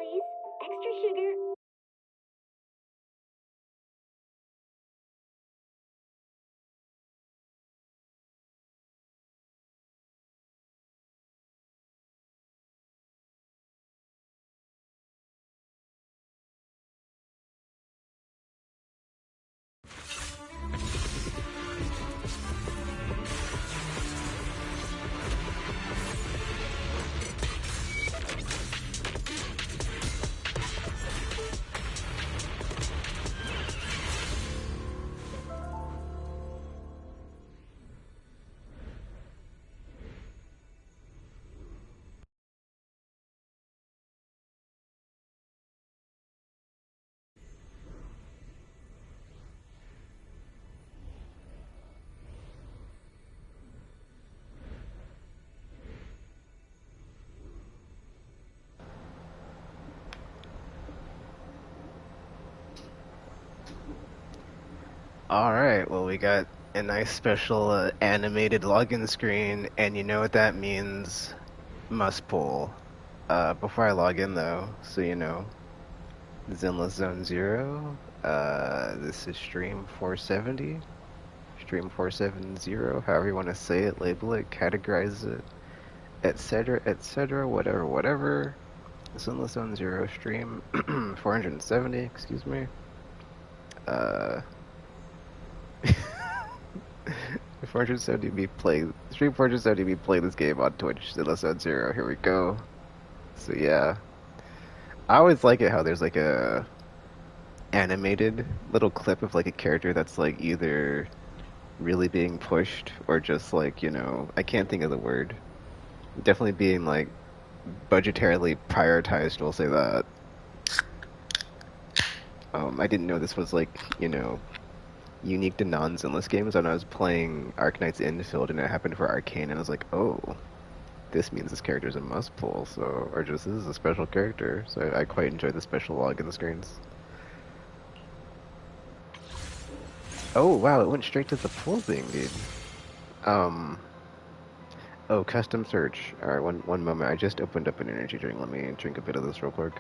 dailies, extra sugar. Alright, well, we got a nice special animated login screen, and you know what that means. Must pull. Before I log in, though, so you know, Zenless Zone 0. This is stream 470. Stream 470, however you want to say it, label it, categorize it, etc., whatever, whatever. Zenless Zone 0 stream 470, excuse me. Uh. 470B play stream 470B play this game on Twitch. Zenless Zone 0. Here we go. So yeah, I always like it how there's like a animated little clip of like a character that's like either really being pushed or just like, you know, I can't think of the word. Definitely being like budgetarily prioritized, we'll say that. I didn't know this was like, you know, unique to non-Zenless games. When I was playing Arcanight's Infield and it happened for Arcane, and I was like, oh, this means this character is a must pull, so, or just this is a special character, so I quite enjoy the special login screens. Oh wow, it went straight to the pull thing, dude. Um, oh, custom search. Alright, one moment, I just opened up an energy drink, let me drink a bit of this real quick.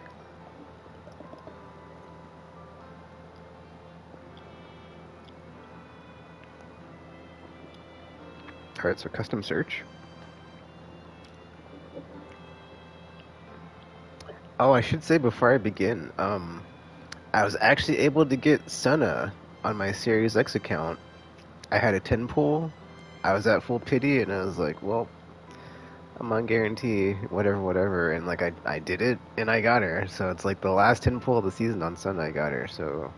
Alright, so custom search. Oh, I should say before I begin, I was actually able to get Senna on my Series X account. I had a 10 pull, I was at full pity, and I was like, well, I'm on guarantee, whatever, whatever, and like I did it, and I got her. So it's like the last 10 pull of the season on Sunday, I got her. So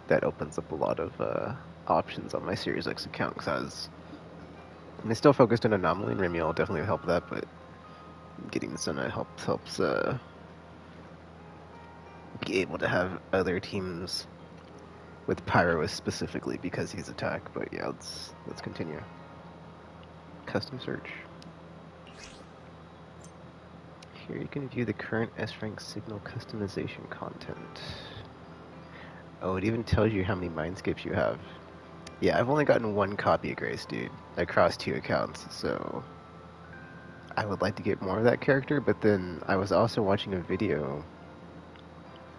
that opens up a lot of options on my Series X account, because I still focused on Anomaly, and Remielle definitely helped that, but getting the Sunday helps be able to have other teams with Pyro specifically because he's attack. But yeah, let's continue. Custom search. Here you can view the current S-Rank signal customization content. Oh, it even tells you how many mindscapes you have. Yeah, I've only gotten one copy of Grace, dude, across 2 accounts, so I would like to get more of that character, but then I was also watching a video,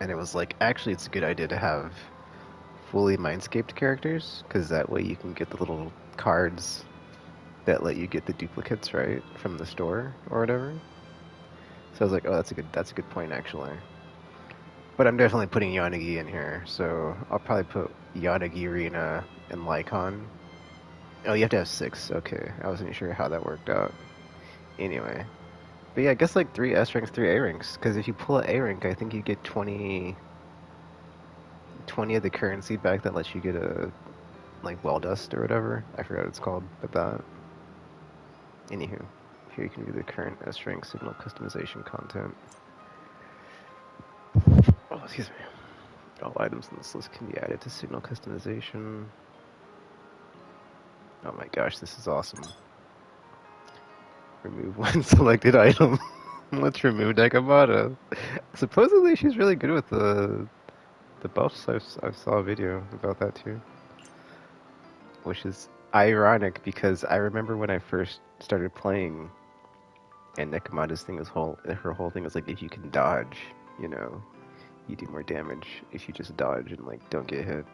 and it was like, actually it's a good idea to have fully mindscaped characters, because that way you can get the little cards that let you get the duplicates, right, from the store, or whatever. So I was like, oh, that's a good point, actually. But I'm definitely putting Yanagi in here, so I'll probably put Yanagi, Rina, and Lycon. Oh, you have to have 6. Okay, I wasn't sure how that worked out. Anyway. But yeah, I guess like 3 S ranks, 3 A ranks. Because if you pull an A rank, I think you get 20 of the currency back that lets you get a, like, well dust or whatever. I forgot what it's called, but that. Anywho, here you can view the current S rank signal customization content. Oh, excuse me. All items in this list can be added to signal customization. Oh my gosh, this is awesome. Remove one selected item. Let's remove Dekamata. Supposedly she's really good with the buffs. I saw a video about that too. Which is ironic because I remember when I first started playing and Nekomata's thing was her whole thing was like if you can dodge, you know, you do more damage if you just dodge and like don't get hit.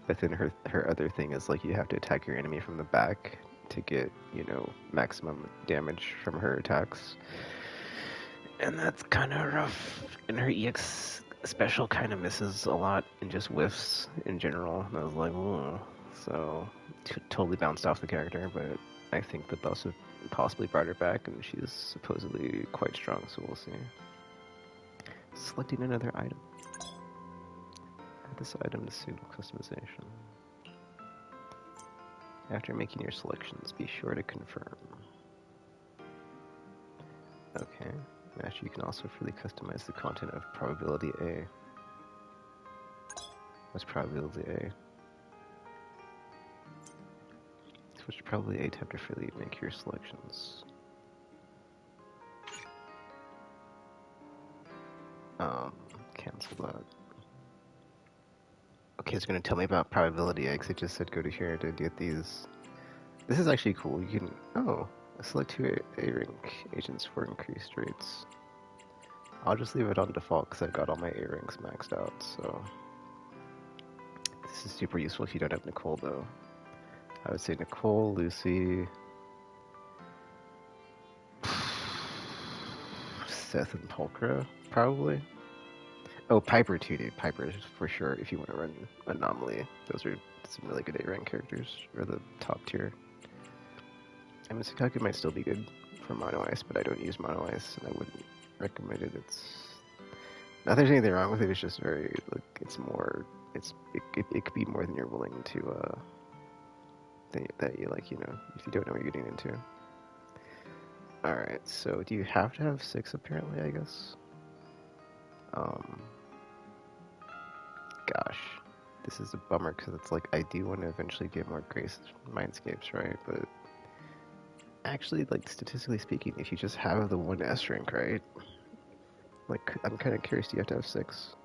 But then her other thing is like you have to attack your enemy from the back to get, you know, maximum damage from her attacks. And that's kind of rough. And her EX special kind of misses a lot and just whiffs in general. And I was like, ooh. So, totally bounced off the character, but I think the boss have possibly brought her back, and she's supposedly quite strong, so we'll see. Selecting another item. Add this item to signal customization. After making your selections, be sure to confirm. Okay. Actually, you can also freely customize the content of probability A. What's probability A? Switch to probability A tab to freely make your selections. Cancel that. Okay, it's going to tell me about probability A, because it just said go to here to get these. This is actually cool. You can, select 2 A-rank agents for increased rates. I'll just leave it on default because I've got all my A-ranks maxed out, so. This is super useful if you don't have Nicole, though. I would say Nicole, Lucy, Seth, and Pulchra, probably. Oh, Piper too, dude. Piper is for sure if you want to run Anomaly. Those are some really good A-rank characters, or the top tier. I mean, Sakaku might still be good for Mono Ice, but I don't use Mono Ice, and I wouldn't recommend it. It's not there's anything wrong with it. It's just very like it's more. It could be more than you're willing to that you like. You know, if you don't know what you're getting into. All right. So do you have to have 6 apparently? I guess. Gosh, this is a bummer because it's like I do want to eventually get more Grace Mindscapes, right? But actually, like statistically speaking, if you just have the 1 S rank, right? Like, I'm kind of curious, do you have to have 6?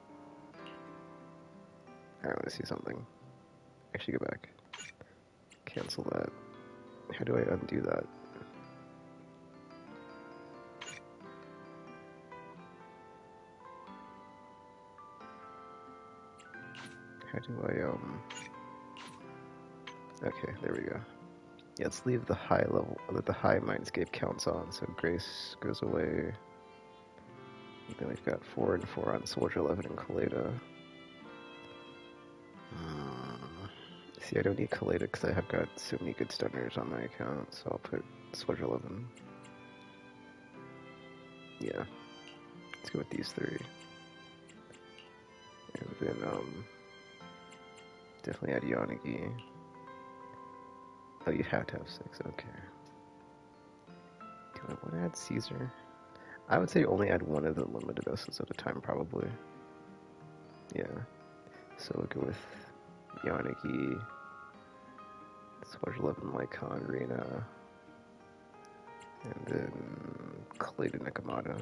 I want to see something. Actually, go back. Cancel that. How do I undo that? How do I, Okay, there we go. Yeah, let's leave the high level, the high Mindscape counts on, so Grace goes away. And then we've got 4 and 4 on Soldierleven and Kaleda. See, I don't need Kaleda because I have got so many good stunners on my account, so I'll put Soldierleven. Yeah. Let's go with these 3. And then, definitely add Yonagi. Oh, you have to have 6, okay. Do I want to add Caesar? I would say only add 1 of the limited S's at a time, probably. Yeah. So we'll go with Yonagi, Soldierleven, Lycon, Rina, and then Kaleda Nekomata.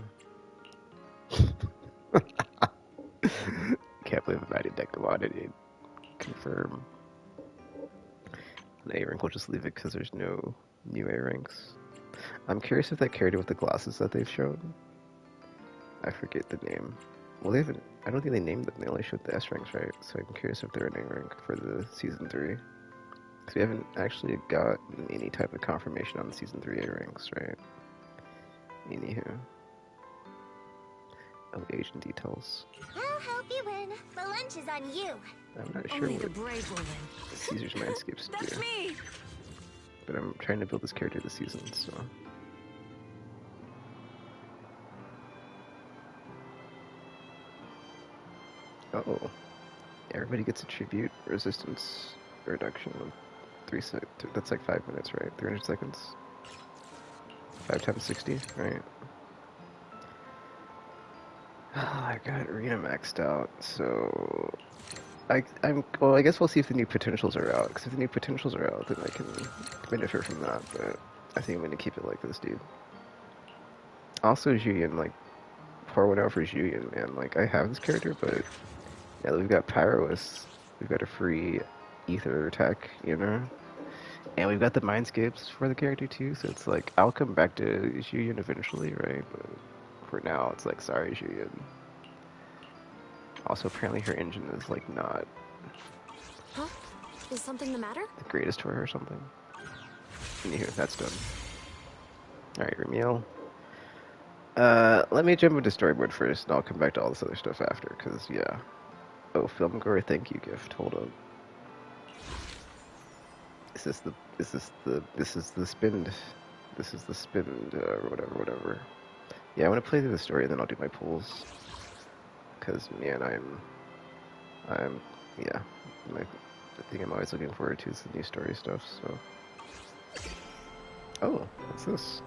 Can't believe I'm adding Nekomata, dude. Confirm. An A rank, we'll just leave it because there's no new A ranks. I'm curious if that character with the glasses that they've shown. I forget the name. Well, they haven't. I don't think they named them. They only showed the S ranks, right? So I'm curious if they're an A rank for the season 3. Because we haven't actually gotten any type of confirmation on the season 3 A ranks, right? Anywho. Oh, agent details. I'll help you win. The lunch is on you. I'm not sure Only the what brave will win. Caesar's Mindscapes That's do. me. But I'm trying to build this character this season, so. Oh. Everybody gets a tribute resistance reduction of 3 seconds. That's like 5 minutes, right? 300 seconds? 5 times 60, right? I got Arena maxed out, so well, I guess we'll see if the new potentials are out. Because if the new potentials are out, then I can benefit from that. But I think I'm gonna keep it like this, dude. Also, Julian, like, pour one out for Julian, man. Like, I have this character, but now that we've got Pyroist, we've got a free ether attack, you know, and we've got the Mindscapes for the character too. So it's like I'll come back to Julian eventually, right? But for now, it's like sorry, Julian. Also, apparently her engine is, like, not Huh? Is something the matter? the greatest for her or something. Anywho, that's done. Alright, Remielle. Let me jump into storyboard first, and I'll come back to all this other stuff after, because, yeah. Oh, film gore thank you gift. Hold up. This is the spinned, whatever. Yeah, I want to play through the story, and then I'll do my pulls. Because, man, yeah. The thing I'm always looking forward to is the new story stuff, so. Oh, what's this?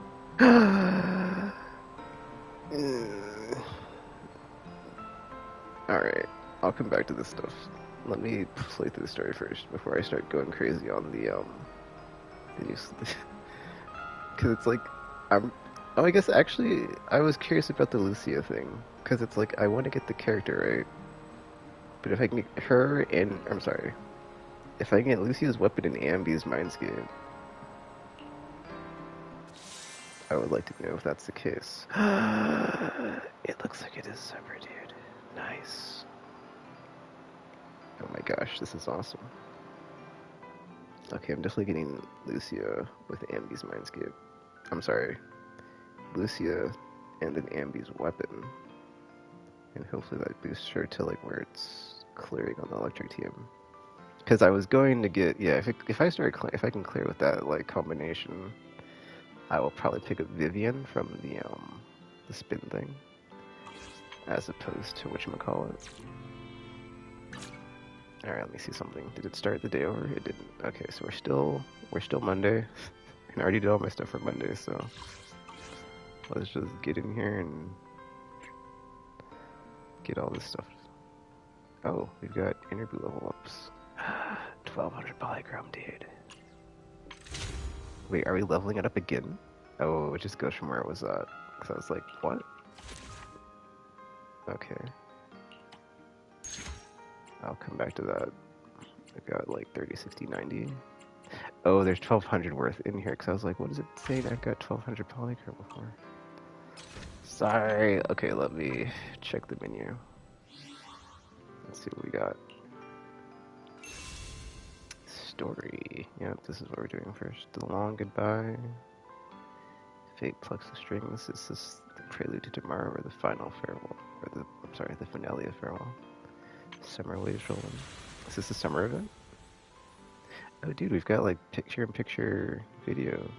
Alright, I'll come back to this stuff. Let me play through the story first before I start going crazy on the new because it's like, oh, I guess actually, I was curious about the Lucia thing, because it's like, I want to get the character right, but if I can get her and, I'm sorry, if I can get Lucia's weapon in Ambi's Mindscape, I would like to know if that's the case. It looks like it is separate, dude. Nice. Oh my gosh, this is awesome. Okay, I'm definitely getting Lucia with Ambi's Mindscape. I'm sorry. Lucia and an Ambi's weapon. And hopefully that boosts her to like where it's clearing on the electric team. Because I was going to get, yeah, if I can clear with that like combination, I will probably pick up Vivian from the spin thing, as opposed to whatchamacallit. Alright, let me see something. Did it start the day over? It didn't. Okay, so we're still Monday. And I already did all my stuff for Monday, so let's just get in here and get all this stuff. Oh, we've got interview level ups. 1200 polychrome, dude. Wait, are we leveling it up again? Oh, it just goes from where it was at. Because I was like, what? Okay. I'll come back to that. I've got like 30, 60, 90. Oh, there's 1200 worth in here. Because I was like, what does it say? I've got 1200 polychrome before. Sorry. Okay, let me check the menu. Let's see what we got. Story. Yep, this is what we're doing first. The Long Goodbye. Fate plucks the strings. Is this the prelude to tomorrow or the final farewell? Or the finale of farewell. Summer waves rolling. Is this the summer event? Oh, dude, we've got like picture-in-picture video.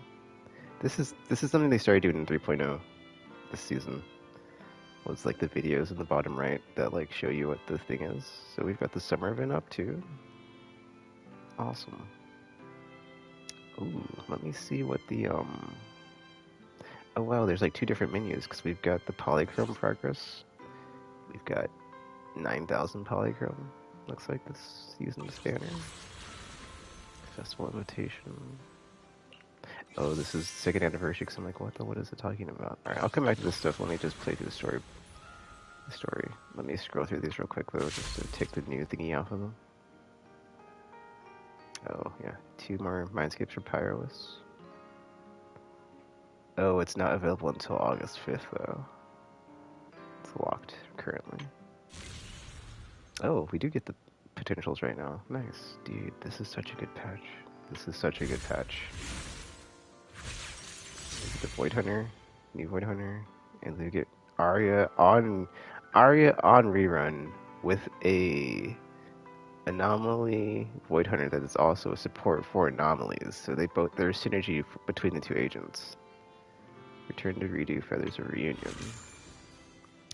This is something they started doing in 3.0 this season. Well, it's like the videos in the bottom right that like show you what the thing is. So we've got the summer event up too. Awesome. Ooh, let me see what the Oh wow, there's like two different menus because we've got the polychrome progress. We've got 9,000 polychrome. Looks like this season's banner. Festival invitation. Oh, this is second anniversary because I'm like, what is it talking about? Alright, I'll come back to this stuff. Let me just play through the story. Let me scroll through these real quick though, just to take the new thingy off of them. Oh, yeah. 2 more Mindscapes for Pyrolis. Oh, it's not available until August 5th though. It's locked currently. Oh, we do get the potentials right now. Nice. Dude, this is such a good patch. The Void Hunter, new Void Hunter, and then we get Arya on rerun with a anomaly Void Hunter that is also a support for anomalies. So there's synergy between the two agents. Return to redo Feathers of Reunion.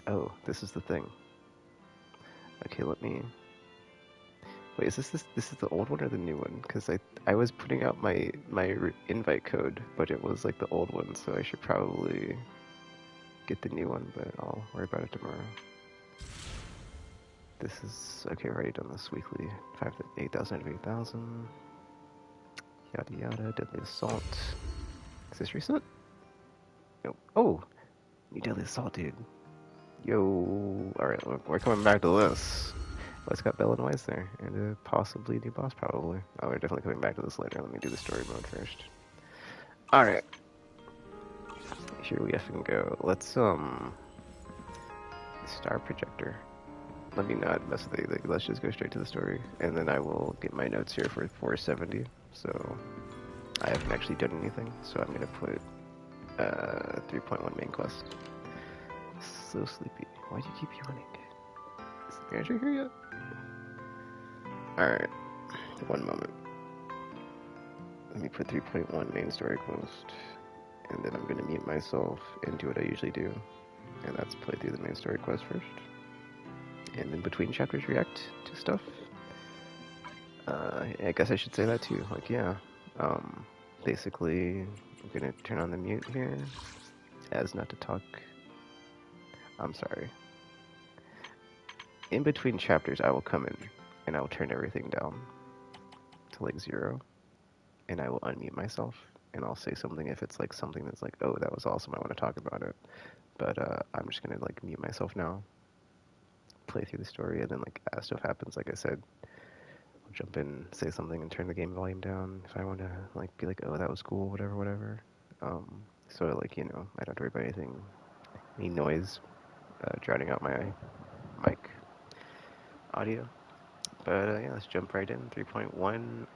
Oh, this is the thing. Okay, let me. Wait, is this the old one or the new one? Because I was putting out my invite code, but it was like the old one, so I should probably get the new one, but I'll worry about it tomorrow. This is okay. I've already done this weekly. 8,000 to 8,000. Yada yada. Deadly Assault. Is this recent? Nope. Oh, new Deadly Assault, dude. Yo. All right, we're coming back to this. Oh, it's got Bell and Wise there, and a possibly new boss, probably. Oh, we're definitely coming back to this later. Let me do the story mode first. Alright. Here we effing go. Let's, Star Projector. let me not mess with anything. Let's just go straight to the story, and then I will get my notes here for 470. So I haven't actually done anything, so I'm gonna put 3.1 main quest. So sleepy. Why do you keep yawning? Is the manager here yet? Alright, one moment. Let me put 3.1 main story quest, and then I'm gonna mute myself and do what I usually do, and that's play through the main story quest first. And in between chapters react to stuff. I guess I should say that too. Like, yeah. Basically, I'm gonna turn on the mute here, as not to talk. I'm sorry. In between chapters, I will come in, and I will turn everything down to like 0, and I will unmute myself, and I'll say something if it's like something that's like, oh, that was awesome, I want to talk about it. But I'm just gonna like mute myself now, play through the story, and then like as stuff happens, like I said, I'll jump in, say something, and turn the game volume down if I want to like be like, oh, that was cool, whatever. So like, you know, I don't have to worry about anything, any noise drowning out my mic audio. But yeah, let's jump right in. 3.1.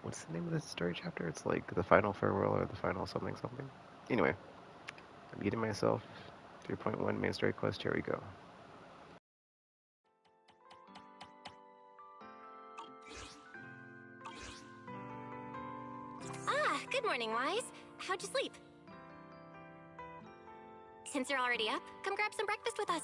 What's the name of this story chapter? It's like the final farewell or the final something. Anyway, I'm muting myself. 3.1 main story quest. Here we go. Ah, good morning, Wise. How'd you sleep? Since you're already up, come grab some breakfast with us.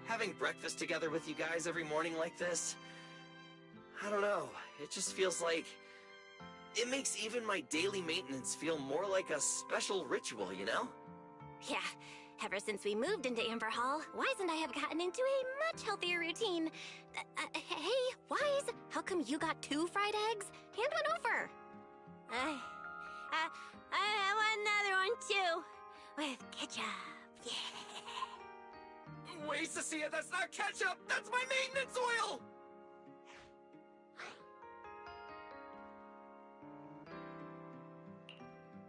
Having breakfast together with you guys every morning like this, I don't know, it just feels like it makes even my daily maintenance feel more like a special ritual, you know? Yeah, ever since we moved into Amber Hall, Wise and I have gotten into a much healthier routine. Hey, Wise, how come you got 2 fried eggs? Hand one over. I want another one too, with ketchup. Yeah. Wait, Cecilia, that's not ketchup! That's my maintenance oil!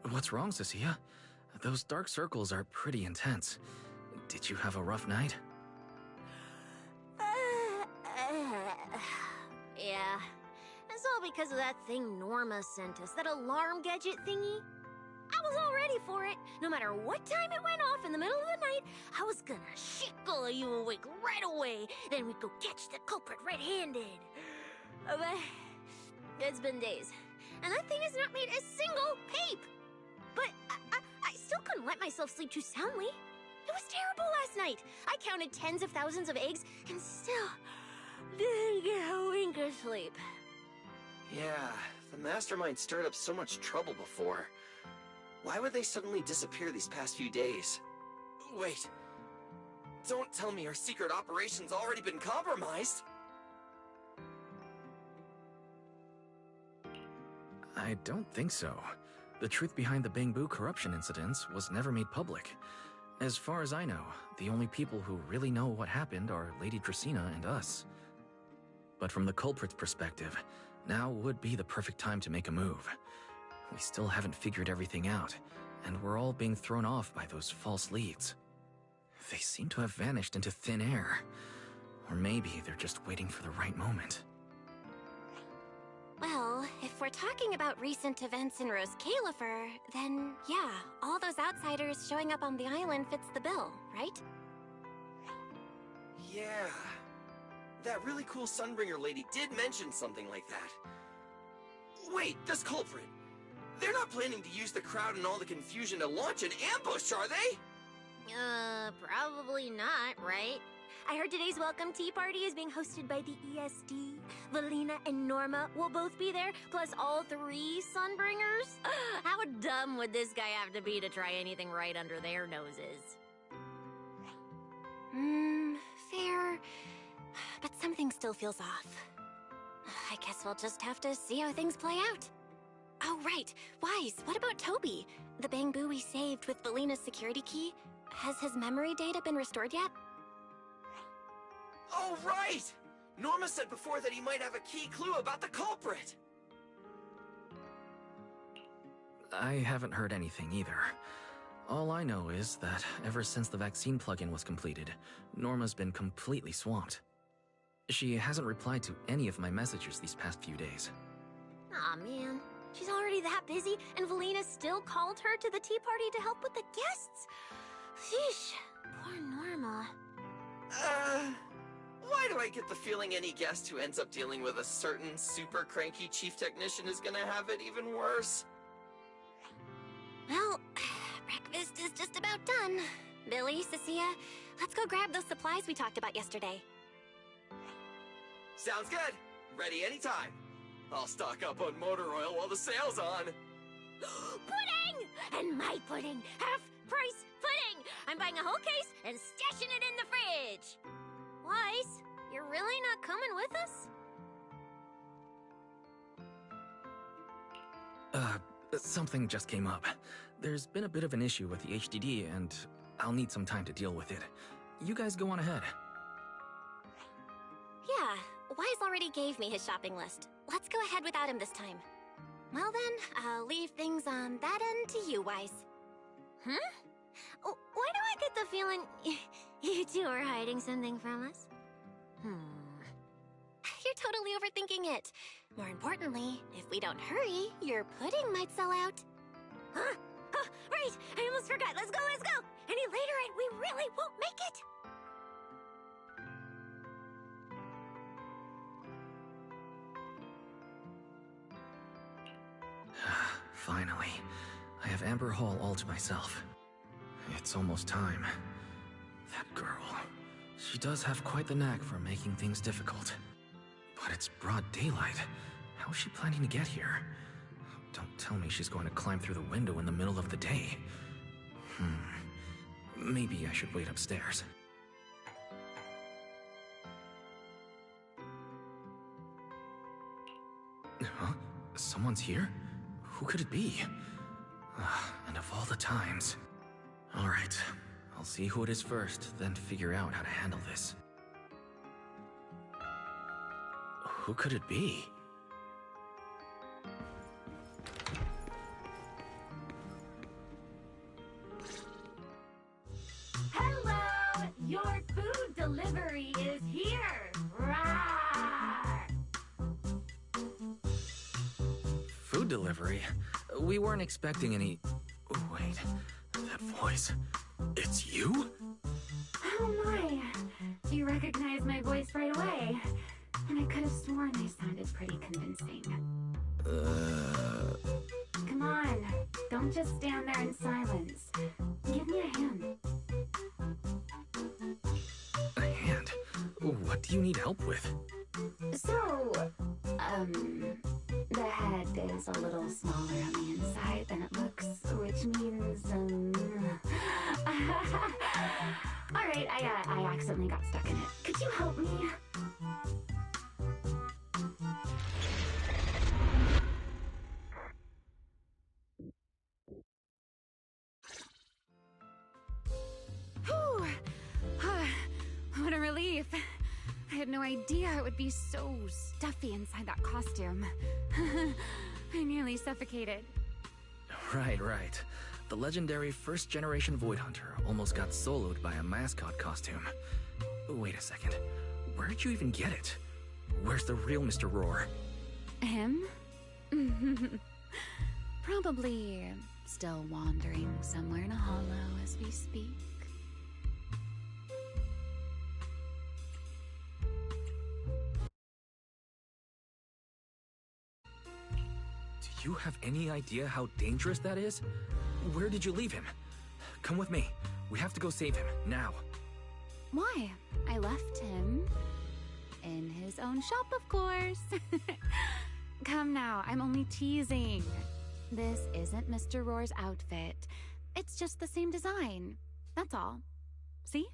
What's wrong, Cecilia? Those dark circles are pretty intense. Did you have a rough night? Yeah. It's all because of that thing Norma sent us, that alarm gadget thingy. I was all ready for it. No matter what time it went off in the middle of the night, I was gonna shickle you awake right away. Then we'd go catch the culprit red-handed. But it's been days, and that thing has not made a single peep. But I still couldn't let myself sleep too soundly. It was terrible last night. I counted tens of thousands of eggs and still didn't get a wink of sleep. Yeah, the mastermind stirred up so much trouble before. Why would they suddenly disappear these past few days? Wait, don't tell me our secret operation's already been compromised! I don't think so. The truth behind the Bangbu corruption incidents was never made public. As far as I know, the only people who really know what happened are Lady Dracaena and us. But from the culprit's perspective, now would be the perfect time to make a move. We still haven't figured everything out, and we're all being thrown off by those false leads. They seem to have vanished into thin air. Or maybe they're just waiting for the right moment. Well, if we're talking about recent events in Rosecaelifer, then yeah, all those outsiders showing up on the island fits the bill, right? Yeah. That really cool Sunbringer lady did mention something like that. Wait, this culprit! They're not planning to use the crowd and all the confusion to launch an ambush, are they? Probably not, right? I heard today's welcome tea party is being hosted by the ESD. Valina and Norma will both be there, plus all 3 Sunbringers. How dumb would this guy have to be to try anything right under their noses? Fair. But something still feels off. I guess we'll just have to see how things play out. Oh, right. Wise, what about Toby? The Bangbu we saved with Valina's security key? Has his memory data been restored yet? Oh, right! Norma said before that he might have a key clue about the culprit. I haven't heard anything either. All I know is that ever since the vaccine plugin was completed, Norma's been completely swamped. She hasn't replied to any of my messages these past few days. Aw, man. She's already that busy, and Valina still called her to the tea party to help with the guests? Sheesh. Poor Norma. Why do I get the feeling any guest who ends up dealing with a certain super cranky chief technician is gonna have it even worse? Well, breakfast is just about done. Billy, Cecilia, let's go grab those supplies we talked about yesterday. Sounds good. Ready anytime. I'll stock up on motor oil while the sale's on. Pudding! And my pudding! Half-price pudding! I'm buying a whole case and stashing it in the fridge! Weiss, you're really not coming with us? Something just came up. There's been a bit of an issue with the HDD, and I'll need some time to deal with it. You guys go on ahead. Yeah, Weiss already gave me his shopping list. Let's go ahead without him this time. Well then, I'll leave things on that end to you, Weiss. Huh? Why do I get the feeling you two are hiding something from us? You're totally overthinking it. More importantly, if we don't hurry, your pudding might sell out. Huh? Oh, right! I almost forgot. Let's go, let's go! Any later and we really won't make it! Finally, I have Amber Hall all to myself. It's almost time. That girl, she does have quite the knack for making things difficult. But it's broad daylight. How is she planning to get here? Don't tell me she's going to climb through the window in the middle of the day. Maybe I should wait upstairs. Huh? Someone's here? Who could it be? And of all the times... Alright, I'll see who it is first, then figure out how to handle this. Who could it be? Hello! Your food delivery is here! Rawr! Food delivery? We weren't expecting any... Oh, wait, that voice... It's you? Oh my! You recognize my voice right away. And I could have sworn I sounded pretty convincing. Come on, don't just stand there in silence. Give me a hand. A hand? What do you need help with? So, the head is a little smaller on the inside than it looks, which means, Alright, I accidentally got stuck in it. Could you help me? Whew. What a relief. I had no idea it would be so stuffy inside that costume. I nearly suffocated. Right. The legendary first-generation Void Hunter almost got soloed by a mascot costume. Wait a second. Where did you even get it? Where's the real Mr. Roar? Him? Probably still wandering somewhere in a hollow as we speak. Do you have any idea how dangerous that is? Where did you leave him? Come with me. We have to go save him, now. Why? I left him in his own shop, of course. Come now, I'm only teasing. This isn't Mr. Roar's outfit. It's just the same design. That's all. See?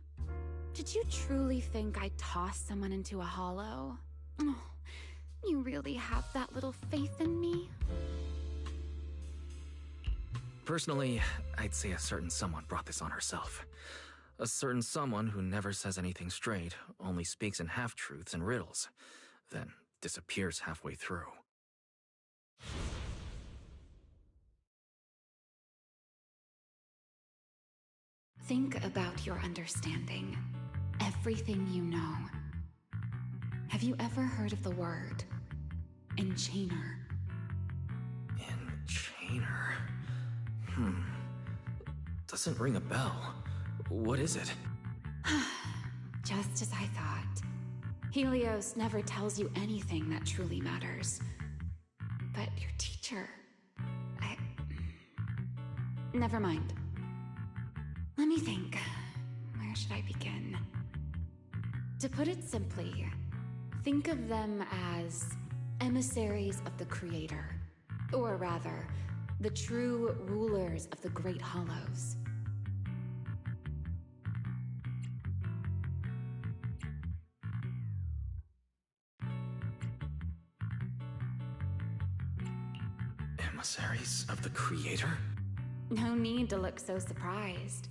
Did you truly think I'd toss someone into a hollow? Oh, you really have that little faith in me? Personally, I'd say a certain someone brought this on herself. A certain someone who never says anything straight, only speaks in half-truths and riddles, then disappears halfway through. Think about your understanding. Everything you know. Have you ever heard of the word enchainer? Enchainer? Doesn't ring a bell. What is it? Just as I thought. Helios never tells you anything that truly matters. But your teacher... Never mind. Let me think. Where should I begin? To put it simply, think of them as emissaries of the Creator. Or rather, the true rulers of the Great Hollows. Emissaries of the Creator? No need to look so surprised.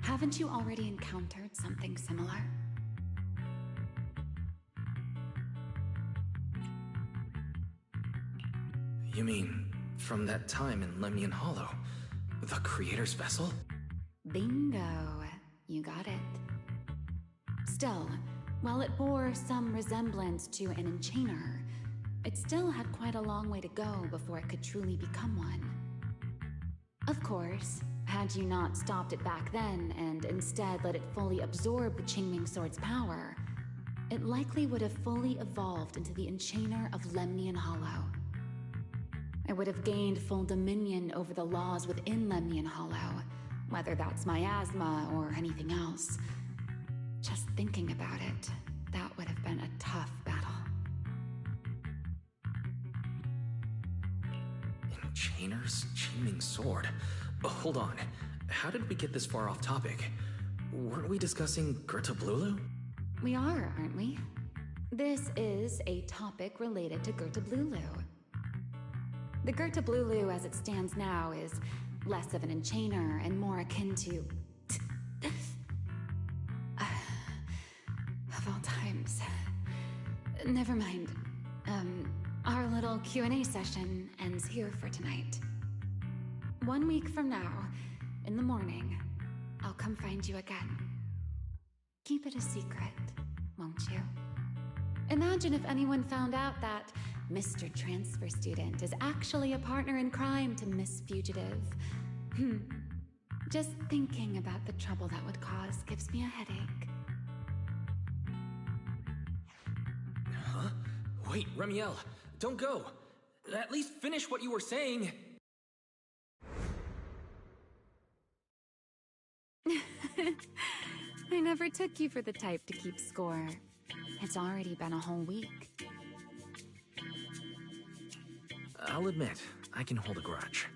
Haven't you already encountered something similar? You mean, from that time in Lemnian Hollow? The Creator's vessel? Bingo. You got it. Still, while it bore some resemblance to an enchainer, it still had quite a long way to go before it could truly become one. Of course, had you not stopped it back then and instead let it fully absorb the Qingming Sword's power, it likely would have fully evolved into the Enchainer of Lemnian Hollow. It would have gained full dominion over the laws within Lemnian Hollow, whether that's miasma or anything else. Just thinking about it, that would have been a tough battle. Enchainer's Qingming Sword? Hold on. How did we get this far off topic? Weren't we discussing Gerta-Blulu? We are, aren't we? This is a topic related to Gerta-Blulu. The Gerta-Blulu as it stands now is less of an enchainer and more akin to... of all times. Never mind. Our little Q&A session ends here for tonight. 1 week from now, in the morning, I'll come find you again. Keep it a secret, won't you? Imagine if anyone found out that Mr. Transfer Student is actually a partner in crime to Miss Fugitive. Just thinking about the trouble that would cause gives me a headache. Huh? Wait, Remielle, don't go. At least finish what you were saying. I never took you for the type to keep score. It's already been a whole week. I'll admit, I can hold a grudge.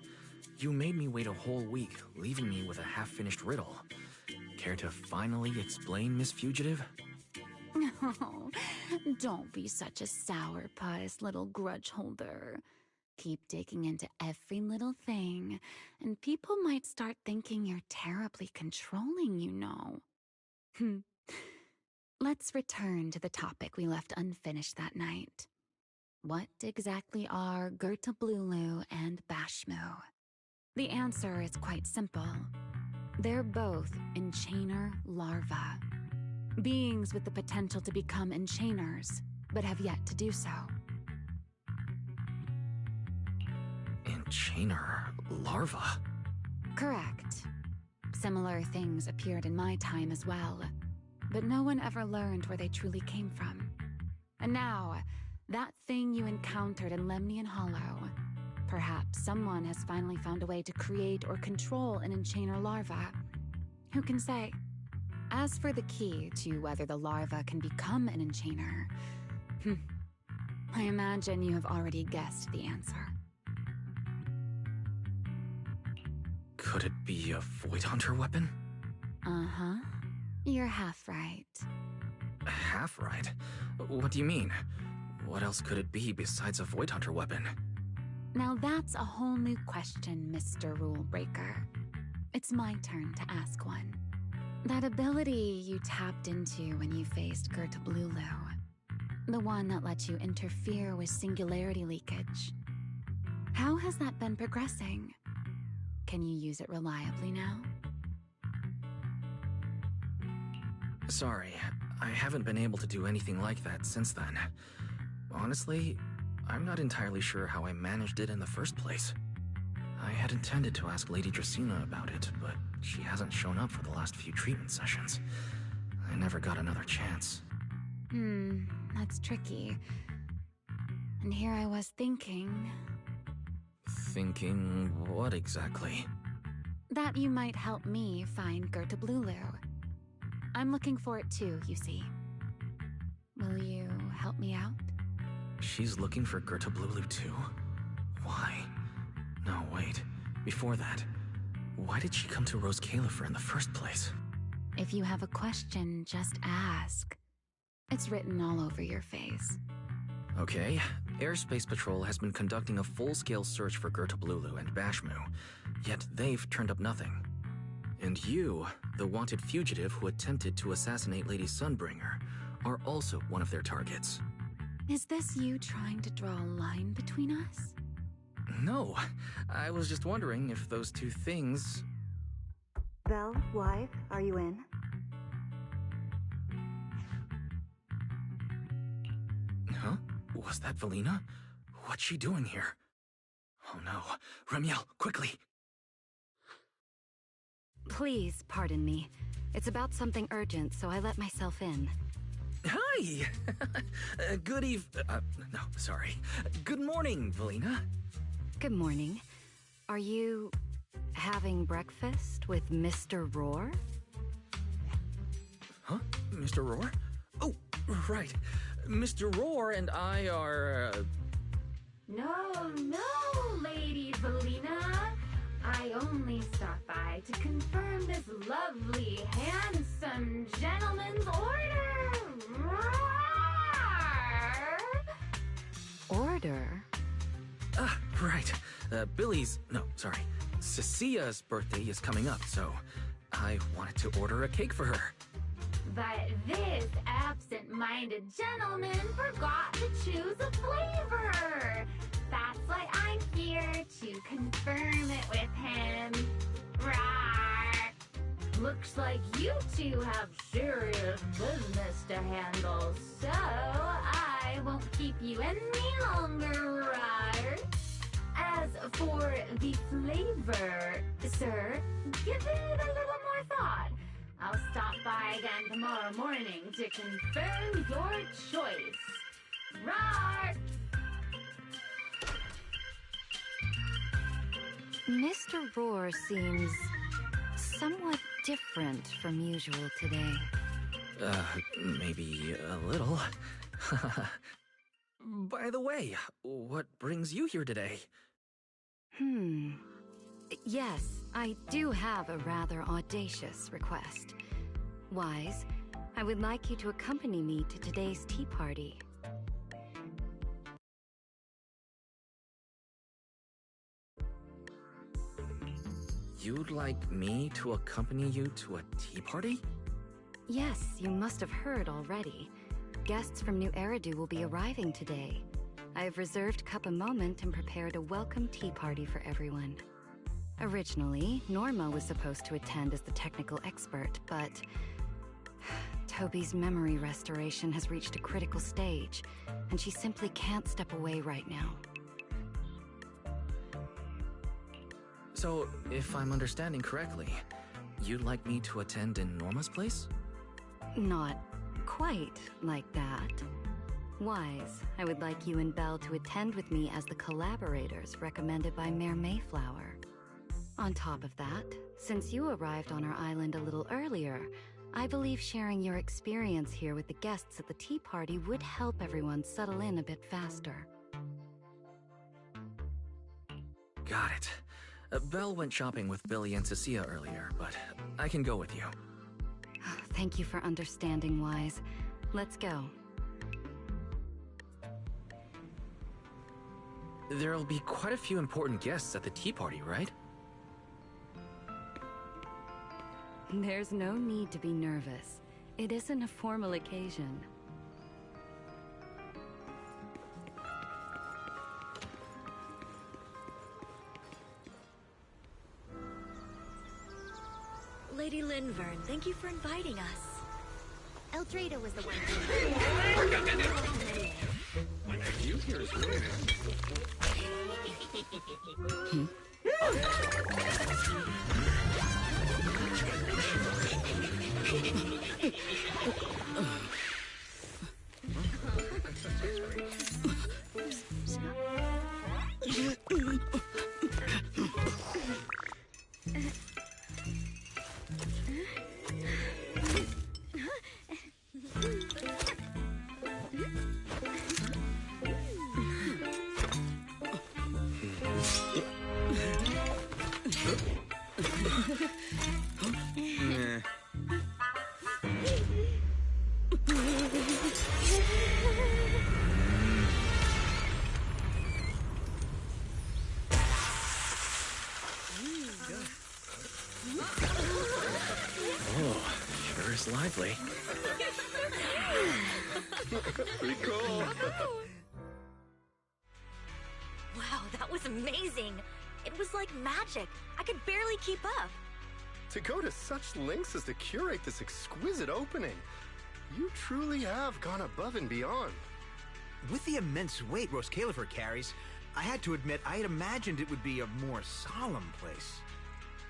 You made me wait a whole week, leaving me with a half-finished riddle. Care to finally explain, Miss Fugitive? Oh, don't be such a sourpuss, little grudge holder. Keep digging into every little thing, and people might start thinking you're terribly controlling, you know. Let's return to the topic we left unfinished that night. What exactly are Gerta-Blulu and Bashmu? The answer is quite simple. They're both enchainer larvae. Beings with the potential to become enchainers, but have yet to do so. Enchainer larva? Correct. Similar things appeared in my time as well, but no one ever learned where they truly came from. And now, that thing you encountered in Lemnian Hollow, perhaps someone has finally found a way to create or control an enchainer larva. Who can say? As for the key to whether the larva can become an enchainer, I imagine you have already guessed the answer. Could it be a Void Hunter weapon? Uh-huh. You're half right. Half right? What do you mean? What else could it be besides a Void Hunter weapon? Now that's a whole new question, Mr. Rule Breaker. It's my turn to ask one. That ability you tapped into when you faced Gertablulu. The one that lets you interfere with singularity leakage. How has that been progressing? Can you use it reliably now? Sorry, I haven't been able to do anything like that since then. Honestly, I'm not entirely sure how I managed it in the first place. I had intended to ask Lady Dracaena about it, but she hasn't shown up for the last few treatment sessions. I never got another chance. That's tricky. And here I was thinking... Thinking what exactly? that you might help me find Gertablulu. I'm looking for it too, you see. Will you help me out? She's looking for Gertablulu too? Why? No, wait. Before that, why did she come to Rosecaelifer in the first place? If you have a question, just ask. It's written all over your face. Okay, Airspace Patrol has been conducting a full-scale search for Gertablulu and Bashmu, yet they've turned up nothing. And you, the wanted fugitive who attempted to assassinate Lady Sunbringer, are also one of their targets. Is this you trying to draw a line between us? No, I was just wondering if those two things... Belle, wife, are you in? Huh? Was that Valina? What's she doing here? Oh no. Remielle, quickly! Please pardon me. It's about something urgent, so I let myself in. Hi! No, sorry. Good morning, Valina. Good morning. Are you having breakfast with Mr. Roar? Huh? Mr. Roar? Oh, right. Mr. Roar and I are, No, Lady Valina. I only stopped by to confirm this lovely, handsome gentleman's order. Order? Right. Cecia's birthday is coming up, so I wanted to order a cake for her. But this absent-minded gentleman forgot to choose a flavor. That's why I'm here to confirm it with him. Rawr. Looks like you two have serious business to handle, so I won't keep you any longer, rawr. As for the flavor, sir, give it a little more thought. I'll stop by again tomorrow morning to confirm your choice. Rawr! Mr. Roar seems somewhat different from usual today. Maybe a little. By the way, what brings you here today? Yes, I do have a rather audacious request. Wise, I would like you to accompany me to today's tea party. You'd like me to accompany you to a tea party? Yes, you must have heard already. Guests from New Eridu will be arriving today. I have reserved Cup a Moment and prepared a welcome tea party for everyone. Originally, Norma was supposed to attend as the technical expert, but Toby's memory restoration has reached a critical stage, and she simply can't step away right now. So, if I'm understanding correctly, you'd like me to attend in Norma's place? Not quite like that. Wise, I would like you and Belle to attend with me as the collaborators recommended by Mayor Mayflower. On top of that, since you arrived on our island a little earlier, I believe sharing your experience here with the guests at the tea party would help everyone settle in a bit faster. Got it. Belle went shopping with Billy and Cecilia earlier, but I can go with you. Thank you for understanding, Wise. Let's go. There'll be quite a few important guests at the tea party, right? There's no need to be nervous. It isn't a formal occasion. Lady Lindvern, thank you for inviting us. Eldrada was the one. You hear his word. Lively. Pretty cool. Wow, that was amazing. It was like magic. I could barely keep up. To go to such lengths as to curate this exquisite opening, you truly have gone above and beyond. With the immense weight Rosecaelifer carries, I had to admit I had imagined it would be a more solemn place.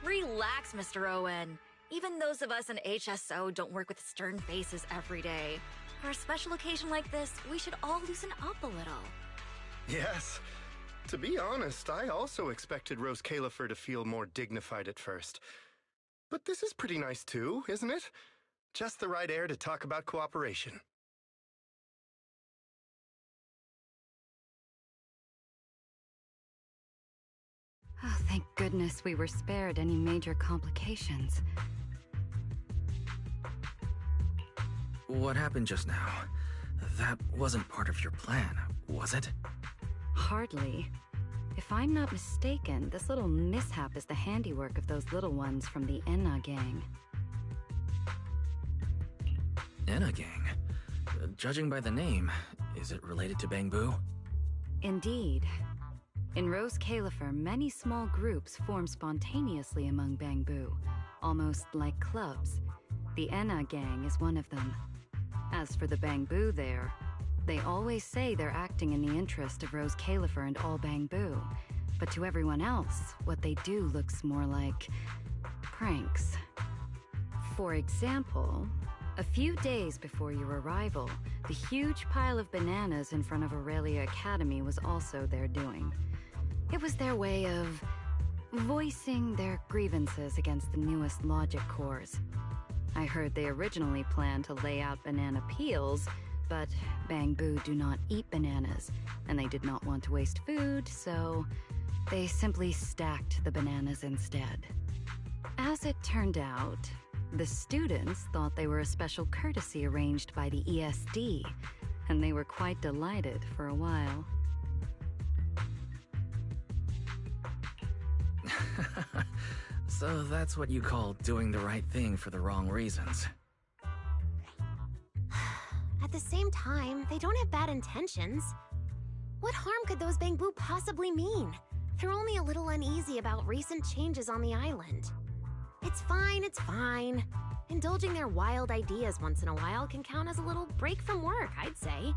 Relax, Mr. Owen. Even those of us in HSO don't work with stern faces every day. For a special occasion like this, we should all loosen up a little. Yes. To be honest, I also expected Rosecaelifer to feel more dignified at first. But this is pretty nice too, isn't it? Just the right air to talk about cooperation. Oh, thank goodness we were spared any major complications. What happened just now? That wasn't part of your plan, was it? Hardly. If I'm not mistaken, this little mishap is the handiwork of those little ones from the Enna gang. Enna gang? Judging by the name, is it related to Bangbu? Indeed. In Rosecaelifer, many small groups form spontaneously among Bangbu, almost like clubs. The Enna gang is one of them. As for the Bangbu there, they always say they're acting in the interest of Rosecaelifer and all Bangbu, but to everyone else, what they do looks more like pranks. For example, a few days before your arrival, the huge pile of bananas in front of Aurelia Academy was also their doing. It was their way of voicing their grievances against the newest logic cores. I heard they originally planned to lay out banana peels, but Bangbu do not eat bananas, and they did not want to waste food, so they simply stacked the bananas instead. As it turned out, the students thought they were a special courtesy arranged by the ESD, and they were quite delighted for a while. So that's what you call doing the right thing for the wrong reasons. At the same time, they don't have bad intentions. What harm could those Bangbu possibly mean? They're only a little uneasy about recent changes on the island. It's fine, it's fine. Indulging their wild ideas once in a while can count as a little break from work, I'd say.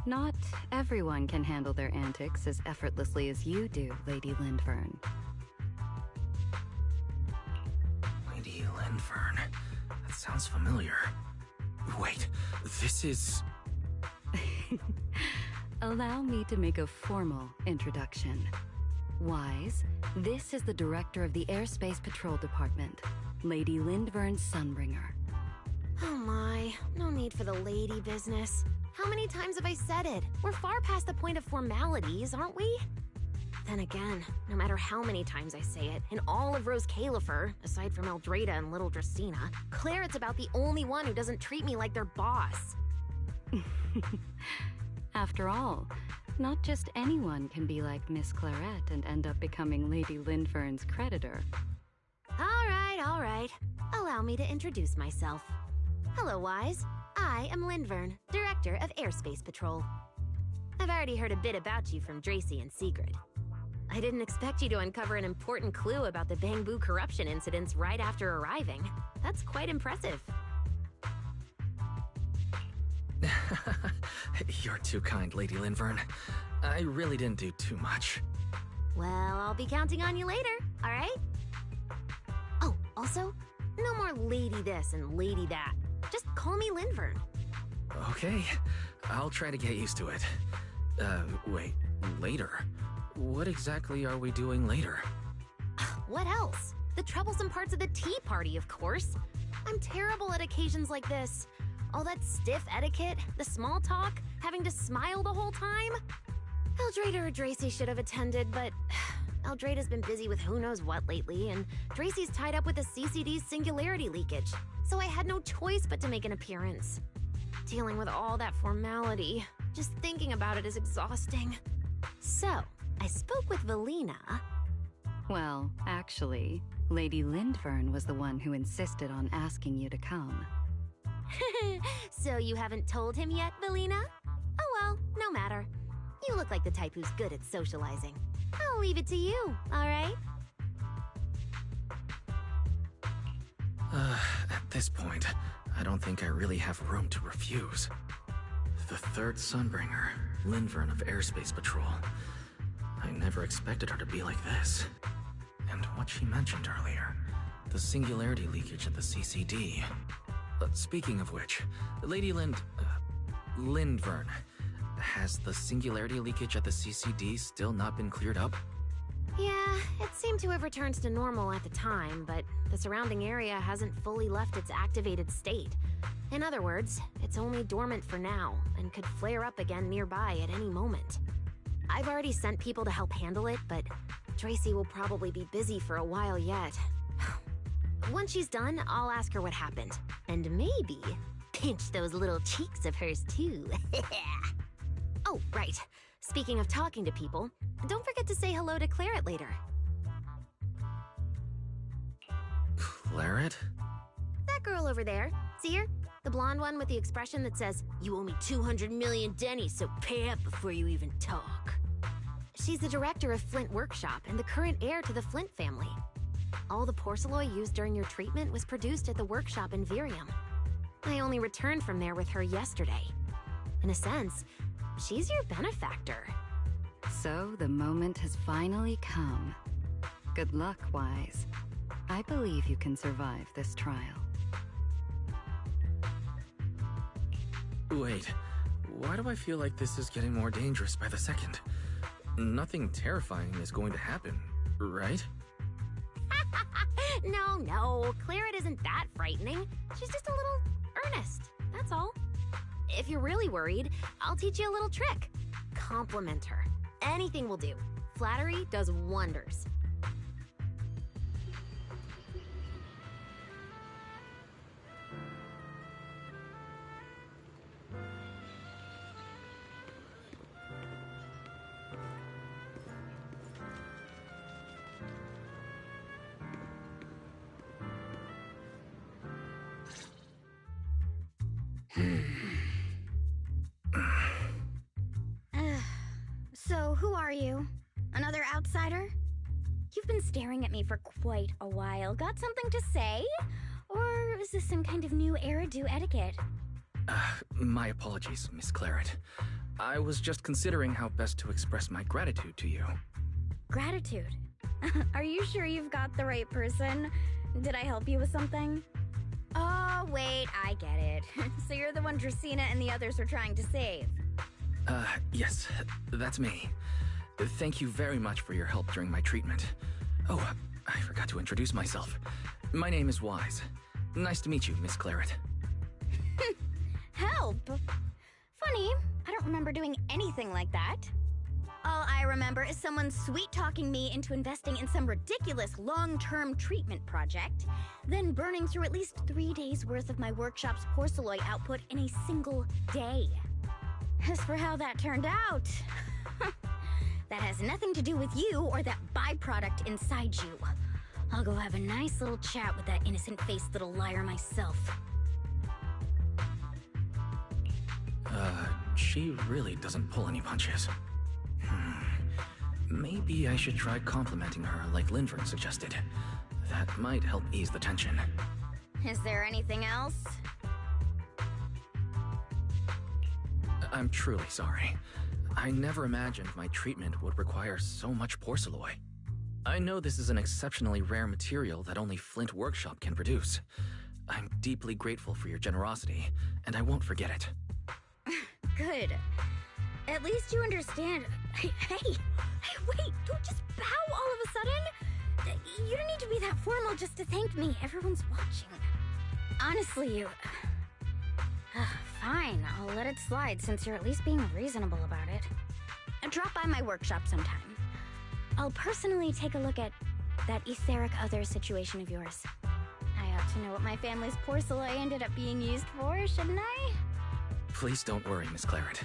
Not everyone can handle their antics as effortlessly as you do, Lady Lindvern. Lady Lindvern? That sounds familiar. Wait, this is... Allow me to make a formal introduction. Wise, this is the director of the Airspace Patrol Department, Lady Lindvern Sunbringer. Oh my, no need for the lady business. How many times have I said it? We're far past the point of formalities, aren't we? Then again, no matter how many times I say it, in all of Rosecaelifer, aside from Eldrada and Little Dracaena, Claret's about the only one who doesn't treat me like their boss. After all, not just anyone can be like Miss Claret and end up becoming Lady Lindvern's creditor. All All right. Allow me to introduce myself. Hello, Wise. I am Lindvern, Director of Airspace Patrol. I've already heard a bit about you from Dracy and Secret. I didn't expect you to uncover an important clue about the Bangbu corruption incidents right after arriving. That's quite impressive. You're too kind, Lady Lindvern. I really didn't do too much. Well, I'll be counting on you later, all right? Oh, also, no more lady this and lady that. Just call me Lindvern. Okay, I'll try to get used to it. Wait, later? What exactly are we doing later? What else? The troublesome parts of the tea party, of course. I'm terrible at occasions like this. All that stiff etiquette, the small talk, having to smile the whole time. Eldrader or Dracy should have attended, but Eldrada's been busy with who knows what lately, and Dracy's tied up with the CCD's singularity leakage, so I had no choice but to make an appearance. Dealing with all that formality, just thinking about it is exhausting. So, I spoke with Valina. Well, actually, Lady Lindvern was the one who insisted on asking you to come. So you haven't told him yet, Valina? Oh well, no matter. You look like the type who's good at socializing. I'll leave it to you, alright? At this point, I don't think I really have room to refuse. The third Sunbringer, Lindvern of Airspace Patrol. I never expected her to be like this. And what she mentioned earlier, the singularity leakage at the CCD. Speaking of which, Lady Lindvern, has the singularity leakage at the CCD still not been cleared up? Yeah, it seemed to have returned to normal at the time, but the surrounding area hasn't fully left its activated state. In other words, it's only dormant for now, and could flare up again nearby at any moment. I've already sent people to help handle it, but Dracy will probably be busy for a while yet. Once she's done, I'll ask her what happened. And maybe pinch those little cheeks of hers too. Oh, right. Speaking of talking to people, don't forget to say hello to Claret later. Claret? That girl over there. See her? The blonde one with the expression that says, "You owe me 200 million dennies, so pay up before you even talk." She's the director of Flint Workshop and the current heir to the Flint family. All the porcelain used during your treatment was produced at the workshop in Virium. I only returned from there with her yesterday. In a sense, she's your benefactor. So the moment has finally come. Good luck, Wise. I believe you can survive this trial. Wait, why do I feel like this is getting more dangerous by the second? Nothing terrifying is going to happen, right? No, Claret isn't that frightening. She's just a little earnest, that's all. If you're really worried, I'll teach you a little trick. Compliment her. Anything will do. Flattery does wonders. So, who are you? Another outsider? You've been staring at me for quite a while. Got something to say? Or is this some kind of new Eridu etiquette? My apologies, Miss Claret. I was just considering how best to express my gratitude to you. Gratitude? Are you sure you've got the right person? Did I help you with something? Oh, wait, I get it. So you're the one Dracaena and the others are trying to save. Yes, that's me. Thank you very much for your help during my treatment. Oh, I forgot to introduce myself. My name is Wise. Nice to meet you, Miss Claret. Help? Funny, I don't remember doing anything like that. All I remember is someone sweet-talking me into investing in some ridiculous long-term treatment project, then burning through at least 3 days' worth of my workshop's porcelain output in a single day. As for how that turned out, that has nothing to do with you or that byproduct inside you. I'll go have a nice little chat with that innocent-faced little liar myself. She really doesn't pull any punches. Maybe I should try complimenting her like Linford suggested. That might help ease the tension. Is there anything else? I'm truly sorry. I never imagined my treatment would require so much porcelain. I know this is an exceptionally rare material that only Flint Workshop can produce. I'm deeply grateful for your generosity, and I won't forget it. Good. At least you understand. Hey, wait, don't just bow all of a sudden. You don't need to be that formal just to thank me. Everyone's watching. Honestly, you... Fine, I'll let it slide since you're at least being reasonable about it. Drop by my workshop sometime. I'll personally take a look at that etheric other situation of yours. I ought to know what my family's porcelain ended up being used for, shouldn't I? Please don't worry, Miss Claret.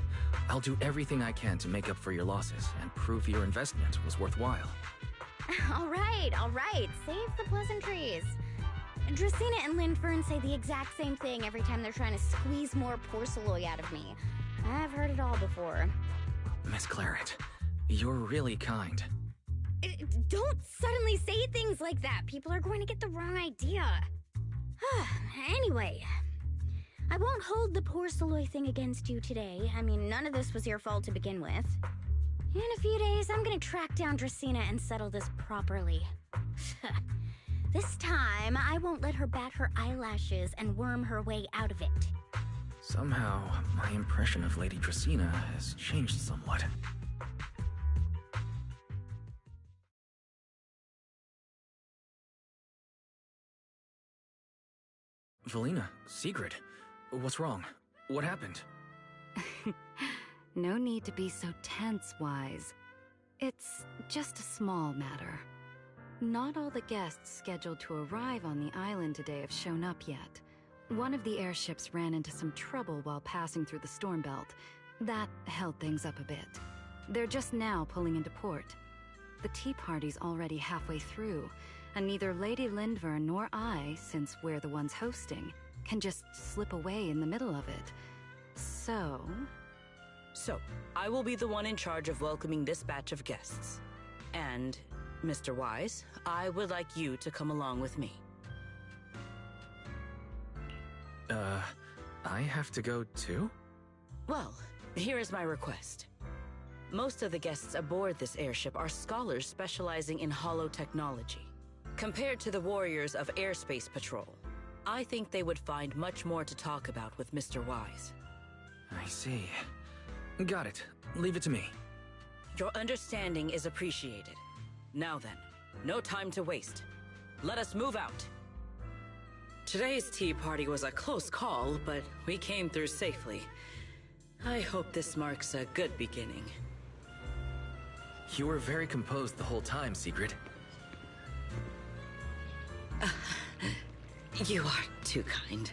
I'll do everything I can to make up for your losses and prove your investment was worthwhile. All right. Save the pleasantries. Dracaena and Linfern say the exact same thing every time they're trying to squeeze more porcelain out of me. I've heard it all before. Miss Claret, you're really kind. Don't suddenly say things like that. People are going to get the wrong idea. Anyway, I won't hold the porcelain thing against you today. I mean, none of this was your fault to begin with. In a few days, I'm gonna track down Dracaena and settle this properly. This time, I won't let her bat her eyelashes and worm her way out of it. Somehow, my impression of Lady Dracaena has changed somewhat. Valina, Sigrid, what's wrong? What happened? No need to be so tense, Wise. It's just a small matter. Not all the guests scheduled to arrive on the island today have shown up yet. One of the airships ran into some trouble while passing through the storm belt. That held things up a bit. They're just now pulling into port. The tea party's already halfway through, and neither Lady Lindvern nor I, since we're the ones hosting, can just slip away in the middle of it. So, I will be the one in charge of welcoming this batch of guests. And, Mr. Wise, I would like you to come along with me. I have to go too? Well, here is my request. Most of the guests aboard this airship are scholars specializing in holotechnology. Compared to the warriors of Airspace Patrol, I think they would find much more to talk about with Mr. Wise. I see. Got it. Leave it to me. Your understanding is appreciated. Now then, no time to waste. Let us move out. Today's tea party was a close call, but we came through safely. I hope this marks a good beginning. You were very composed the whole time, Sigrid. You are too kind.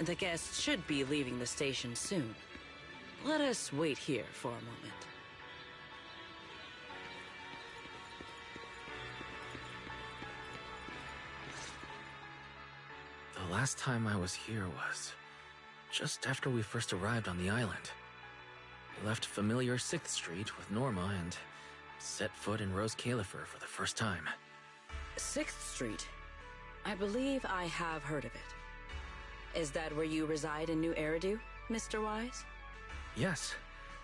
The guests should be leaving the station soon. Let us wait here for a moment. The last time I was here was just after we first arrived on the island. We left familiar 6th Street with Norma and set foot in Rosecaelifer for the first time. 6th Street? I believe I have heard of it. Is that where you reside in New Eridu, Mr. Wise? Yes.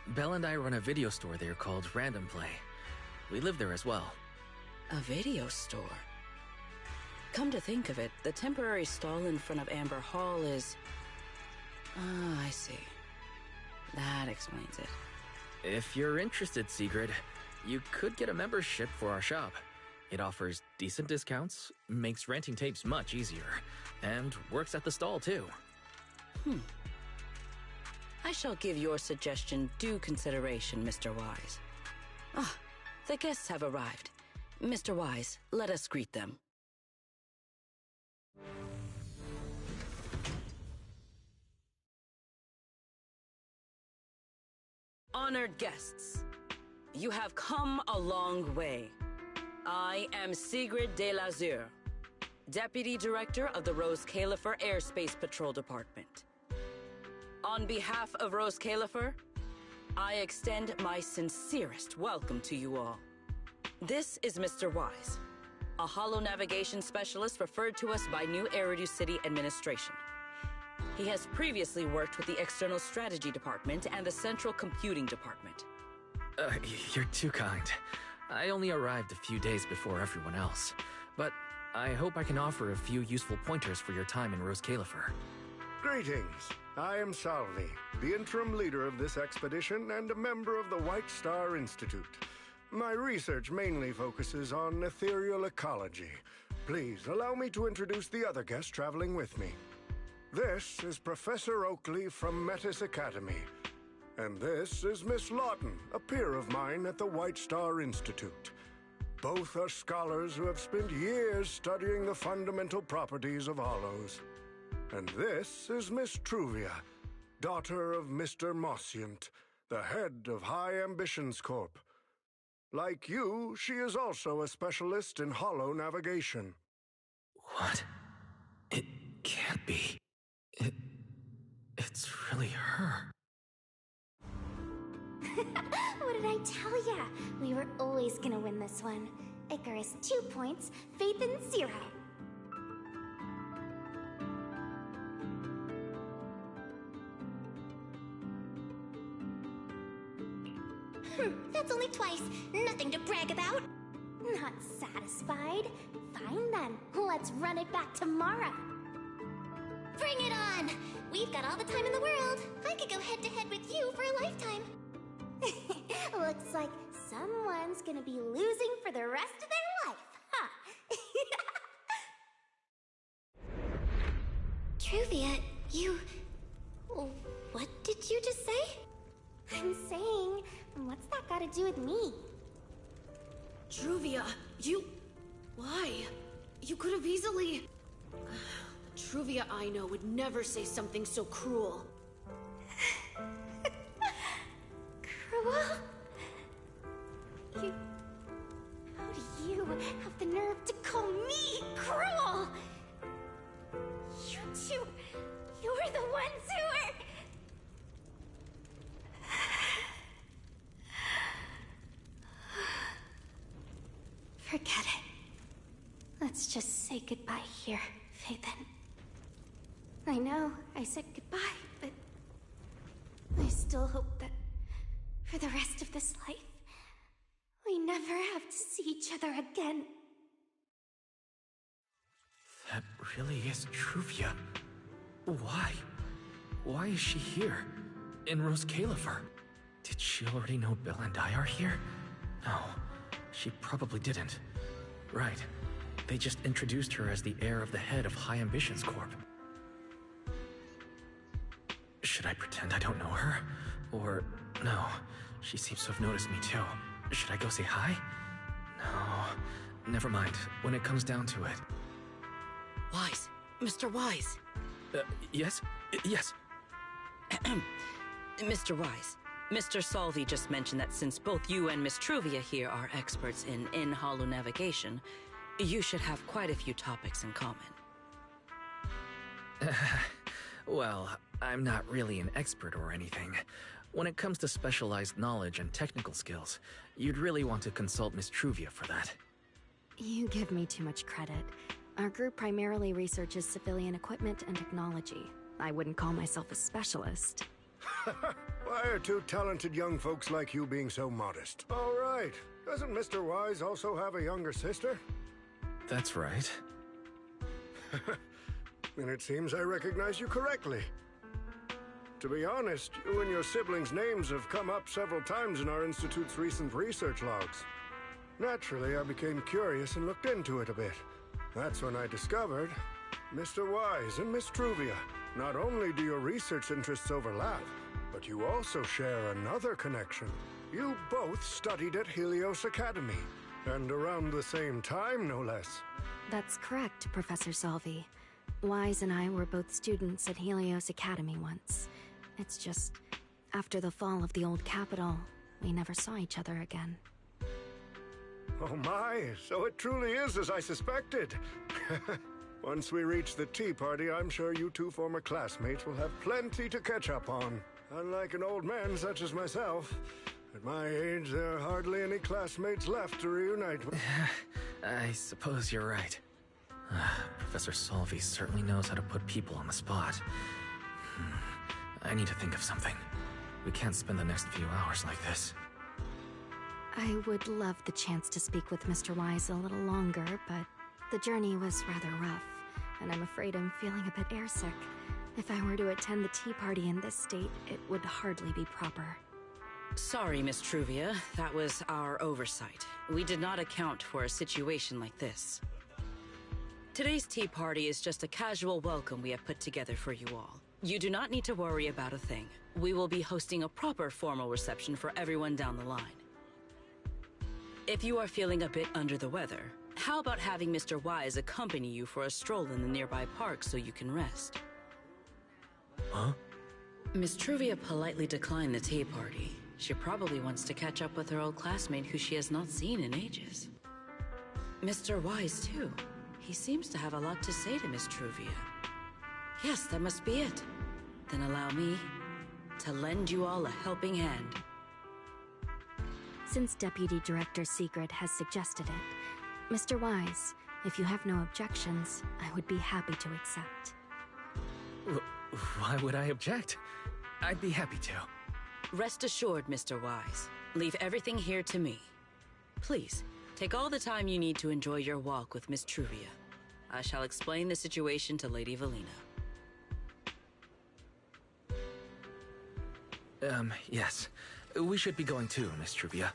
Belle and I run a video store there called Random Play. We live there as well. A video store? Come to think of it, the temporary stall in front of Amber Hall is... Ah, I see. That explains it. If you're interested, Sigrid, you could get a membership for our shop. It offers decent discounts, makes renting tapes much easier, and works at the stall too. I shall give your suggestion due consideration, Mr. Wise. Ah, the guests have arrived. Mr. Wise, let us greet them. Honored guests, you have come a long way. I am Sigrid de Lazure, Deputy Director of the Rosecaelifer Airspace Patrol Department. On behalf of Rosecaelifer, I extend my sincerest welcome to you all. This is Mr. Wise, a holo navigation specialist referred to us by New Eridu City Administration. He has previously worked with the External Strategy Department and the Central Computing Department. You're too kind. I only arrived a few days before everyone else, but I hope I can offer a few useful pointers for your time in Rosecaelifer. Greetings. I am Salvi, the interim leader of this expedition and a member of the White Star Institute. My research mainly focuses on ethereal ecology. Please allow me to introduce the other guest traveling with me. This is Professor Oakley from Metis Academy. And this is Miss Lawton, a peer of mine at the White Star Institute. Both are scholars who have spent years studying the fundamental properties of hollows. And this is Miss Truvia, daughter of Mr. Mossient, the head of High Ambitions Corp. Like you, she is also a specialist in hollow navigation. What? It can't be. It's really her. What did I tell ya? We were always gonna win this one. Icarus 2 points, Phaethon 0. That's only twice. Nothing to brag about. Not satisfied? Fine then. Let's run it back tomorrow. Bring it on! We've got all the time in the world. I could go head-to-head with you for a lifetime. Looks like someone's gonna be losing for the rest of their life, huh? Truvia, you... What did you just say? I'm saying, what's that got to do with me? Truvia, you... Why? You could have easily... Truvia I know would never say something so cruel. Cruel? How do you have the nerve to call me cruel? You two... You're the ones who are... Forget it. Let's just say goodbye here, Phaethon. I know I said goodbye, but I still hope that for the rest of this life, we never have to see each other again. That really is Truvia. Why? Why is she here? In Rosecaelifer? Did she already know Belle and I are here? No, she probably didn't. Right. They just introduced her as the heir of the head of High Ambitions Corp. Should I pretend I don't know her? Or... no, she seems to have noticed me too. Should I go say hi? No, never mind, when it comes down to it. Wise, Mr. Wise. Yes? Yes. Mr. Wise, Mr. Salvi just mentioned that since both you and Miss Truvia here are experts in hollow navigation, you should have quite a few topics in common. Well, I'm not really an expert or anything. When it comes to specialized knowledge and technical skills, you'd really want to consult Miss Truvia for that. You give me too much credit. Our group primarily researches civilian equipment and technology. I wouldn't call myself a specialist. Why are two talented young folks like you being so modest? All right. Doesn't Mr. Wise also have a younger sister? That's right. Then it seems I recognize you correctly. To be honest, you and your siblings' names have come up several times in our Institute's recent research logs. Naturally, I became curious and looked into it a bit. That's when I discovered Mr. Wise and Miss Truvia. Not only do your research interests overlap, but you also share another connection. You both studied at Helios Academy, and around the same time, no less. That's correct, Professor Salvi. Wise and I were both students at Helios Academy once. It's just, after the fall of the old capital, we never saw each other again. Oh my, so it truly is as I suspected. Once we reach the tea party, I'm sure you two former classmates will have plenty to catch up on. Unlike an old man such as myself, at my age, there are hardly any classmates left to reunite with. I suppose you're right. Professor Salvi certainly knows how to put people on the spot. I need to think of something. We can't spend the next few hours like this. I would love the chance to speak with Mr. Wise a little longer, but the journey was rather rough, and I'm afraid I'm feeling a bit airsick. If I were to attend the tea party in this state, it would hardly be proper. Sorry, Miss Truvia. That was our oversight. We did not account for a situation like this. Today's tea party is just a casual welcome we have put together for you all. You do not need to worry about a thing. We will be hosting a proper formal reception for everyone down the line. If you are feeling a bit under the weather, how about having Mr. Wise accompany you for a stroll in the nearby park so you can rest? Huh? Miss Truvia politely declined the tea party. She probably wants to catch up with her old classmate who she has not seen in ages. Mr. Wise, too. He seems to have a lot to say to Miss Truvia. Yes, that must be it. Then allow me to lend you all a helping hand. Since Deputy Director Secret has suggested it, Mr. Wise, if you have no objections, I would be happy to accept. Why would I object? I'd be happy to. Rest assured, Mr. Wise. Leave everything here to me. Please, take all the time you need to enjoy your walk with Miss Truvia. I shall explain the situation to Lady Valina. Yes. We should be going too, Miss Truvia.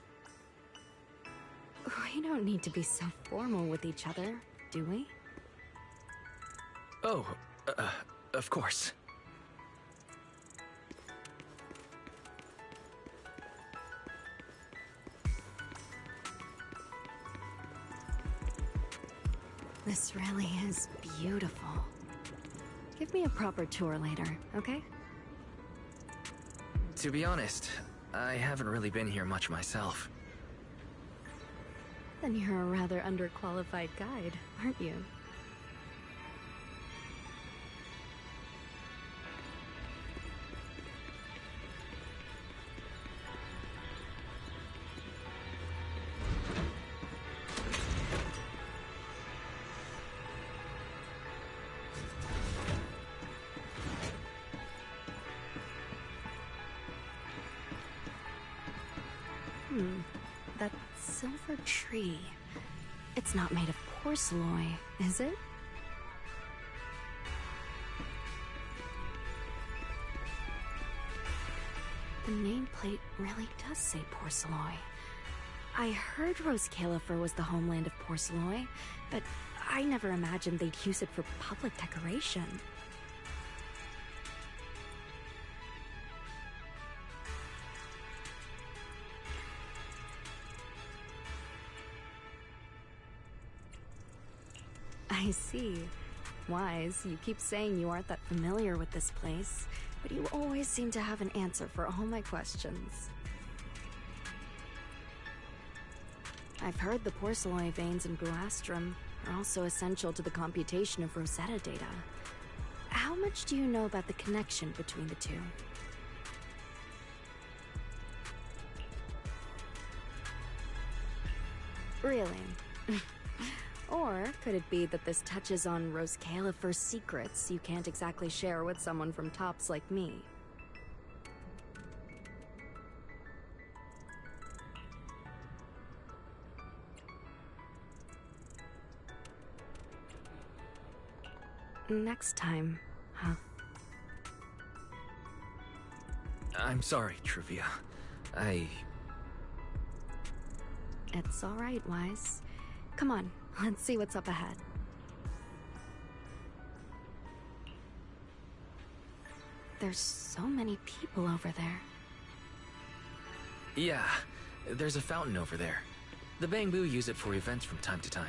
We don't need to be so formal with each other, do we? Oh, of course. This really is beautiful. Give me a proper tour later, okay? To be honest, I haven't really been here much myself. Then you're a rather underqualified guide, aren't you? That silver tree. It's not made of porcelain, is it? The nameplate really does say porcelain. I heard Rosecaelifer was the homeland of porcelain, but I never imagined they'd use it for public decoration. I see. Wise, you keep saying you aren't that familiar with this place, but you always seem to have an answer for all my questions. I've heard the porcelain veins in Buastrum are also essential to the computation of Rosetta data. How much do you know about the connection between the two? Really? Or could it be that this touches on Rosecaelifer's secrets you can't exactly share with someone from Tops like me? Next time, huh? I'm sorry, Truvia. It's all right, Wise. Come on, let's see what's up ahead. There's so many people over there. Yeah, there's a fountain over there. The Bangbu use it for events from time to time.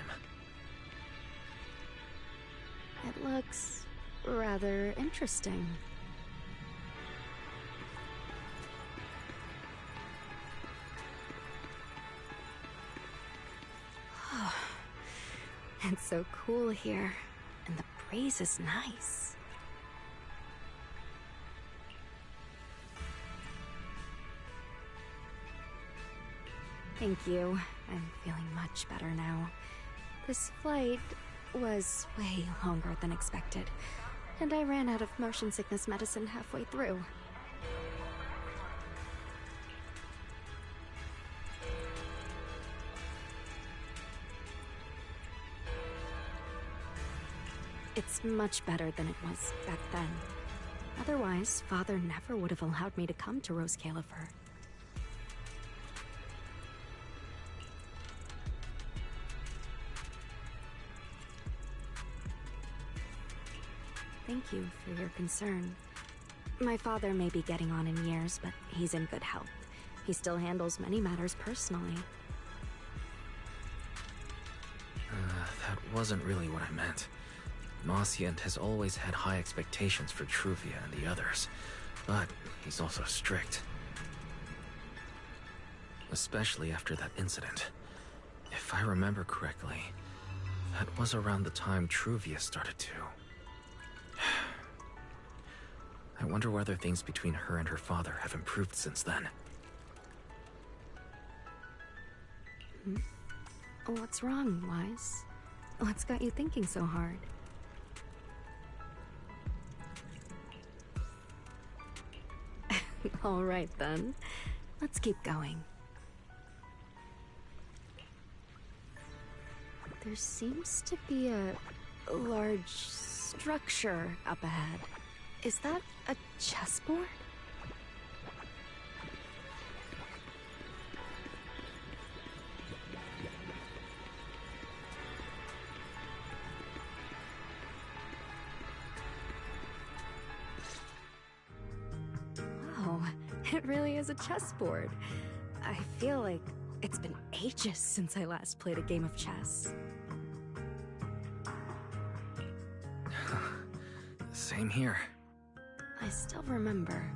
It looks rather interesting. It's so cool here, and the breeze is nice. Thank you. I'm feeling much better now. This flight was way longer than expected, and I ran out of motion sickness medicine halfway through. It's much better than it was back then. Otherwise, Father never would have allowed me to come to Rosecaelifer. Thank you for your concern. My father may be getting on in years, but he's in good health. He still handles many matters personally. That wasn't really what I meant. Mossiant has always had high expectations for Truvia and the others, but he's also strict. Especially after that incident. If I remember correctly, that was around the time Truvia started to. I wonder whether things between her and her father have improved since then. What's wrong, Wise? What's got you thinking so hard? All right, then. Let's keep going. There seems to be a large structure up ahead. Is that a chessboard? It really is a chessboard. I feel like it's been ages since I last played a game of chess. Same here. I still remember.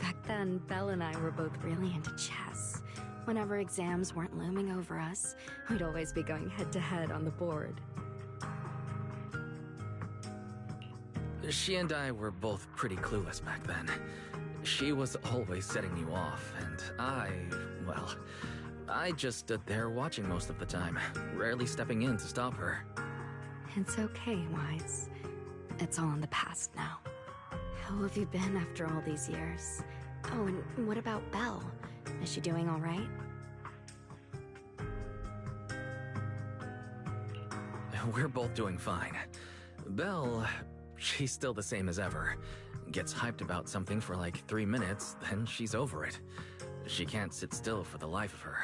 Back then, Belle and I were both really into chess. Whenever exams weren't looming over us, we'd always be going head-to-head on the board. She and I were both pretty clueless back then. She was always setting you off, and I just stood there watching most of the time, rarely stepping in to stop her. It's okay, Wise. It's all in the past now. How have you been after all these years? Oh, and what about Belle? Is she doing all right? We're both doing fine. Belle, she's still the same as ever. Gets hyped about something for like 3 minutes, then she's over it. She can't sit still for the life of her.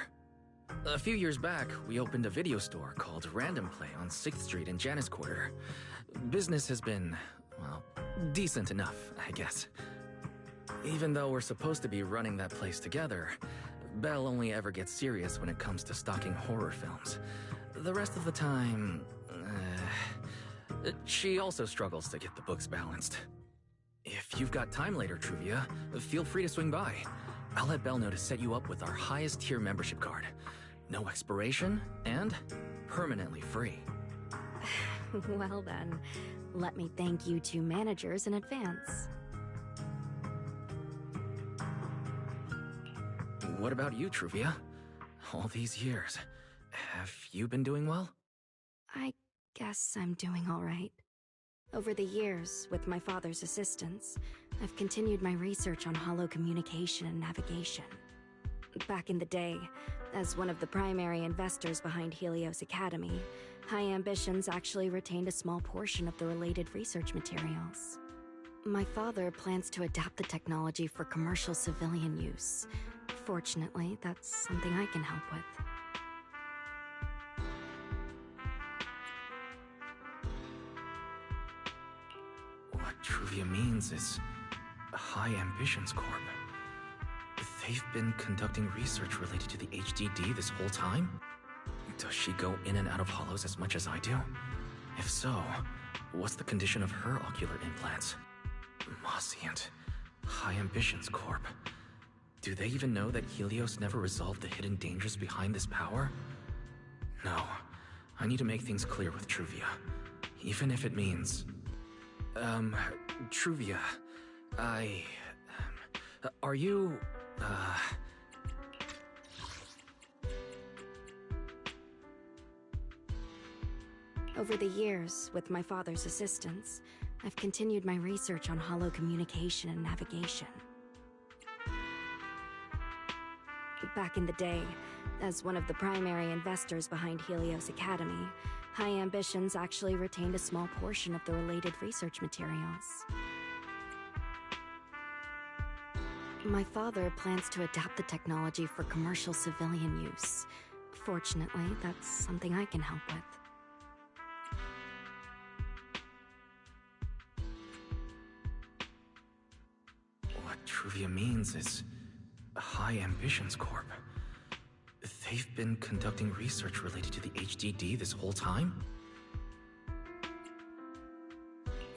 A few years back, we opened a video store called Random Play on 6th Street in Janus Quarter. Business has been, well, decent enough, I guess. Even though we're supposed to be running that place together, Belle only ever gets serious when it comes to stocking horror films. The rest of the time, She also struggles to get the books balanced. If you've got time later, Truvia, feel free to swing by. I'll let Belle know to set you up with our highest tier membership card. No expiration, and permanently free. Well then, let me thank you two managers in advance. What about you, Truvia? All these years, have you been doing well? I guess I'm doing all right. Over the years, with my father's assistance, I've continued my research on hollow communication and navigation. Back in the day, as one of the primary investors behind Helios Academy, High Ambitions actually retained a small portion of the related research materials. My father plans to adapt the technology for commercial civilian use. Fortunately, that's something I can help with. What Truvia means is High Ambitions Corp. They've been conducting research related to the HDD this whole time? Does she go in and out of hollows as much as I do? If so, what's the condition of her ocular implants? Moscient. High Ambitions Corp. Do they even know that Helios never resolved the hidden dangers behind this power? No. I need to make things clear with Truvia. Even if it means... Truvia, are you... Over the years, with my father's assistance, I've continued my research on hollow communication and navigation. Back in the day, as one of the primary investors behind Helios Academy, High Ambitions actually retained a small portion of the related research materials. My father plans to adapt the technology for commercial civilian use. Fortunately, that's something I can help with. What Truvia means is High Ambitions Corp. They've been conducting research related to the HDD this whole time?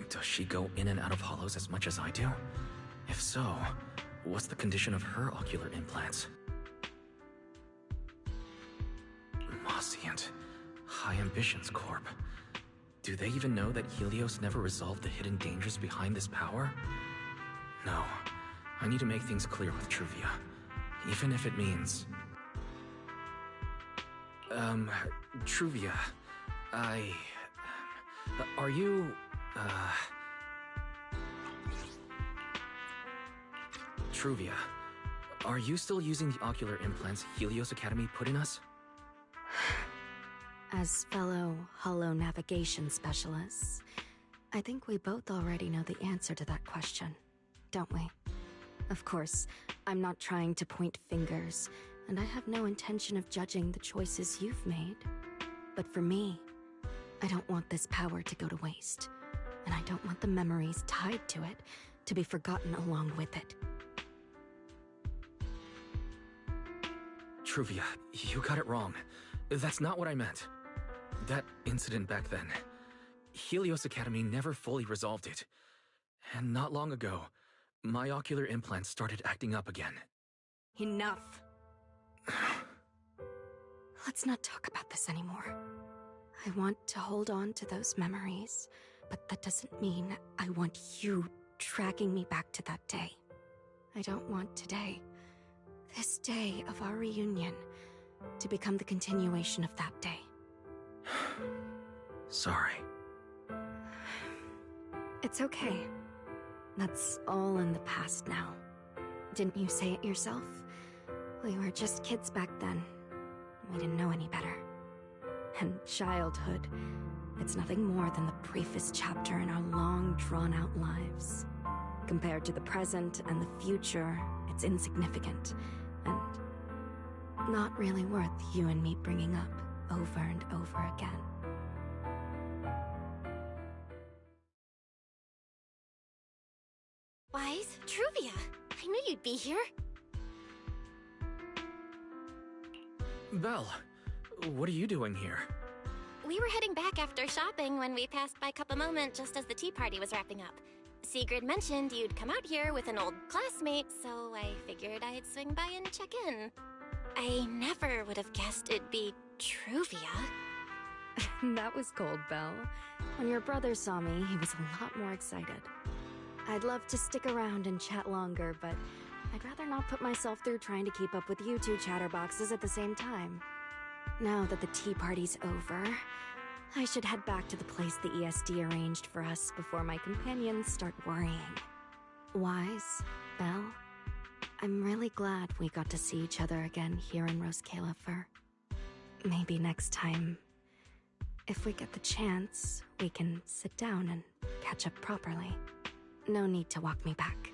Does she go in and out of hollows as much as I do? If so, what's the condition of her ocular implants? Moscient. High Ambitions Corp. Do they even know that Helios never resolved the hidden dangers behind this power? No. I need to make things clear with Truvia. Even if it means... Truvia, are you, Truvia, are you still using the ocular implants Helios Academy put in us? As fellow hollow navigation specialists, I think we both already know the answer to that question, don't we? Of course, I'm not trying to point fingers, and I have no intention of judging the choices you've made. But for me, I don't want this power to go to waste, and I don't want the memories tied to it to be forgotten along with it. Truvia, you got it wrong. That's not what I meant. That incident back then, Helios Academy never fully resolved it. And not long ago, my ocular implants started acting up again. Enough! Let's not talk about this anymore. I want to hold on to those memories, but that doesn't mean I want you dragging me back to that day. I don't want today, this day of our reunion, to become the continuation of that day. Sorry. It's okay. That's all in the past now. Didn't you say it yourself? We were just kids back then. We didn't know any better. And childhood, it's nothing more than the briefest chapter in our long, drawn-out lives. Compared to the present and the future, it's insignificant, and not really worth you and me bringing up over and over again. Wise, Truvia, I knew you'd be here. Belle, what are you doing here? We were heading back after shopping when we passed by Cup a Moment just as the tea party was wrapping up. Sigrid mentioned you'd come out here with an old classmate, so I figured I'd swing by and check in. I never would have guessed it'd be Truvia. That was cold, Belle. When your brother saw me, he was a lot more excited. I'd love to stick around and chat longer, but I'd rather not put myself through trying to keep up with you two chatterboxes at the same time. Now that the tea party's over, I should head back to the place the ESD arranged for us before my companions start worrying. Wise, Belle, I'm really glad we got to see each other again here in Rosecaelifer. Maybe next time, if we get the chance, we can sit down and catch up properly. No need to walk me back.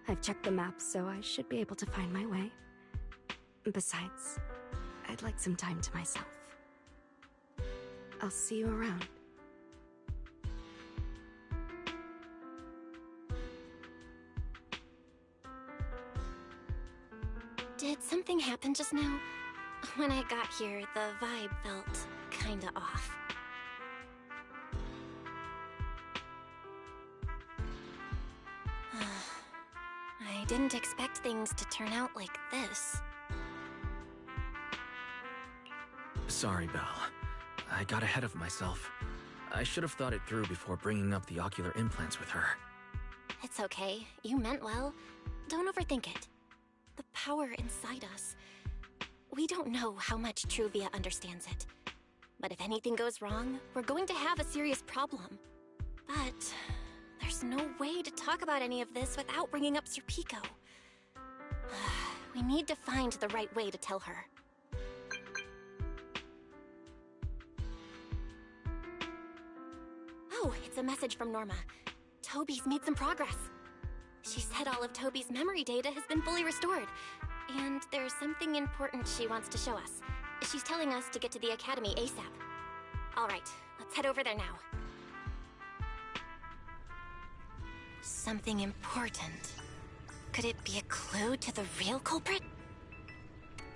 I've checked the map, so I should be able to find my way. Besides, I'd like some time to myself. I'll see you around. Did something happen just now? When I got here, the vibe felt kinda off. I didn't expect things to turn out like this. Sorry, Belle. I got ahead of myself. I should have thought it through before bringing up the ocular implants with her. It's okay. You meant well. Don't overthink it. The power inside us. We don't know how much Truvia understands it. But if anything goes wrong, we're going to have a serious problem. But there's no way to talk about any of this without bringing up Serpico. We need to find the right way to tell her. Oh, it's a message from Norma. Toby's made some progress. She said all of Toby's memory data has been fully restored. And there's something important she wants to show us. She's telling us to get to the academy ASAP. Alright, let's head over there now. Something important. Could it be a clue to the real culprit?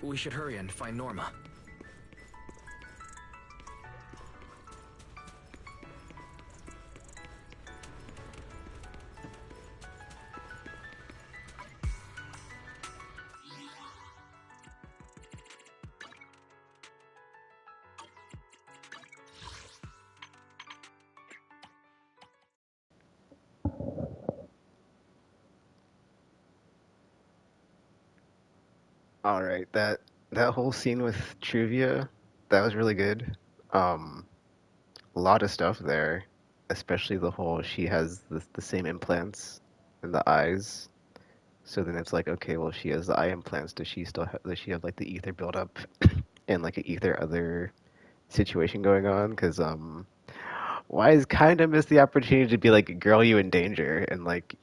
We should hurry and find Norma. All right, that whole scene with Truvia, that was really good. A lot of stuff there, especially the whole she has the same implants in the eyes. So then it's like, okay, well, if she has the eye implants, does she have like the ether buildup and like an ether other situation going on? Because Wise kind of missed the opportunity to be like, girl, you in danger, and like,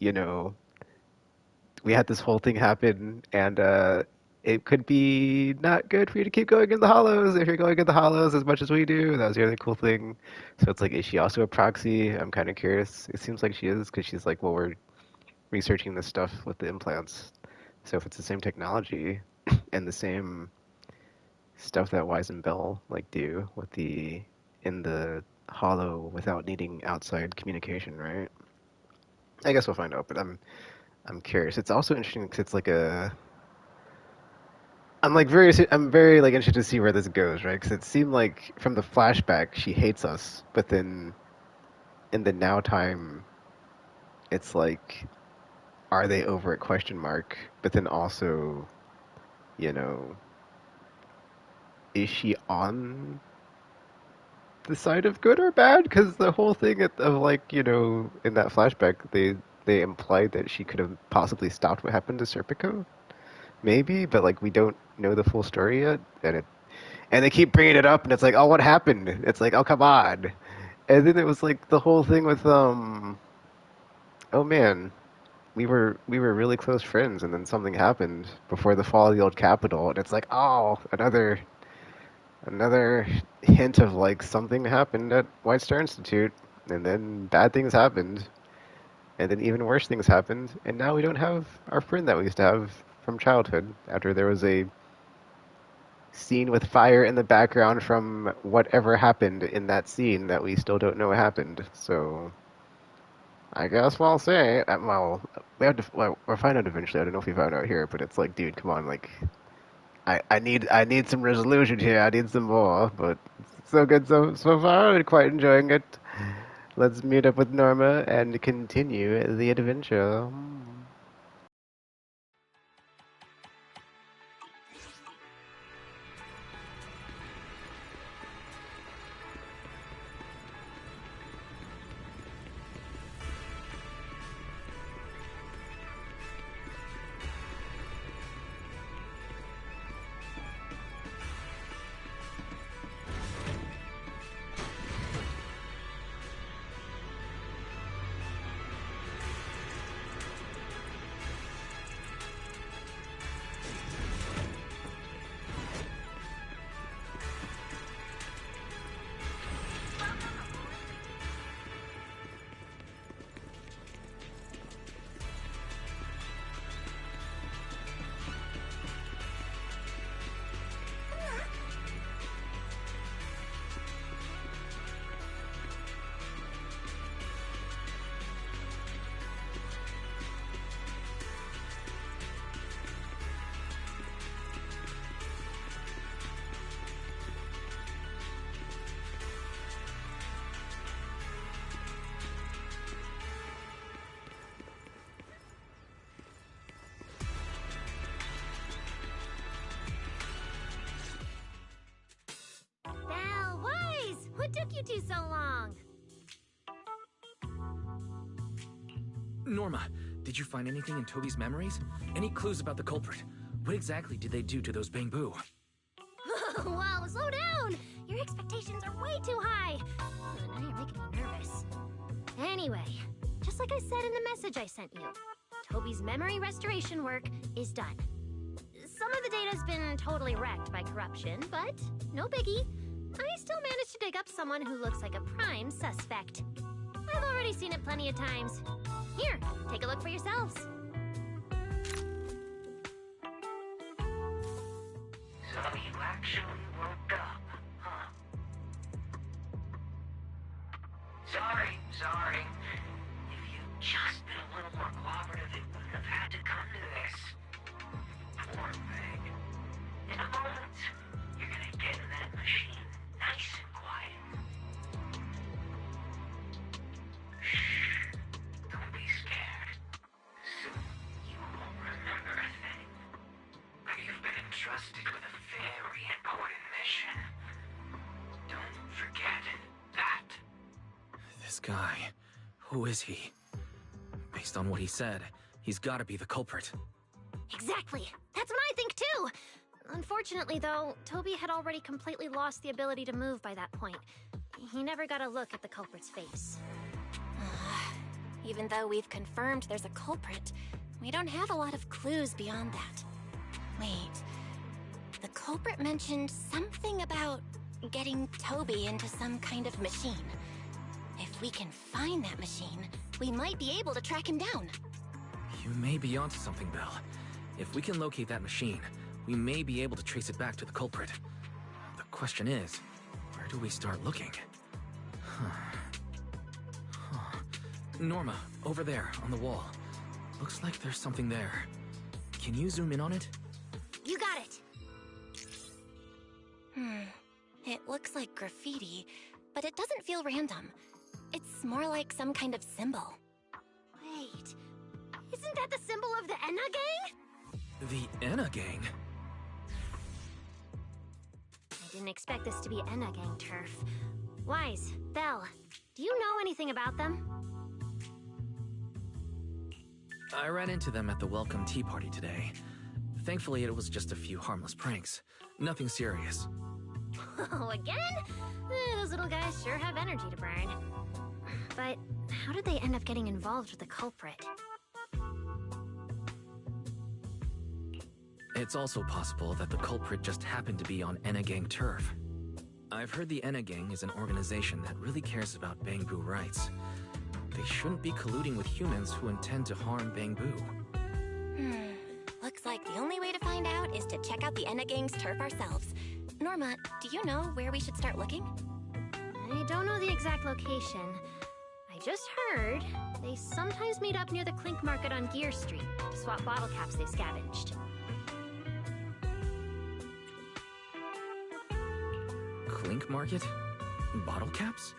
we had this whole thing happen, and it could be not good for you to keep going in the hollows if you're going in the hollows as much as we do. That was the other cool thing. So it's like, is she also a proxy? I'm kind of curious. It seems like she is, because she's like, well, we're researching this stuff with the implants. So if it's the same technology and the same stuff that Wise and Bell like do with in the hollow without needing outside communication, right? I guess we'll find out, but I'm curious. It's also interesting because it's like I'm very like interested to see where this goes, right? Because it seemed like from the flashback she hates us, but then in the now time, it's like, are they over at question mark? But then also, is she on the side of good or bad? Because the whole thing of like, in that flashback, they implied that she could have possibly stopped what happened to Serpico. Maybe, but like we don't know the full story yet, and they keep bringing it up, and it's like, oh, what happened? It's like, oh, come on. And then it was like the whole thing with oh man, we were really close friends, and then something happened before the fall of the old capital, and it's like, oh, another hint of like something happened at White Star Institute, and then bad things happened, and then even worse things happened, and now we don't have our friend that we used to have from childhood after there was a scene with fire in the background from whatever happened in that scene that we still don't know what happened. So I guess we'll see. Well, we'll find out eventually. I don't know if we found out here, but it's like, dude, come on, like, I need some resolution here. I need some more. But so good so far. I'm quite enjoying it. Let's meet up with Norma and continue the adventure. What took you two so long? Norma, did you find anything in Toby's memories? Any clues about the culprit? What exactly did they do to those bamboo? Wow, slow down! Your expectations are way too high. Now you're making me nervous. Anyway, just like I said in the message I sent you, Toby's memory restoration work is done. Some of the data's been totally wrecked by corruption, but no biggie. I still managed to dig up someone who looks like a prime suspect. I've already seen it plenty of times. Here, take a look for yourselves. So you actually woke up, huh? Sorry. If you'd just been a little more cooperative, it wouldn't have had to come to this. Poor thing. In a moment, you're gonna get in that machine. Nice and quiet. Shh. Don't be scared. Soon you won't remember a thing. But you've been entrusted with a very important mission. Don't forget that. This guy, who is he? Based on what he said, he's gotta be the culprit. Exactly. That's what I think too. Unfortunately, though, Toby had already completely lost the ability to move by that point. He never got a look at the culprit's face. Even though we've confirmed there's a culprit, we don't have a lot of clues beyond that. Wait, the culprit mentioned something about getting Toby into some kind of machine. If we can find that machine, we might be able to track him down. You may be onto something, Belle. If we can locate that machine, we may be able to trace it back to the culprit. The question is, where do we start looking? Norma, over there, on the wall. Looks like there's something there. Can you zoom in on it? You got it! It looks like graffiti, but it doesn't feel random. It's more like some kind of symbol. Wait, isn't that the symbol of the Enna Gang? The Enna Gang? I didn't expect this to be Enna Gang turf. Wise, Belle, do you know anything about them? I ran into them at the welcome tea party today. Thankfully, it was just a few harmless pranks. Nothing serious. Oh, again? Those little guys sure have energy to burn. But how did they end up getting involved with the culprit? It's also possible that the culprit just happened to be on Enna Gang turf. I've heard the Enna Gang is an organization that really cares about bamboo rights. They shouldn't be colluding with humans who intend to harm bamboo. Looks like the only way to find out is to check out the Enna Gang's turf ourselves. Norma, do you know where we should start looking? I don't know the exact location. I just heard they sometimes meet up near the Clink Market on Gear Street to swap bottle caps they've scavenged. Clink Market? Bottle caps?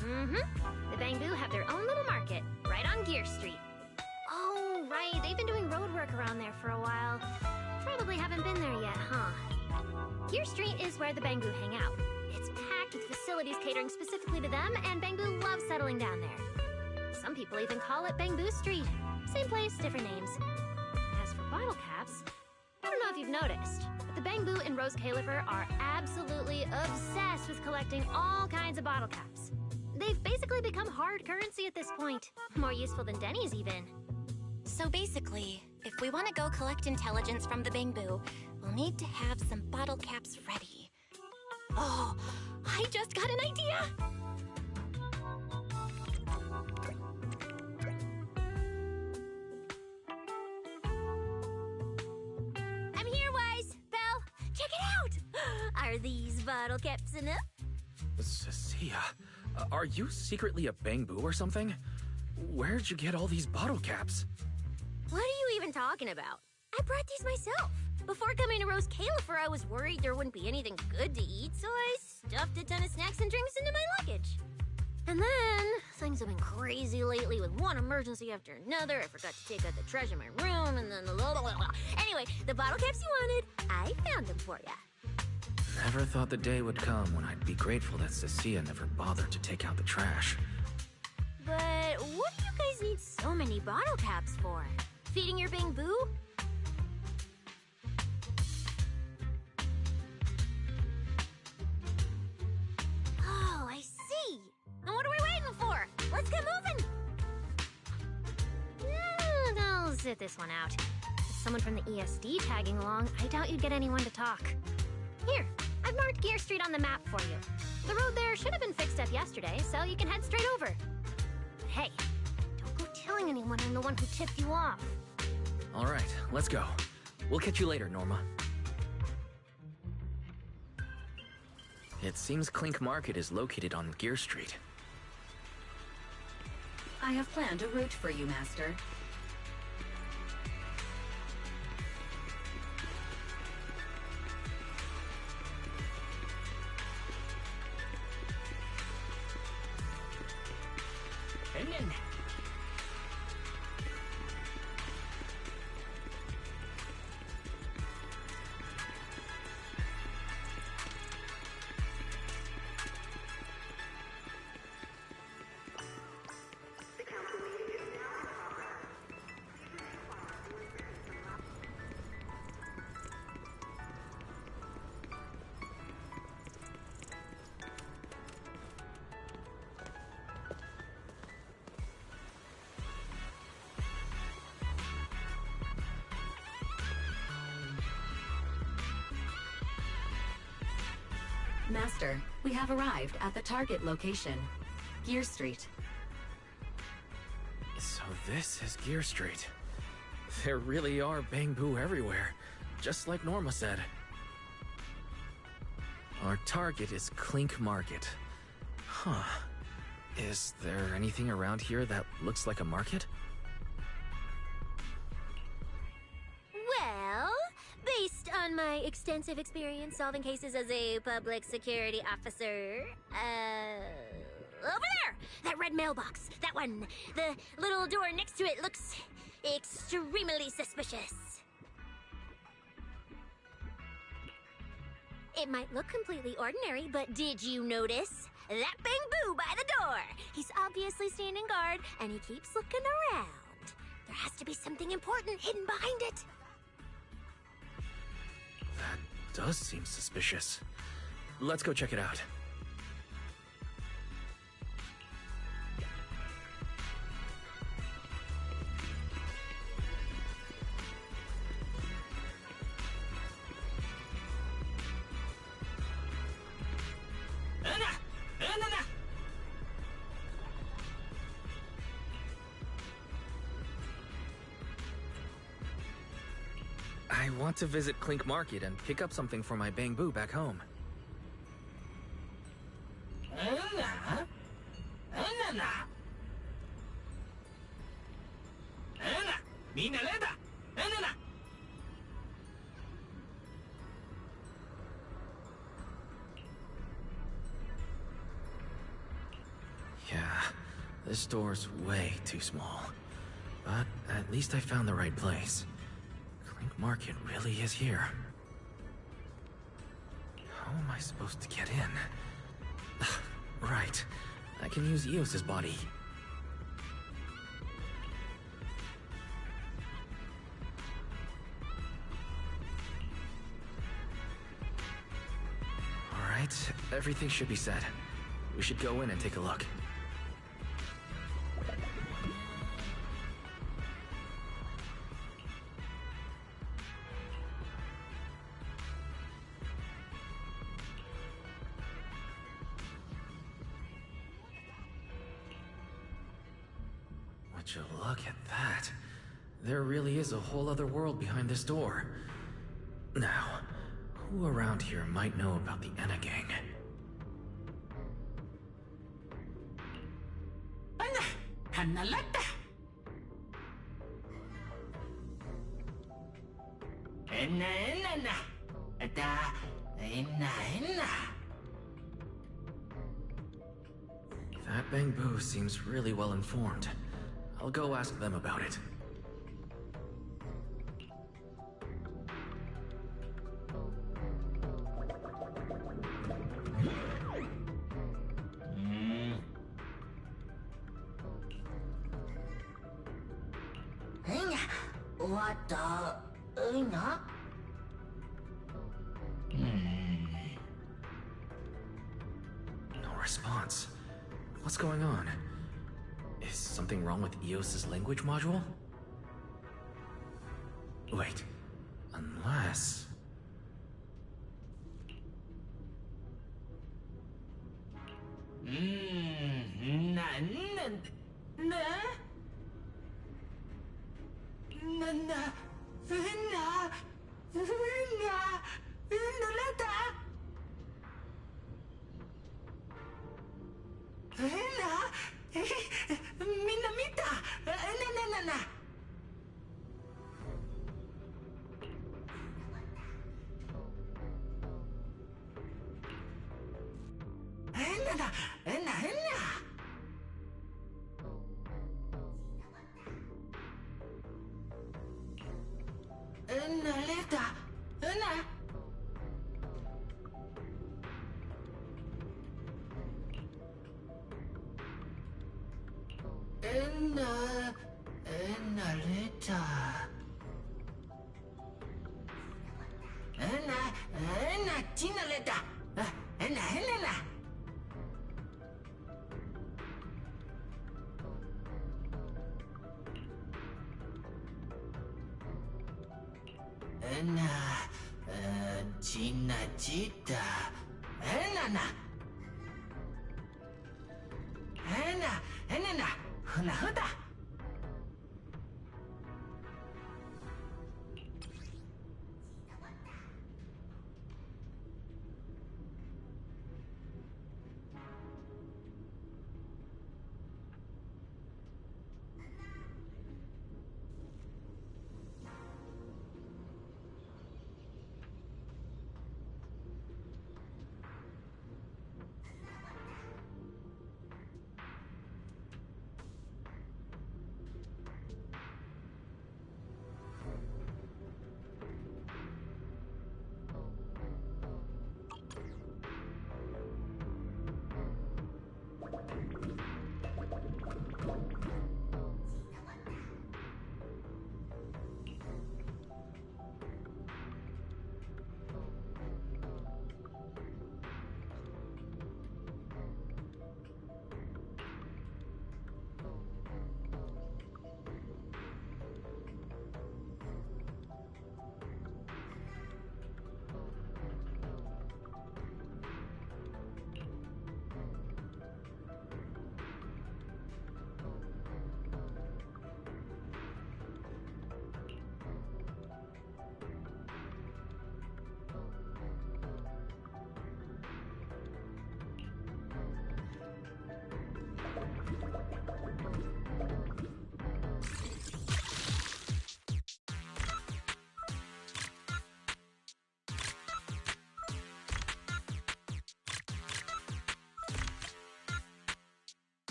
Mm-hmm. The Bamboo have their own little market, right on Gear Street. Oh, right, they've been doing road work around there for a while. Probably haven't been there yet, huh? Gear Street is where the Bamboo hang out. It's packed with facilities catering specifically to them, and Bamboo loves settling down there. Some people even call it Bamboo Street. Same place, different names. As for bottle caps, I don't know if you've noticed, but the Bamboo and Rosecaelifer are absolutely obsessed with collecting all kinds of bottle caps. They've basically become hard currency at this point. More useful than Denny's even. So basically, if we want to go collect intelligence from the Bamboo, we'll need to have some bottle caps ready. Oh, I just got an idea! I'm here, Wise! Belle, check it out! Are these bottle caps enough? Cecilia, are you secretly a Bamboo or something? Where'd you get all these bottle caps? What are you even talking about? I brought these myself. Before coming to Rosecaelifer, I was worried there wouldn't be anything good to eat, so I stuffed a ton of snacks and drinks into my luggage. And then, things have been crazy lately with one emergency after another. I forgot to take out the trash in my room, and then blah, blah, blah. Anyway, the bottle caps you wanted, I found them for ya. Never thought the day would come when I'd be grateful that Cecilia never bothered to take out the trash. But what do you guys need so many bottle caps for? Feeding your Bamboo? Oh, I see. Now what are we waiting for? Let's get moving. I'll sit this one out. With someone from the ESD tagging along, I doubt you'd get anyone to talk. Here, I've marked Gear Street on the map for you. The road there should have been fixed up yesterday, so you can head straight over. But hey, don't go telling anyone I'm the one who tipped you off. All right, let's go. We'll catch you later, Norma. It seems Clink Market is located on Gear Street. I have planned a route for you, Master. Master, we have arrived at the target location, Gear Street. So this is Gear Street. There really are Bamboo everywhere, just like Norma said. Our target is Clink Market. Huh. Is there anything around here that looks like a market? Well, based on my extensive experience solving cases as a public security officer, over there! That red mailbox! That one! The little door next to it looks extremely suspicious. It might look completely ordinary, but did you notice? That Bamboo by the door! He's obviously standing guard, and he keeps looking around. There has to be something important hidden behind it. That does seem suspicious. Let's go check it out. I want to visit Clink Market and pick up something for my bamboo back home. Yeah, this store's way too small. But at least I found the right place. Clink Market really is here. How am I supposed to get in? Right. I can use Eos's body. Alright, everything should be set. We should go in and take a look. Would you look at that? There really is a whole other world behind this door. Now, who around here might know about the Enna gang? Hanalata! Enna. Enna. That bamboo seems really well informed. I'll go ask them about it. What the... No response. What's going on? Is something wrong with Eos's language module? Wait, unless... Cita. Enna. Huda.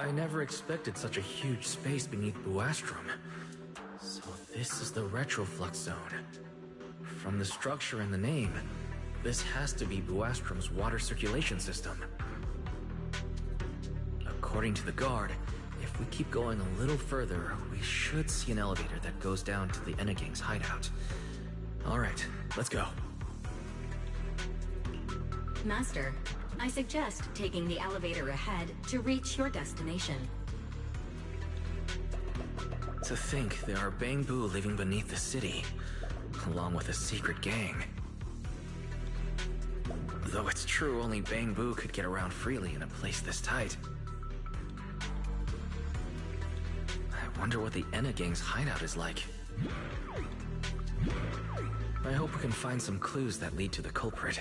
I never expected such a huge space beneath Buastrum. So this is the retroflux zone. From the structure and the name, this has to be Buastrum's water circulation system. According to the guard, if we keep going a little further, we should see an elevator that goes down to the Enegang's hideout. Alright, let's go. Master, I suggest taking the elevator ahead to reach your destination. To think there are Bangbu living beneath the city, along with a secret gang. Though it's true only Bangbu could get around freely in a place this tight. I wonder what the Enegang's hideout is like. I hope we can find some clues that lead to the culprit.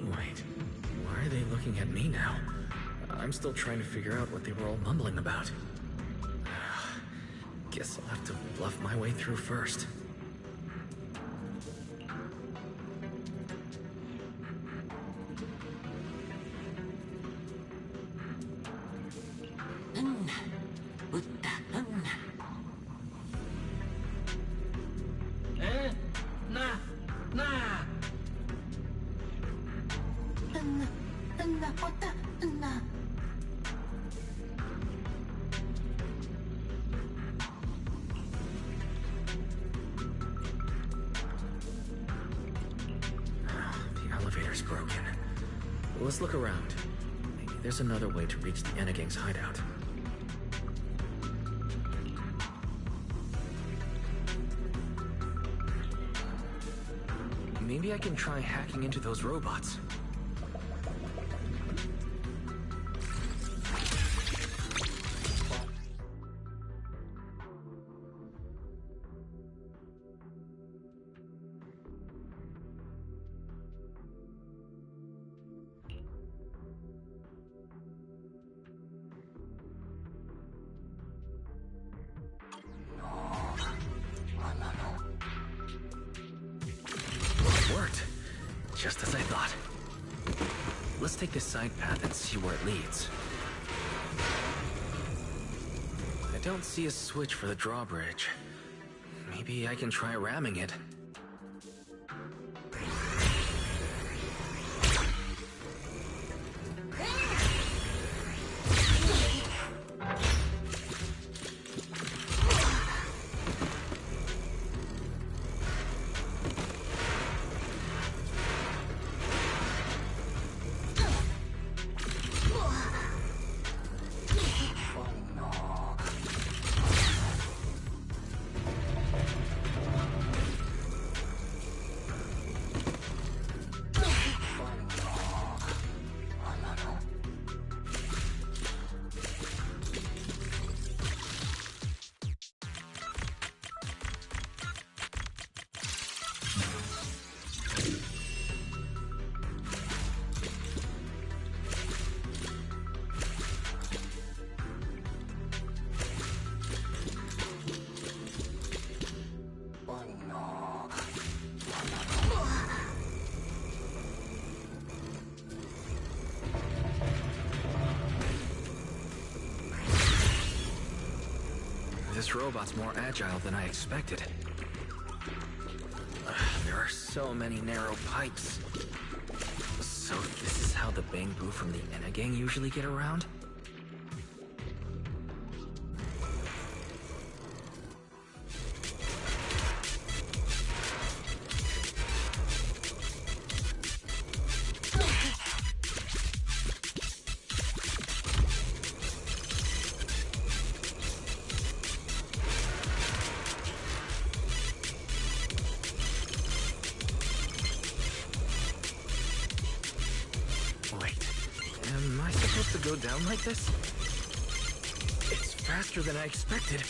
Wait, why are they looking at me now? I'm still trying to figure out what they were all mumbling about. Guess I'll have to bluff my way through first. The elevator's broken. Let's look around. Maybe there's another way to reach the Enagang's hideout. Maybe I can try hacking into those robots. Worked. Just as I thought. Let's take this side path and see where it leads. I don't see a switch for the drawbridge. Maybe I can try ramming it. This robot's more agile than I expected. There are so many narrow pipes. So this is how the Bangboo from the Enagang usually get around? Am I supposed to go down like this? It's faster than I expected.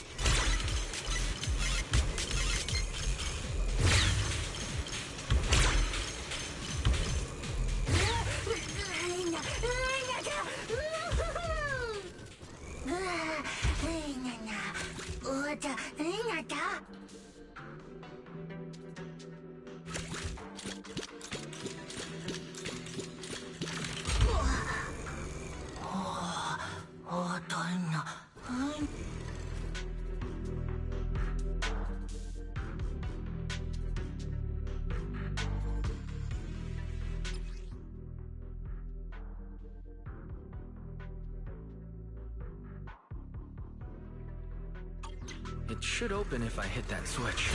It should open if I hit that switch.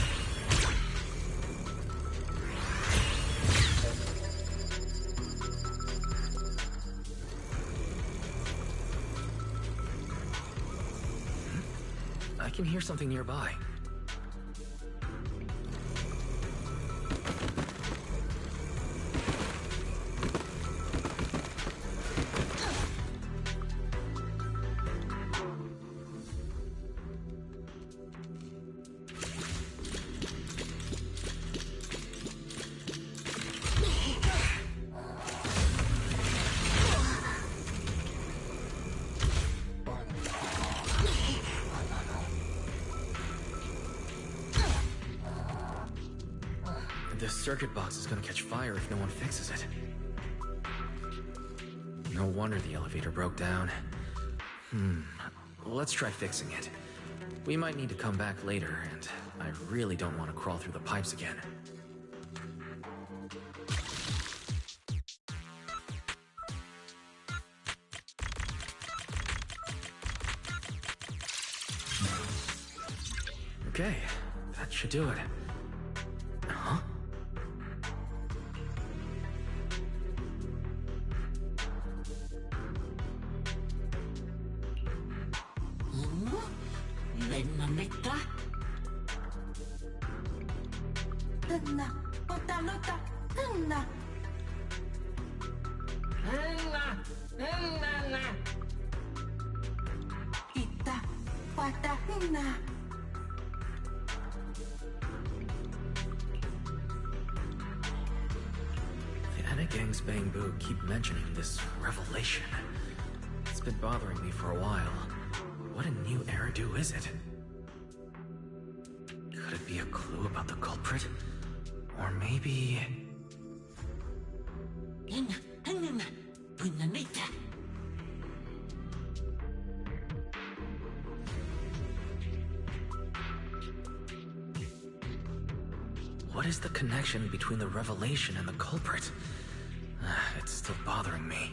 I can hear something nearby. This circuit box is gonna catch fire if no one fixes it. No wonder the elevator broke down. Let's try fixing it. We might need to come back later, and I really don't want to crawl through the pipes again. Okay, that should do it. Huh? Gang's Bangbu keep mentioning this revelation. It's been bothering me for a while. What a new Eridu is it? Could it be a clue about the culprit? Or maybe... What is the connection between the revelation and the culprit? It's still bothering me.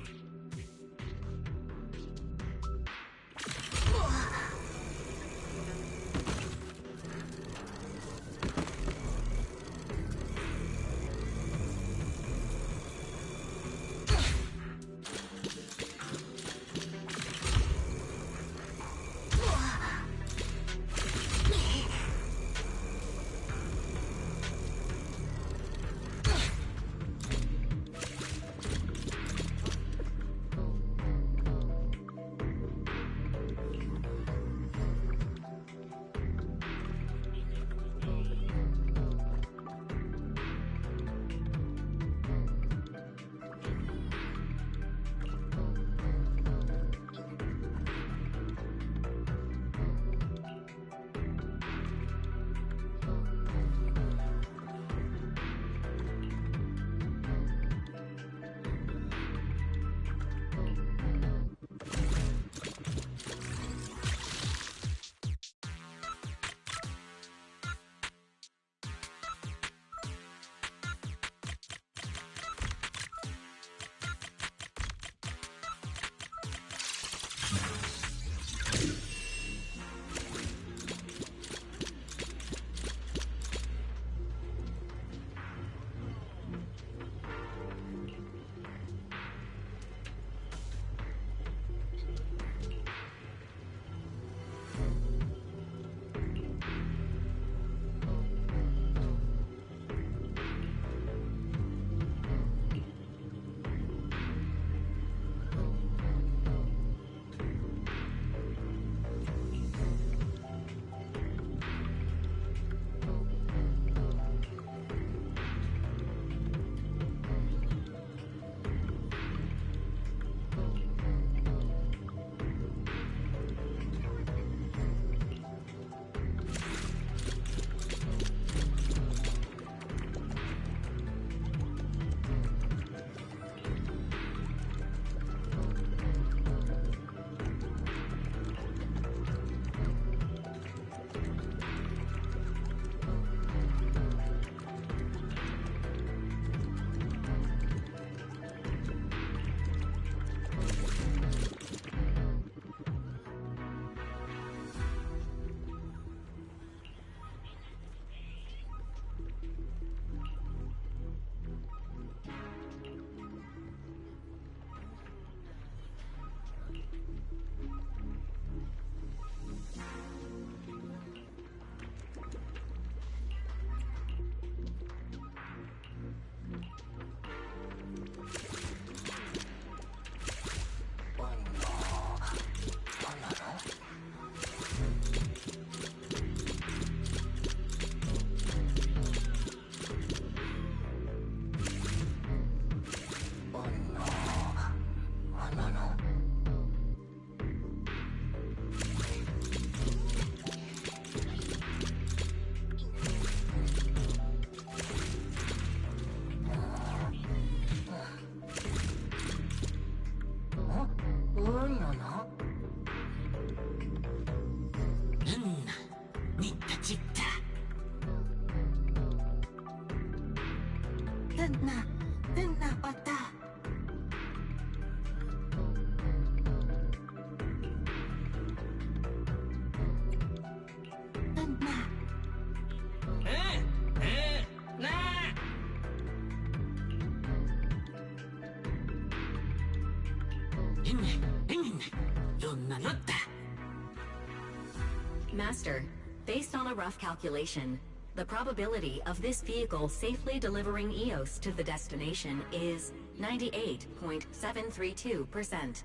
Master, based on a rough calculation, the probability of this vehicle safely delivering Eos to the destination is 98.732%.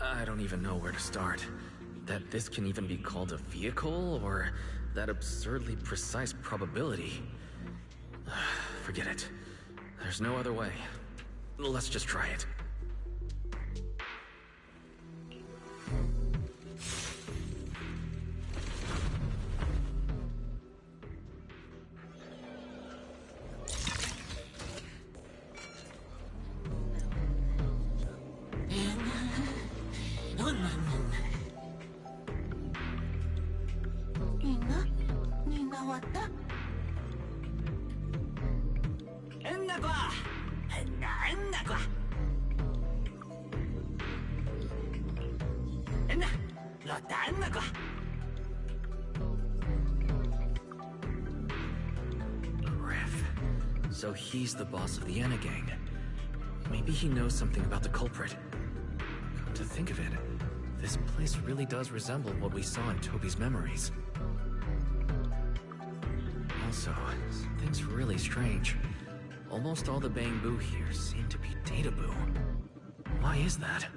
I don't even know where to start. That this can even be called a vehicle, or that absurdly precise probability. Forget it. There's no other way. Let's just try it. So he's the boss of the Anna gang. Maybe he knows something about the culprit. Come to think of it, this place really does resemble what we saw in Toby's memories. Also, something's really strange. Almost all the Bangbu here seem to be Databoo. Why is that?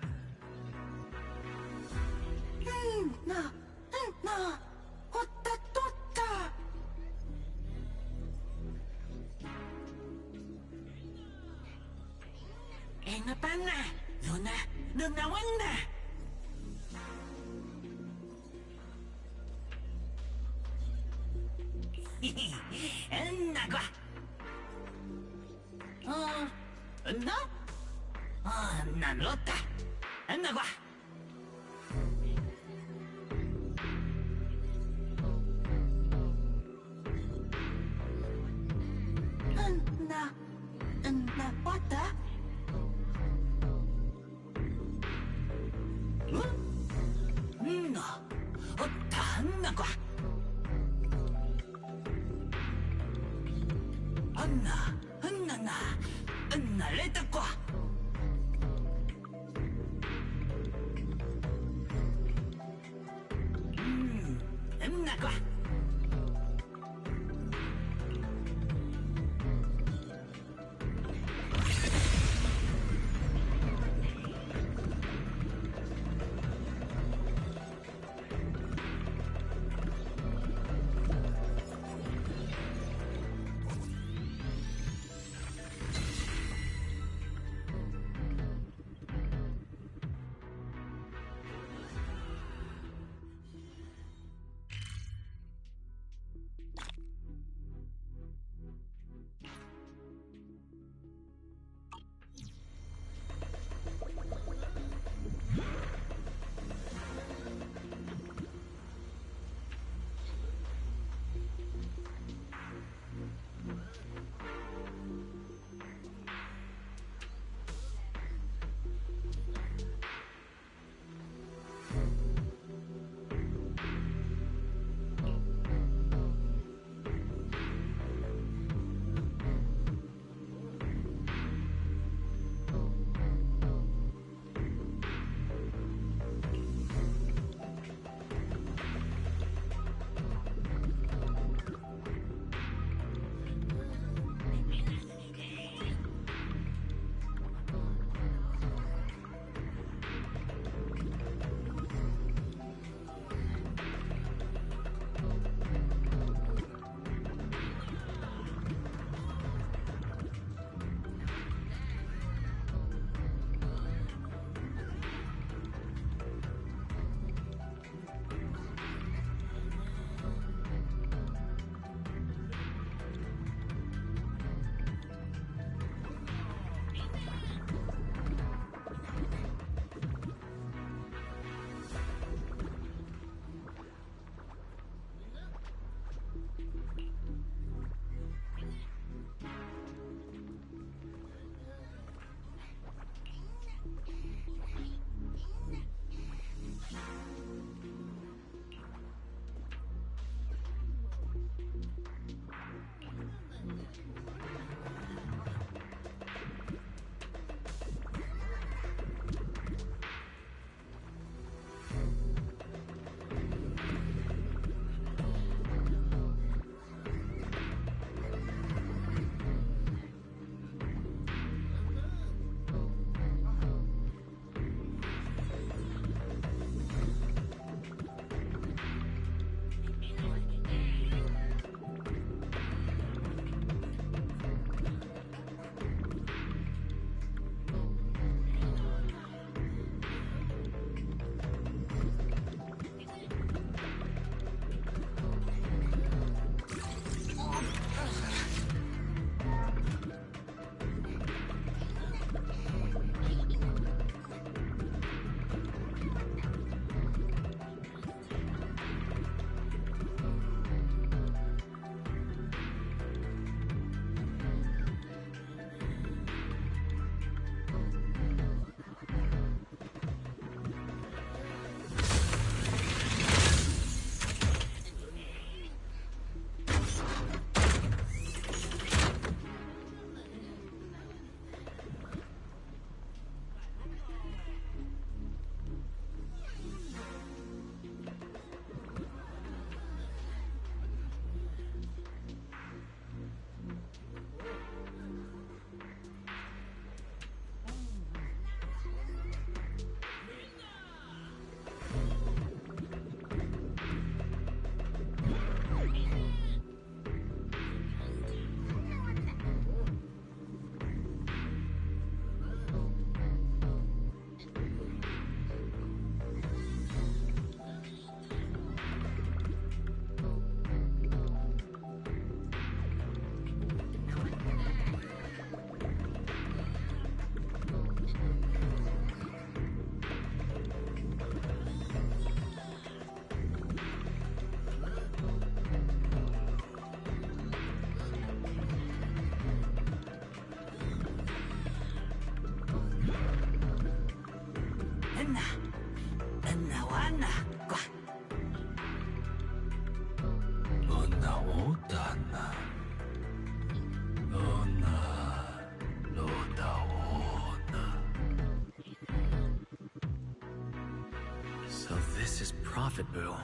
So this is Prophet Boo,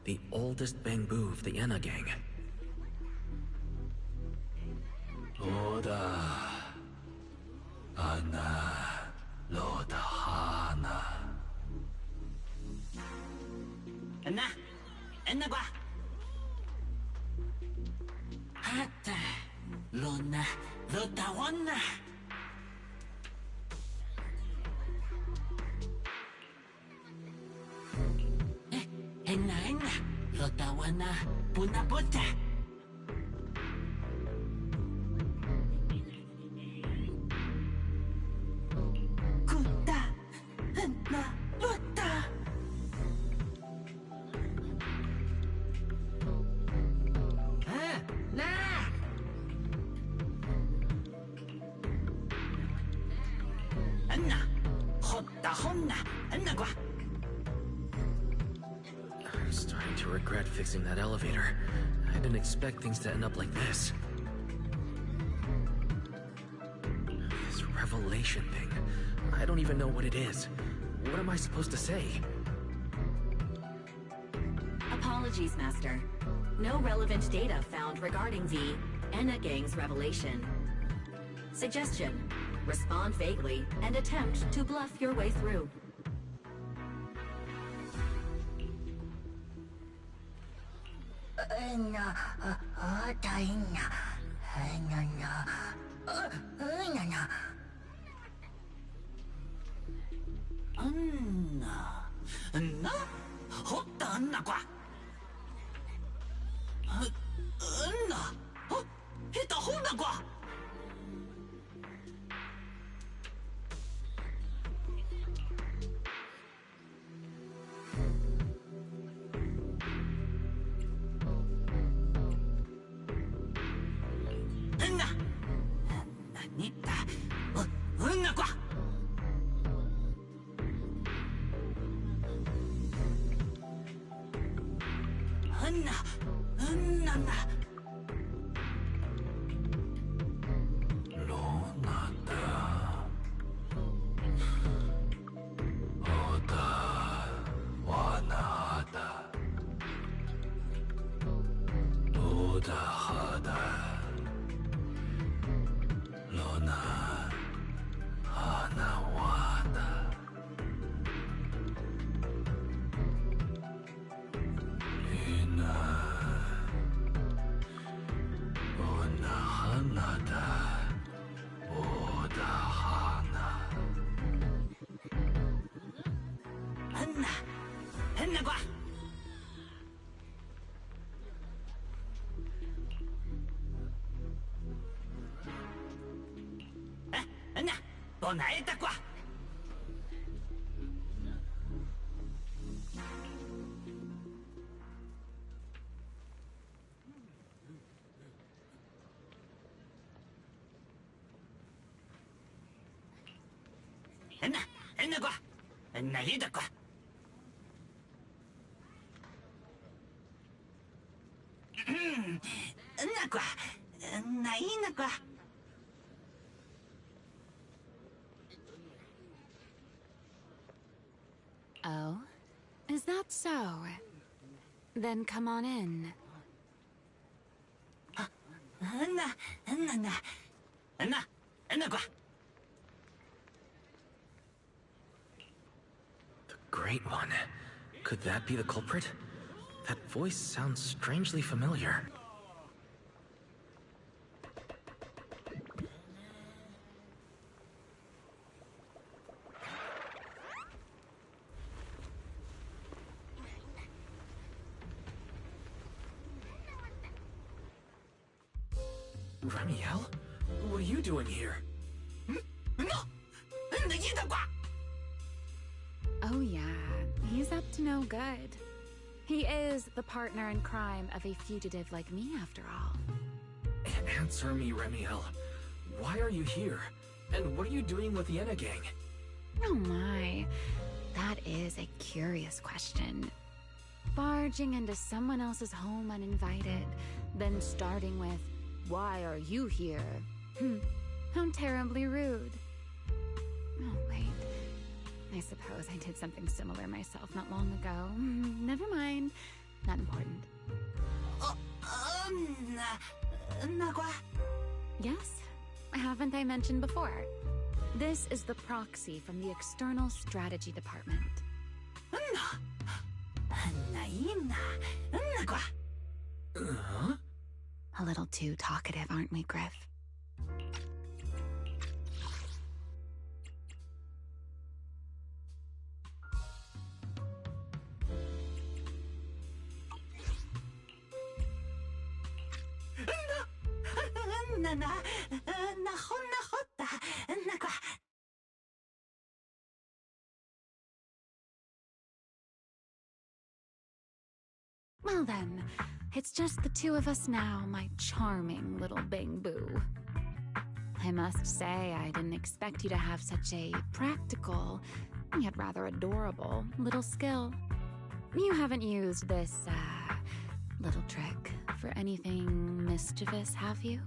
the oldest Bamboo of the Enna gang. Loda, Anna, Loda, Hana. Enna qua. Hatta, Lona, Loda, Wana. Enna, Loda, Wana, Puna, Puta. I'm starting to regret fixing that elevator. I didn't expect things to end up like this. This revelation thing. I don't even know what it is. What am I supposed to say? Apologies, Master. No relevant data found regarding the Enna Gang's revelation. Suggestion: respond vaguely and attempt to bluff your way through. Oh? Is that so? Then come on in. The Great One. Could that be the culprit? That voice sounds strangely familiar. Remielle? What are you doing here? Oh yeah, he's up to no good. He is the partner in crime of a fugitive like me, after all. Answer me, Remielle. Why are you here? And what are you doing with the Enna gang? Oh my. That is a curious question. Barging into someone else's home uninvited, then starting with, "Why are you here?" How terribly rude. Oh, wait. I suppose I did something similar myself not long ago. Never mind. Not important. Yes? Haven't I mentioned before? This is the proxy from the External Strategy Department. A little too talkative, aren't we, Griff? Well then, it's just the two of us now, my charming little Bang Boo. I must say, I didn't expect you to have such a practical, yet rather adorable, little skill. You haven't used this, little trick for anything mischievous, have you?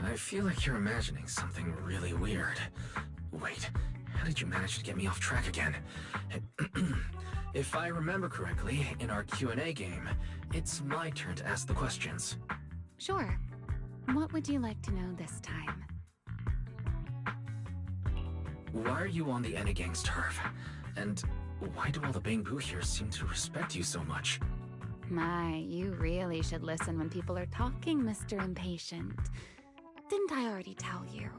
I feel like you're imagining something really weird. Wait, how did you manage to get me off track again? If I remember correctly, in our Q&A game, it's my turn to ask the questions. Sure. What would you like to know this time? Why are you on the Enna Gang's turf? And why do all the Bang Boo here seem to respect you so much? My, you really should listen when people are talking, Mr. Impatient. Didn't I already tell you?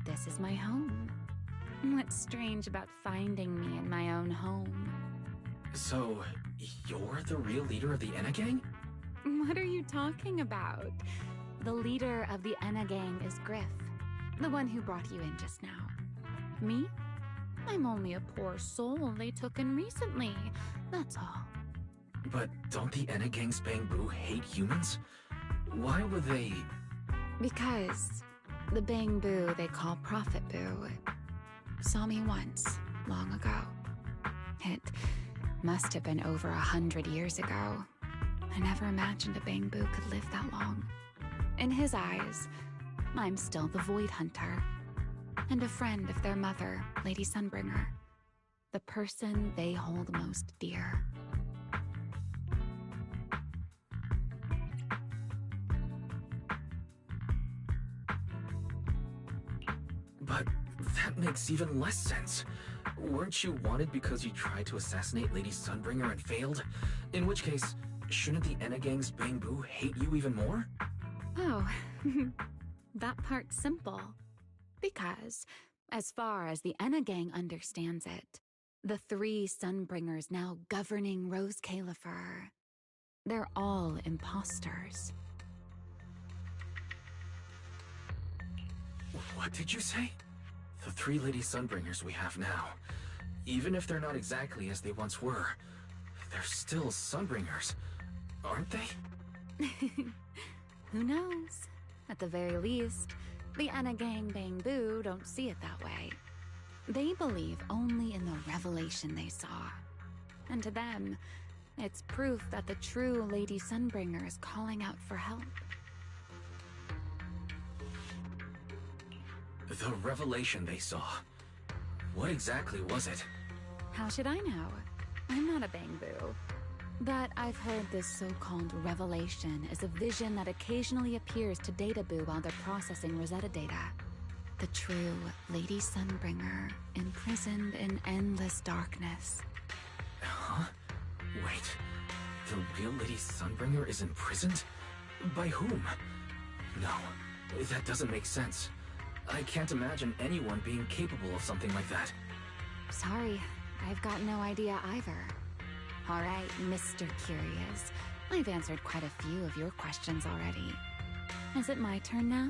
This is my home. What's strange about finding me in my own home? So, you're the real leader of the Enna Gang? What are you talking about? The leader of the Enna Gang is Griff, the one who brought you in just now. Me? I'm only a poor soul they took in recently, that's all. But don't the Enna Gang's Bang Boo hate humans? Why would they... Because the Bang Boo they call Prophet Boo saw me once, long ago. It must have been over 100 years ago. I never imagined a Bang Boo could live that long. In his eyes, I'm still the Void Hunter, and a friend of their mother, Lady Sunbringer, the person they hold most dear. But that makes even less sense. Weren't you wanted because you tried to assassinate Lady Sunbringer and failed? In which case, shouldn't the Enna Gang's Bang Boo hate you even more? Oh, that part's simple. Because, as far as the Enna Gang understands it, the 3 Sunbringers now governing Rosecaelifer, they're all imposters. What did you say? The 3 Lady Sunbringers we have now, even if they're not exactly as they once were, they're still Sunbringers, aren't they? Who knows? At the very least, the Enna Gang Bang Boo don't see it that way. They believe only in the revelation they saw. And to them, it's proof that the true Lady Sunbringer is calling out for help. The revelation they saw. What exactly was it? How should I know? I'm not a Bang Boo. But I've heard this so-called revelation is a vision that occasionally appears to Data Boo while they're processing Rosetta data. The true Lady Sunbringer, imprisoned in endless darkness. Huh? Wait, the real Lady Sunbringer is imprisoned? By whom? No, that doesn't make sense. I can't imagine anyone being capable of something like that. Sorry, I've got no idea either. All right, Mr. Curious. I've answered quite a few of your questions already. Is it my turn now?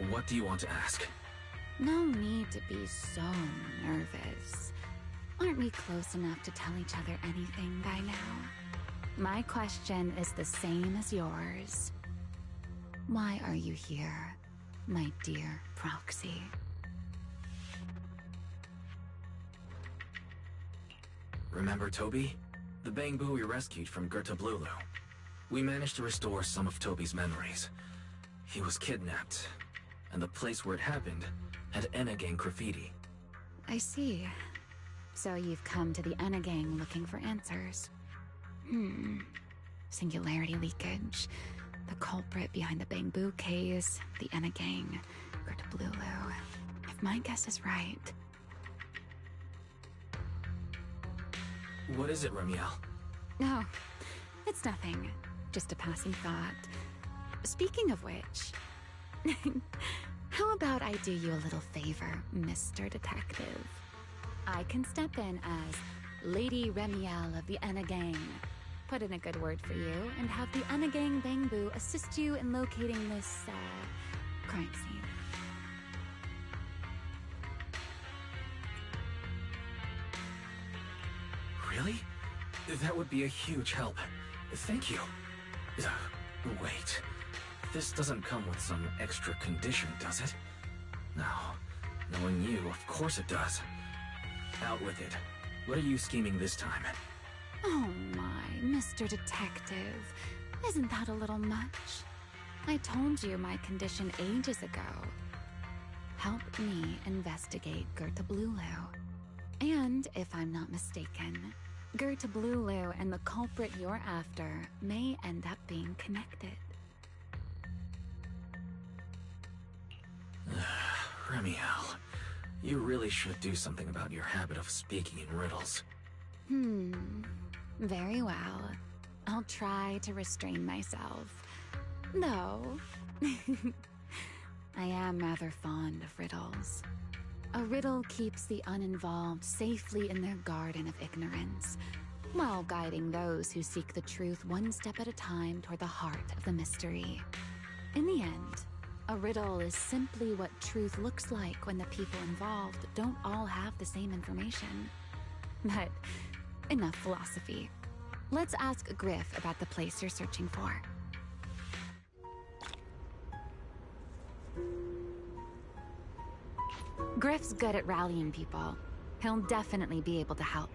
What do you want to ask? No need to be so nervous. Aren't we close enough to tell each other anything by now? My question is the same as yours. Why are you here? my dear proxy. Remember Toby? The Bangbu we rescued from Gertablulu. We managed to restore some of Toby's memories. He was kidnapped, and the place where it happened had Enagang graffiti. I see. So you've come to the Enagang looking for answers. Singularity leakage, the culprit behind the Bangbu case, the Enagang, Gertablulu. If my guess is right... What is it, Remielle? No, it's nothing. Just a passing thought. Speaking of which, how about I do you a little favor, Mr. Detective? I can step in as Lady Remielle of the Enagang, put in a good word for you, and have the Enagang Bangbu assist you in locating this, crime scene. Really? That would be a huge help. Thank you. Wait. This doesn't come with some extra condition, does it? No. Knowing you, of course it does. Out with it. What are you scheming this time? Oh my, Mr. Detective. Isn't that a little much? I told you my condition ages ago. Help me investigate Gertablulu. And, if I'm not mistaken, Gertablulu and the culprit you're after may end up being connected. Remielle, you really should do something about your habit of speaking in riddles. Very well. I'll try to restrain myself. Though, I am rather fond of riddles. A riddle keeps the uninvolved safely in their garden of ignorance, while guiding those who seek the truth one step at a time toward the heart of the mystery. In the end, a riddle is simply what truth looks like when the people involved don't all have the same information. But enough philosophy. Let's ask Griff about the place you're searching for. Griff's good at rallying people. He'll definitely be able to help.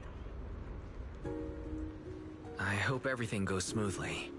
I hope everything goes smoothly.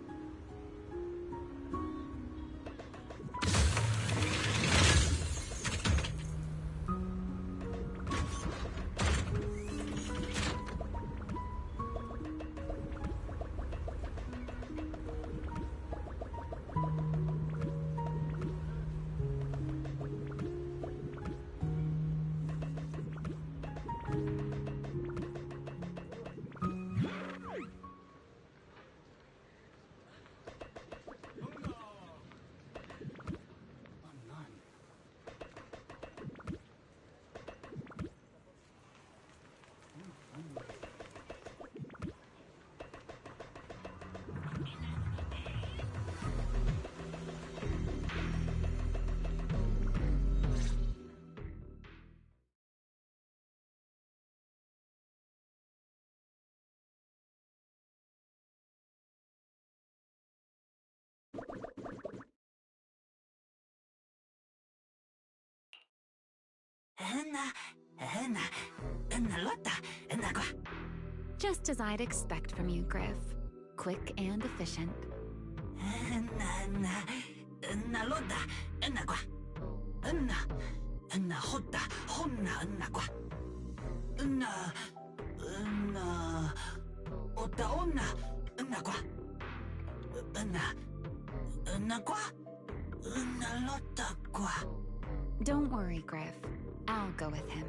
Just as I'd expect from you, Griff. Quick and efficient. Don't worry, Griff. I'll go with him.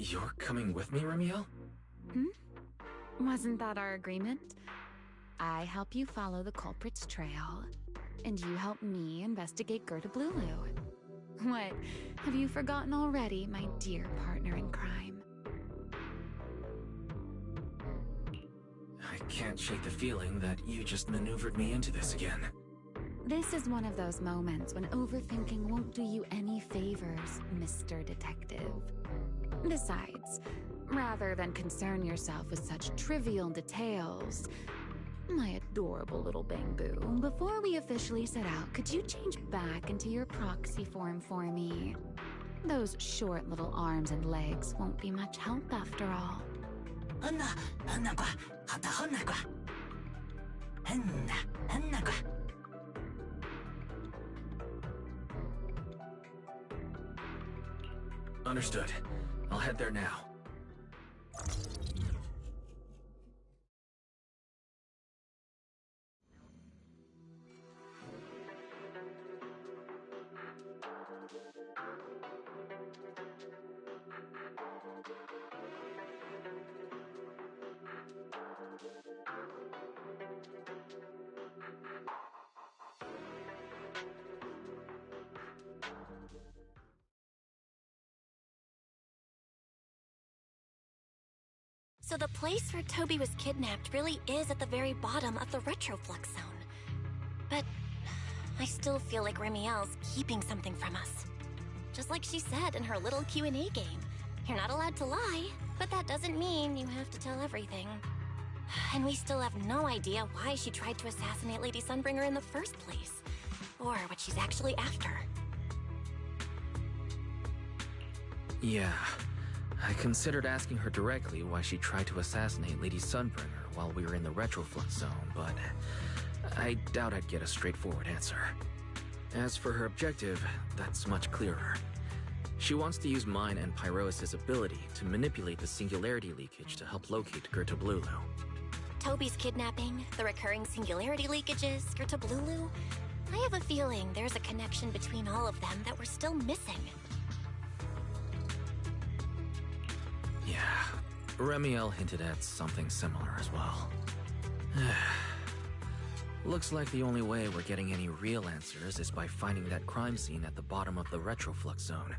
You're coming with me, Remielle? Wasn't that our agreement? I help you follow the culprit's trail, and you help me investigate Gerda Blulu. What? Have you forgotten already, my dear partner in crime? I can't shake the feeling that you just maneuvered me into this again. This is one of those moments when overthinking won't do you any favors, Mr. Detective. Besides, rather than concern yourself with such trivial details, my adorable little Bangbu, before we officially set out, could you change back into your proxy form for me? Those short little arms and legs won't be much help after all. Understood. I'll head there now. So the place where Toby was kidnapped really is at the very bottom of the retroflux zone. But I still feel like Remielle's keeping something from us. Just like she said in her little Q&A game. You're not allowed to lie, but that doesn't mean you have to tell everything. And we still have no idea why she tried to assassinate Lady Sunbringer in the first place. Or what she's actually after. Yeah. I considered asking her directly why she tried to assassinate Lady Sunbringer while we were in the retroflux zone, but I doubt I'd get a straightforward answer. As for her objective, that's much clearer. She wants to use mine and Pyrois' ability to manipulate the singularity leakage to help locate Gerda Blulu. Toby's kidnapping, the recurring singularity leakages, Gerda Blulu. I have a feeling there's a connection between all of them that we're still missing. Yeah, Remielle hinted at something similar as well. Looks like the only way we're getting any real answers is by finding that crime scene at the bottom of the retroflux zone.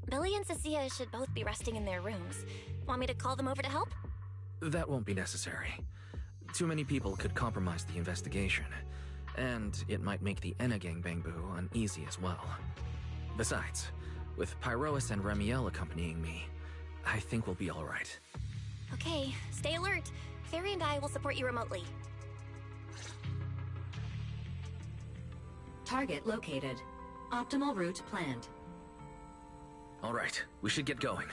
Billy and Cecilia should both be resting in their rooms. Want me to call them over to help? That won't be necessary. Too many people could compromise the investigation, and it might make the Enna Gang Bangbu uneasy as well. Besides, with Pyrois and Remielle accompanying me, I think we'll be all right. Okay, stay alert. Fairy and I will support you remotely. Target located. Optimal route planned. All right, we should get going.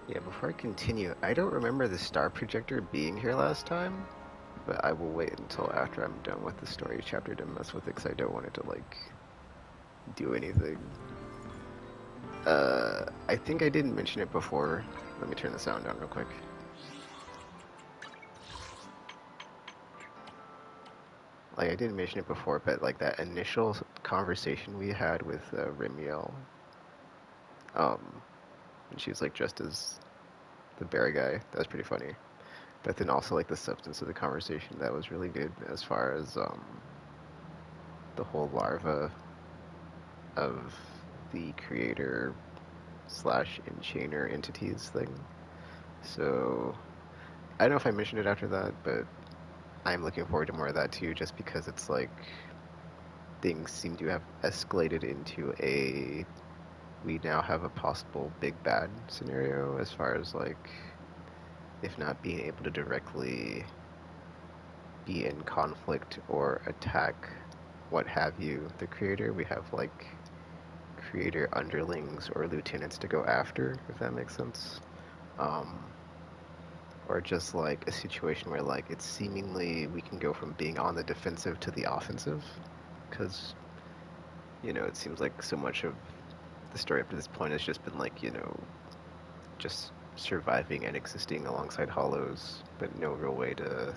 Yeah, before I continue, I don't remember the star projector being here last time, but I will wait until after I'm done with the story chapter to mess with it, because I don't want it to, like, do anything. I think I didn't mention it before. Let me turn the sound down real quick. Like, I didn't mention it before, but, like, that initial conversation we had with Remielle, and she was, like, dressed as the bear guy. That was pretty funny. But then also, like, the substance of the conversation, that was really good as far as, the whole larva of the creator slash enchainer entities thing. So, I don't know if I mentioned it after that, but I'm looking forward to more of that too, just because it's like, things seem to have escalated into a we now have a possible big bad scenario as far as, like, if not being able to directly be in conflict or attack what have you the creator, we have, like, creator underlings or lieutenants to go after, if that makes sense. Or just, like, a situation where, like, it's seemingly we can go from being on the defensive to the offensive, because, you know, it seems like so much of the story up to this point has just been like, you know, just surviving and existing alongside hollows, but no real way to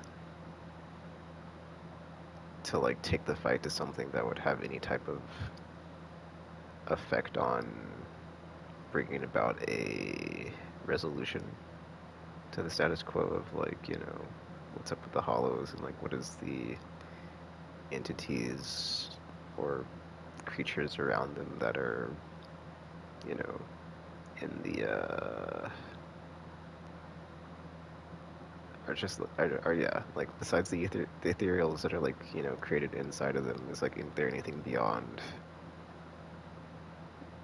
like take the fight to something that would have any type of effect on bringing about a resolution to the status quo of, like, you know, what's up with the hollows and like what is the entities or creatures around them that are, you know, in the are just are yeah, like besides the ethereals that are, like, you know, created inside of them, is like, is there anything beyond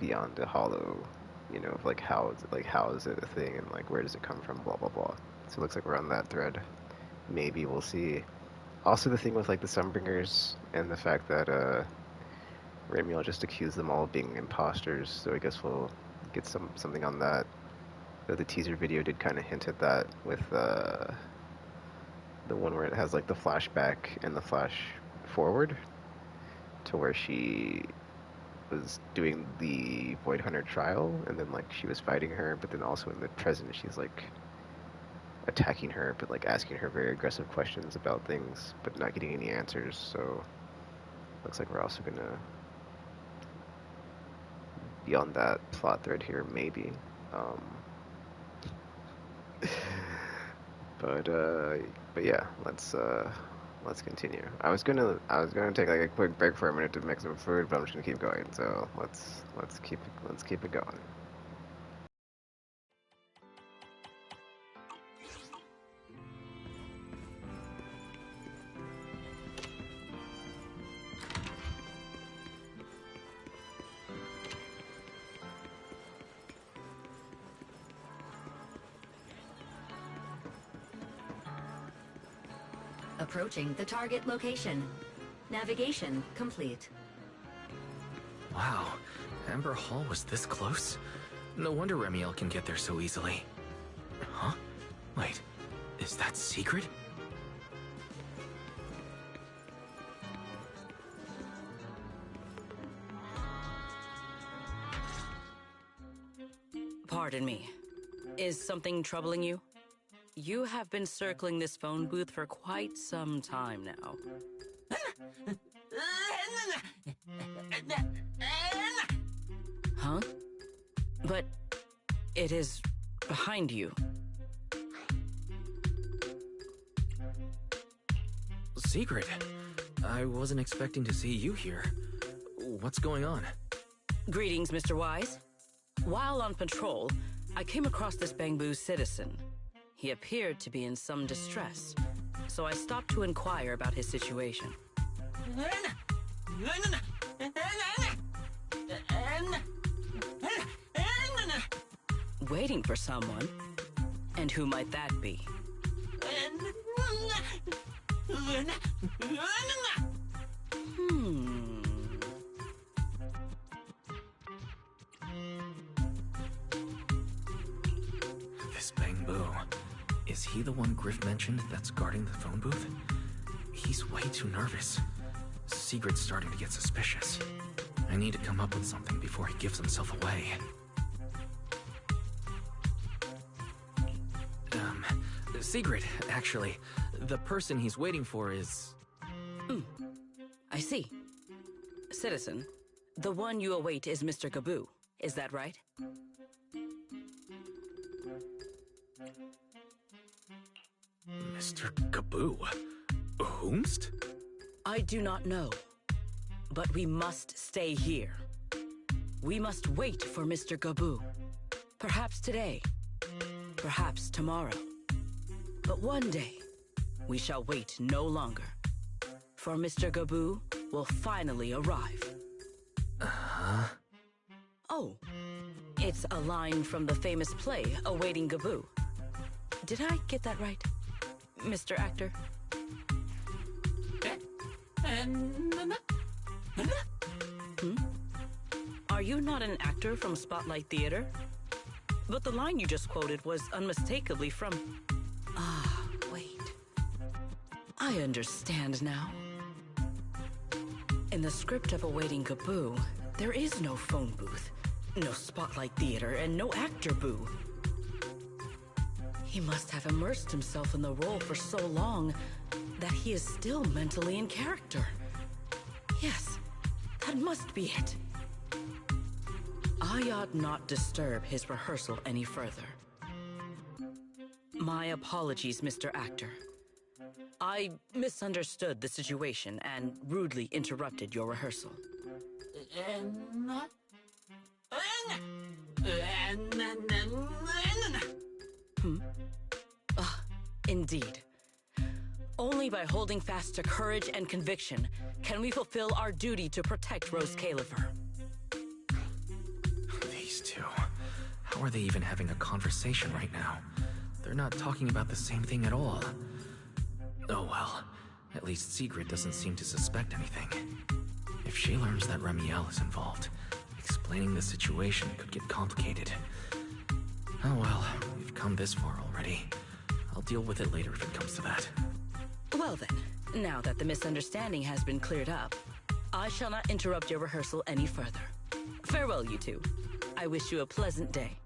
a hollow, you know, of like how is it a thing and like where does it come from, blah blah blah. So it looks like we're on that thread. Maybe we'll see. Also, the thing with like the Sunbringers and the fact that Remielle just accused them all of being imposters, so I guess we'll get something on that. Though the teaser video did kind of hint at that with the one where it has like the flashback and the flash forward to where she was doing the Void Hunter trial, and then like she was fighting her, but then also in the present she's like attacking her, but like asking her very aggressive questions about things, but not getting any answers. So looks like we're also gonna be on that plot thread here, maybe. But yeah, let's continue. I was gonna take like a quick break for a minute to make some food, but I'm just gonna keep going. So let's keep it going. Approaching the target location. Navigation complete. Wow, Amber Hall was this close? No wonder Remielle can get there so easily. Huh? Wait, is that secret? Pardon me. Is something troubling you? You have been circling this phone booth for quite some time now. Huh? But it is behind you. Secret? I wasn't expecting to see you here. What's going on? Greetings, Mr. Wise. While on patrol, I came across this Bangbu citizen. He appeared to be in some distress, so I stopped to inquire about his situation. Waiting for someone? And who might that be? This Bangbu. Is he the one Griff mentioned that's guarding the phone booth? He's way too nervous. Sigrid's starting to get suspicious. I need to come up with something before he gives himself away. Sigrid, actually. The person he's waiting for is... I see. Citizen, the one you await is Mr. Gaboo. Is that right? Mr. Gaboo? Whomst? I do not know. But we must stay here. We must wait for Mr. Gaboo. Perhaps today. Perhaps tomorrow. But one day, we shall wait no longer. For Mr. Gaboo will finally arrive. Uh-huh. Oh, it's a line from the famous play, Awaiting Gaboo. Did I get that right, Mr. Actor? Are you not an actor from Spotlight Theater? But the line you just quoted was unmistakably from... Ah, wait. I understand now. In the script of Awaiting Gaboo, there is no phone booth, No spotlight theater and no actor boo. He must have immersed himself in the role for so long that he is still mentally in character. Yes, that must be it. I ought not disturb his rehearsal any further. My apologies, Mr. Actor. I misunderstood the situation and rudely interrupted your rehearsal. Indeed. Only by holding fast to courage and conviction can we fulfill our duty to protect Rosecaelifer. These two. How are they even having a conversation right now? They're not talking about the same thing at all. Oh well. At least Sigrid doesn't seem to suspect anything. If she learns that Remielle is involved, explaining the situation could get complicated. Oh well, we've come this far already. I'll deal with it later if it comes to that. Well then, now that the misunderstanding has been cleared up, I shall not interrupt your rehearsal any further. Farewell, you two. I wish you a pleasant day.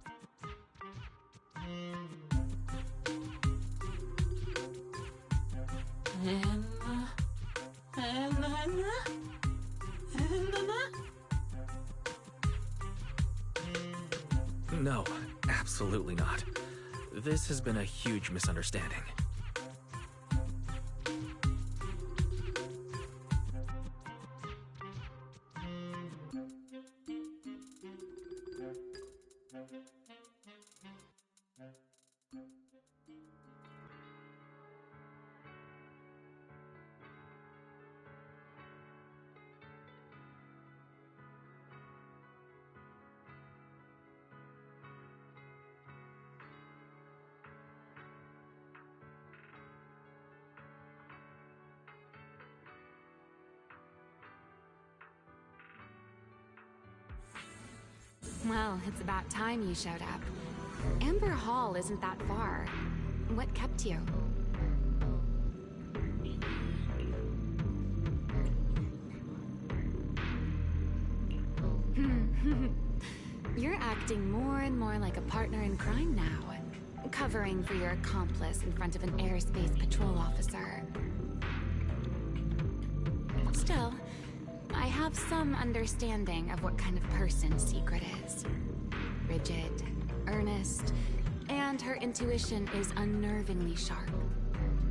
No, absolutely not. This has been a huge misunderstanding. Well, it's about time you showed up. Amber Hall isn't that far. What kept you? You're acting more and more like a partner in crime now. Covering for your accomplice in front of an airspace patrol officer. Still, I have some understanding of what kind of person Sigrid is. Rigid, earnest, and her intuition is unnervingly sharp.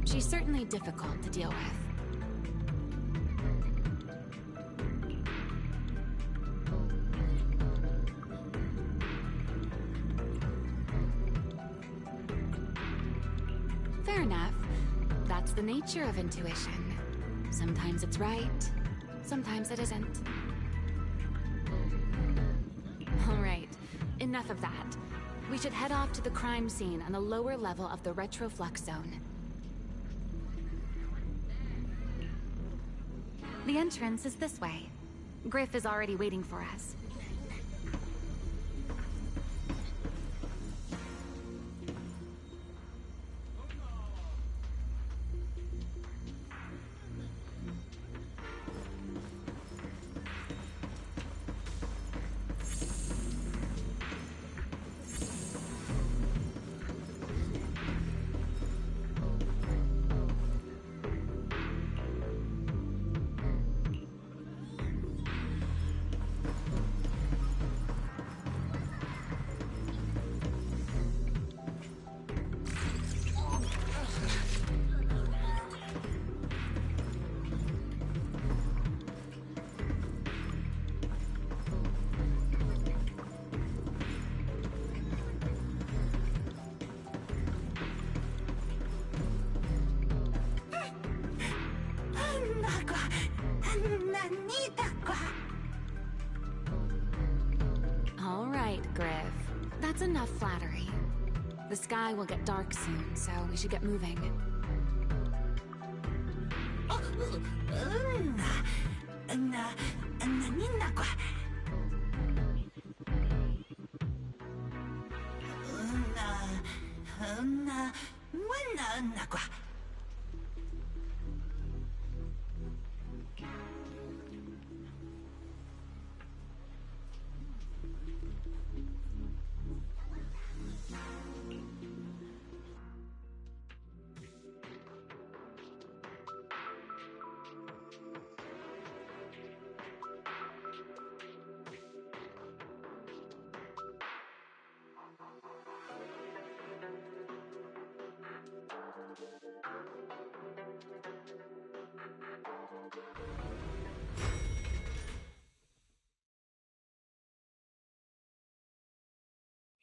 She's certainly difficult to deal with. Fair enough. That's the nature of intuition. Sometimes it's right, sometimes it isn't. All right, enough of that. We should head off to the crime scene on the lower level of the retroflux zone. The entrance is this way. Griff is already waiting for us. All right, Griff. That's enough flattery. The sky will get dark soon, so we should get moving.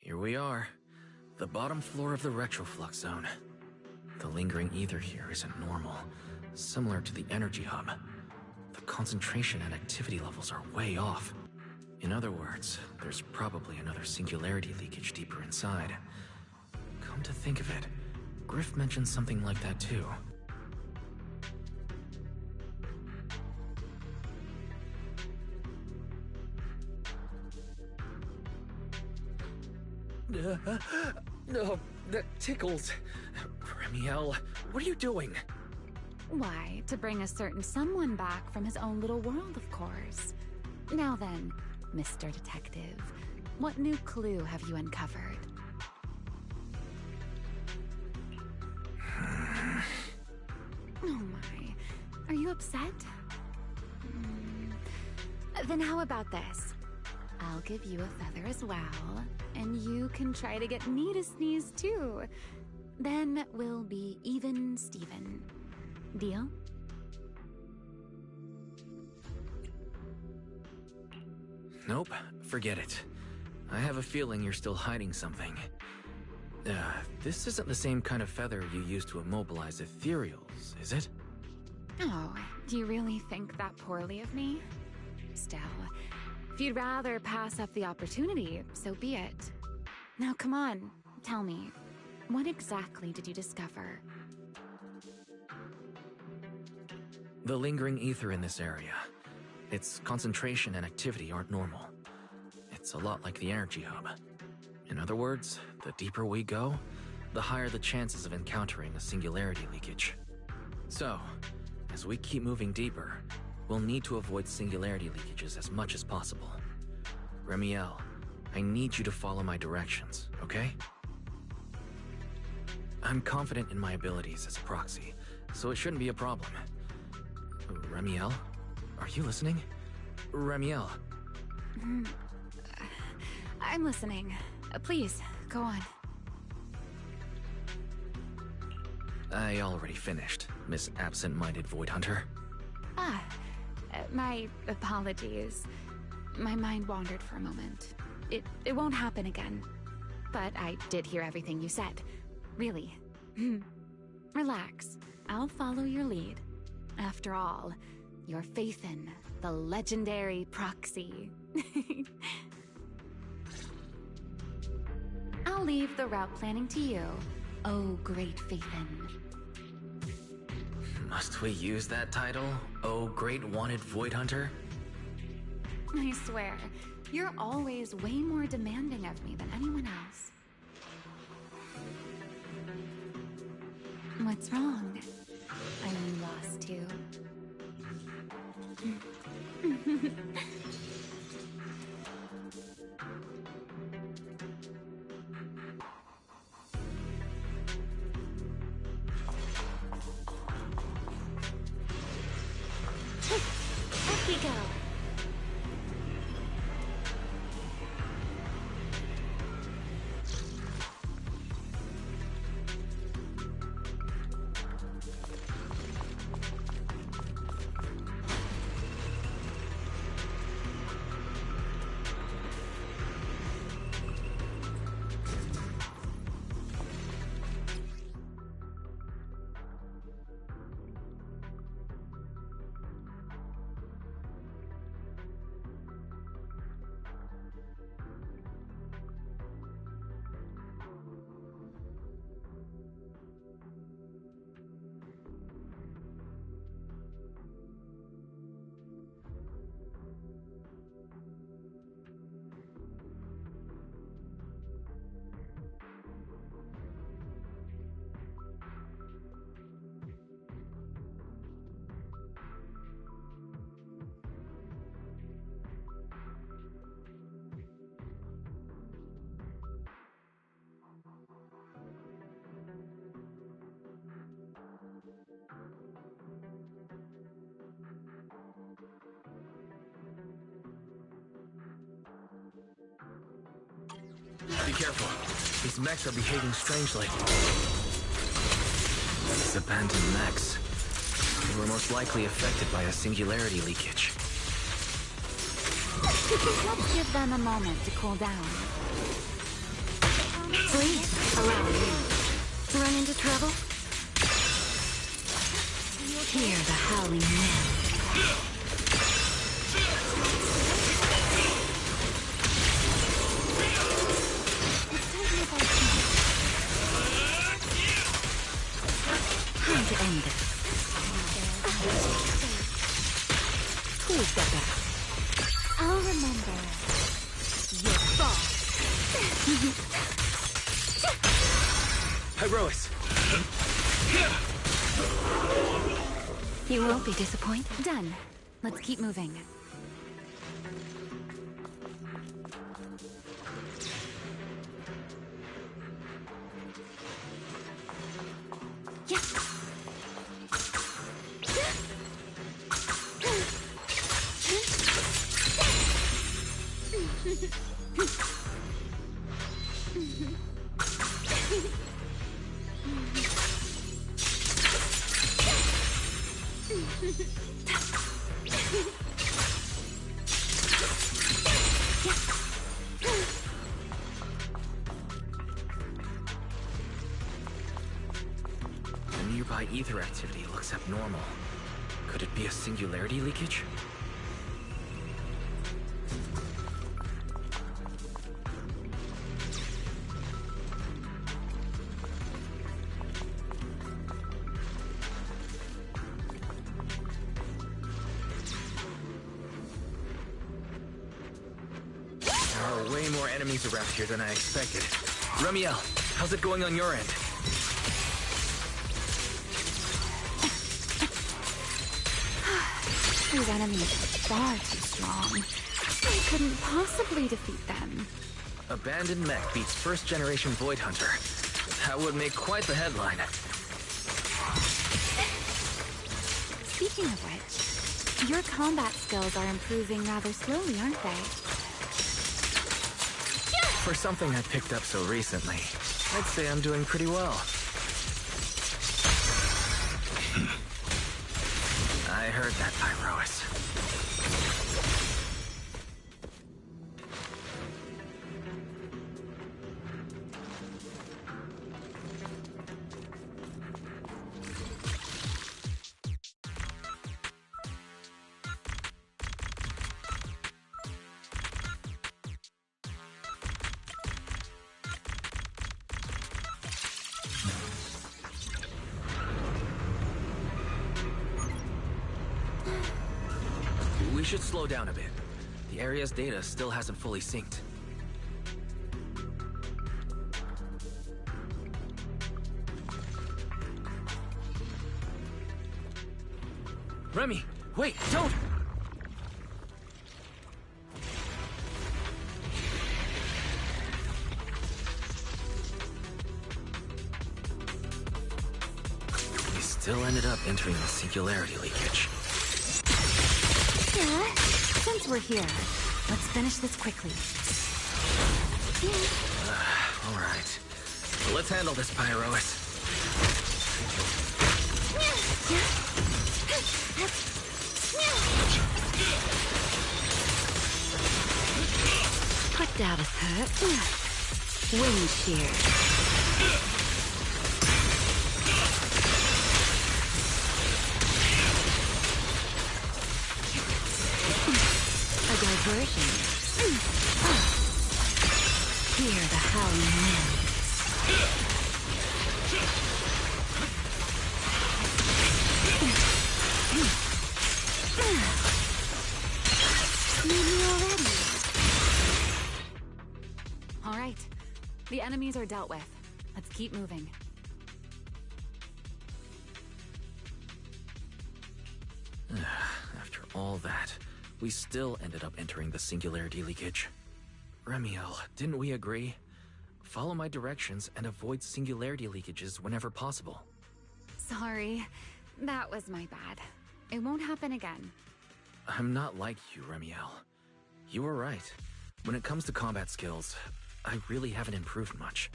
Here we are. The bottom floor of the retroflux zone. The lingering ether here isn't normal, similar to the energy hub. The concentration and activity levels are way off. In other words, there's probably another singularity leakage deeper inside. Come to think of it, Griff mentioned something like that too. No, that tickles. Remielle, what are you doing? Why, to bring a certain someone back from his own little world, of course. Now then, Mr. Detective, what new clue have you uncovered? Oh my, are you upset? Then how about this? I'll give you a feather as well, and you can try to get me to sneeze too. Then we'll be even Steven. Deal? Nope, forget it. I have a feeling you're still hiding something. This isn't the same kind of feather you use to immobilize ethereals, is it? Oh, do you really think that poorly of me? Still, if you'd rather pass up the opportunity, so be it. Now come on, tell me, what exactly did you discover? The lingering ether in this area. Its concentration and activity aren't normal. It's a lot like the energy hub. In other words, the deeper we go, the higher the chances of encountering a singularity leakage. So, as we keep moving deeper, we'll need to avoid singularity leakages as much as possible. Remielle, I need you to follow my directions, okay? I'm confident in my abilities as a proxy, so it shouldn't be a problem. Remielle? Are you listening? Remielle. I'm listening. Please, go on. I already finished, Miss Absent-Minded Void Hunter. My apologies. My mind wandered for a moment. It won't happen again. But I did hear everything you said. Really. Relax. I'll follow your lead. After all, your faith in the legendary proxy. I'll leave the route planning to you, oh great Faithin. Must we use that title? Oh, great wanted Void Hunter? I swear, you're always way more demanding of me than anyone else. What's wrong? Are you lost too? Up we go. Be careful. These mechs are behaving strangely. These abandoned mechs. They were most likely affected by a singularity leakage. Let's give them a moment to cool down. Please, allow me. Run into trouble? Hear the howling wind. Time to end this. Please step back. I'll remember. Your fault. Pyrois! You won't be disappointed. Done. Let's keep moving. The nearby ether activity looks abnormal. Could it be a singularity leakage? Around here than I expected. Remielle, how's it going on your end? These enemies are far too strong. I couldn't possibly defeat them. Abandoned mech beats first-generation Void Hunter. That would make quite the headline. Speaking of which, your combat skills are improving rather slowly, aren't they? For something I picked up so recently, I'd say I'm doing pretty well. I heard that, Pyrois. We should slow down a bit. The area's data still hasn't fully synced. Remy, wait, don't! We still ended up entering the singularity leakage. Yeah, since we're here, let's finish this quickly. All right. Let's handle this, Pyrois. Quick data hurt. Wind shear. Diversion. Hear the howling wind. Need me already. All right. The enemies are dealt with. Let's keep moving. After all that, we still ended up entering the singularity leakage. Remielle, didn't we agree? Follow my directions and avoid singularity leakages whenever possible. Sorry. That was my bad. It won't happen again. I'm not like you, Remielle. You were right. When it comes to combat skills, I really haven't improved much.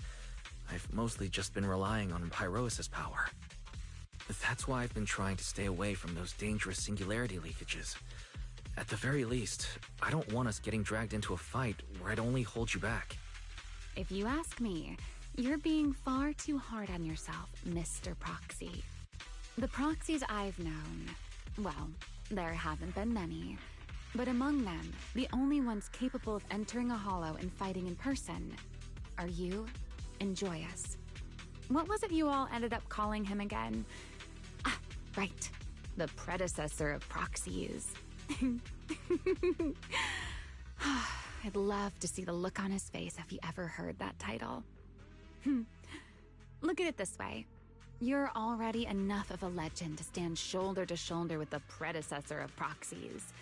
I've mostly just been relying on Pyrois' power. That's why I've been trying to stay away from those dangerous singularity leakages. At the very least, I don't want us getting dragged into a fight where I'd only hold you back. If you ask me, you're being far too hard on yourself, Mr. Proxy. The proxies I've known, well, there haven't been many, but among them, the only ones capable of entering a hollow and fighting in person are you and Joyous. What was it you all ended up calling him again? Ah, right. The predecessor of proxies. I'd love to see the look on his face if he ever heard that title. Look at it this way. You're already enough of a legend to stand shoulder to shoulder with the predecessor of proxies.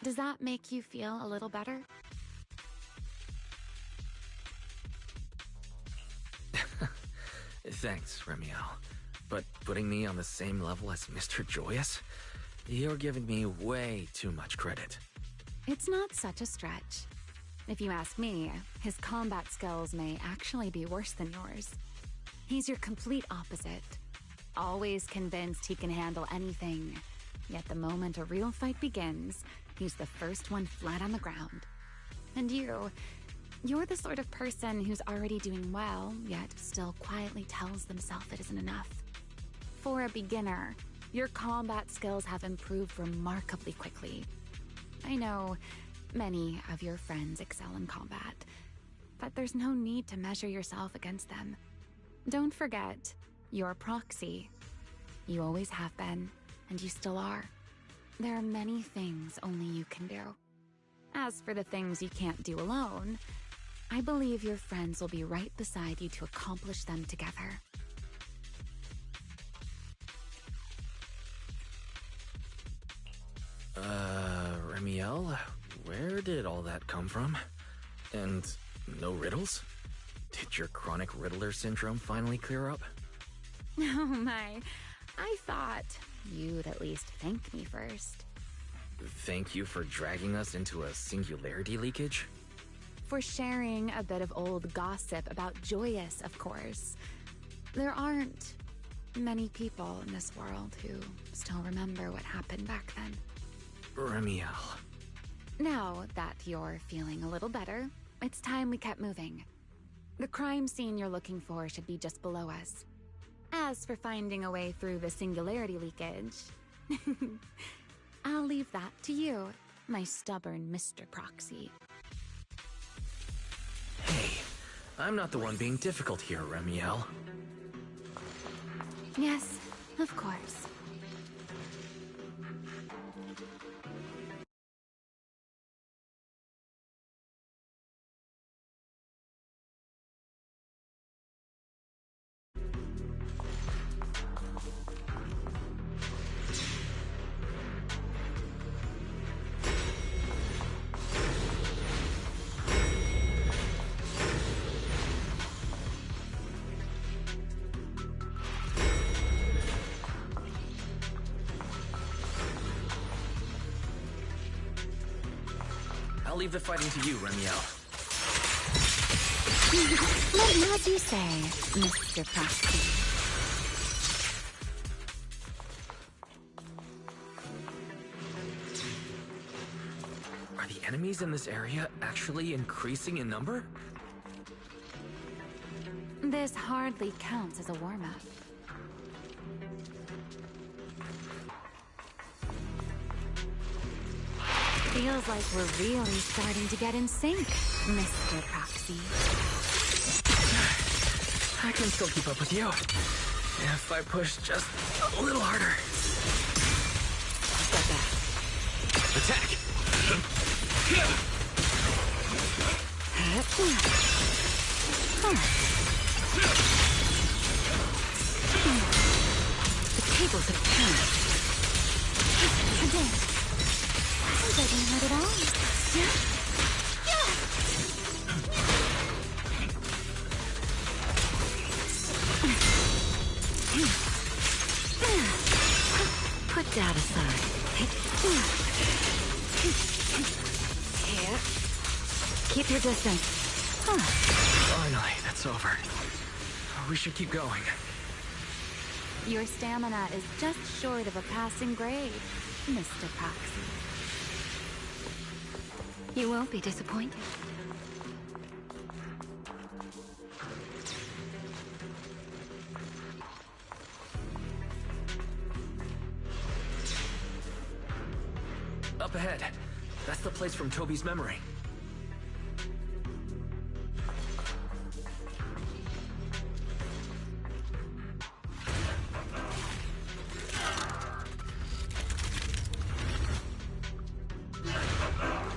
Does that make you feel a little better? Thanks, Remielle. But putting me on the same level as Mr. Joyous? You're giving me way too much credit. It's not such a stretch. If you ask me, his combat skills may actually be worse than yours. He's your complete opposite. Always convinced he can handle anything. Yet the moment a real fight begins, he's the first one flat on the ground. And you're the sort of person who's already doing well, yet still quietly tells themselves it isn't enough. For a beginner, your combat skills have improved remarkably quickly. I know many of your friends excel in combat, but there's no need to measure yourself against them. Don't forget, you're Proxy. You always have been, and you still are. There are many things only you can do. As for the things you can't do alone, I believe your friends will be right beside you to accomplish them together. Remielle, where did all that come from? And no riddles? Did your chronic riddler syndrome finally clear up? Oh my, I thought you'd at least thank me first. Thank you for dragging us into a singularity leakage? For sharing a bit of old gossip about Joyous, of course. There aren't many people in this world who still remember what happened back then. Remielle. Now that you're feeling a little better, it's time we kept moving. The crime scene you're looking for should be just below us. As for finding a way through the singularity leakage, I'll leave that to you, my stubborn Mr. Proxy. Hey, I'm not the one being difficult here, Remielle. Yes, of course. I'll leave the fighting to you, Remielle. As you say, Mr. Proxy. Are the enemies in this area actually increasing in number? This hardly counts as a warm-up. Feels like we're really starting to get in sync, Mr. Proxy. I can still keep up with you. If I push just a little harder. Got that. Attack! The tables have turned. I did. I didn't hurt at all. Yeah? Put that aside. Here. Keep your distance. Finally, that's over. We should keep going. Your stamina is just short of a passing grade, Mr. Proxy. You won't be disappointed. Up ahead. That's the place from Toby's memory.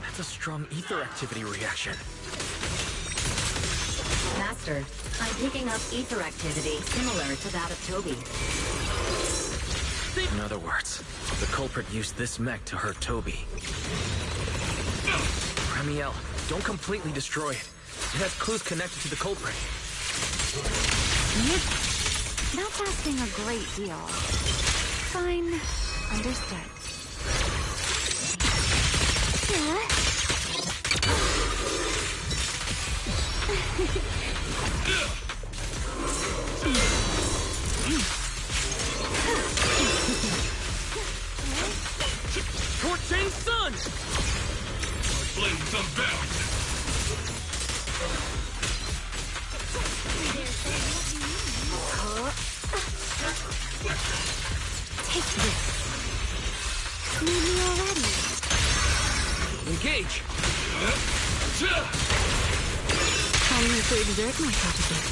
That's a strong ether activity reaction. Master, I'm picking up ether activity similar to that of Toby. In other words, the culprit used this mech to hurt Toby. Remielle, don't completely destroy it. It has clues connected to the culprit. That's asking a great deal. Fine. Understood. Torching sun! Flames unbound! Take this. Need me already. Engage! I need to exert myself a bit.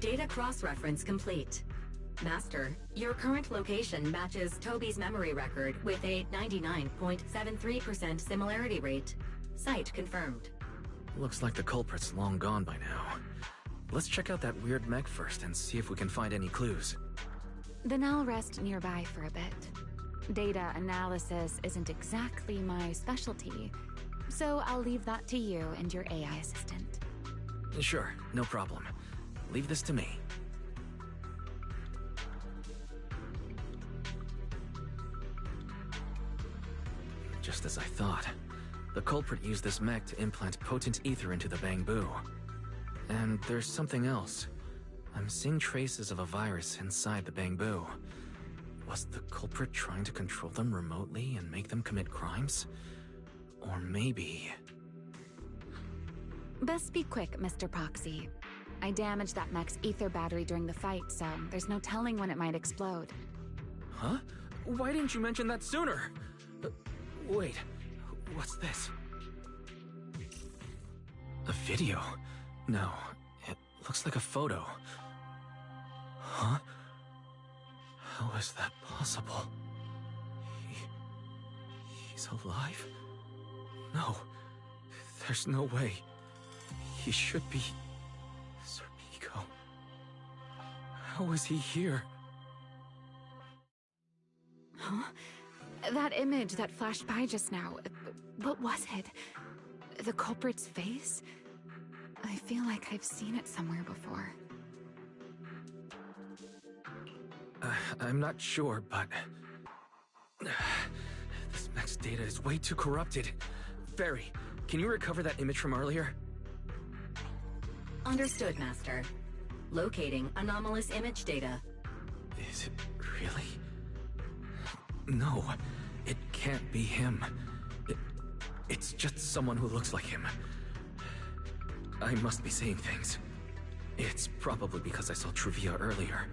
Data cross-reference complete. Master, your current location matches Toby's memory record with a 99.73% similarity rate. Site confirmed. Looks like the culprit's long gone by now. Let's check out that weird mech first and see if we can find any clues. Then I'll rest nearby for a bit. Data analysis isn't exactly my specialty, so I'll leave that to you and your AI assistant. Sure, no problem. Leave this to me. Just as I thought. The culprit used this mech to implant potent ether into the bamboo. And there's something else. I'm seeing traces of a virus inside the bamboo. Was the culprit trying to control them remotely and make them commit crimes? Or maybe... Best be quick, Mr. Proxy. I damaged that mech's ether battery during the fight, so there's no telling when it might explode. Huh? Why didn't you mention that sooner? Wait, what's this? A video? No, it looks like a photo. Huh? How is that possible? He's alive? No, there's no way. He should be... Serpico. How is he here? Huh? That image that flashed by just now, what was it? The culprit's face? I feel like I've seen it somewhere before. I'm not sure, but... this mech's data is way too corrupted. Fairy, can you recover that image from earlier? Understood, Master. Locating anomalous image data. Is it really? No, it can't be him. It's just someone who looks like him. I must be seeing things. It's probably because I saw Truvia earlier.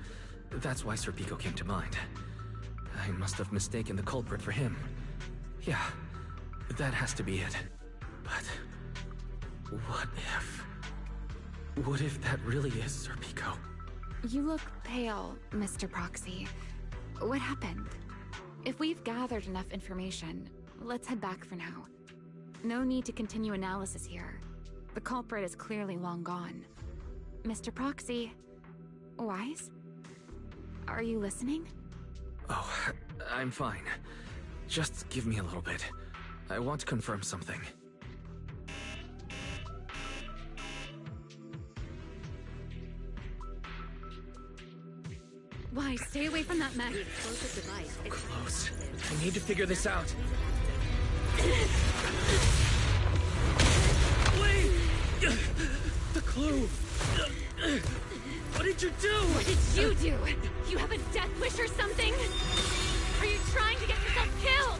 That's why Serpico came to mind. I must have mistaken the culprit for him. Yeah, that has to be it. But... what if... what if that really is Serpico? You look pale, Mr. Proxy. What happened? If we've gathered enough information, let's head back for now. No need to continue analysis here. The culprit is clearly long gone. Mr. Proxy... Wise? Are you listening? Oh, I'm fine. Just give me a little bit. I want to confirm something. Why, stay away from that mech. So close. I need to figure this out. Wait! The clue! What did did you do? What did you do? You have a death wish or something? Are you trying to get yourself killed?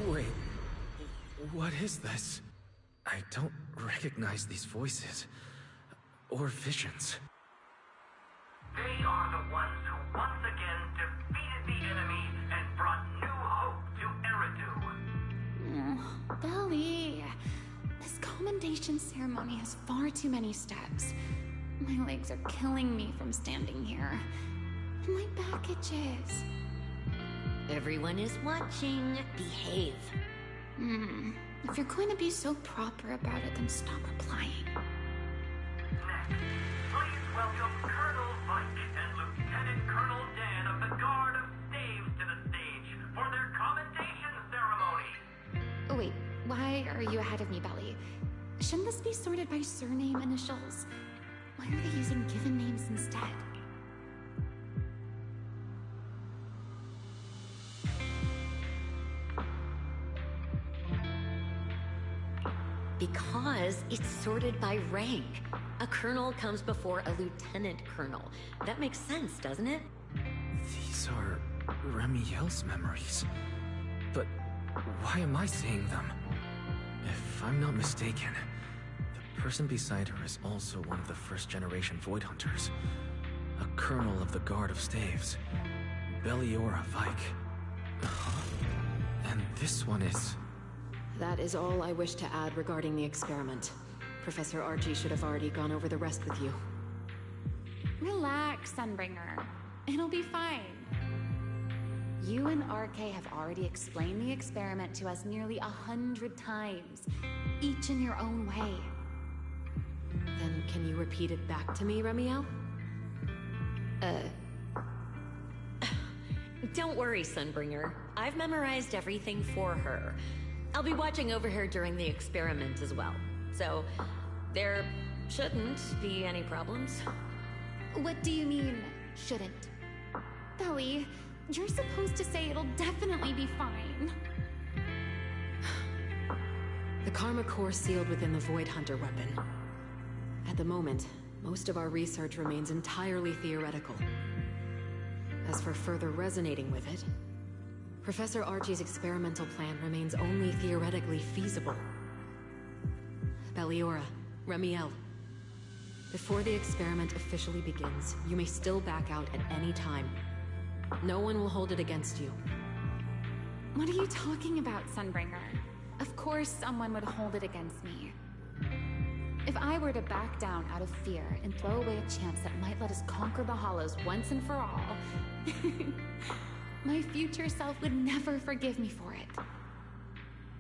Wait, what is this? I don't recognize these voices. Or visions. They are the ones who once again defeated the enemy and brought new hope to Eridu. Belly, this commendation ceremony has far too many steps. My legs are killing me from standing here. And my back itches. Everyone is watching. Behave. If you're going to be so proper about it, then stop replying. Next, please welcome Colonel Vike and Lieutenant Colonel Dan of the Guard of Staves to the stage for their commendation ceremony. Oh, wait, why are you ahead of me, Belly? Shouldn't this be sorted by surname initials? Why are they using given names instead? Because it's sorted by rank. A colonel comes before a lieutenant colonel. That makes sense, doesn't it? These are Remielle's memories. But why am I seeing them? If I'm not mistaken, the person beside her is also one of the first-generation Void Hunters. A colonel of the Guard of Staves. Belliora Vike. And this one is... That is all I wish to add regarding the experiment. Professor Archie should have already gone over the rest with you. Relax, Sunbringer. It'll be fine. You and RK have already explained the experiment to us nearly 100 times, each in your own way. Then can you repeat it back to me, Remielle? Don't worry, Sunbringer. I've memorized everything for her. I'll be watching over her during the experiment as well. So, there shouldn't be any problems. What do you mean, shouldn't? Belly, you're supposed to say it'll definitely be fine. The Karma Core sealed within the Void Hunter weapon. At the moment, most of our research remains entirely theoretical. As for further resonating with it, Professor Archie's experimental plan remains only theoretically feasible. Belliora, Remielle, before the experiment officially begins, you may still back out at any time. No one will hold it against you. What are you talking about, Sunbringer? Of course someone would hold it against me. If I were to back down out of fear and throw away a chance that might let us conquer the Hollows once and for all, my future self would never forgive me for it.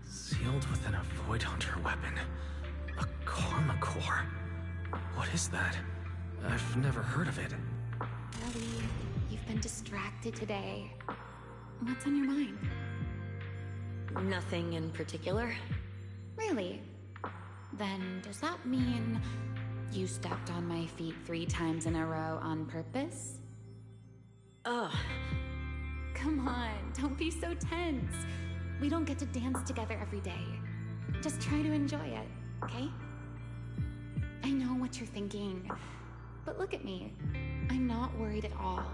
Sealed within a Void Hunter weapon. A Karma Core. What is that? I've never heard of it. Ellie, you've been distracted today. What's on your mind? Nothing in particular. Really? Then does that mean you stepped on my feet 3 times in a row on purpose? Ugh. Come on, don't be so tense. We don't get to dance together every day. Just try to enjoy it, okay? I know what you're thinking, but look at me. I'm not worried at all.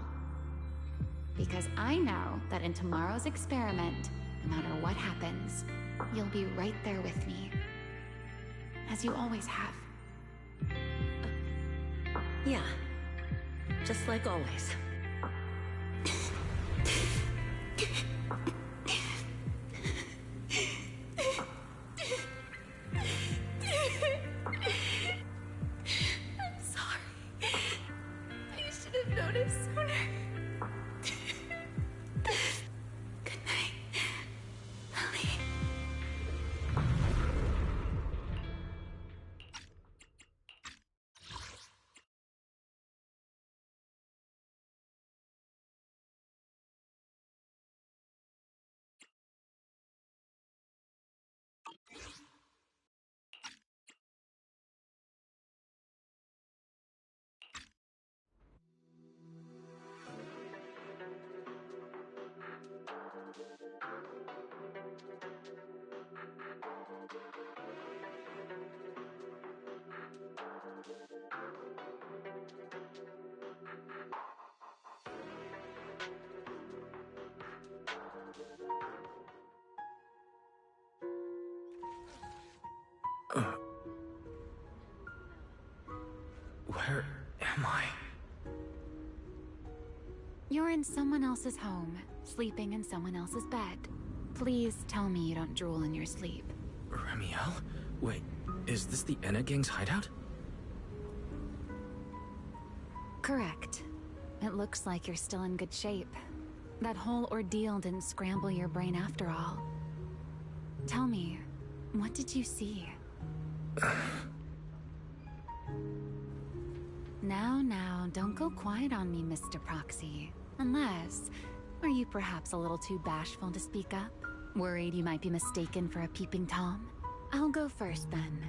Because I know that in tomorrow's experiment, no matter what happens, you'll be right there with me. As you always have. Yeah. Just like always. Where am I? You're in someone else's home, sleeping in someone else's bed. Please tell me you don't drool in your sleep. Remielle? Wait, is this the Enna Gang's hideout? Correct. It looks like you're still in good shape. That whole ordeal didn't scramble your brain after all. Tell me, what did you see? Now, don't go quiet on me, Mr. Proxy. Unless, are you perhaps a little too bashful to speak up? Worried you might be mistaken for a peeping Tom? I'll go first then.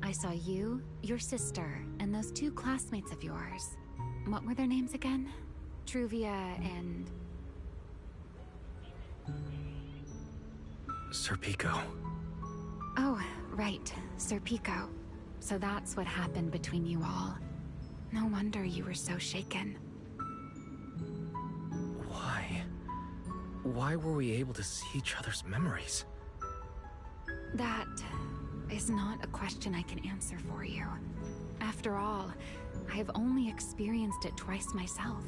I saw you, your sister, and those two classmates of yours. What were their names again? Truvia and... Sir Pico. Oh, right, Sir Pico. So that's what happened between you all. No wonder you were so shaken. Why? Why were we able to see each other's memories? That is not a question I can answer for you. After all, I have only experienced it twice myself.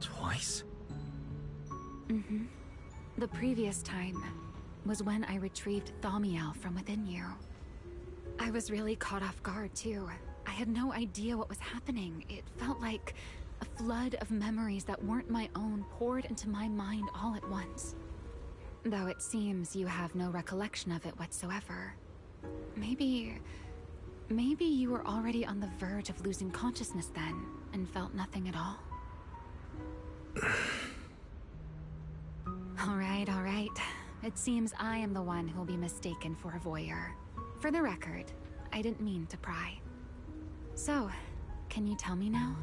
Twice? Mm-hmm. The previous time was when I retrieved Remielle from within you. I was really caught off guard, too. I had no idea what was happening. It felt like a flood of memories that weren't my own poured into my mind all at once. Though it seems you have no recollection of it whatsoever. Maybe you were already on the verge of losing consciousness then, and felt nothing at all. All right. It seems I am the one who'll be mistaken for a voyeur. For the record, I didn't mean to pry. So, can you tell me now?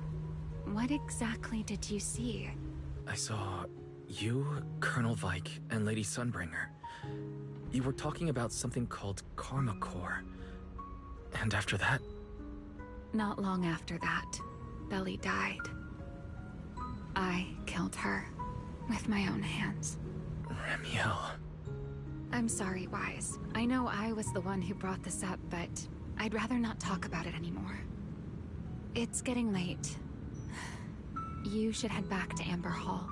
What exactly did you see? I saw you, Colonel Vike, and Lady Sunbringer. You were talking about something called Karma Core. And after that? Not long after that, Belly died. I killed her with my own hands. Remielle. I'm sorry, Wise. I know I was the one who brought this up, but I'd rather not talk about it anymore. It's getting late. You should head back to Amber Hall.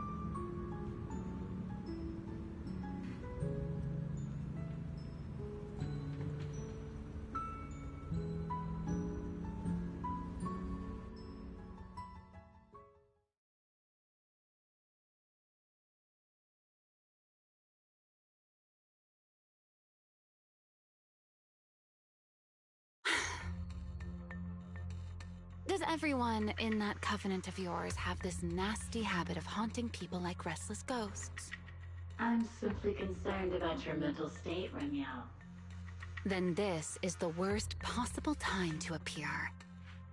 Does everyone in that covenant of yours have this nasty habit of haunting people like restless ghosts? I'm simply concerned about your mental state, Remielle. Then this is the worst possible time to appear.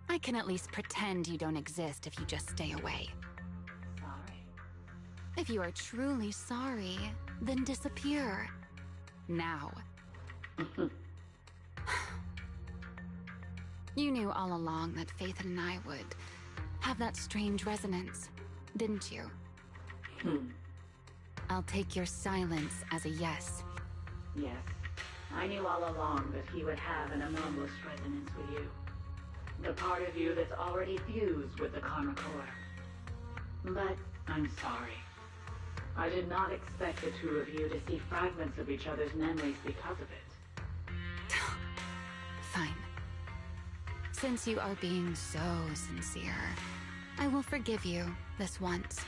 I can at least pretend you don't exist if you just stay away. Sorry. If you are truly sorry, then disappear. Now. You knew all along that Faith and I would have that strange resonance, didn't you? I'll take your silence as a yes. Yes. I knew all along that he would have an anomalous resonance with you. The part of you that's already fused with the Karma Core. But I'm sorry. I did not expect the two of you to see fragments of each other's memories because of it. Fine. Since you are being so sincere, I will forgive you this once.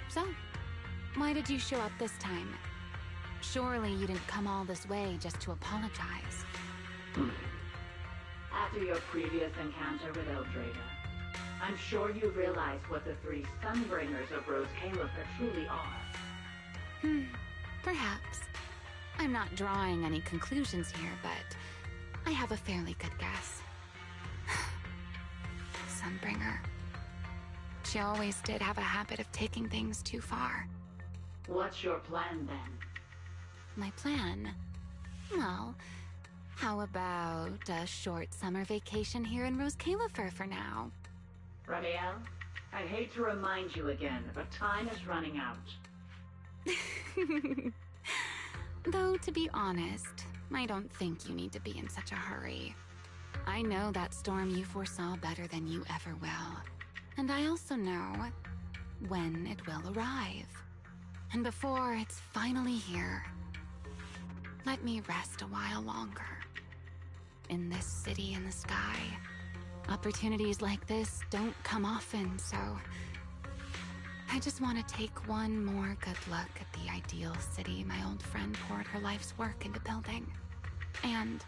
So, why did you show up this time? Surely you didn't come all this way just to apologize. After your previous encounter with Eldrada, I'm sure you realize what the three Sunbringers of Rosecaelifer truly are. Perhaps. I'm not drawing any conclusions here, but I have a fairly good guess. Sunbringer. She always did have a habit of taking things too far. What's your plan then? My plan? Well, how about a short summer vacation here in Rosecaelifer for now? Remielle, I'd hate to remind you again, but time is running out. Though, to be honest, I don't think you need to be in such a hurry. I know that storm you foresaw better than you ever will. And I also know when it will arrive. And before it's finally here, let me rest a while longer. In this city in the sky, opportunities like this don't come often, so I just want to take one more good look at the ideal city my old friend poured her life's work into building. And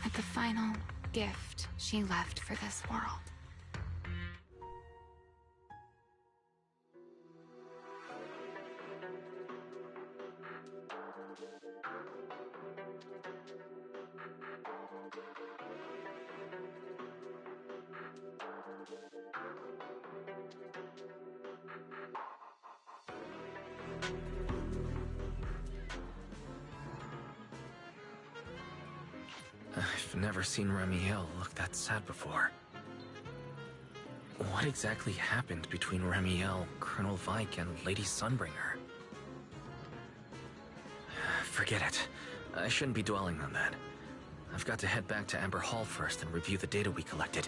at the final gift she left for this world. I've never seen Remielle look that sad before. What exactly happened between Remielle, Colonel Vike, and Lady Sunbringer? Forget it. I shouldn't be dwelling on that. I've got to head back to Amber Hall first and review the data we collected.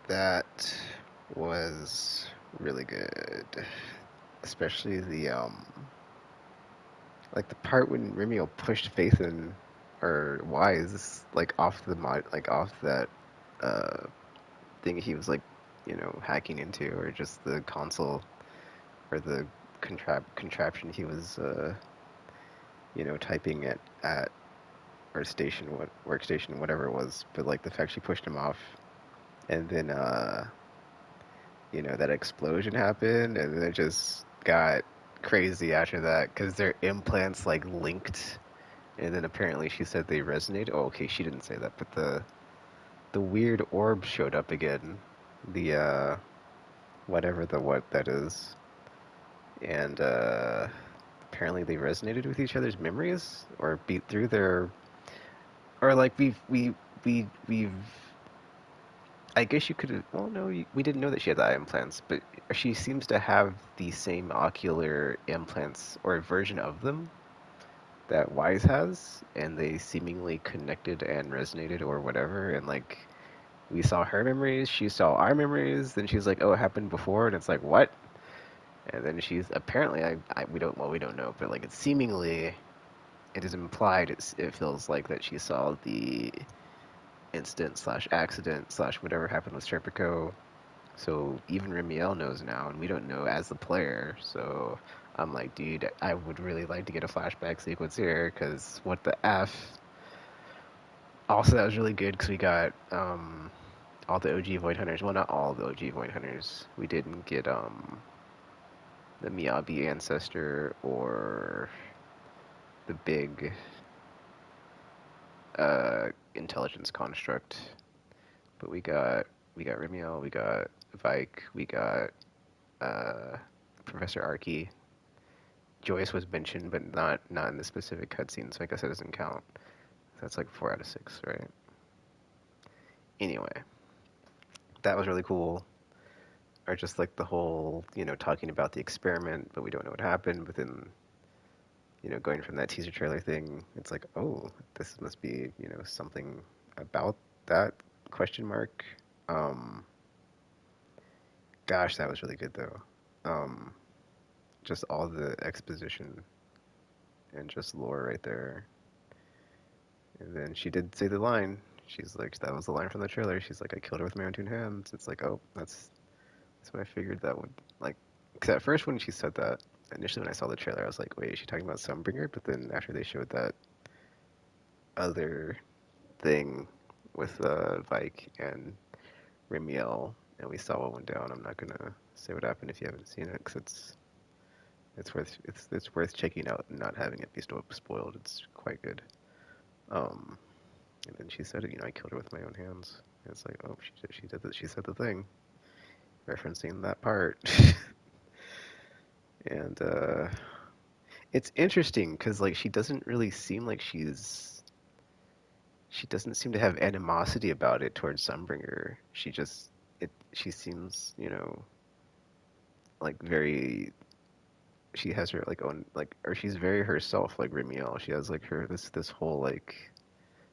That was really good. Especially the like the part when Remiel pushed Faith in or Wise like off the mod, like off that thing he was like, you know, hacking into, or just the console or the contraption he was you know, typing at or station, what workstation, whatever it was. But like the fact she pushed him off, and then you know, that explosion happened, and then it just got crazy after that because their implants like linked, and then apparently she said they resonated. Oh, okay, she didn't say that, but the weird orb showed up again, the whatever the what that is, and apparently they resonated with each other's memories or beat through their, or like we've I guess you could have. Well, no, we didn't know that she had the eye implants, but she seems to have the same ocular implants or a version of them that Wise has, and they seemingly connected and resonated or whatever. And like, we saw her memories, she saw our memories. Then she's like, "Oh, it happened before," and it's like, "What?" And then she's apparently, we don't know, but like, it's seemingly, it is implied. It feels like that she saw the incident slash accident slash whatever happened with Serpico. So even Remiel knows now, and we don't know as the player. So I'm like, dude, I would really like to get a flashback sequence here, because what the F? Also, that was really good because we got all the OG Void Hunters. Well, not all the OG Void Hunters. We didn't get the Miyabi ancestor or the big intelligence construct. But we got Remiel, we got Vike, we got Professor Archie. Joyce was mentioned, but not in the specific cutscene, so I guess it doesn't count. That's like 4 out of 6, right? Anyway, that was really cool. Or just like the whole, you know, talking about the experiment, but we don't know what happened. But then, you know, going from that teaser trailer thing, it's like, oh, this must be, you know, something about that question mark. Gosh, that was really good though. Just all the exposition and just lore right there. And then she did say the line. She's like, that was the line from the trailer. She's like, I killed her with my own two hands. It's like, oh, that's what I figured that would, like, because at first when she said that, initially when I saw the trailer, I was like, wait, is she talking about Sunbringer? But then after they showed that other thing with Vike and Remiel, and we saw what went down, I'm not gonna say what happened if you haven't seen it, because it's worth checking out and not having it be spoiled. It's quite good. And then she said it, you know, I killed her with my own hands. And it's like, oh, she said the thing. referencing that part. And it's interesting because like she doesn't really seem like she doesn't seem to have animosity about it towards Sunbringer. She seems, you know, like very she has her like own like or she's very herself like Remielle. She has like her this whole like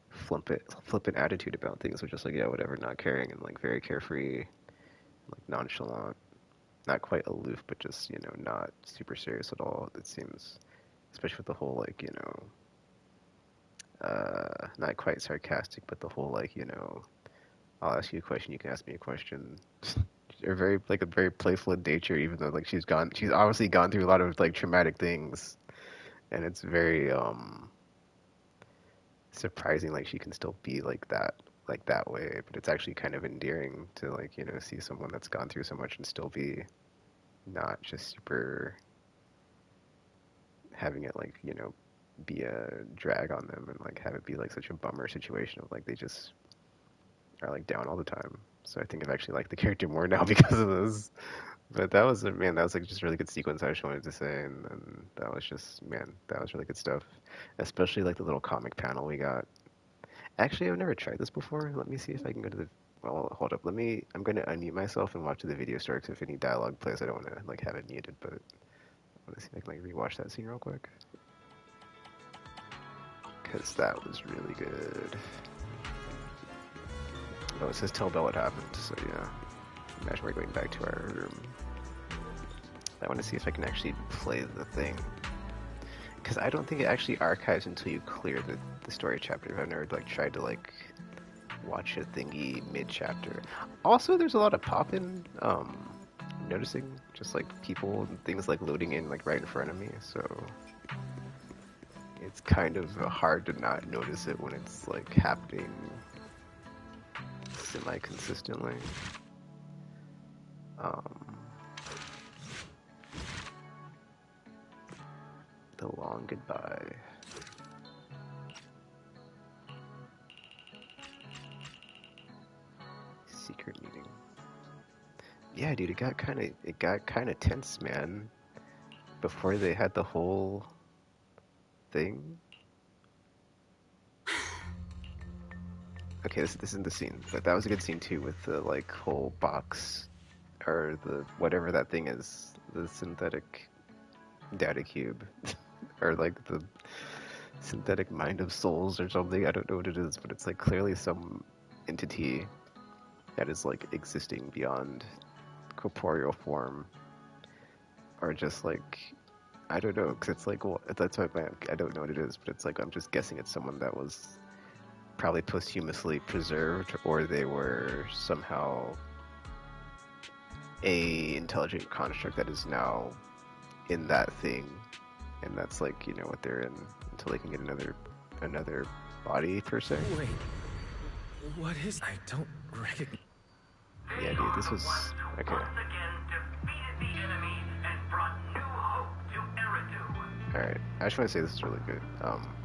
flippant attitude about things, which is like yeah, whatever, not caring and like very carefree, like nonchalant, not quite aloof, but just, you know, not super serious at all. It seems, especially with the whole like, you know, not quite sarcastic, but the whole like, you know, I'll ask you a question, you can ask me a question. Or very like a very playful in nature, even though like she's obviously gone through a lot of like traumatic things, and it's very surprising like she can still be like that way. But it's actually kind of endearing to like, you know, see someone that's gone through so much and still be not just super having it like, you know, be a drag on them and like have it be like such a bummer situation of like they just are like down all the time. So I think I've actually liked the character more now because of this. But that was man, that was like just a really good sequence I just wanted to say, and then that was just man, that was really good stuff. Especially like the little comic panel we got. Actually, I've never tried this before. Let me see if I can go to the. Well, hold up. I'm going to unmute myself and watch the video store. Because if any dialogue plays, I don't want to like have it muted. But I want to see if I can like rewatch that scene real quick. Because that was really good. Oh, it says tell Belle what happened. So yeah, imagine we're going back to our room. I want to see if I can actually play the thing. Because I don't think it actually archives until you clear the story chapter. I've never like tried to like watch a thingy mid-chapter. Also, there's a lot of pop-in, noticing just like people and things like loading in like right in front of me, so it's kind of hard to not notice it when it's like happening semi-consistently. The long goodbye. Secret meeting. Yeah, dude, it got kind of tense, man. Before they had the whole thing. Okay, this isn't the scene, but that was a good scene too with the like whole box or the whatever that thing is, the synthetic data cube or like the synthetic mind of souls or something. I don't know what it is, but it's like clearly some entity that is like existing beyond corporeal form, or just like I don't know, because it's like well, that's why I don't know what it is, but it's like I'm just guessing it's someone that was probably posthumously preserved, or they were somehow a intelligent construct that is now in that thing, and that's like, you know, what they're in until they can get another body per se. Wait, what is? I don't recognize. Yeah, dude, this was okay. Alright, I just want to say this is really good.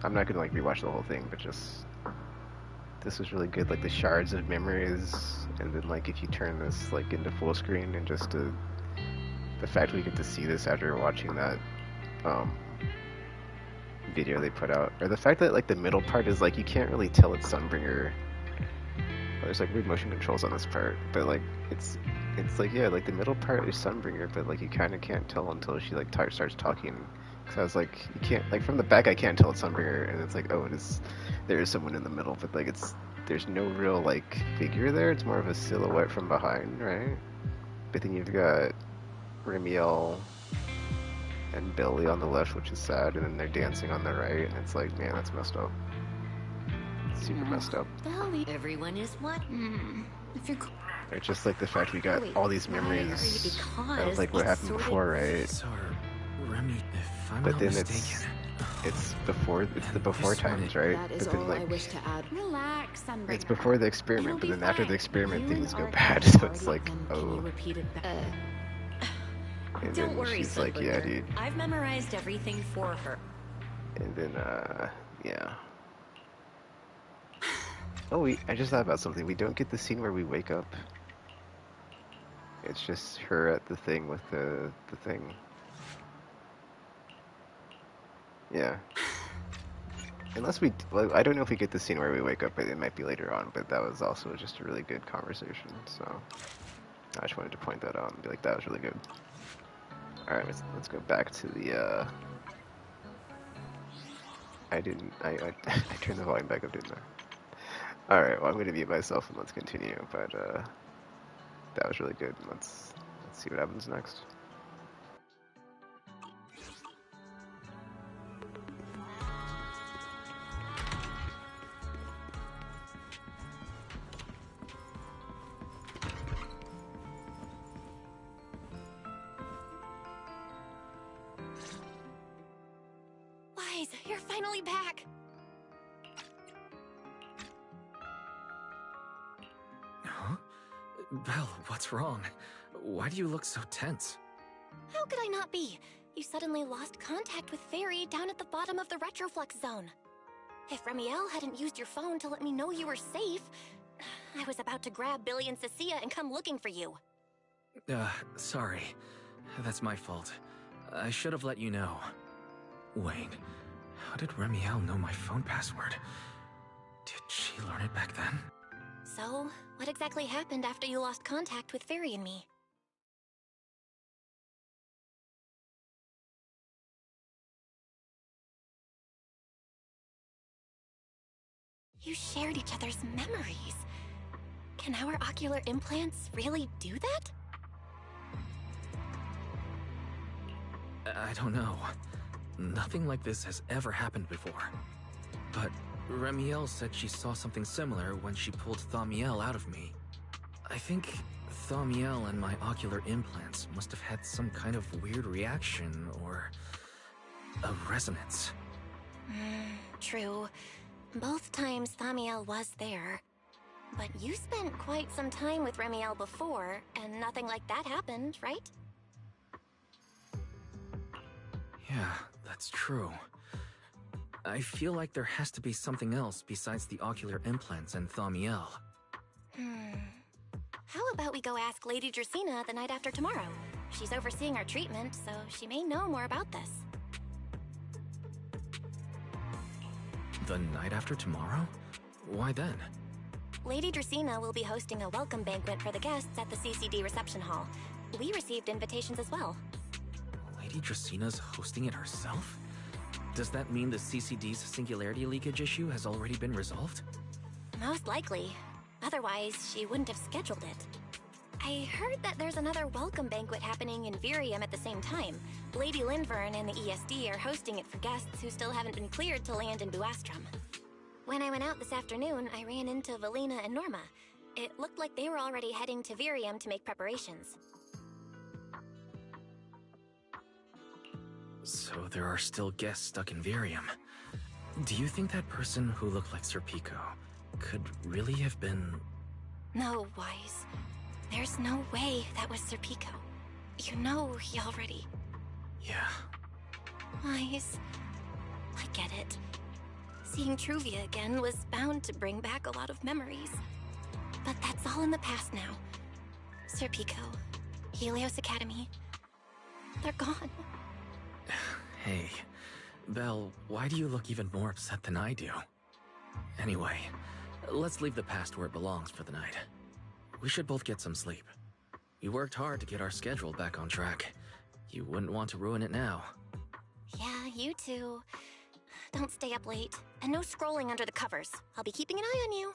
I'm not gonna like rewatch the whole thing, but just this was really good. Like the shards of memories, and then like if you turn this like into full screen, and just the fact we get to see this after watching that video they put out, or the fact that like the middle part is like you can't really tell it's Sunbringer. There's like weird motion controls on this part, but like it's like yeah, like the middle part is Sunbringer, but like you kind of can't tell until she like starts talking. Because I was like, you can't like from the back I can't tell it's Sunbringer, and it's like oh there is someone in the middle, but like there's no real like figure there. It's more of a silhouette from behind, right? But then you've got Remielle and Billy on the left, which is sad, and then they're dancing on the right, and it's like man, that's messed up. Super messed up. Belly. Everyone is what? If you're or just like the fact we got all these memories of like what happened before, right? Remy, if I'm but not then mistaken, it's the before times, right? That is but then all like I wish to add. Relax, Sunbringer. it's before the experiment, It'll but then be after the fine. experiment You things and go Art bad, have so it's already like been- oh. Can you repeat it back? And Don't then worry, she's like, yeah, Sunbringer. dude. I've memorized everything for her. And then yeah. Oh, I just thought about something. We don't get the scene where we wake up. It's just her at the thing with the thing. Yeah. Unless we, well, I don't know if we get the scene where we wake up, but it might be later on, but that was also just a really good conversation, so I just wanted to point that out and be like, that was really good. Alright, let's go back to the, I turned the volume back up, didn't I? Alright, well, I'm going to mute myself and let's continue, but, that was really good. Let's see what happens next. Wise, you're finally back. Huh? Belle, what's wrong? Why do you look so tense? How could I not be? You suddenly lost contact with Fairy down at the bottom of the retroflux zone. If Remielle hadn't used your phone to let me know you were safe, I was about to grab Billy and Cecilia and come looking for you. Sorry. That's my fault. I should have let you know. Wait, how did Remielle know my phone password? Did she learn it back then? So, what exactly happened after you lost contact with Fairy and me? You shared each other's memories. Can our ocular implants really do that? I don't know. Nothing like this has ever happened before. But Remielle said she saw something similar when she pulled Thaumiel out of me. I think Thaumiel and my ocular implants must have had some kind of weird reaction or a resonance. True. Both times Thaumiel was there. But you spent quite some time with Remielle before, and nothing like that happened, right? Yeah, that's true. I feel like there has to be something else besides the ocular implants and Thaumiel. How about we go ask Lady Dracaena the night after tomorrow? She's overseeing our treatment, so she may know more about this. The night after tomorrow? Why then? Lady Dracaena will be hosting a welcome banquet for the guests at the CCD reception hall. We received invitations as well. Lady Draceena's hosting it herself? Does that mean the CCD's singularity leakage issue has already been resolved? Most likely. Otherwise, she wouldn't have scheduled it. I heard that there's another welcome banquet happening in Virium at the same time. Lady Lindvern and the ESD are hosting it for guests who still haven't been cleared to land in Buastrum. When I went out this afternoon, I ran into Valina and Norma. It looked like they were already heading to Virium to make preparations. So there are still guests stuck in Virium. Do you think that person who looked like Sir Pico could really have been... No, Wise. There's no way that was Sir Pico. You know he already... Yeah. Wise, I get it. Seeing Truvia again was bound to bring back a lot of memories. But that's all in the past now. Sir Pico, Helios Academy, they're gone. Hey, Belle, why do you look even more upset than I do? Anyway, let's leave the past where it belongs for the night. We should both get some sleep. We worked hard to get our schedule back on track. You wouldn't want to ruin it now. Yeah, you too. Don't stay up late. And no scrolling under the covers. I'll be keeping an eye on you.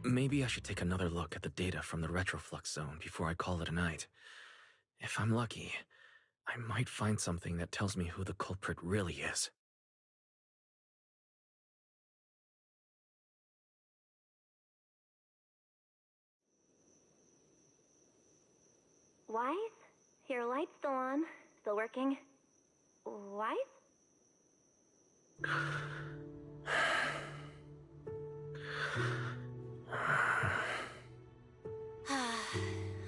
Maybe I should take another look at the data from the retroflux zone before I call it a night. If I'm lucky, I might find something that tells me who the culprit really is. Wise? Your light's still on. Still working. Wise?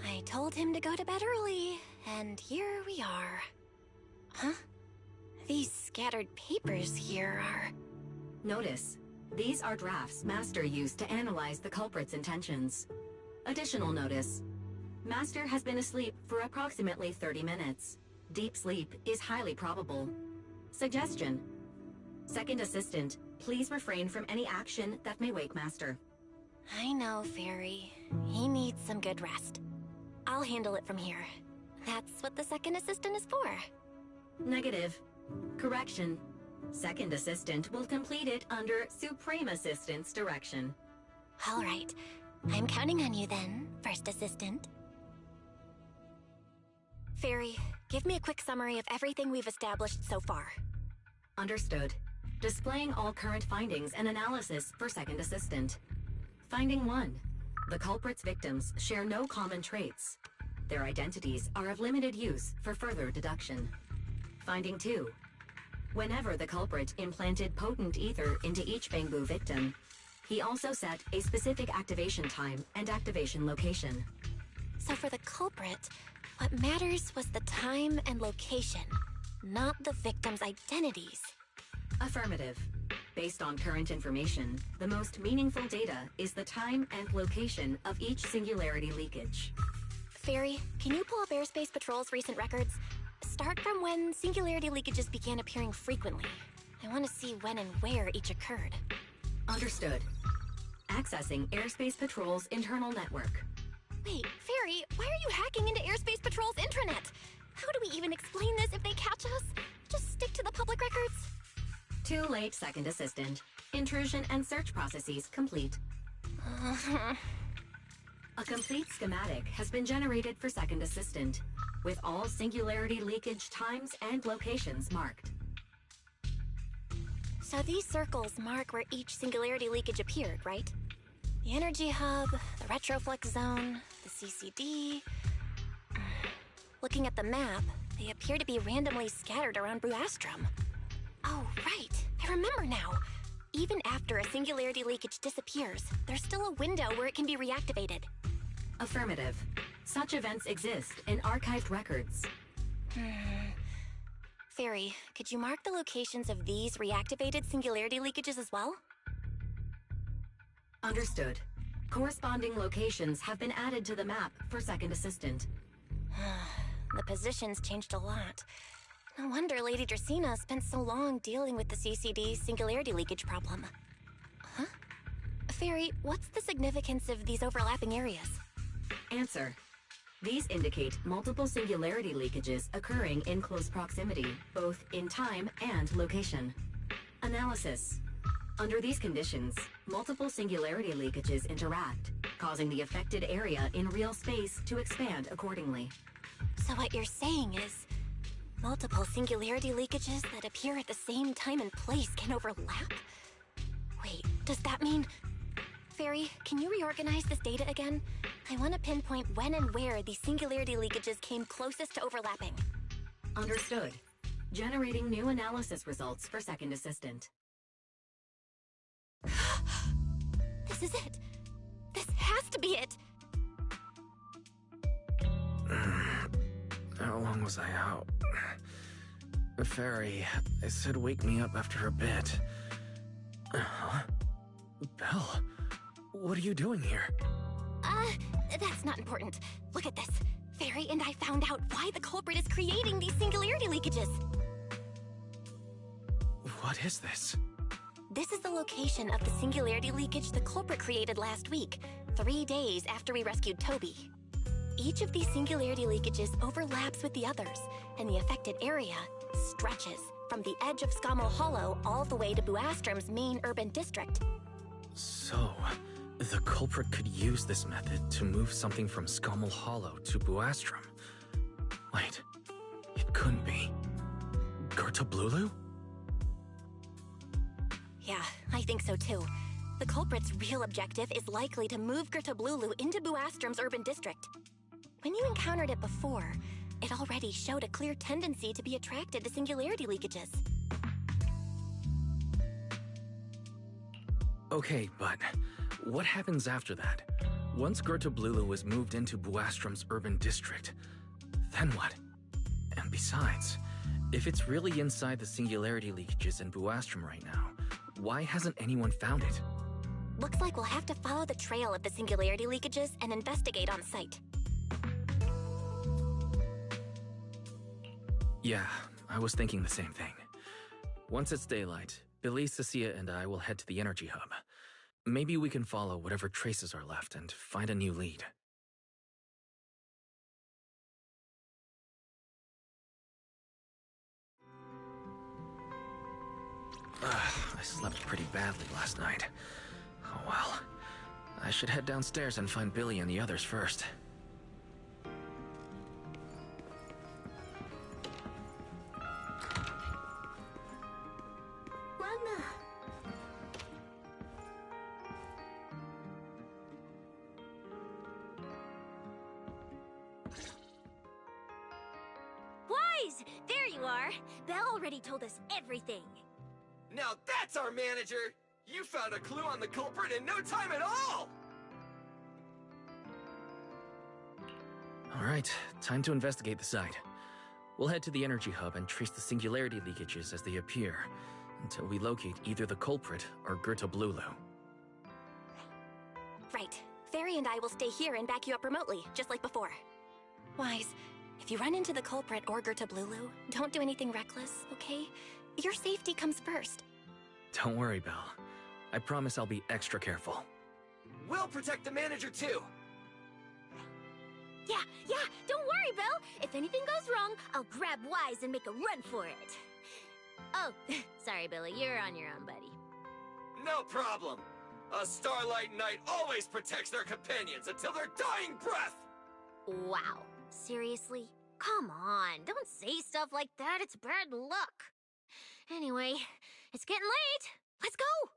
I told him to go to bed early, and here we are. Huh? These scattered papers here are... Notice, These are drafts Master used to analyze the culprit's intentions. Additional notice. Master has been asleep for approximately 30 minutes. Deep sleep is highly probable. Suggestion. Second Assistant, please refrain from any action that may wake Master. I know, Fairy. He needs some good rest. I'll handle it from here. That's what the Second Assistant is for. Negative. Correction. Second Assistant will complete it under Supreme Assistant's direction. All right. I'm counting on you then, First Assistant. Fairy, give me a quick summary of everything we've established so far. Understood. Displaying all current findings and analysis for Second Assistant. Finding 1. The culprit's victims share no common traits. Their identities are of limited use for further deduction. Finding 2. Whenever the culprit implanted potent ether into each Bangbu victim, he also set a specific activation time and activation location. So for the culprit, what matters was the time and location, not the victims' identities. Affirmative. Based on current information, the most meaningful data is the time and location of each singularity leakage. Fairy, can you pull up Airspace Patrol's recent records? Start from when singularity leakages began appearing frequently. I want to see when and where each occurred. Understood. Accessing Airspace Patrol's internal network. Wait, Fairy, why are you hacking into Airspace Patrol's intranet? How do we even explain this if they catch us? Just stick to the public records? Too late, Second Assistant. Intrusion and search processes complete. A complete schematic has been generated for Second Assistant, with all singularity leakage times and locations marked. So these circles mark where each singularity leakage appeared, right? The energy hub, the retroflex zone, the CCD... Looking at the map, they appear to be randomly scattered around Buastrom. Oh, right. I remember now. Even after a singularity leakage disappears, there's still a window where it can be reactivated. Affirmative. Such events exist in archived records. Fairy, could you mark the locations of these reactivated singularity leakages as well? Understood. Corresponding locations have been added to the map for Second Assistant. The positions changed a lot. No wonder Lady Dracaena spent so long dealing with the CCD singularity leakage problem. Huh? Fairy, what's the significance of these overlapping areas? Answer. These indicate multiple singularity leakages occurring in close proximity, both in time and location. Analysis. Under these conditions, multiple singularity leakages interact, causing the affected area in real space to expand accordingly. So what you're saying is, multiple singularity leakages that appear at the same time and place can overlap? Wait, does that mean... Fairy, can you reorganize this data again? I want to pinpoint when and where these singularity leakages came closest to overlapping. Understood. Generating new analysis results for Second Assistant. This is it! This has to be it! How long was I out? Fairy, I said wake me up after a bit. Huh? Belle, what are you doing here? That's not important. Look at this. Fairy and I found out why the culprit is creating these singularity leakages. What is this? This is the location of the singularity leakage the culprit created last week, 3 days after we rescued Toby. Each of these singularity leakages overlaps with the others, and the affected area stretches from the edge of Scommel Hollow all the way to Buastrom's main urban district. So, the culprit could use this method to move something from Scommel Hollow to Buastrom. Wait, it couldn't be. Gertablulu? Yeah, I think so too. The culprit's real objective is likely to move Gertablulu into Buastrom's urban district. When you encountered it before, it already showed a clear tendency to be attracted to singularity leakages. Okay, but what happens after that? Once Gertablulu was moved into Buastrom's urban district, then what? And besides, if it's really inside the singularity leakages in Buastrom right now, Why hasn't anyone found it? Looks like we'll have to follow the trail of the singularity leakages and investigate on site. Yeah, I was thinking the same thing. Once it's daylight, Billy, Cecilia, and I will head to the energy hub. Maybe we can follow whatever traces are left and find a new lead. I slept pretty badly last night. Oh well. I should head downstairs and find Billy and the others first. Wise! There you are! Belle already told us everything. Now that's our manager! You found a clue on the culprit in no time at all! Alright, time to investigate the site. We'll head to the energy hub and trace the singularity leakages as they appear, until we locate either the culprit or Gerta Blulu. Right. Fairy and I will stay here and back you up remotely, just like before. Wise, if you run into the culprit or Gerta Blulu, don't do anything reckless, okay? Your safety comes first. Don't worry, Belle. I promise I'll be extra careful. We'll protect the manager too! Yeah, don't worry, Belle. If anything goes wrong, I'll grab Wise and make a run for it. Oh, sorry, Billy, you're on your own, buddy. No problem. A Starlight Knight always protects their companions until their dying breath! Wow, seriously? Come on, don't say stuff like that, it's bad luck. Anyway, it's getting late. Let's go!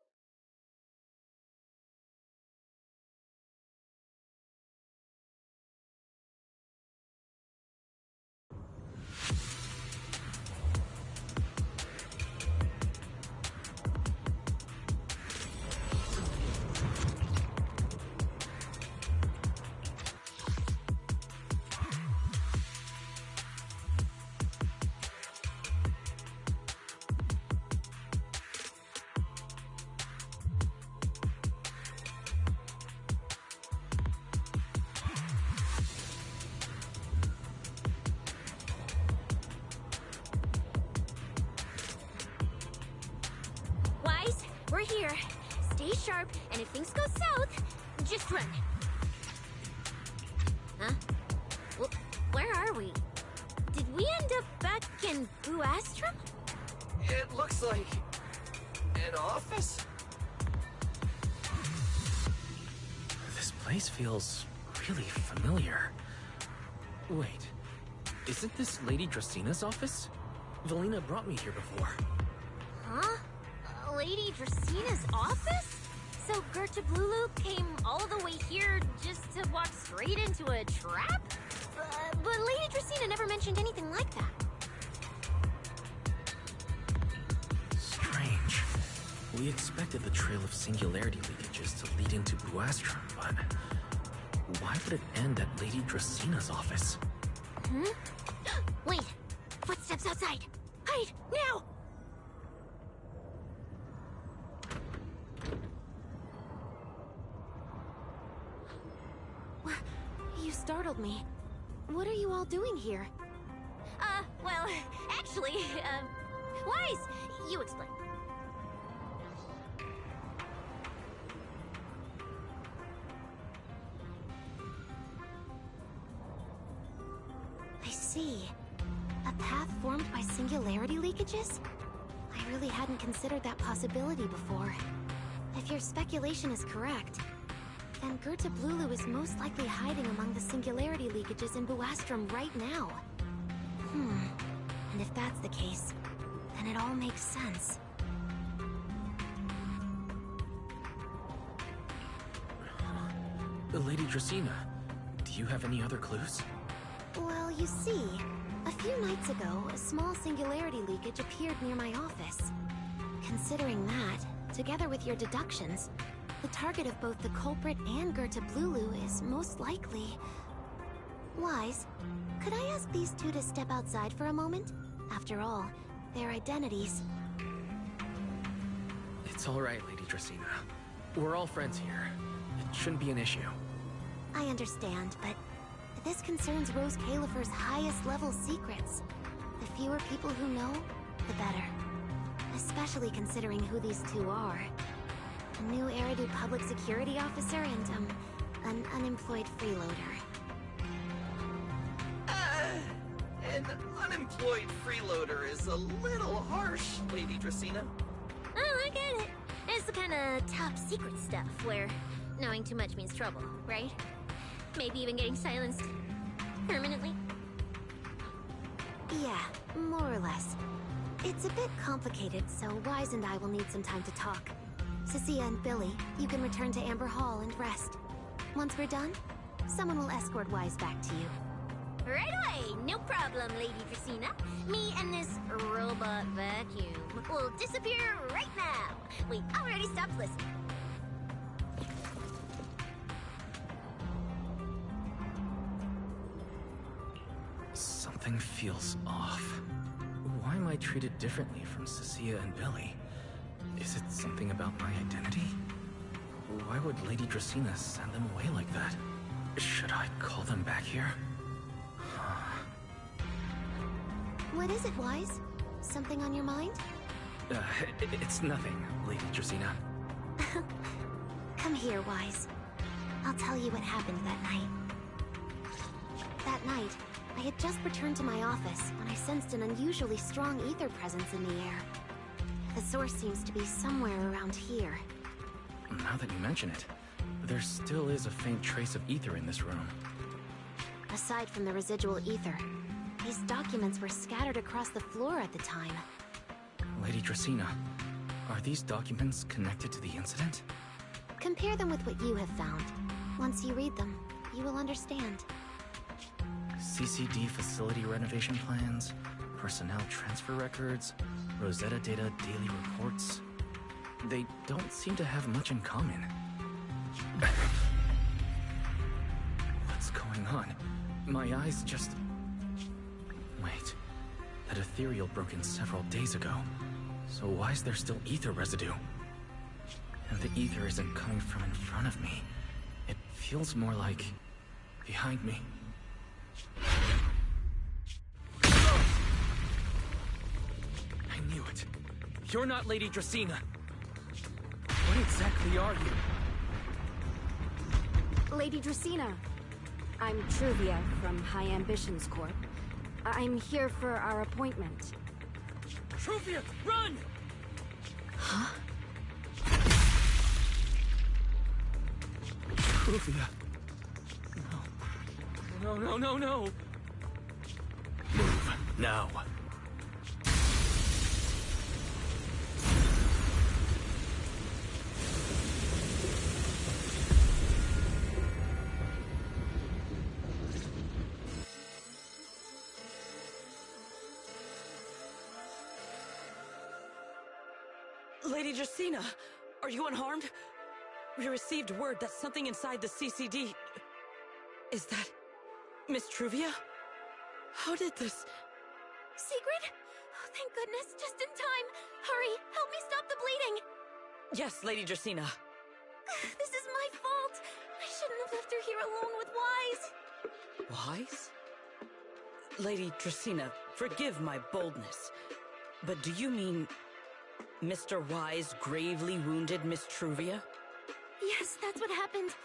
Wise, we're here. Stay sharp, and if things go south, just run. Huh? Where are we? Did we end up back in Buastrum? It looks like... an office? This place feels really familiar. Wait, isn't this Lady Dracina's office? Valina brought me here before. Huh? Lady Dracina's office? So Gerta Blulu came all the way here just to walk straight into a trap? But Lady Dracina never mentioned anything like that. Strange. We expected the trail of singularity leakages to lead into Buastrum, but why would it end at Lady Dracina's office? Hmm? Wait! Footsteps outside! Hide! Now! You startled me. What are you all doing here? Well, actually, Wise, you explain. I see. A path formed by singularity leakages? I really hadn't considered that possibility before. If your speculation is correct, then Gerta Blulu is most likely hiding among the singularity leakages in Buastrum right now. And if that's the case, then it all makes sense. Lady Dracina, do you have any other clues? Well, you see, a few nights ago, a small singularity leakage appeared near my office. Considering that, together with your deductions, the target of both the culprit and Gerta Blulu is most likely... Wise, could I ask these two to step outside for a moment? After all, their identities... It's It's all right, Lady Dracaena. We're all friends here. It shouldn't be an issue. I understand, but this concerns Rosecaelifer's highest level secrets. The fewer people who know, the better. Especially considering who these two are. A new Eridu public security officer and, an unemployed freeloader. An unemployed freeloader is a little harsh, Lady Dracaena. Oh, I get it. It's the kind of top secret stuff where knowing too much means trouble, right? Maybe even getting silenced permanently. Yeah, more or less. It's a bit complicated, so Wise and I will need some time to talk. Cecilia and Billy, you can return to Amber Hall and rest. Once we're done, someone will escort Wise back to you. Right away, no problem, Lady Dracaena. Me and this robot vacuum will disappear right now. We already stopped listening. Something feels off. Why am I treated differently from Cecilia and Billy? Is it something about my identity? Why would Lady Dracaena send them away like that? Should I call them back here? What is it, Wise? Something on your mind? It's nothing, Lady Dracaena. Come here, Wise. I'll tell you what happened that night. That night, I had just returned to my office when I sensed an unusually strong ether presence in the air. The source seems to be somewhere around here. Now that you mention it, there still is a faint trace of ether in this room. Aside from the residual ether, these documents were scattered across the floor at the time. Lady Dracaena, are these documents connected to the incident? Compare them with what you have found. Once you read them, you will understand. CCD facility renovation plans, personnel transfer records, Rosetta Data daily reports. They don't seem to have much in common. What's going on? My eyes just... Wait. That ethereal broke in several days ago. So why is there still ether residue? And the ether isn't coming from in front of me. It feels more like... behind me. I knew it. You're not Lady Dracaena. What exactly are you? Lady Dracaena. I'm Truvia from High Ambitions Corp. I'm here for our appointment. Truvia, run! Huh? Truvia. No. No. Move, now. Lady Dracaena, are you unharmed? We received word that something inside the CCD... Is that... Miss Truvia? How did this... Secret? Oh, thank goodness, just in time. Hurry, help me stop the bleeding. Yes, Lady Dracaena. This is my fault. I shouldn't have left her here alone with Wise. Wise? Lady Dracaena, forgive my boldness. But do you mean... Mr. Wise gravely wounded Miss Truvia? Yes, that's what happened.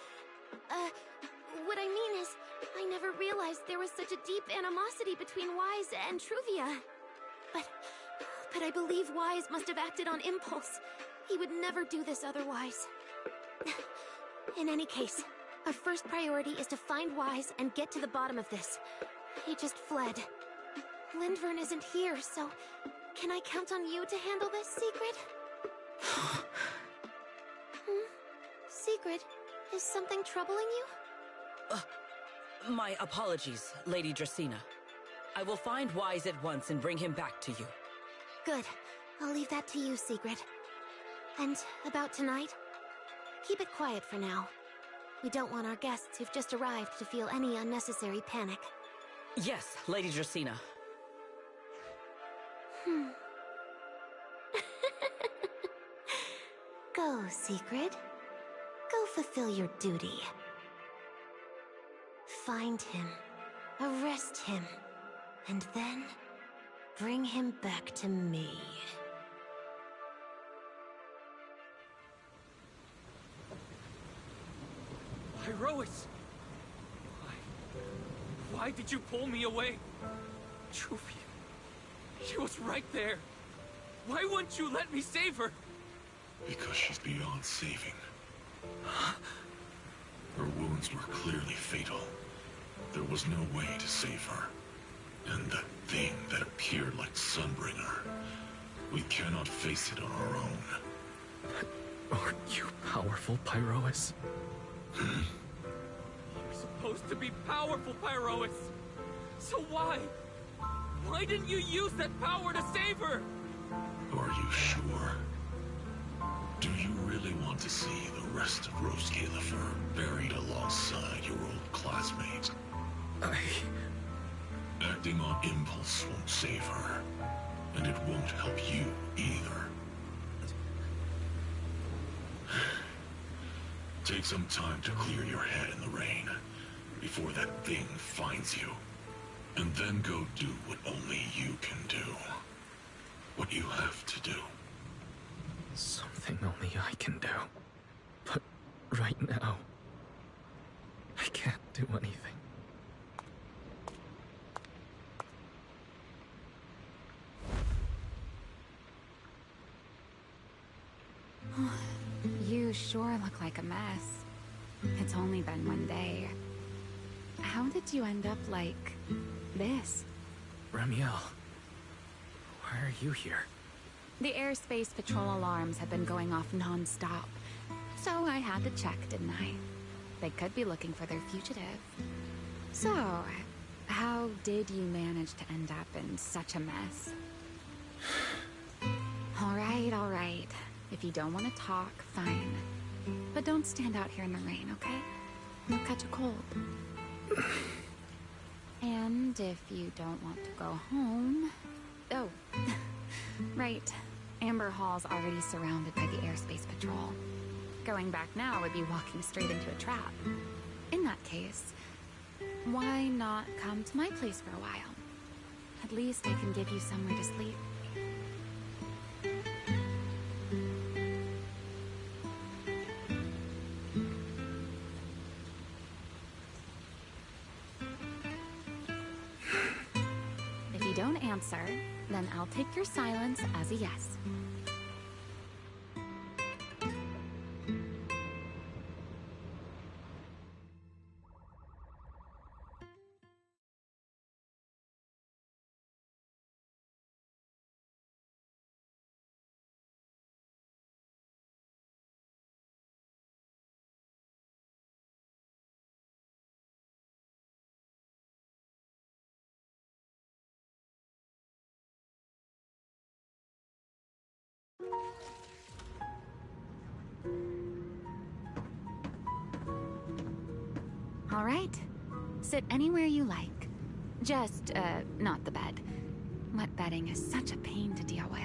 What I mean is, I never realized there was such a deep animosity between Wise and Truvia. But I believe Wise must have acted on impulse. He would never do this otherwise. In any case, our first priority is to find Wise and get to the bottom of this. He just fled. Lindvern isn't here, so can I count on you to handle this, Secret? Secret, is something troubling you? My apologies, Lady Dracaena. I will find Wise at once and bring him back to you. Good. I'll leave that to you, Secret. And about tonight? Keep it quiet for now. We don't want our guests who've just arrived to feel any unnecessary panic. Yes, Lady Dracaena. Go, Secret. Go fulfill your duty. Find him, arrest him, and then bring him back to me. Pyrois! Why did you pull me away? Trufi, she was right there. Why wouldn't you let me save her? Because she's beyond saving. Her wounds were clearly fatal. There was no way to save her. And that thing that appeared like Sunbringer, we cannot face it on our own. But aren't you powerful, Pyrois? You're supposed to be powerful, Pyrois. So why? Why didn't you use that power to save her? Are you sure? Do you really want to see the rest of Rosecaelifer buried alongside your old classmate? Acting on impulse won't save her, and it won't help you either. Take some time to clear your head in the rain, before that thing finds you. And then go do what only you can do. What you have to do. Something only I can do. But right now, I can't do anything. You sure look like a mess. It's only been one day. How did you end up like this? Remielle, why are you here? The airspace patrol alarms have been going off non-stop, so I had to check, didn't I? They could be looking for their fugitive. So, how did you manage to end up in such a mess? All right. If you don't want to talk, fine. But don't stand out here in the rain, okay? You'll catch a cold. And if you don't want to go home... Oh, right. Amber Hall's already surrounded by the airspace patrol. Going back now would be walking straight into a trap. In that case, why not come to my place for a while? At least I can give you somewhere to sleep. If you don't answer, then I'll take your silence as a yes. All right. Sit anywhere you like. Just, not the bed. Wet bedding is such a pain to deal with.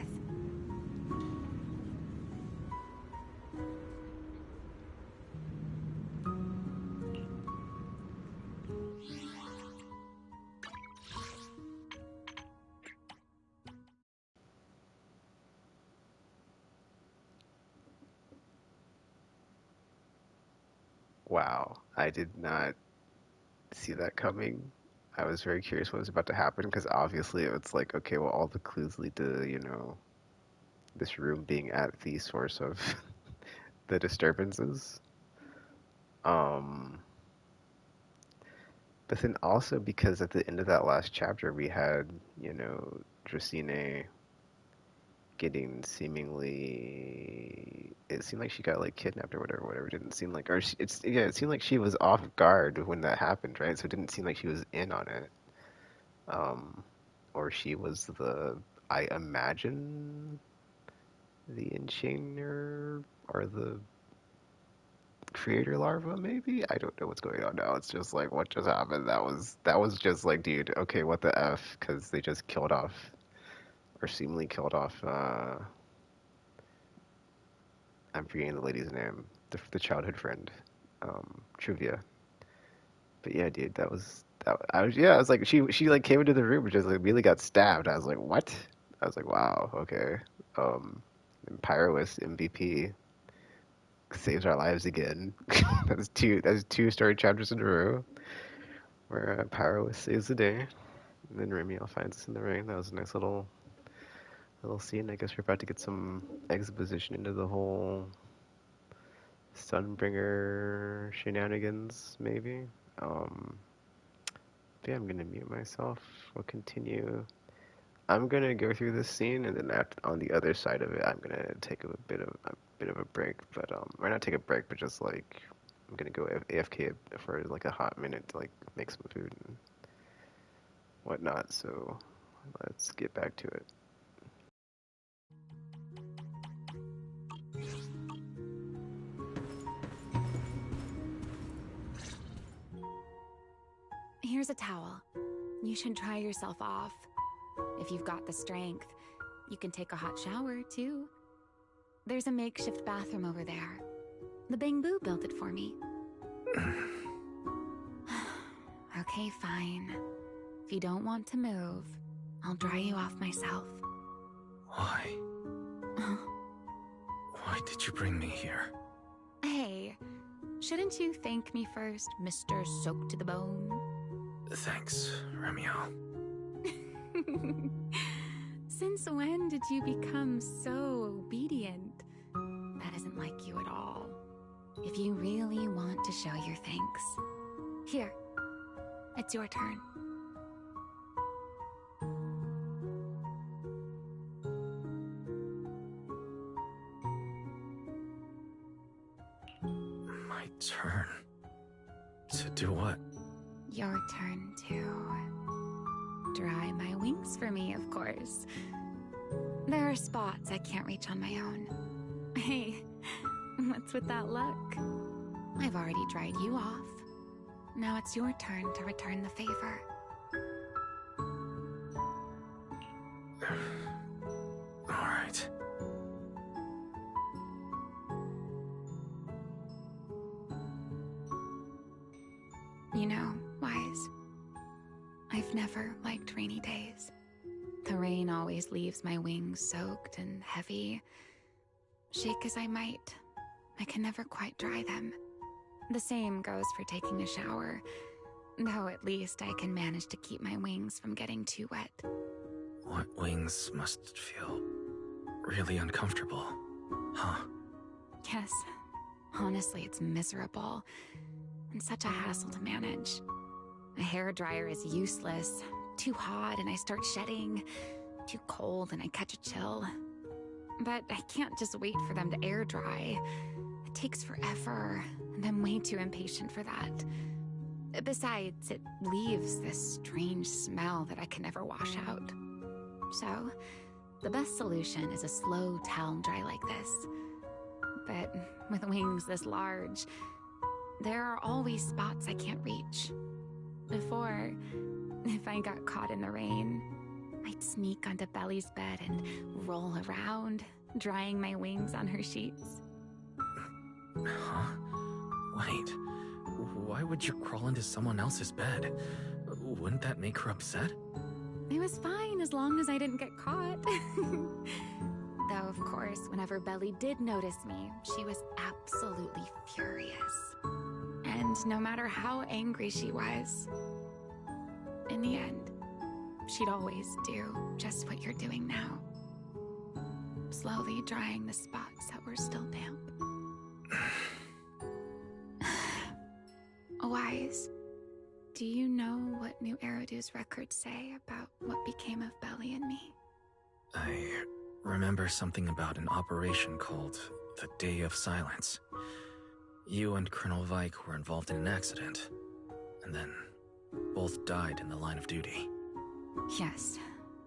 Wow, I did not see that coming. I was very curious what was about to happen because obviously it's like, okay, well, all the clues lead to, this room being at the source of the disturbances. But then also because at the end of that last chapter we had, Dracine getting seemingly, it seemed like she got like kidnapped or whatever. It didn't seem like, it seemed like she was off guard when that happened, right? So it didn't seem like she was in on it. Or she was I imagine, the enchainer or the creator larva, maybe? I don't know what's going on now. It's just like, what just happened? That was just like, dude, okay, what the F? Because they just killed off, or seemingly killed off, I'm forgetting the lady's name. The childhood friend. Trivia. But yeah, dude, I was like, she like came into the room and just like really got stabbed. I was like, what? I was like, wow, okay. And Pyroist MVP saves our lives again. That's two story chapters in a row where Pyroist saves the day. And then Remielle finds us in the ring. That was a nice little scene. I guess we're about to get some exposition into the whole Sunbringer shenanigans, maybe. Yeah, I'm gonna mute myself. We'll continue. I'm gonna go through this scene, and then on the other side of it, I'm gonna take a bit of a break. But or not take a break, but just like I'm gonna go AFK for like a hot minute to like make some food and whatnot. So let's get back to it. Here's a towel. You should dry yourself off. If you've got the strength, you can take a hot shower, too. There's a makeshift bathroom over there. The Bangbu built it for me. Okay, fine. If you don't want to move, I'll dry you off myself. Why? Why did you bring me here? Hey, shouldn't you thank me first, Mr. Soaked to the Bone? Thanks, Remielle. Since when did you become so obedient? That isn't like you at all. If you really want to show your thanks, here, it's your turn. My turn? To do what? Your turn to dry my wings for me, of course. There are spots I can't reach on my own. Hey, what's with that look? I've already dried you off. Now it's your turn to return the favor. All right. You know, Wise, I've never liked rainy days. The rain always leaves my wings soaked and heavy. Shake as I might, I can never quite dry them. The same goes for taking a shower, though at least I can manage to keep my wings from getting too wet. Wet wings must feel really uncomfortable, huh? Yes, honestly, it's miserable. And such a hassle to manage. A hairdryer is useless. Too hot and I start shedding. Too cold and I catch a chill. But I can't just wait for them to air dry. It takes forever, and I'm way too impatient for that. Besides, it leaves this strange smell that I can never wash out. So, the best solution is a slow towel dry like this. But with wings this large, there are always spots I can't reach. Before, if I got caught in the rain, I'd sneak onto Belly's bed and roll around, drying my wings on her sheets. Huh? Wait, why would you crawl into someone else's bed? Wouldn't that make her upset? It was fine as long as I didn't get caught. Though, of course, whenever Belly did notice me, she was absolutely furious. And no matter how angry she was, in the end, she'd always do just what you're doing now. Slowly drying the spots that were still damp. Wise, do you know what New Eridu's records say about what became of Belly and me? I remember something about an operation called the Day of Silence. You and Colonel Vike were involved in an accident, and then both died in the line of duty. Yes,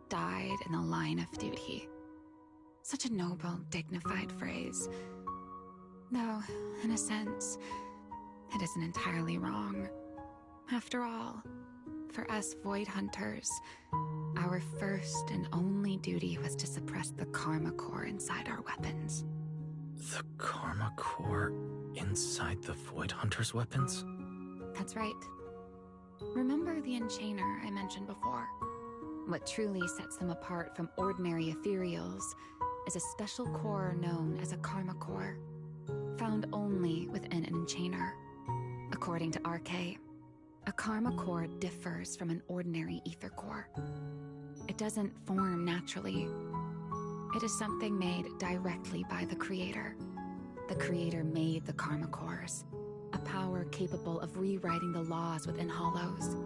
died in the line of duty. Such a noble, dignified phrase. Though, in a sense, it isn't entirely wrong. After all, for us Void Hunters, our first and only duty was to suppress the karma core inside our weapons. The Karma Core inside the Void Hunter's weapons? That's right. Remember the enchainer I mentioned before? What truly sets them apart from ordinary ethereals is a special core known as a Karma Core, found only within an enchainer. According to RK, a Karma Core differs from an ordinary ether core. It doesn't form naturally. It is something made directly by the Creator. The Creator made the Karma Cores, a power capable of rewriting the laws within Hollows,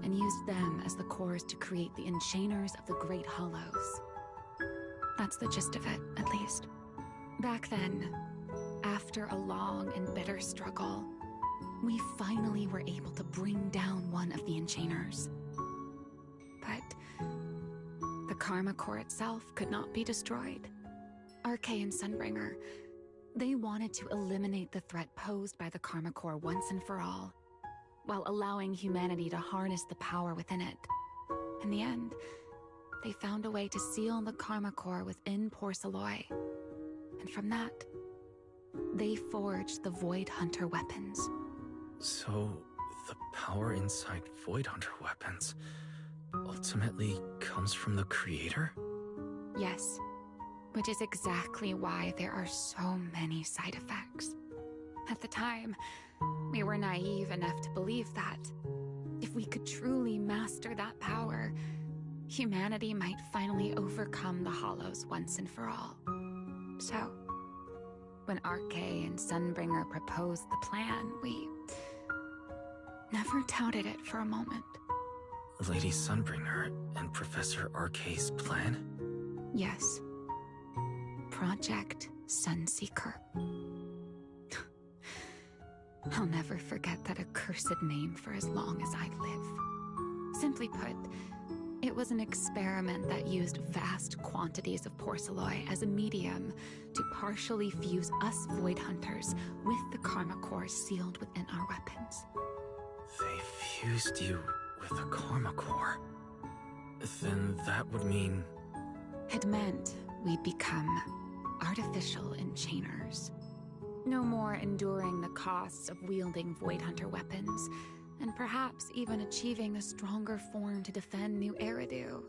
and used them as the cores to create the enchainers of the Great Hollows. That's the gist of it, at least. Back then, after a long and bitter struggle, we finally were able to bring down one of the enchainers. But the Karma Core itself could not be destroyed. RK and Sunbringer, they wanted to eliminate the threat posed by the Karma Core once and for all, while allowing humanity to harness the power within it. In the end, they found a way to seal the Karma Core within Porceloy. And from that, they forged the Void Hunter weapons. So, the power inside Void Hunter weapons ultimately comes from the Creator? Yes, which is exactly why there are so many side effects. At the time, we were naive enough to believe that if we could truly master that power, humanity might finally overcome the Hollows once and for all. So, when RK and Sunbringer proposed the plan, we never doubted it for a moment. Lady Sunbringer and Professor RK's plan? Yes. Project Sunseeker. I'll never forget that accursed name for as long as I live. Simply put, it was an experiment that used vast quantities of Porceloy as a medium to partially fuse us Void Hunters with the Karma Core sealed within our weapons. They fused you with the Karma Core. Then that would mean... It meant we'd become artificial enchainers. No more enduring the costs of wielding Void Hunter weapons, and perhaps even achieving a stronger form to defend New Eridu.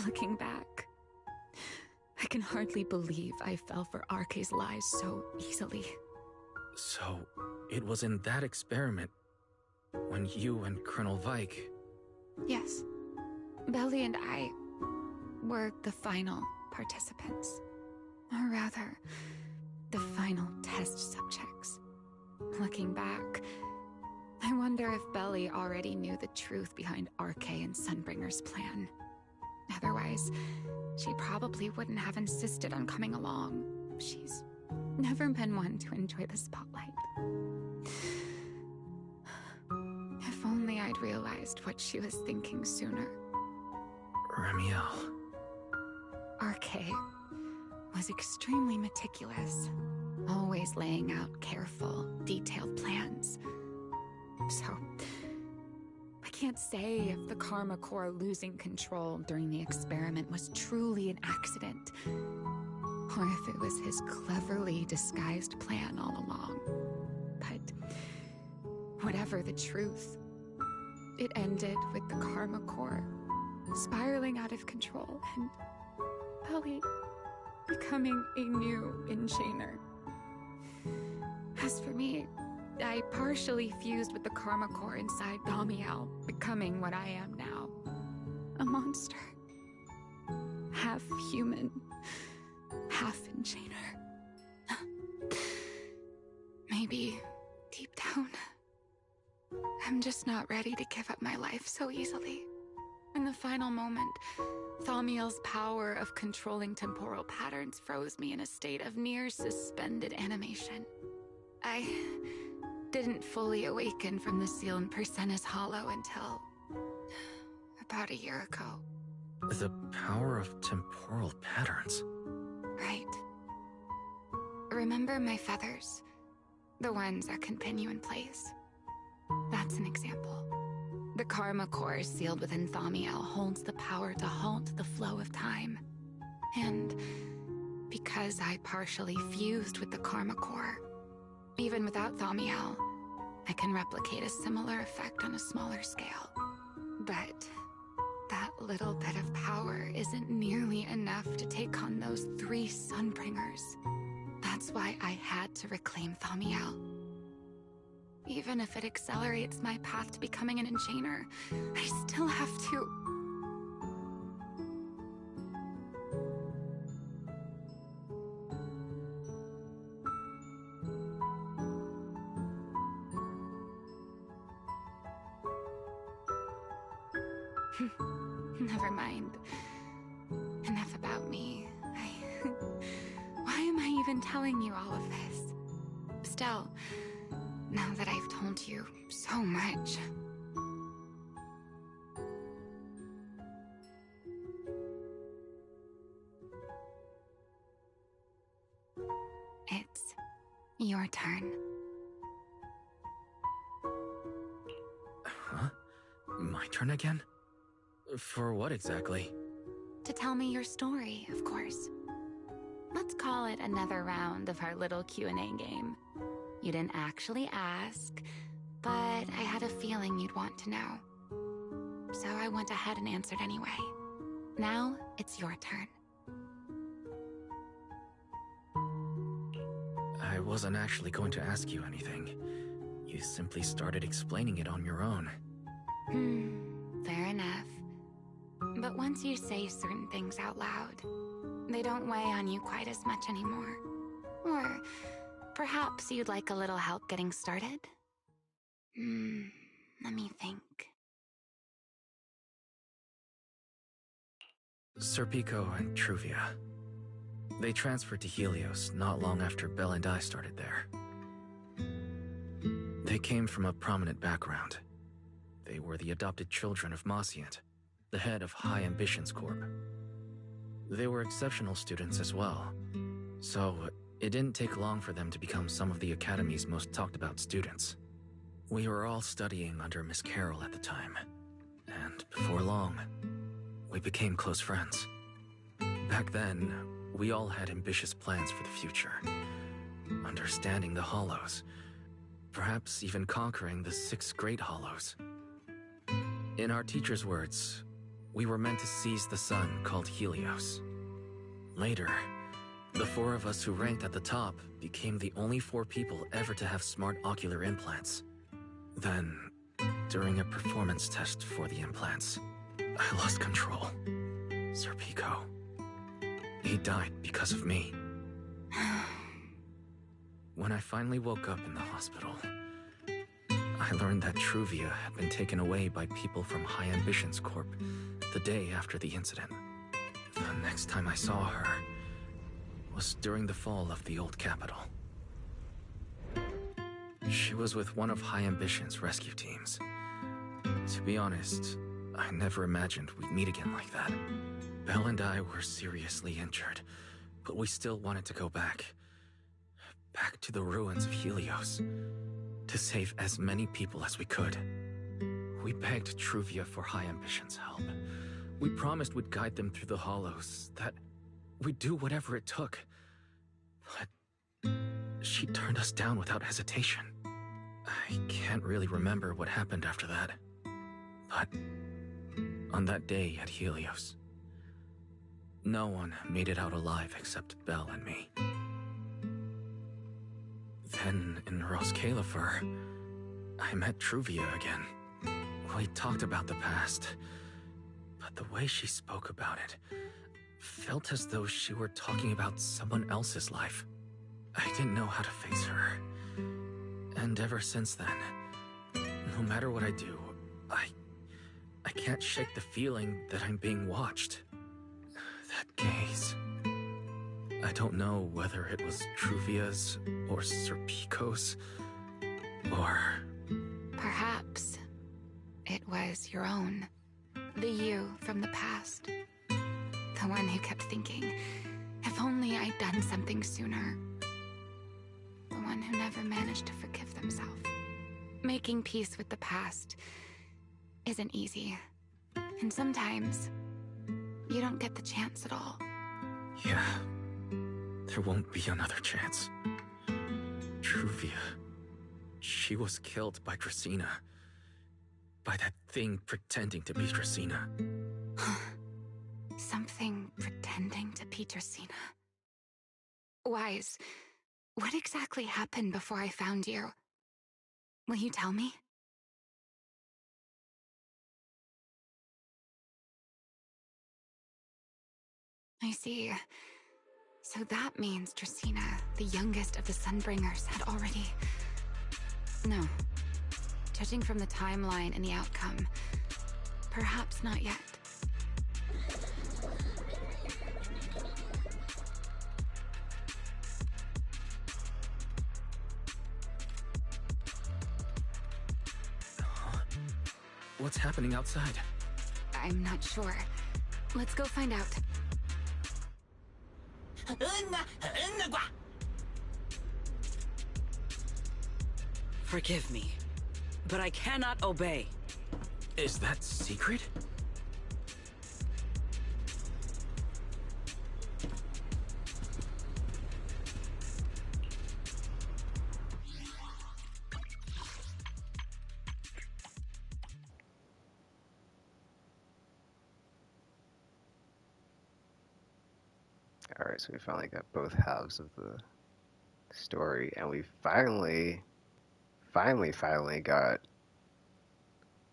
Looking back, I can hardly believe I fell for RK's lies so easily. So, it was in that experiment when you and Colonel Vike... Yes. Belly and I were the final participants. Or rather, the final test subjects. Looking back, I wonder if Belly already knew the truth behind RK and Sunbringer's plan. Otherwise, she probably wouldn't have insisted on coming along. She's never been one to enjoy the spotlight. If only I'd realized what she was thinking sooner. Remielle. RK was extremely meticulous, always laying out careful, detailed plans. So, I can't say if the Karma Core losing control during the experiment was truly an accident, or if it was his cleverly disguised plan all along. But whatever the truth, it ended with the Karma Core spiraling out of control and Belly becoming a new enchainer. As for me, I partially fused with the Karma Core inside Remielle, becoming what I am now. A monster. Half human, half enchainer. Maybe, deep down, I'm just not ready to give up my life so easily. In the final moment, Remielle's power of controlling temporal patterns froze me in a state of near suspended animation. I didn't fully awaken from the seal in Persena's Hollow until about a year ago. The power of temporal patterns. Right. Remember my feathers? The ones that can pin you in place? That's an example. The Karma Core sealed within Remielle holds the power to halt the flow of time. And because I partially fused with the Karma Core, even without Thaumiel, I can replicate a similar effect on a smaller scale. But that little bit of power isn't nearly enough to take on those 3 Sunbringers. That's why I had to reclaim Thaumiel. Even if it accelerates my path to becoming an Enchainer, I still have to... Never mind. Enough about me. Why am I even telling you all of this? Still, now that I've told you so much... It's your turn. Huh? My turn again? For what exactly? To tell me your story, of course. Let's call it another round of our little Q&A game. You didn't actually ask, but I had a feeling you'd want to know. So I went ahead and answered anyway. Now, it's your turn. I wasn't actually going to ask you anything. You simply started explaining it on your own. Fair enough. But once you say certain things out loud, they don't weigh on you quite as much anymore. Or perhaps you'd like a little help getting started? Let me think. Serpico and Truvia. They transferred to Helios not long after Belle and I started there. They came from a prominent background. They were the adopted children of Mosient, the head of High Ambitions Corp. They were exceptional students as well, so it didn't take long for them to become some of the Academy's most talked about students. We were all studying under Miss Carroll at the time, and before long, we became close friends. Back then, we all had ambitious plans for the future, understanding the Hollows, perhaps even conquering the 6 Great Hollows. In our teacher's words, we were meant to seize the sun called Helios. Later, the 4 of us who ranked at the top became the only 4 people ever to have smart ocular implants. Then, during a performance test for the implants, I lost control. Serpico. He died because of me. When I finally woke up in the hospital, I learned that Truvia had been taken away by people from High Ambitions Corp the day after the incident. The next time I saw her was during the fall of the old capital. She was with one of High Ambition's rescue teams. To be honest, I never imagined we'd meet again like that. Belle and I were seriously injured, but we still wanted to go back to the ruins of Helios, to save as many people as we could. We begged Truvia for High Ambition's help. We promised we'd guide them through the Hollows, that we'd do whatever it took. But she turned us down without hesitation. I can't really remember what happened after that. But on that day at Helios, no one made it out alive except Belle and me. Then, in Rosecaelifer, I met Truvia again. We talked about the past, but the way she spoke about it felt as though she were talking about someone else's life. I didn't know how to face her. And ever since then, no matter what I do, I can't shake the feeling that I'm being watched. That gaze. I don't know whether it was Truvia's or Serpico's, or... Perhaps it was your own. The you from the past. The one who kept thinking, if only I'd done something sooner. The one who never managed to forgive themselves. Making peace with the past isn't easy. And sometimes, you don't get the chance at all. Yeah. There won't be another chance. Truvia. She was killed by Dracena. By that thing pretending to be Dracena. Something pretending to be Dracena. Wise, what exactly happened before I found you? Will you tell me? I see. So that means Dracena, the youngest of the Sunbringers, had already... No. Judging from the timeline and the outcome, perhaps not yet. What's happening outside? I'm not sure. Let's go find out. Forgive me, but I cannot obey. Is that secret? Alright, so we finally got both halves of the story, and we finally got,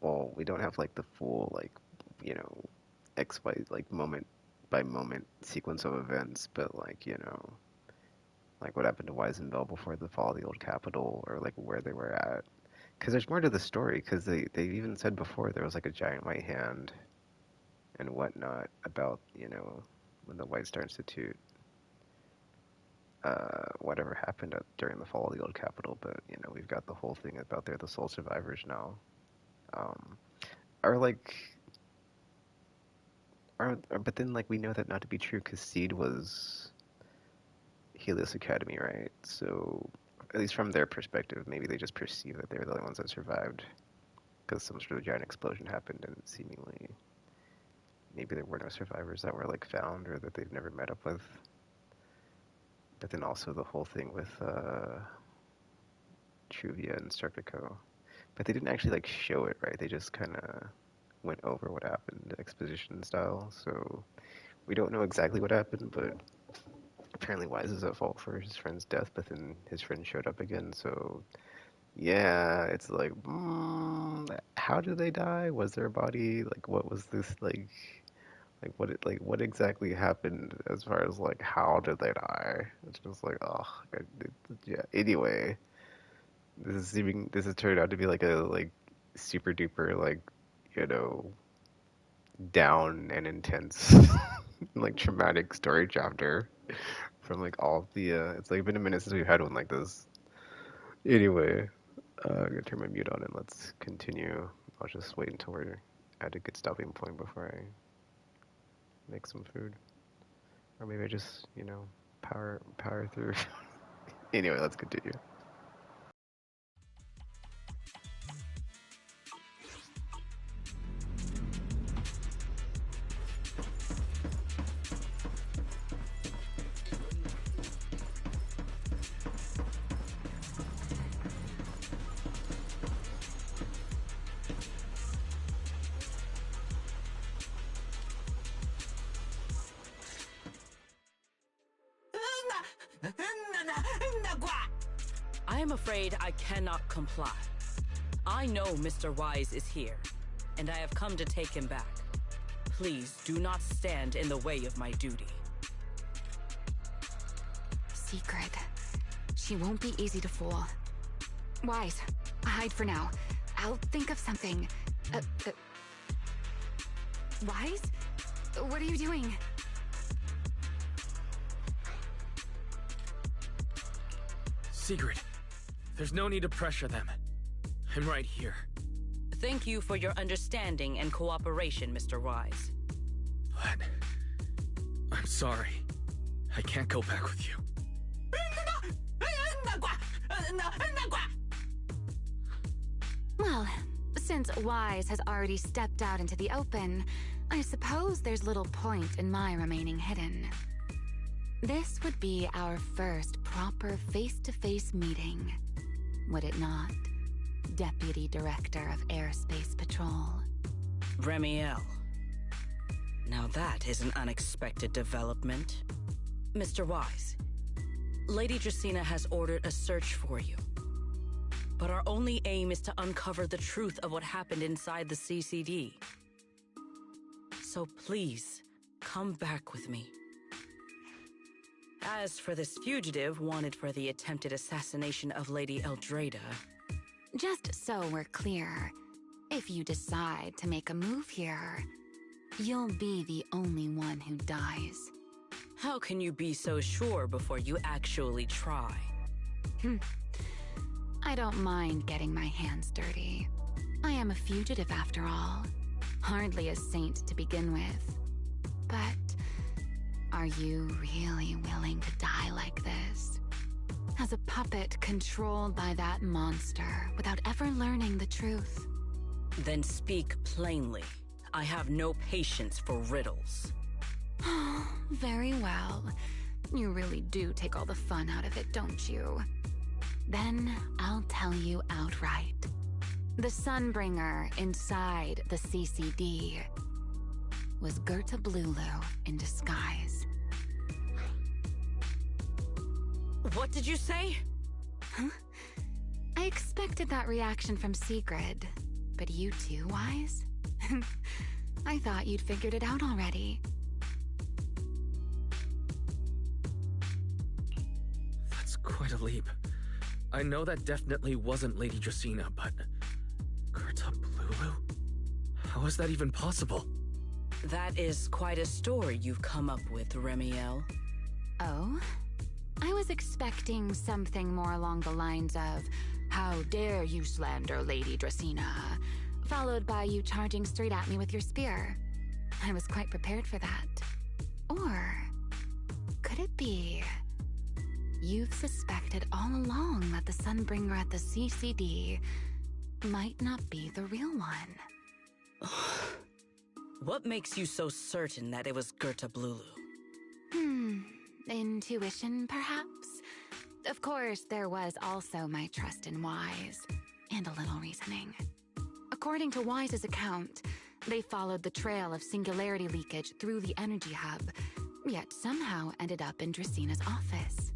well, we don't have like the full, like, you know, XY, like moment by moment sequence of events, but like, you know, like what happened to Weisenbell before the fall of the old capital, or like where they were at. Because there's more to the story, because they even said before there was like a giant white hand and whatnot about, you know, when the White Star Institute, whatever happened during the fall of the old capital, but, you know, we've got the whole thing about they're the sole survivors now. But then, like, we know that not to be true, because Seed was Helios Academy, right? So, at least from their perspective, maybe they just perceive that they're the only ones that survived, because some sort of giant explosion happened, and seemingly, maybe there were no survivors that were, like, found, or that they've never met up with. But then also the whole thing with Truvia and Serpico. But they didn't actually like show it, right? They just kind of went over what happened, exposition style. So we don't know exactly what happened, but apparently Wise is at fault for his friend's death, but then his friend showed up again. So yeah, it's like, how did they die? Was their body like, what was this like? What exactly happened as far as like how did they die? It's just like, oh, yeah. Anyway, this has turned out to be like a like super duper like, you know, down and intense like traumatic story chapter from like all of the it's like been a minute since we've had one like this. Anyway, I'm gonna turn my mute on and let's continue. I'll just wait until we're at a good stopping point before I make some food, or maybe I just, you know, power through. Anyway, let's continue. I am afraid I cannot comply. I know Mr. Wise is here, and I have come to take him back. Please do not stand in the way of my duty. Secret. She won't be easy to fool. Wise, hide for now. I'll think of something. Wise? What are you doing? Secret. There's no need to pressure them. I'm right here. Thank you for your understanding and cooperation, Mr. Wise. But I'm sorry. I can't go back with you. Well, since Wise has already stepped out into the open, I suppose there's little point in my remaining hidden. This would be our first proper face-to-face meeting, would it not, Deputy Director of Airspace Patrol? Remielle. Now that is an unexpected development. Mr. Wise, Lady Dracaena has ordered a search for you. But our only aim is to uncover the truth of what happened inside the CCD. So please, come back with me. As for this fugitive wanted for the attempted assassination of Lady Eldrada... Just so we're clear, if you decide to make a move here, you'll be the only one who dies. How can you be so sure before you actually try? I don't mind getting my hands dirty. I am a fugitive after all. Hardly a saint to begin with. But are you really willing to die like this? As a puppet controlled by that monster without ever learning the truth? Then speak plainly. I have no patience for riddles. Very well. You really do take all the fun out of it, don't you? Then I'll tell you outright. The Sunbringer inside the CCD was Gerta Blulu in disguise. What did you say? Huh? I expected that reaction from Sigrid, but you too, Wise? I thought you'd figured it out already. That's quite a leap. I know that definitely wasn't Lady Dracaena, but... Gerta Blulu? How is that even possible? That is quite a story you've come up with, Remielle. Oh? I was expecting something more along the lines of, "How dare you slander Lady Dracaena?" followed by you charging straight at me with your spear. I was quite prepared for that. Or could it be you've suspected all along that the Sunbringer at the CCD might not be the real one? What makes you so certain that it was Gerta Blulu? Intuition, perhaps? Of course, there was also my trust in Wise, and a little reasoning. According to Wise's account, they followed the trail of singularity leakage through the energy hub, yet somehow ended up in Dracena's office.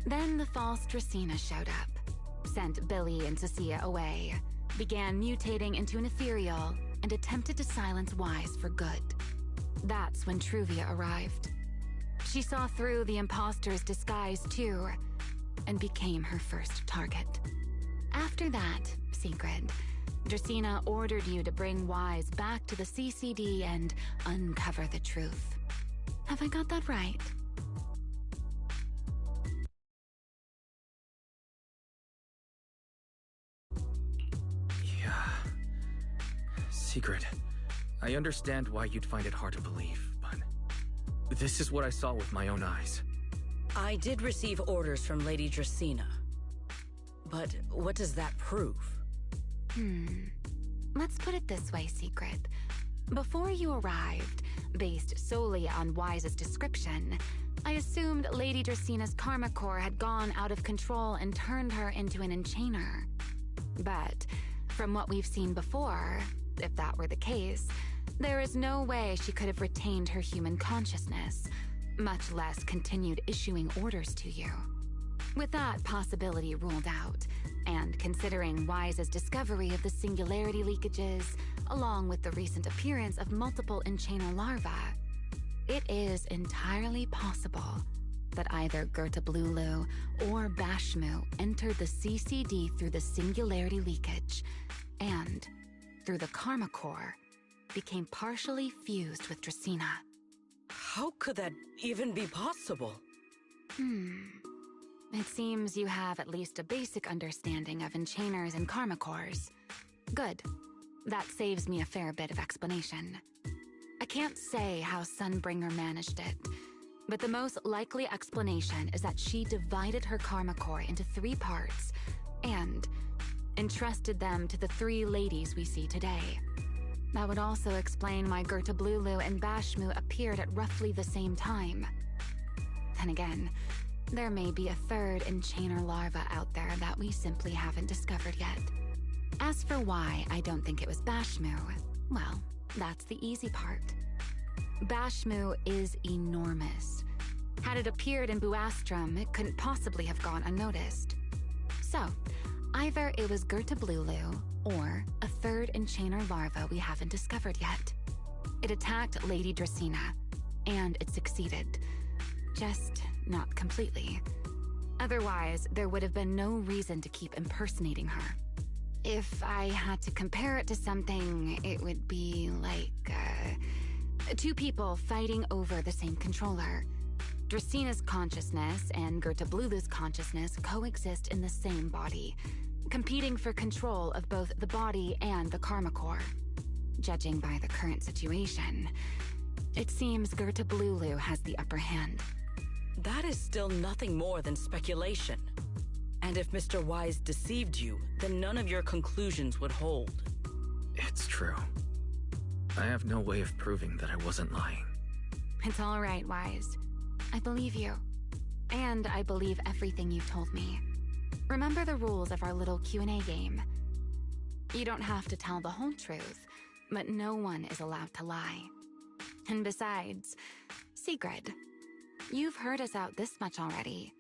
Then the false Dracaena showed up, sent Billy and Cecilia away, began mutating into an ethereal, and attempted to silence Wise for good. That's when Truvia arrived. She saw through the imposter's disguise too, and became her first target. After that, Sigrid, Dracaena ordered you to bring Wise back to the CCD and uncover the truth. Have I got that right? Yeah. Sigrid, I understand why you'd find it hard to believe, but this is what I saw with my own eyes. I did receive orders from Lady Dracaena. But what does that prove? Let's put it this way, Sigrid. Before you arrived, based solely on Wise's description, I assumed Lady Dracena's karma core had gone out of control and turned her into an enchainer. But from what we've seen before, if that were the case, there is no way she could have retained her human consciousness, much less continued issuing orders to you. With that possibility ruled out, and considering Wise's discovery of the singularity leakages, along with the recent appearance of multiple enchainer larvae, it is entirely possible that either Gerta Blulu or Bashmu entered the CCD through the singularity leakage, and, through the karma core, became partially fused with Dracaena. How could that even be possible? It seems you have at least a basic understanding of enchainers and karma cores. Good. That saves me a fair bit of explanation. I can't say how Sunbringer managed it, but the most likely explanation is that she divided her karma core into 3 parts and entrusted them to the 3 ladies we see today. That would also explain why Gerta Blulu and Bashmu appeared at roughly the same time. Then again, there may be a third enchainer larva out there that we simply haven't discovered yet. As for why I don't think it was Bashmu, well, that's the easy part. Bashmu is enormous. Had it appeared in Buastrum, it couldn't possibly have gone unnoticed. So, either it was Gertablulu, or a third enchainer larva we haven't discovered yet. It attacked Lady Dracena, and it succeeded. Just not completely. Otherwise, there would have been no reason to keep impersonating her. If I had to compare it to something, it would be like, two people fighting over the same controller. Dracena's consciousness and Gertablulu's consciousness coexist in the same body, competing for control of both the body and the Karma Core. Judging by the current situation, it seems Gertablulu has the upper hand. That is still nothing more than speculation. And if Mr. Wise deceived you, then none of your conclusions would hold. It's true. I have no way of proving that I wasn't lying. It's all right, Wise. I believe you. And I believe everything you've told me. Remember the rules of our little Q&A game. You don't have to tell the whole truth, but no one is allowed to lie. And besides, Sigrid, you've heard us out this much already.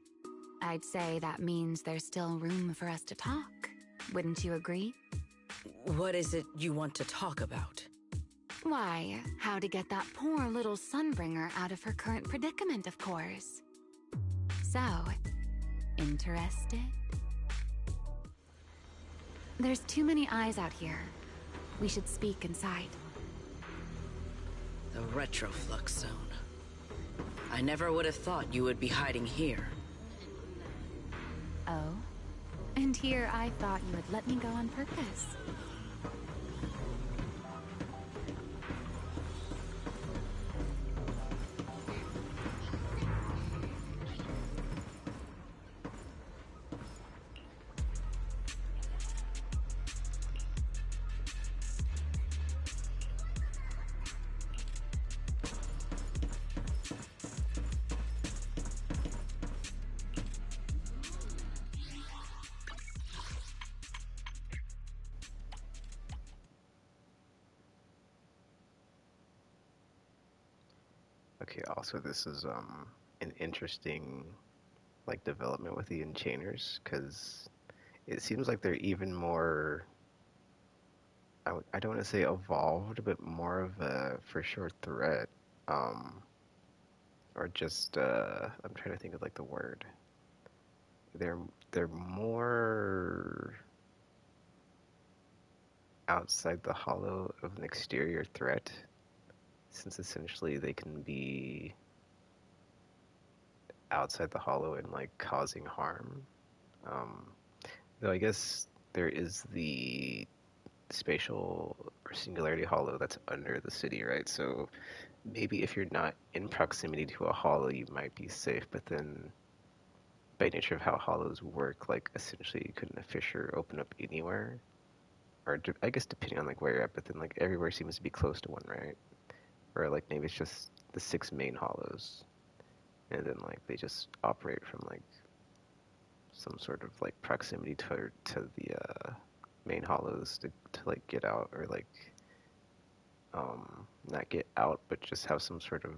I'd say that means there's still room for us to talk. Wouldn't you agree? What is it you want to talk about? Why, how to get that poor little Sunbringer out of her current predicament, of course. So, interested? There's too many eyes out here. We should speak inside. The Retroflux Zone. I never would have thought you would be hiding here. Oh? And here I thought you would let me go on purpose. Okay, also this is an interesting like development with the Enchainers, because it seems like they're even more, I don't want to say evolved, but more of a for sure threat, or just I'm trying to think of like the word. They're more outside the hollow of an exterior threat, since essentially they can be outside the hollow and like causing harm. Though I guess there is the spatial or singularity hollow that's under the city, right? So maybe if you're not in proximity to a hollow, you might be safe, but then by nature of how hollows work, like essentially you couldn't a fissure open up anywhere, or I guess depending on like where you're at, but then like everywhere seems to be close to one, right? Or like maybe it's just the 6 main hollows, and then like they just operate from like some sort of like proximity to the main hollows to like get out, or like not get out, but just have some sort of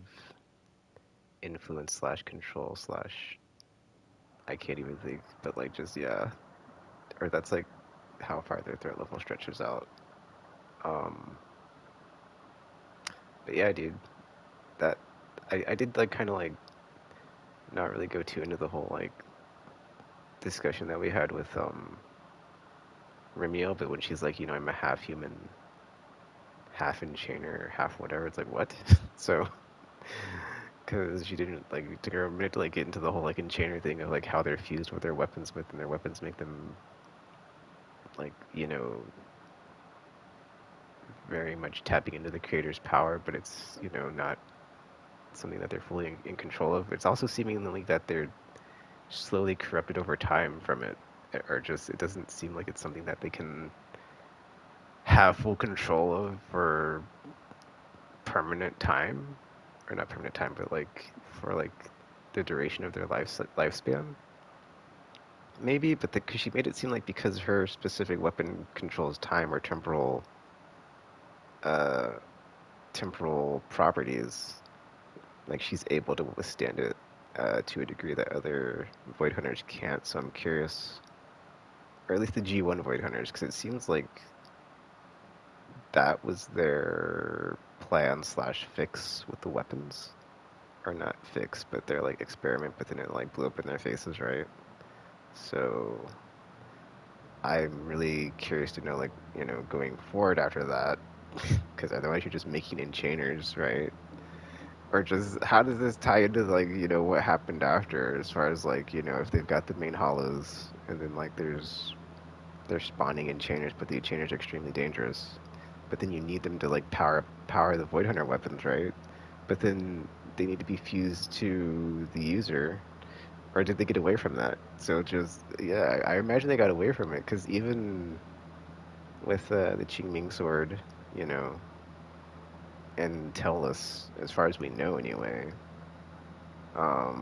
influence slash control slash, I can't even think, but like just, yeah, or that's like how far their threat level stretches out. But yeah, dude, that I did like kind of like not really go too into the whole like discussion that we had with Remielle, but when she's like, you know, I'm a half human, half enchainer, half whatever, it's like, what? So, because she didn't, like, it took her a minute to like get into the whole like enchainer thing of like how they're fused with their weapons and their weapons make them like, you know, very much tapping into the creator's power, but it's, you know, not something that they're fully in control of. It's also seemingly that they're slowly corrupted over time from it, or just it doesn't seem like it's something that they can have full control of for permanent time, or not permanent time, but like for like the duration of their lifespan. Maybe, but cause she made it seem like because her specific weapon controls time or uh, temporal properties, like she's able to withstand it to a degree that other Void Hunters can't. So I'm curious, or at least the G1 Void Hunters, because it seems like that was their plan slash fix with the weapons, or not fix, but their like experiment, but then it like blew up in their faces, right? So I'm really curious to know, like, you know, going forward after that, because otherwise you're just making enchainers, right? Or just how does this tie into like, you know, what happened after, as far as like, you know, if they've got the main hollows and then like they're spawning enchainers, but the enchainers are extremely dangerous. But then you need them to like power the Void Hunter weapons, right? But then they need to be fused to the user, or did they get away from that? So just yeah, I imagine they got away from it, because even with the Qingming sword, you know, and Tellus, as far as we know anyway, I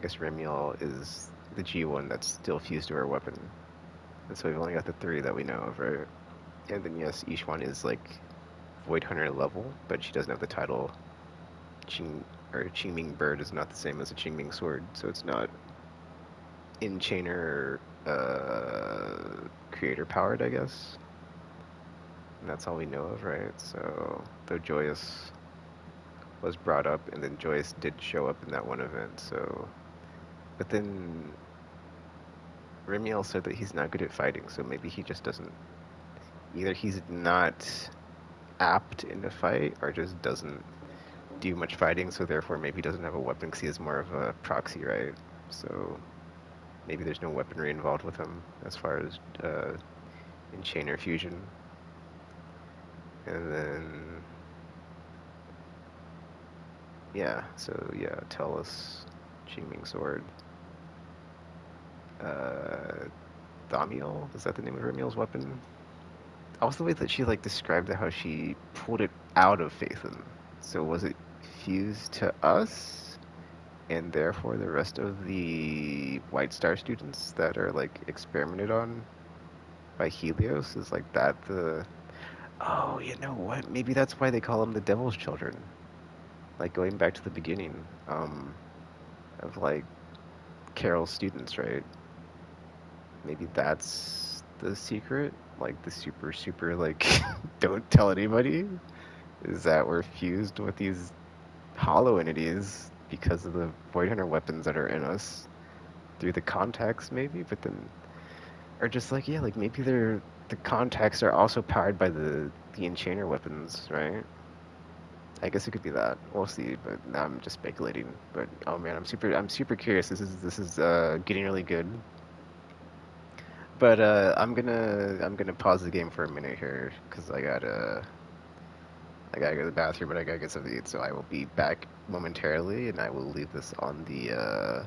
guess Remielle is the G1 that's still fused to her weapon. And so we've only got the three that we know of, right? And then yes, each one is like Void Hunter level, but she doesn't have the title. Qingming Bird is not the same as a Qingming Sword, so it's not Enchainer creator powered, I guess. And that's all we know of, right? So, though Joyous was brought up, and then Joyous did show up in that one event, so... But then Remielle said that he's not good at fighting, so maybe he just doesn't... Either he's not apt in a fight, or just doesn't do much fighting, so therefore maybe he doesn't have a weapon because he is more of a proxy, right? So maybe there's no weaponry involved with him as far as Enchainer fusion. And then... Yeah, so yeah, Tellus, Qingming Sword. Thamiel? Is that the name of Remielle's weapon? Also the way that she like described how she pulled it out of Phaethon. So was it fused to us? And therefore the rest of the White Star students that are like experimented on by Helios, is like that the... Oh, you know what? Maybe that's why they call them the Devil's Children. Like going back to the beginning, of like Carol's students, right? Maybe that's the secret? Like the super like don't tell anybody? Is that we're fused with these hollow entities because of the Void Hunter weapons that are in us through the contacts, maybe? But then, or just like, yeah, like maybe the contacts are also powered by the Enchainer weapons, right? I guess it could be that. We'll see, but now I'm just speculating. But oh man, I'm super curious. This is getting really good. But I'm gonna pause the game for a minute here because I gotta go to the bathroom, but I gotta get something to eat. So I will be back momentarily, and I will leave this on the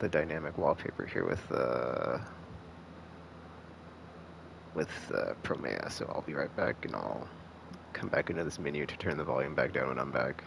dynamic wallpaper here with Promea. So I'll be right back, and I'll come back into this menu to turn the volume back down when I'm back.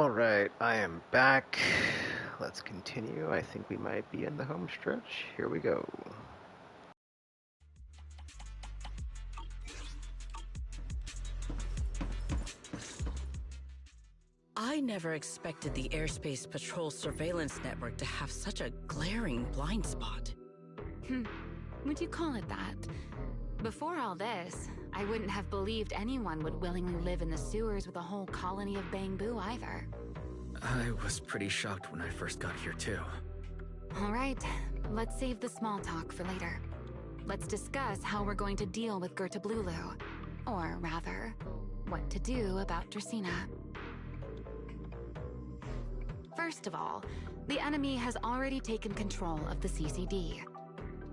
Alright, I am back. Let's continue. I think we might be in the home stretch. Here we go. I never expected the Airspace Patrol surveillance network to have such a glaring blind spot. Would you call it that? Before all this, I wouldn't have believed anyone would willingly live in the sewers with a whole colony of Bangboo either. I was pretty shocked when I first got here too. All right, let's save the small talk for later. Let's discuss how we're going to deal with Gerta Blulu. Or rather, what to do about Dracaena. First of all, the enemy has already taken control of the CCD.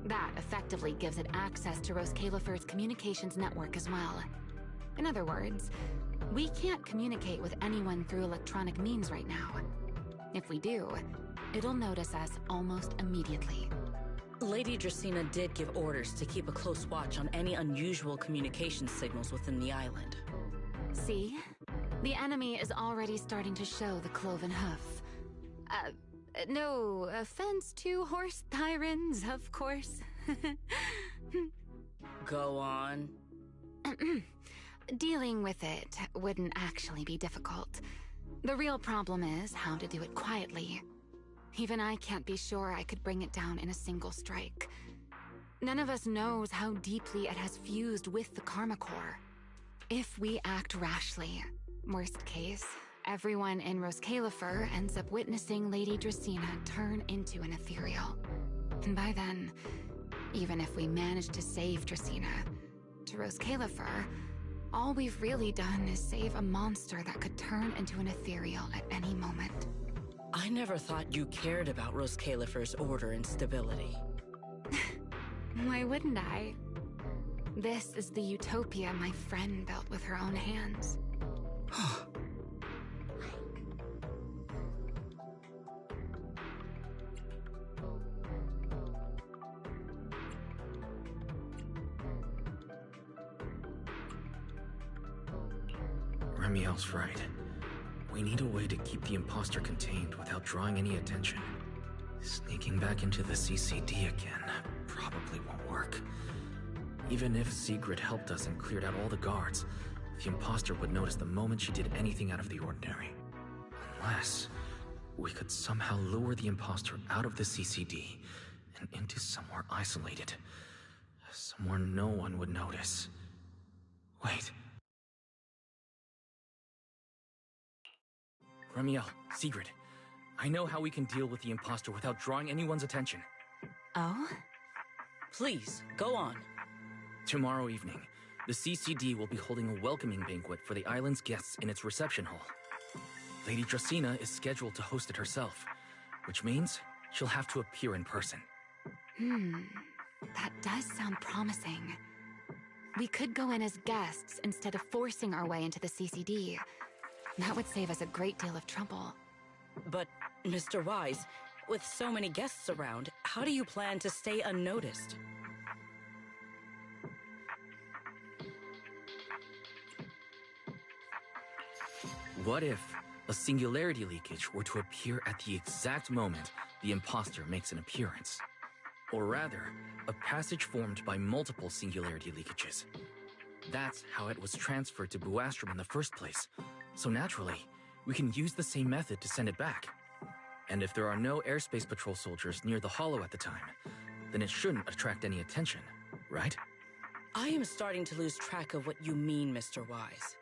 That effectively gives it access to Rosecaelifer's communications network as well. In other words, we can't communicate with anyone through electronic means right now. If we do, it'll notice us almost immediately. Lady Dracaena did give orders to keep a close watch on any unusual communication signals within the island. See? The enemy is already starting to show the cloven hoof. No offense to horse tyrants, of course. Go on. Dealing with it wouldn't actually be difficult. The real problem is how to do it quietly. Even I can't be sure I could bring it down in a single strike. None of us knows how deeply it has fused with the Karma Core. If we act rashly, worst case, everyone in Rosecaelifer ends up witnessing Lady Dracaena turn into an ethereal. And by then, even if we manage to save Dracaena, to Rosecaelifer, all we've really done is save a monster that could turn into an ethereal at any moment. I never thought you cared about Rosecaelifer's order and stability. Why wouldn't I? This is the utopia my friend built with her own hands. Remielle's right. We need a way to keep the imposter contained without drawing any attention. Sneaking back into the CCD again probably won't work. Even if Sigrid helped us and cleared out all the guards, the imposter would notice the moment she did anything out of the ordinary. Unless we could somehow lure the imposter out of the CCD and into somewhere isolated. Somewhere no one would notice. Wait. Remielle, Sigrid, I know how we can deal with the imposter without drawing anyone's attention. Oh? Please, go on. Tomorrow evening, the CCD will be holding a welcoming banquet for the island's guests in its reception hall. Lady Dracaena is scheduled to host it herself, which means she'll have to appear in person. That does sound promising. We could go in as guests instead of forcing our way into the CCD. That would save us a great deal of trouble. But, Mr. Wise, with so many guests around, how do you plan to stay unnoticed? What if a singularity leakage were to appear at the exact moment the imposter makes an appearance? Or rather, a passage formed by multiple singularity leakages. That's how it was transferred to Buastrom in the first place. So naturally, we can use the same method to send it back. And if there are no airspace patrol soldiers near the hollow at the time, then it shouldn't attract any attention, right? I am starting to lose track of what you mean, Mr. Wise.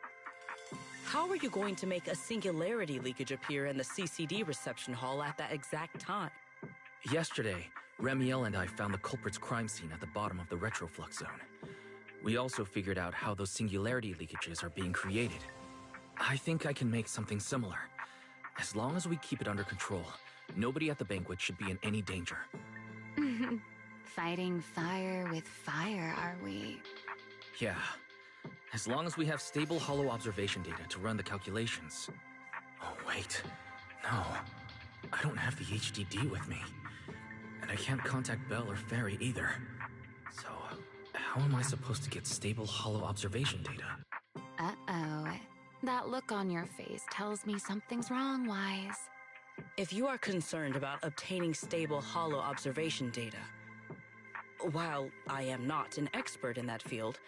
How are you going to make a singularity leakage appear in the CCD reception hall at that exact time? Yesterday, Remielle and I found the culprit's crime scene at the bottom of the retroflux zone. We also figured out how those singularity leakages are being created. I think I can make something similar. As long as we keep it under control, nobody at the banquet should be in any danger. Fighting fire with fire, are we? Yeah. As long as we have stable hollow observation data to run the calculations. Oh, wait. No. I don't have the HDD with me. And I can't contact Belle or Ferry either. So, how am I supposed to get stable hollow observation data? Uh-oh. The That look on your face tells me something's wrong, Wise. If you are concerned about obtaining stable holo observation data, while I am not an expert in that field,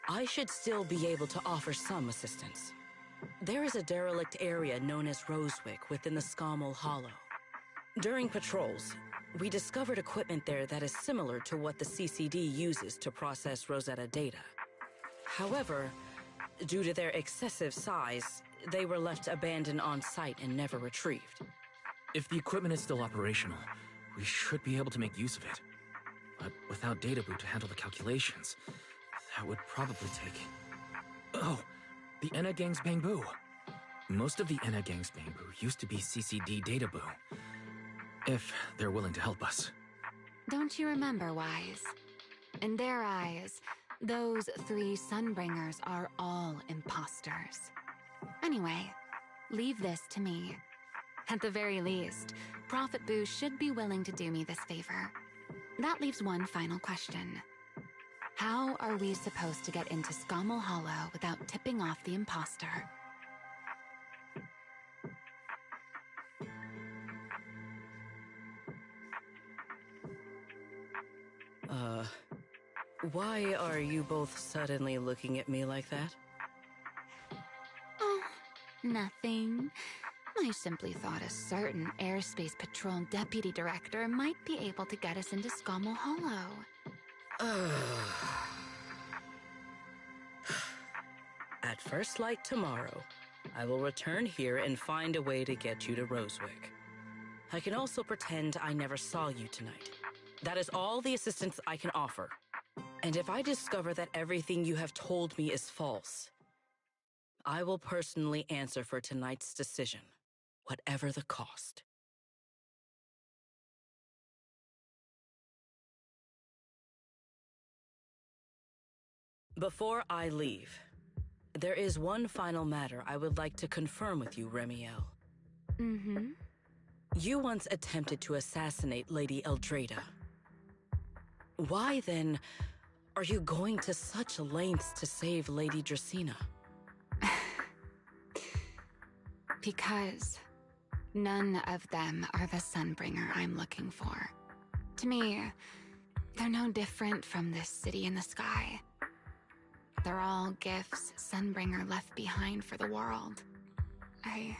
I should still be able to offer some assistance. There is a derelict area known as Rosewick within the Scommel Hollow. During patrols, we discovered equipment there that is similar to what the CCD uses to process Rosetta data. However, due to their excessive size, they were left abandoned on site and never retrieved. If the equipment is still operational, we should be able to make use of it. But without data boot to handle the calculations, that would probably take... Oh, the Enna Gang's Bangbu. Most of the Enna Gang's Bangbu used to be CCD data boo. If they're willing to help us. Don't you remember, Wise? In their eyes, those 3 Sunbringers are all imposters. Anyway, leave this to me. At the very least, Prophet Boo should be willing to do me this favor. That leaves one final question. How are we supposed to get into Scommel Hollow without tipping off the imposter? Why are you both suddenly looking at me like that? Oh, nothing. I simply thought a certain Airspace Patrol Deputy Director might be able to get us into Scommel Hollow. At first light tomorrow, I will return here and find a way to get you to Rosewick. I can also pretend I never saw you tonight. That is all the assistance I can offer. And if I discover that everything you have told me is false, I will personally answer for tonight's decision, whatever the cost. Before I leave, there is one final matter I would like to confirm with you, Remielle. Mm-hmm. You once attempted to assassinate Lady Eldrada. Why, then, are you going to such lengths to save Lady Dracena? Because none of them are the Sunbringer I'm looking for. To me, they're no different from this city in the sky. They're all gifts Sunbringer left behind for the world. I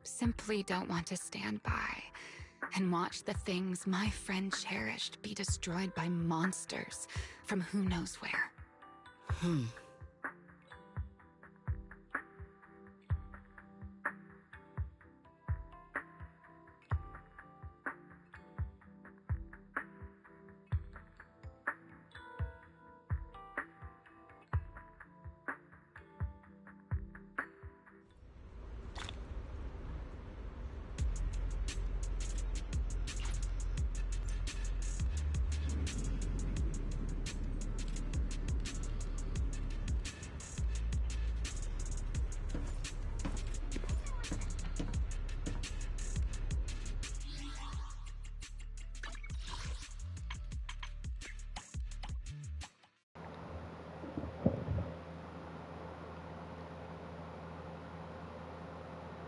simply don't want to stand by and watch the things my friend cherished be destroyed by monsters from who knows where.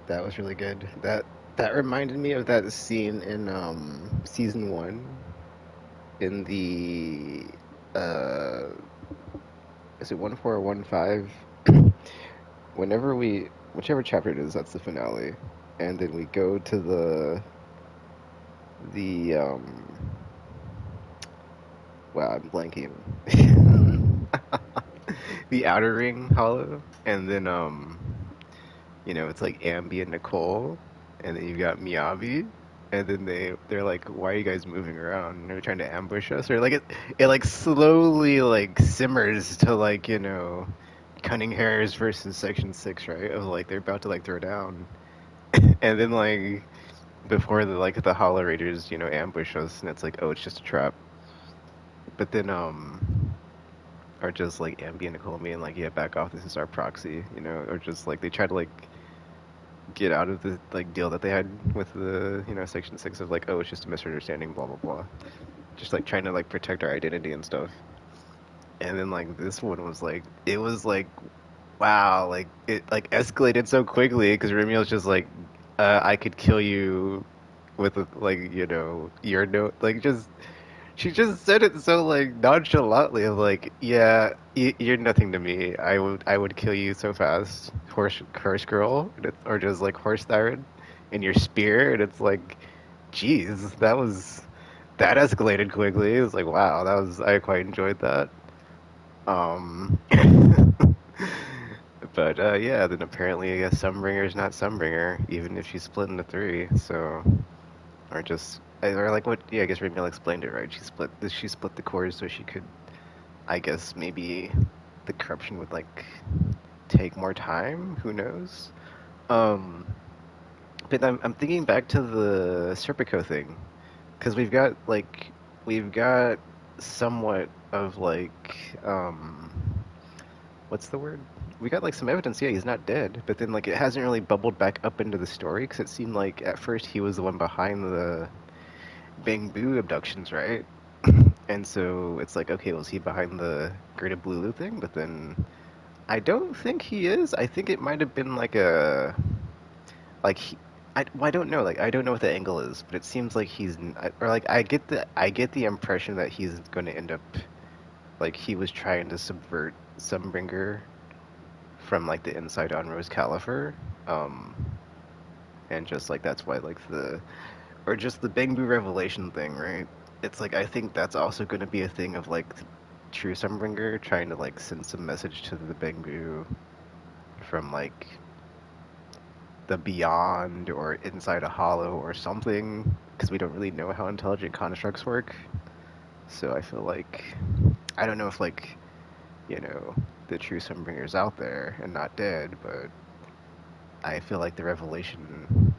That was really good. That reminded me of that scene in season 1 in the is it 1-4 or 1-5? Whichever chapter it is, that's the finale. And then we go to wow, I'm blanking. The Outer Ring Hollow, and then it's like Ambi and Nicole, and then you've got Miyabi, and then they're like, why are you guys moving around? And they're trying to ambush us, or like it like slowly like simmers to like Cunning Hairs versus Section 6, right? Of like they're about to like throw down, and then like before the Hollow Raiders ambush us, and it's like, oh, it's just a trap. But then are just like Ambi and Nicole being like, yeah, back off, this is our proxy, or just like they try to like get out of the like deal that they had with the Section 6 of like, oh, it's just a misunderstanding, blah blah blah, just like trying to like protect our identity and stuff. And then like this one was like, it was like wow, like it like escalated so quickly because Remielle's just like, I could kill you with like your note, like just she just said it so like nonchalantly, of like, yeah, you're nothing to me. I would kill you so fast, horse girl, or just like horse siren, in your spear, and it's like, geez, that escalated quickly. It was like, wow, I quite enjoyed that. Um, but yeah, then apparently I guess Sunbringer's not Sunbringer, even if she's split into three. So, or like what? Yeah, I guess Remiel explained it right. She split the cores so she could, I guess maybe the corruption would like take more time. Who knows? Um, but I'm thinking back to the Serpico thing, because we've got somewhat of like what's the word? We got like some evidence. Yeah, he's not dead, but then like it hasn't really bubbled back up into the story because it seemed like at first he was the one behind the Bangbu abductions, right? And so it's like, okay, was he behind the Greater Blue thing? But then I don't think he is. I think it might have been like a like he, well, I don't know. Like I don't know what the angle is, but it seems like or like I get the impression that he's going to end up like he was trying to subvert Sunbringer from like the inside on Rosecaelifer, um, and just like that's why like or just the Bangbu revelation thing, right? It's like I think that's also going to be a thing of like true Sunbringer trying to like send some message to the Bangbu from like the beyond or inside a hollow or something, because we don't really know how intelligent constructs work. So I feel like I don't know if like the true Sunbringer's out there and not dead, but I feel like the revelation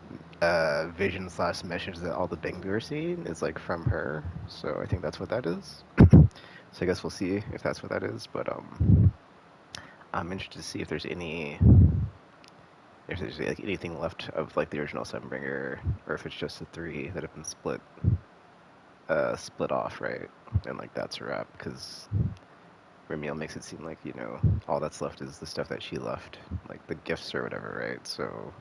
vision slash message that all the Bangbu are seeing is like from her. So I think that's what that is. So I guess we'll see if that's what that is. But I'm interested to see if there's like anything left of like the original Sunbringer, or if it's just the three that have been split off, right? And like that's a wrap, because Remiel makes it seem like all that's left is the stuff that she left, like the gifts or whatever, right? So,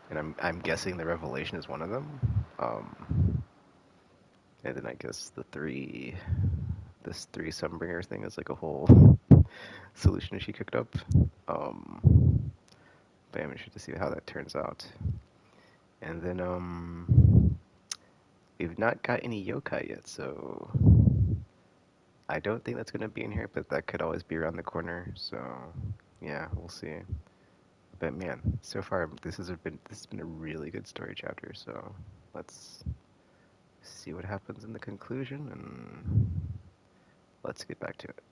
and I'm guessing the revelation is one of them. And then I guess this three Sunbringer thing is like a whole solution she cooked up. But I'm interested to see how that turns out. And then we've not got any yokai yet, so I don't think that's gonna be in here, but that could always be around the corner. So yeah, we'll see. But man, so far this has been a really good story chapter. So let's see what happens in the conclusion, and let's get back to it.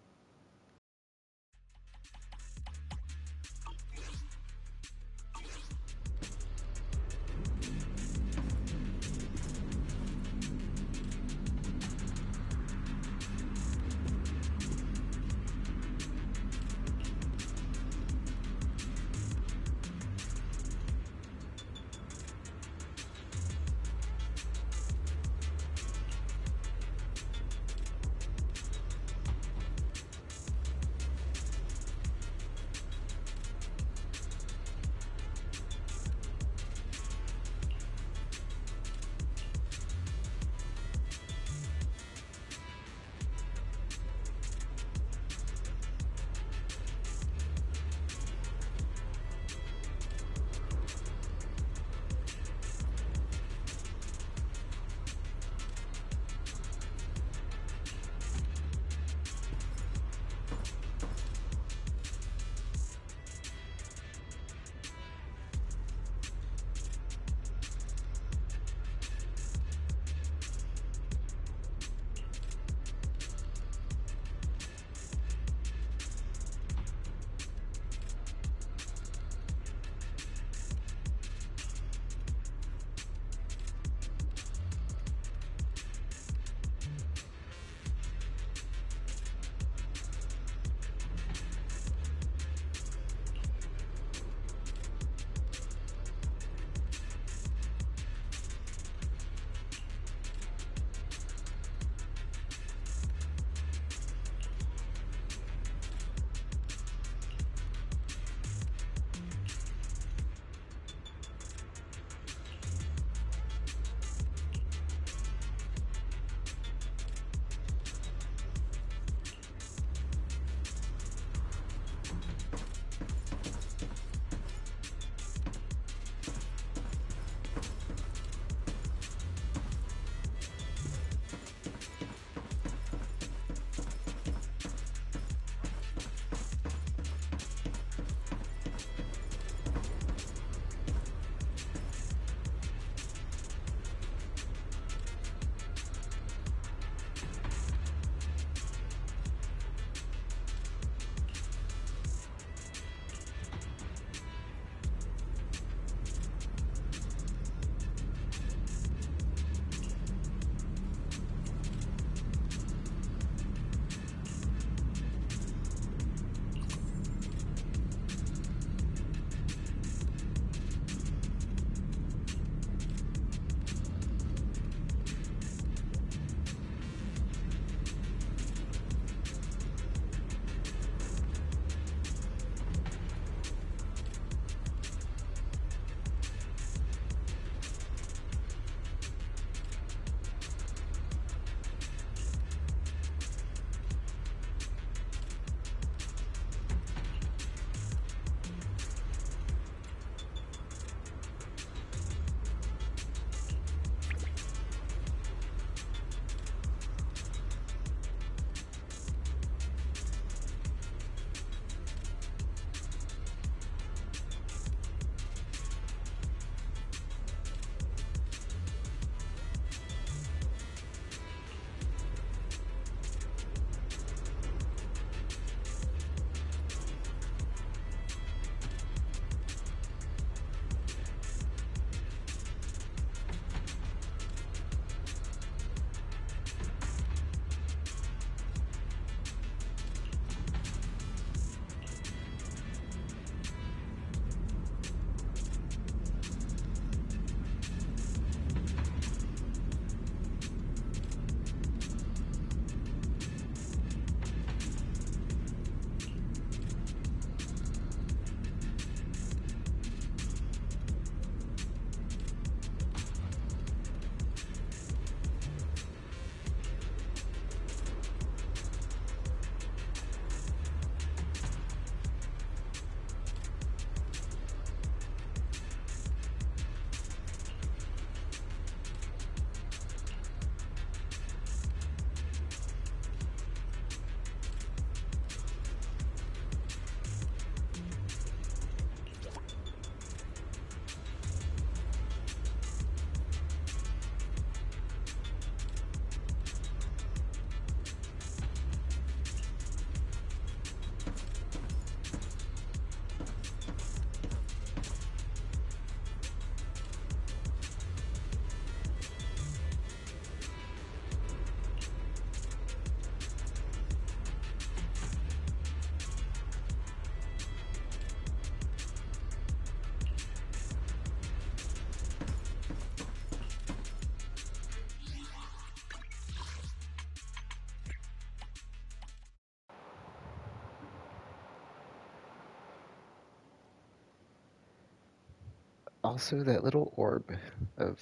Also, that little orb of,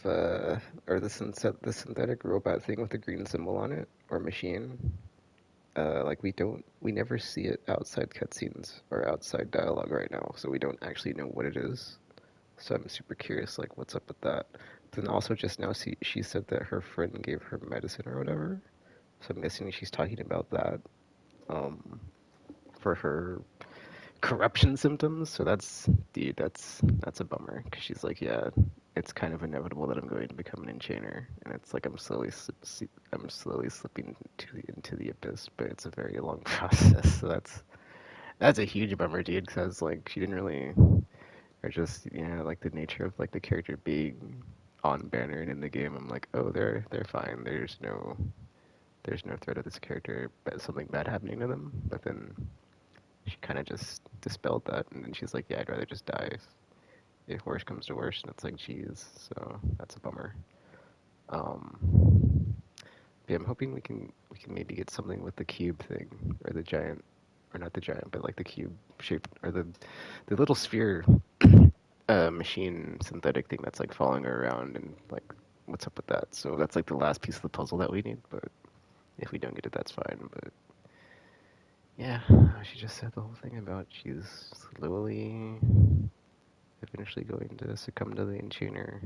or the synthetic robot thing with the green symbol on it, or machine, like we never see it outside cutscenes or outside dialogue right now, so we don't actually know what it is. So I'm super curious, like, what's up with that? Then also just now, she said that her friend gave her medicine or whatever, so I'm guessing she's talking about that, for her corruption symptoms. So dude, that's a bummer. Because she's like, yeah, it's kind of inevitable that I'm going to become an enchainer, and it's like I'm slowly slipping into the abyss, but it's a very long process. So that's a huge bummer, dude. Because like she didn't really, or just like the nature of like the character being on banner and in the game. I'm like, oh, they're fine. There's no threat of this character, but something bad happening to them. But then she kind of just dispelled that, and then she's like, "Yeah, I'd rather just die if worse comes to worse." And it's like, "Geez," so that's a bummer. Yeah, I'm hoping we can maybe get something with the cube thing or the giant, or not the giant, but like the cube shape or the little sphere machine synthetic thing that's like following her around, and like what's up with that? So that's like the last piece of the puzzle that we need. But if we don't get it, that's fine. But yeah, she just said the whole thing about she's slowly, eventually going to succumb to the Enchainer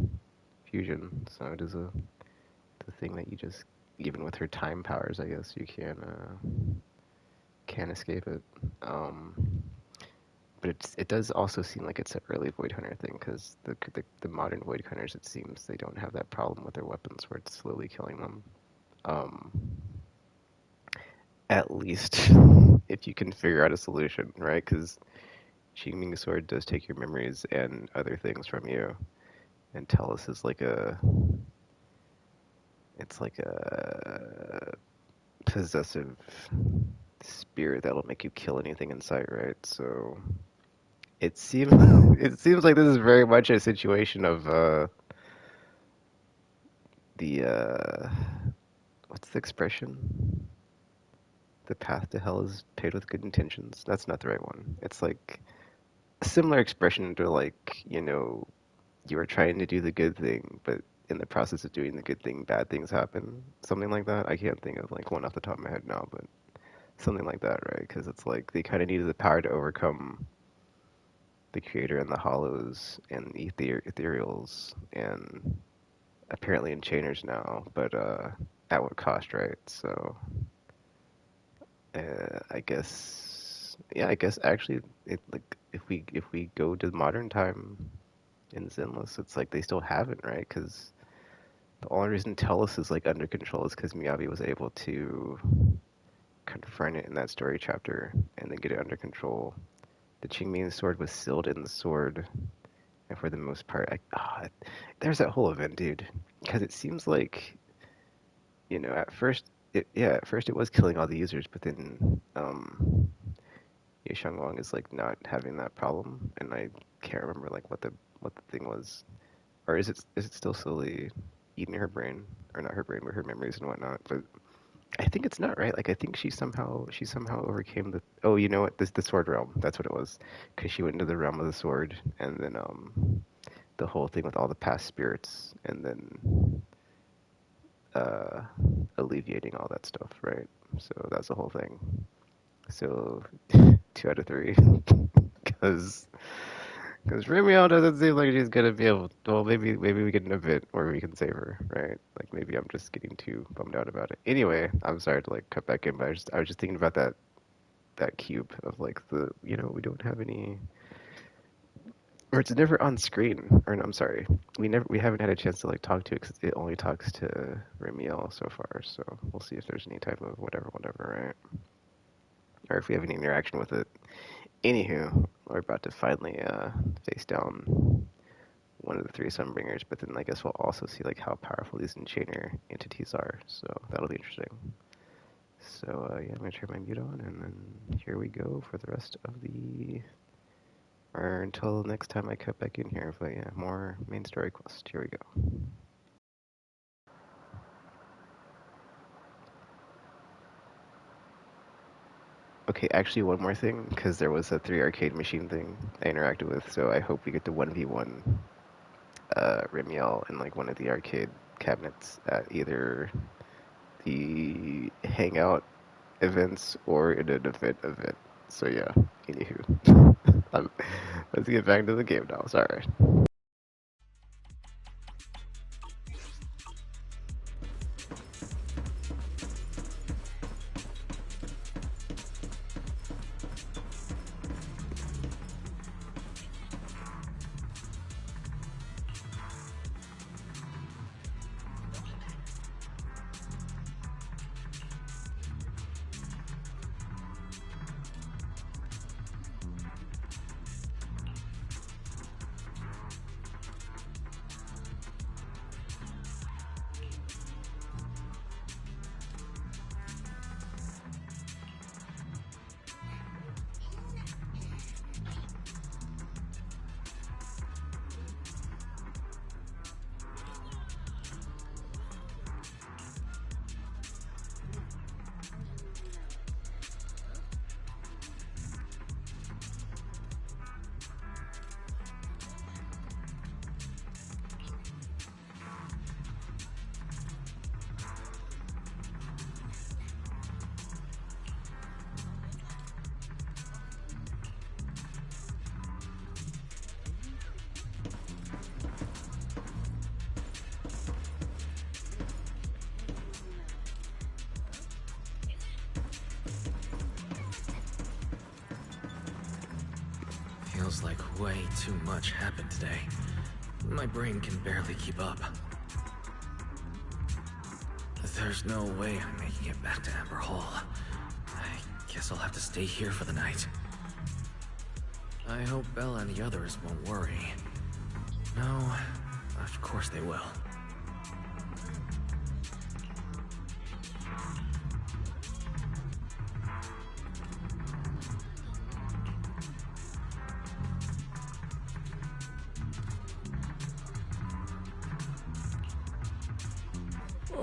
fusion. So it is the thing that you just, even with her time powers, I guess you can't escape it. But it does also seem like it's an early Void Hunter thing, because the modern Void Hunters, it seems they don't have that problem with their weapons where it's slowly killing them. Um, at least if you can figure out a solution, right? Because Xingming Sword does take your memories and other things from you, and Tellus is like it's like a possessive spirit that'll make you kill anything in sight, right? So it seems it seems like this is very much a situation of the what's the expression? The path to hell is paved with good intentions. That's not the right one. It's like a similar expression to, like, you are trying to do the good thing, but in the process of doing the good thing, bad things happen. Something like that. I can't think of like one off the top of my head now, but something like that, right? Because it's like they kind of needed the power to overcome the Creator and the Hollows and Ethereals and apparently Enchainers now, but at what cost, right? So I guess, yeah, I guess actually, it like if we go to modern time in Zenless, it's like they still haven't, right? Because the only reason Tellus is like under control is because Miyabi was able to confront it in that story chapter and then get it under control. The Qingming sword was sealed in the sword, and for the most part, there's that whole event, dude. Because it seems like, at first, at first it was killing all the users, but then Ye Wang is like not having that problem, and I can't remember like what the thing was, or is it still slowly eating her brain, or not her brain, but her memories and whatnot. But I think it's not, right. Like I think she somehow overcame the. Oh, you know what? The sword realm. That's what it was, because she went into the realm of the sword, and then the whole thing with all the past spirits, and then uh alleviating all that stuff, right? So that's the whole thing. So 2 out of 3, because Remielle doesn't seem like she's gonna be able. Well, maybe we get an event where we can save her, right? Like maybe I'm just getting too bummed out about it. Anyway, I'm sorry to like cut back in, but I was just thinking about that cube of like we don't have any, or it's never on screen. Or no, I'm sorry, we haven't had a chance to like talk to it because it only talks to Remielle so far. So we'll see if there's any type of whatever, right? Or if we have any interaction with it. Anywho, we're about to finally face down one of the 3 Sunbringers, but then I guess we'll also see like how powerful these Enchainer entities are, so that'll be interesting. So yeah, I'm gonna turn my mute on, and then here we go for the rest of or until next time I cut back in here. But yeah, more main story quest. Here we go. Okay, actually one more thing, because there was a 3 arcade machine thing I interacted with, so I hope we get to 1v1 Remielle in like one of the arcade cabinets at either the hangout events or in an event. So yeah, anywho. Let's get back to the game now, sorry. Feels like way too much happened today. My brain can barely keep up. There's no way I'm making it back to Amber Hall. I guess I'll have to stay here for the night. I hope Bella and the others won't worry. No, of course they will.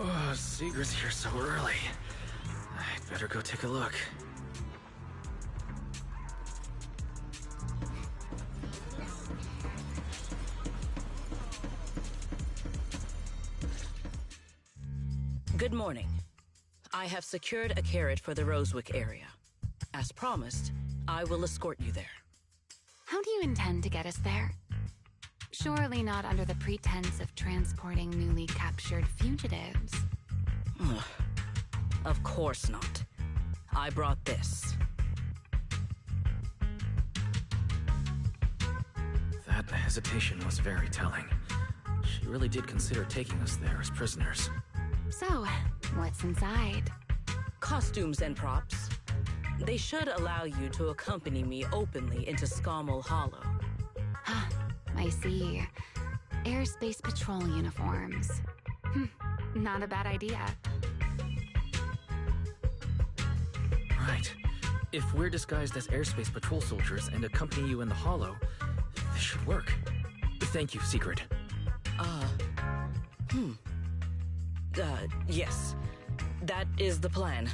Oh, Sigurd's here so early. I'd better go take a look. Good morning. I have secured a carrot for the Rosewick area. As promised, I will escort you there. How do you intend to get us there? Surely not under the pretense of transporting newly captured fugitives. Of course not. I brought this. That hesitation was very telling. She really did consider taking us there as prisoners. So, what's inside? Costumes and props. They should allow you to accompany me openly into Scommel Hollow. I see. Airspace patrol uniforms. Not a bad idea. Right. If we're disguised as airspace patrol soldiers and accompany you in the Hollow, this should work. Thank you, Secret. Yes. That is the plan.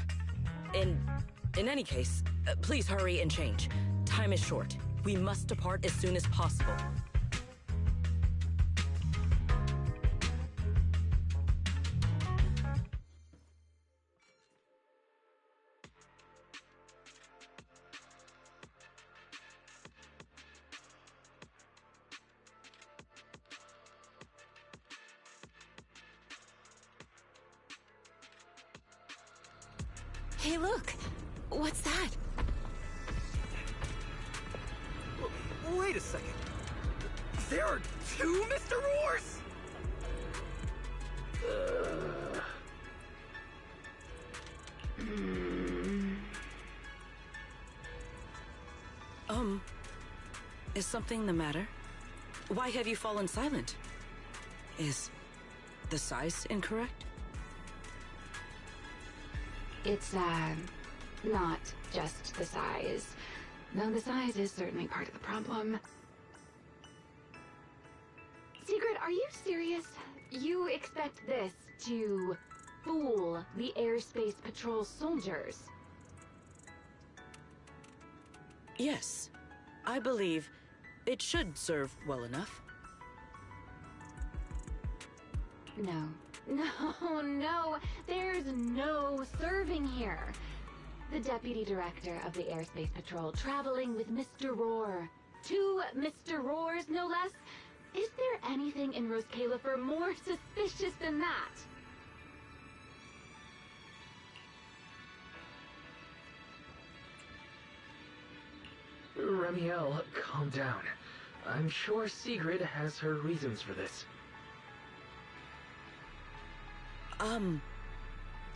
In any case, please hurry and change. Time is short. We must depart as soon as possible. Hey, look! What's that? Wait a second. There are two Mr. Roars! Is something the matter? Why have you fallen silent? Is the size incorrect? It's, not just the size. Though the size is certainly part of the problem. Secret, are you serious? You expect this to fool the airspace patrol soldiers? Yes. I believe it should serve well enough. No, there's no serving here. The Deputy Director of the Airspace Patrol traveling with Mr. Roar. 2 Mr. Roars, no less. Is there anything in Rosecaelifer more suspicious than that? Remielle, calm down. I'm sure Sigrid has her reasons for this.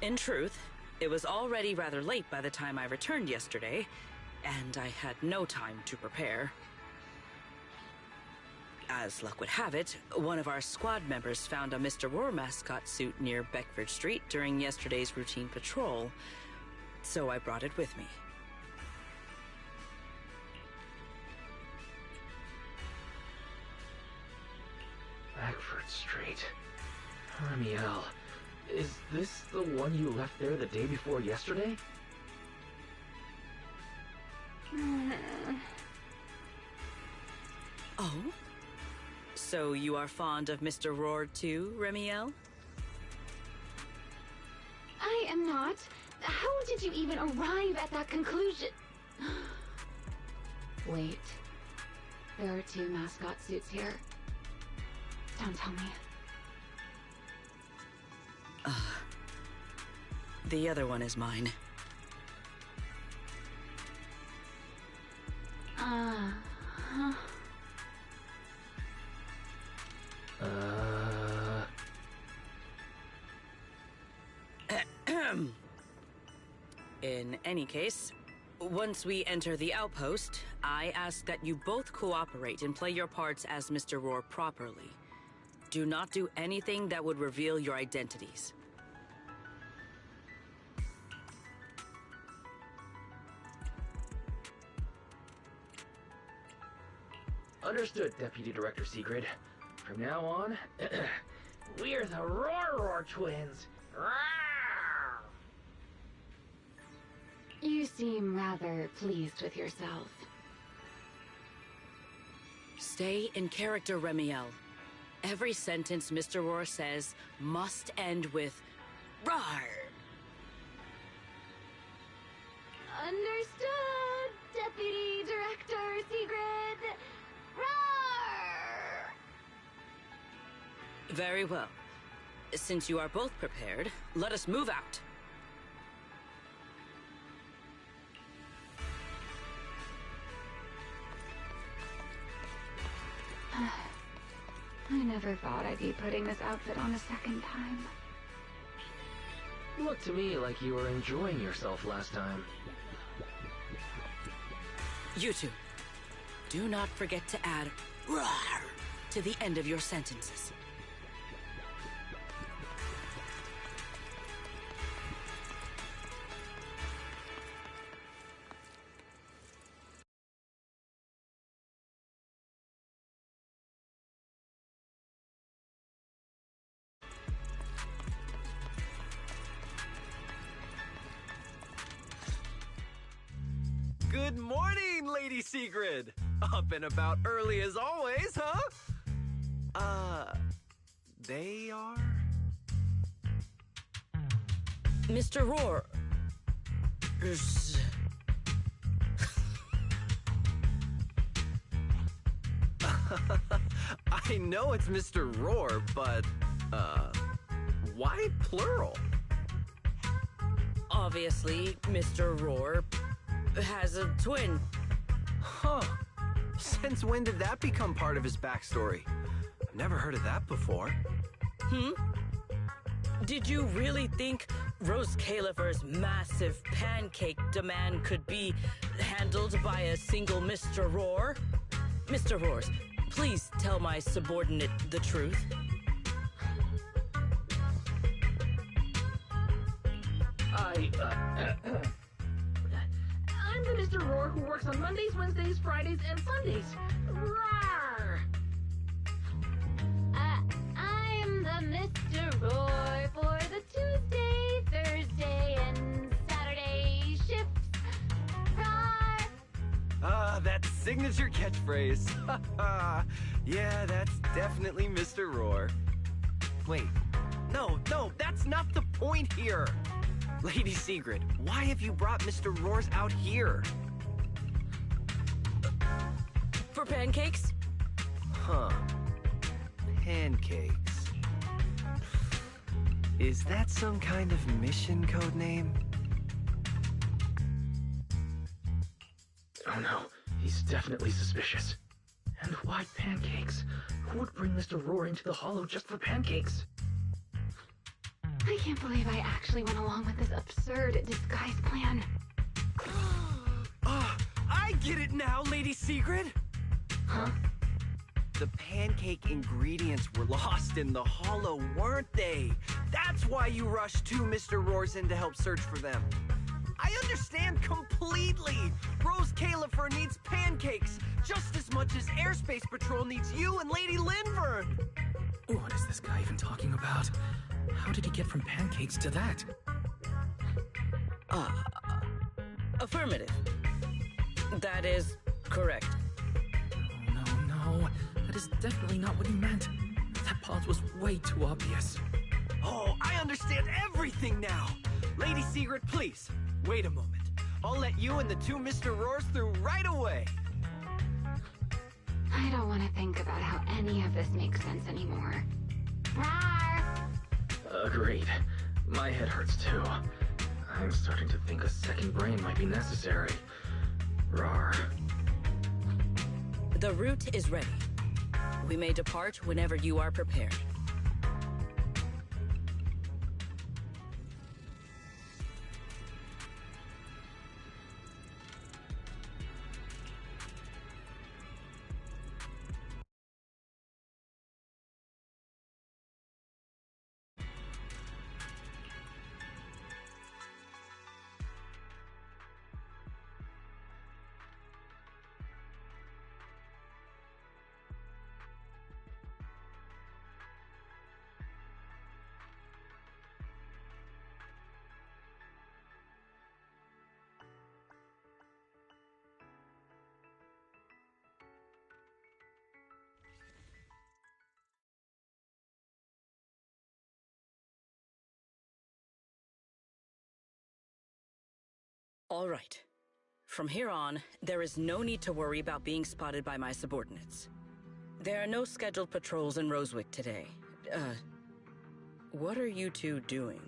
In truth, it was already rather late by the time I returned yesterday, and I had no time to prepare. As luck would have it, one of our squad members found a Mr. Roar mascot suit near Beckford Street during yesterday's routine patrol, so I brought it with me. Beckford Street. Remielle, is this the one you left there the day before yesterday? Oh? So you are fond of Mr. Roar too, Remielle? I am not. How did you even arrive at that conclusion? Wait. There are 2 mascot suits here. Don't tell me. The other one is mine. In any case, once we enter the outpost, I ask that you both cooperate and play your parts as Mr. Roar properly. Do not do anything that would reveal your identities. Understood, Deputy Director Sigrid. From now on, we're the Roar twins. Rawr! You seem rather pleased with yourself. Stay in character, Remielle. Every sentence Mr. Roar says must end with "Rawr." Understood, Deputy Director Sigrid. Roar! Very well. Since you are both prepared, let us move out. I never thought I'd be putting this outfit on a second time. Looked to me like you were enjoying yourself last time. You two, do not forget to add "Rawr" to the end of your sentences. Good morning, Lady Sigrid! Up and about early as always, huh? They are? Mr. Roar. I know it's Mr. Roar, but, why plural? Obviously, Mr. Roar has a twin. Huh. Since when did that become part of his backstory? I've never heard of that before. Did you really think Rosecaelifer's massive pancake demand could be handled by a single Mr. Roar? Mr. Roars, please tell my subordinate the truth. I'm the Mr. Roar who works on Mondays, Wednesdays, Fridays, and Sundays. Rawr! I'm the Mr. Roar for the Tuesday, Thursday, and Saturday shifts. Rawr! That signature catchphrase. Yeah, that's definitely Mr. Roar. Wait, No, that's not the point here. Lady Sigrid, why have you brought Mr. Roars out here? For pancakes? Huh. Pancakes. Is that some kind of mission code name? Oh no, he's definitely suspicious. And why pancakes? Who would bring Mr. Roar into the Hollow just for pancakes? I can't believe I actually went along with this absurd disguise plan. I get it now, Lady Sigrid! Huh? The pancake ingredients were lost in the Hollow, weren't they? That's why you rushed two Mr. Roars in to help search for them. I understand completely! Rosecaelifer needs pancakes just as much as Airspace Patrol needs you and Lady Linvern! What is this guy even talking about? How did he get from pancakes to that? Affirmative. That is correct. No, that is definitely not what he meant. That pause was way too obvious. Oh, I understand everything now! Lady Sigrid, please, wait a moment. I'll let you and the two Mr. Roars through right away. I don't want to think about how any of this makes sense anymore. Rawr! Agreed. My head hurts too. I'm starting to think a second brain might be necessary. Rawr. The route is ready. We may depart whenever you are prepared. All right. From here on, there is no need to worry about being spotted by my subordinates. There are no scheduled patrols in Rosewick today. What are you two doing?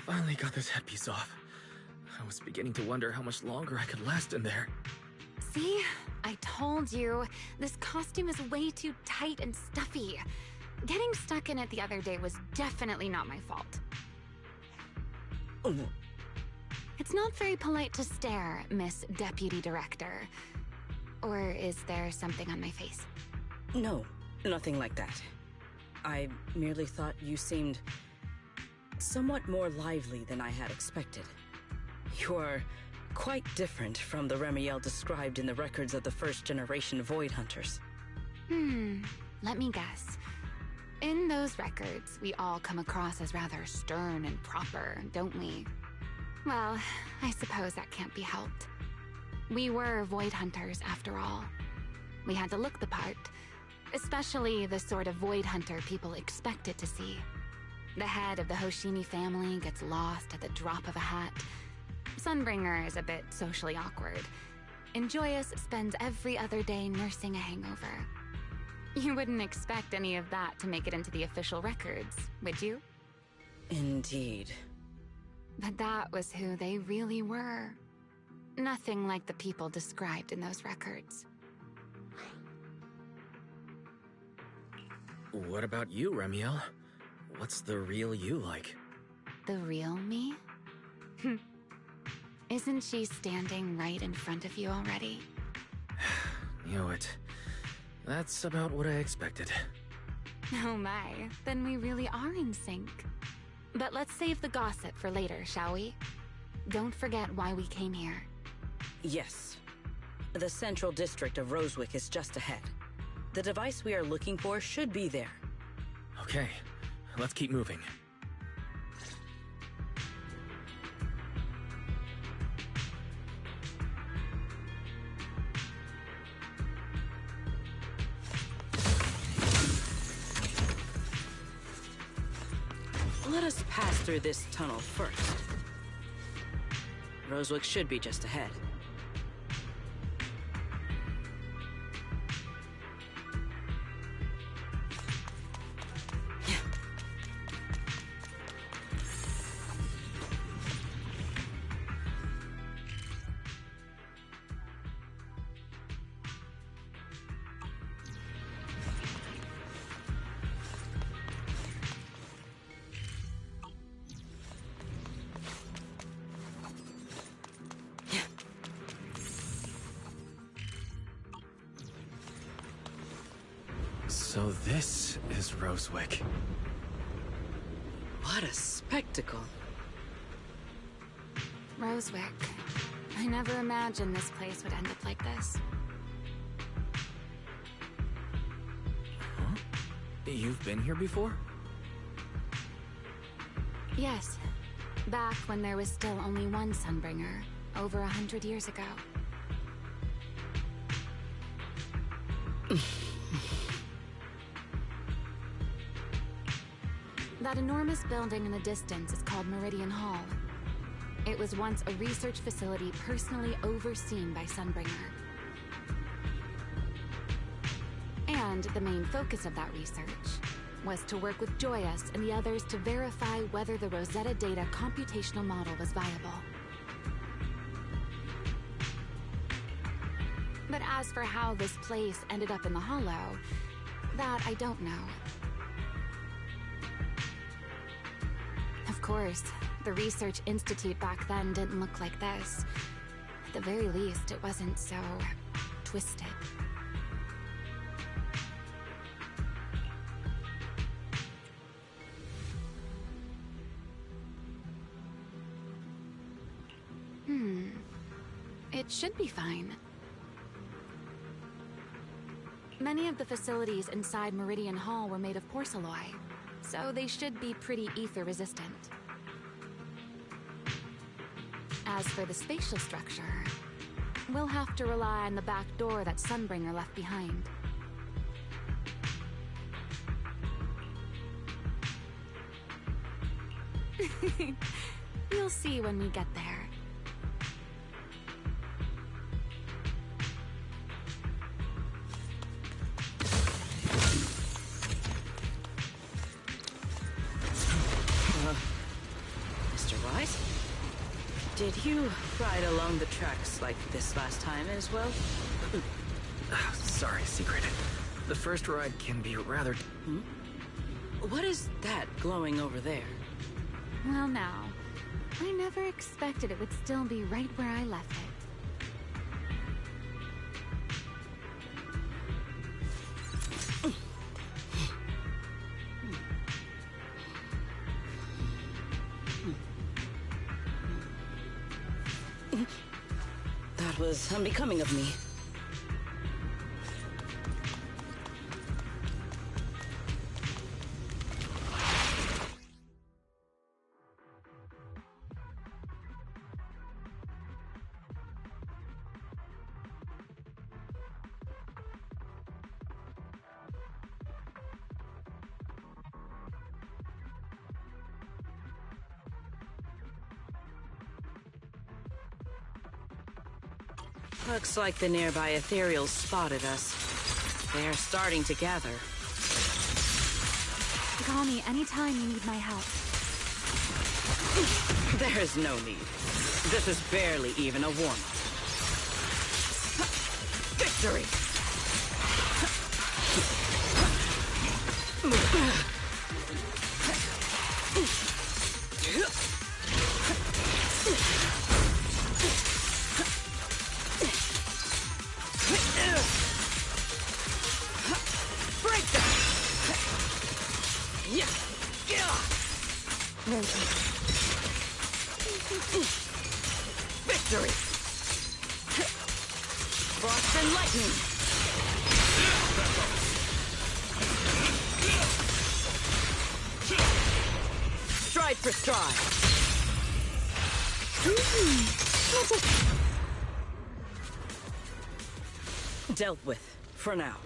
Finally got this headpiece off. I was beginning to wonder how much longer I could last in there. See? I told you. This costume is way too tight and stuffy. Getting stuck in it the other day was definitely not my fault. It's not very polite to stare, Miss Deputy Director. Or is there something on my face? No, nothing like that. I merely thought you seemed somewhat more lively than I had expected. You are quite different from the Remielle described in the records of the first-generation Void Hunters. Let me guess. In those records, we all come across as rather stern and proper, don't we? Well, I suppose that can't be helped. We were Void Hunters, after all. We had to look the part, especially the sort of Void Hunter people expected to see. The head of the Hoshimi family gets lost at the drop of a hat. Sunbringer is a bit socially awkward. And Joyous spends every other day nursing a hangover. You wouldn't expect any of that to make it into the official records, would you? Indeed. But that was who they really were. Nothing like the people described in those records. What about you, Remielle? What's the real you like? The real me? Isn't she standing right in front of you already? Knew it. That's about what I expected. Oh my, then we really are in sync. But let's save the gossip for later, shall we? Don't forget why we came here. Yes. The central district of Rosewick is just ahead. The device we are looking for should be there. Okay, let's keep moving. Let us pass through this tunnel first. Rosewick should be just ahead. So this is Rosewick. What a spectacle. Rosewick. I never imagined this place would end up like this. Huh? You've been here before? Yes. Back when there was still only one Sunbringer, over 100 years ago. That enormous building in the distance is called Meridian Hall. It was once a research facility personally overseen by Sunbringer. And the main focus of that research was to work with Joyous and the others to verify whether the Rosetta Data computational model was viable. But as for how this place ended up in the Hollow, that I don't know. Of course, the Research Institute back then didn't look like this. At the very least, it wasn't so twisted. It should be fine. Many of the facilities inside Meridian Hall were made of porcelain, so they should be pretty ether-resistant. As for the spatial structure, we'll have to rely on the back door that Sunbringer left behind. You'll see when we get there. Did you ride along the tracks like this last time as well? Sorry, Secret. The first ride can be rather... What is that glowing over there? Well now, I never expected it would still be right where I left it. That was unbecoming of me. Looks like the nearby ethereals spotted us. They're starting to gather. Call me anytime you need my help. There's no need. This is barely even a warm-up. Victory! Victory! Frost and lightning! Stride for stride! Dealt with, for now.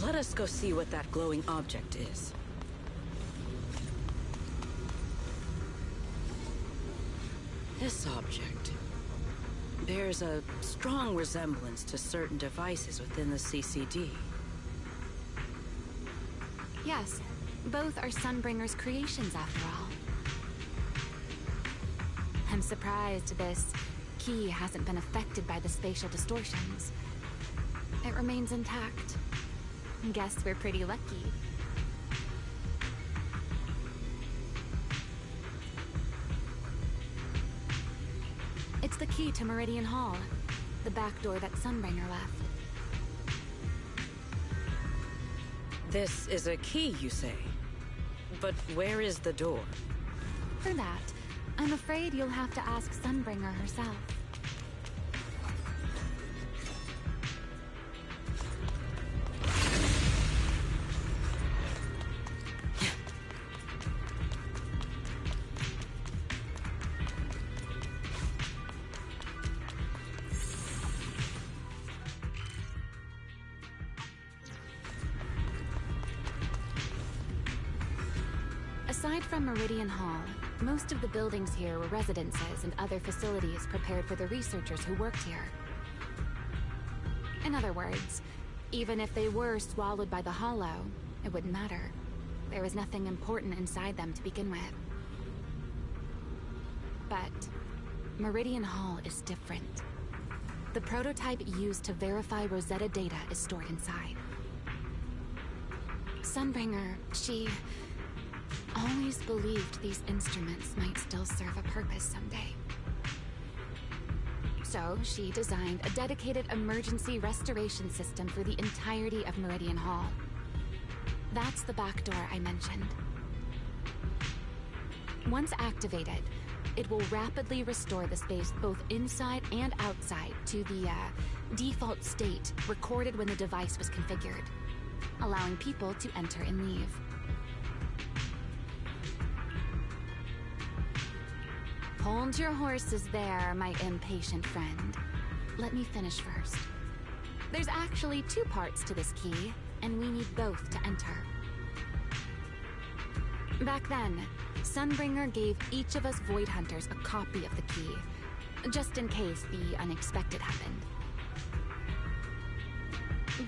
Let us go see what that glowing object is. This object bears a strong resemblance to certain devices within the CCD. Yes, both are Sunbringer's creations after all. I'm surprised this key hasn't been affected by the spatial distortions. It remains intact. Guess we're pretty lucky. It's the key to Meridian Hall, the back door that Sunbringer left. This is a key, you say? But where is the door? For that, I'm afraid you'll have to ask Sunbringer herself. Aside from Meridian Hall, most of the buildings here were residences and other facilities prepared for the researchers who worked here. In other words, even if they were swallowed by the Hollow, it wouldn't matter. There was nothing important inside them to begin with. But Meridian Hall is different. The prototype used to verify Rosetta data is stored inside. Sunbringer, she always believed these instruments might still serve a purpose someday. So she designed a dedicated emergency restoration system for the entirety of Meridian Hall. That's the back door I mentioned. Once activated, it will rapidly restore the space both inside and outside to the default state recorded when the device was configured, allowing people to enter and leave. Hold your horses there, my impatient friend. Let me finish first. There's actually two parts to this key, and we need both to enter. Back then, Sunbringer gave each of us Void Hunters a copy of the key, just in case the unexpected happened.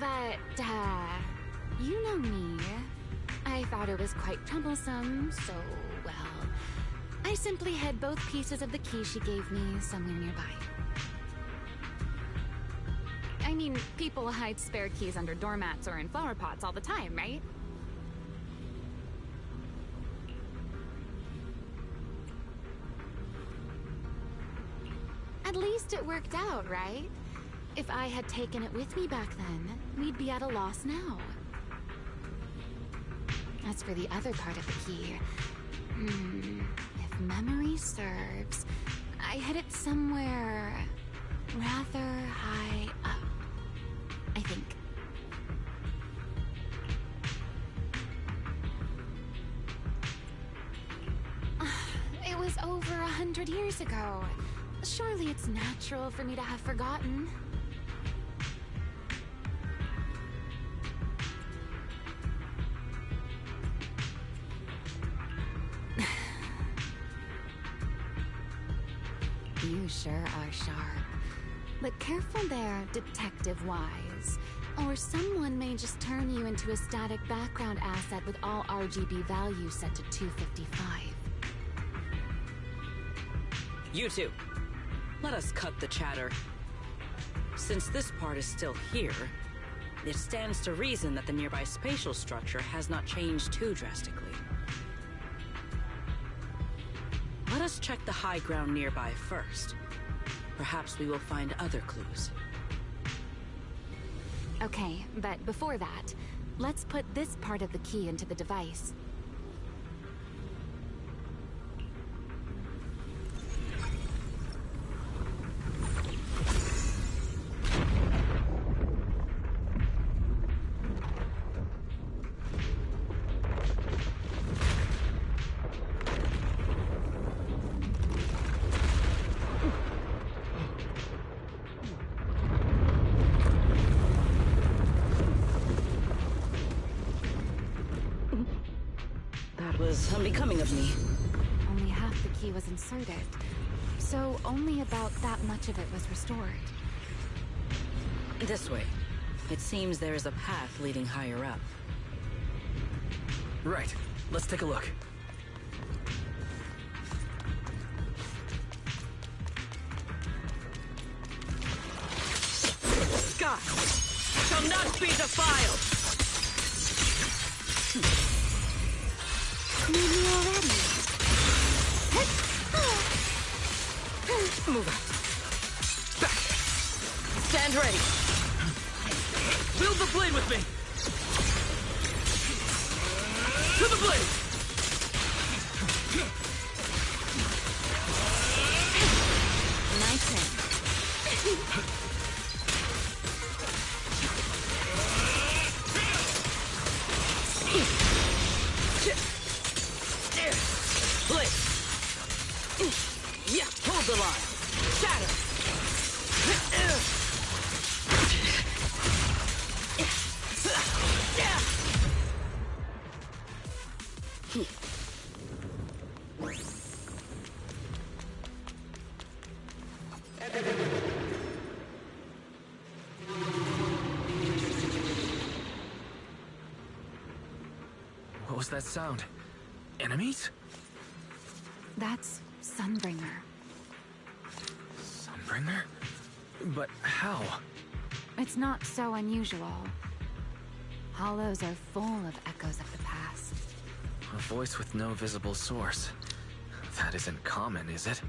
But, you know me. I thought it was quite troublesome, so, well, I simply hid both pieces of the key she gave me somewhere nearby. I mean, people hide spare keys under doormats or in flower pots all the time, right? At least it worked out, right? If I had taken it with me back then, we'd be at a loss now. As for the other part of the key, if memory serves, I hid it somewhere rather high up, I think. It was over 100 years ago. Surely it's natural for me to have forgotten. You sure are sharp. But careful there, Detective Wise. Or someone may just turn you into a static background asset with all RGB values set to 255. You two, let us cut the chatter. Since this part is still here, it stands to reason that the nearby spatial structure has not changed too drastically. Let us check the high ground nearby first. Perhaps we will find other clues. Okay, but before that, let's put this part of the key into the device. That was unbecoming of me. Only half the key was inserted, So only about that much of it was restored. This way. It seems there is a path leading higher up. Right. Let's take a look. Sky shall not be defiled! Need me already? Move out. Back. Stand ready. Wield the blade with me! To the blade! Nice hit. Blade! Yeah, hold the line. Shatter! What was that sound? Enemies? That's Sunbringer. Sunbringer? But how? It's not so unusual. Hollows are full of echoes of the past. A voice with no visible source. That isn't common, is it?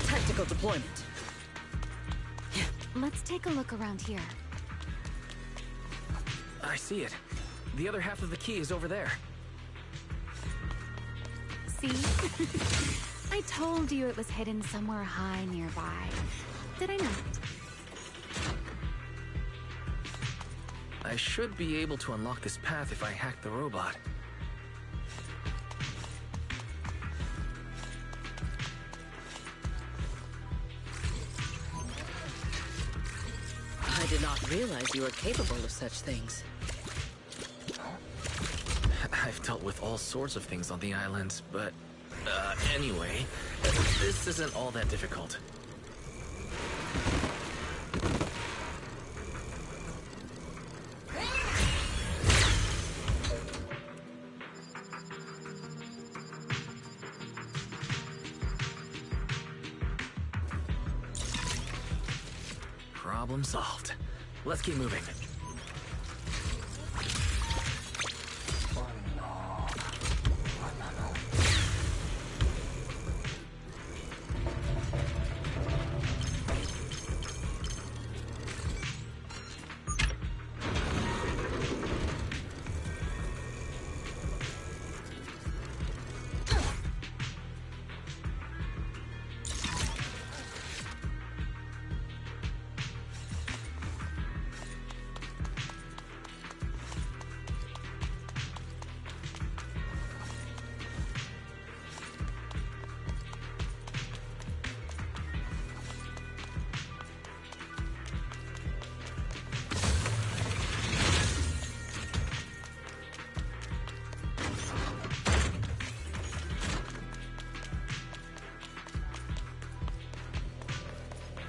Tactical deployment. Let's take a look around here. I see it. The other half of the key is over there. See? I told you it was hidden somewhere high nearby. Did I not? I should be able to unlock this path if I hack the robot. I did not realize you were capable of such things. I've dealt with all sorts of things on the island, but... anyway, this isn't all that difficult. Problem solved. Let's keep moving.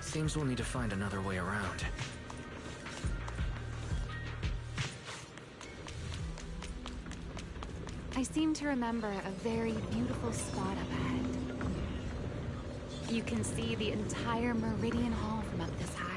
Seems we'll need to find another way around. I seem to remember a very beautiful spot up ahead. You can see the entire Meridian Hall from up this high.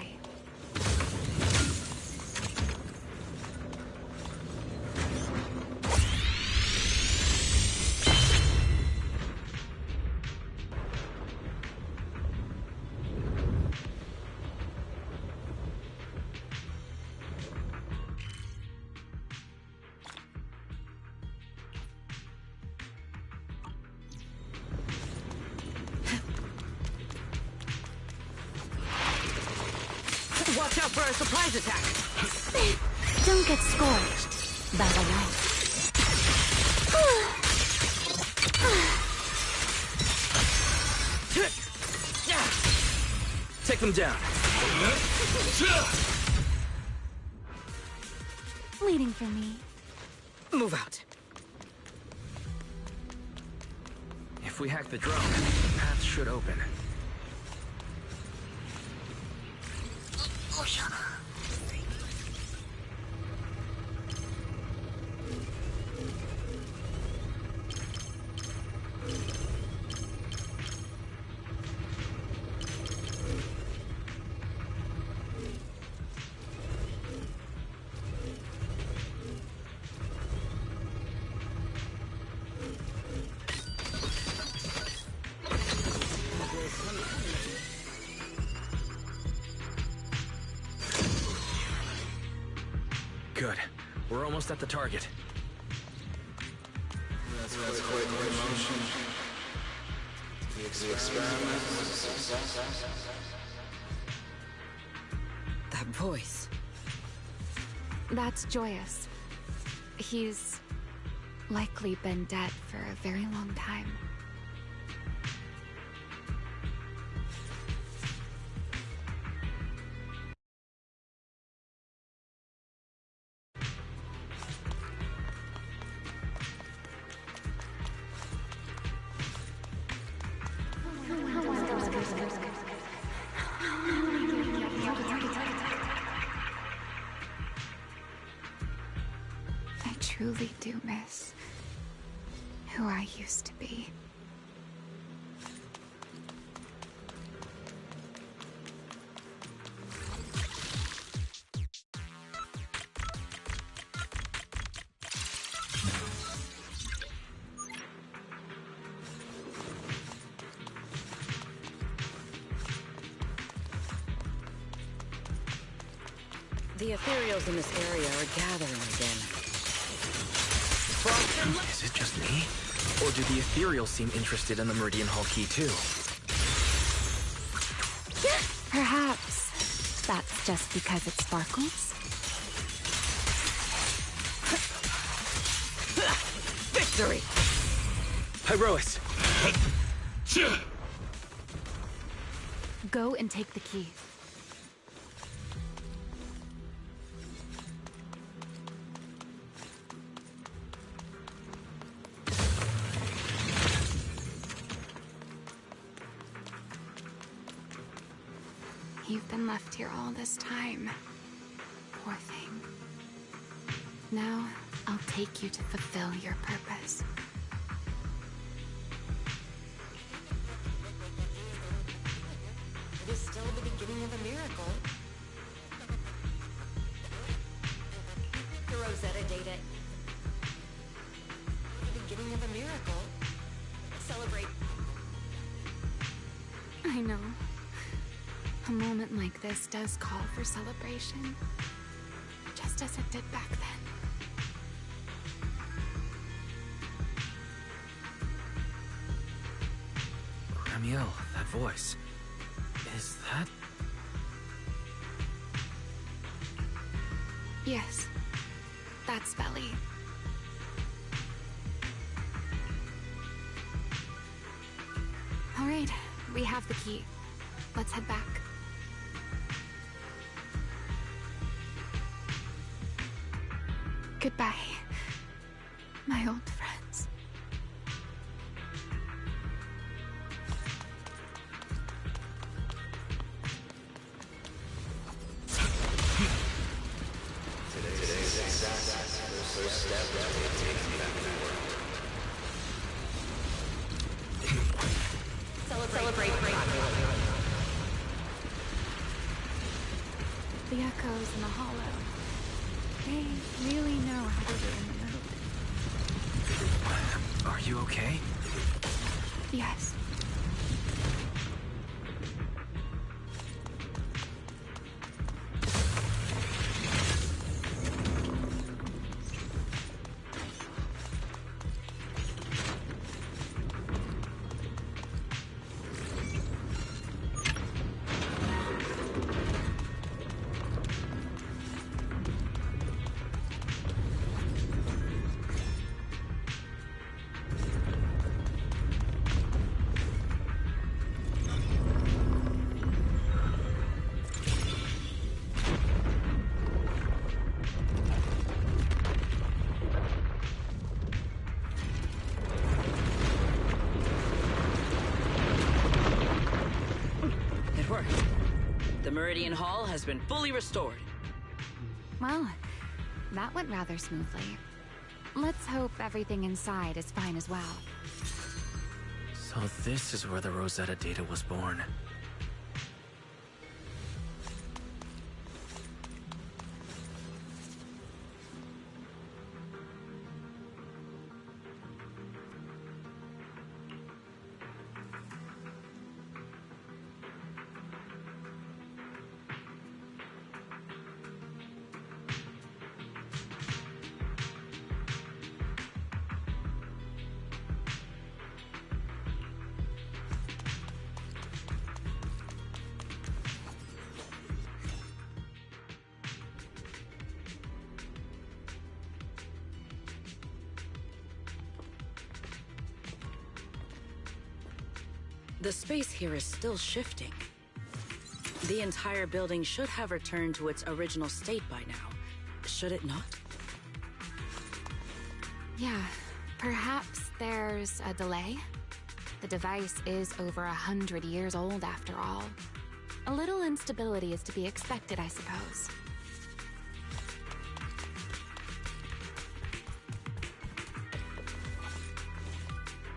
Watch out for a surprise attack! Don't get scorched by the light. Take them down. Waiting for me. Move out. If we hack the drone, the path should open. Good. We're almost at the target. That's quite the emotion. The experiment was a success. That voice. That's Joyous. He's likely been dead for a very long time. I truly do miss who I used to be. The ethereals in this area are gathering again. Is it just me? Or do the ethereals seem interested in the Meridian Hall key too? Perhaps that's just because it sparkles. Victory! Hyrois! Go and take the key. You've been left here all this time. Poor thing. Now, I'll take you to fulfill your purpose. It is still the beginning of a miracle. The Rosetta data. The beginning of a miracle. Celebrate. I know. A moment like this does call for celebration. Just as it did back then. Remielle, that voice. Is that... Yes. That's Belly. All right, we have the key. Let's head back. Goodbye, my old friends. Today's success was so stepped that they take back the world. Celebrate. The echoes in the hollow. They really know how to ruin the mood. Are you okay? Yes. The Meridian Hall has been fully restored. Well, that went rather smoothly. Let's hope everything inside is fine as well. So this is where the Rosetta data was born. The space here is still shifting. The entire building should have returned to its original state by now, should it not? Yeah, perhaps there's a delay. The device is over 100 years old after all. A little instability is to be expected, I suppose.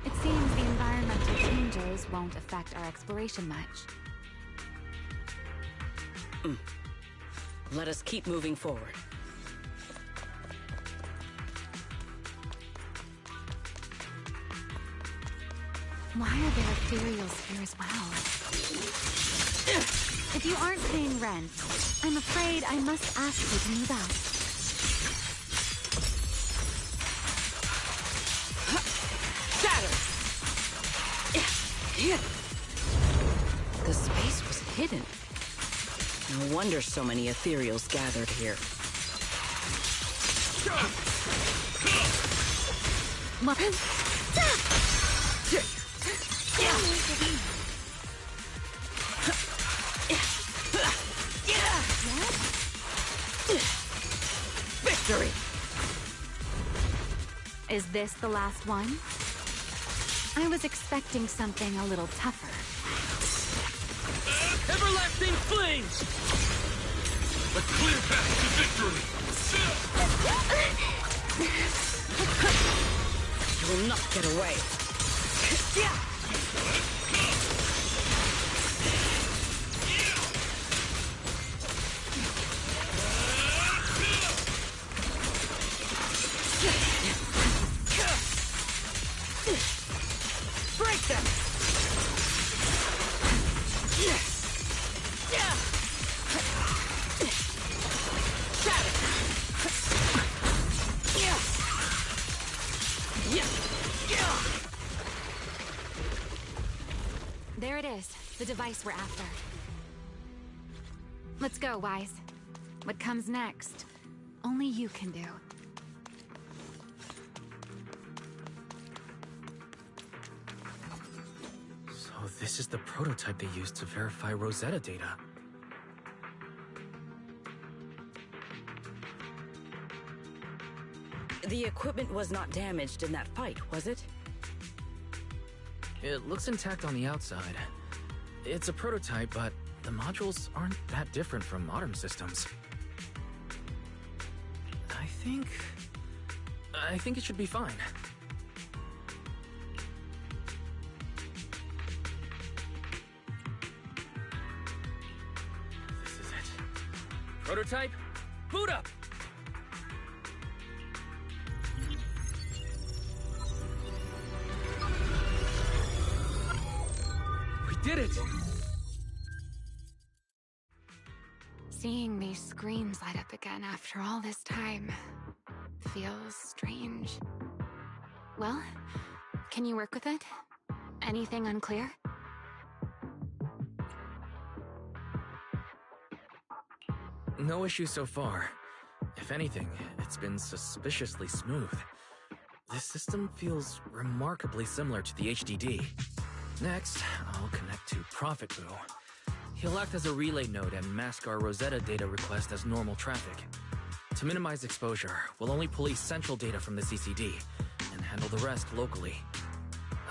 It seems the environmental changes won't affect our exploration much. Let us keep moving forward. Why are there ethereals here as well? If you aren't paying rent, I'm afraid I must ask you to move out. The space was hidden. No wonder so many ethereals gathered here. Victory! Is this the last one? I was expecting something a little tougher. Everlasting flames! A clear path to victory! You will not get away. Break them! There it is, the device we're after. Let's go, Wise. What comes next, only you can do. So this is the prototype they used to verify Rosetta data. The equipment was not damaged in that fight, was it? It looks intact on the outside. It's a prototype, but the modules aren't that different from modern systems. I think it should be fine. This is it. Prototype, boot up! We did it! Seeing these screens light up again after all this time feels strange. Well, can you work with it? Anything unclear? No issue so far. If anything, it's been suspiciously smooth. This system feels remarkably similar to the HDD. Next, I'll connect to Prophet Boo. He'll act as a relay node and mask our Rosetta data request as normal traffic. To minimize exposure, we'll only police central data from the CCD and handle the rest locally.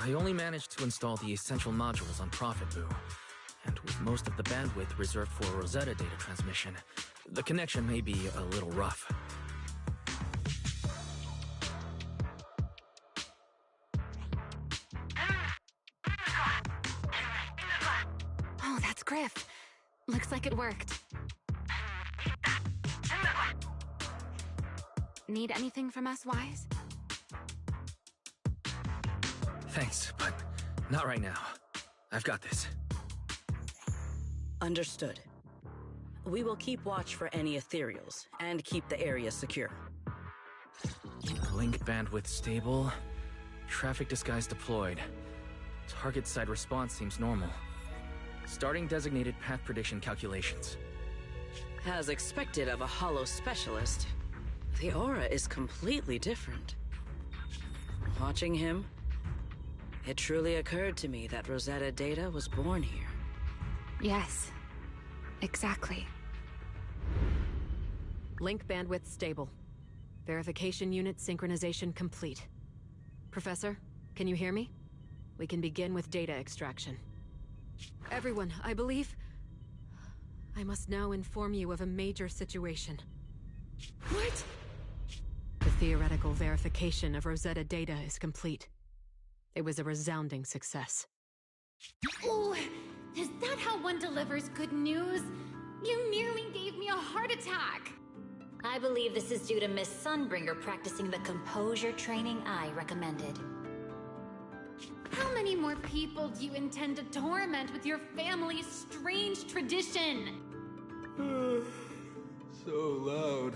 I only managed to install the essential modules on Prophet Boo. and with most of the bandwidth reserved for Rosetta data transmission, the connection may be a little rough. Oh, that's Griff. Looks like it worked. Need anything from us, Wise? Thanks, but not right now. I've got this. Understood. We will keep watch for any ethereals and keep the area secure. Link bandwidth stable. Traffic disguise deployed. Target side response seems normal. Starting designated path prediction calculations. As expected of a holo specialist, the aura is completely different. Watching him, it truly occurred to me that Rosetta Data was born here. Yes, exactly. Link bandwidth stable. Verification unit synchronization complete. Professor, can you hear me? We can begin with data extraction. Everyone, I believe... I must now inform you of a major situation. What? The theoretical verification of Rosetta Data is complete. It was a resounding success. Oh, is that how one delivers good news? You nearly gave me a heart attack! I believe this is due to Miss Sunbringer practicing the composure training I recommended. How many more people do you intend to torment with your family's strange tradition? So loud.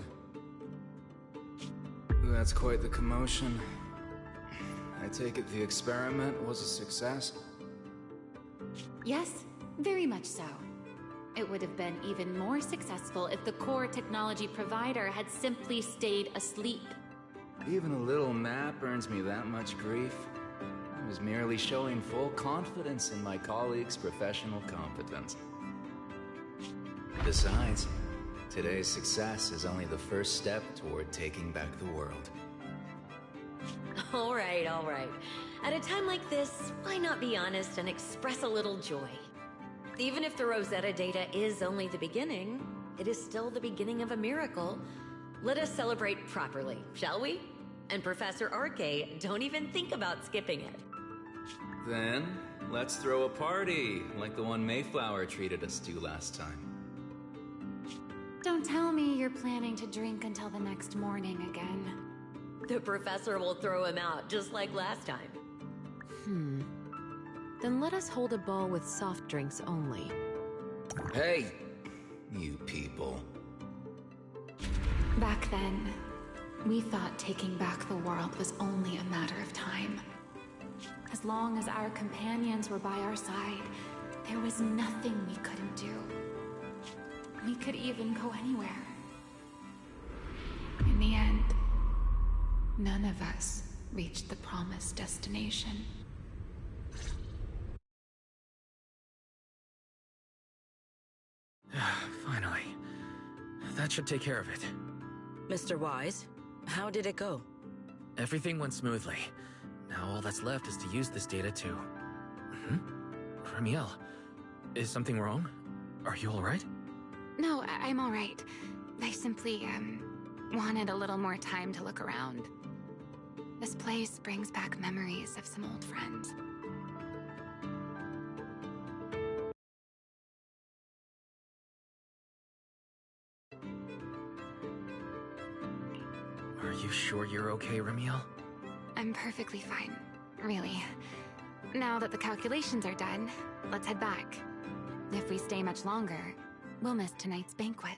That's quite the commotion. I take it the experiment was a success? Yes, very much so. It would have been even more successful if the core technology provider had simply stayed asleep. Even a little nap earns me that much grief. I was merely showing full confidence in my colleagues' professional competence. Besides, today's success is only the first step toward taking back the world. All right, all right. At a time like this, why not be honest and express a little joy? Even if the Rosetta Data is only the beginning, it is still the beginning of a miracle. Let us celebrate properly, shall we? And Professor Arke, don't even think about skipping it. Then, let's throw a party, like the one Mayflower treated us to last time. Don't tell me you're planning to drink until the next morning again. The professor will throw him out, just like last time. Then let us hold a ball with soft drinks only. Hey, you people. Back then, we thought taking back the world was only a matter of time. As long as our companions were by our side, there was nothing we couldn't do. We could even go anywhere. In the end, none of us reached the promised destination. Finally. That should take care of it. Mr. Wise, how did it go? Everything went smoothly. Now all that's left is to use this data to... Remielle, is something wrong? Are you alright? No, I'm all right. I simply, wanted a little more time to look around. This place brings back memories of some old friends. Are you sure you're okay, Remielle? I'm perfectly fine, really. Now that the calculations are done, let's head back. If we stay much longer, we'll miss tonight's banquet.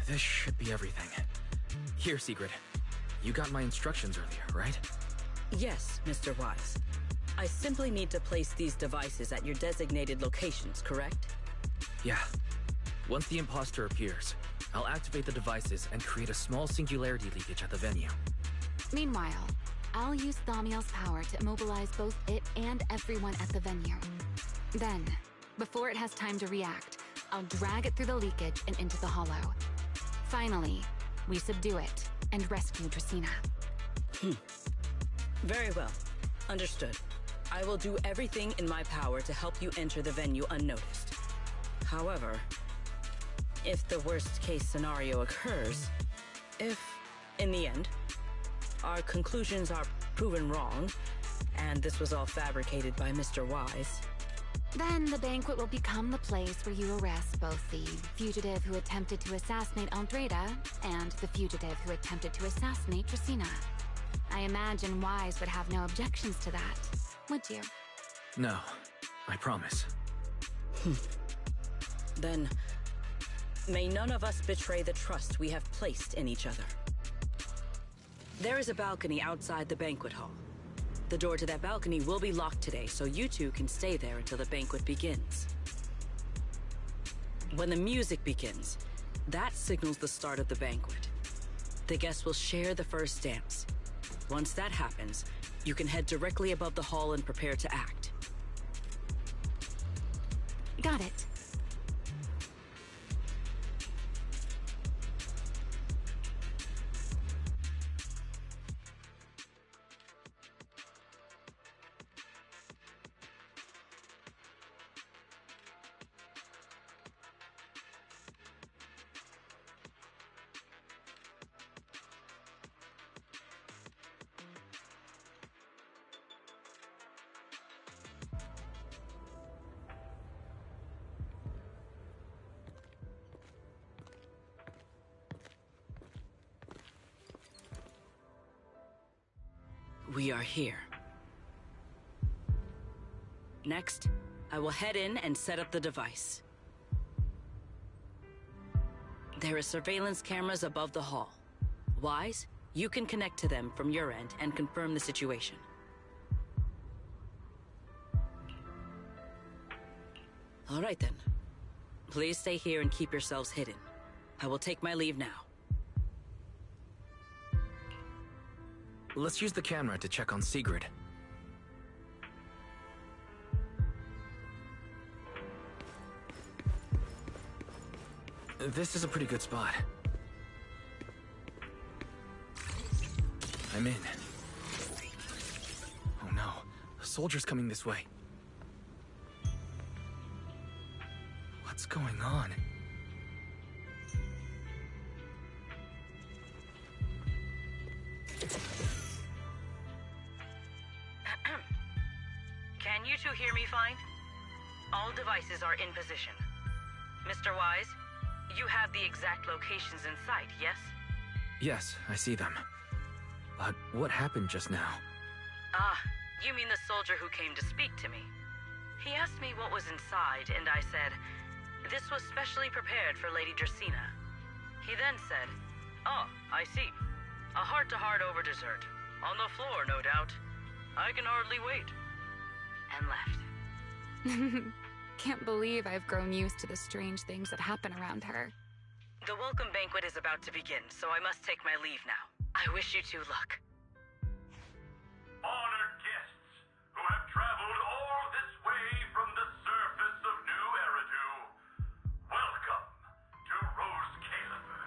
This should be everything. Here, Sigrid. You got my instructions earlier, right? Yes, Mr. Wise. I simply need to place these devices at your designated locations, correct? Yeah. Once the imposter appears, I'll activate the devices and create a small singularity leakage at the venue. Meanwhile, I'll use Thaumiel's power to immobilize both it and everyone at the venue. Then, before it has time to react, I'll drag it through the leakage and into the hollow. Finally, we subdue it and rescue Dracaena. Very well. Understood. I will do everything in my power to help you enter the venue unnoticed. However, if the worst-case scenario occurs, if, in the end, our conclusions are proven wrong, and this was all fabricated by Mr. Wise, then the banquet will become the place where you arrest both the fugitive who attempted to assassinate Aldreda and the fugitive who attempted to assassinate Dracaena. I imagine Wise would have no objections to that, would you? No, I promise. Then, may none of us betray the trust we have placed in each other. There is a balcony outside the banquet hall. The door to that balcony will be locked today, so you two can stay there until the banquet begins. When the music begins, that signals the start of the banquet. The guests will share the first dance. Once that happens, you can head directly above the hall and prepare to act. Got it. We are here. Next, I will head in and set up the device. There are surveillance cameras above the hall. Wise, you can connect to them from your end and confirm the situation. All right then. Please stay here and keep yourselves hidden. I will take my leave now. Let's use the camera to check on Sigrid. This is a pretty good spot. I'm in. Oh no, a soldier's coming this way. What's going on? Can you two hear me fine? All devices are in position. Mr. Wise, you have the exact locations in sight, yes? Yes, I see them. But what happened just now? Ah, you mean the soldier who came to speak to me. He asked me what was inside, and I said, this was specially prepared for Lady Dracaena. He then said, oh, I see. A heart-to-heart over dessert. On the floor, no doubt. I can hardly wait. And left. Can't believe I've grown used to the strange things that happen around her. The welcome banquet is about to begin, so I must take my leave now. I wish you two luck. Honored guests who have traveled all this way from the surface of New Eridu, welcome to Rosecaelifer.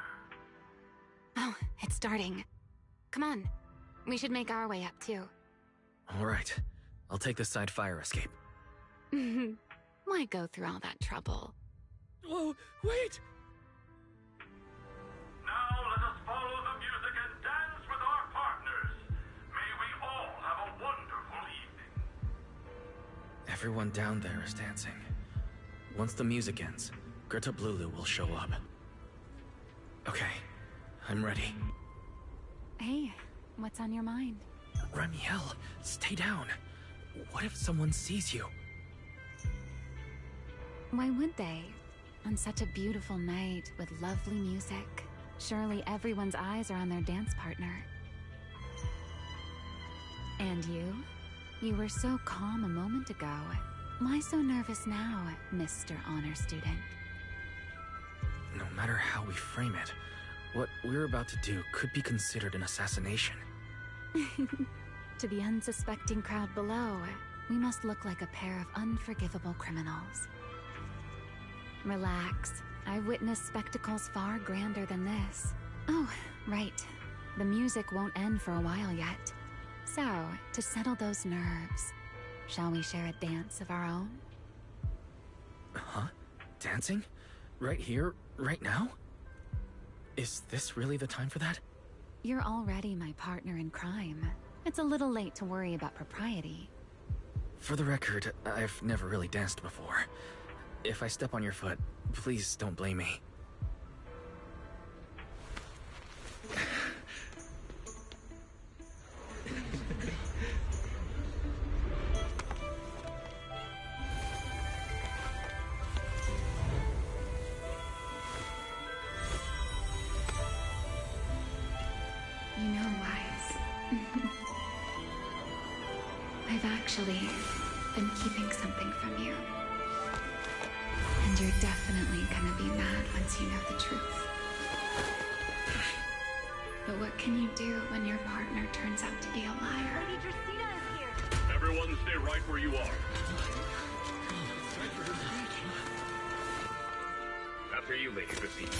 Oh, it's starting. Come on. We should make our way up, too. All right. I'll take the side fire escape. Why go through all that trouble? Oh, wait! Now let us follow the music and dance with our partners. May we all have a wonderful evening. Everyone down there is dancing. Once the music ends, Greta Blulu will show up. Okay, I'm ready. Hey, what's on your mind? Remielle, stay down. What if someone sees you? Why would they? On such a beautiful night with lovely music. Surely everyone's eyes are on their dance partner. And you? You were so calm a moment ago. Why so nervous now, Mr. Honor Student? No matter how we frame it, what we're about to do could be considered an assassination. To the unsuspecting crowd below, we must look like a pair of unforgivable criminals. Relax. I've witnessed spectacles far grander than this. Oh, right. The music won't end for a while yet. So, to settle those nerves, shall we share a dance of our own? Huh? Dancing? Right here, right now? Is this really the time for that? You're already my partner in crime. It's a little late to worry about propriety. For the record, I've never really danced before. If I step on your foot, please don't blame me. You know, Wise. I've actually been keeping something from you. And you're definitely gonna be mad once you know the truth. But what can you do when your partner turns out to be a liar? Lady Dracena is here! Everyone stay right where you are. After you, Lady Dracena.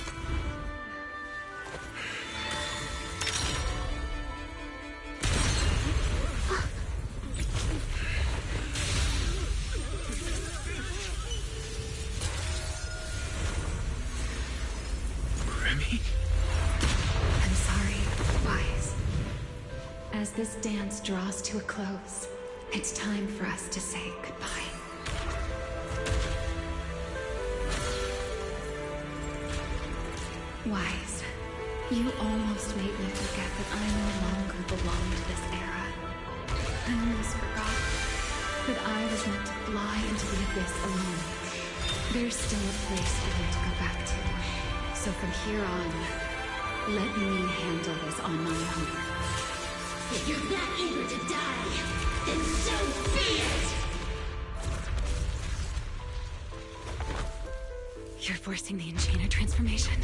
I'm sorry, Wise. As this dance draws to a close, it's time for us to say goodbye. Wise, you almost made me forget that I no longer belong to this era. I almost forgot that I was meant to fly into the abyss alone. There's still a place for me to go back to. So from here on, let me handle this on my own. If you're that eager to die, then so be it! You're forcing the Enchanter transformation.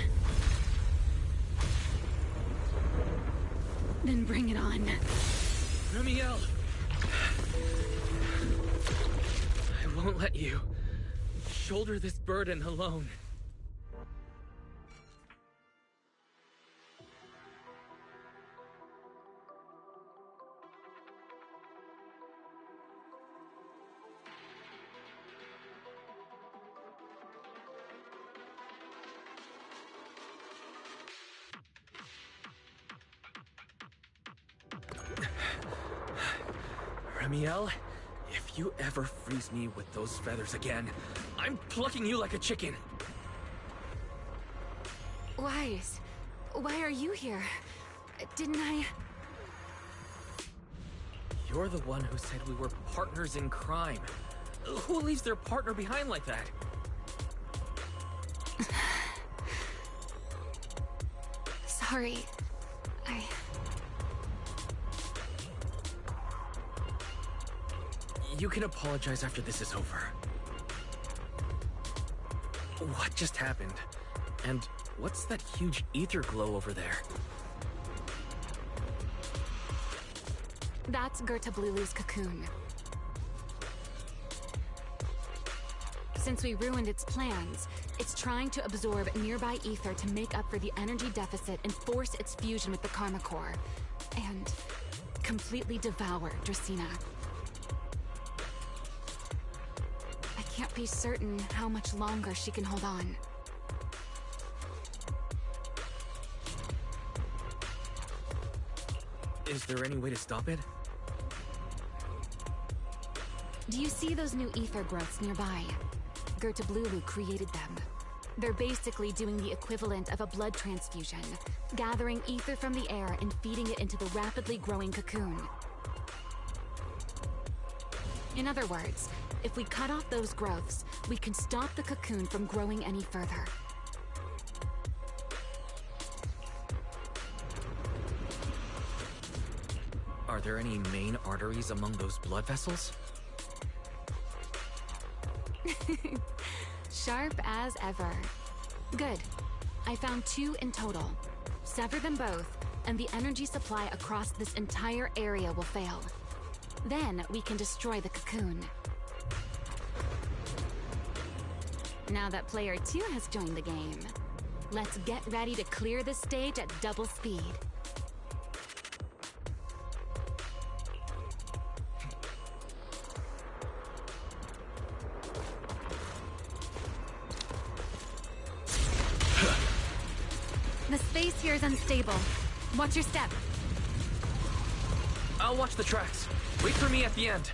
Then bring it on. Remielle! I won't let you shoulder this burden alone. Remielle, if you ever freeze me with those feathers again, I'm plucking you like a chicken. Wise, why are you here? Didn't I... You're the one who said we were partners in crime. Who leaves their partner behind like that? Sorry. You can apologize after this is over. What just happened? And what's that huge ether glow over there? That's Gertablulu's cocoon. Since we ruined its plans, it's trying to absorb nearby ether to make up for the energy deficit and force its fusion with the Karma Core. And completely devour Dracena. I can't be certain how much longer she can hold on. Is there any way to stop it? Do you see those new ether growths nearby? Gertablulu created them. They're basically doing the equivalent of a blood transfusion, gathering ether from the air and feeding it into the rapidly growing cocoon. In other words, if we cut off those growths, we can stop the cocoon from growing any further. Are there any main arteries among those blood vessels? Sharp as ever. Good. I found 2 in total. Sever them both, and the energy supply across this entire area will fail. Then we can destroy the cocoon. Now that player 2 has joined the game, let's get ready to clear the stage at double speed. The space here is unstable. Watch your step. I'll watch the tracks. Wait for me at the end.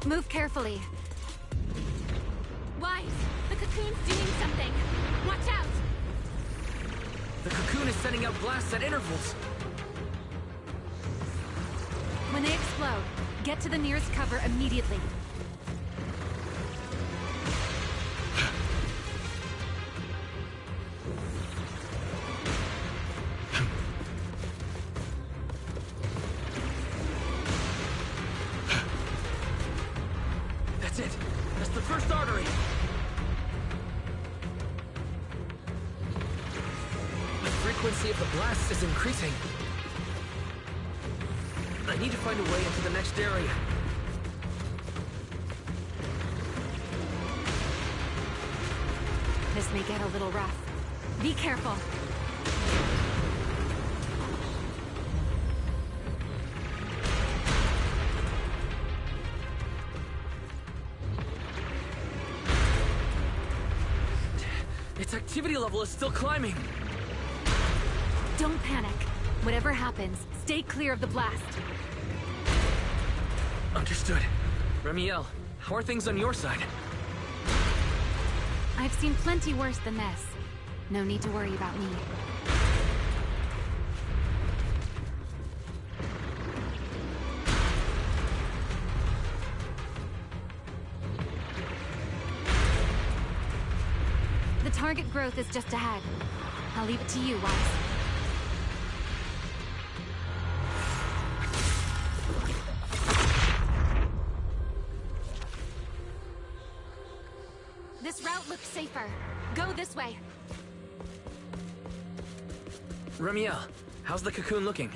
Move carefully. Wise! The cocoon's doing something! Watch out! The cocoon is sending out blasts at intervals. When they explode, get to the nearest cover immediately. That's it! That's the first artery! The frequency of the blast is increasing. I need to find a way into the next area. This may get a little rough. Be careful. Its activity level is still climbing. Don't panic. Whatever happens, stay clear of the blast. Understood. Remielle, how are things on your side? I've seen plenty worse than this. No need to worry about me. The target growth is just ahead. I'll leave it to you, Wise. This route looks safer. Go this way. Remielle, how's the cocoon looking?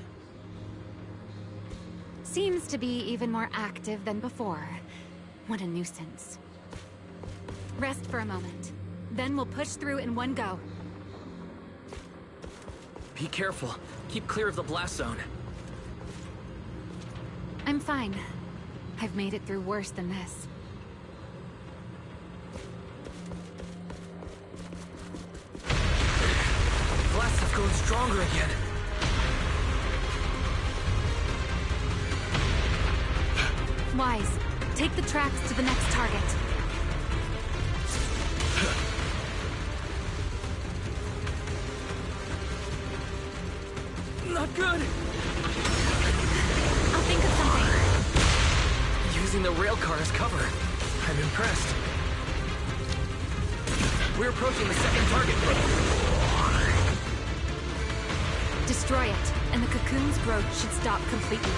Seems to be even more active than before. What a nuisance. Rest for a moment. Then we'll push through in one go. Be careful. Keep clear of the blast zone. I'm fine. I've made it through worse than this. The blast is growing stronger again. Wise, take the tracks to the next target. Not good! I'll think of something. Using the rail car as cover. I'm impressed. We're approaching the second target. Destroy it, and the cocoon's growth should stop completely.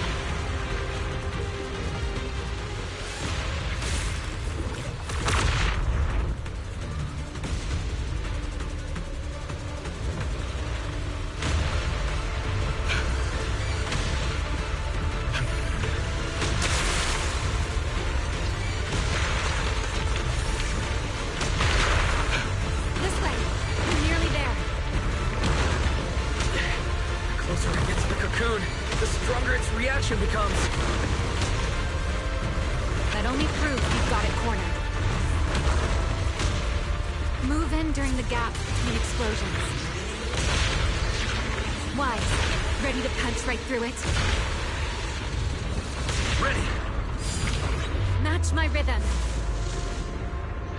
That only proves you've got it cornered. Move in during the gap between explosions. Wise, ready to punch right through it? Ready! Match my rhythm.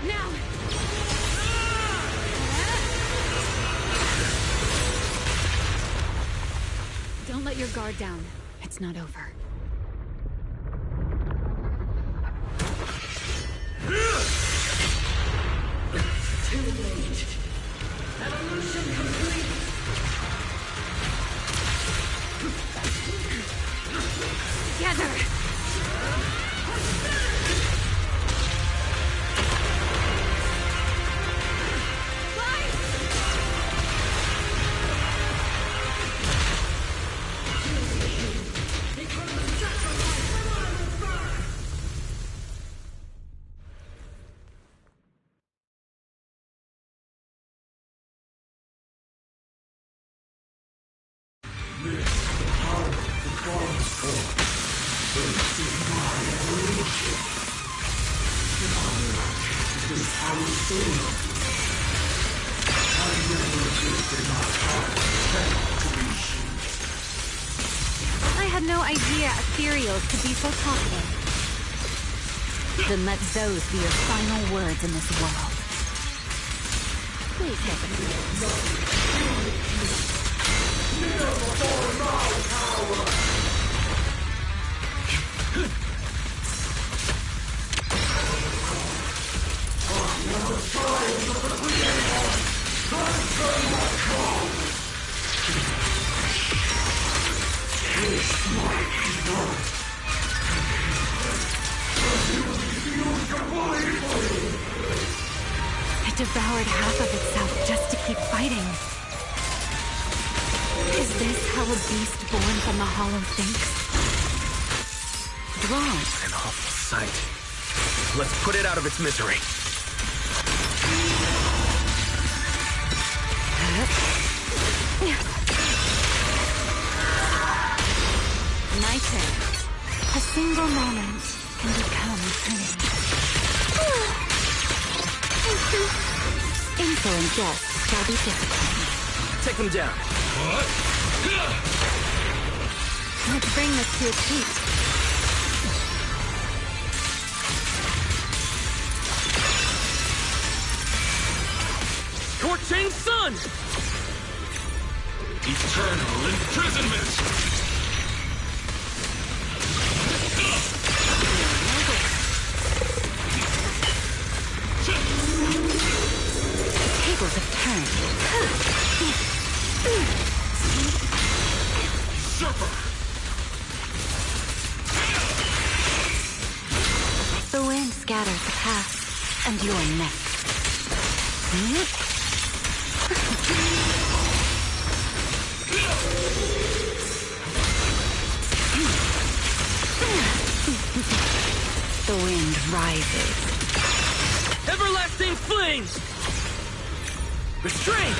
Now! Don't let your guard down. It's not over. Too late. Evolution complete. I had no idea ethereals could be so talkative. Then let those be your final words in this world. Please take It devoured half of itself just to keep fighting. Is this how a beast born from the hollow thinks? Drawn. An awful sight. Let's put it out of its misery. My turn. A single moment can become eternity. Insolent guests shall be disciplined. Take them down. Let's bring this to its feet. Scorching sun! Eternal imprisonment! Tables have turned. Usurper! The wind scatters the past, and you're next. The wind rises. Everlasting flames! Restrain!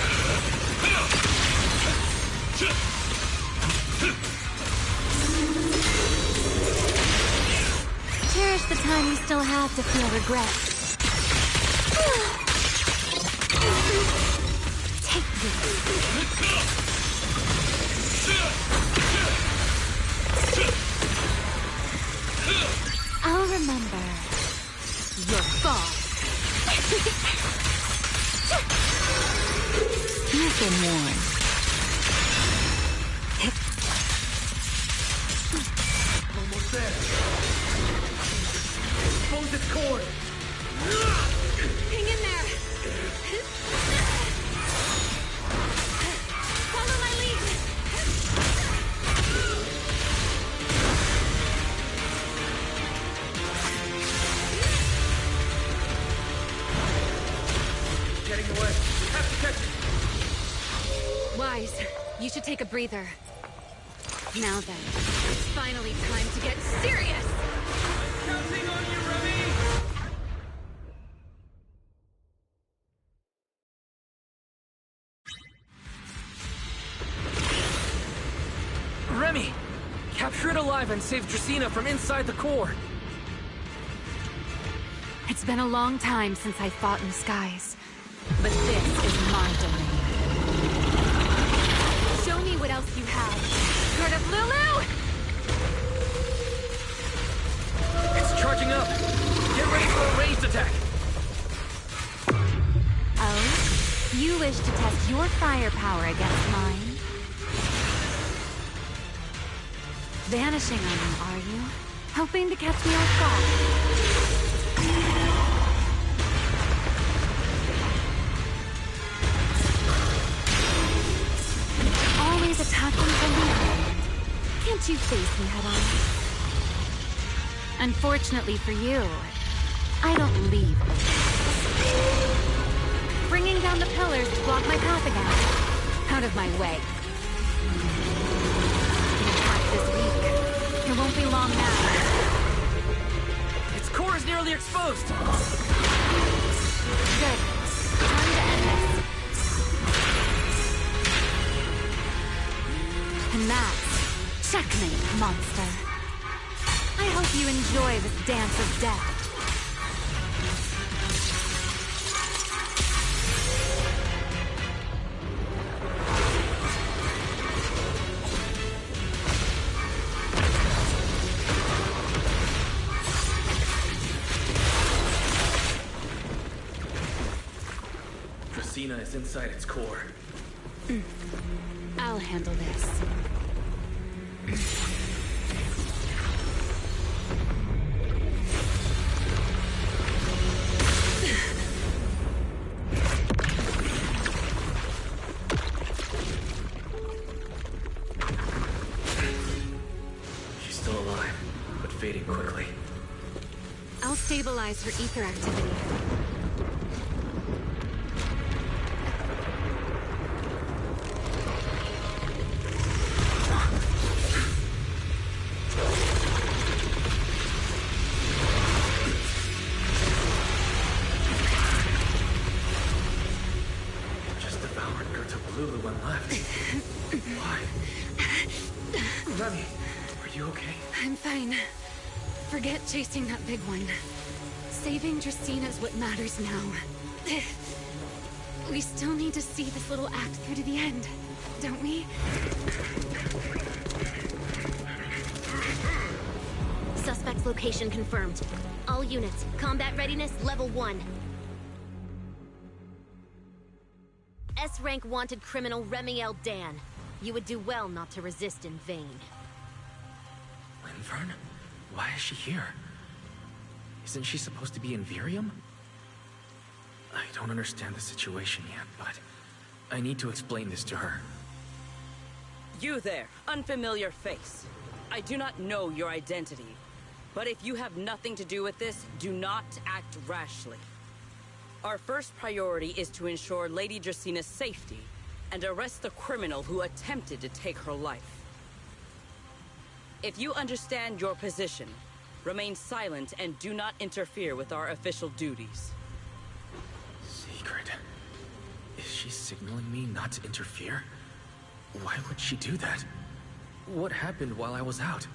Cherish the time you still have to feel regret. Take this. I'll remember your fall. You've been warned. Almost there. Expose its cord. Hang in there. Follow my lead. Getting away. We have to catch it. Wise, you should take a breather. Now then, it's finally time to get serious! Counting on you, Remy! Remy! Capture it alive and save Dracaena from inside the core! It's been a long time since I fought in the skies, but this is my domain. Show me what else you have. Heard of Lulu? It's charging up! Get ready for a ranged attack! Oh? You wish to test your firepower against mine? Vanishing on me, are you? Hoping to catch me off guard? Always attacking from behind. Can't you face me head on? Unfortunately for you, I don't leave. Bringing down the pillars to block my path again. Out of my way. The attack this week. It won't be long now. Its core is nearly exposed! Good. Time to end this. And that's Checkmate, monster. I hope you enjoy this dance of death. Dracaena is inside its core. I'll handle this. She's still alive, but fading quickly. I'll stabilize her ether activity. Just devoured Gerta-Blulu and left. Why? Remy, are you okay? I'm fine. Forget chasing that big one. Saving Draceena is what matters now. We still need to see this little act through to the end, don't we? Suspect's location confirmed. All units, combat readiness level 1. S-rank wanted criminal Remielle Dan. You would do well not to resist in vain. Linvern? Why is she here? Isn't she supposed to be in Virium? I don't understand the situation yet, but I need to explain this to her. You there, unfamiliar face. I do not know your identity, but if you have nothing to do with this, do not act rashly. Our first priority is to ensure Lady Draceena's safety and arrest the criminal who attempted to take her life. If you understand your position, remain silent and do not interfere with our official duties. Secret? Is she signaling me not to interfere? Why would she do that? What happened while I was out?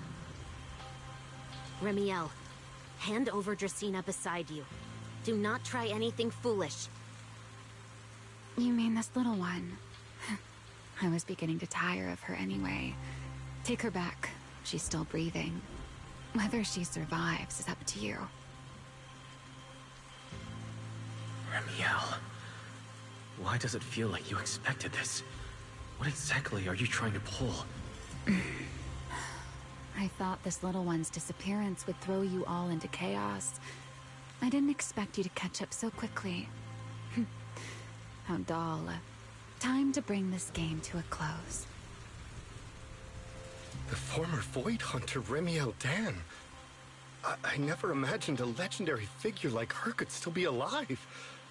Remielle, hand over Draceena beside you. Do not try anything foolish. You mean this little one? I was beginning to tire of her anyway. Take her back. She's still breathing. Whether she survives is up to you. Remielle, why does it feel like you expected this? What exactly are you trying to pull? I thought this little one's disappearance would throw you all into chaos. I didn't expect you to catch up so quickly. How dull. Time to bring this game to a close. The former Void Hunter Remielle Dan. I never imagined a legendary figure like her could still be alive.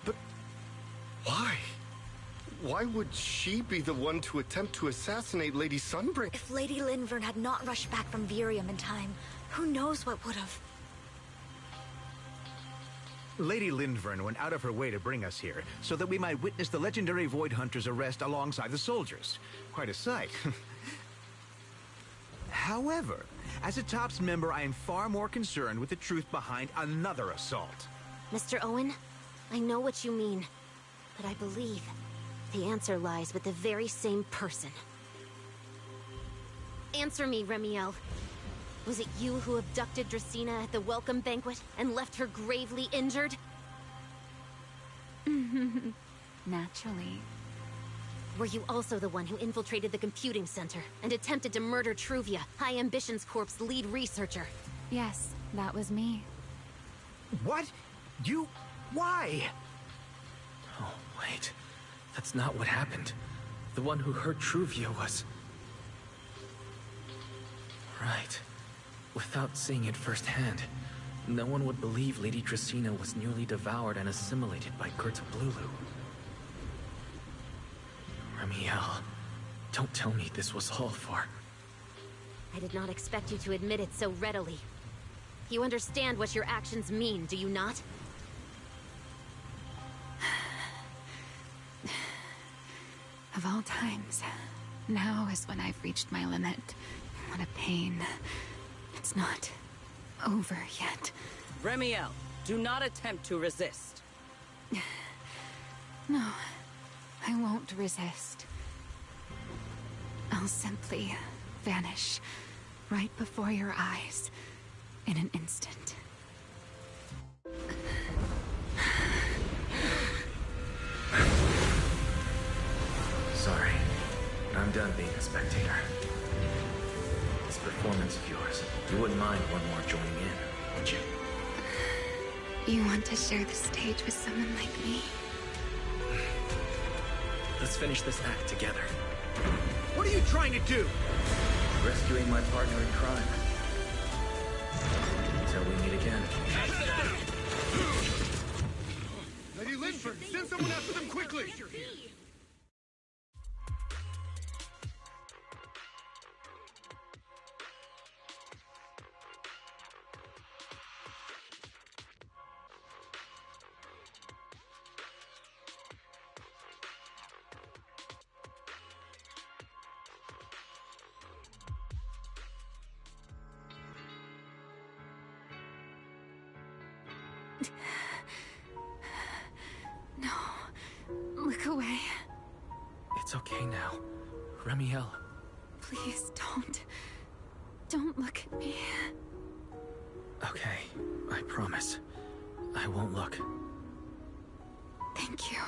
But why? Why would she be the one to attempt to assassinate Lady Sunbreak? If Lady Linvern had not rushed back from Virium in time, who knows what would have... Lady Linvern went out of her way to bring us here, so that we might witness the legendary Void Hunter's arrest alongside the soldiers. Quite a sight. However, as a TOPS member, I am far more concerned with the truth behind another assault. Mr. Owen, I know what you mean, but I believe the answer lies with the very same person. Answer me, Remielle. Was it you who abducted Draceena at the welcome banquet and left her gravely injured? Naturally. Were you also the one who infiltrated the computing center and attempted to murder Truvia, High Ambitions Corp's lead researcher? Yes, that was me. What? You... why? Oh, wait. That's not what happened. The one who hurt Truvia was... Right. Without seeing it firsthand, no one would believe Lady Draceena was nearly devoured and assimilated by Gerta-Blulu. Remielle, don't tell me this was all for... I did not expect you to admit it so readily. You understand what your actions mean, do you not? Of all times, now is when I've reached my limit. What a pain. It's not over yet. Remielle, do not attempt to resist. No, I won't resist. I'll simply vanish right before your eyes in an instant. Sorry. I'm done being a spectator. This performance of yours, you wouldn't mind one more joining in, would you? You want to share the stage with someone like me? Let's finish this act together. What are you trying to do? Rescuing my partner in crime. Until we meet again. Lady Linford, send someone after them quickly! No. Look away. It's okay now. Remielle. Please don't. Don't look at me. Okay, I promise. I won't look. Thank you.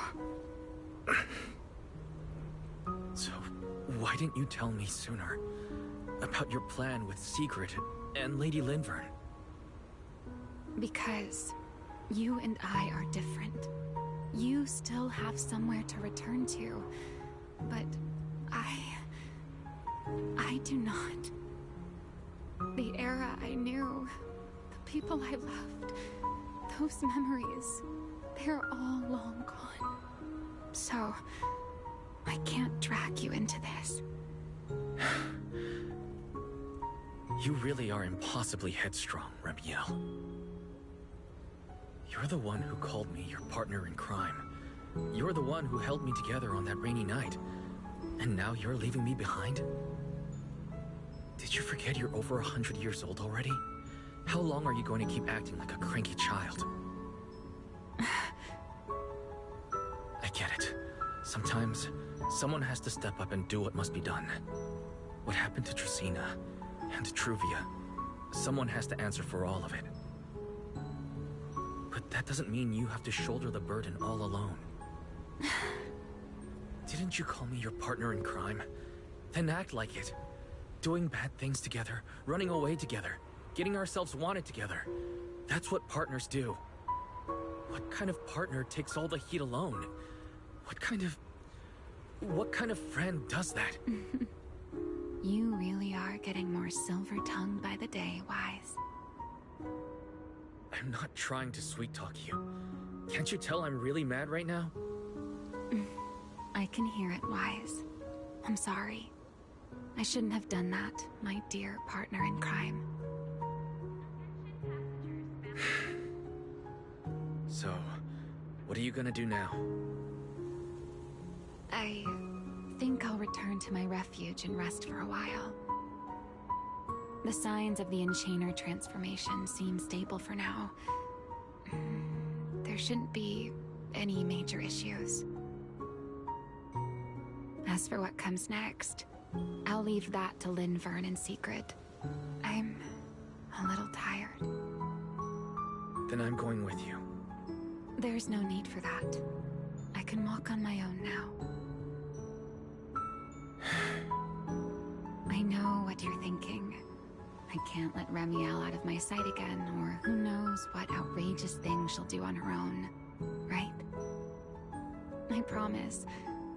So, why didn't you tell me sooner? About your plan with Sigrid and Lady Linvern? Because you and I are different. You still have somewhere to return to, but I do not. The era I knew, the people I loved, those memories, they're all long gone. So, I can't drag you into this. You really are impossibly headstrong, Remielle. You're the one who called me your partner in crime. You're the one who held me together on that rainy night. And now you're leaving me behind? Did you forget you're over 100 years old already? How long are you going to keep acting like a cranky child? I get it. Sometimes, someone has to step up and do what must be done. What happened to Tresina and Truvia? Someone has to answer for all of it. But that doesn't mean you have to shoulder the burden all alone. Didn't you call me your partner in crime? Then act like it. Doing bad things together, running away together, getting ourselves wanted together. That's what partners do. What kind of partner takes all the heat alone? What kind of friend does that? You really are getting more silver-tongued by the day, Wise. I'm not trying to sweet-talk you. Can't you tell I'm really mad right now? I can hear it, Wise. I'm sorry. I shouldn't have done that, my dear partner in crime. So, what are you gonna do now? I think I'll return to my refuge and rest for a while. The signs of the Enchainer transformation seem stable for now. There shouldn't be any major issues. As for what comes next, I'll leave that to Linvern and Sigrid. I'm a little tired. Then I'm going with you. There's no need for that. I can walk on my own now. I know what you're thinking. I can't let Remielle out of my sight again, or who knows what outrageous thing she'll do on her own, right? I promise,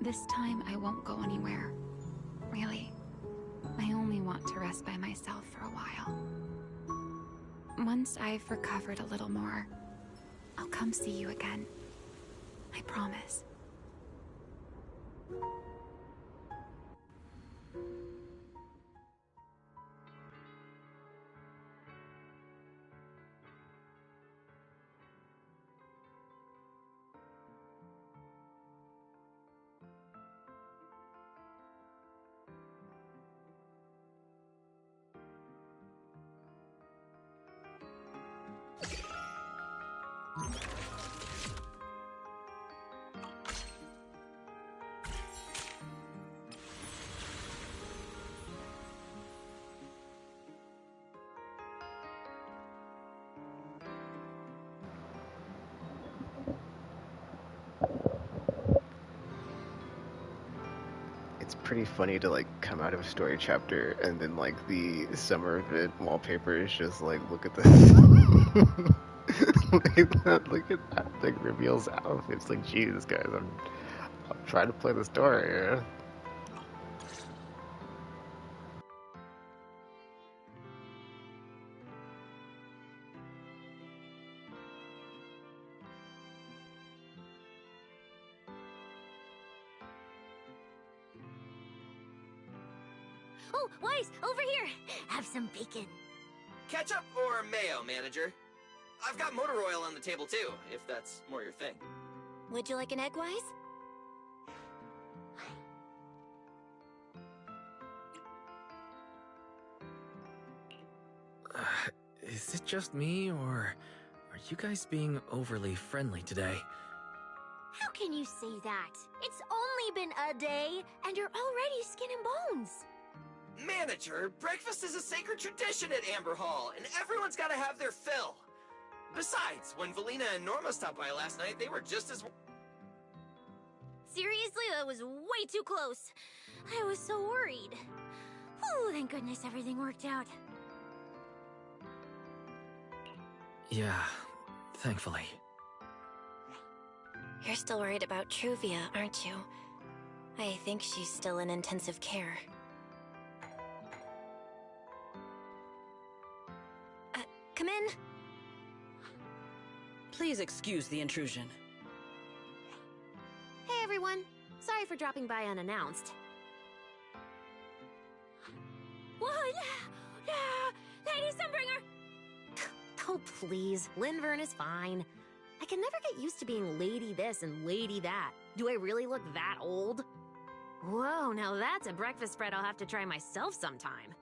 this time I won't go anywhere. Really. I only want to rest by myself for a while. Once I've recovered a little more, I'll come see you again. I promise. It's pretty funny to like come out of a story chapter and then like the summer event wallpaper is just like, look at this. Look at that, like Remielle's outfit. It's like, Jesus guys, I'm trying to play the story. Yeah? Oh, Wise, over here! Have some bacon. Ketchup or mayo, manager? I've got motor oil on the table too, if that's more your thing. Would you like an egg, Wise? Is it just me, or are you guys being overly friendly today? How can you say that? It's only been a day, and you're already skin and bones. Manager, breakfast is a sacred tradition at Amber Hall, and everyone's gotta have their fill. Besides, when Valina and Norma stopped by last night, they were just as... Seriously, that was way too close. I was so worried. Whew, thank goodness everything worked out. Yeah, thankfully. You're still worried about Truvia, aren't you? I think she's still in intensive care. Come in. Please excuse the intrusion. Hey everyone, sorry for dropping by unannounced. What? Lady Sunbringer! Oh please, Linvern is fine. I can never get used to being lady this and lady that. Do I really look that old? Whoa, now that's a breakfast spread I'll have to try myself sometime.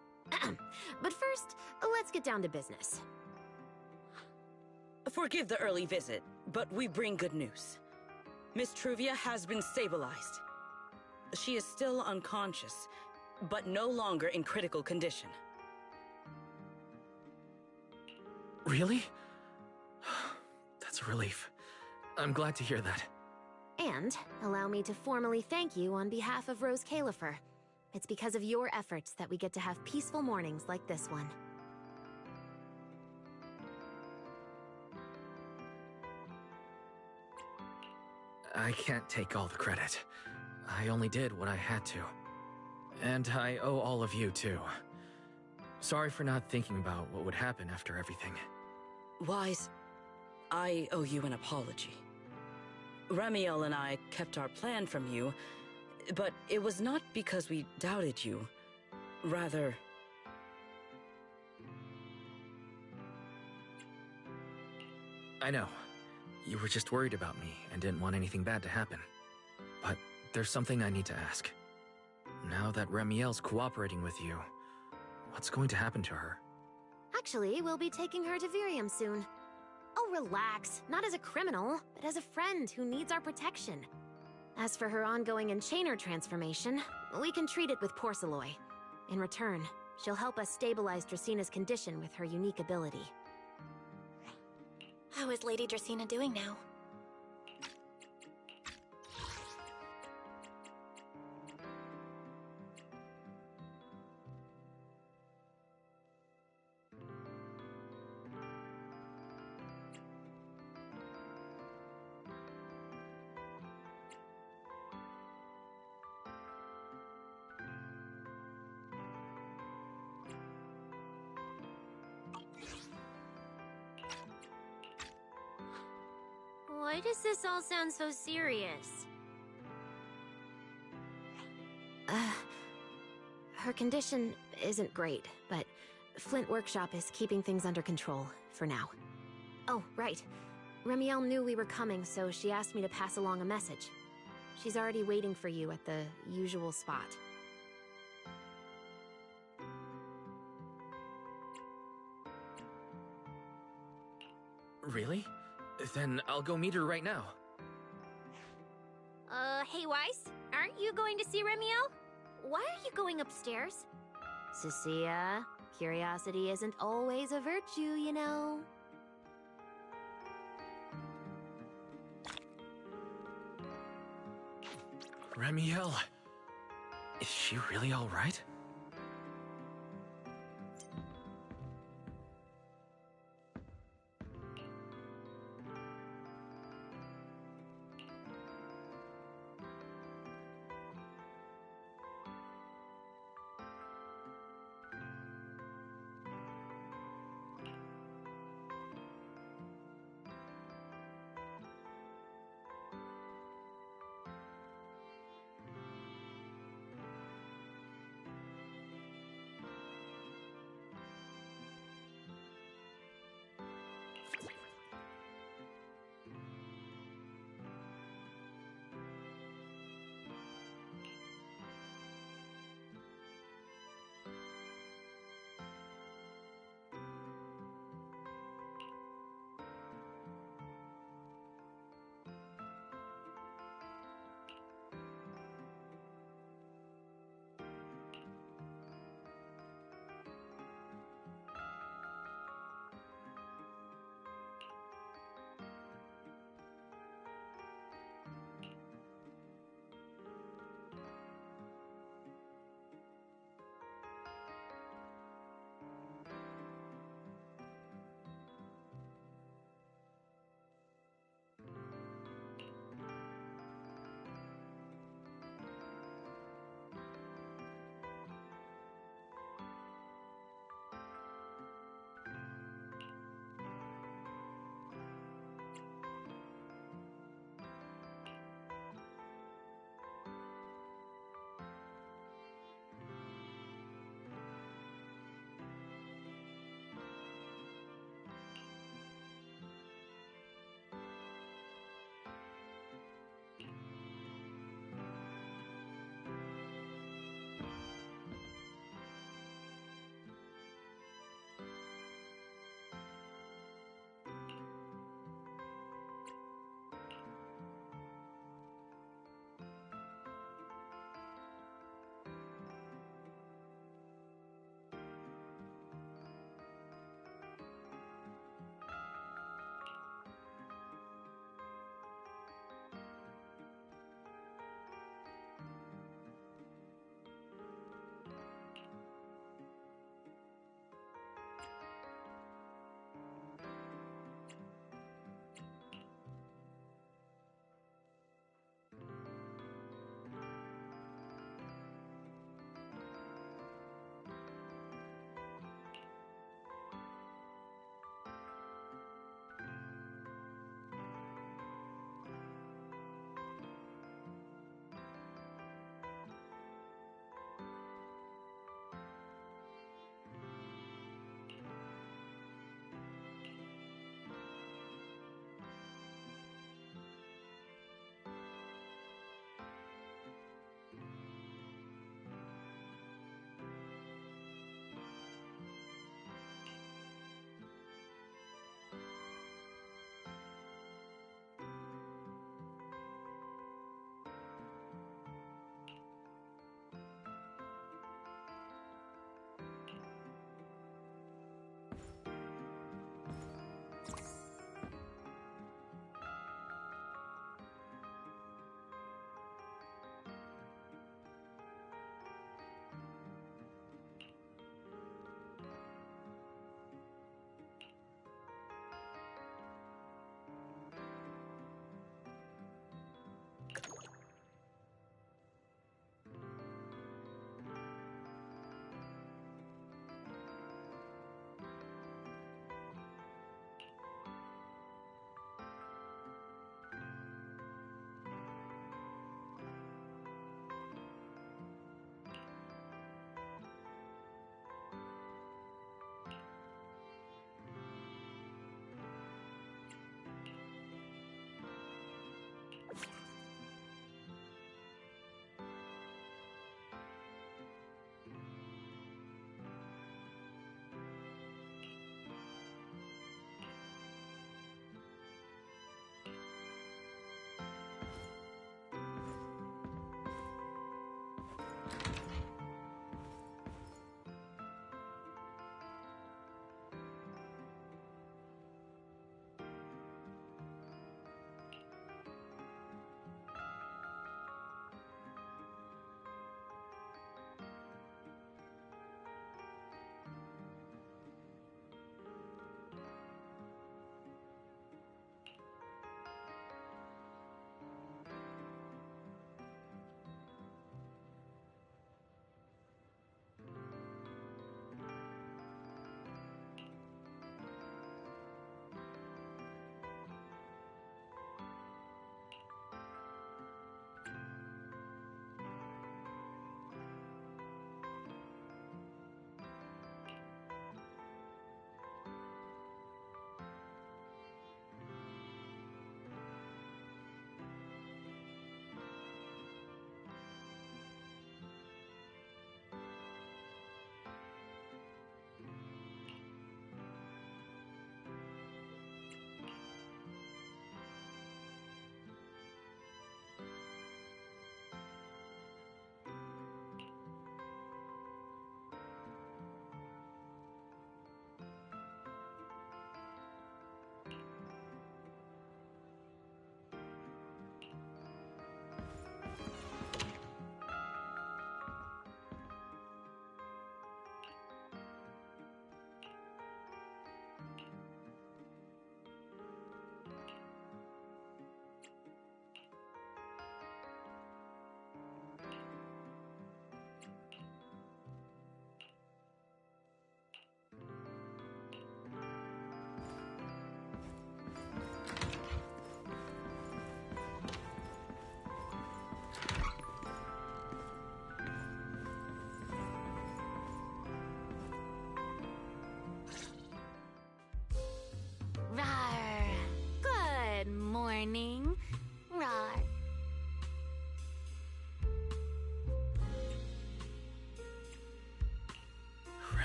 But first, let's get down to business. Forgive the early visit, but we bring good news. Miss Truvia has been stabilized. She is still unconscious, but no longer in critical condition. Really? That's a relief. I'm glad to hear that. And allow me to formally thank you on behalf of Rosecaelifer. It's because of your efforts that we get to have peaceful mornings like this one. I can't take all the credit. I only did what I had to. And I owe all of you, too. Sorry for not thinking about what would happen after everything. Wise, I owe you an apology. Remielle and I kept our plan from you, but it was not because we doubted you. Rather... I know. You were just worried about me and didn't want anything bad to happen. But there's something I need to ask. Now that Remielle's cooperating with you, what's going to happen to her? Actually, we'll be taking her to Virium soon. Oh, relax. Not as a criminal, but as a friend who needs our protection. As for her ongoing Enchainer transformation, we can treat it with Porceloy. In return, she'll help us stabilize Dracina's condition with her unique ability. How is Lady Dracina doing now? Why does this all sound so serious? Her condition isn't great, but Flint Workshop is keeping things under control, for now. Oh, right. Remielle knew we were coming, so she asked me to pass along a message. She's already waiting for you at the usual spot. Really? Then I'll go meet her right now. Hey Weiss, aren't you going to see Remielle? Why are you going upstairs? Cecilia, curiosity isn't always a virtue, you know. Remielle, is she really all right?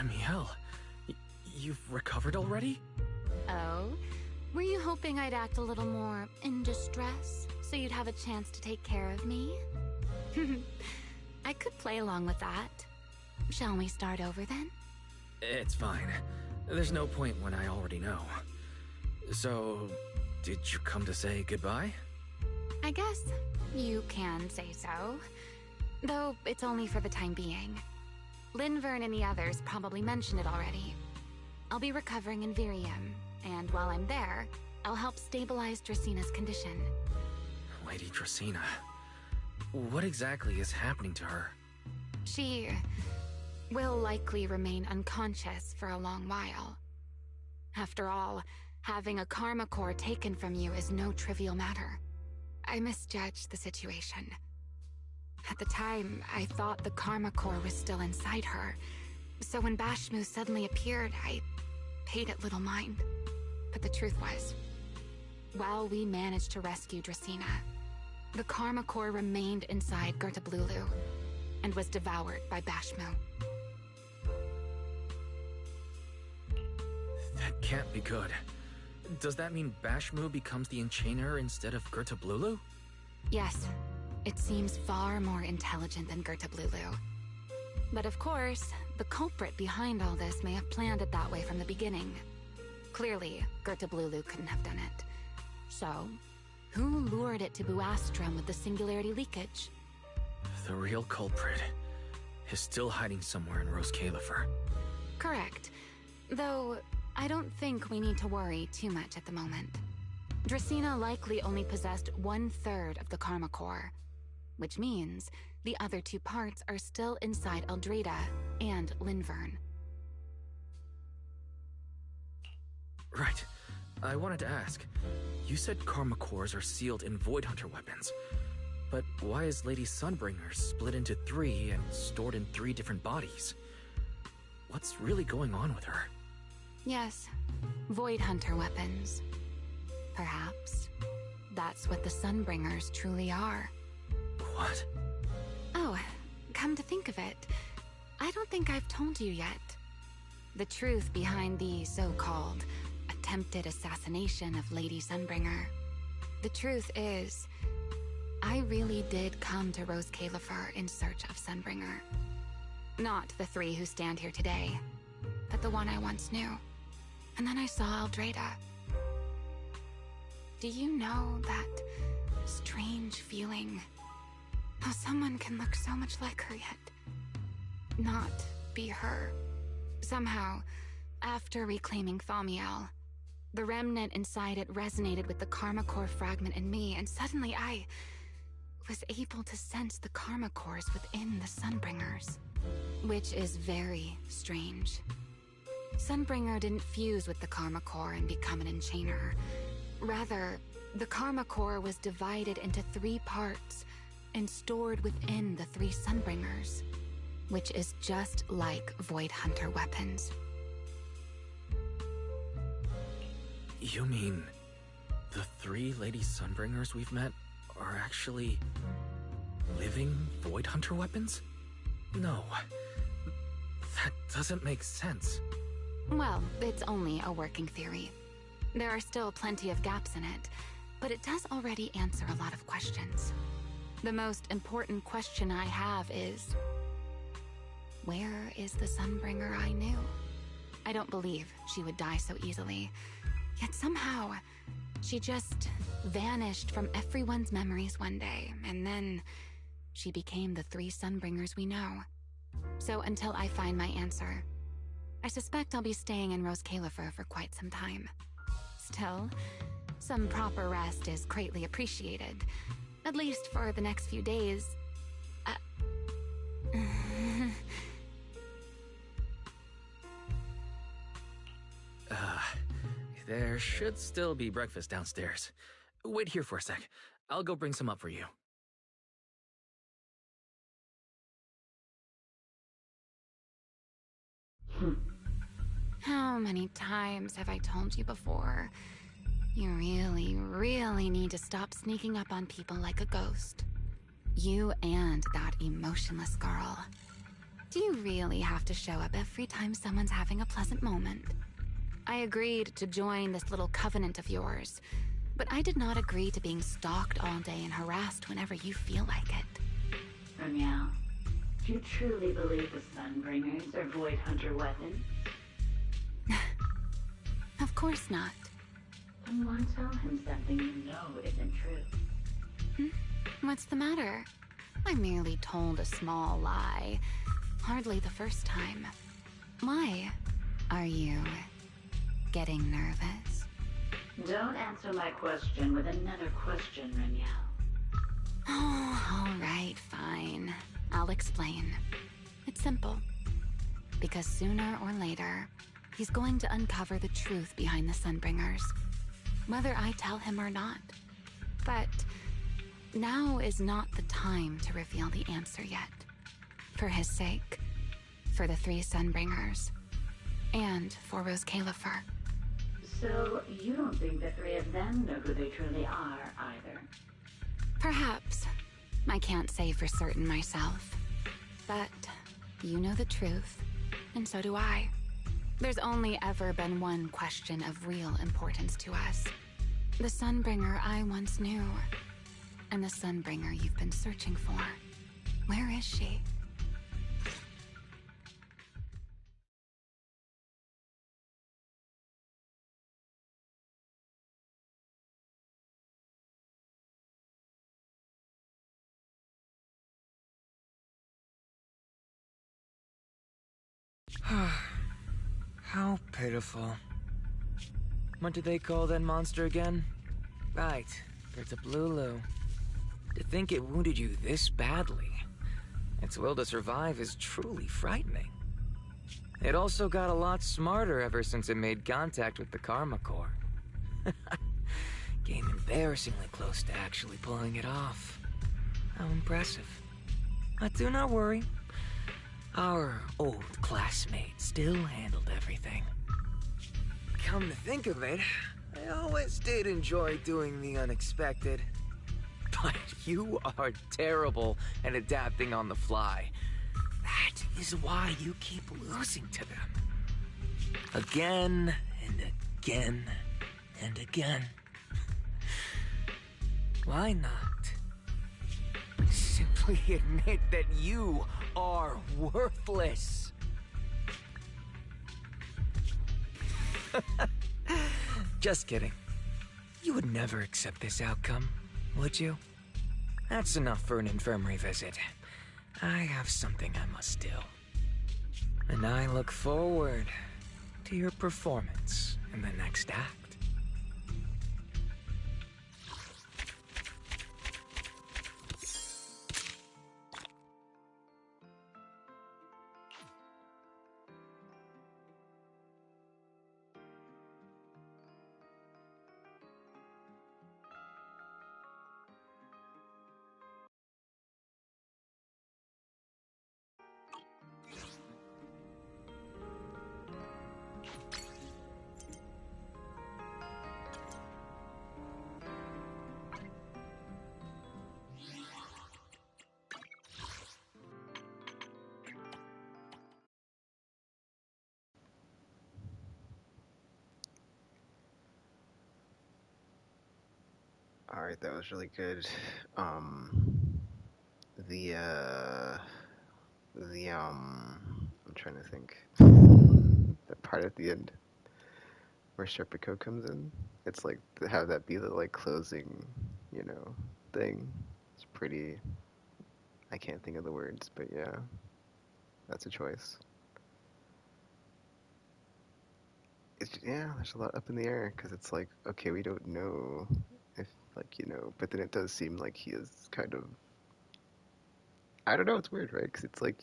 Remielle, you've recovered already? Oh? Were you hoping I'd act a little more in distress so you'd have a chance to take care of me? I could play along with that. Shall we start over then? It's fine. There's no point when I already know. So, did you come to say goodbye? I guess you can say so. Though it's only for the time being. Linvern and the others probably mentioned it already. I'll be recovering in Virium, and while I'm there, I'll help stabilize Dracina's condition. Lady Dracina. What exactly is happening to her? She will likely remain unconscious for a long while. After all, having a karma core taken from you is no trivial matter. I misjudged the situation. At the time, I thought the karma core was still inside her, so when Bashmu suddenly appeared, I paid it little mind. But the truth was, while we managed to rescue Dracina, the karma core remained inside Gertablulu and was devoured by Bashmu. That can't be good. Does that mean Bashmu becomes the Enchainer instead of Gertablulu? Yes, it seems far more intelligent than Gertablulu. But of course, the culprit behind all this may have planned it that way from the beginning. Clearly, Gertablulu couldn't have done it. So, who lured it to Buastrum with the singularity leakage? The real culprit is still hiding somewhere in Rosecaelifer. Correct. Though, I don't think we need to worry too much at the moment. Dracina likely only possessed 1/3 of the karma core, which means the other 2 parts are still inside Eldrada and Linvern. Right. I wanted to ask. You said karma cores are sealed in Void Hunter weapons. But why is Lady Sunbringer split into 3 and stored in 3 different bodies? What's really going on with her? Yes, Void Hunter weapons. Perhaps that's what the Sunbringers truly are. What? Oh, come to think of it, I don't think I've told you yet. The truth behind the so-called attempted assassination of Lady Sunbringer. The truth is, I really did come to Rosecaelifer in search of Sunbringer. Not the 3 who stand here today, but the one I once knew. And then I saw Eldrada. Do you know that strange feeling? How someone can look so much like her yet not be her. Somehow, after reclaiming Thaumiel, the remnant inside it resonated with the karma core fragment in me, and suddenly I was able to sense the karma cores within the Sunbringers. Which is very strange. Sunbringer didn't fuse with the karma core and become an enchainer. Rather, the karma core was divided into 3 parts and stored within the 3 Sunbringers, which is just like Void Hunter weapons. You mean the 3 Lady Sunbringers we've met are actually living Void Hunter weapons? No, that doesn't make sense. Well, it's only a working theory. There are still plenty of gaps in it, but it does already answer a lot of questions. The most important question I have is, where is the Sunbringer I knew? I don't believe she would die so easily. Yet somehow, she just vanished from everyone's memories one day, and then she became the 3 Sunbringers we know. So until I find my answer, I suspect I'll be staying in Rosecaelifer for quite some time. Still, some proper rest is greatly appreciated, at least for the next few days. There should still be breakfast downstairs. Wait here for a sec. I'll go bring some up for you. How many times have I told you before? You really, really need to stop sneaking up on people like a ghost. You and that emotionless girl. Do you really have to show up every time someone's having a pleasant moment? I agreed to join this little covenant of yours, but I did not agree to being stalked all day and harassed whenever you feel like it. Remielle, do you truly believe the Sunbringers are Void Hunter weapons? Of course not. Then why tell him something you know isn't true? What's the matter? I merely told a small lie. Hardly the first time. Why? Are you getting nervous? Don't answer my question with another question, Remielle. Oh, all right, fine. I'll explain. It's simple. Because sooner or later, he's going to uncover the truth behind the Sunbringers. Whether I tell him or not. But now is not the time to reveal the answer yet. For his sake, for the 3 Sunbringers, and for Rosecaelifer. So, you don't think the 3 of them know who they truly are, either? Perhaps. I can't say for certain myself. But you know the truth, and so do I. There's only ever been one question of real importance to us. The Sunbringer I once knew, and the Sunbringer you've been searching for. Where is she? How pitiful. What did they call that monster again? Right, it's a Blulu. To think it wounded you this badly. Its will to survive is truly frightening. It also got a lot smarter ever since it made contact with the Karma Core. Came embarrassingly close to actually pulling it off. How impressive. But do not worry. Our old classmate still handled everything. Come to think of it, I always did enjoy doing the unexpected. But you are terrible at adapting on the fly. That is why you keep losing to them. Again and again and again. Why not? Simply admit that you are worthless. Just kidding. You would never accept this outcome, would you? That's enough for an infirmary visit. I have something I must do. And I look forward to your performance in the next act. Alright, that was really good. I'm trying to think. The part at the end where Serpico comes in, it's like, to have that be the, like, closing, thing. It's pretty, I can't think of the words, but yeah, that's a choice. There's a lot up in the air, because it's like, okay, we don't know if, but then it does seem like he is kind of, I don't know, it's weird, right? Because it's like,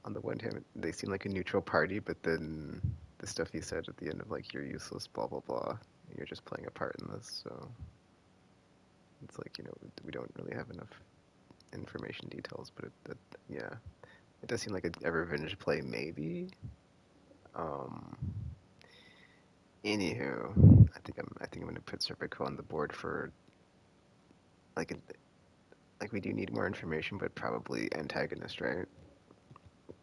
on the one hand, they seem like a neutral party, but then the stuff he said at the end of, like, you're useless, blah, blah, blah, you're just playing a part in this, so it's like, we don't really have enough information details, but it does seem like a revenge play, maybe. Anywho, I think I'm gonna put Serpico on the board for, like we do need more information, but probably antagonist, right?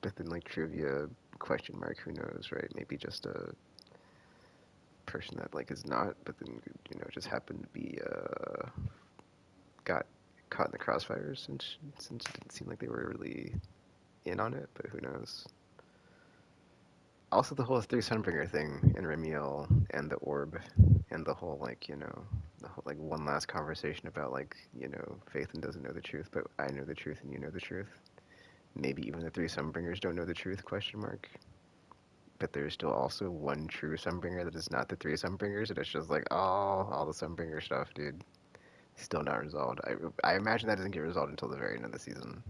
But then, like, trivia, question mark, who knows, right? Maybe just a person that, like, is not, but then, you know, just happened to be, got caught in the crossfires since it didn't seem like they were really in on it, but who knows. Also, the whole Three Sunbringer thing in Remielle and the orb and the whole, like, you know, the whole, like, one last conversation about, like, you know, Phaethon doesn't know the truth, but I know the truth and you know the truth. Maybe even the Three Sunbringers don't know the truth, question mark. But there's still also one true Sunbringer that is not the Three Sunbringers, and it's just like, oh, all the Sunbringer stuff, dude. Still not resolved. I imagine that doesn't get resolved until the very end of the season.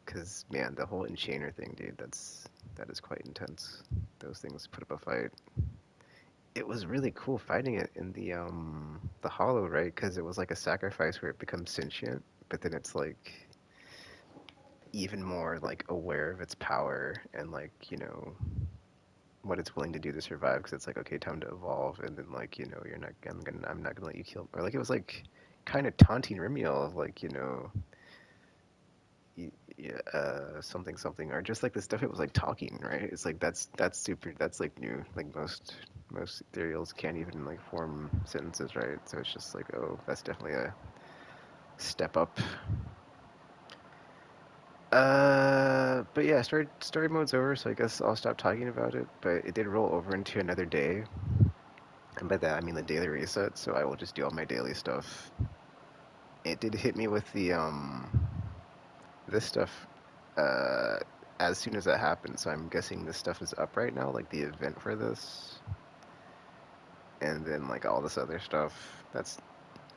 Because, man, the whole Enchainer thing, dude, that is quite intense. Those things put up a fight. It was really cool fighting it in the Hollow, right? Because it was like a sacrifice where it becomes sentient, but then it's like even more like aware of its power and, like, you know, what it's willing to do to survive. Because it's like, okay, time to evolve, and then, like, you know, I'm not gonna let you kill, or like it was like kind of taunting Remiel of, like, you know, something something, or just like the stuff it was like talking, right? It's like that's super, that's like new, like most ethereals can't even like form sentences, right? So it's just like, oh, that's definitely a step up. But yeah, story mode's over, so I guess I'll stop talking about it. But it did roll over into another day, and by that I mean the daily reset, so I will just do all my daily stuff. It did hit me with the this stuff as soon as that happened, so I'm guessing this stuff is up right now, like the event for this, and then like all this other stuff. That's,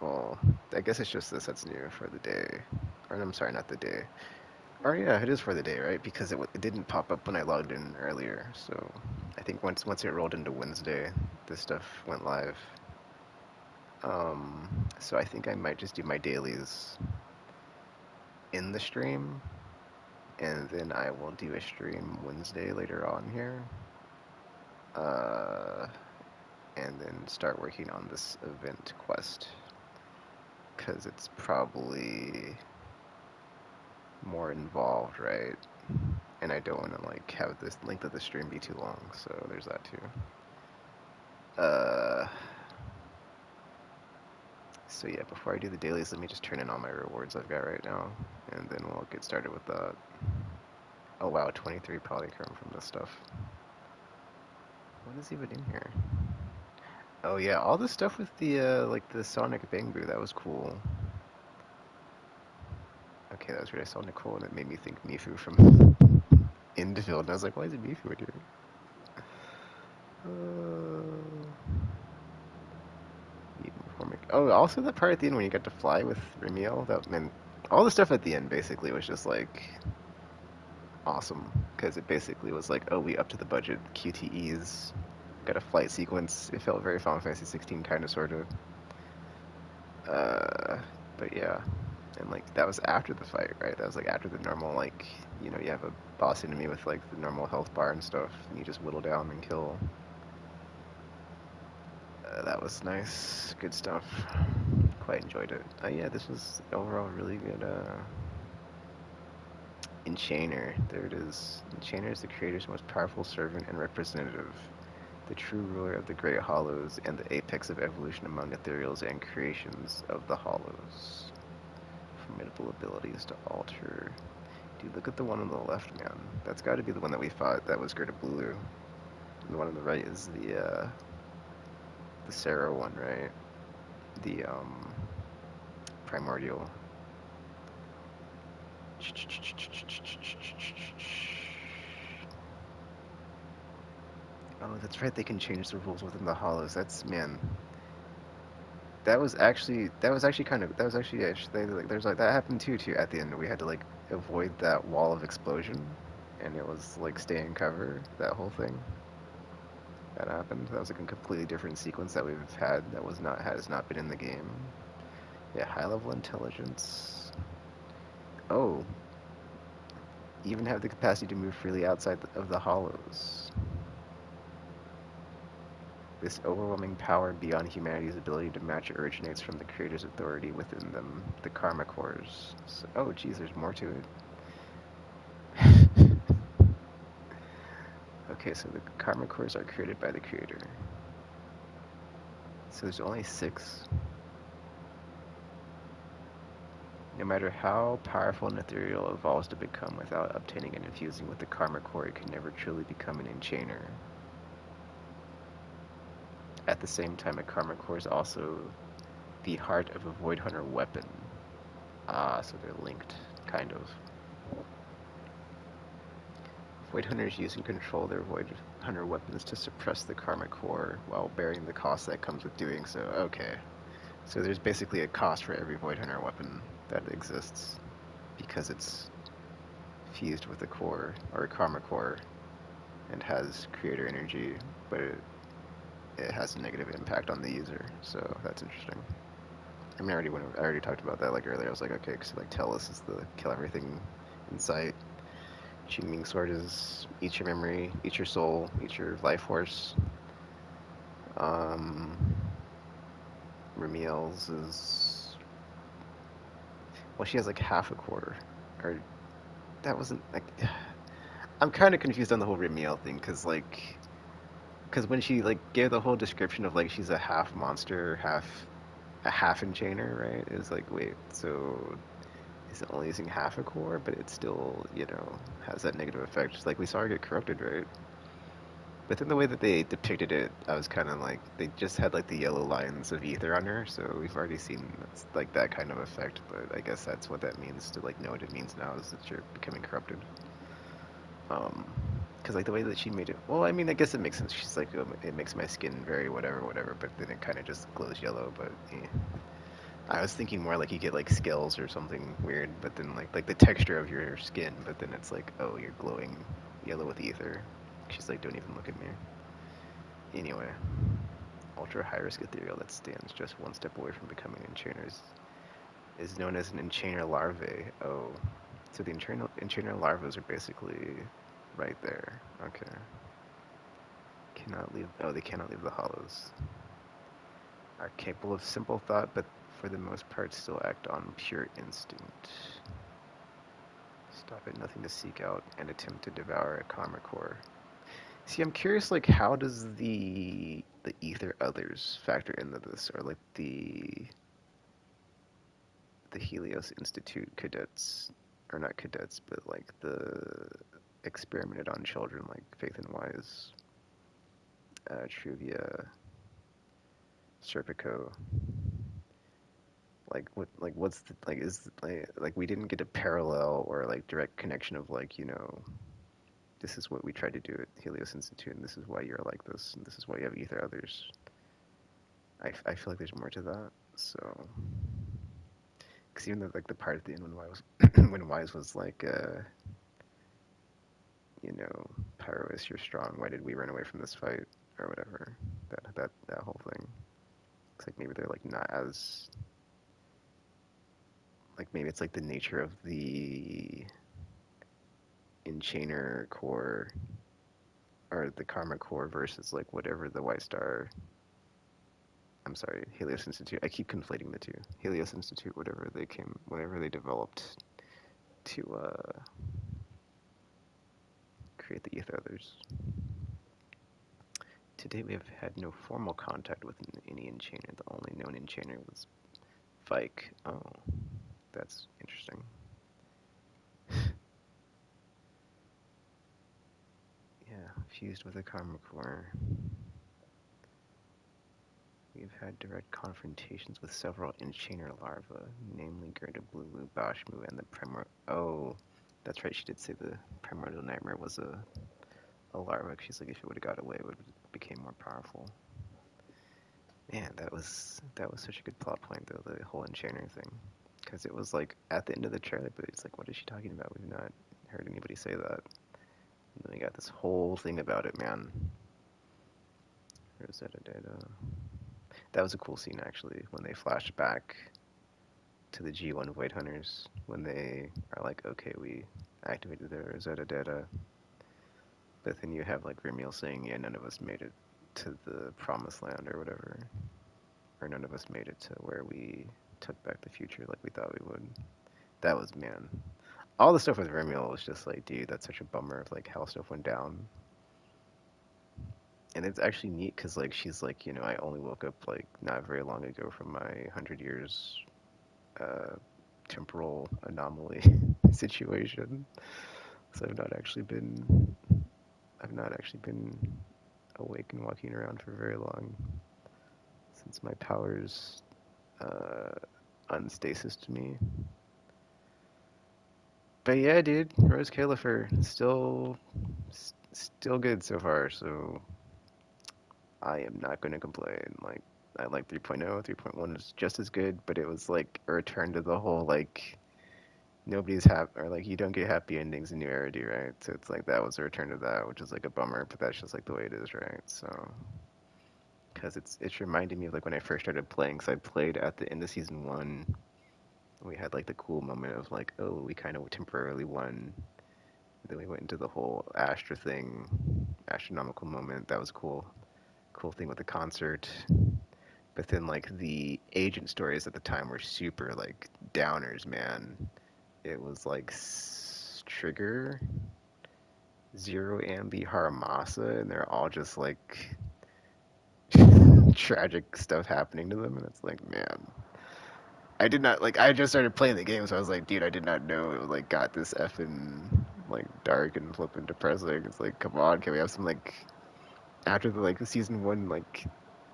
well, I guess it's just this that's new for the day, or I'm sorry, not the day. Or yeah, it is for the day, right? Because it didn't pop up when I logged in earlier, so I think once it rolled into Wednesday, this stuff went live. So I think I might just do my dailies in the stream, and then I will do a stream Wednesday later on here, and then start working on this event quest, because it's probably more involved, right? And I don't want to like have this length of the stream be too long, so there's that too. So yeah, before I do the dailies, let me just turn in all my rewards I've got right now, and then we'll get started with that. Oh wow, 23 polychrome from this stuff. What is even in here? Oh yeah, all the stuff with the like the Sonic Bangbu, that was cool. Okay, that was really Sonic cool, and it made me think Mifu from Infield, and I was like, why is it Mifu in here? Oh, also that part at the end when you got to fly with Remiel, that meant all the stuff at the end basically was just like awesome, because it basically was like, oh, we up to the budget, QTEs, got a flight sequence. It felt very Final Fantasy 16 kind of, sort of. But yeah, and like that was after the fight, right? That was like after the normal, like, you know, you have a boss enemy with like the normal health bar and stuff, and you just whittle down and kill. That was nice, good stuff. Quite enjoyed it. Yeah, this was overall really good. Enchainer, there it is. Enchainer is the creator's most powerful servant and representative, the true ruler of the Great Hollows, and the apex of evolution among ethereals and creations of the Hollows. Formidable abilities to alter. Dude, look at the one on the left, man. That's got to be the one that we fought. That was Gerda Blue. And the one on the right is the Sarah one, right? The primordial. Oh, that's right. They can change the rules within the Hollows. That's, man. That was actually kind of, like, there's like that happened too at the end. We had to like avoid that wall of explosion, and it was like stay in cover. That whole thing that happened. That was like a completely different sequence that we've had that has not been in the game. Yeah, high level intelligence. Oh, even have the capacity to move freely outside of the Hollows. This overwhelming power beyond humanity's ability to match originates from the creator's authority within them, the Karma Cores. So, oh, geez, there's more to it. Okay, so the karma cores are created by the creator. So there's only 6. No matter how powerful an ethereal evolves to become without obtaining and infusing with the karma core, it can never truly become an enchainer. At the same time, a karma core is also the heart of a Void Hunter weapon. Ah, so they're linked, kind of. Void Hunters use and control their Void Hunter weapons to suppress the karma core while bearing the cost that comes with doing so. Okay. So there's basically a cost for every Void Hunter weapon that exists because it's fused with a core, or a karma core, and has creator energy, but it has a negative impact on the user, so that's interesting. I mean, I already talked about that like earlier. I was like, okay, because like Telos is the kill everything in sight. Qingming Sword is eat your memory, eat your soul, eat your life force. Remielle's is, well, she has like half a core, or that wasn't like. I'm kind of confused on the whole Remielle thing, because when she like gave the whole description of like she's a half monster, a half enchainer, right? It was like, wait, so is it only using half a core, but it still, has that negative effect? Just like we saw her get corrupted, right? But then the way that they depicted it, I was kind of like, they just had like the yellow lines of ether on her, so we've already seen like that kind of effect, but I guess that's what that means to like know what it means now, is that you're becoming corrupted. Because like the way that she made it, well, I mean, I guess it makes sense. She's like, it makes my skin very whatever, but then it kind of just glows yellow, but I was thinking more like you get like scales or something weird, but then like the texture of your skin, but then it's like, oh, you're glowing yellow with ether. She's like, don't even look at me. Anyway, ultra high risk ethereal that stands just one step away from becoming enchainers is known as an enchainer larvae. Oh, so the enchainer larvae are basically right there. Okay. They cannot leave the hollows. Are capable of simple thought, but for the most part still act on pure instinct. Stop at nothing to seek out and attempt to devour a karma core. See, I'm curious, like, how does the ether others factor into this, or like the Helios Institute cadets, or not cadets, but like the experimented on children, like Faith and Wise, Truvia, Serpico. What's the, is like we didn't get a parallel or like direct connection of like, this is what we tried to do at Helios Institute, and this is why you're like this, and this is why you have ether others. I feel like there's more to that. So, because even though like the part at the end when Wise when Wise was like, Pyrois, you're strong. Why did we run away from this fight or whatever? That whole thing. It's like maybe they're like not as like maybe it's like the nature of the enchainer core or the karma core versus like whatever the White Star. I'm sorry, Helios Institute. I keep conflating the two. Helios Institute, whatever they developed to create the Ether Others. To date, we have had no formal contact with any enchainer. The only known enchainer was Vike. Oh, that's interesting. Yeah, fused with a karma core. We've had direct confrontations with several enchainer larvae, namely Gerda Blulu, Bashmu, and the Oh, that's right, she did say the Primordial Nightmare was a larva. She's like, if it would have got away, it would have became more powerful. Man, that was such a good plot point, though, the whole enchainer thing. Because it was like, at the end of the trailer, but it's like, what is she talking about? We've not heard anybody say that. And then we got this whole thing about it, man. Rosetta Data. That was a cool scene, actually, when they flashed back to the G1 Void Hunters, when they are like, okay, we activated the Rosetta Data. But then you have, like, Remielle saying, yeah, none of us made it to the Promised Land or whatever. Or none of us made it to where we took back the future like we thought we would. That was, man. All the stuff with Remielle was just like, dude, that's such a bummer of, like, how stuff went down. And it's actually neat because like she's like, you know, I only woke up like not very long ago from my 100 years uh, temporal anomaly situation. So I've not actually been awake and walking around for very long since my powers uh, unstasis to me. But yeah, dude, Rosecaelifer still good so far. So I am not going to complain. Like I like 3.0, 3.1 is just as good, but it was like a return to the whole like nobody's happy or like you don't get happy endings in New Era, right? So it's like that was a return to that, which is like a bummer, but that's just like the way it is, right? So because it's reminding me of like when I first started playing, because I played at the end of season one. We had like the cool moment of like, oh, we kind of temporarily won. Then we went into the whole Astra thing, astronomical moment. That was cool. Cool thing with the concert. But then like the agent stories at the time were super like downers, man. It was like Trigger, Zero Ambi, Haramasa, and they're all just like tragic stuff happening to them, and it's like, man. I did not like. I just started playing the game, so I was like, dude, I did not know it like got this effing like dark and flipping depressing. It's like, come on, can we have some like after the like season one like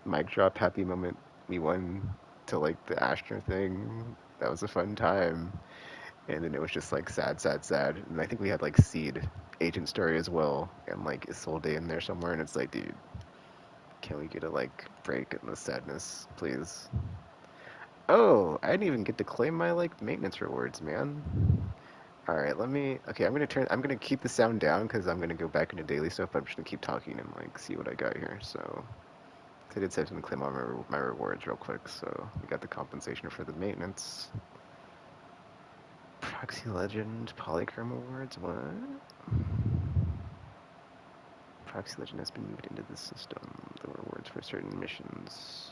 mic drop happy moment we won to like the Astra thing. That was a fun time, and then it was just like sad, sad, sad. And I think we had like Seed agent story as well, and like Isolde in there somewhere. And it's like, dude, can we get a like break in the sadness, please? Oh, I didn't even get to claim my like maintenance rewards, man. All right, let me. Okay, I'm gonna keep the sound down because I'm gonna go back into daily stuff. But I'm just gonna keep talking and like see what I got here. So, I did say I was gonna claim all my rewards real quick. So we got the compensation for the maintenance. Proxy Legend, Polychrome Awards. What? Proxy Legend has been moved into the system. The rewards for certain missions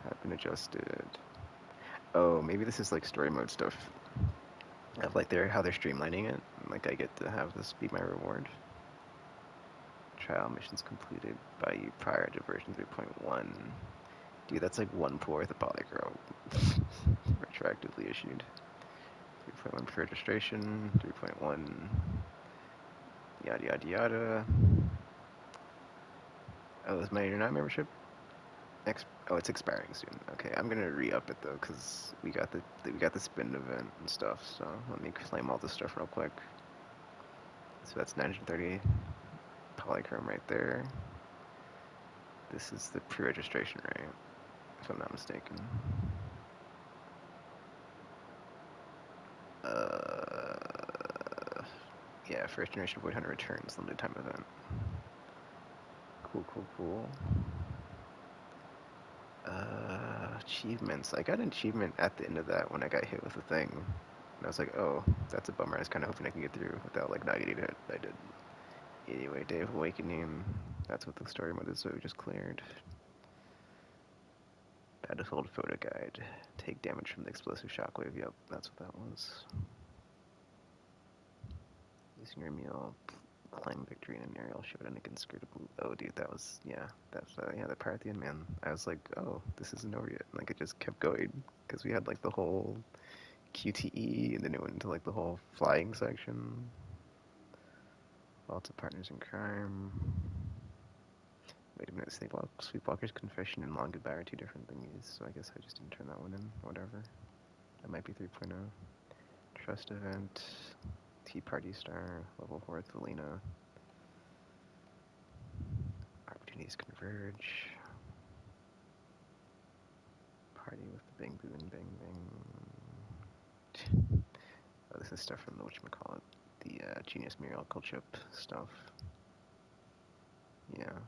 have been adjusted. Oh, maybe this is like story mode stuff. Of like how they're streamlining it. Like I get to have this be my reward. Trial missions completed by you prior to version 3.1. Dude, that's like 1/4 of Polychrome. Retroactively issued. 3.1 for registration. 3.1. Yada yada yada. Oh, is my internet membership? Oh, it's expiring soon. Okay, I'm gonna re-up it though, cause we got the spin event and stuff. So let me claim all this stuff real quick. So that's 930 Polychrome right there. This is the pre-registration, right? If I'm not mistaken. Yeah, first generation Void Hunter returns, limited time event. Cool, cool, cool. Achievements. I got an achievement at the end of that when I got hit with the thing. And I was like, oh, that's a bummer. I was kind of hoping I can get through without like not getting hit. I did. Anyway, Day of Awakening. That's what the story mode is, so we just cleared. Battlefield photo guide. Take damage from the explosive shockwave. Yep, that's what that was. Using Remielle, climb victory in an aerial showdown against Skirtable. Oh, dude, that was, yeah, that's, yeah, that part at the end, man. I was like, oh, this isn't over yet. Like, it just kept going, because we had, like, the whole QTE, and then it went into, like, the whole flying section. Lots of partners in crime. Wait a minute, Sleepwalker's Confession and Long Goodbye are two different thingies, so I guess I just didn't turn that one in. Whatever. That might be 3.0. Trust event. Tea Party Star. Level 4 Thelina. Opportunities converge. Party with the Bang Boo and Bang Bang. Oh, this is stuff from the whatchamacallit. The Genius Miracle Chip stuff. Yeah.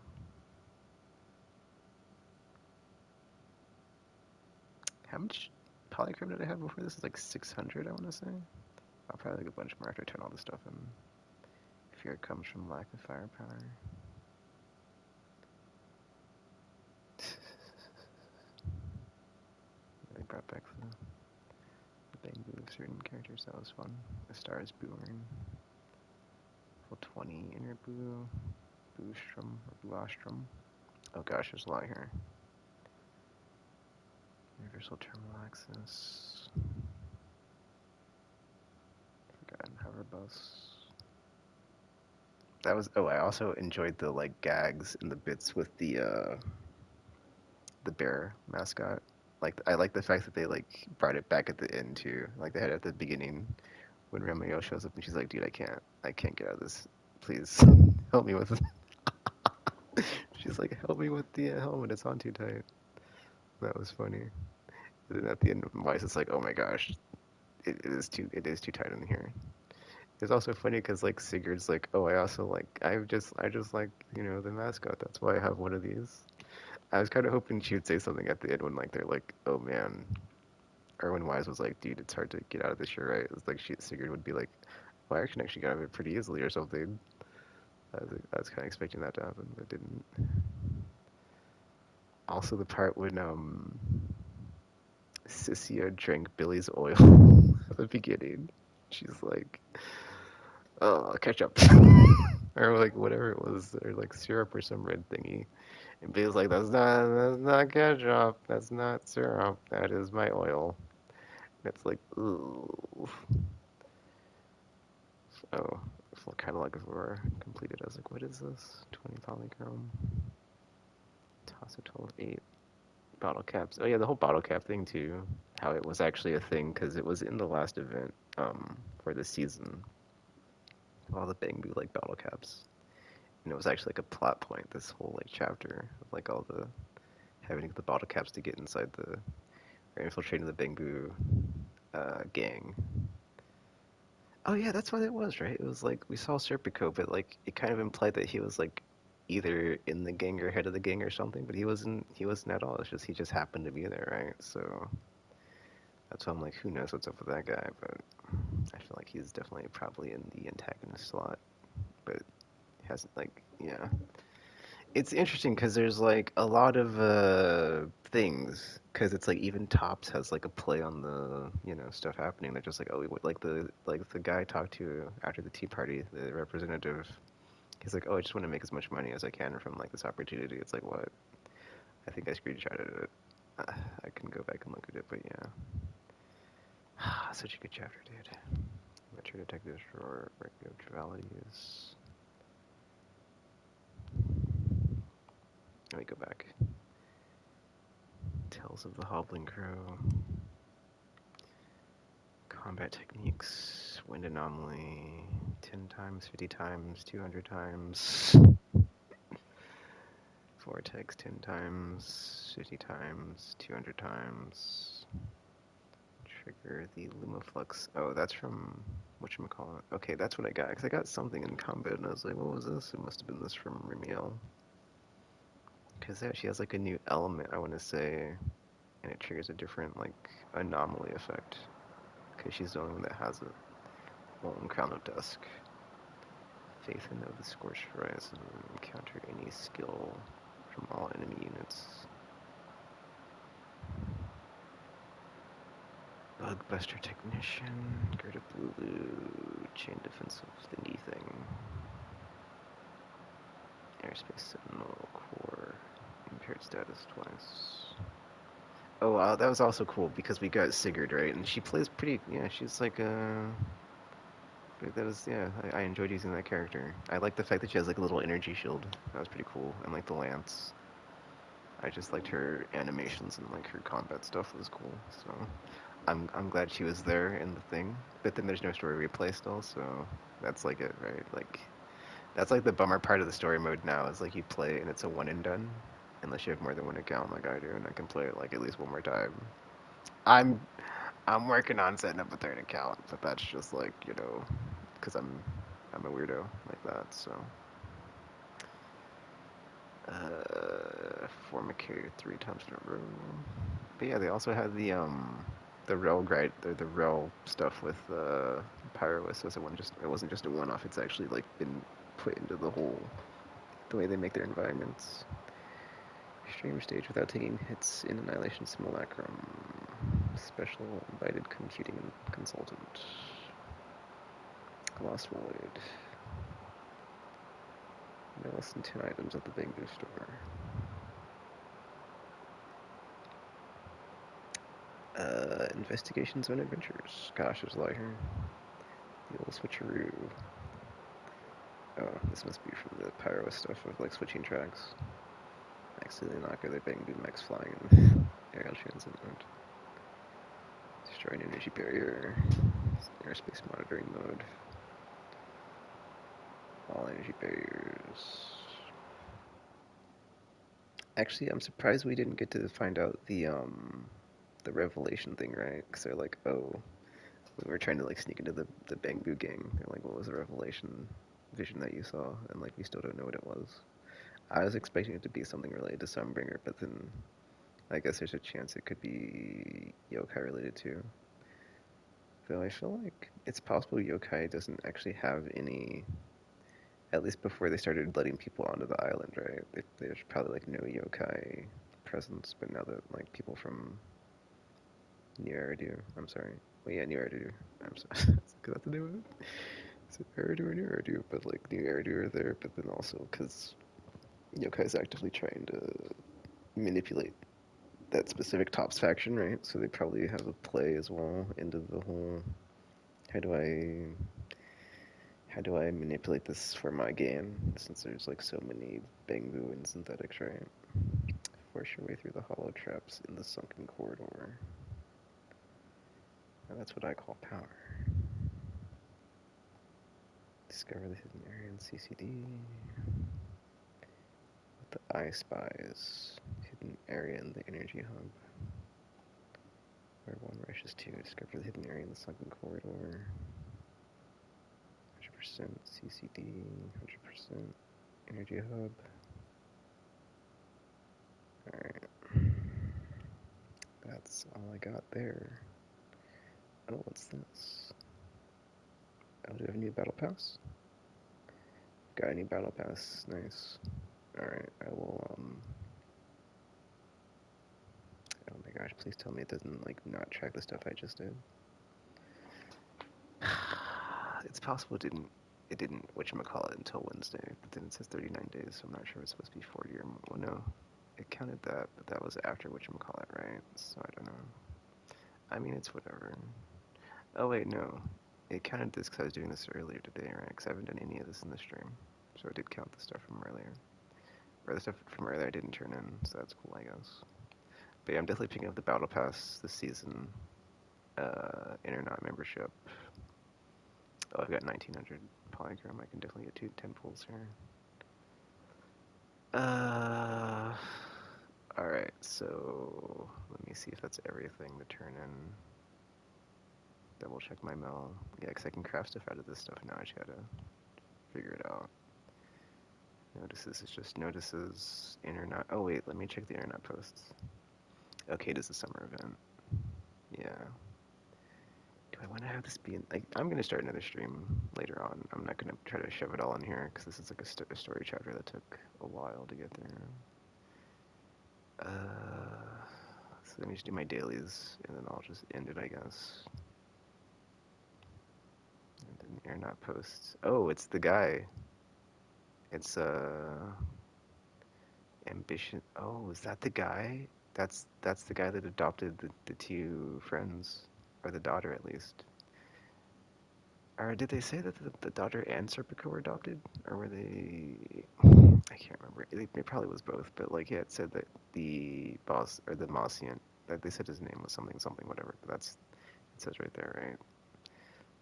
How much Polychrome did I have before this? Is like 600, I want to say. I'll probably like a bunch more after I turn all this stuff in. Fear comes from lack of firepower. They brought back the Bang Boo of certain characters. That was fun. The Stars Booern. Level 20 Inner Boo. Boostrom or Boostrom. Oh gosh, there's a lot here. Universal terminal access. Forgotten hover bus. That was. Oh, I also enjoyed the like gags and the bits with the bear mascot. Like I like the fact that they like brought it back at the end too. Like they had it at the beginning when Remielle shows up and she's like, "Dude, I can't get out of this. Please help me with it." She's like, "Help me with the helmet. It's on too tight." That was funny. And then at the end, Wise is like, "Oh my gosh, it is too tight in here." It's also funny because like Sigurd's like, "Oh, I just like the mascot. That's why I have one of these." I was kind of hoping she would say something at the end when like they're like, "Oh man," or when Wise was like, "Dude, it's hard to get out of this. You're right." It's like Sigurd would be like, "Well, I can actually get out of it pretty easily" or something. I was kind of expecting that to happen, but it didn't. Also, the part when Sissia drank Billy's oil at the beginning. She's like, "Oh, ketchup," or like whatever it was, or like syrup or some red thingy. And Billy's like, that's not ketchup. That's not syrup. That is my oil." And it's like, ooh. Oh, it's kind of like if we were completed. I was like, what is this? 20 polychrome. Toss a total of 8. Bottle caps. Oh yeah, the whole bottle cap thing too. How it was actually a thing because it was in the last event for the season. All the Bangbu like bottle caps, and it was actually like a plot point. This whole like chapter of like all the having the bottle caps to get inside the or infiltrating the Bangbu gang. Oh yeah, that's what it was, right? It was like we saw Serpico, but like it kind of implied that he was like either in the gang or head of the gang or something, but he wasn't. He wasn't at all. It's just he just happened to be there, right? So that's why I'm like, who knows what's up with that guy? But I feel like he's definitely probably in the antagonist slot, but hasn't like yeah. It's interesting because there's like a lot of things because it's like even Tops has like a play on the stuff happening. They're just like like the guy I talked to after the Tea Party, the representative. He's like, "Oh, I just want to make as much money as I can from like this opportunity." It's like, what? I think I screenshotted it. I can go back and look at it, but yeah. Such a good chapter, dude. Mature detectives for record of trivialities. Let me go back. Tales of the Hobbling Crow. Combat techniques. Wind anomaly. 10 times, 50 times, 200 times. Vortex 10 times, 50 times, 200 times. Trigger the Lumaflux. Oh, that's from whatchamacallit. Okay, that's what I got. Because I got something in combat and I was like, what was this? It must have been this from Remielle. Because yeah, she has like a new element, I want to say. And it triggers a different like anomaly effect. Because she's the only one that has it. Well, in Crown of Dusk. Faith and of the Scorched Horizon. Counter any skill from all enemy units. Bugbuster Technician. Gird of Lulu. Chain Defensive thingy thing. Airspace Sentinel Core. Impaired status twice. Oh wow, that was also cool because we got Sigurd, right? And she plays pretty, yeah, she's like that was, yeah, I enjoyed using that character. I like the fact that she has like a little energy shield. That was pretty cool. And like the lance. I just liked her animations and like her combat stuff was cool. So I'm glad she was there in the thing. But then there's no story replay still, so that's like it, right? Like that's like the bummer part of the story mode now is like you play and it's a one and done. Unless you have more than one account like I do, and I can play it like at least one more time. I'm working on setting up a third account, but that's just like, because I'm a weirdo like that, so. Formicator 3 times in a row. But yeah, they also had the rail stuff with Pyrois, so it wasn't just a one-off, it's actually like been put into the way they make their environments. Extreme stage without taking hits in Annihilation Simulacrum. Special invited computing consultant. Lost Void. No less than 10 items at the Bangbu store. Investigation Zone Adventures. Gosh, there's a lot here. The old switcheroo. Oh, this must be from the pyro stuff of like switching tracks. Accidentally knock other bang boom max flying in aerial transit mode. Destroy an energy barrier. Airspace monitoring mode. All energy barriers. Actually, I'm surprised we didn't get to find out the revelation thing, right? Because they're like, oh, we were trying to like sneak into the Bangbu gang. They're like, what was the revelation vision that you saw? And like, we still don't know what it was. I was expecting it to be something related to Sunbringer, but then I guess there's a chance it could be yokai related too. Though I feel like it's possible yokai doesn't actually have any, at least before they started letting people onto the island, right? There's probably like no yokai presence, but now that like people from New Eridu, I'm sorry. Well, yeah, New Eridu. I'm sorry. Is that the name of it? Is it Eridu or New Eridu? But like New Eridu are there, but then also because yokai is actively trying to manipulate that specific Tops faction, right? So they probably have a play as well into the whole how do I manipulate this for my gain, since there's like so many Bangbu and synthetics, right? Force your way through the hollow traps in the sunken corridor. Now that's what I call power. Discover the hidden area in CCD. What the eye spies. Hidden area in the energy hub. Where one rushes to. Discover the hidden area in the sunken corridor. 100% CCD. 100% energy hub. Alright. That's all I got there. Oh, what's this? Oh, do I have a new battle pass? Got a new battle pass. Nice. Alright, I will, oh my gosh, please tell me it doesn't, like, not track the stuff I just did. It's possible it didn't whatchamacallit until Wednesday, but then it says 39 days, so I'm not sure it's supposed to be 40 or more. Well, no, it counted that, but that was after whatchamacallit, right? So I don't know. I mean, it's whatever. Oh wait, no. It counted this because I was doing this earlier today, right? Because I haven't done any of this in the stream. So it did count the stuff from earlier. Or the stuff from earlier I didn't turn in, so that's cool, I guess. But yeah, I'm definitely picking up the Battle Pass this season. Internet membership. Oh, I've got 1900 polygram. I can definitely get 10 pulls here. Alright, so let me see if that's everything to turn in. Double check my mail. Yeah, because I can craft stuff out of this stuff now. I just gotta figure it out. Notices is just notices. Internet. Oh, wait, let me check the internet posts. Okay, it is a summer event. Yeah. Do I want to have this be in, like, I'm going to start another stream later on. I'm not going to try to shove it all in here, because this is like a story chapter that took a while to get through. So let me just do my dailies, and then I'll just end it, I guess. And then internet posts. Oh, it's the guy. It's, Ambition. Oh, is that the guy? That's the guy that adopted the two friends, or the daughter at least. Or did they say that the daughter and Serpico were adopted, or were they? I can't remember. It probably was both, but like yeah, it said that the boss or the Mossian, that they said his name was something something whatever. But it says right there, right?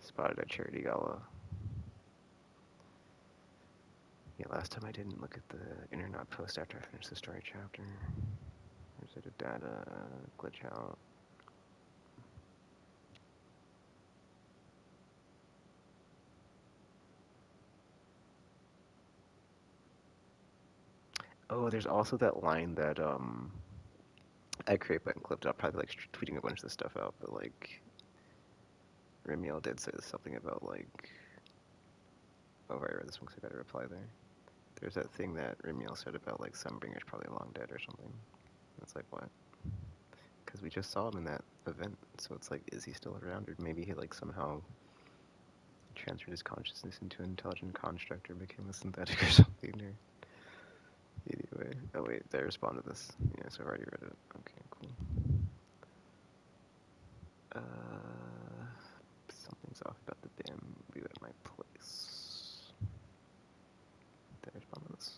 Spotted at Charity Gala. Yeah, last time I didn't look at the internet post after I finished the story chapter. There's a data glitch out. Oh, there's also that line that I create button clipped up, probably like tweeting a bunch of this stuff out, but like Remielle did say something about like, oh right, I read this one because I got a reply there. There's that thing that Remielle said about like Sunbringer's probably long dead or something. It's like what? Because we just saw him in that event, so it's like, is he still around, or maybe he like somehow transferred his consciousness into an intelligent construct or became a synthetic or something. Or anyway, oh wait, did I respond to this? Yes, I've already read it. Okay, cool. Something's off about the bamboo at my place. Did I respond to this?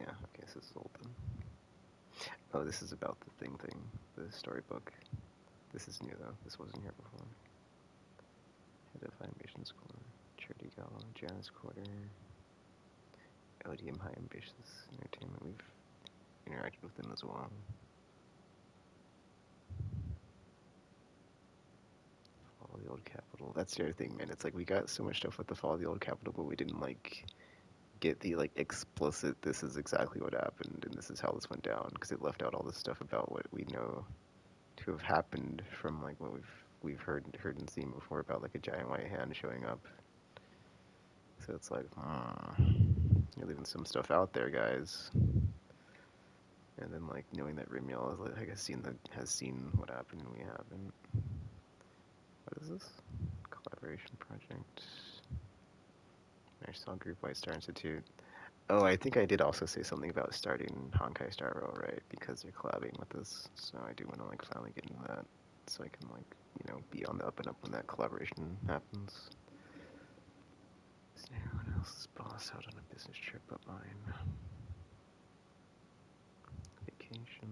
Yeah, okay, so this is old then. Oh, this is about the thing, the storybook. This is new though, this wasn't here before. Head of High Ambitions Corps, Charity Gala, Janice Quarter, LDM High Ambitious Entertainment, we've interacted with them as well. Fall of the Old Capital, that's the other thing, man, it's like we got so much stuff with the Fall of the Old Capital, but we didn't like get the like explicit this is exactly what happened and this is how this went down, because it left out all this stuff about what we know to have happened from like what we've heard and seen before about like a giant white hand showing up. So it's like, you're leaving some stuff out there, guys. And then like knowing that Remielle is like has seen what happened and we haven't. What is this? Collaboration project. National Group White Star Institute. Oh, I think I did also say something about starting Honkai Star Rail, right? Because you're collabing with this, so I do want to like finally get into that, so I can like, you know, be on the up and up when that collaboration happens. Is anyone else's boss out on a business trip but mine? Vacation.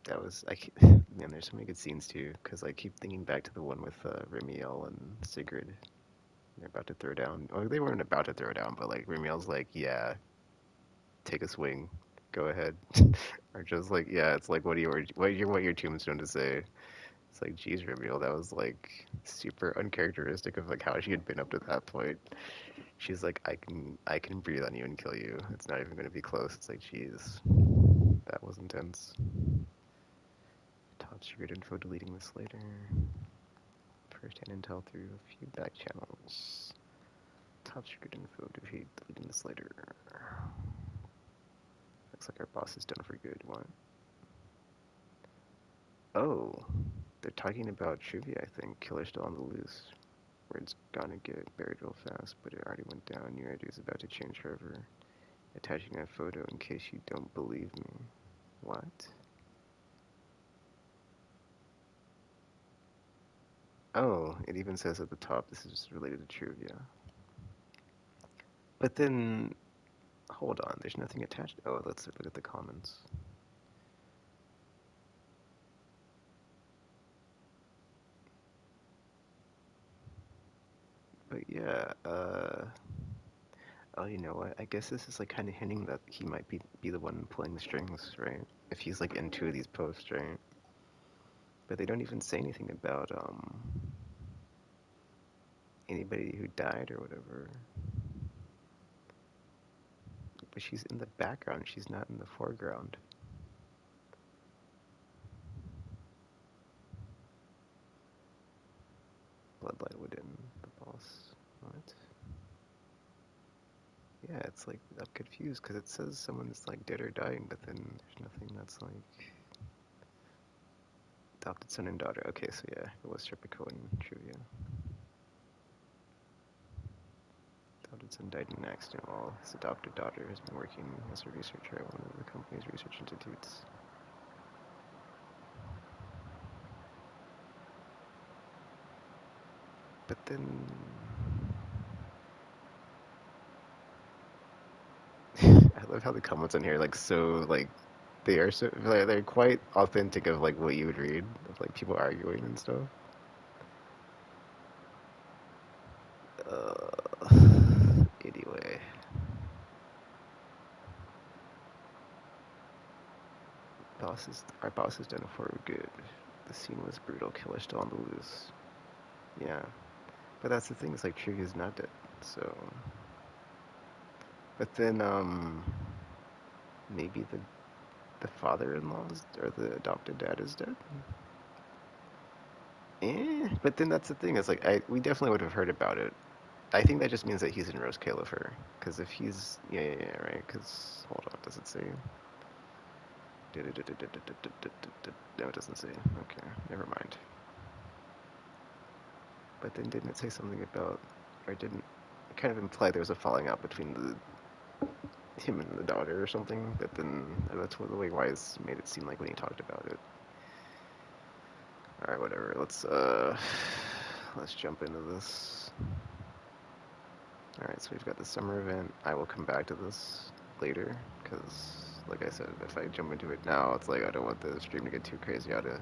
That was, man, there's so many good scenes too, because I keep thinking back to the one with Remielle and Sigrid. They're about to throw down, or they weren't about to throw down, but like Remielle's like, yeah, take a swing, go ahead. Or just like, yeah, it's like, what your tombstone to say? It's like, geez, Remielle, that was like super uncharacteristic of like how she had been up to that point. She's like, I can breathe on you and kill you. It's not even gonna be close. It's like, geez, that was intense. Top secret info, deleting this later. First-hand intel through a few back channels. Top secret info, deleting this later. Looks like our boss is done for good. What? Oh, they're talking about trivia, I think. Killer's still on the loose. Word's gonna get buried real fast, but it already went down. Your idea is about to change forever. Attaching a photo in case you don't believe me. What? Oh, it even says at the top this is related to trivia. But then, hold on, there's nothing attached. Oh, let's look at the comments. But yeah, oh, you know what? I guess this is like kind of hinting that he might be the one pulling the strings, right? If he's like in two of these posts, right? But they don't even say anything about anybody who died or whatever. But she's in the background, she's not in the foreground. Bloodlight Wooden, the boss. What? Yeah, it's like, I'm confused, because it says someone's like dead or dying, but then there's nothing that's like... Adopted son and daughter. Okay, so yeah, it was Serpico and trivia. Adopted son died in an accident while his adopted daughter has been working as a researcher at one of the company's research institutes. But then... I love how the comments on here, like, so, like, they are so, like, they're quite authentic of, like, what you would read, of, like, people arguing and stuff. Anyway. Our boss is done for good. The scene was brutal, killer still on the loose. Yeah. But that's the thing, it's like Trivia's not dead, so... But then, maybe the father-in-law or the adopted dad is dead? But then that's the thing, it's like, we definitely would have heard about it. I think that just means that he's in Rosecaelifer, because if he's, yeah, right, because, hold on, does it say? No, it doesn't say, okay, never mind. But then didn't it say something about, or didn't kind of implied there was a falling out between him and the daughter or something, but then that's what the way Wise made it seem like when he talked about it. Alright, whatever. Let's jump into this. Alright, so we've got the summer event. I will come back to this later, because, like I said, if I jump into it now, it's like I don't want the stream to get too crazy out of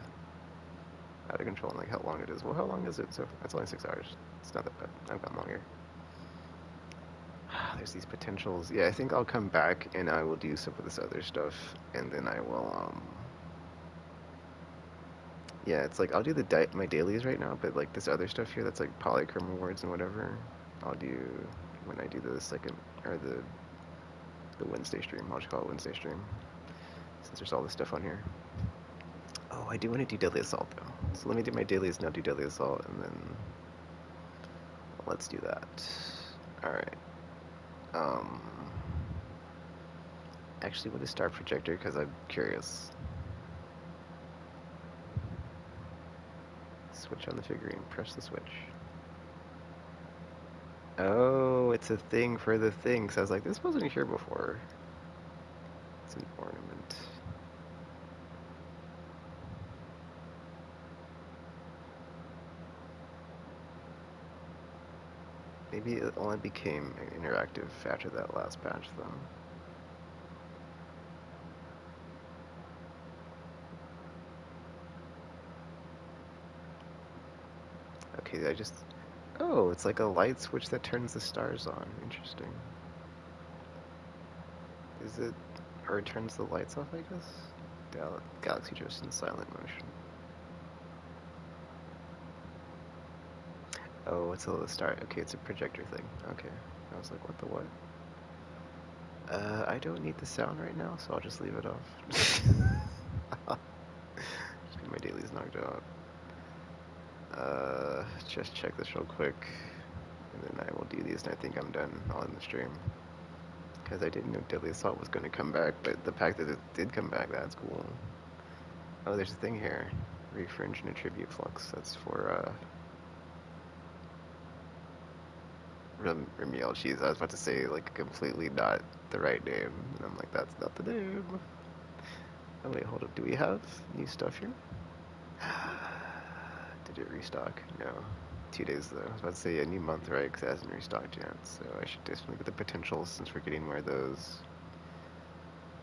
control, and like how long it is. Well, how long is it? So it's only 6 hours. It's not that bad. I've got longer. There's these potentials. Yeah, I think I'll come back and I will do some of this other stuff, and then I will, yeah, it's like I'll do my dailies right now, but like this other stuff here that's like polychrome awards and whatever, I'll do when I do the second, or the Wednesday stream. I'll just call it Wednesday stream, since there's all this stuff on here. Oh, I do want to do Deadly Assault though. So let me do my dailies now, do Deadly Assault, and then let's do that. Alright. Actually, what is Star Projector? Because I'm curious. Switch on the figurine. Press the switch. Oh, it's a thing for the thing. So I was like, this wasn't here before. It's an ornament. Maybe it only became interactive after that last patch, though. Okay, oh, it's like a light switch that turns the stars on. Interesting. Is it... or it turns the lights off, I guess? Galaxy drifts in silent motion. Oh, it's a little star. Okay, it's a projector thing. Okay. I was like, what the what? I don't need the sound right now, so I'll just leave it off. Just get my dailies knocked out. Just check this real quick, and then I will do these, and I think I'm done on the stream. Because I didn't know Deadly Assault was going to come back, but the fact that it did come back, that's cool. Oh, there's a thing here. Refringe and Attribute Flux. That's for, Remielle. Jeez, I was about to say, like, completely not the right name. And I'm like, that's not the name. Oh, wait, hold up. Do we have new stuff here? Did it restock? No. 2 days, though. I was about to say a new month, right? Because it hasn't restocked yet. So I should definitely get the potentials since we're getting more of those.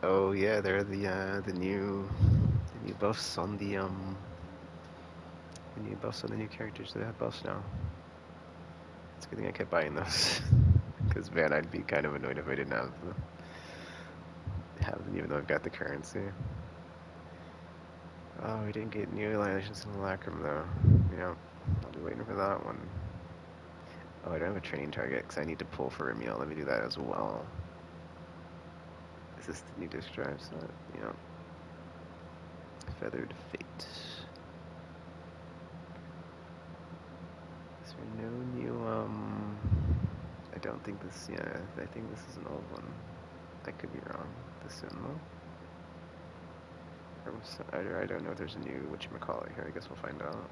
Oh, yeah, they're the new buffs on the new buffs on the new characters that have buffs now. It's a good thing I kept buying those. Because, man, I'd be kind of annoyed if I didn't have them, even though I've got the currency. Oh, we didn't get new Alliations in Lacrim, though. Yeah, I'll be waiting for that one. Oh, I don't have a training target, because I need to pull for Remielle. Let me do that as well. Is this the new disc drive set? Yeah. Feathered Fate. Is there no new, I don't think this, yeah, I think this is an old one. I could be wrong. The Sentinel? I don't know if there's a new whatchamacallit here. I guess we'll find out.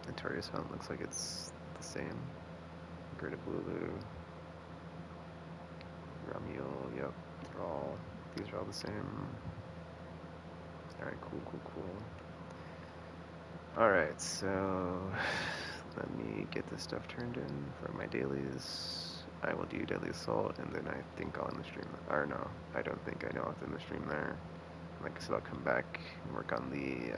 Notorious Hunt looks like it's the same. Gerda Bulu. Remielle, yep. These are all the same. Alright, cool. Alright, so let me get this stuff turned in for my dailies. I will do Deadly Assault, and then I think I'll end the stream. Or no, I don't think I know I'll end the stream there. Like I said, I'll come back and work on the,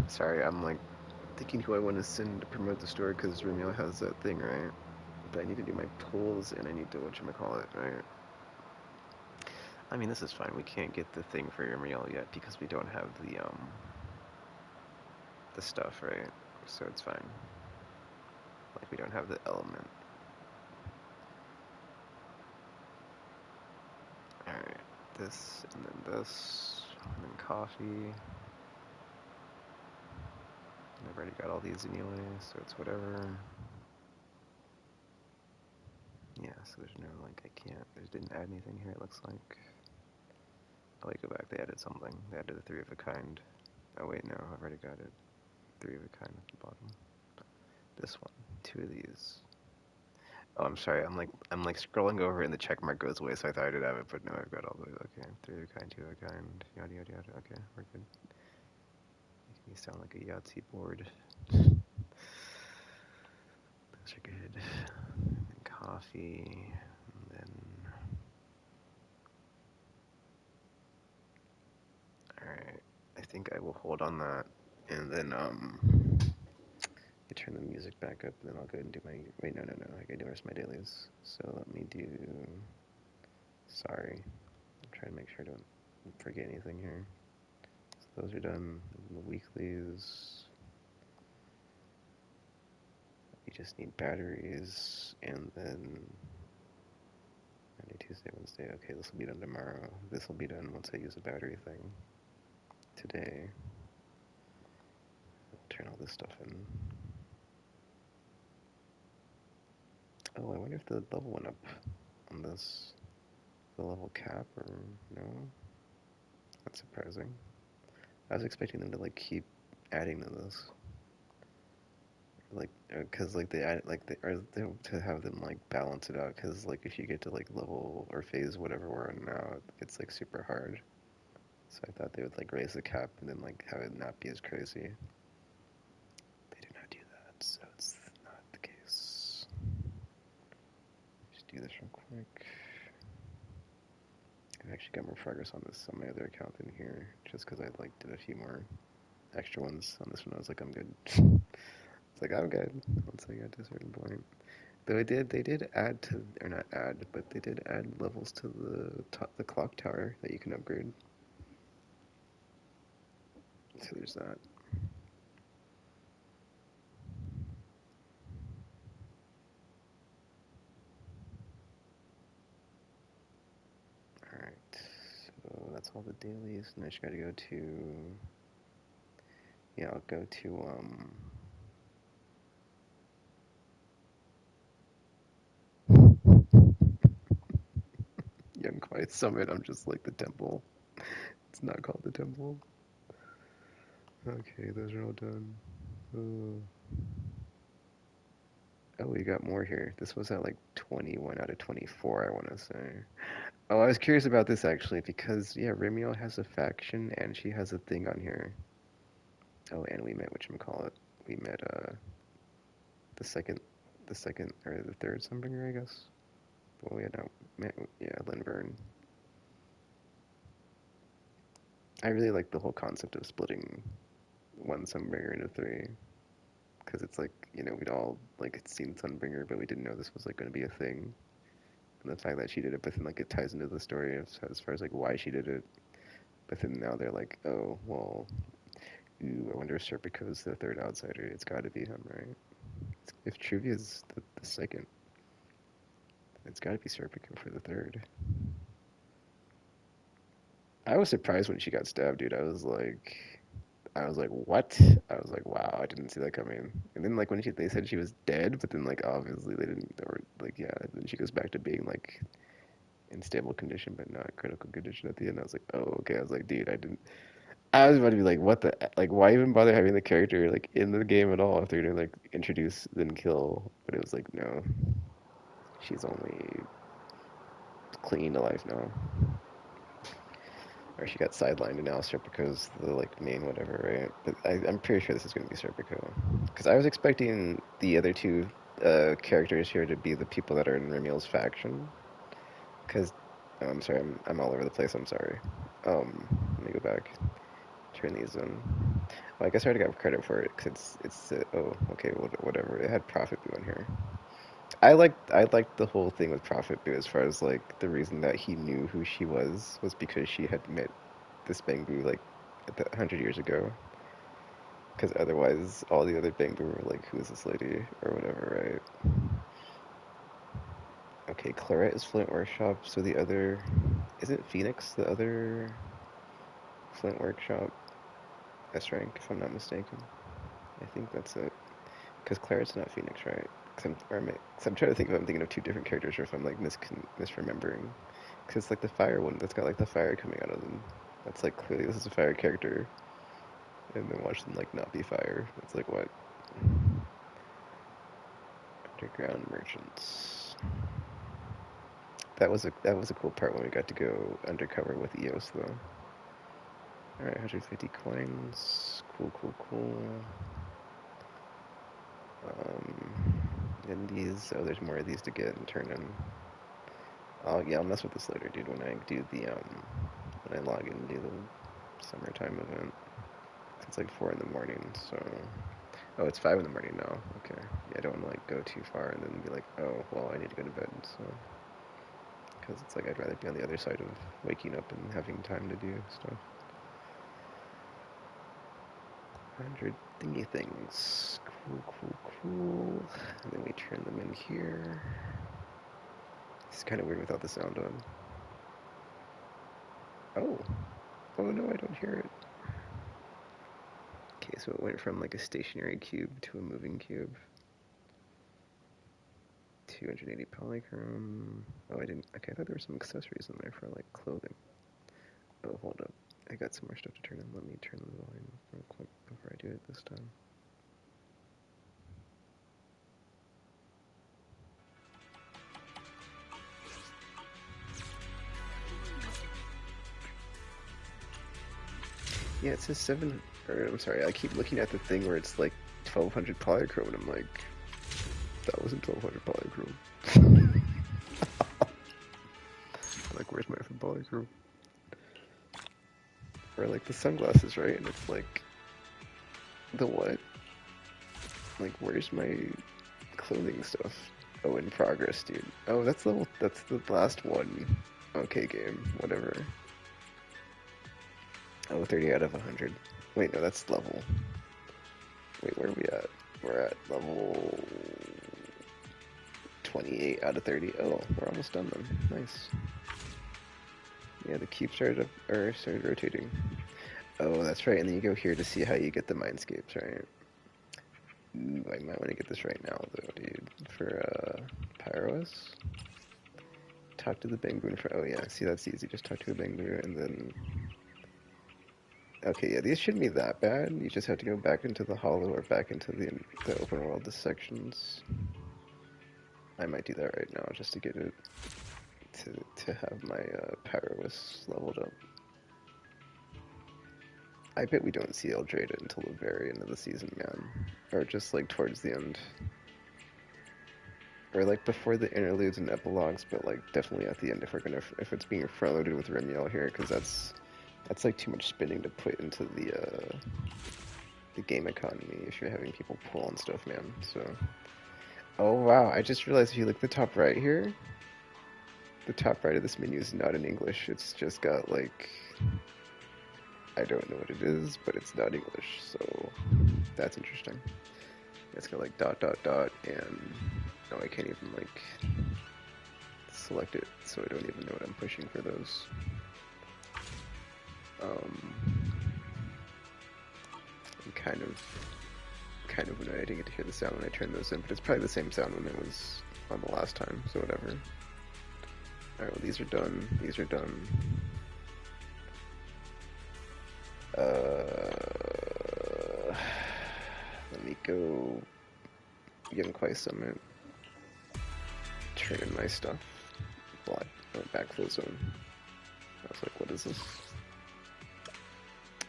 Sorry, I'm like thinking who I want to send to promote the store, because Remielle has that thing, right? But I need to do my pulls, and I need to whatchamacallit, right? I mean, this is fine. We can't get the thing for Remielle yet, because we don't have the stuff, right? So it's fine. Like, we don't have the element. Alright, this, and then this, and then coffee. I've already got all these anyway, so it's whatever. Yeah, so there's no, like, they didn't add anything here, it looks like. Oh wait, go back, they added something. They added a 3 of a kind. Oh wait, no, I've already got it. 3 of a kind at the bottom. this one. 2 of these. Oh, I'm sorry. I'm like scrolling over and the check mark goes away, so I thought I did have it, but no, I've got all the way. Okay, 3 of a kind, 2 of a kind, yada yada yada. Okay, we're good. Making me sound like a Yahtzee board. Those are good. And coffee, and then. All right. I think I will hold on that, and then I turn the music back up, and then I'll go ahead and do my. Wait, no. I gotta do the rest of my dailies. So let me do. Sorry. I'm trying to make sure I don't forget anything here. So those are done. The weeklies. We just need batteries, and then Monday, Tuesday, Wednesday. Okay, this will be done tomorrow. This will be done once I use the battery thing. Today. I'll turn all this stuff in. Oh, I wonder if the level went up on this. The level cap, or no? That's surprising. I was expecting them to like keep adding to this, like, cause like they add like to have them like balance it out. Cause like if you get to like level or phase whatever we're on now, it's like super hard. So I thought they would like raise the cap and then like have it not be as crazy. They do not do that, so it's not the case. Just do this real quick. I've actually got more progress on this on my other account than here, just because I like did a few more extra ones on this one. I was like, I'm good. It's like I'm good once I got to a certain point. Though they did add to, or not add, but they did add levels to the clock tower that you can upgrade. So there's that. All right, so that's all the dailies, and I just got to go to. Yeah, I'll go to Young Quiet Summit. I'm just like the temple. It's not called the temple. Okay, those are all done. Oh, we got more here. This was at like 21 out of 24, I want to say. Oh, I was curious about this actually because yeah, Remielle has a faction and she has a thing on here. Oh, and we met whatchamacallit. We met the second or the third Sunbringer, I guess. Well, we had not met, yeah, Linvern. I really like the whole concept of splitting one Sunbringer into 3, because it's like, you know, we'd all like had seen Sunbringer, but we didn't know this was like going to be a thing. And the fact that she did it, but then like it ties into the story as far as like why she did it. But then now they're like, oh, well, ooh, I wonder if Serpico's the third outsider. It's got to be him, right? If Truvia's the second, it's got to be Serpico for the third. I was surprised when she got stabbed, dude. I was like, what? I was like, wow, I didn't see that coming. And then like when they said she was dead, but then like obviously they didn't, or like yeah, then she goes back to being like in stable condition, but not critical condition at the end. I was like, oh, okay. I was like, dude, I was about to be like, what the, like, why even bother having the character like in the game at all if they're gonna like introduce then kill? But it was like, no, she's only clinging to life now, or she got sidelined and now Serpico's the like main whatever, right? But I'm pretty sure this is gonna be Serpico because I was expecting the other two characters here to be the people that are in Remielle's faction. Because, oh, I'm sorry, I'm all over the place. I'm sorry. Let me go back. Turn these in. Well, I guess I already got credit for it because it's oh, okay, whatever. It had Prophet Boo in here. I liked the whole thing with Prophet Boo as far as like the reason that he knew who she was because she had met this Bangbu like 100 years ago. Because otherwise, all the other Bangbu were like, who is this lady or whatever, right? Okay, Claret is Flint Workshop, so the other... Isn't Phoenix the other Flint Workshop S rank, if I'm not mistaken? I think that's it. Because Claret's not Phoenix, right? Because I'm trying to think if I'm thinking of two different characters or if I'm like misremembering. Because it's like the fire one that's got like the fire coming out of them. That's like clearly this is a fire character. And then watch them like not be fire. It's like what? Underground merchants. That was a cool part when we got to go undercover with EOS though. Alright, 150 coins. Cool. And these, oh, there's more of these to get and turn in. Oh yeah, I'll mess with this later, dude, when I do the, when I log in and do the summertime event. It's like 4 in the morning, so... Oh, it's 5 in the morning now. Okay. Yeah, I don't want to, like, go too far and then be like, oh, well, I need to go to bed, so... Because it's like I'd rather be on the other side of waking up and having time to do stuff. 100 thingy things. Cool. And then we turn them in here. It's kind of weird without the sound on. Oh no, I don't hear it. Okay, so it went from like a stationary cube to a moving cube. 280 polychrome. Oh, I didn't. Okay, I thought there were some accessories in there for like clothing. Oh, hold up. I got some more stuff to turn in. Let me turn the volume real quick before I do it this time. Yeah, it says 7, or I'm sorry, I keep looking at the thing where it's like 1200 polychrome and I'm like, that wasn't 1200 polychrome. Like, where's my polychrome? Or like the sunglasses, right? And it's like, the what? Like, where's my clothing stuff? Oh, in progress, dude. Oh, that's the last one. Okay, game, whatever. Oh, 30 out of 100. Wait, no, that's level. Wait, where are we at? We're at level 28 out of 30. Oh, we're almost done then. Nice. Yeah, the cube started rotating. Oh, that's right. And then you go here to see how you get the mindscapes, right? Ooh, I might want to get this right now, though, dude. For Pyros. Talk to the Bangboo. Oh yeah, see, that's easy. Just talk to the Bangboo, and then. Okay, yeah, these shouldn't be that bad. You just have to go back into the hollow or back into the open world sections. I might do that right now just to get it to have my Pyros leveled up. I bet we don't see Eldrada until the very end of the season, man. Or just like towards the end. Or like before the interludes and epilogues, but like definitely at the end if it's being front-loaded with Remielle here, because that's like too much spinning to put into the game economy if you're having people pull on stuff, man. So, oh wow, I just realized if you look at the top right here, the top right of this menu is not in English. It's just got like, I don't know what it is, but it's not English, so that's interesting. It's got like ... and no, I can't even like select it, so I don't even know what I'm pushing for those. I'm kind of annoyed I didn't get to hear the sound when I turned those in, but it's probably the same sound when it was on the last time, so whatever. Alright, well these are done. These are done. Let me go Yunkwai Summit. Turn in my stuff. Backflow zone. I was like, what is this?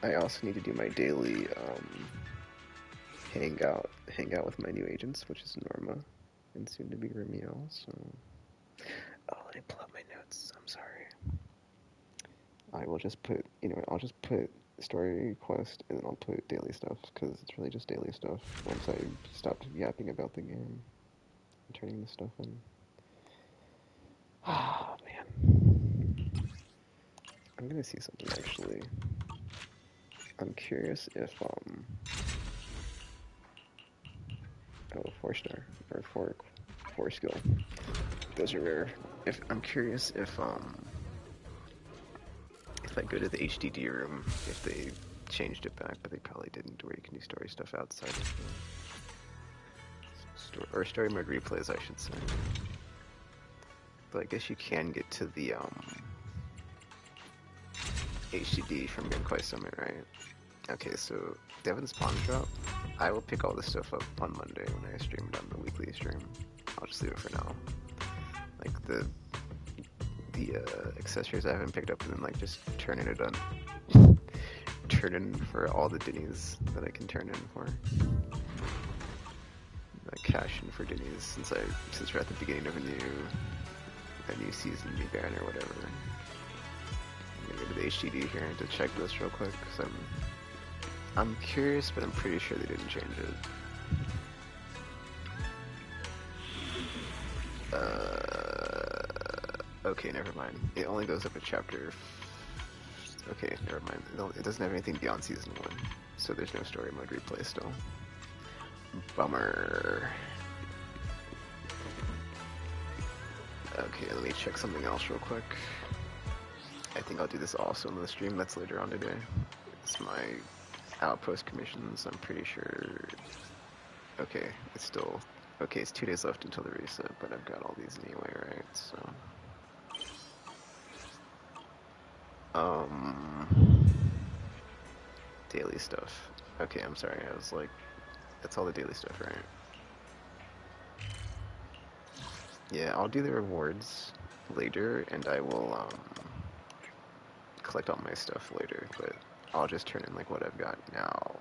I also need to do my daily hang out with my new agents, which is Norma and soon to be Remielle. So, oh, let me pull up my notes. I'm sorry. I will just put, I'll just put story quest and then I'll put daily stuff because it's really just daily stuff. Once I stopped yapping about the game and turning the stuff in. Oh man, I'm gonna see something actually. I'm curious if, oh, 4-star, or 4 skill. Those are rare. I'm curious if I go to the HDD room, if they changed it back, but they probably didn't, where you can do story stuff outside of the story mode replays, I should say. But I guess you can get to the, HDD from Yunkwai Summit, right? Okay, so Devin's Pawn Shop, I will pick all this stuff up on Monday when I stream it on the weekly stream. just leave it for now. Like the accessories I haven't picked up, and then like just turning it on. Turn in for all the Dinnies that I can turn in for. Cash in for Dinnies since we're at the beginning of a new season, new banner or whatever. I'm gonna go to the HDD here to check this real quick because I'm curious, but I'm pretty sure they didn't change it. Okay, never mind. It only goes up a chapter. Okay, never mind. It doesn't have anything beyond season 1, so there's no story mode replay still. Bummer. Okay, let me check something else real quick. I think I'll do this also in the stream that's later on today. It's my outpost commissions, I'm pretty sure. Okay, it's still... Okay, it's 2 days left until the reset, but I've got all these anyway, right? So... Daily stuff. Okay, I'm sorry, I was like... That's all the daily stuff, right? Yeah, I'll do the rewards later, and I will, collect all my stuff later, but I'll just turn in, like, what I've got now.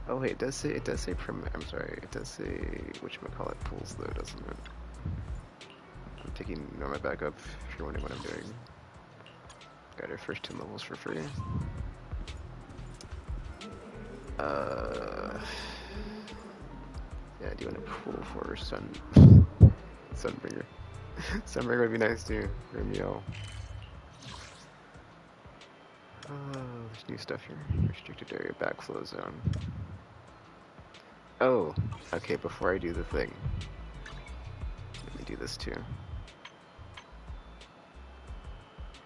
Oh wait, it does say, I'm sorry, it does say whatchamacallit pools though, doesn't it? I'm picking Norma back up, if you're wondering what I'm doing. Got her first 2 levels for free. Yeah, do you want to pool for Sunbringer? Sunbringer would be nice too, Remielle. There's new stuff here. Restricted area backflow zone. Oh, okay, before I do the thing, let me do this too.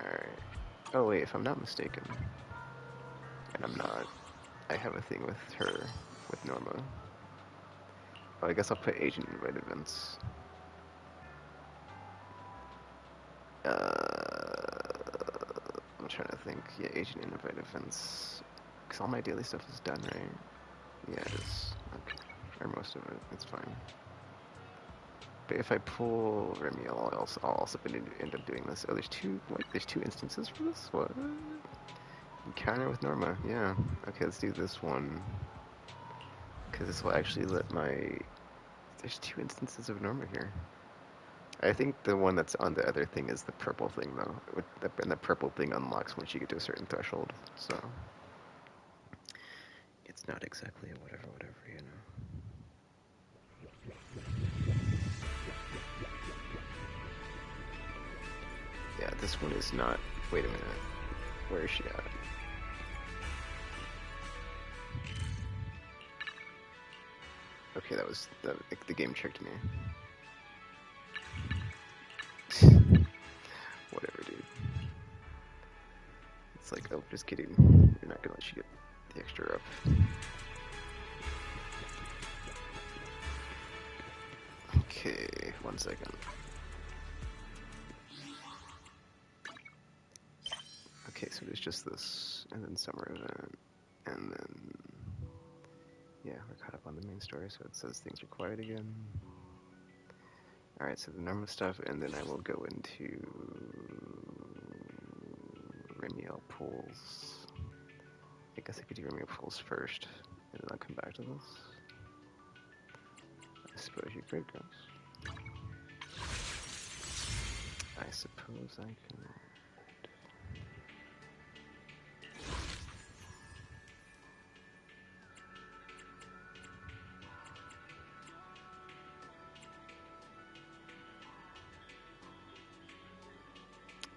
Alright. Oh wait, if I'm not mistaken, and I'm not, I have a thing with her, with Norma. Oh, I guess I'll put agent invite events. I'm trying to think. Yeah, agent invite events. Because all my daily stuff is done, right? Yeah, it is. Okay. Or most of it. It's fine. But if I pull Remielle, I'll also end up doing this. Oh, there's 2. What? There's 2 instances for this? What? Encounter with Norma. Yeah. Okay, let's do this one. Because this will actually let my... There's 2 instances of Norma here. I think the one that's on the other thing is the purple thing, though. And the purple thing unlocks once you get to a certain threshold, so... It's not exactly a whatever, you know. Yeah, this one is not... Wait a minute. Where is she at? Okay, that was... the game tricked me. Whatever, dude. It's like, oh, just kidding. You're not gonna let you get the extra up. Okay, 1 second. Okay, so there's just this, and then summer event, and then... Yeah, we're caught up on the main story, so it says things are quiet again. Alright, so the normal stuff, and then I will go into... Remielle pools. I guess I could do Remielle pools first, and then I'll come back to this. I suppose you could, guys. I suppose I can...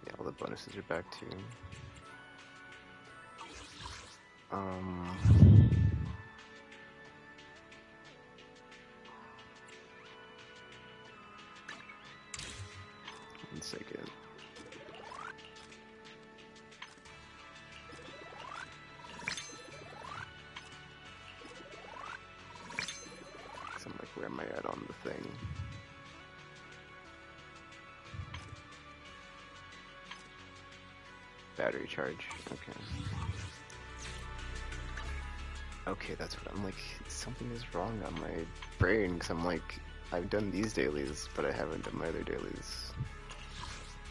Yeah, all the bonuses are back too. 1 second. So I'm like, where am I at on the thing? Battery charge, okay. Okay, that's what I'm like. Something is wrong on my brain because I'm like, I've done these dailies, but I haven't done my other dailies.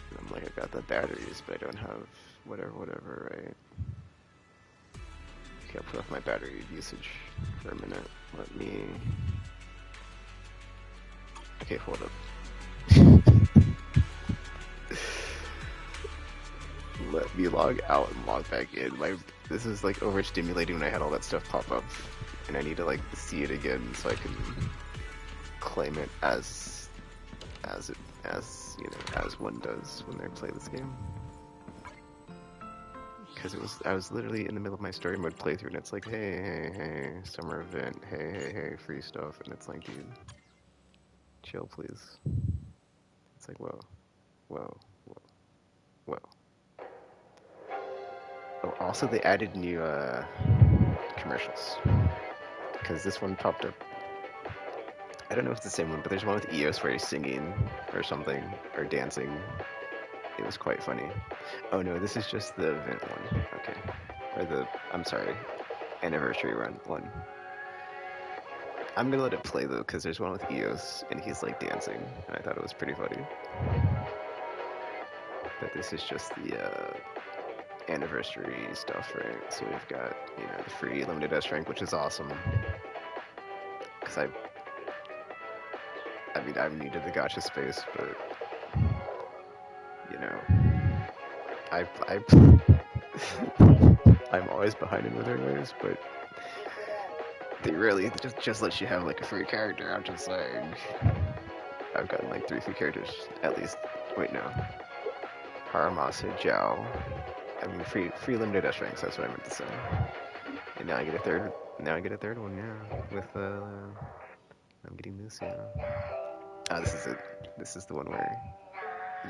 And I'm like, I got the batteries, but I don't have whatever, right? Okay, I'll put off my battery usage for a minute. Let me... Okay, hold up. Let me log out and log back in. This is like overstimulating when I had all that stuff pop up, and I need to like see it again so I can claim it as one does when they play this game. Because I was literally in the middle of my story mode playthrough, and it's like, hey, summer event, hey, free stuff, and it's like, dude, chill, please. It's like, whoa. Oh, also they added new commercials, because this one popped up. I don't know if it's the same one, but there's one with Eos where he's singing or something, or dancing. It was quite funny. Oh no, this is just the event one. Okay. Or I'm sorry, anniversary run one. I'm gonna let it play though, because there's one with Eos, and he's like dancing, and I thought it was pretty funny. But this is just the anniversary stuff, right? So we've got, the free limited S rank, which is awesome. Because I'm new to the gacha space, but I'm always behind in other ways, but they really just let you have like a free character. I'm just saying, I've gotten like 3 free characters at least. Wait, no. Haramasa, Jiao. I mean, free limited S ranks. That's what I meant to say. And now I get a third. Now I get a third one. Yeah, with I'm getting this. Yeah. Ah, this is it. This is the one where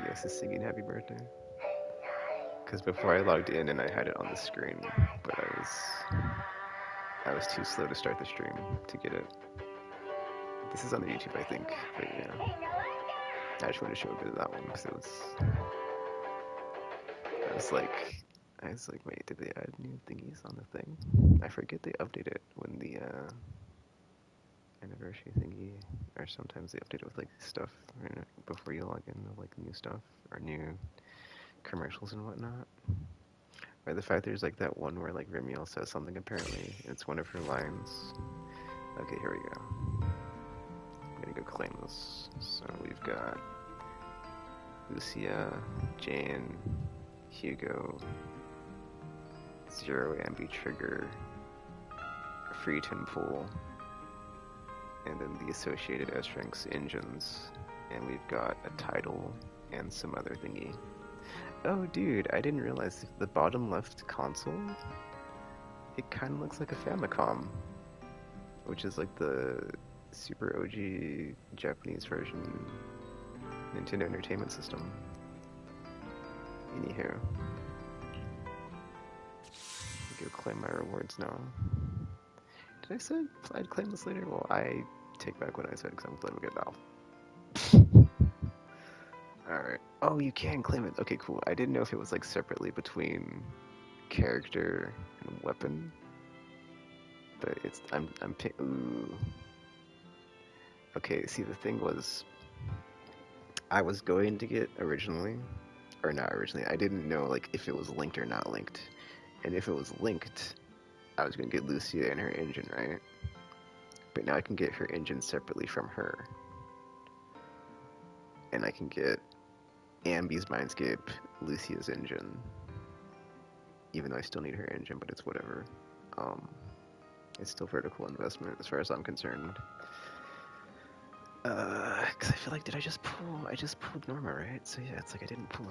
Yes is singing Happy Birthday. Because before I logged in and I had it on the screen, but I was too slow to start the stream to get it. This is on the YouTube, I think. But yeah, I just wanted to show a bit of that one because it was. I was like, wait, did they add new thingies on the thing? I forget they update it when the anniversary thingy, or sometimes they update it with like stuff before you log in, like new stuff or new commercials and whatnot. Or the fact there's like that one where like Remielle says something apparently, and it's one of her lines. Okay, here we go. I'm gonna go claim this. So we've got Lucia, Jane, Hugo, Zero Ambi Trigger, Free Tin Pool, and then the associated S-Ranks engines. And we've got a title and some other thingy. Oh dude, I didn't realize the bottom left console, it kind of looks like a Famicom, which is like the super OG Japanese version Nintendo Entertainment System. Anywho, go claim my rewards now. Did I say I'd claim this later? Well, I take back what I said because I'm claiming it now. Alright. Oh, you can claim it. Okay, cool. I didn't know if it was like separately between character and weapon. But it's ooh. Okay, see the thing was I was going to get originally, or not originally, I didn't know like if it was linked or not linked. And if it was linked, I was gonna get Lucia and her engine, right? But now I can get her engine separately from her. And I can get Ambi's Mindscape, Lucia's engine. Even though I still need her engine, but it's whatever. It's still vertical investment as far as I'm concerned. Cause I feel like, I just pulled Norma, right? So yeah, it's like I didn't pull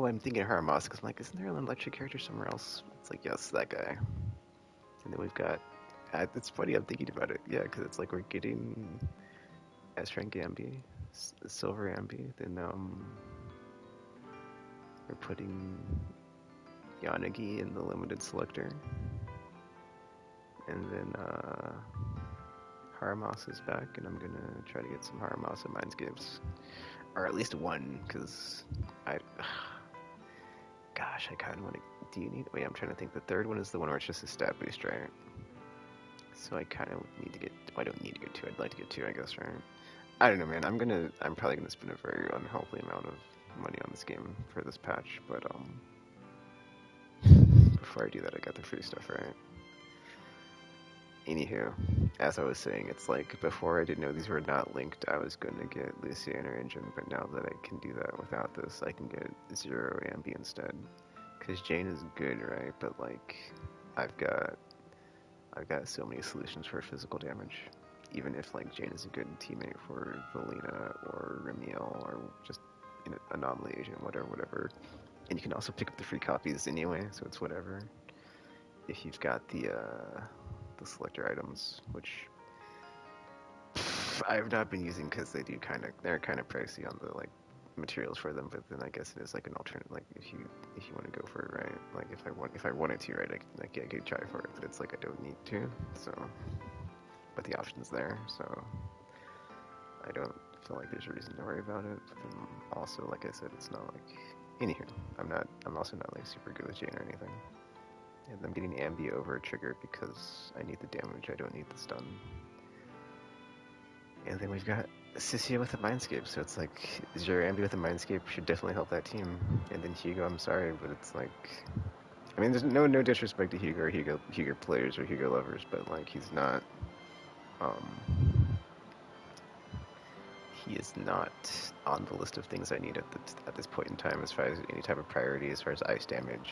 I'm thinking Haramasa, because I'm like, isn't there an electric character somewhere else? It's like, yes, that guy. And then we've got, it's funny, I'm thinking about it, yeah, because it's like we're getting S-Rank Ambi, Silver Ambi, then we're putting Yanagi in the limited selector. And then Haramasa is back, and I'm gonna try to get some Haramasa Mindscapes. Or at least one, because gosh, I kinda wanna, do you need, wait, I'm trying to think, the third one is the one where it's just a stat boost, right? So I kind of need to get. Well, I don't need to get 2. I'd like to get 2, I guess, right? I don't know, man. I'm probably gonna spend a very unhealthy amount of money on this game for this patch, but before I do that, I got the free stuff, right? Anywho, as I was saying, it's like before I didn't know these were not linked, I was gonna get Lucia and her engine, but now that I can do that without this, I can get 0 Ambi instead. Cause Jane is good, right? But like, I've got so many solutions for physical damage. Even if like Jane is a good teammate for Valina or Remielle or just an anomaly agent, whatever. And you can also pick up the free copies anyway, so it's whatever. If you've got the selector items, which I've not been using because they're kind of pricey on the like materials for them. But then I guess it is like an alternative. Like if you want to go for it, right? Like if I wanted to, right? I could try for it, but it's like I don't need to. So, but the option's there, so I don't feel like there's a reason to worry about it. But then also, like I said, it's not like anywho. I'm also not like super good with Jane or anything. And I'm getting Ambi over a trigger because I need the damage, I don't need the stun. And then we've got Sissia with the Mindscape, so it's like 0 Ambi with the Mindscape should definitely help that team. And then Hugo, I'm sorry, but it's like, I mean, there's no disrespect to Hugo or Hugo players or Hugo lovers, but like he's not, he is not on the list of things I need at this point in time as far as any type of priority, as far as ice damage.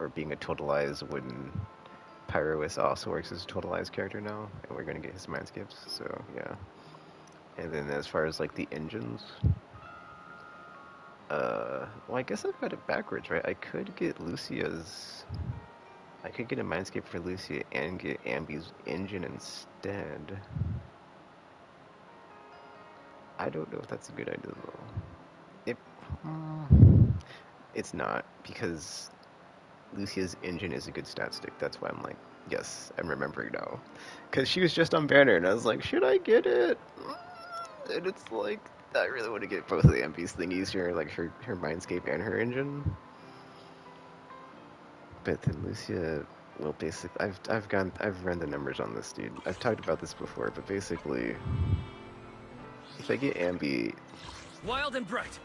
Or being a totalized when Pyrois also works as a totalized character now, and we're gonna get his Mindscapes, so yeah. And then as far as like the engines, well I guess I've got it backwards, right? I could get a Mindscape for Lucia and get Ambi's engine instead. I don't know if that's a good idea though. It's not, because Lucia's engine is a good stat stick. That's why I'm like, yes, I'm remembering now. Because she was just on banner, and I was like, should I get it? And it's like, I really want to get both of the MP's thingies here, like her Mindscape and her engine. But then Lucia, well, basically, I've run the numbers on this, dude. I've talked about this before, but basically, if I get Ambi... Wild and bright!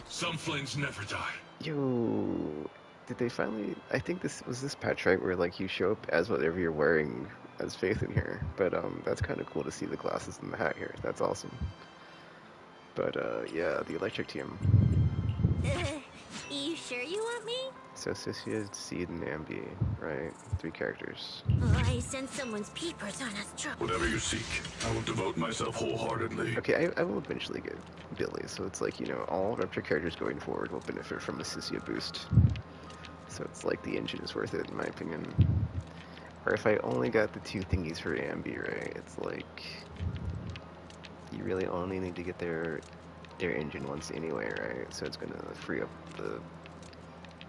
Some flames never die. Yo... Did they finally... I think this was this patch, right, where like you show up as whatever you're wearing as Faith in here. But that's kind of cool to see the glasses and the hat here. That's awesome. But yeah, the electric team. You sure you want me? So Sissia, Seed, and Ambi, right? 3 characters. Oh, I sense someone's peepers on us trouble. Whatever you seek, I will devote myself wholeheartedly. Okay, I will eventually get Billy, so it's like, you know, all Raptor characters going forward will benefit from a Sissia boost. So it's like the engine is worth it, in my opinion. Or if I only got the 2 thingies for Ambi, right? It's like, you really only need to get their engine once anyway, right? So it's gonna free up the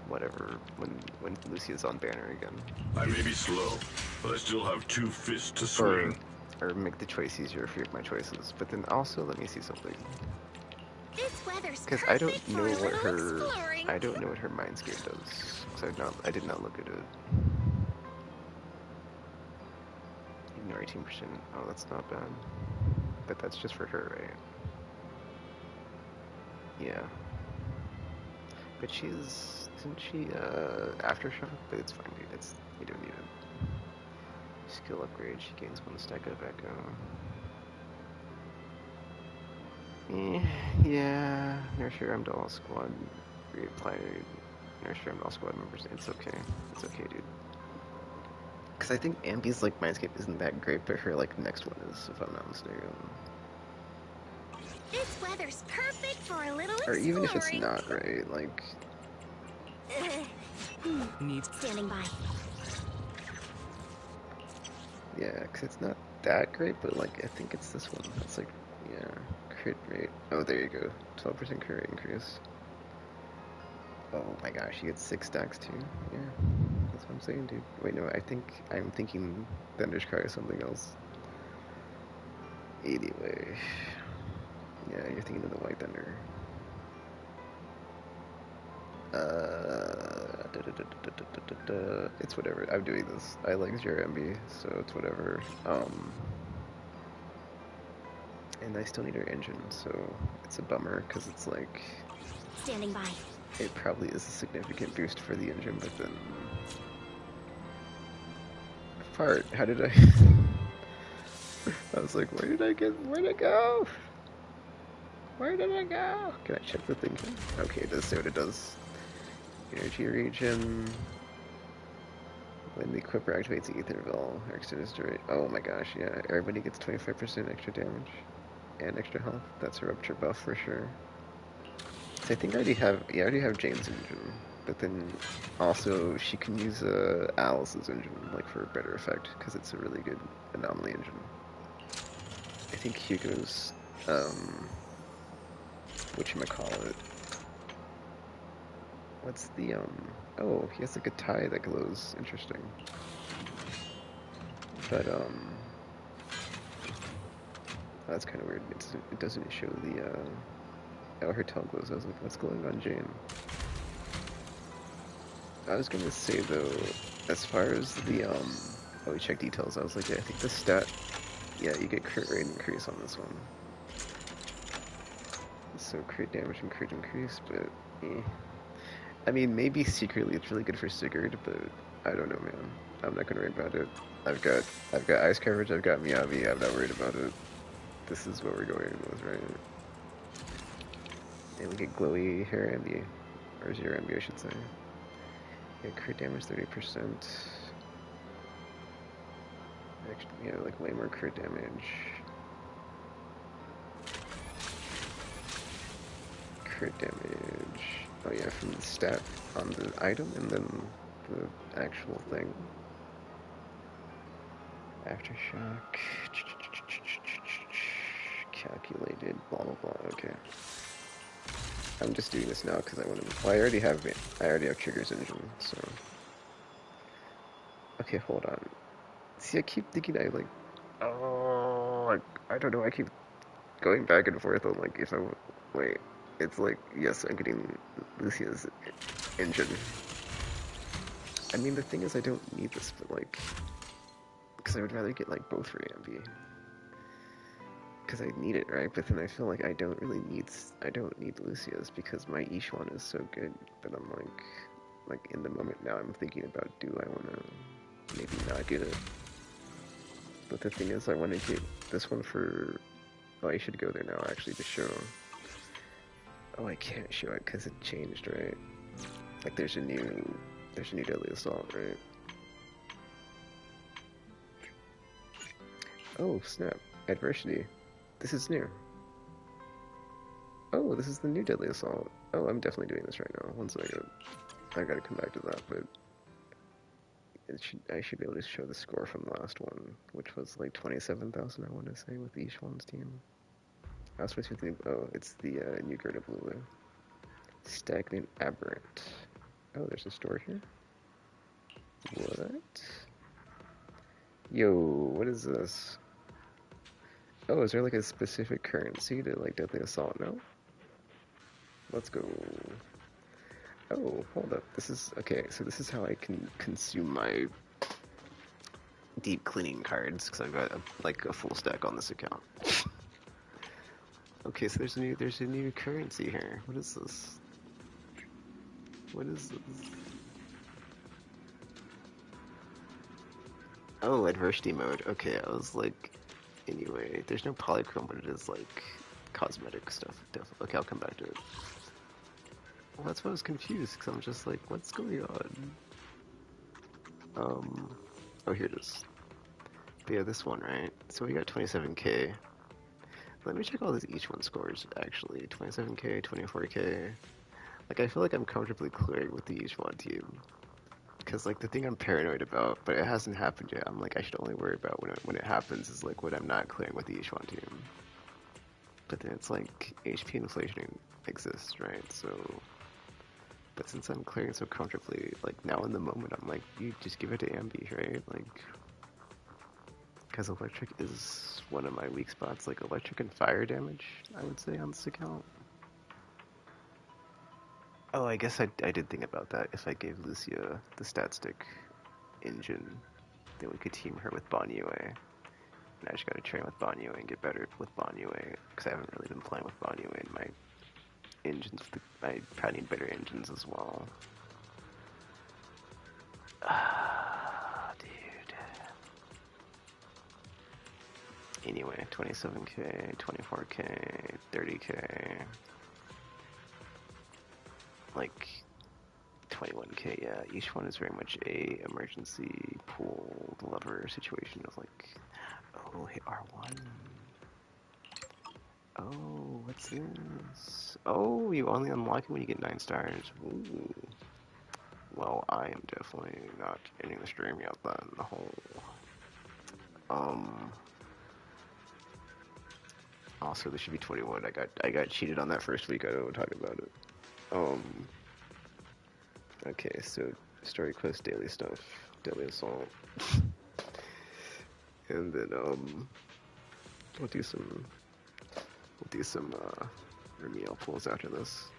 whatever when Lucia's on banner again. I may be slow, but I still have 2 fists to swing. Or make the choice easier for my choices. But then also, let me see something. Because I don't know what her Mindscape does. Because I did not look at it. Ignore 18%. Oh, that's not bad. But that's just for her, right? Yeah. But isn't she aftershock? But it's fine, dude. You don't need it. Skill upgrade. She gains 1 stack of echo. Yeah, Nurture Armed All Squad reapplied. Nurture Armed All Squad members. It's okay. It's okay, dude. Because I think Ambi's like Mindscape isn't that great, but her like next one is, if I'm not mistaken. This weather's perfect for a little exploring. Or even if it's not, right? Like. Standing by. Yeah, because it's not that great, but like I think it's this one. That's like, yeah, crit rate. Oh, there you go. 12% crit rate increase. Oh my gosh, you get 6 stacks too. Yeah, that's what I'm saying, dude. Wait, no, I'm thinking Thunder's Cry is something else. Anyway, yeah, you're thinking of the White Thunder. It's whatever. I'm doing this. I like 0 MB, so it's whatever. And I still need our engine, so it's a bummer because it's like Standing by. it probably is a significant boost for the engine, but then fart. How did I? I was like, where'd it go? Where did it go? Can I check the thing here? Okay, it does say what it does. Energy region. When the equipper activates the Etherville, our extended story. Oh my gosh, yeah. Everybody gets 25% extra damage and extra health. That's a rupture buff for sure. So I think I already have Jane's engine, but then also she can use Alice's engine like for a better effect because it's a really good anomaly engine. I think Hugo's whatchamacallit. What's the oh, he has like a tie that glows. Interesting. But that's kind of weird. It doesn't show the oh, her tail glows. I was like, what's glowing on Jane? I was gonna say though, as far as the oh, we check details. I was like, yeah, I think the stat, yeah, you get crit rate increase on this one. So crit damage and crit increase, but I mean, maybe secretly it's really good for Sigurd, but I don't know, man. I'm not gonna worry about it. I've got ice coverage. I've got Miyavi. I'm not worried about it. This is what we're going with, right? And we get glowy hair MB, or 0 MB, I should say. Yeah, crit damage 30%. Actually, yeah, like way more crit damage. Crit damage. Oh yeah, from the stat on the item and then the actual thing. Aftershock. Calculated. Blah blah blah. Okay. I'm just doing this now because I want to. Well, I already have Trigger's engine, so. Okay, hold on. See, I keep thinking I don't know. I keep going back and forth on like if I wait. It's like yes, I'm getting Lucia's engine. I mean, the thing is, I don't need this, but like, because I would rather get like both for Ambi. Because I need it, right? But then I feel like I don't need Lucia's because my Ishwan is so good that I'm like in the moment now I'm thinking about, do I want to maybe not get it? But the thing is, I want to get this one for, oh, I should go there now actually to show. Oh, I can't show it because it changed, right? Like there's a new deadly assault, right? Oh, snap. Adversity. This is new. Oh, this is the new deadly assault. Oh, I'm definitely doing this right now. One second. I gotta come back to that, but I should be able to show the score from the last one, which was like 27,000, I want to say, with each one's team. I was supposed to think, oh, it's the new Gerda Blue. Stagnant Aberrant. Oh, there's a store here? What? Yo, what is this? Oh, is there like a specific currency to like Deadly Assault? No? Let's go. Oh, hold up. This is, okay, so this is how I can consume my deep cleaning cards, because I've got like a full stack on this account. Okay, so there's a new currency here. What is this? What is this? Oh, adversity mode. Okay, I was like, anyway, there's no polychrome, but it is like cosmetic stuff. Definitely. Okay, I'll come back to it. Well, that's why I was confused, because I'm just like, what's going on? Oh, here it is. But yeah, this one, right? So we got 27k. Let me check all these each one scores, actually. 27k, 24k. Like, I feel like I'm comfortably clearing with the each one team. Because, like, the thing I'm paranoid about, but it hasn't happened yet, I'm like, I should only worry about when it happens is, like, when I'm not clearing with the each one team. But then it's like, HP inflation exists, right? So, but since I'm clearing so comfortably, like, now in the moment, I'm like, you just give it to Ambi, right? Like, because electric is one of my weak spots, like electric and fire damage, I would say, on this account. Oh, I guess I did think about that. If I gave Lucia the stat stick engine, then we could team her with Banyue. And I just gotta train with Banyue and get better with Banyue, because I haven't really been playing with Banyue in my engines. I probably need better engines as well. Dude. Anyway, 27k, 24k, 30k. Like 21k, yeah. Each one is very much a emergency pool lever situation of like, oh, hit R1. Oh, what's this? Oh, you only unlock it when you get 9 stars. Ooh. Well, I am definitely not ending the stream yet then. Also, this should be 21. I got cheated on that first week. I don't want to talk about it. Okay, so story quest, daily stuff, daily assault, and then we'll do some Remielle pulls after this.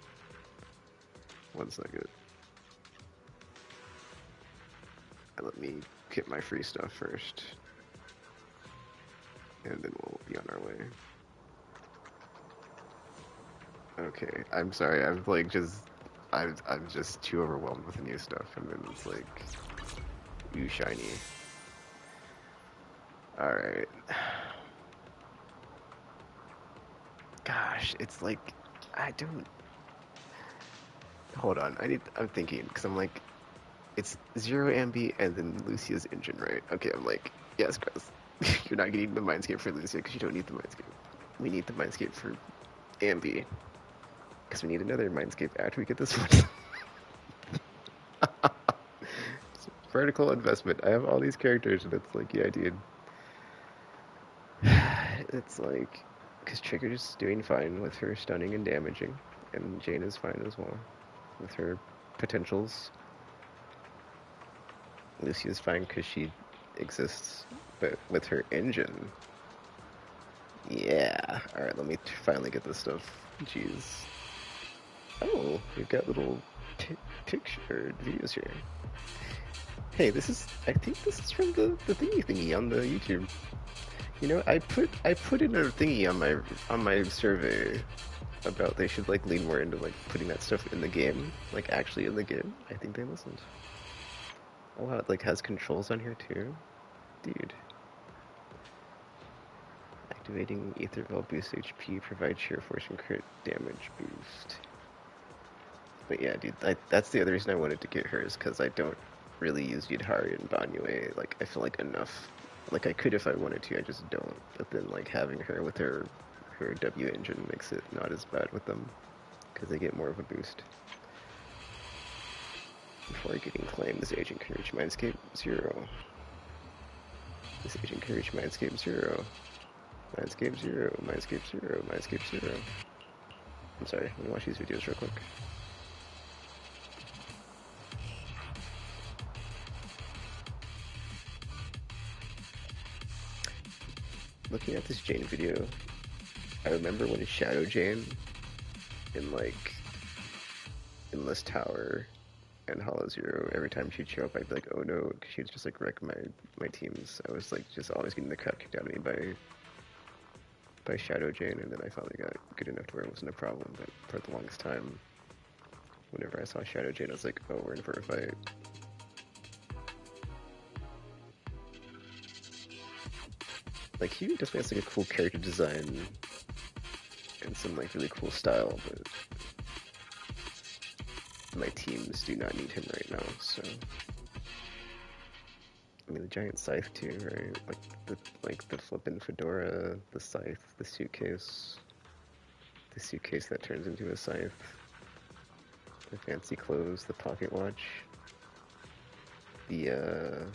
1 second. Let me get my free stuff first, and then we'll be on our way. Okay, I'm sorry. I'm just too overwhelmed with the new stuff, and then it's like, ooh, shiny. All right. Gosh, it's like I don't. Hold on. I'm thinking because I'm like, it's 0 Ambi and then Lucia's engine, right? Okay, I'm like, yes, Chris. You're not getting the Mindscape for Lucia because you don't need the Mindscape. We need the Mindscape for Ambi. Because we need another Mindscape after we get this one. It's vertical investment. I have all these characters and it's like, yeah, dude. It's like, because Trigger's doing fine with her stunning and damaging. And Jane is fine as well with her potentials. Lucia's fine because she exists, but with her engine, yeah. Alright, let me finally get this stuff. Jeez. Oh, we've got little picture videos here. Hey, I think this is from the thingy on the YouTube. You know, I put in a thingy on my survey about they should like lean more into like putting that stuff in the game, like actually in the game. I think they listened. Oh wow, it like has controls on here too, dude. Activating Ether Veil boost HP, provide sheer force and crit damage boost. But yeah, dude, that's the other reason I wanted to get her is because I don't really use Yudhari and Banyue. Like, I feel like enough. Like, I could if I wanted to, I just don't. But then, like, having her with her W engine makes it not as bad with them. Because they get more of a boost. Before getting claimed, this agent can reach Mindscape 0. This agent can reach Mindscape 0. Mindscape 0. Mindscape 0. Mindscape 0. I'm sorry, let me watch these videos real quick. Looking at this Jane video, I remember when Shadow Jane in like Endless Tower and Hollow Zero, every time she'd show up I'd be like, oh no, because she'd just like wreck my teams. I was like just always getting the crap kicked out of me by Shadow Jane, and then I finally got good enough to where it wasn't a problem. But for the longest time, whenever I saw Shadow Jane, I was like, oh, we're in for a fight. Like, he definitely has like a cool character design and some like really cool style, but my teams do not need him right now, so. I mean, the giant scythe too, right? Like the flippin' fedora, the scythe, the suitcase that turns into a scythe, the fancy clothes, the pocket watch, the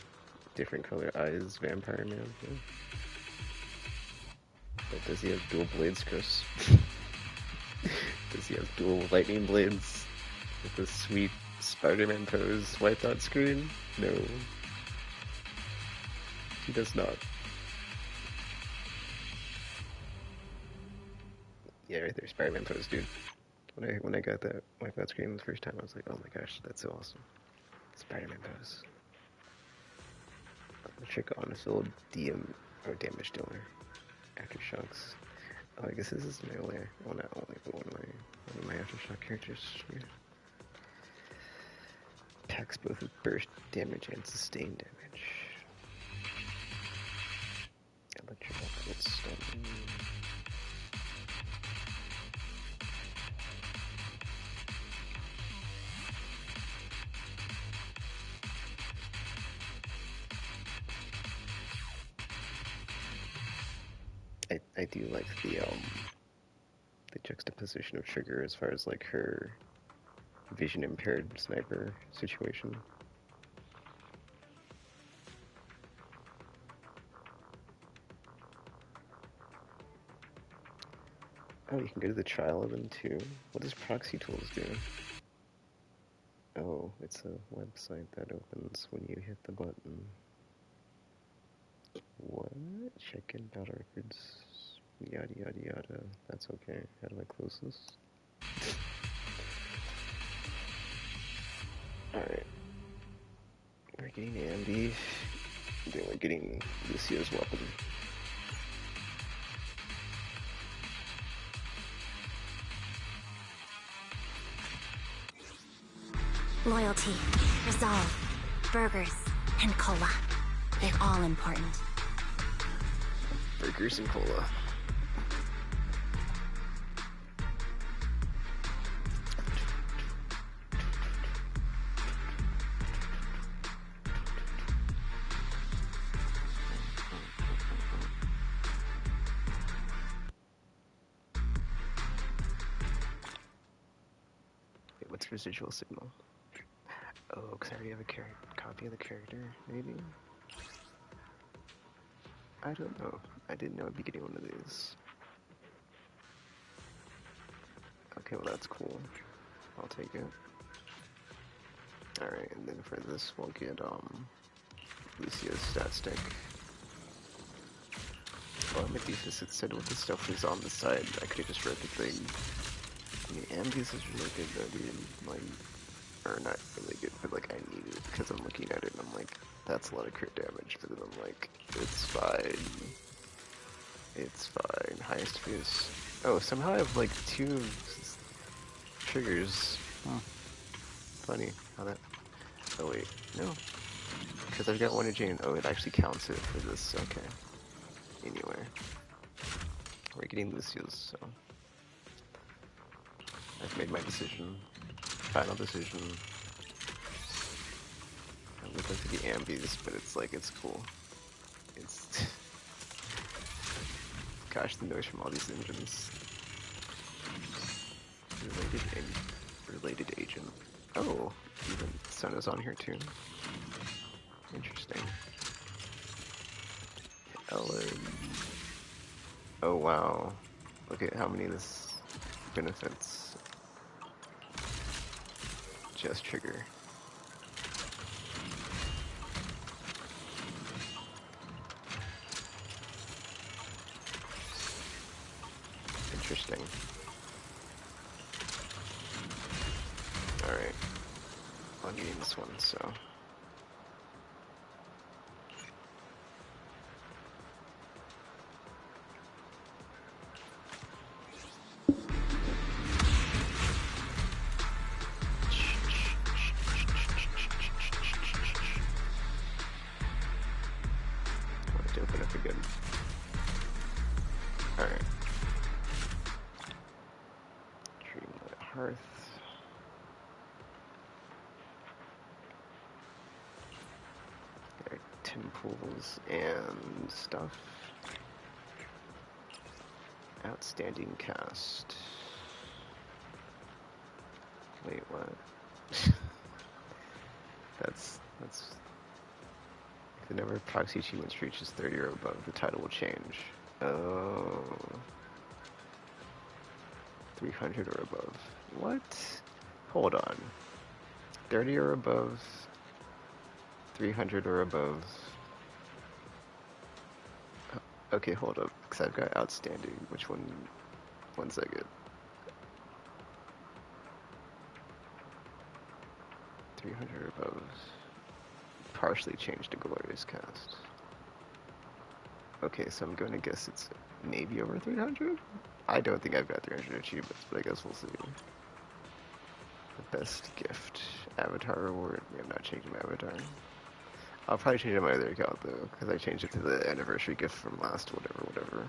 different color eyes, vampire man. Yeah. But does he have dual blades, Chris? Does he have dual lightning blades with a sweet Spider-Man pose wiped out screen? No. He does not. Yeah, right there, Spider-Man pose, dude. When I got that Wipeout screen the first time, I was like, oh my gosh, that's so awesome. Spider-Man pose. The trick on this old DM or damage dealer. Aftershocks. Oh, I guess this is melee. Well, not only, but one of my aftershock characters. Yeah. Packs both with burst damage and sustained damage. Electrical stun. I do like the juxtaposition of Trigger as far as like her vision impaired sniper situation. Oh, you can go to the trial of them too. What does proxy tools do? Oh, it's a website that opens when you hit the button. What? Check in battle records. Yada yada yada. That's okay. How do I close this? Alright. We're getting Andy. Then we're getting Lucio's weapon. Loyalty, resolve, burgers, and cola. They're all important. Burgers and cola. Wait, what's residual signal? Oh, because I already have a copy of the character, maybe? I don't know. I didn't know I'd be getting one of these. Okay, well that's cool. I'll take it. Alright, and then for this we'll get, Lucio's stat stick. Oh, I'm a doofus. It said what the stuff was on the side. I could've just read the thing. I mean, Ambius is really good though, dude. Like, or not really good, but like I need it because I'm looking at it and I'm like, that's a lot of crit damage, but then I'm like, it's fine. It's fine. Highest fuse. Oh, somehow I have like 2 triggers. Huh. Funny how that. Oh wait, no. Because I've got one of Jane. Oh, it actually counts it for this. Okay. Anyway. We're getting Lucio's, so. I've made my decision. Final decision. I would like to get Ambies, but it's like, it's cool. It's... Gosh, the noise from all these engines. Related agent. Oh, even Sun is on here too. Interesting. Ellen. Oh wow. Look at how many this benefits. Just trigger. Interesting. Alright. I'm getting this one, so. To open up again. Alright. Dreamlight Hearth. Alright, temples and stuff. Outstanding cast. Wait, what? that's if the number of proxy achievements reaches 30 or above, the title will change. Oh. 300 or above. What? Hold on. 30 or above, 300 or above. Okay, hold up, because I've got outstanding. Which one? 1 second. have partially changed to Glorious Cast. Okay, so I'm going to guess it's maybe over 300? I don't think I've got 300 achievements, but I guess we'll see. The best gift. Avatar reward. I'm not changing my avatar. I'll probably change it on my other account, though, because I changed it to the anniversary gift from last whatever.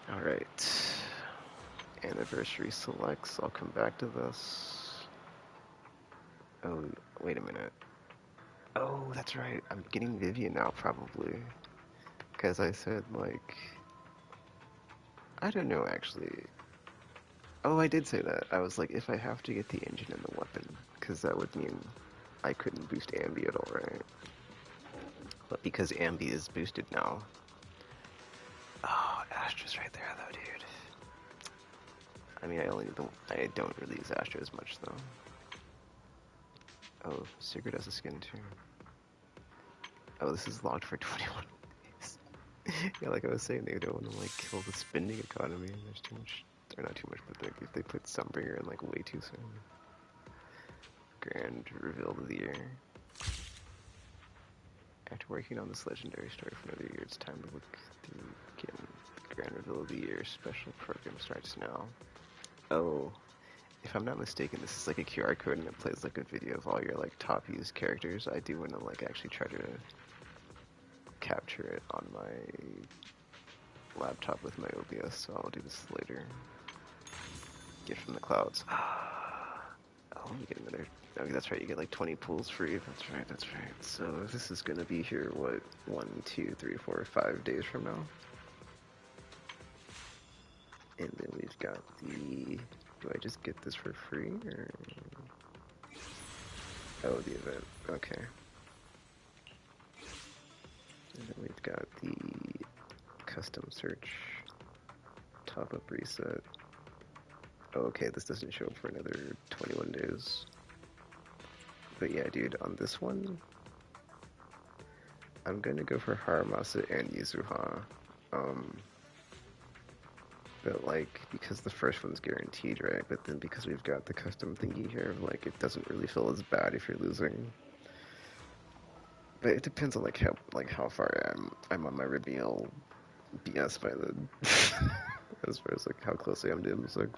Alright. Anniversary selects. I'll come back to this. Oh, wait a minute. Oh, that's right. I'm getting Vivian now, probably. Because I said, like... I don't know, actually. Oh, I did say that. I was like, if I have to get the engine and the weapon, because that would mean I couldn't boost Ambi at all, right? But because Ambi is boosted now... Oh, Astra's right there, though, dude. I mean, I don't really use Astra as much, though. Oh, Sigurd has a skin, too. Oh, this is locked for 21 days. Yeah, like I was saying, they don't want to, like, kill the spending economy. There's too much... Or not too much, but if they put Sunbringer in, like, way too soon. Grand reveal of the year. After working on this legendary story for another year, it's time to look through again. The Grand reveal of the year special program starts now. Oh, if I'm not mistaken, this is like a QR code and it plays like a video of all your like top used characters. I do want to like actually try to capture it on my laptop with my OBS, so I'll do this later. Get from the clouds. Oh, you get another... Okay, that's right, you get like 20 pools free. That's right. So this is gonna be here, what, 1, 2, 3, 4, 5 days from now? And then we've got the... Do I just get this for free, or... Oh, the event. Okay. And then we've got the custom search, top-up reset. Oh, okay, this doesn't show up for another 21 days. But yeah, dude, on this one, I'm gonna go for Haramasa and Yuzuha. But like, because the first one's guaranteed, right? But then because we've got the custom thingy here, like, it doesn't really feel as bad if you're losing. But it depends on like how far I'm on my Remielle BS by then. As far as like how close I am to M6.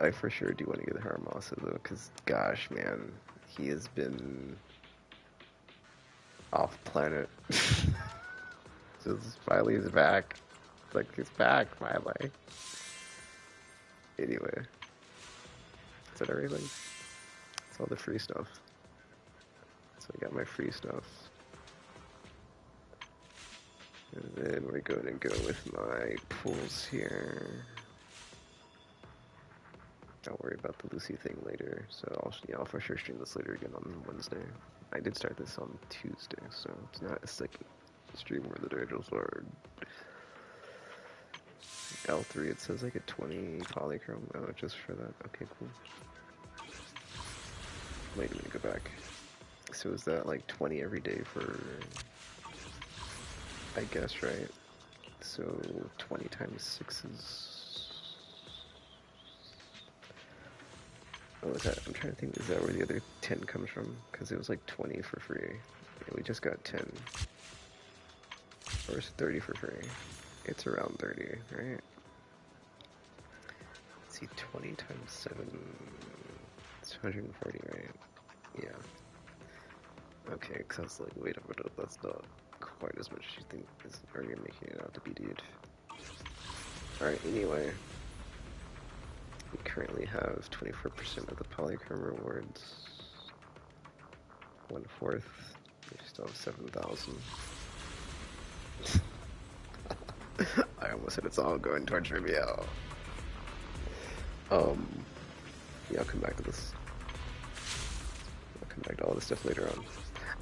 I for sure do want to get Haramasa though, because gosh, man, he has been off planet. Just finally he's back. It's like he's back finally. Anyway, is that everything? It's all the free stuff. So I got my free stuff. And then we're going to go with my pools here. Don't worry about the Lucy thing later. So I'll for sure stream this later again on Wednesday. I did start this on Tuesday, so it's not a second stream where the angels are. L3, it says I get 20 polychrome. Oh, just for that. Okay, cool. Wait, let me go back. So is that like 20 every day for... I guess, right? So 20 times 6 is... Oh, is that... I'm trying to think, is that where the other 10 comes from? Because it was like 20 for free. Yeah, we just got 10. Or is it 30 for free? It's around 30, right? Let's see, 20 times 7... It's 140, right? Yeah. Okay, because I was like, wait a minute, that's not quite as much as you think or you're making it out to be, dude. Alright, anyway. We currently have 24% of the polychrome rewards. 1/4. We still have 7,000. I almost said it's all going towards Remielle. Yeah, I'll come back to this. I'll come back to all this stuff later on.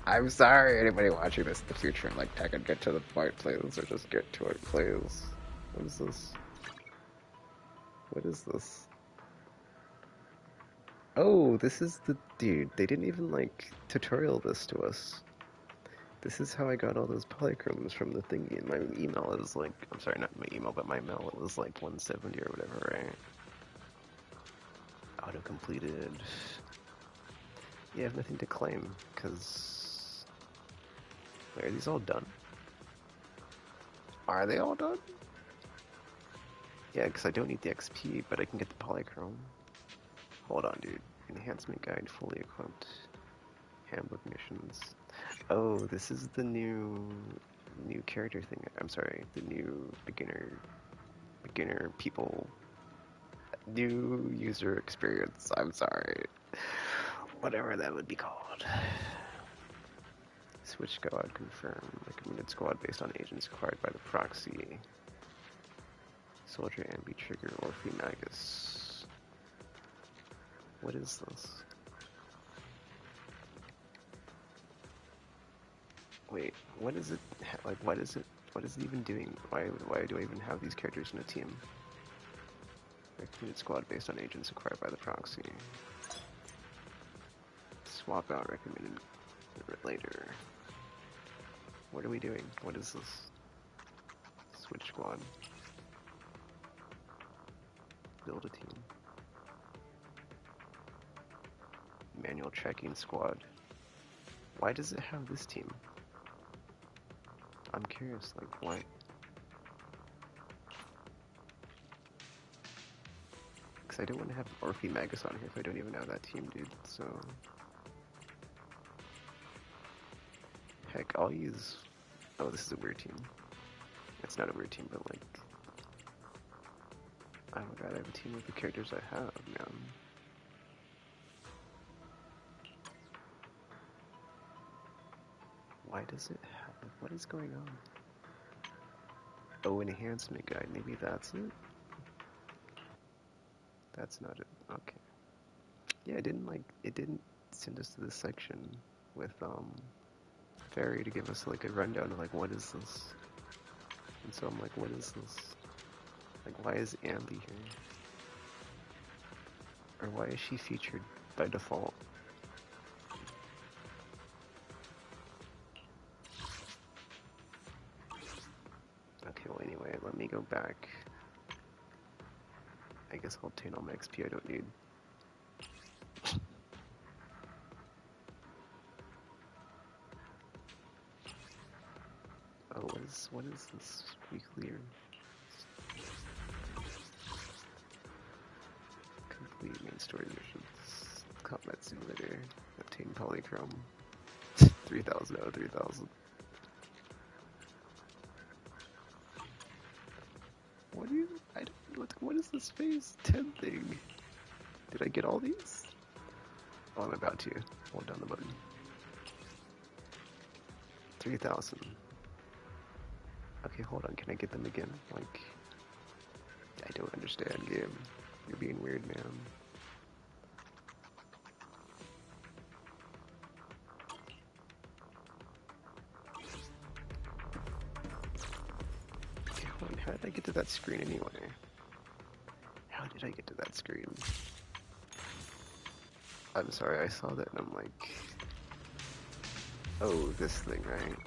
I'm sorry, anybody watching this in the future, like, I could get to the point, please, or just get to it, please. What is this? What is this? Oh, this is the... Dude, they didn't even, like, tutorial this to us. This is how I got all those polychromes from the thingy. And my email is like, I'm sorry, not my email, but my mail, it was like 170 or whatever, right? Auto-completed. Yeah, I have nothing to claim, because... Wait, are these all done? Are they all done? Yeah, because I don't need the XP, but I can get the polychrome. Hold on, dude. Enhancement guide fully equipped. Handbook missions. Oh, this is the new character thing. I'm sorry, the new beginner people, new user experience. I'm sorry. Whatever that would be called. Switch squad confirm. Recommended squad based on agents acquired by the proxy. Soldier, Ambi, Trigger, Orphe, Magus. What is this? Wait, what is it? Like, what is it even doing? Why do I even have these characters in a team? Recommended squad based on agents acquired by the proxy. Swap out recommended later. What are we doing? What is this? Switch squad. Build a team. Manual checking squad. Why does it have this team? I'm curious, like, why? Because I don't want to have Orphe Magus on here if I don't even have that team, dude, so... Heck, I'll use... Oh, this is a weird team. It's not a weird team, but like... I would rather have a team with the characters I have, man. Why does it have... What is going on? Oh, enhancement guide. Maybe that's it? That's not it. Okay. Yeah, it didn't send us to this section with, Fairy to give us, like, a rundown of, like, what is this? And so I'm like, what is this? Like, why is Ambi here? Or why is she featured by default? Okay, well anyway, let me go back. I guess I'll obtain all my XP I don't need. Oh, what is this weekly or... Complete main story missions. Combat simulator. Obtain polychrome. 3,000 out of 3,000. What do you... I don't know what is this phase 10 thing? Did I get all these? Oh, I'm about to. Hold down the button. 3,000. Okay, hold on. Can I get them again? Like... I don't understand, game. You're being weird, man. Okay, hold on. How did I get to that screen anyway? How did I get to that screen? I'm sorry, I saw that and I'm like... Oh, this thing, right?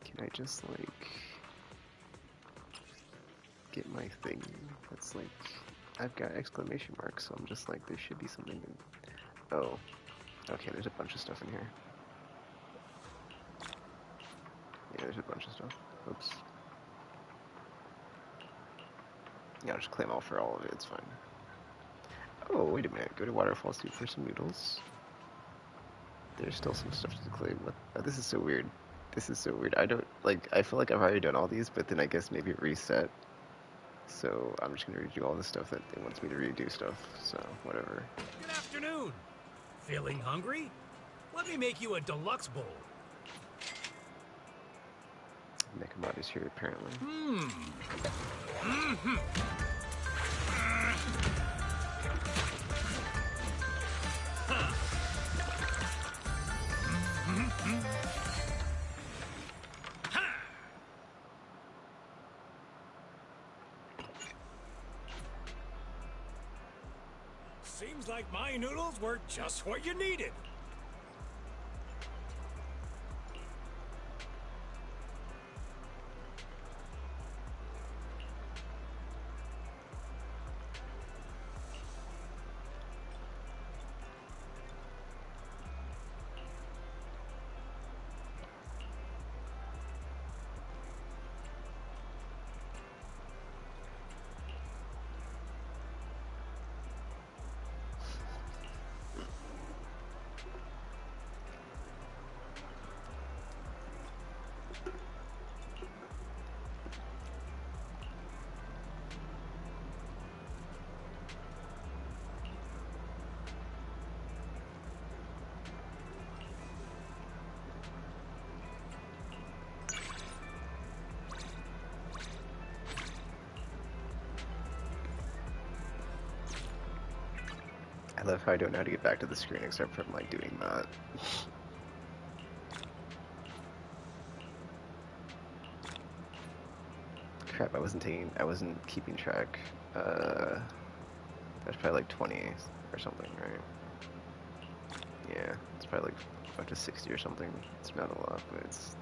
Can I just, like... get my thing? That's like... I've got exclamation marks, so I'm just like, there should be something in... Oh. Okay, there's a bunch of stuff in here. Yeah, there's a bunch of stuff. Oops. Yeah, I'll just claim all for all of it, it's fine. Oh, wait a minute. Go to Waterfall Street for some noodles. There's still some stuff to claim. What? Oh, this is so weird. This is so weird. I don't, like, I feel like I've already done all these, but then I guess maybe it reset. So, I'm just gonna redo all the stuff that it wants me to redo stuff, so, whatever. Good afternoon. Feeling hungry? Let me make you a deluxe bowl. Nekomaru's here, apparently. Seems like my noodles were just what you needed. I love how I don't know how to get back to the screen except from like doing that. Crap, I wasn't keeping track. That's probably like 20 or something, right? Yeah, it's probably like up to 60 or something. It's not a lot, but it's...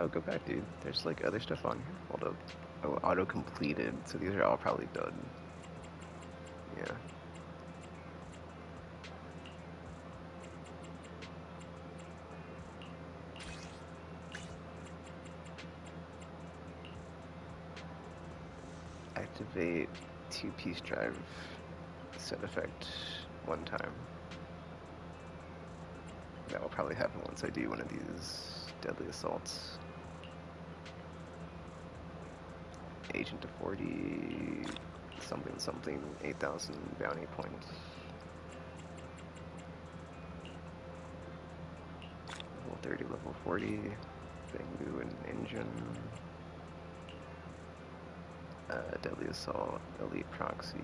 Oh, go back, dude. There's like other stuff on here. Hold up. Oh, auto-completed, so these are all probably done. Yeah. Activate 2-piece drive set effect one time. That will probably happen once I do one of these deadly assaults. Agent to 40, something, 8,000 bounty points. Level 30, level 40, Bamboo and Engine. Deadly Assault, Elite Proxy,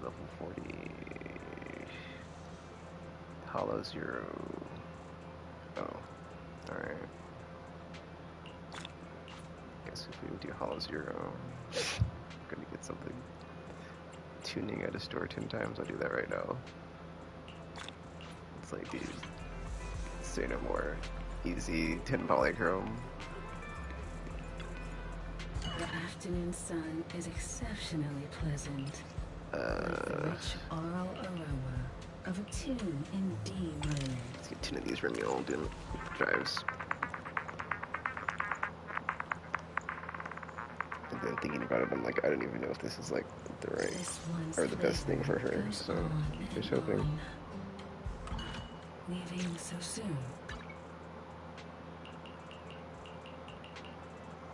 level 40. Hollow 0. Oh, alright. Guess if we would do Hollow 0, I'm gonna get something. Tuning at a store 10 times, I'll do that right now. It's like, dude, say no more. Easy 10 polychrome. The afternoon sun is exceptionally pleasant. Like the rich oral aroma of a tune in D minor. Let's get 10 of these Remielle drives. And then thinking about it, I'm like, I don't even know if this is like the right or the best thing for her. So just hoping. Leaving so soon.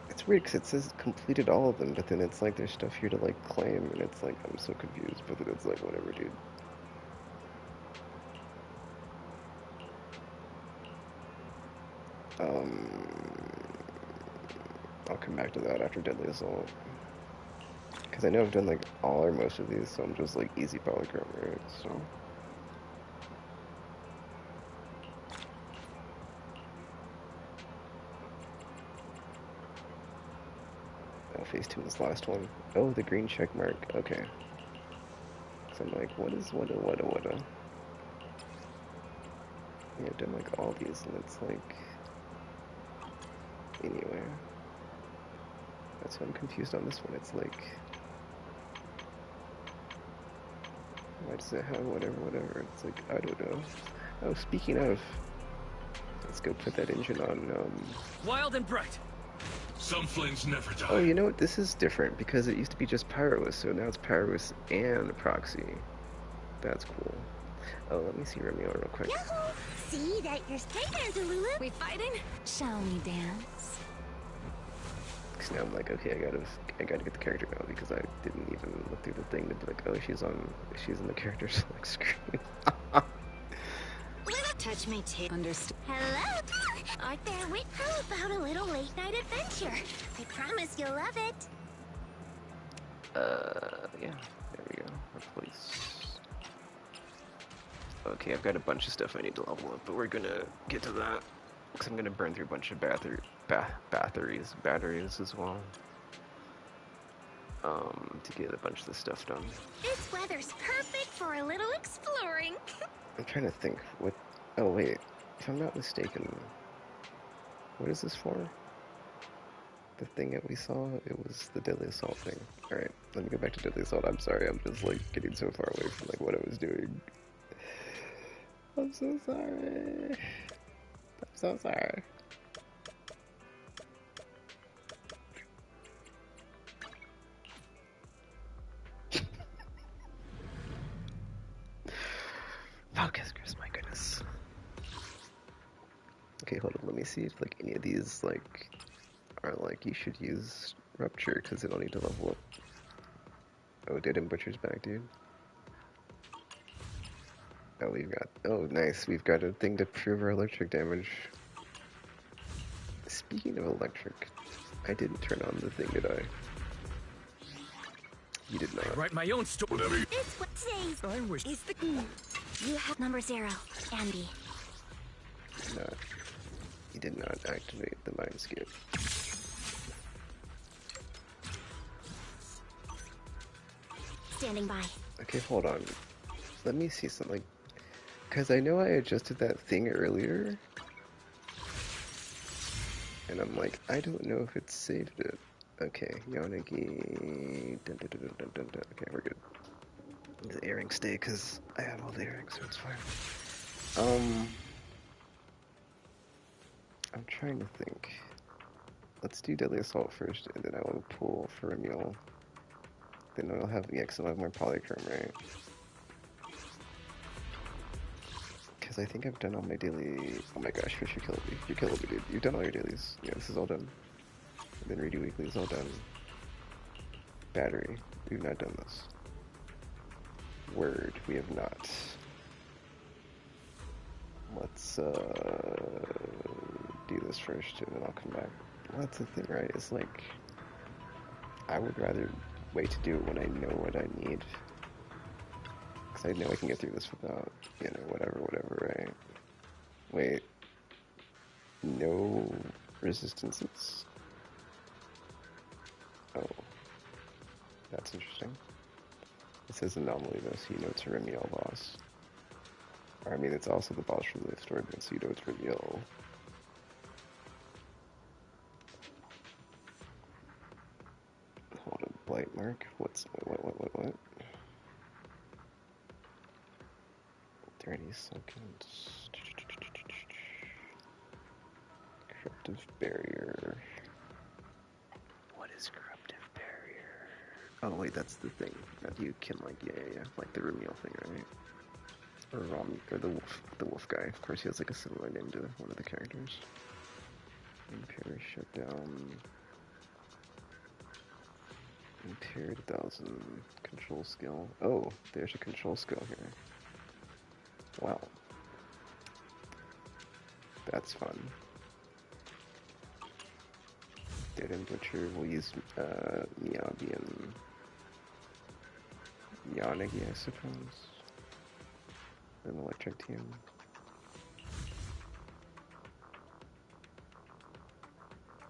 It's weird because it says completed all of them, but then it's like there's stuff here to like claim, and it's like I'm so confused. But then it's like whatever, dude. I'll come back to that after Deadly Assault. Because I know I've done like all or most of these, so I'm just like easy polychrome, right? So. Oh, phase 2 was the last one. Oh, the green check mark. Okay. So I'm like, what? Yeah, I've done like all these, and it's like. Anyway. That's why I'm confused on this one. It's like. Why does it have whatever? It's like, I don't know. Oh, speaking of. Let's go put that engine on, Wild and bright! Some flames never die. Oh, you know what? This is different, because it used to be just Pyrois, so now it's Pyrois and Proxy. That's cool. Oh, let me see Remielle real quick. Yahoo! See that you're straight, Lulu. We fighting? Shall we dance? Because now I'm like, okay, I gotta get the character now, because I didn't even look through the thing to be like, oh, she's in the character select screen. Touch me too. Understood. Hello. Art there with how about a little late night adventure? I promise you'll love it. Yeah, there we go. Replace. Okay, I've got a bunch of stuff I need to level up, but we're gonna get to that. Because I'm gonna burn through a bunch of batteries as well. To get a bunch of this stuff done. This weather's perfect for a little exploring. I'm trying to think what. Oh wait, if I'm not mistaken, what is this for? The thing that we saw, it was the Deadly Assault thing. Alright, let me go back to Deadly Assault. I'm sorry, I'm just like getting so far away from like what I was doing. I'm so sorry. I'm so sorry. Focus, Chris, my goodness. Okay, hold on, let me see if like any of these like are like you should use Rupture because they don't need to level up. Oh, Dead and Butcher's back, dude. Oh, oh nice, we've got a thing to prove our electric damage. Speaking of electric, I didn't turn on the thing, did I? You did not. I write my own story. It's what today's I wish. is the. You have number 0, Andy. No. You did not activate the mindscape. Standing by. Okay, hold on. Let me see something. Because I know I adjusted that thing earlier. And I'm like, I don't know if it saved it. Okay, Yonagi. Dun, dun, dun, dun, dun, dun. Okay, we're good. The earrings stay because I have all the earrings, so it's fine. I'm trying to think. Let's do Deadly Assault first, and then I will pull for Remielle. Then I'll have I'll have more polychrome, right? Because I think I've done all my daily. Oh my gosh, Fish, you're killing me. You're killing me, dude. You've done all your dailies. Yeah, this is all done. And then Redo Weekly is all done. Battery. We've not done this. Word. We have not. Let's do this first, and then I'll come back. Well, that's the thing, right? It's like I would rather wait to do it when I know what I need. Because I know I can get through this without, you know, whatever, right? Wait. No resistances? Oh. That's interesting. It says anomaly though, so you know it's a Remielle boss. Or, I mean, it's also the boss from the story, so you know it's Remielle. Hold on, blight mark? What? 30 seconds. Corruptive barrier. What is corruptive barrier? Oh wait, that's the thing that you can like, yeah, like the Remielle thing, right? Or the wolf guy. Of course, he has like a similar name to one of the characters. Impaired shutdown. Impaired 1000 control skill. Oh, there's a control skill here. Wow. That's fun. Dead End Butcher will use Miyabi and Yonagi, I suppose. An electric team.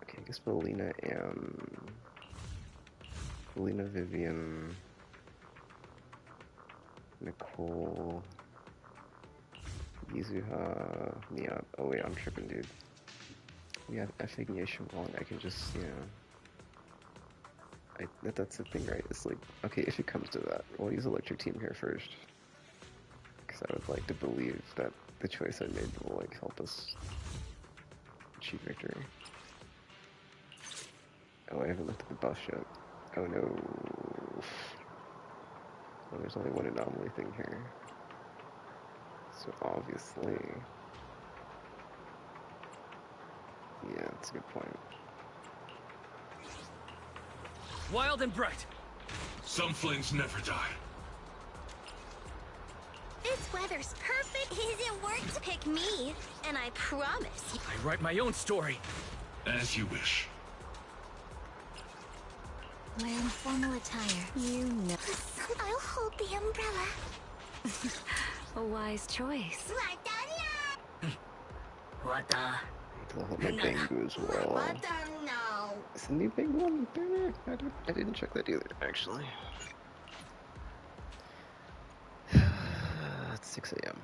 Okay, I guess Melina and Vivian, Nicole, Yuzuha, Miyabi. Oh wait, I'm tripping, dude. We have F Ignition Wall, and I can just, you know... that's the thing, right? It's like, okay, if it comes to that, we'll use Electric Team here first. Because I would like to believe that the choice I made will, like, help us achieve victory. Oh, I haven't looked at the buff yet. Oh no. Well, there's only one anomaly thing here. So obviously... Yeah, that's a good point. Wild and bright. Some flames never die. This weather's perfect. Isn't work to pick me, and I promise you. I write my own story. As you wish. Wearing formal attire. You know. I'll hold the umbrella. A wise choice. What the? I'll hold my Bangu as well. What the no? Is the new Bangu on there? I didn't check that either, actually. It's 6 a.m.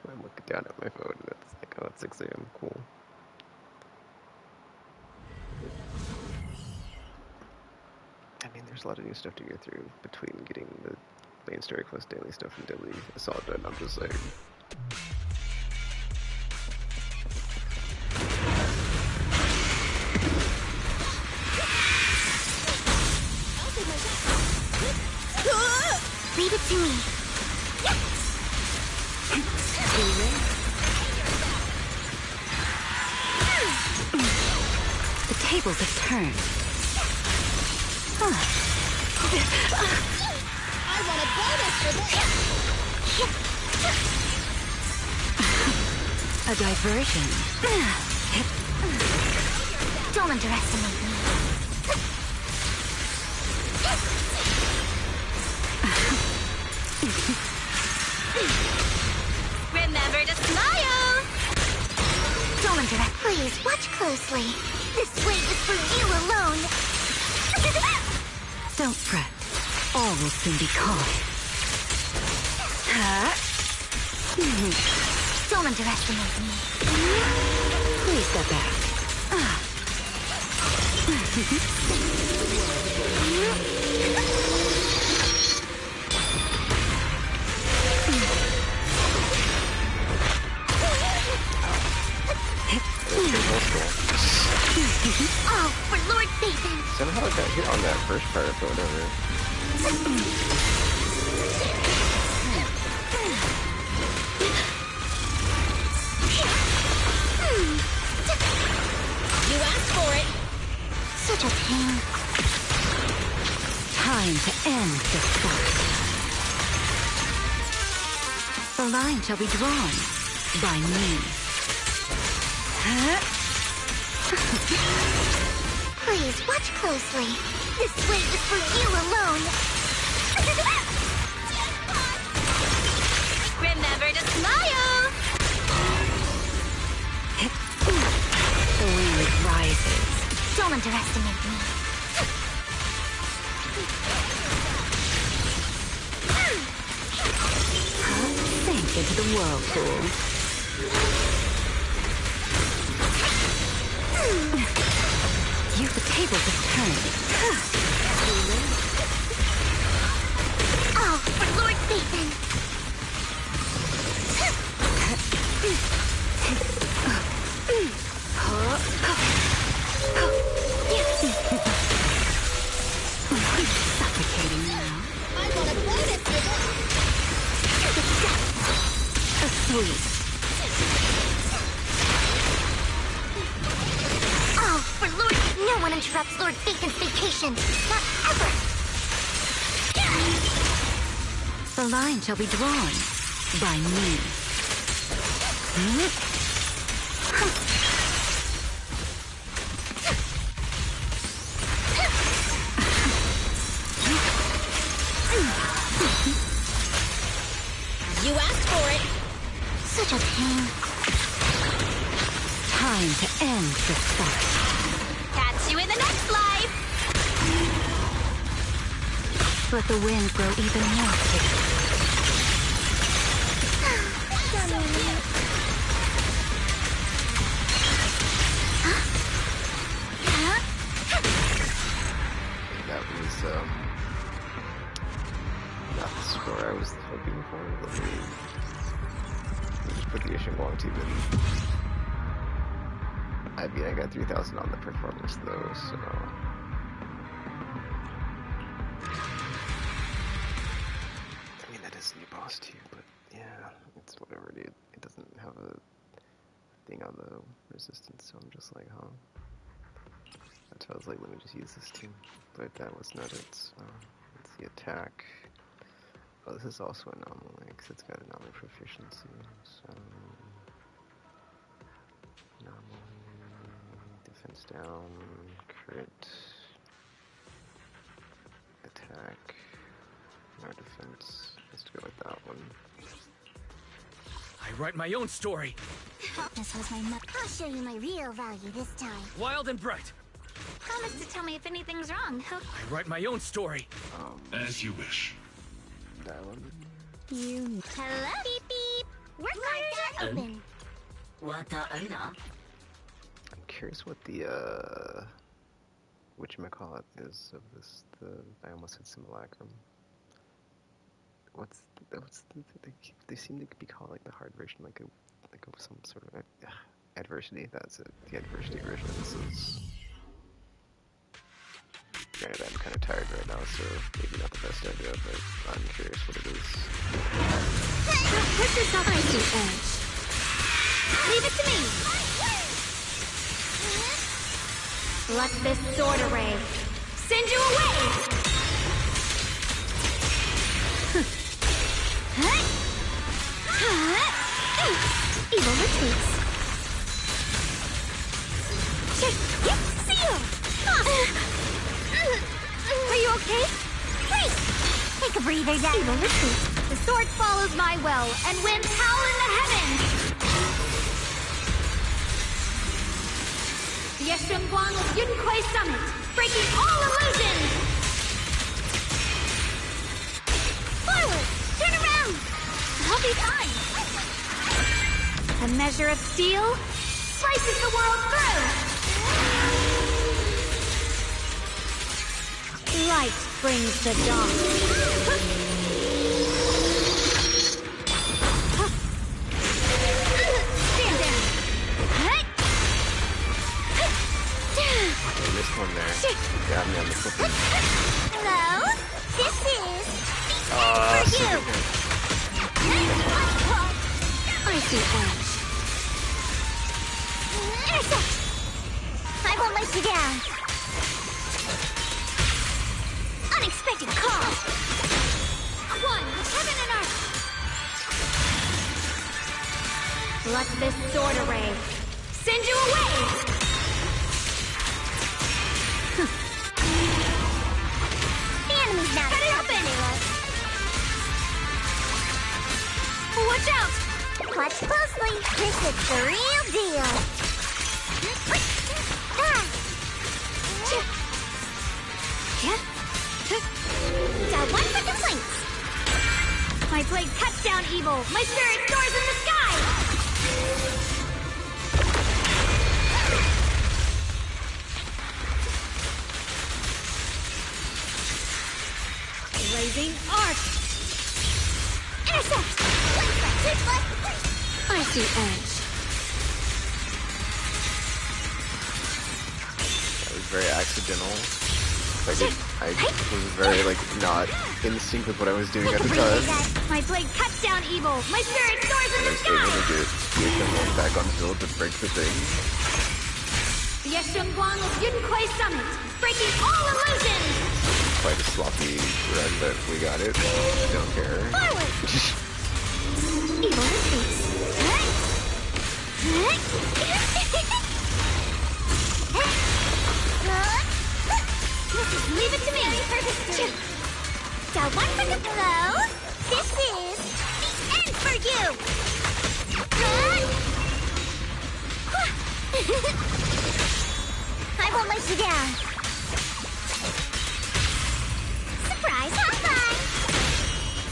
I'm looking down at my phone and it's like, oh, it's 6 a.m. Cool. I mean, there's a lot of new stuff to go through between getting the main story quest daily stuff and Deadly Assault done. I'm just like... Leave it to me. The tables have turned. I want a bonus for this. A diversion. Don't underestimate me. underestimate. Please, watch closely. This blade is for you alone. Don't fret. All will soon be calm. Don't underestimate me. Please step back. Oh, for Lord Nathan! Somehow I got hit on that first part, but whatever. You asked for it! Such a pain. Time to end this fight. The line shall be drawn by me. Please, watch closely. This blade is for you alone. Remember to smile! The wind rises. Don't underestimate me. Sink into the whirlpool. You, the tables have turned. Oh, for Lord Nathan! Suffocating now. I want to play this with A sweet. Oh, for Lord... No one interrupts Lord Nathan's vacation. Not ever! The line shall be drawn by me. You asked for it! Such a pain. Time to end this fight. Catch you in the next life! Let the wind grow even more thick. That was, not the score I was hoping for. Let me just put the Ishingwang team in. I mean, I got 3,000 on the performance though, so... I mean, that is a new boss too, but yeah, it's whatever, dude. It doesn't have a thing on the resistance, so I'm just like, huh? That's why I was like, let me just use this team. But that was not it, so let's see, attack. Oh, this is also anomaly, because it's got anomaly proficiency, so... Anomaly, defense down, crit, attack, no defense. Let's go with that one. I write my own story. This was my mother. I'll show you my real value this time. Wild and bright. Promise to tell me if anything's wrong. I write my own story. As you wish. That one. You. Hello, beep beep. Work on open. I'm curious what the whatchamacallit is of this. I almost said simulacrum. They seem to be called like the hard version, like some sort of adversity. That's it. The adversity version. This is. Granted, I'm kind of tired right now, so maybe not the best idea, but I'm curious what it is. Put yourself on the edge. Leave it to me. Let this sword array send you away. Evil retreats. See you. Are you okay? Great! Take a breather, Dad. Evil retreat. The sword follows my will, and winds howl in the heavens! Summit, breaking all illusions! Forward! Turn around! I'll be fine! A measure of steel slices the world through! Light brings the dawn. Stand down! I missed one there. Got me on the flipping. Hello? This is the end for you! I see edge. Intercept! I won't let you down. Unexpected call. One with heaven and earth. Let this sword array send you away! The enemy's not cut it open! Watch out! Watch closely. This is the real deal. Got one for complaints. My blade cuts down evil. My spirit soars in the sky. Blazing arc. Intercept. I see edge. That was very accidental. I was very, like, not in sync with what I was doing at the time. My blade cuts down evil. My spirit soars in the sky. I was able to get someone back on field to break the thing. Yeshunguang of Yunquai Summit, breaking all illusions! Quite a sloppy run, but we got it. I don't care. Forward! Evil retreats. Leave it to me. Got one for the blow. This is the end for you. I won't let you down. Surprise, high five.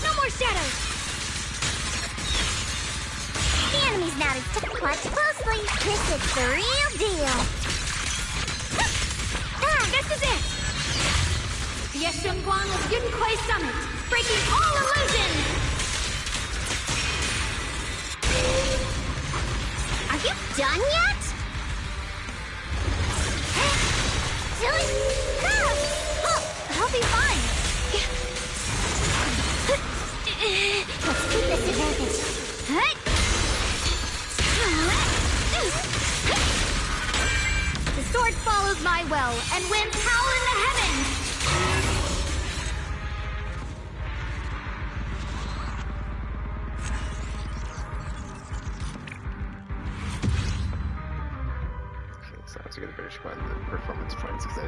No more shadows. The enemy's not as tough. Watch closely. This is the real deal. This is it. Yeshunguang of Yunquai Summit, breaking all illusions! Are you done yet? Silly! Go! Oh, I'll be fine. Let's keep this advantage. The sword follows my well, and winds howl in the heavens! To get a better score on the performance points because I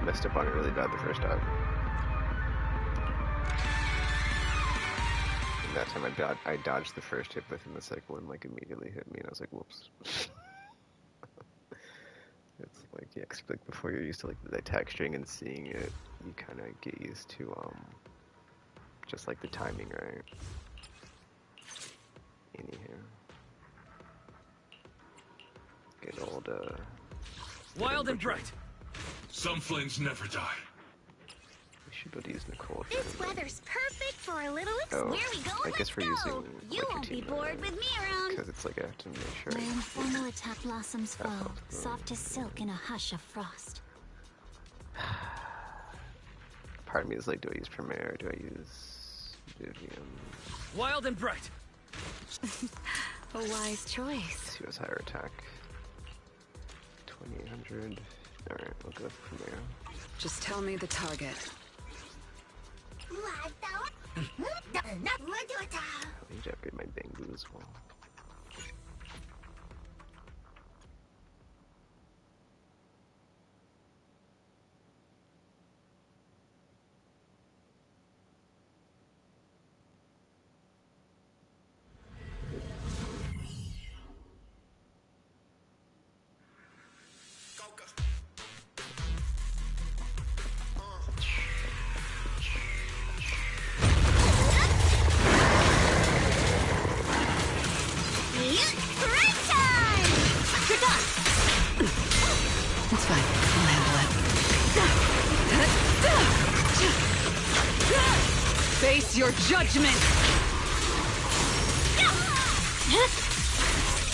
messed up on it really bad the first time. And that time I dodged the first hit, but then the second one like immediately hit me, and I was like, whoops. It's like, yeah, 'cause like before you're used to like the attack string and seeing it, you kind of get used to just like the timing, right? Anyhow, good old Wild and bright. Some flames never die. We should be able to use Nicole. This weather's perfect for a little Oh, where we go. I guess we're using You won't be bored with me around. because it's like I have to make sure. My informal attack blossoms fall, soft as silk in a hush of frost. Part of me is like, do I use Premiere? Do I use Vivian? Wild and bright. A wise choice. She was higher attack. 2800. Alright, we'll go with Premiere. Just tell me the target. I need to upgrade my Bangu as well. Face your judgment!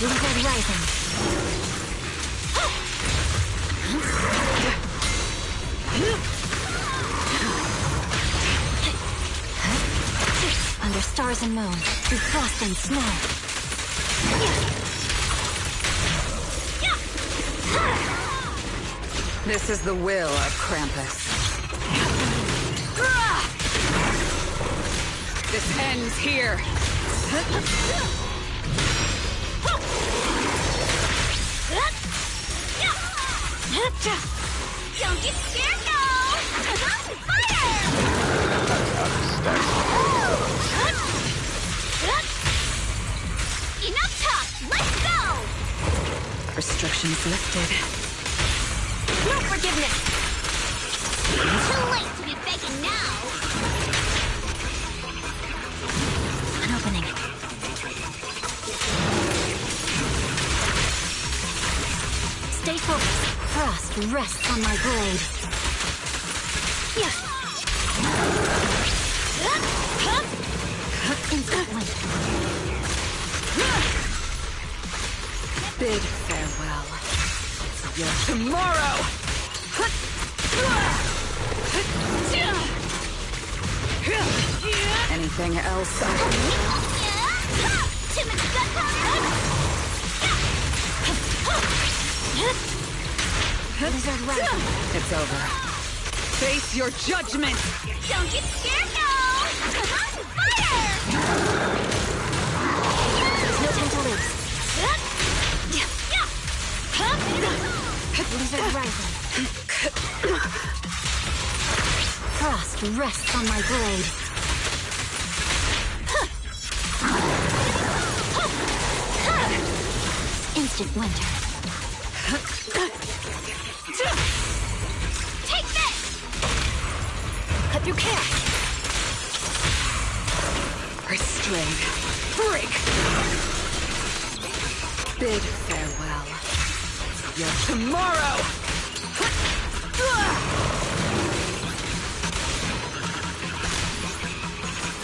Lizard rising. Under stars and moon, through frost and snow. This is the will of Krampus. This ends here. Don't get scared now! Fire! Enough talk! Let's go! Restrictions lifted. No forgiveness! Too late to be begging now! An opening. Stay focused. Frost rests on my blade. Instant winter. Bid farewell. Your tomorrow! Anything else? Lizard rising. It's over. Face your judgment! Don't get scared now! Fire! There's no time to lose. Lizard rising. Frost rests on my blade. Instant winter. Take this! Cut through chaos. Restrain. Break! Bid farewell. Your tomorrow!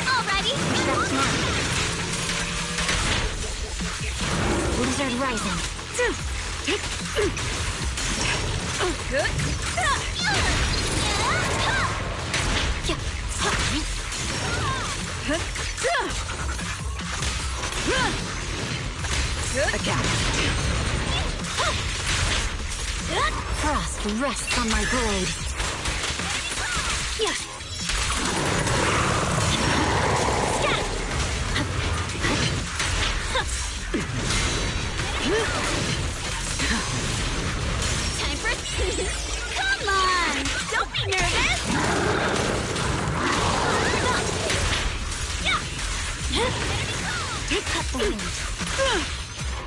Alrighty! That's mine. Lizard rising. Frost rests on my blade. Time for tea. Come on! Don't be nervous! Cut the wind.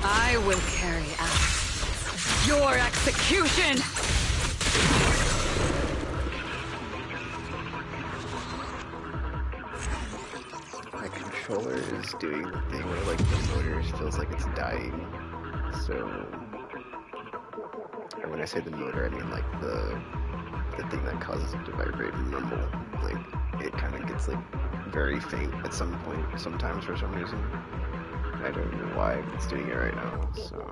I will carry out your execution! My controller is doing the thing where like the motor feels like it's dying. So, and when I say the motor, I mean like the thing that causes it to vibrate and rumble. Like it kind of gets like very faint at some point, sometimes for some reason. I don't know why it's doing it right now. So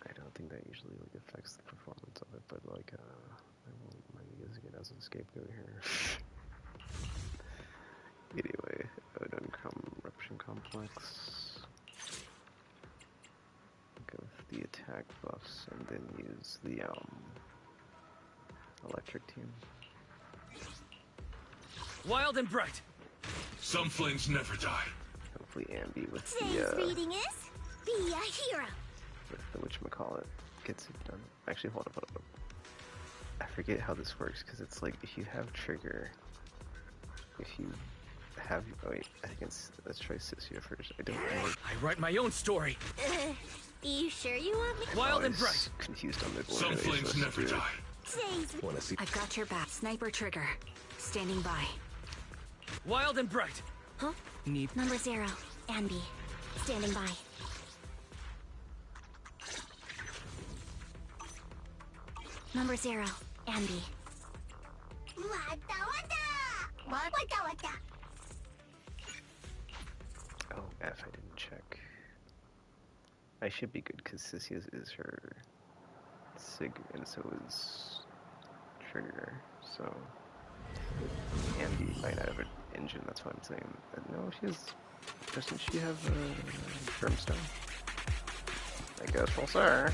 I don't think that usually like affects the performance of it, but like I won't mind using it as a scapegoat here. Anyway, Eruption Complex. Go with the attack buffs and then use the electric team. Wild and bright. Some flames never die. Hopefully Ambi with Today's reading is Be a Hero. With the whatchamacallit gets it done. Actually, hold up. I forget how this works because it's like if you have trigger, if you have wait, I think let's try Sissia first. I don't know. I write my own story. You sure you want me? Wild and bright. Confused on the Some flames never die. Today's I've got your back. Sniper trigger. Standing by. Wild and bright. Huh? Need Number 0, Ambi. Standing by. Number 0, Ambi. Oh, F, I didn't check. I should be good because Sisia's is her sig, and so is Trigger, so. And be fine out of an engine, that's what I'm saying. No, she has. Doesn't she have a Germstone? I guess we'll sir.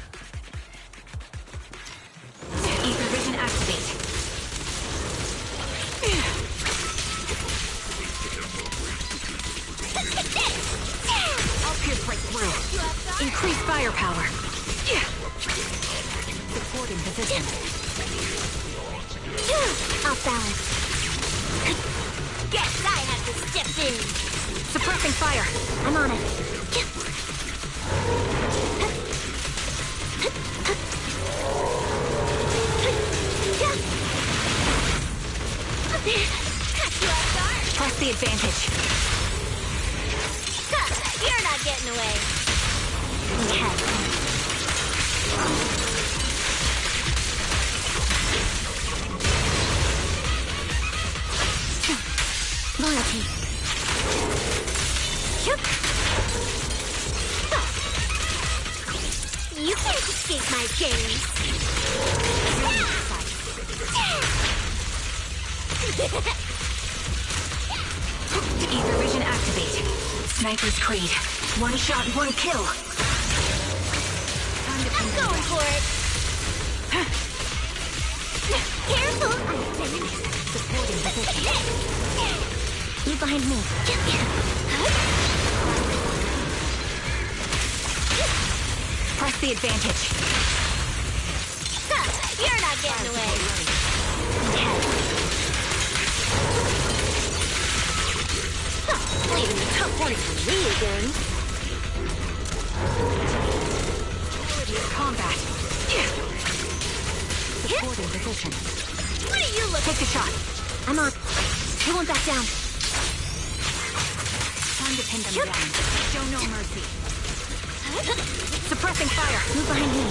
Ether vision activate. I'll pierce right through. Increase firepower. Supporting position. Off balance. Guess I have to step in. Suppressing fire. I'm on it. Press the advantage. You're not getting away. Loyalty. You can't escape my gaze. Ether vision activate. Sniper's Creed. One shot, one kill. I'm going for it. Careful. Supporting position. You behind me. Press the advantage. You're not getting away. Leaving the top 40 for me again. Combat. Supporting position. What are you looking? Take the shot. I'm on. He won't back down. Time to pin them down. Show no mercy. Suppressing fire. Move behind me.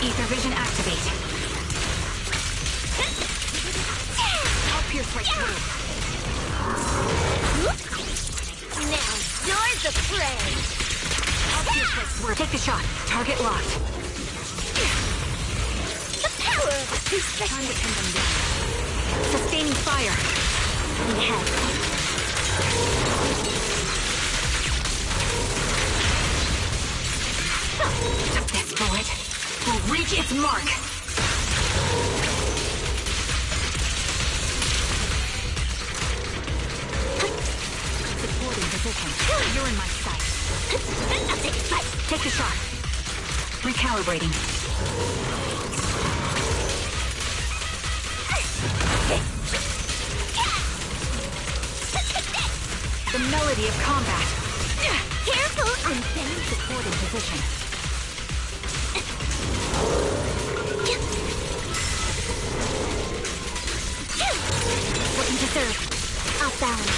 Ether vision activate. I'll pierce right through. Now, you're the prey. I'll pierce right through. Take the shot. Target locked. The power of the two. Time to pin them down. Sustaining fire. This bullet will reach its mark. Supporting position. You're in my sight. Take the shot. Recalibrating. The melody of combat. Careful, I'm bending. Supporting position. What you deserve. Off balance.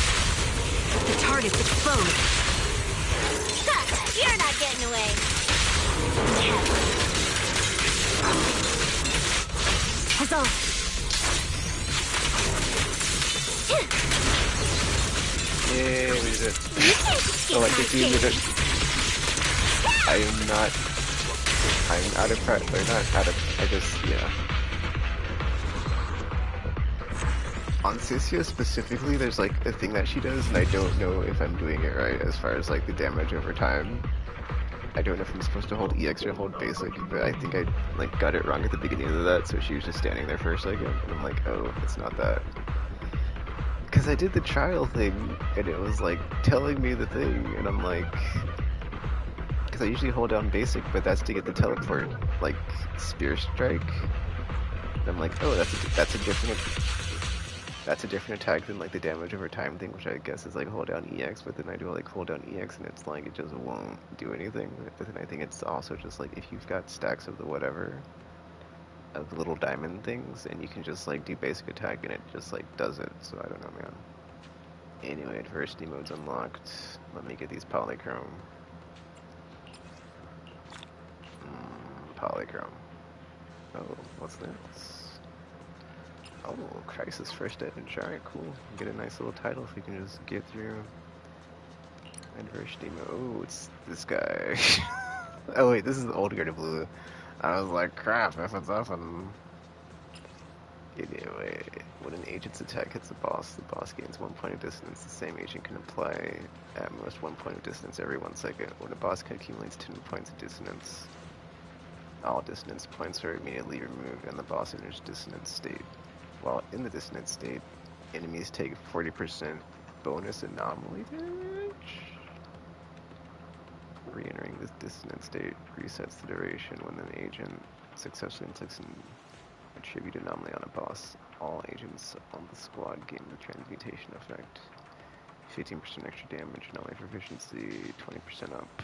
The target's exposed. You're not getting away. Huzzah. Yeah, we did it. Oh, I think we did it. I'm out of practice. Or not out of, I just, yeah. On Sisia specifically, there's like a thing that she does, and I don't know if I'm doing it right as far as like the damage over time. I don't know if I'm supposed to hold EX or hold basic, but I think I like got it wrong at the beginning of that, so she was just standing there for a second, and I'm like, oh, it's not that. Because I did the trial thing, and it was like telling me the thing, and I'm like, because I usually hold down basic, but that's to get the teleport, like spear strike. And I'm like, oh, that's a different attack than like the damage over time thing, which I guess is like hold down EX, but then I do like hold down EX and it's like it just won't do anything. But then I think it's also just like if you've got stacks of the whatever, of the little diamond things, and you can just like do basic attack and it just like does it. So I don't know, man. Anyway, adversity mode's unlocked. Let me get these polychrome. polychrome. Oh, what's this? Oh, Crisis First Edge. Alright, cool. Get a nice little title if we can just get through adversity. Oh, it's this guy. Oh wait, this is the old Guard of Blue. I was like, crap, if it's up and... Anyway, when an agent's attack hits the boss gains 1 point of distance. The same agent can apply at most 1 point of distance every 1 second. When a boss accumulates 10 points of dissonance, all dissonance points are immediately removed and the boss enters dissonance state. While in the dissonance state, enemies take 40% bonus anomaly damage. Re-entering this dissonance state resets the duration when an agent successfully inflicts an attribute anomaly on a boss. All agents on the squad gain the transmutation effect. 15% extra damage, anomaly proficiency, 20% up.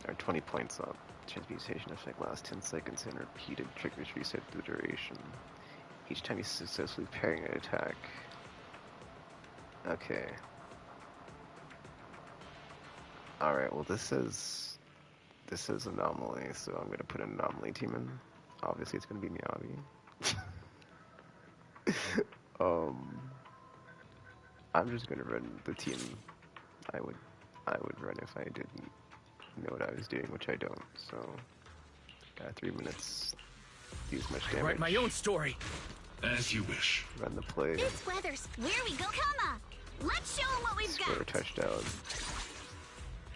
Or 20 points up. Transmutation effect lasts 10 seconds and repeated triggers reset the duration. Each time you successfully parry an attack. Okay. Alright, well this says anomaly, so I'm gonna put an anomaly team in. Obviously it's gonna be Miyabi. I'm just gonna run the team I would run if I didn't know what I was doing, which I don't, so got 3 minutes, use much damage. Write my own story. As you wish. Run the play. This weather's where we go. Come on, let's show them what we've Score a got. touchdown.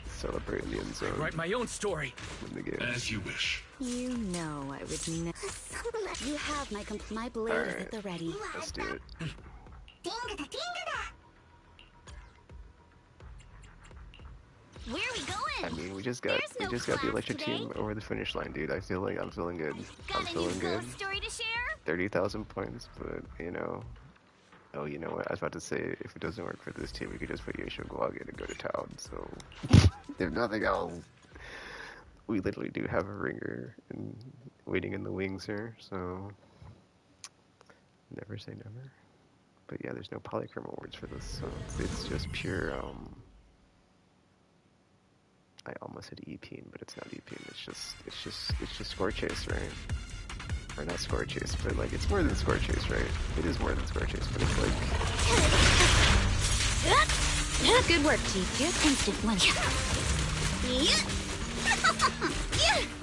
Celebrate in the end zone. Write my own story. Win the game. As you wish. You know I would never. You have my blade is at the ready. Let's do it. Where are we going? I mean, we just got the electric team over the finish line, dude. I feel like I'm feeling good. I'm feeling good. Story to share? 30,000 points, but you know. Oh, you know what? I was about to say, if it doesn't work for this team, we could just put Yesho Guage and go to town. So, if nothing else, we literally do have a ringer and waiting in the wings here. So, never say never. But yeah, there's no polychrome awards for this, so it's just pure. I almost said EP, but it's not EP. It's just score chase, right? Or not score chase, but like it's more than score chase, right? It is more than score chase, but it's like. Good work, Chief. Instant flinch.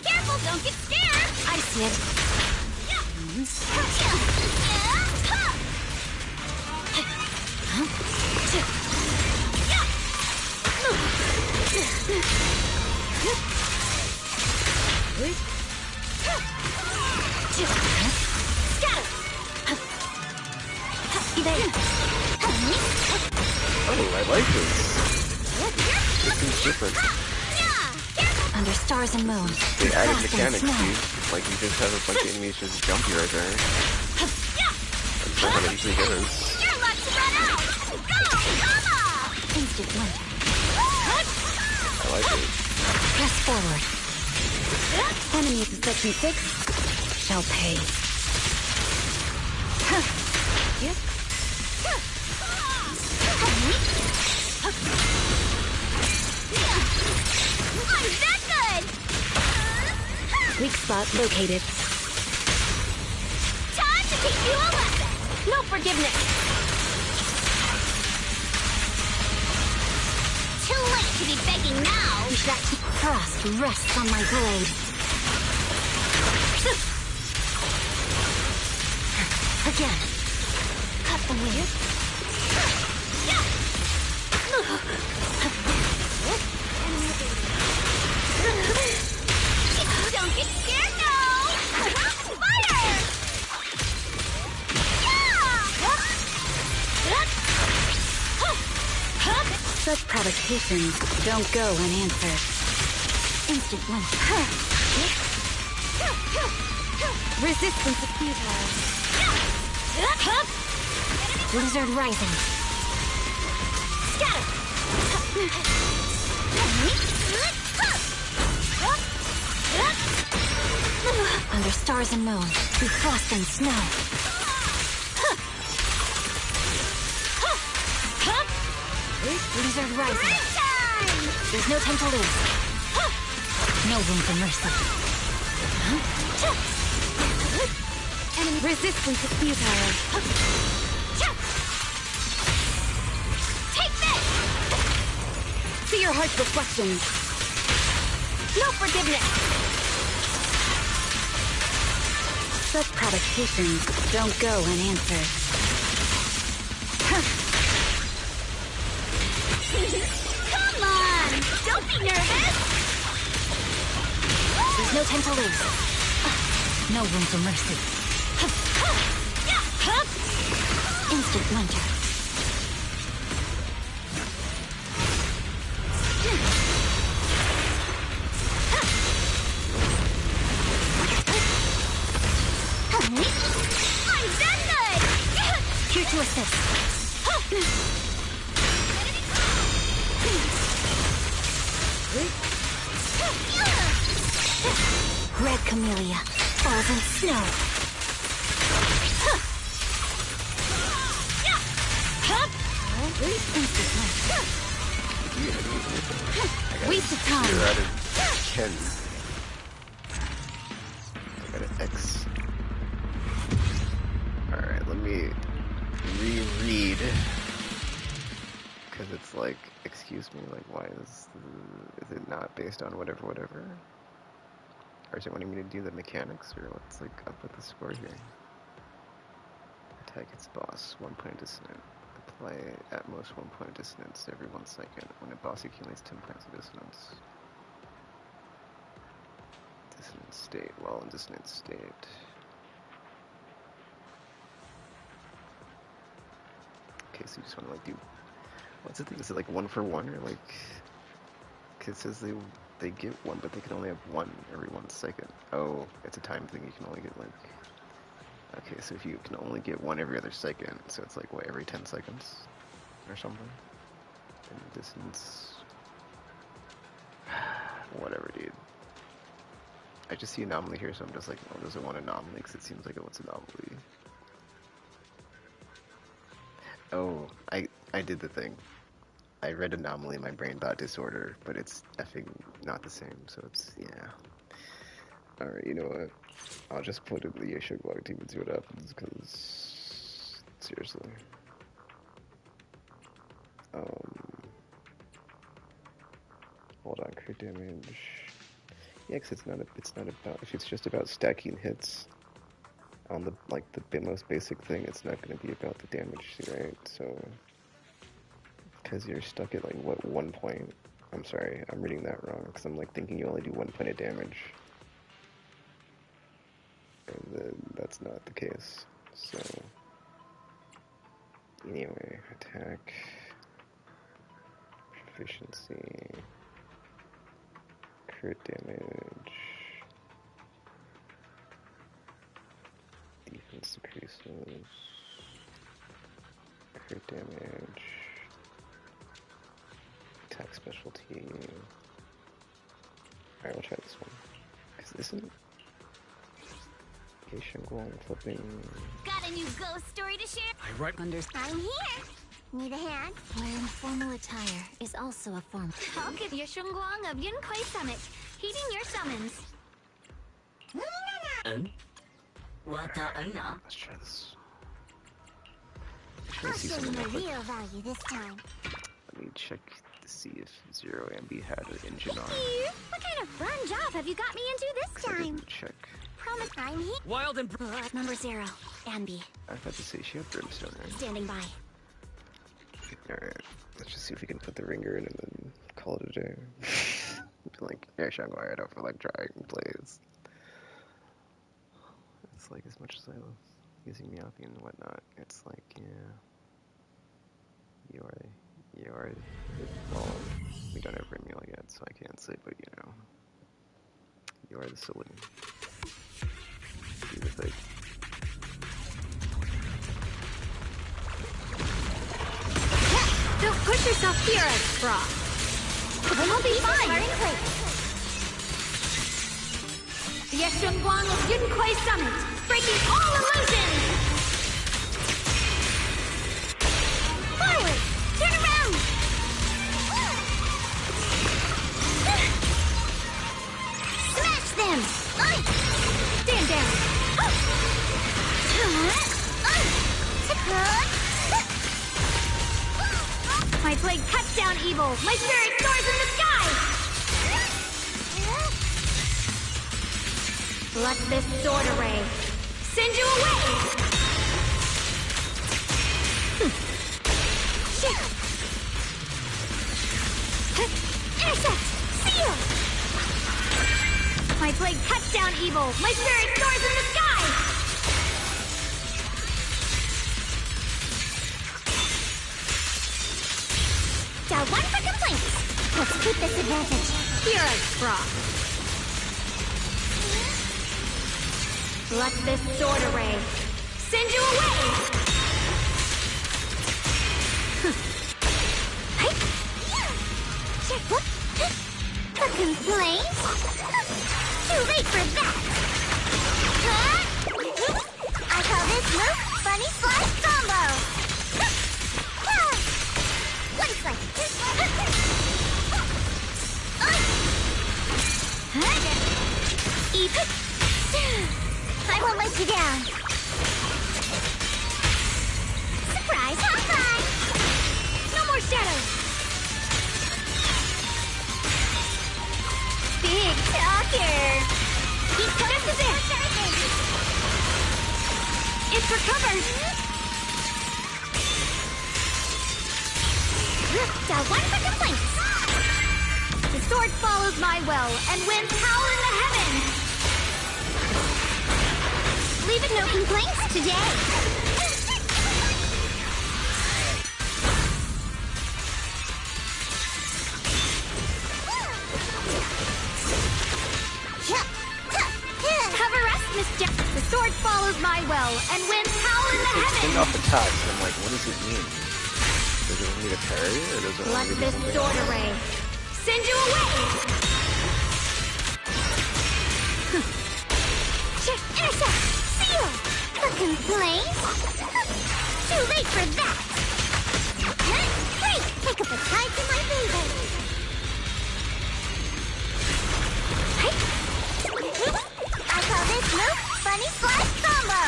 Careful, don't get scared. I see it. Oh, I like this. This is different. Under stars and moon. They added mechanics, dude. Like you just have a bunch of enemies just jump you right there. That's not how it usually goes. You're lucky to run out. Go, come on. Instant flinch. I like it. Press forward. Enemy of section 6 shall pay. Yep. I'm that good. Weak spot located. Time to teach you a lesson. No forgiveness. Too late to be begging now. That frost rests on my blade. Again. Cut the wing. Don't get scared now. Fire! Such provocations don't go unanswered. Instant flinch. Resistance is futile. Blizzard rising. Scatter! Under stars and moon, through frost and snow. Blizzard rising. There's no time to lose. No room for mercy. Enemy resistance is futile. Take this! See your heart's reflections. No forgiveness! Such provocations don't go unanswered. Come on! Don't be nervous! There's no time to lose. No room for mercy. Instant muncher. I'm that good! Here to assist. Red camellia falls in snow. Waste of time. 0 out of 10. I got an X. Alright, let me reread. Because it's like, excuse me, like, why is it not based on whatever? Or is it wanting me to do the mechanics, or what's like up with the score here? Attack its boss, 1 point dissonant. Apply at most 1 point dissonance every 1 second. When a boss accumulates 10 points of dissonance. Dissonant state, while in dissonant state. Okay, so you just want to like do, what's the thing? Is it like 1 for 1, or like, cause it says they get 1, but they can only have 1 every 1 second. Oh, it's a time thing. You can only get like, okay, so if you can only get 1 every other second, so it's like what, every 10 seconds or something. And distance, whatever, dude. I just see anomaly here, so I'm just like, oh, does it want anomaly? Because it seems like it wants anomaly. Oh, I did the thing. I read anomaly, my brain thought disorder, but it's effing not the same, so it's, yeah. Alright, you know what? I'll just put in the Yeshua Glog team and see what happens, because, seriously. Hold on, crit damage. Yeah, because it's not about, if it's just about stacking hits on the, like, the most basic thing, it's not going to be about the damage, right? So, because you're stuck at, like, what, 1 point? I'm sorry, I'm reading that wrong, because I'm, like, thinking you only do 1 point of damage. And then that's not the case. So, anyway, attack, proficiency, crit damage, defense decreases, crit damage, attack specialty. Alright, we'll try this one. Because isn't Shenguang flipping? Got a new ghost story to share? I write I'm here. Need a hand? Wearing formal attire is also a form. I'll give you Shunguang of Yunquei Summit, heeding your summons. Let's try this. I'll show you my real value this time. Let me check to see if Zero Ambi had an engine on. What kind of fun job have you got me into this I time? didn't check. Promise I'm here. Wild and Number 0, Ambi. I was about to say she had brimstone, right? Standing by. Alright, let's just see if we can put the ringer in and then call it a day. Be like, yeah, Shanghai, I don't feel like trying, please. It's like, as much as I love using Meowth and whatnot, it's like, yeah. You are, well, we don't have Remielle yet, so I can't say, but you know. You are the silly. Do the thing. Don't push yourself here, Frog. We'll be fine. The Yeshunguang of Yunquei Summit, breaking all illusions! Forward! Turn around! Smash them! Stay blade cuts down evil. My spirit soars in the sky. Let this sword array send you away. Intercept! Seal! My blade cuts down evil. My spirit soars in the sky. Got one for complaints. Let's keep this advantage. Hero's frost. Let this sword array send you away. A complaint? Too late for that. I call this move Bunny Slash Combo. One slice. I won't let you down. Surprise, high five. No more shadows. Big talker. This is it. It's recovered. Got one for complaints. The sword follows my will and wins power in the heavens. Leave it no complaints today. Cover us, Miss Jack. The sword follows my will and wins power in the It's heavens. off the top, so I'm like, what does it mean? Does it want me to parry, or does it Let want me to do this something sword else? array send you away. Intercept! Seal! A complaint? Too late for that! Great! Pick up the tides in my favor! I call this move Bunny Slash Combo!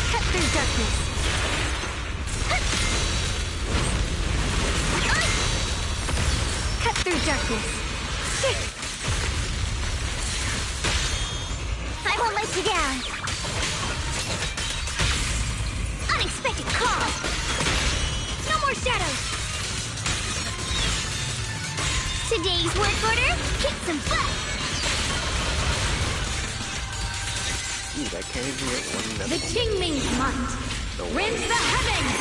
Cut through darkness. Cut through darkness. I won't let you down! Unexpected call! No more shadows. Today's work order, kick some butt! Dude, I can't even get one The message. Qingming's might rends the heavens.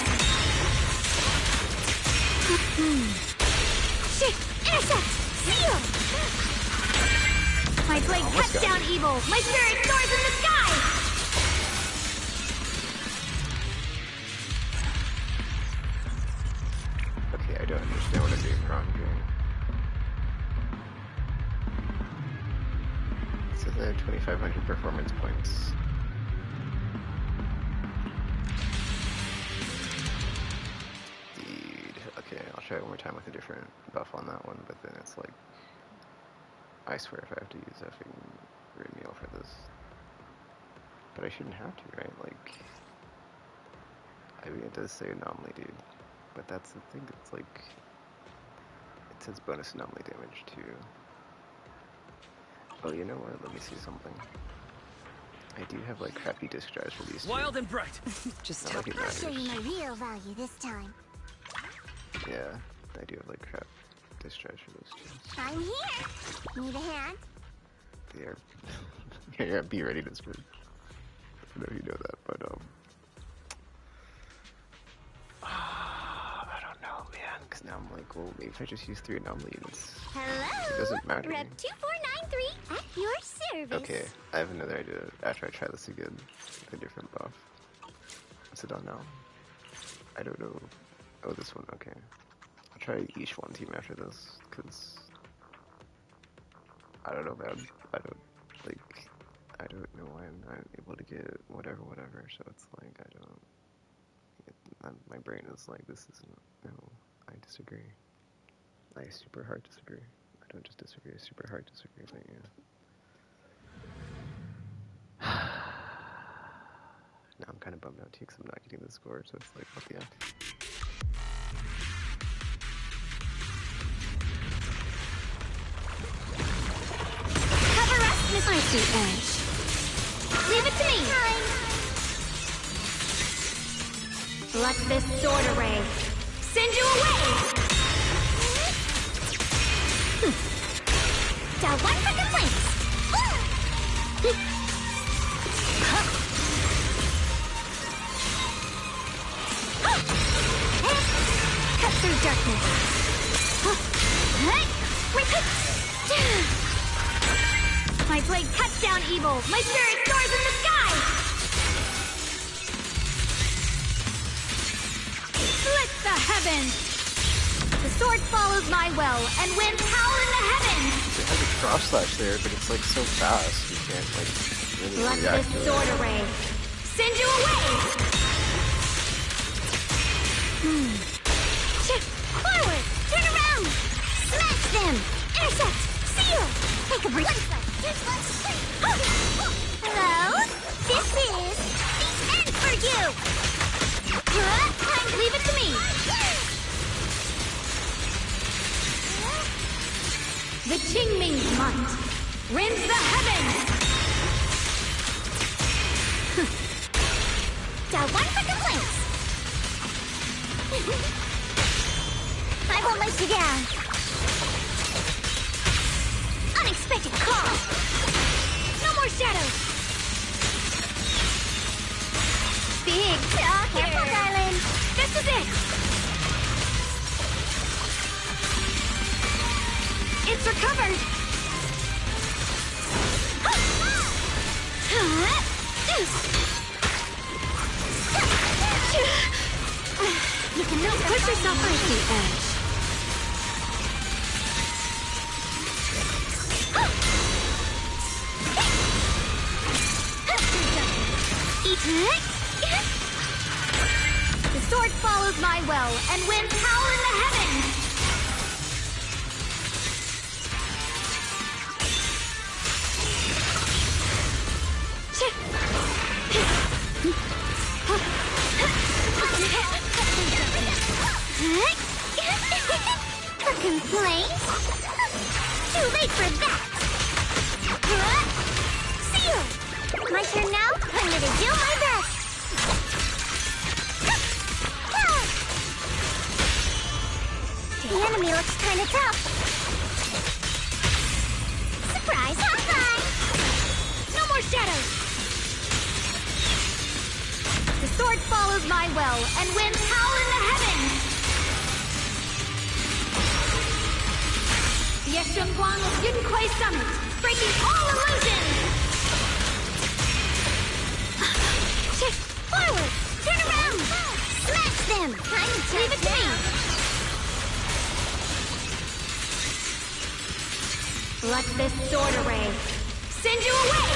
Intercept! Seal! My blade almost cuts got down it. evil. My spirit soars in the sky. Okay, I don't understand what I'm doing wrong here. So there are 2,500 performance points. Dude, okay, I'll try it one more time with a different buff on that one, but then it's like, I swear if I have to use effing Remielle for this. But I shouldn't have to, right? Like, I mean, it does say anomaly, dude. But that's the thing, it's like, it says bonus anomaly damage too. Oh, you know what? Let me see something. I do have like crappy disc drives for these two. Wild and bright. Just Not like it I'll show matters. you my real value this time. Yeah, I do have like crap disc drives for those two. I'm here! Need a hand? They are. Yeah, be ready to spin. I know you know that, but I don't know, man. Because now I'm like, well, maybe if I just use 3 anomaly units, Hello? it doesn't matter. Rep 2493 at your service. Okay, I have another idea after I try this again with a different buff. What's it on now? I don't know. Oh, this one, okay. I'll try each one team after this, because I don't know, man. I don't know why I'm not able to get whatever, so it's like, my brain is like, this isn't, no, I disagree. I super hard disagree. I don't just disagree, I super hard disagree with you. Now I'm kind of bummed out too because I'm not getting the score, so it's like, what the F? Cover us, Miss Icy Edge. Leave it to me. Let this sword array send you away. Down one for complaints. Cut through darkness. My blade cuts down evil. My spirit soars in the sky. Split the heavens. The sword follows my will and wins power in the heavens. It has a cross slash there, but it's like so fast you can't like really Let react this to sword it. array send you away. Forward, turn around, smash them, intercept, seal, take a break. Hello, this is the end for you. Leave it to me. The Qingming's might rends the heavens. Down one for complaints. I won't let you down. Unexpected call. No more shadows. Big talk. Careful, darling. This is it. It's recovered. You can now put yourself on the edge. The sword follows my will and wins power in the heavens. For complaints? Too late for that! Seal! My turn now? I'm gonna do my best! The enemy looks kinda tough. Surprise! Bye-bye! No more shadows! The sword follows my will and wins power in the heavens! Yeshengguang of Yunquai Summit, breaking all illusions! Forward! Turn around! Smash them! Leave it to me! Let this sword array send you away!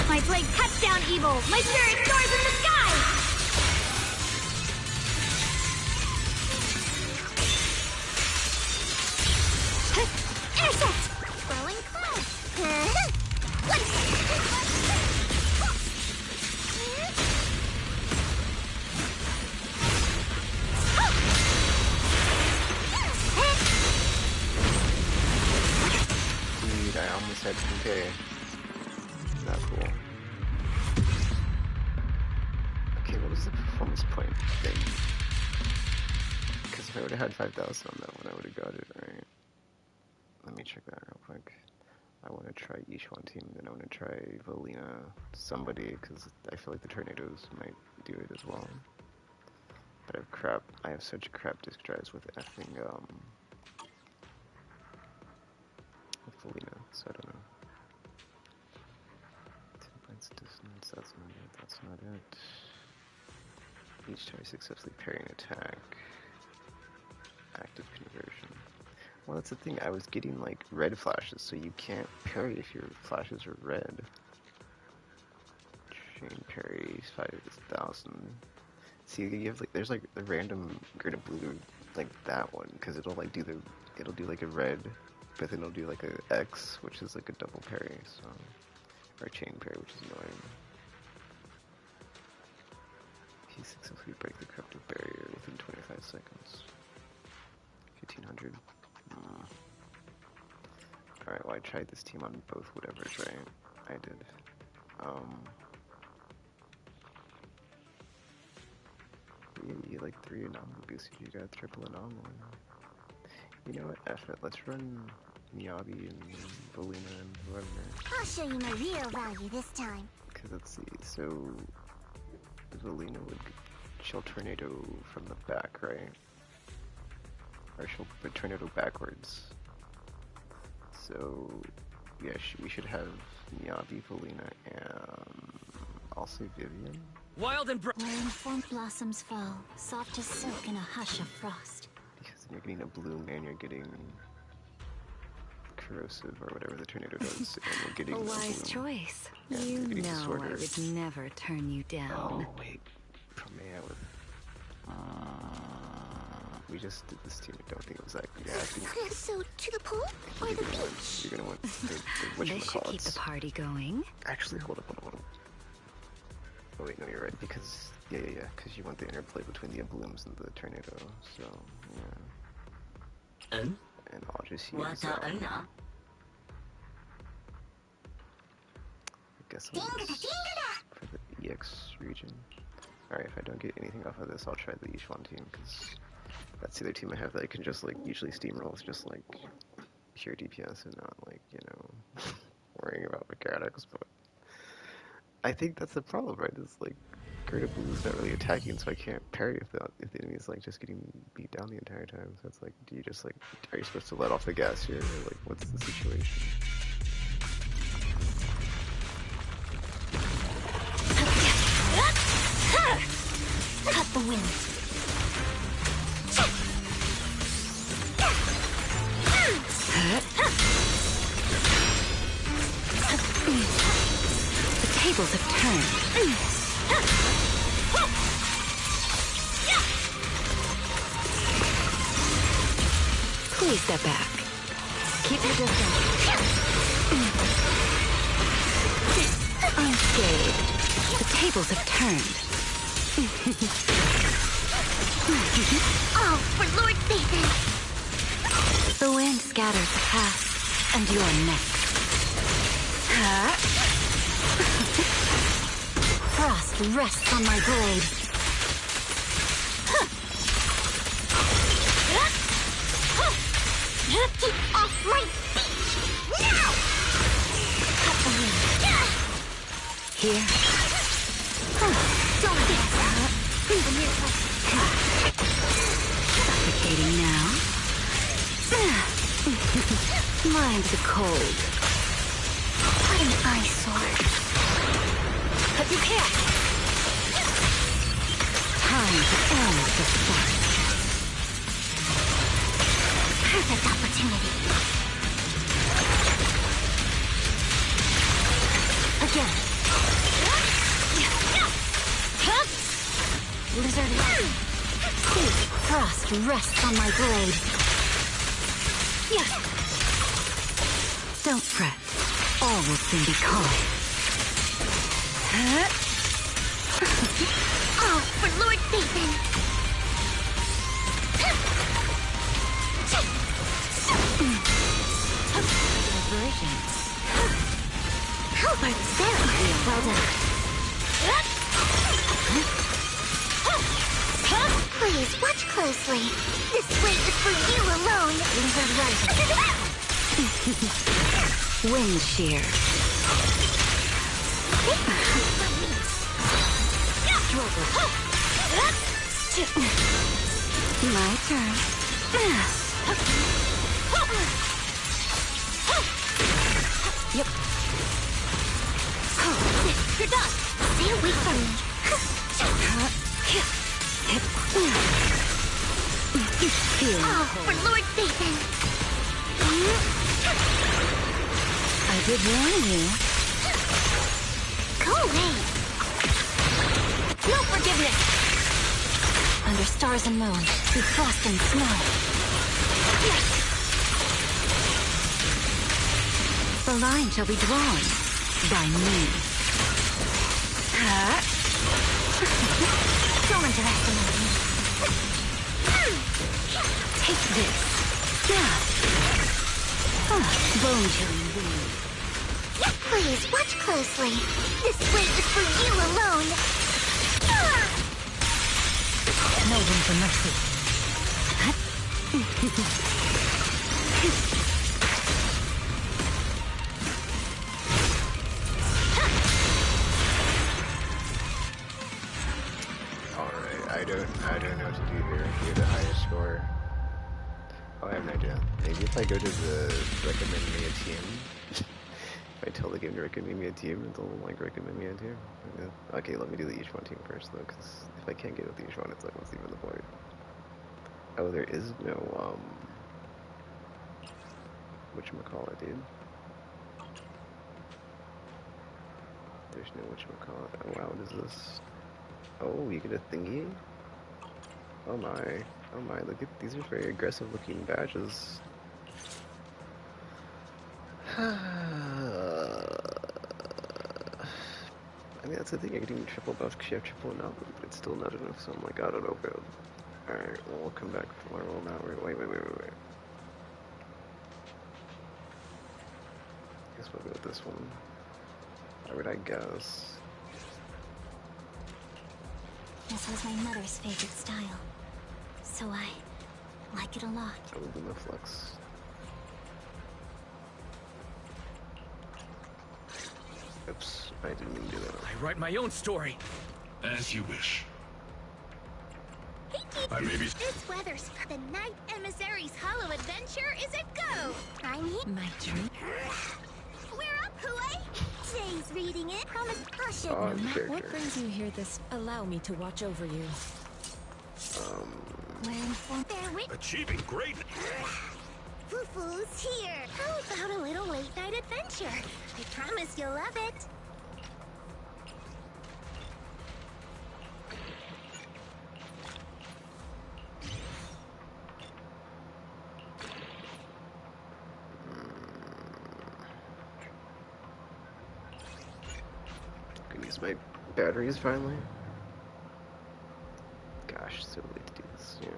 My blade cuts down evil! My spirit soars in the sky! Intercept! Rolling cloud! Dude, I almost had 10k. Not cool. Okay, what was the performance point thing? Because if I would have had 5,000 on that one, I would have got it, right? Let me check that real quick. I want to try Yishuan team, then I want to try Valina, somebody, because I feel like the tornadoes might do it as well. But I have such crap disc drives with effing, with Valina, so I don't know. 10 points distance, that's not it, that's not it. Each time successfully parry an attack. Active conversion. Well, that's the thing, I was getting like red flashes, so you can't parry if your flashes are red. Chain parry, 5,000. See, you have like, there's like a random green and blue, like that one, because it'll like do it'll do like a red, but then it'll do like a X, which is like a double parry, so, or a chain parry, which is annoying. He successfully break the corruptive barrier within 25 seconds. 1500. Alright, well I tried this team on both whatevers, right? I did. You like 3 anomaly boosts if you got triple anomaly. You know what? F it. Let's run Miyabi and Volina and whoever. I'll show you my real value this time. Because let's see, so Volina she'll tornado from the back, right? Or she'll put tornado backwards. So yeah, we should have Miyabi, Volina, and I'll say Vivian. Wild and where informed blossoms fall, soft as silk in a hush of frost. Because then you're getting a bloom and you're getting corrosive or whatever the tornado does, and you're getting a wise choice. Yeah, you know disorder. I would never turn you down. Oh wait, Remielle with. We just did this team. I don't think it was that. Yeah, I think. So to the pool or the beach? You're gonna want the They should keep the party going. Actually, hold up. Oh wait, no, you're right. Because yeah, because you want the interplay between the blooms and the tornado. So yeah. And I'll just use. I guess I'll use for the EX region. Alright, if I don't get anything off of this, I'll try the Yishuan team, because that's the other team I have that I can just, like, usually steamroll with just, like, pure DPS and not, like, you know, worrying about mechanics, but I think that's the problem, right? It's, like, Greater Blue is not really attacking, so I can't parry if the enemy's, like, just getting beat down the entire time, so it's like, do you just, like, are you supposed to let off the gas here, or, like, what's the situation? Cut the wind. The tables have turned. Please step back. Keep your distance. Unscathed. The tables have turned. Oh, for Lord Satan! The wind scatters the past, and you're next. Frost rests on my blade. Off my feet! Now! Cut the wind. Here. Don't get suffocating now. Mind the cold. What an eyesore. But you can't. Time to end the fight. Perfect opportunity. Again. Lizard Wing. Frost rests on my blade. Don't fret. All will soon be calm. Oh, for Lord Satan! Diversions. Halbert Sarah. Well done. Please, watch closely. This weight is for you alone. Lizard Rising. Wind Shear. Struggle. My turn. Yep. You're done. Stay away from me. Oh, for Lord Satan! I did warn you. Go away. No forgiveness! Under stars and moon, through frost and snow. The line shall be drawn by me. Don't underestimate me. Take this. Bone-chilling wind. Please, watch closely. This place is for you alone. No room for mercy. Alright, I don't know what to do here. You're the highest score. Oh, I have no idea. Maybe if I go to the recommend me a team. If I tell the game to recommend me a team, it'll like recommend me a team. Yeah. Okay, let me do the each one team first though, because if I can't get with each one, it's like what's even the point? Oh, there is no whatchamacallit, dude. There's no whatchamacallit. Oh wow, what is this? Oh, you get a thingy? Oh my, look at, these are very aggressive looking badges. I mean, that's the thing, you're getting triple buff because you have triple amount, but it's still not enough, so I'm like, I don't know, bro. Alright, well, we'll come back from our roll now. Wait. Guess we'll go with this one. Why would I guess? This was my mother's favorite style, so I like it a lot. Oh, Lumaflux. Oops, I didn't mean to do that. I write my own story. As you wish. I may be... This weather's the Night Emissary's Hollow Adventure is a go! I'm here. My dream. We're up, Hooey! Jay's reading it. Promise caution. Oh, What brings you here this... Allow me to watch over you. We're informed. Achieving greatness. Foo-foo's here. How about a little late-night adventure? I promise you'll love it. Can use my batteries finally. Gosh, so late to do this, yeah.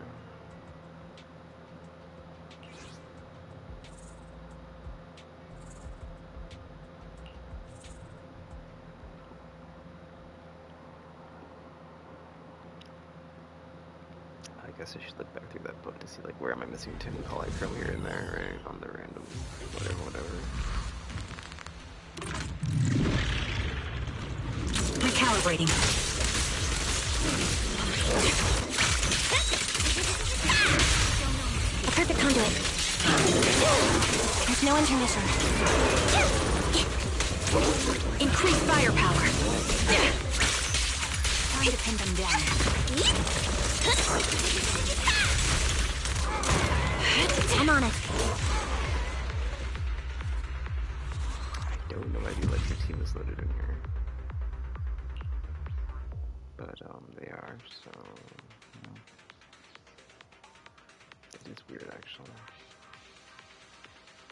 I guess I should look back through that book to see like where am I missing 10 polychrome here and there, right? On the random whatever. Recalibrating. A perfect conduit. There's no intermission. Increased firepower. Time to pin them down. I'm on it. I don't know why the electric team is loaded in here. But they are, so it is weird actually.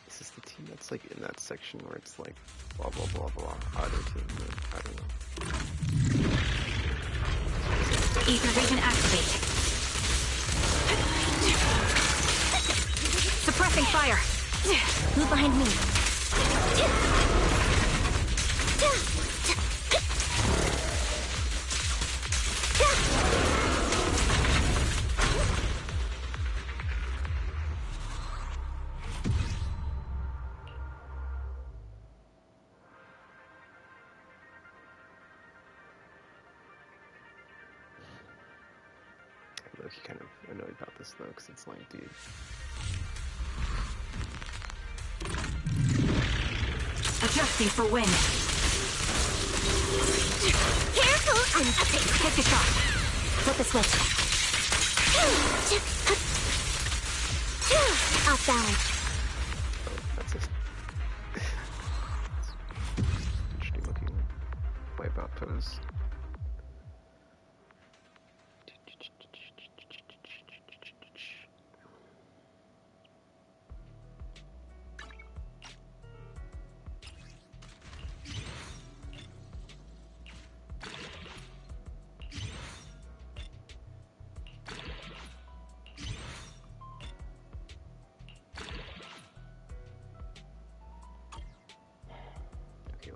Is this the team that's like in that section where it's like blah blah blah blah auto team? I don't know. Ether vision activate. Suppressing fire. Move behind me. I'm low-key kind of annoyed about this though, because it's like, dude. Adjusting for wind. Careful! Take the shot. Flip the switch. Off balance. Oh, that's a interesting looking wipeout pose.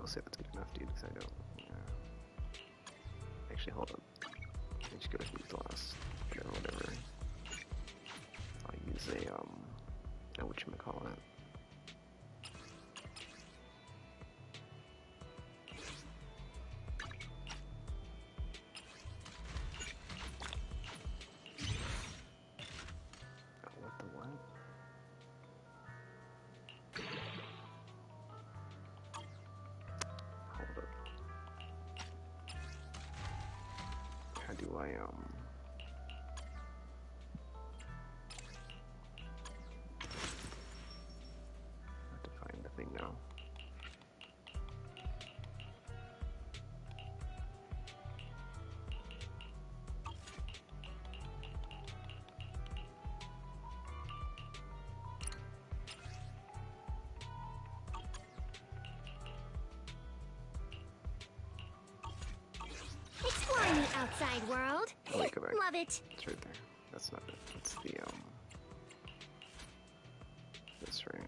I'll say that's good enough, dude, because I don't... Actually, hold up. I just go to heat glass. Whatever. I'll use a, whatchamacallit. What the what? Hold up. How do I, have to find the thing now. Exploring the outside world. Oh, wait, go back. Love it. It's right there. That's not it. That's the, that's right.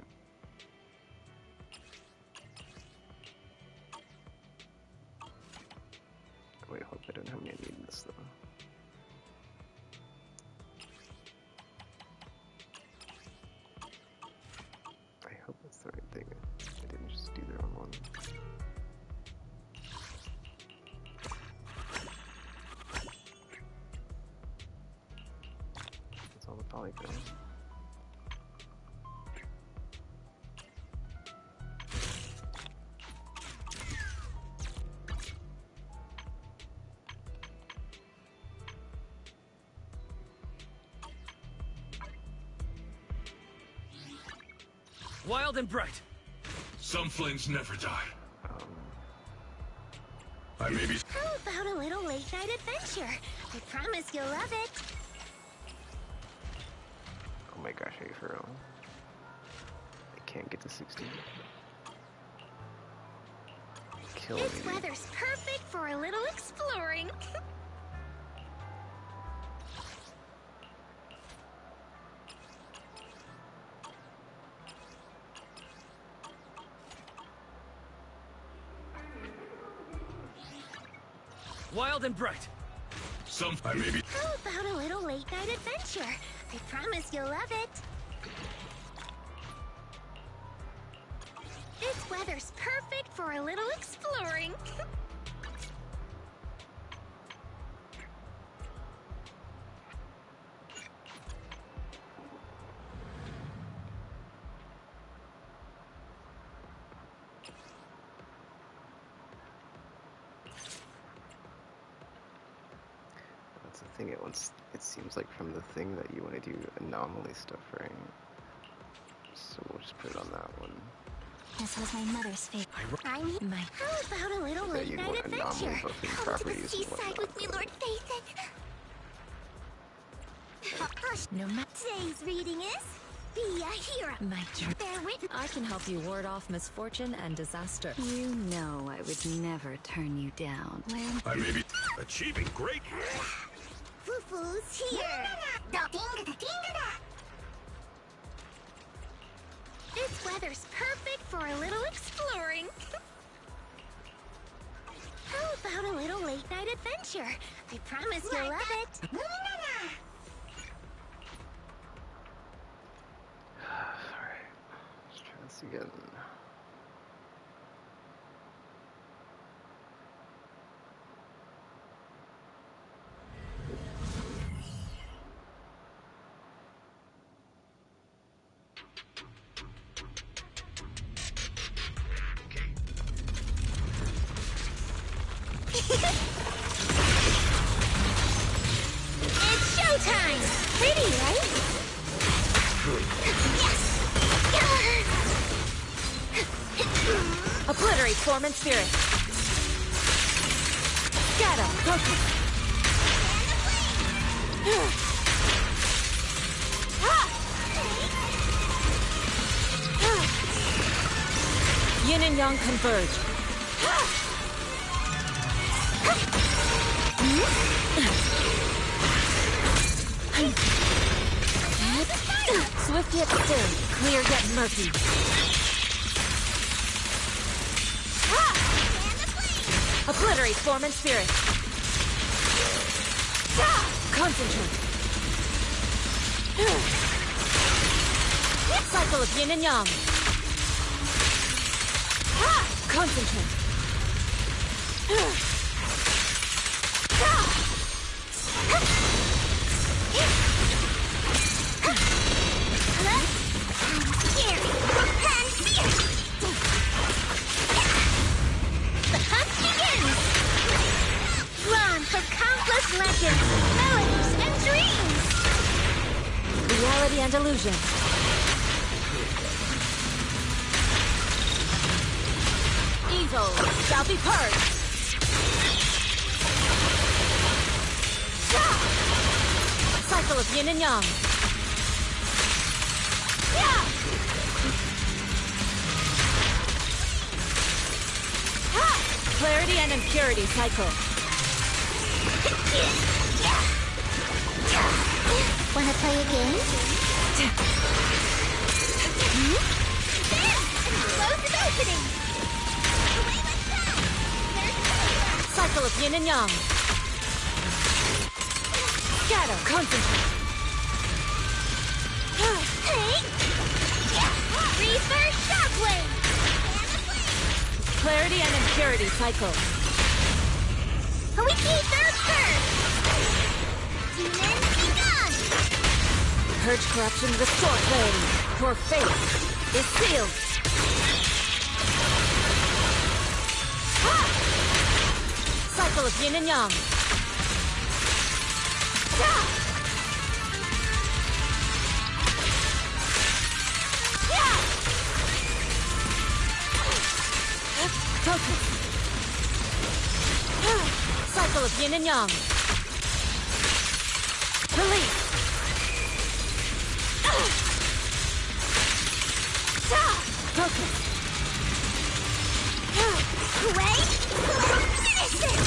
Wait, hope I don't have any need in this, though. I hope it's the right thing. I didn't just do the wrong one. That's all the polygons. Wild and bright. Some flames never die. I may be... How about a little late-night adventure? I promise you'll love it. Oh my gosh, are you for real? I can't get to 60. Kill me. This weather's perfect for a little exploring. Wild and bright. I may be... How about a little late-night adventure? I promise you'll love it. This weather's perfect for a little exploring. That's the thing, it seems like from the thing that you want to do anomaly stuff, right? So we'll just put it on that one. This was my mother's favorite. I need my... How about a little That you late-night want anomaly adventure? buffing Come to the properties and seaside whatnot. with me, Lord Phaethon. Hush, no matter. Today's reading is... Be a hero. My turn. Bear with... I can help you ward off misfortune and disaster. You know I would never turn you down. When I may be... Achieving great... Foo-foo's here. This weather's perfect for a little exploring. How about a little late-night adventure? I promise you'll love it. Alright, let's try this again. It's showtime! Pretty, right? Yes! Obliterate form and spirit. Get him, focus. Yin and yang converge. Swift yet stern, clear yet murky. Obliterate form and spirit. Concentrate. Cycle of yin and yang. Concentrate. The hunt begins! Drawn from countless legends, melodies, and dreams! Reality and illusion. Evil shall be purged. Cycle of yin and yang. Clarity and impurity cycle. Wanna play a game? Close is opening! Away with that! Cycle of yin and yang. Scatter. Concentrate. Reverse shockwave! Clarity and impurity cycle. We keep those curves! Demons be gone! Purge corruption, restore clarity. Your fate is sealed. Cycle of yin and yang. Focus. Cycle of yin and yang. Release. Focus. Wait! Finish this!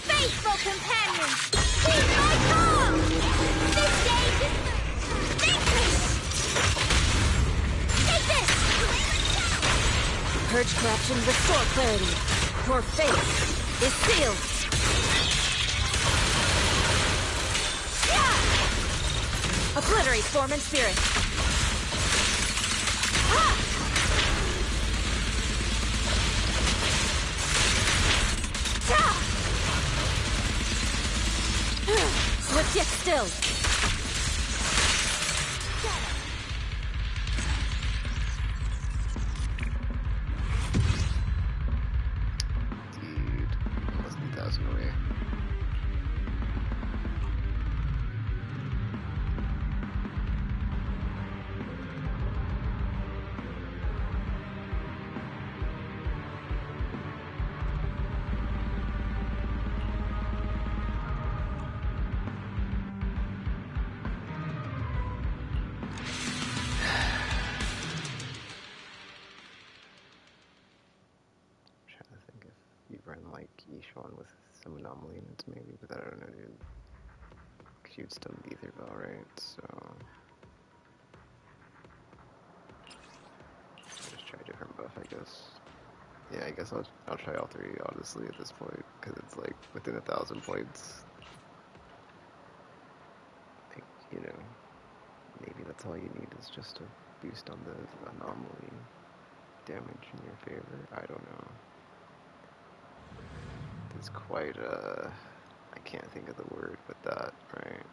Faithful companions, heed my call! This stage is vanquished! Take this! Purge corruption, restore clarity. Your fate is sealed. Obliterate form and spirit. Swift yet still. Dude, less than 1,000 away. Like Yishuan with some anomaly in it maybe, but I don't know, dude. You'd still be Ether Bell, right? So just try a different buff, I guess. Yeah, I guess I'll try all three honestly at this point, because it's like within 1,000 points. Like, you know, maybe that's all you need is just a boost on the anomaly damage in your favor. I don't know. It's quite I can't think of the word, but that, right?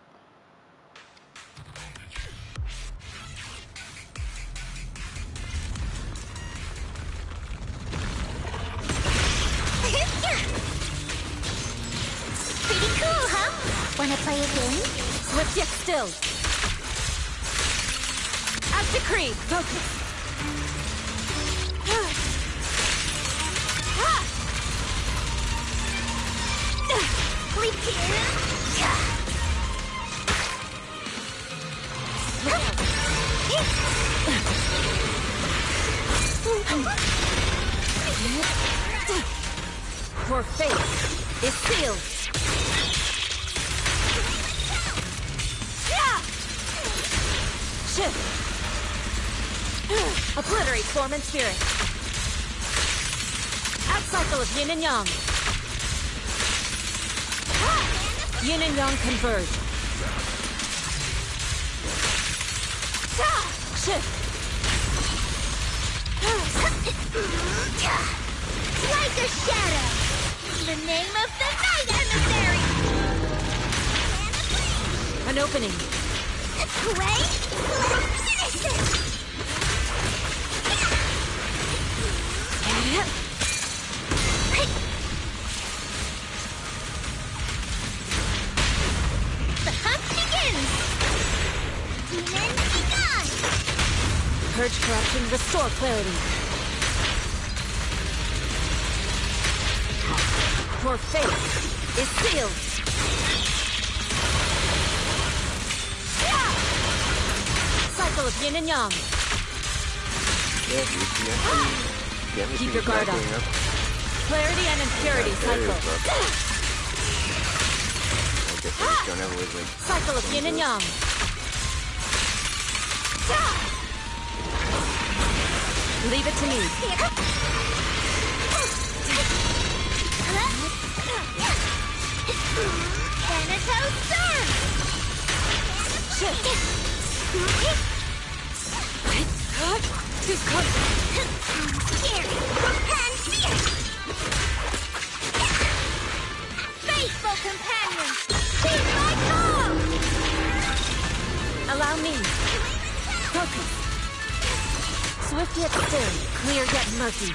Pretty cool, huh? Wanna play a game? Swift yet still. As decreed, focus. Your fate is sealed. Shift. Obliterate form and spirit. Outcycle of yin and yang. Yin and yang converge. Shift. Like a shadow! The name of the night, emissary! An opening. Wait! Finish this! The hunt begins! Demons be gone! Purge corruption, restore clarity. Your fate is sealed. Cycle of yin and yang. Keep your guard up. Clarity and impurity cycle. Cycle of yin and yang. Leave it to me. Thanatos Storm! Too close. Scary! And fierce! Faithful companions! Heed my call! Allow me. Focus. Swift yet still, clear yet murky.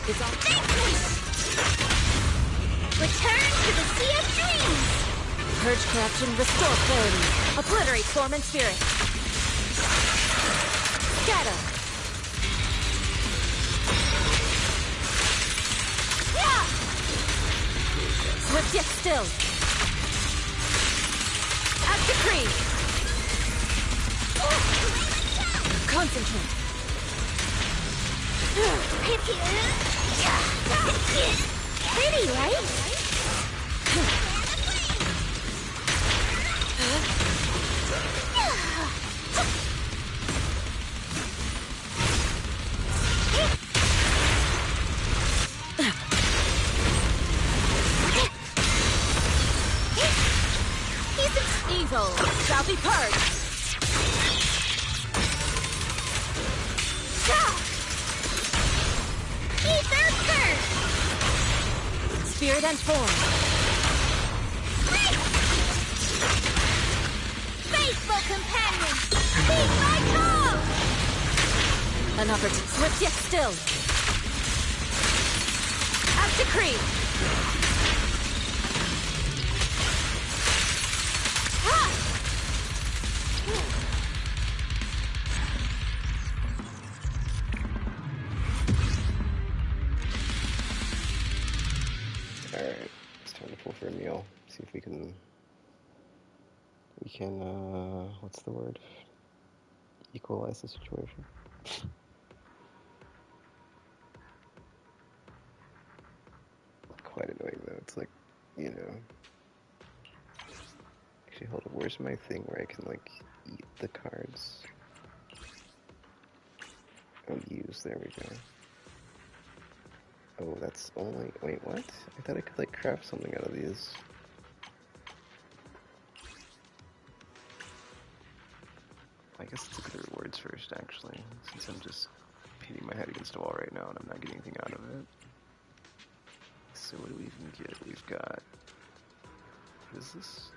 It's all Return to the Sea of Dreams! Purge corruption, restore clarity. Obliterate form and spirit. Scatter. Swift yet still. At decree. Concentrate. Pretty, right? Evil shall be purged. Ether curse! Spirit and form. Faithful companions! Heed my call! An opportunity. Swift yet still. At decree. Alright, it's time to pull for Remielle. See if we can, what's the word? Equalize the situation. Quite annoying though, it's like, you know. Actually, hold up, where's my thing where I can, like, eat the cards? Oh, use, there we go. Oh, that's only, wait, what? I thought I could, like, craft something out of these. I guess let's look at the rewards first, actually, since I'm just hitting my head against a wall right now and I'm not getting anything out of it. So what do we even get? We've got, what is this?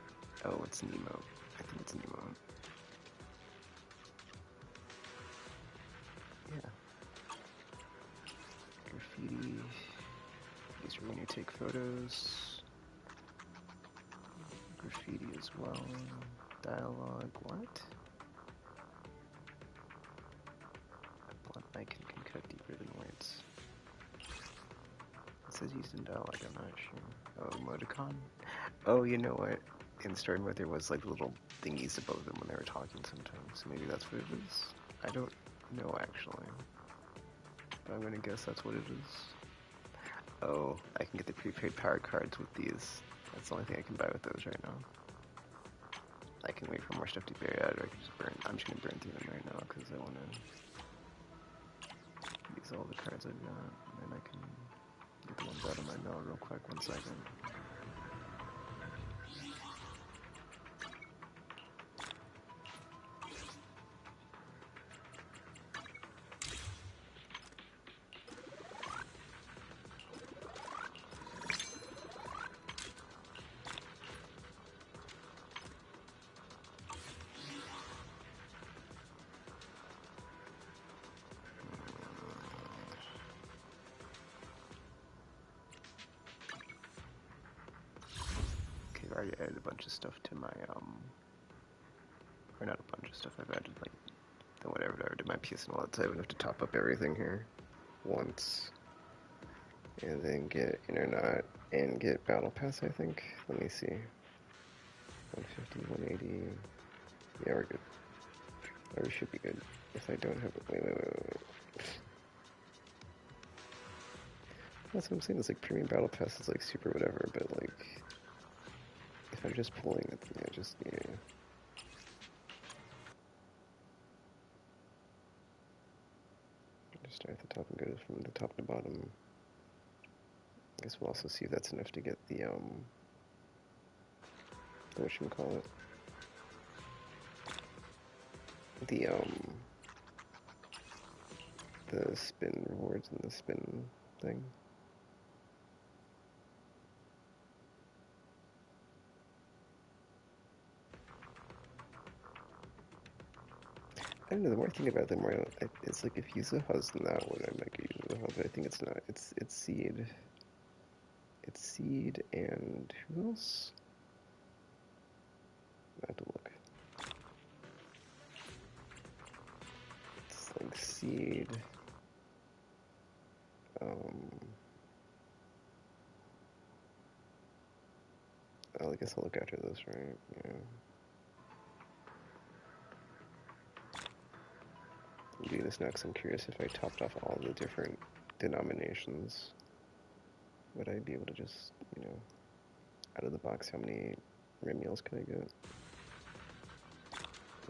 Oh, it's Nemo. I think it's Nemo. Yeah. Graffiti. These are when you take photos. Graffiti as well. Dialogue. What? A blunt icon can cut deeper than words. It says used in dialogue, I'm not sure. Oh, emoticon? Oh, you know what? in story mode there was like little thingies above them when they were talking sometimes. So maybe that's what it is. I don't know actually. But I'm gonna guess that's what it is. Oh, I can get the prepaid power cards with these. That's the only thing I can buy with those right now. I can wait for more stuff to be added, or I can just burn. I'm just gonna burn through them right now because I want to use all the cards I've got, and then I can get the ones out of my mail real quick. 1 second. I already added a bunch of stuff to my, or not a bunch of stuff, I've added, like, the whatever to my PSN wallet, so I have enough to top up everything here once, and then get Internet, and get Battle Pass, I think. Let me see. 150, 180, yeah, we're good. Or we should be good. If I don't have it, wait. That's what I'm saying, it's like premium Battle Pass is like super whatever, but like, if I'm just pulling it, yeah, just start at the top and go from the top to bottom. I guess we'll also see if that's enough to get the, whatchamacallit? The spin rewards and the spin thing. I don't know, the more I think about it, the more it's like if Yuzuha's in that one, I might get Yuzuha, but I think it's not. It's Seed. It's Seed and who else? I have to look. It's like Seed. Oh, I guess I'll look after this, right? Yeah. I'm doing this now because I'm curious if I topped off all the different denominations, would I be able to just, out of the box, how many Remielles can I get?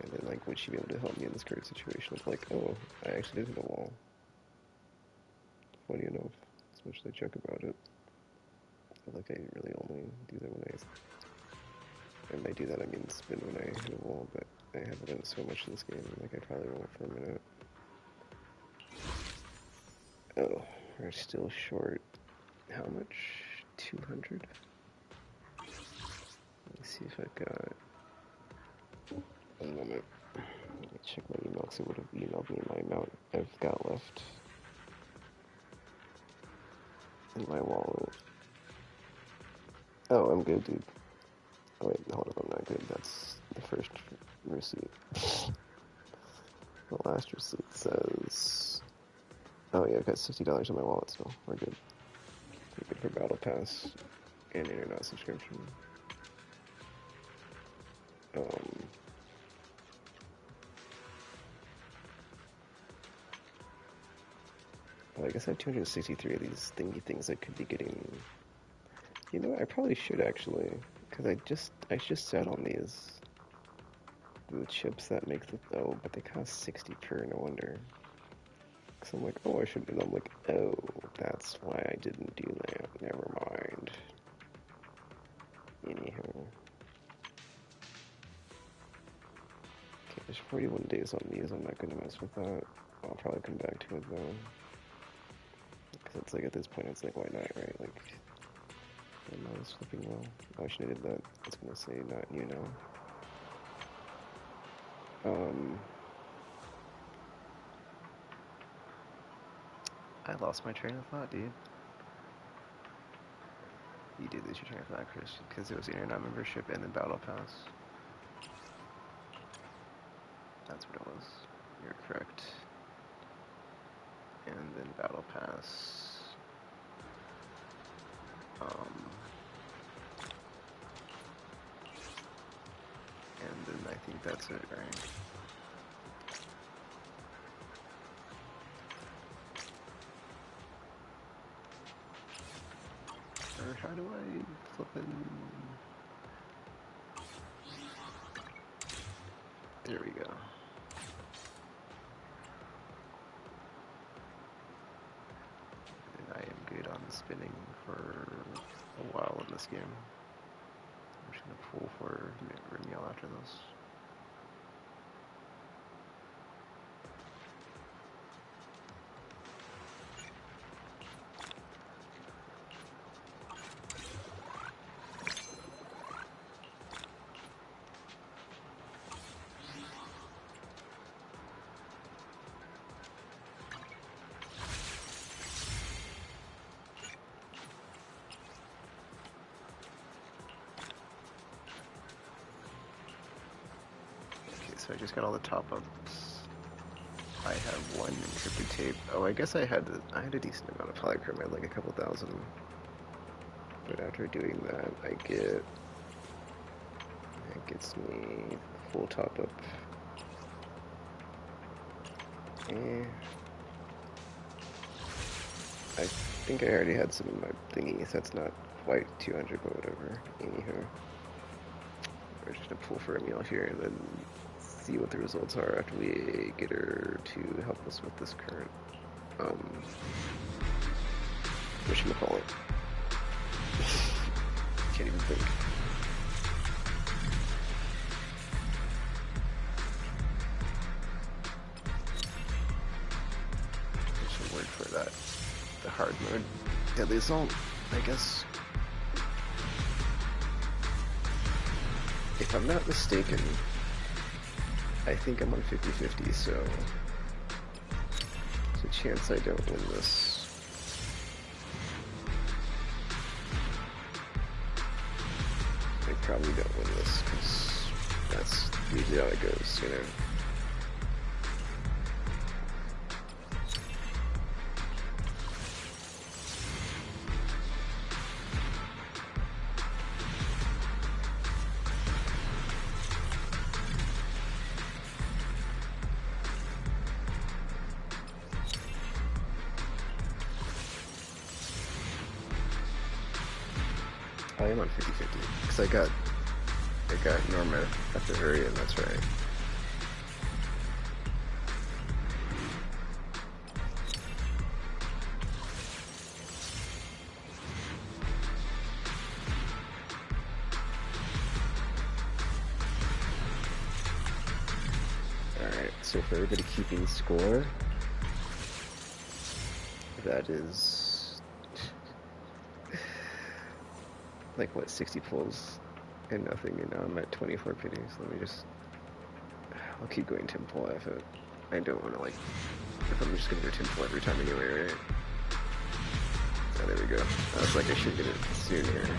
And then, like, would she be able to help me in this current situation of, like, oh, I actually did hit a wall. Funny enough, as much as I joke about it. I feel like I really only do that when and by do that I mean spin when I hit a wall, but I haven't done it so much in this game, like I probably won't for a minute. Oh, we're still short. How much? 200? Let me see if I've got... One moment. Let me check my email, because it would have emailed me my amount I've got left in my wallet. Oh, I'm good, dude. Oh, wait, hold up, I'm not good. That's the first receipt. The last receipt says... Oh, yeah, I've got $60 in my wallet still. We're good. We're good for Battle Pass and Internet subscription. Well, I guess I have 263 of these thingy things I could be getting. You know, I probably should actually, because I just sat on these. The chips that make the, oh, but they cost 60 per, no wonder. So I'm like, oh, I should, and I'm like, oh, that's why I didn't do that. Never mind. Anyhow. Okay, there's 41 days on these. I'm not gonna mess with that. I'll probably come back to it though. Because it's like, at this point, it's like, why not, right? Like, I'm not flipping well. Oh, I should have did that. It's gonna say not new now. I lost my train of thought, dude. You did lose your train of thought, Chris, because it was Internet membership and then Battle Pass. That's what it was. You're correct. And then Battle Pass. I think that's it, right? Or how do I flip in? There we go. And I am good on spinning for a while in this game. I'm just gonna pull for Remielle after this. So I just got all the top-ups. I have one encrypted tape. Oh, I guess I had a decent amount of polychrome. I had like a couple thousand. But after doing that, it gets me full top-up. I think I already had some in my thingy, so that's not quite 200, but whatever. Anywho, we're just gonna pull for Remielle here and then see what the results are after we get her to help us with this current, whatchamacallit. Can't even think. There's a word for that. The hard mode. Deadly Assault, I guess. If I'm not mistaken, I think I'm on 50-50, so there's a chance I don't win this. I probably don't win this, because that's usually how it goes, you know? I am on 50-50, because I got Norma at the very end, that's right. Alright, so for everybody keeping score, that is like what, 60 pulls and nothing, and now I'm at 24 pennies. Let me just, I'll keep going temple if it, I don't want to like, if I'm just gonna go temple every time anyway, right? Oh, there we go. I was like, I should get it soon here.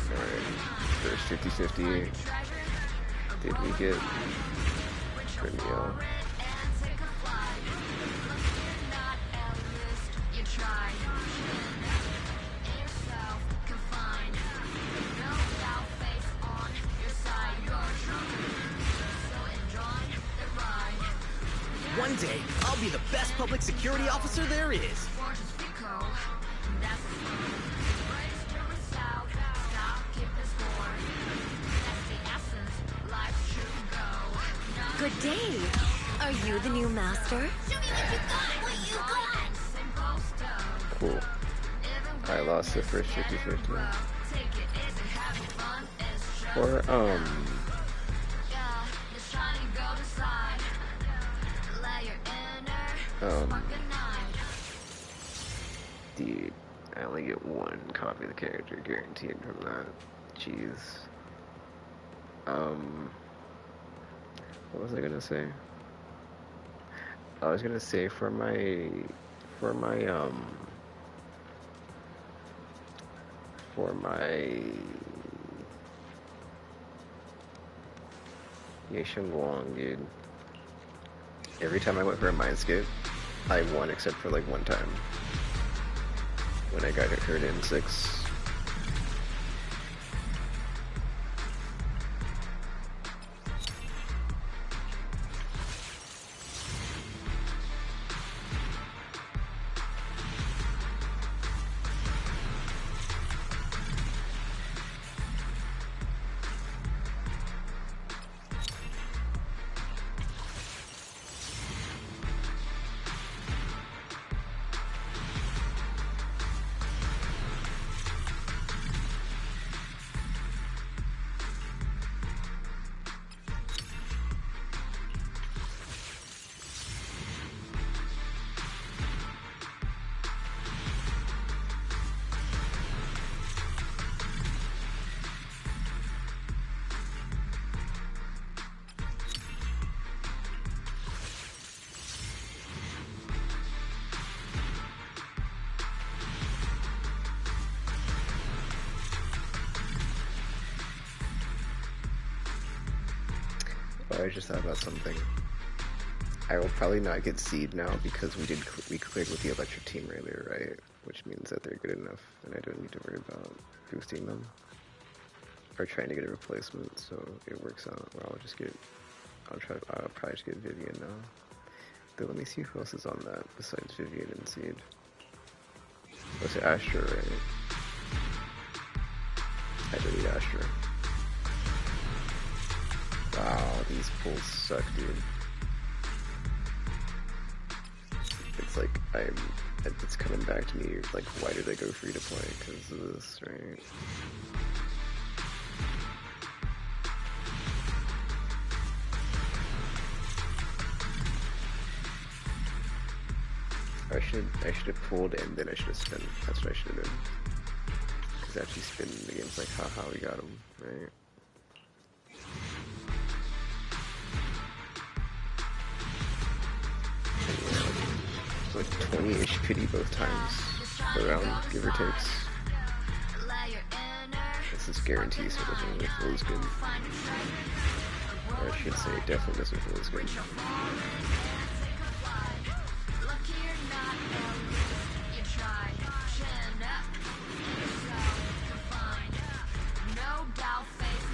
Alright, first 50-50. Did we get Remielle? One day, I'll be the best public security officer there is. Good day. Are you the new master? Cool. I lost the first 50-50. Or, dude, I only get one copy of the character guaranteed from that. Jeez. What was I gonna say? I was gonna say for my Yesheng Wong, dude. Every time I went for a mindscape, I won except for like one time. When I got hurt in 6. Oh, I just thought about something. I will probably not get seed now because we cleared with the electric team earlier, right? Which means that they're good enough, and I don't need to worry about boosting them or trying to get a replacement. So it works out. Well, I'll probably just get Vivian now. Then let me see who else is on that besides Vivian and Seed. What's it, Astra, right? I don't need Astra. Wow, these pulls suck, dude. It's like it's coming back to me. Like, why did I go free to play? Because of this, right? I should have pulled and then I should have spun. That's what I should have done. Because actually spinning the game's like, haha, we got him, right? Like 20-ish pity both times around, give or takes. This is guaranteed, so it doesn't really feel as good. Or I should say, it definitely doesn't feel as good.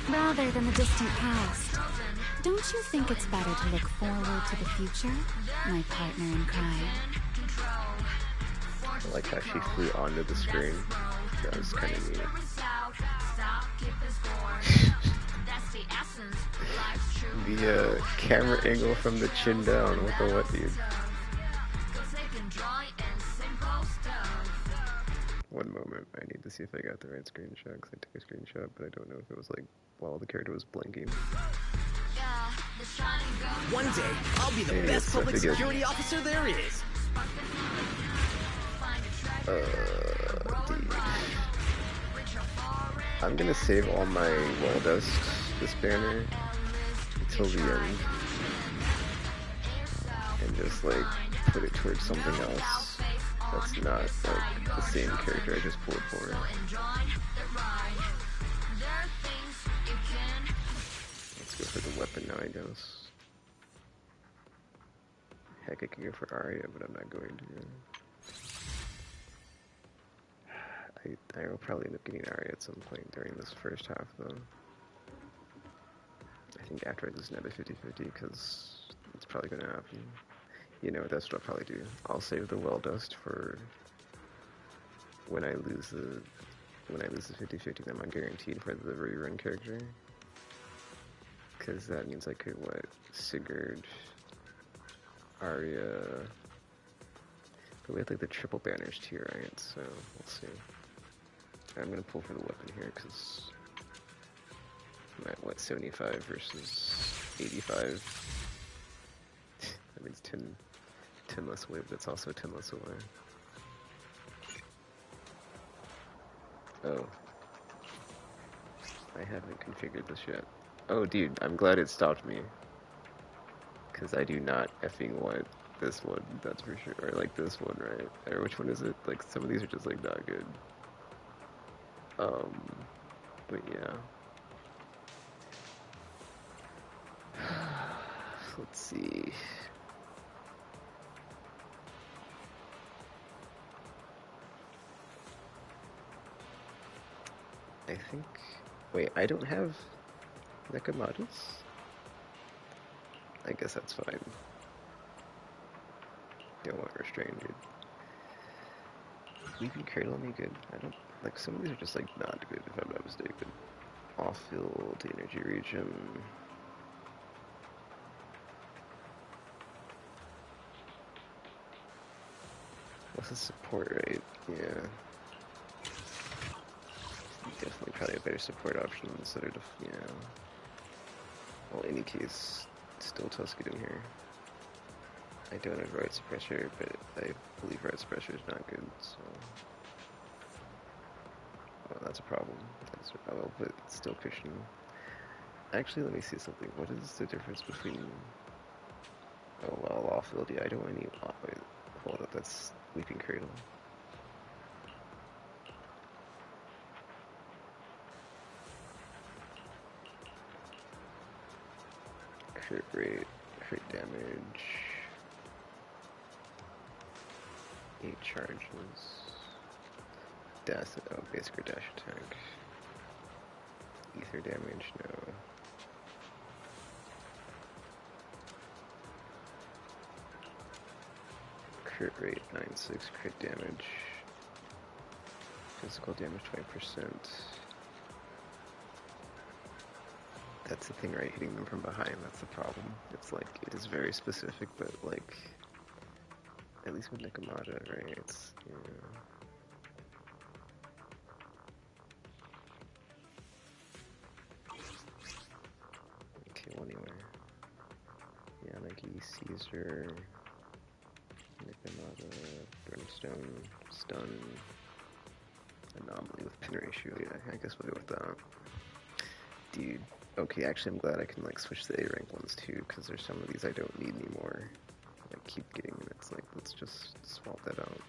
Rather than the distant past, don't you think it's better to look forward to the future, my partner in crime? I like how she flew onto the screen. That was kind of neat. The camera angle from the chin down. What the what, dude? One moment. I need to see if I got the right screenshot, because I took a screenshot, but I don't know if it was like while the character was blinking. One day, I'll be the best public security officer there is. Dude. I'm gonna save all my wall dust, this banner, until the end. And just like, put it towards something else that's not like the same character I just pulled for. Let's go for the weapon now, I guess. Heck, I could go for Arya, but I'm not going to. I will probably end up getting Arya at some point during this first half, though. I think after I lose another 50-50, because it's probably going to happen. You know, that's what I'll probably do. I'll save the well dust for when I lose the 50-50, then I'm guaranteed for the rerun character. Because that means I could, what, Sigurd, Arya. But we have like the triple banners too, right? So we'll see. I'm gonna pull for the weapon here because I'm at what, 75 versus 85. That means 10 less away, but it's also 10 less away. Oh. I haven't configured this yet. Oh dude, I'm glad it stopped me. Cause I do not effing want this one, that's for sure. Or like this one, right? Or which one is it? Like some of these are just like not good. But yeah. Let's see. I think... Wait, I don't have Nekamadas? I guess that's fine. Don't want restrained, dude. Leaving Cradle on me good. I don't... Like, some of these are just, like, not good, if I'm not mistaken. Off-field, energy region... What's the support, right? Yeah. Definitely probably a better support option instead of, yeah. Well, in any case, still Tuscan in here. I don't have Riot Suppressor, but I believe Riot Suppressor is not good, so... Well, that's a problem. Oh, but still Christian. Actually, let me see something. What is the difference between... Oh, well, off-field, yeah, I don't want any... Oh, wait, hold up, that's Weeping Cradle. Crit rate, crit damage, 8 charges, dash, oh, basic or dash attack, ether damage, no. Crit rate, 9/6, crit damage, physical damage, 20%. That's the thing, right? Hitting them from behind, that's the problem. It's like, it is very specific, but like, at least with Nikomata, right? It's, you know. Okay, well, anyway. Yanagi, Caesar, Nikomata, Brimstone, Stun, Anomaly with pin ratio. Yeah, I guess we'll go with that. Dude. Okay, actually I'm glad I can like switch to the A-rank ones too, because there's some of these I don't need anymore. I keep getting them, it's like, let's just swap that out.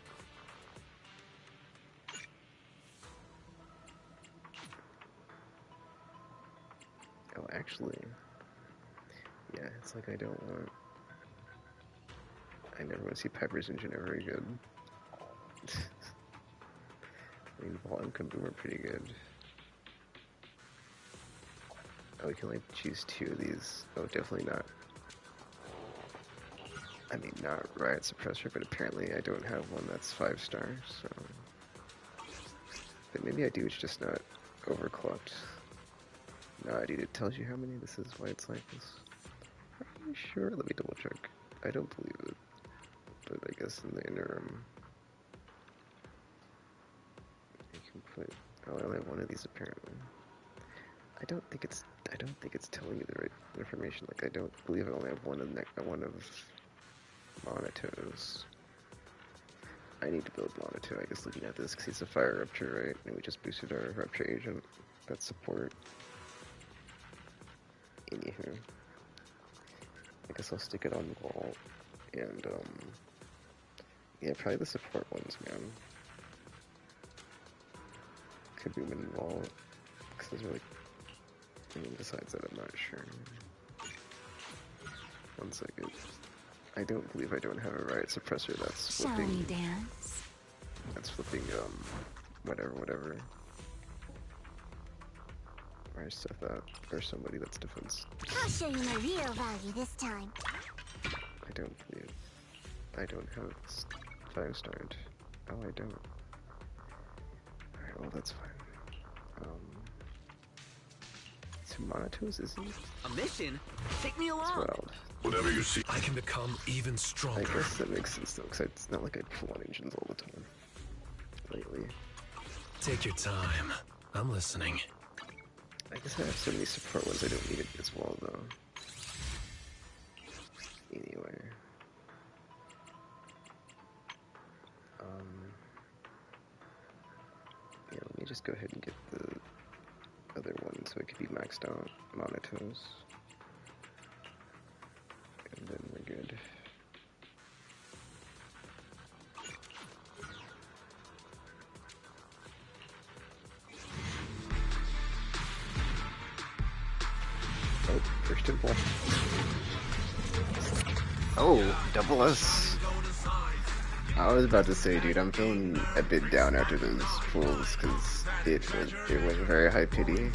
Oh, actually, yeah, it's like I never want to see Piper's engine ever very good. I mean, Vault and Kaboom are pretty good. Oh, we can only choose 2 of these. Oh, definitely not. I mean, not Riot Suppressor, but apparently I don't have one that's 5 stars, so... But maybe I do, it's just not overclocked. No, dude, it tells you how many. This is why it's like this. Are you sure? Let me double check. I don't believe it. But I guess in the interim... You can put... Oh, I only have one of these apparently. I don't think it's telling you the right information. Like, I don't believe I only have one of Monoto's. I need to build Monoto, I guess, looking at this, because he's a Fire Rupture, right? And we just boosted our Rupture Agent. That's support. Anywho. I guess I'll stick it on Vault. And, yeah, probably the support ones, man. Kaboom and Vault. Because those are like... I mean, besides that, I'm not sure. 1 second. I don't believe I don't have a Riot Suppressor that's flipping... Shall we dance? That's flipping, whatever. Or I set that, or somebody that's defense. I'll show you my real value this time. I don't believe... I don't have 5-starred. Oh, I don't. Alright, well, that's fine. So Monoto's isn't... A mission? Take me along! It's wild. Whatever you see, I can become even stronger. I guess that makes sense though, because it's not like I pull on engines all the time. Lately. Take your time. I'm listening. I guess I have so many support ones I don't need it as well though. Anyway. Yeah, let me just go ahead and get the other one so it could be maxed out. Monoto's. And then we're good. Oh, first temple. Oh, double S. I was about to say, dude, I'm feeling a bit down after those pulls because it was very high pity.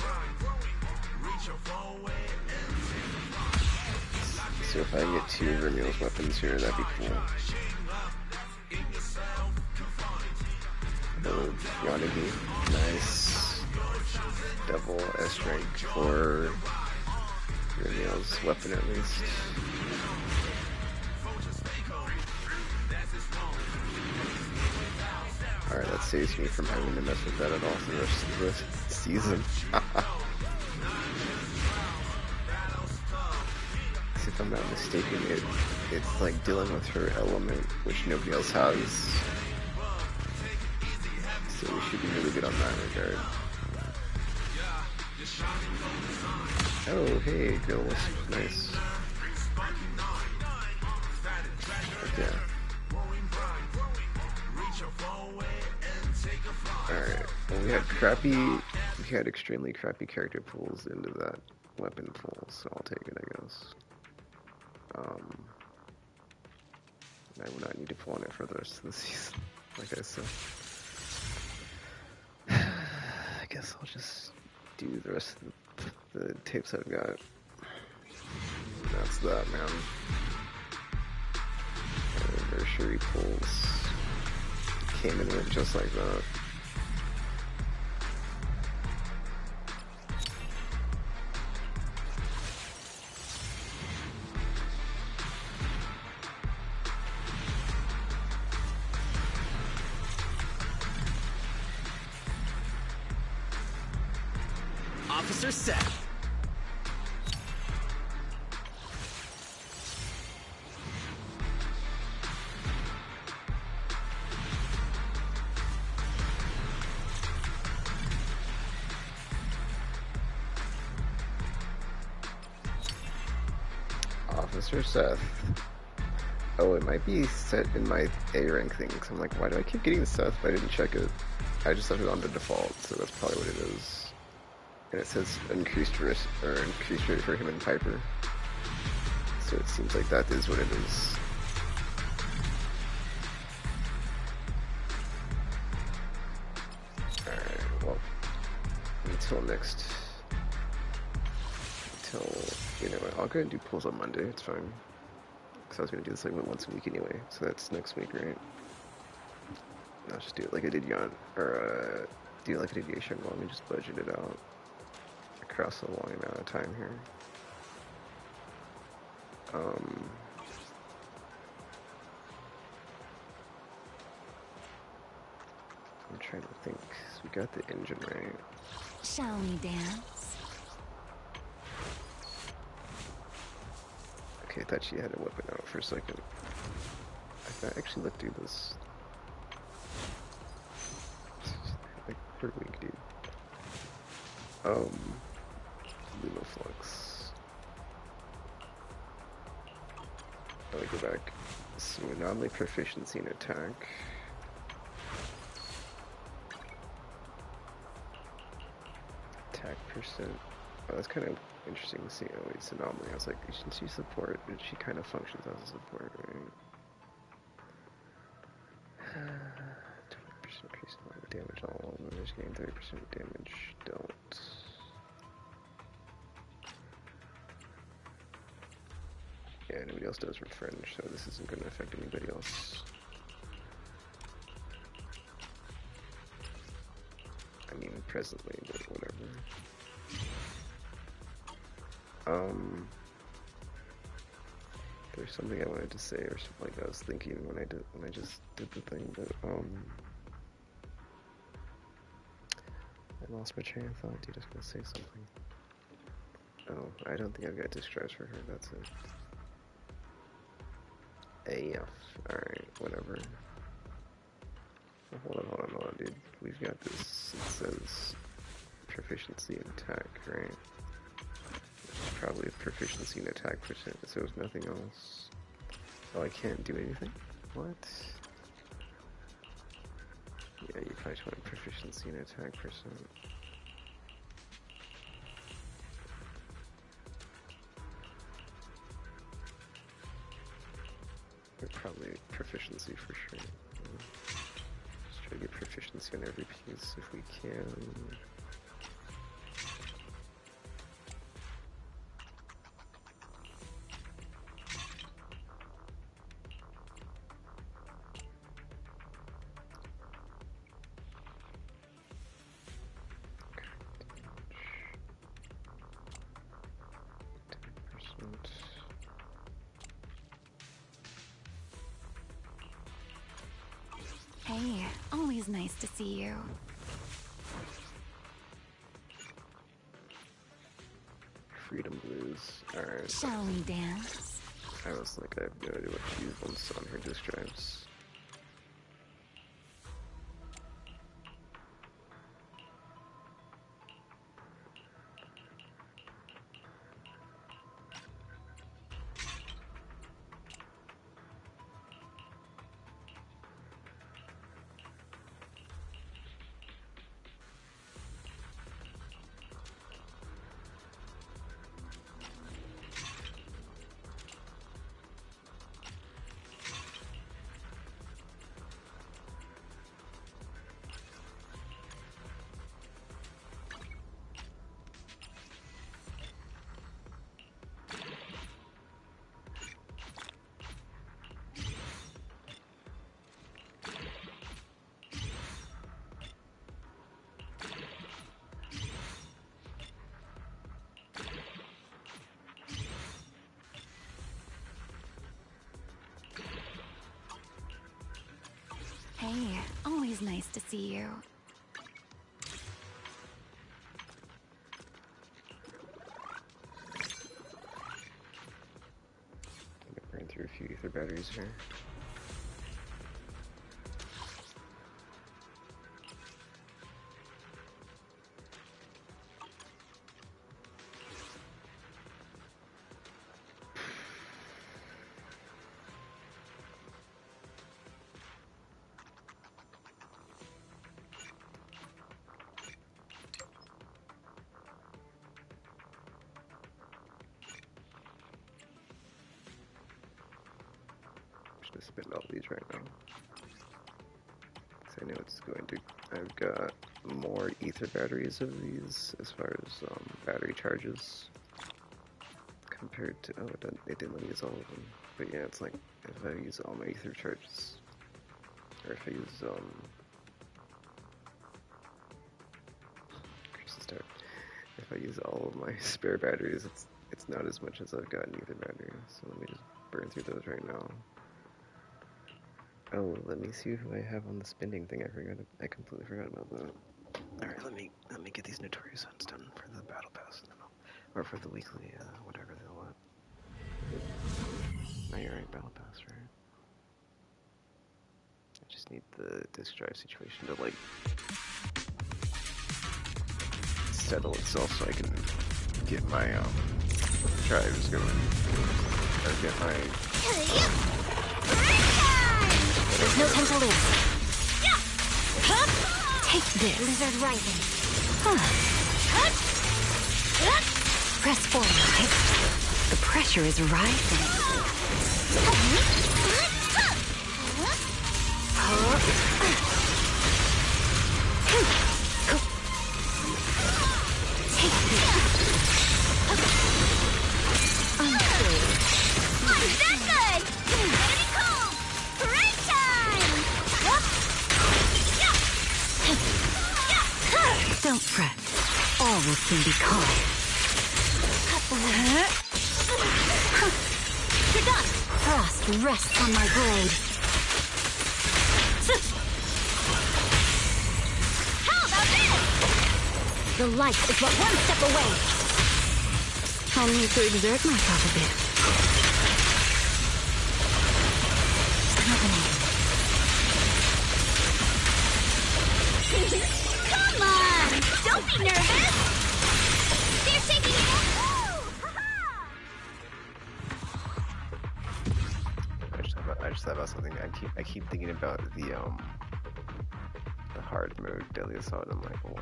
So if I can get 2 of Remielle's weapons here, that'd be cool. Oh, Yanagi, nice. Double S rank for Remielle's weapon at least. Alright, that saves me from having to mess with that at all for the rest of the season. If I'm not mistaken, it's like dealing with her element, which nobody else has. So we should be really good on that regard. Oh, hey, Ghost. Nice. Okay. Alright, well we had extremely crappy character pulls into that weapon pool, so I'll take it, I guess. I will not need to pull on it for the rest of the season, like I said. I guess I'll just do the rest of the tapes I've got. And that's that, man. Anniversary pulls came and went just like that. Officer Seth. Officer Seth. Oh, it might be set in my A rank thing, because I'm like, why do I keep getting Seth? But I didn't check it. I just left it on the default, so that's probably what it is. And it says increased risk, or increased rate for him and Piper. So it seems like that is what it is. Alright, well, until next, you know what, I'll go ahead and do pulls on Monday, it's fine. Because I was going to do this like once a week anyway, so that's next week, right? I'll just do it like I did Yon, or do it like I did Yashin Long and just budget it out across a long amount of time here. I'm trying to think, so we got the engine right. Shall we dance? Okay, I thought she had a weapon out for a second. I thought, actually, let's do this. Like, per week, dude. Lumaflux. Let me go back. So, anomaly proficiency in attack. Attack percent. Oh, that's kind of interesting to see. Oh, it's anomaly. I was like, isn't she support? But she kind of functions as a support, right? 20% increase in damage. All members gain 30% damage. Don't. Yeah, nobody else does Refringe, so this isn't going to affect anybody else. I mean, presently, but whatever. There's something I wanted to say, or something like I was thinking when I just did the thing, but I lost my train of thought. Dude, I was gonna say something. Oh, I don't think I've got distress for her. That's it. AF. Alright, whatever. Hold on, dude. We've got this. It says proficiency in attack, right? Which is probably a proficiency in attack percent, so there's nothing else. Oh, I can't do anything? What? Yeah, you probably just want proficiency in attack percent. Or probably proficiency for sure. Just try to get proficiency on every piece if we can. Hey, always nice to see you. Freedom Blues. Alright. Shall we dance? I was like, I have no idea what she wants on her disk drives. nice to see you. I'm gonna burn through a few ether batteries here. Just spend all these right now. So I know it's going to. I've got more ether batteries of these as far as battery charges compared to. Oh, it didn't let me use all of them. But yeah, it's like if I use all my ether charges, or if I use if I use all of my spare batteries, it's not as much as I've got in ether batteries. So let me just burn through those right now. Oh, let me see who I have on the spending thing. I completely forgot about that. Alright, let me get these notorious hunts done for the battle pass, and then or for the weekly, whatever they want. Oh, you're right, battle pass, right? I just need the disk drive situation to like settle itself so I can get my drives going, or get my There's no time to lose. Take this. Lizard rising. Press forward. The pressure is rising. Take this. I'm that good! Enemy cold! Parade time! Don't fret. All will soon be calm. You're done! Frost rests on my blade. How about this? The light is but one step away. I'll need to exert myself a bit. Come on! Don't be nervous! They're taking it out! I just thought about something. I keep thinking about the hard mode daily assault. I'm like, well,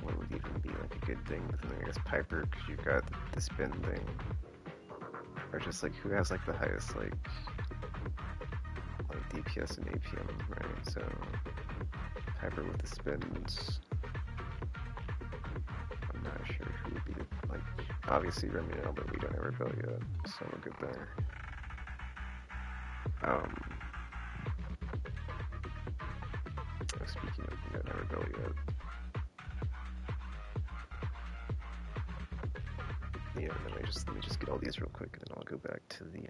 what would even be like a good thing? But then I guess Piper, because you've got the spin thing, or just like who has like the highest like DPS and APM, right? So Piper with the spins. I'm not sure who would be like. Obviously Remielle, but we don't have Rebel yet, so we're good there. Speaking of, we don't have Rebel yet. Yeah, let me just get all these real quick, and then I'll go back to the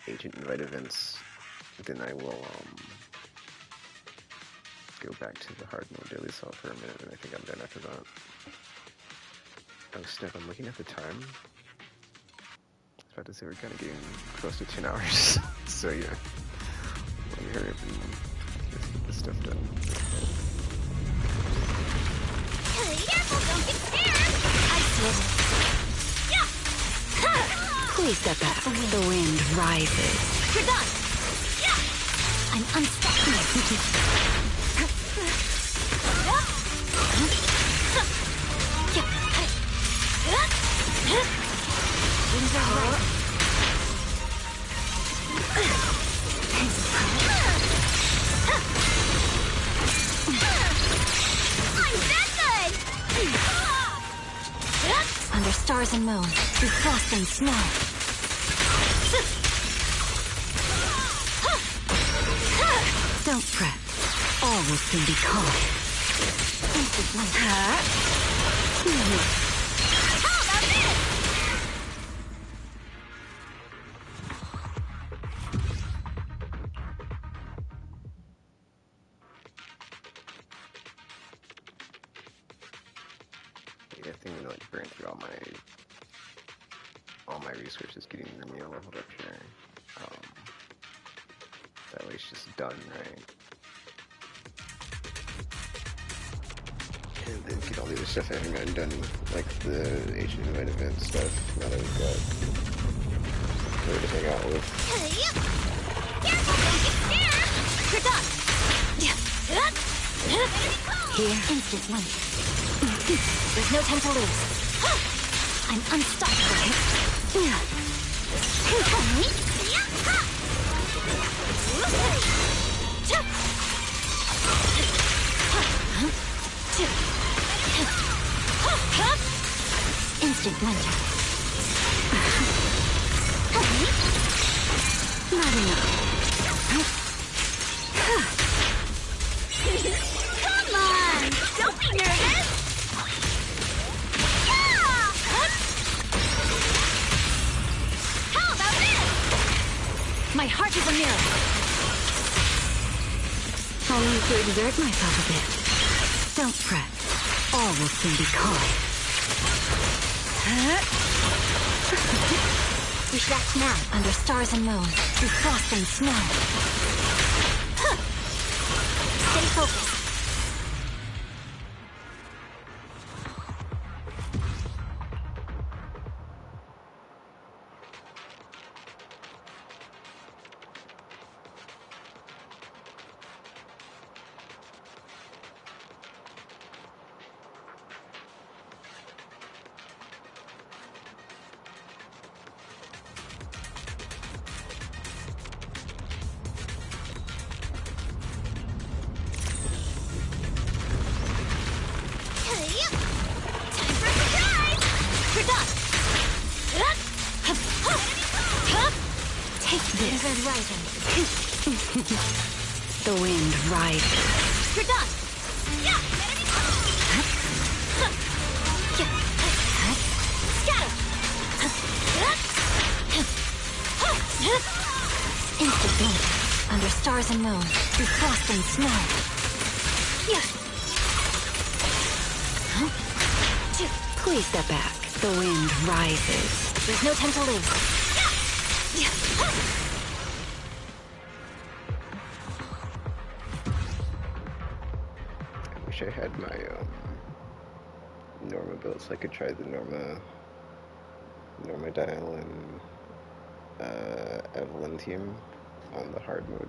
agent invite events. Then I will go back to the hard mode daily assault for a minute, and I think I'm done after that. Oh snap! I'm looking at the time. I was about to say we're kind of getting close to 10 hours, so yeah. Let me hurry up and let's get this stuff done. Careful, don't get scared! I see it. Please step back. The wind rises. You're done! I'm unstoppable. Winds are right. I'm that good! Under stars and moon, through frost and snow. Don't fret. All will soon be calm. How about this? I think I'm gonna like burn through all my resources getting Remielle leveled up here. That way it's just done, right? And then get all the other stuff I haven't gotten done, like the Ancient Divine Event stuff, now that we've got where to hang out with. Here, instant link. There's no time to lose. I'm unstoppable. Instant winter. Not enough. Come on! Don't be nervous! Yeah! How about this? My heart is a mirror. I'll need to exert myself a bit. Don't fret. All will soon be calm. We should act now, under stars and moon, through frost and snow. Stay focused. The wind rises. You're done! Yeah! Scatter! Instant blink, under stars and moon, through frost and snow. Please step back. The wind rises. There's no time to lose. I had my Norma built so I could try the Norma Dial and Evelyn team on the hard mode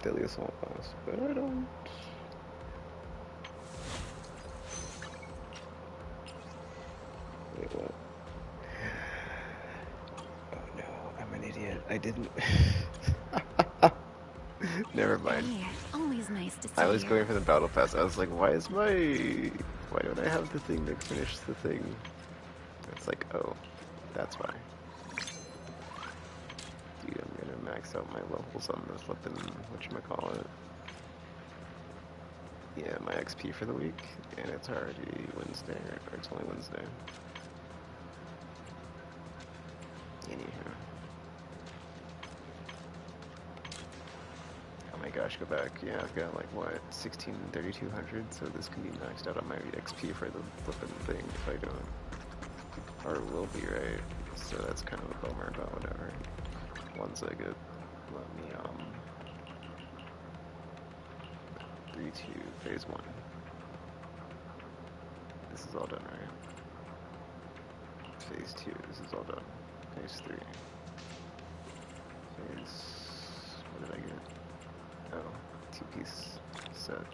daily assault boss, but I don't. Wait, what? Oh no, I'm an idiot. I didn't. Never mind. Always nice to see I was you. going for the battle pass. I was like, why don't I have the thing to finish the thing? It's like, oh, that's why. Dude, I'm gonna max out my levels on the flippin' whatchamacallit. Yeah, my XP for the week, and it's already Wednesday, or it's only Wednesday. Anywho. Oh my gosh, go back. Yeah, I've got like, what, 3200, so this can be maxed out on my XP for the flippin' thing if I don't. Or it will be, right? So that's kind of a bummer, but whatever. One second. Let me, 3-2, phase 1. This is all done, right? Phase 2, this is all done. Phase 3. Phase... what did I get? Oh, 2-piece set.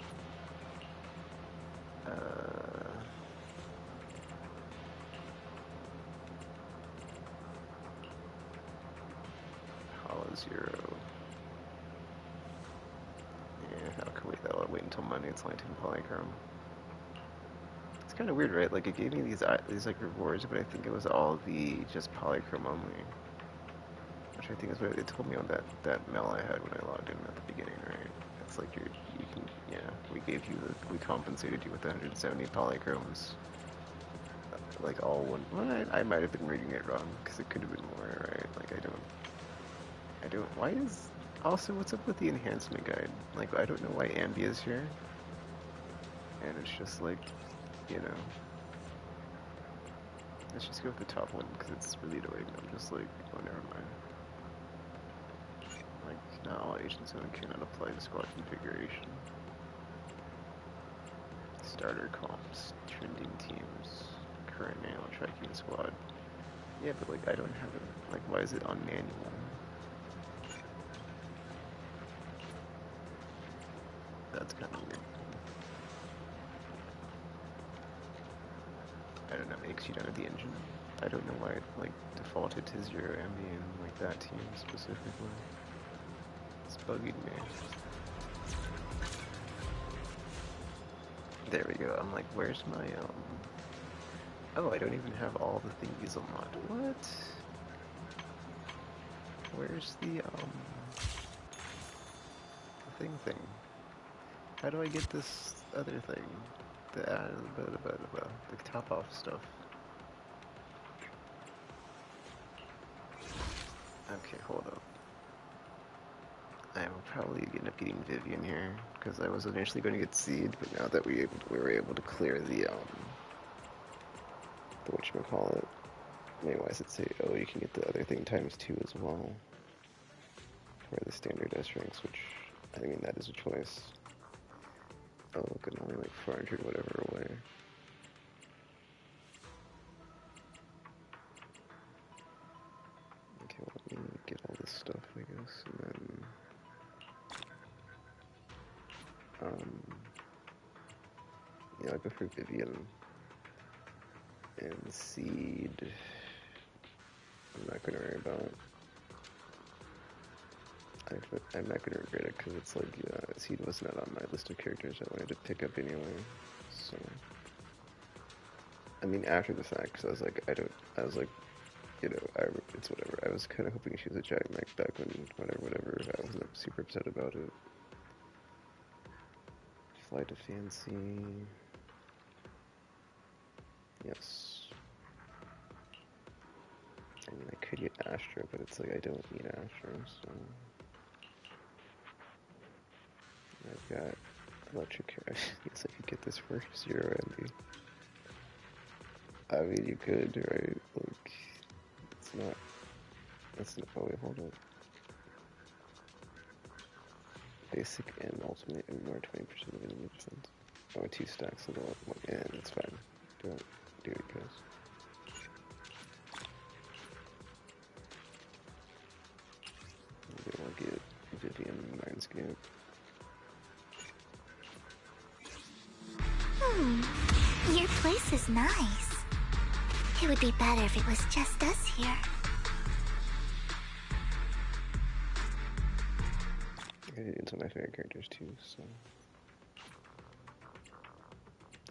Hollow 0. Yeah, how can we that'll wait until Monday, it's only 10 polychrome. It's kind of weird, right? Like, it gave me these like rewards, but I think it was all the just polychrome only. Which I think is what it told me on that mail I had when I logged in at the beginning, right? It's like you can, yeah, we compensated you with 170 polychromes. Like all one, well, I might have been reading it wrong, because it could have been more, right? Like I don't, why is, also what's up with the enhancement guide? Like I don't know why Ambi is here. And it's just like, you know, Let's just go with the top one because it's really annoying. I'm just like, oh, never mind. Like, not all agents cannot apply the squad configuration. Starter comps, trending teams, current manual tracking squad. Yeah, but like, I don't have it. Like, why is it on manual? That's kind of weird. I don't know, makes you down at the engine. I don't know why it like defaulted to 0 ambient like that team specifically. It's bugging me. There we go. I'm like, where's my oh, I don't even have all the thingies unlocked. What? Where's the thing? How do I get this other thing? The top off stuff. Okay, hold up. I will probably end up getting Vivian here because I was initially going to get Seed, but now that we were able to clear the whatchamacallit. Wait, why does it say? Oh, you can get the other thing ×2 as well for the standard S ranks, which I mean that is a choice. Oh, look, I'm only like 400 whatever away. Okay, well, let me get all this stuff, I guess, and then yeah, I'll go for Vivian and Seed. I'm not gonna worry about it. I'm not gonna regret it because it's like Seed was not on my list of characters I wanted to pick up anyway. So, I mean, after the fact, because I was like, you know, it's whatever. I was kind of hoping she was a giant mech back when whatever. I wasn't super upset about it. Fly to Fancy. Yes. I mean, I could get Astra, but it's like I don't need Astra, so. I've got Electric. I guess I could get this for 0 MB. I mean, you could, right? Like, it's not. That's not. Oh, wait, hold on. Basic and ultimate and more 20% of enemy defense. Oh, 2 stacks of all. Yeah, that's fine. Do it, guys. Maybe we'll get Vivian Mindscape. Your place is nice. It would be better if it was just us here. I did into my favorite characters too, so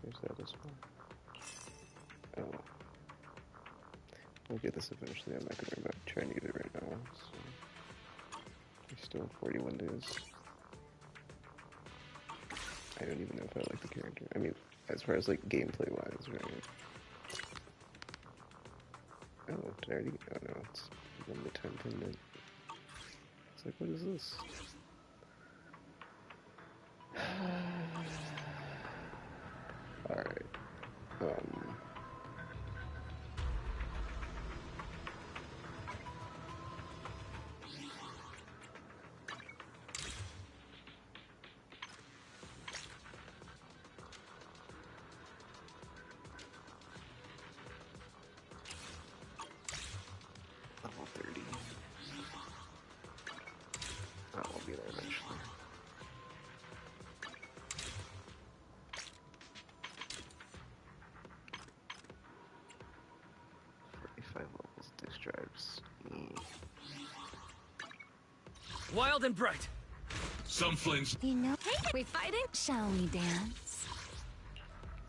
there's that as well. Oh, we'll get this eventually. I'm not gonna worry about trying to get it right now. So there's still 41 days. I don't even know if I like the character. I mean, as far as like gameplay wise, right? Oh, did I already? Oh no, it's one the time pendant. It's like, what is this? Alright. Level 30. That will be there eventually. Levels, disk drives. Wild and bright. Some flames. You know, we fighting? Shall we dance?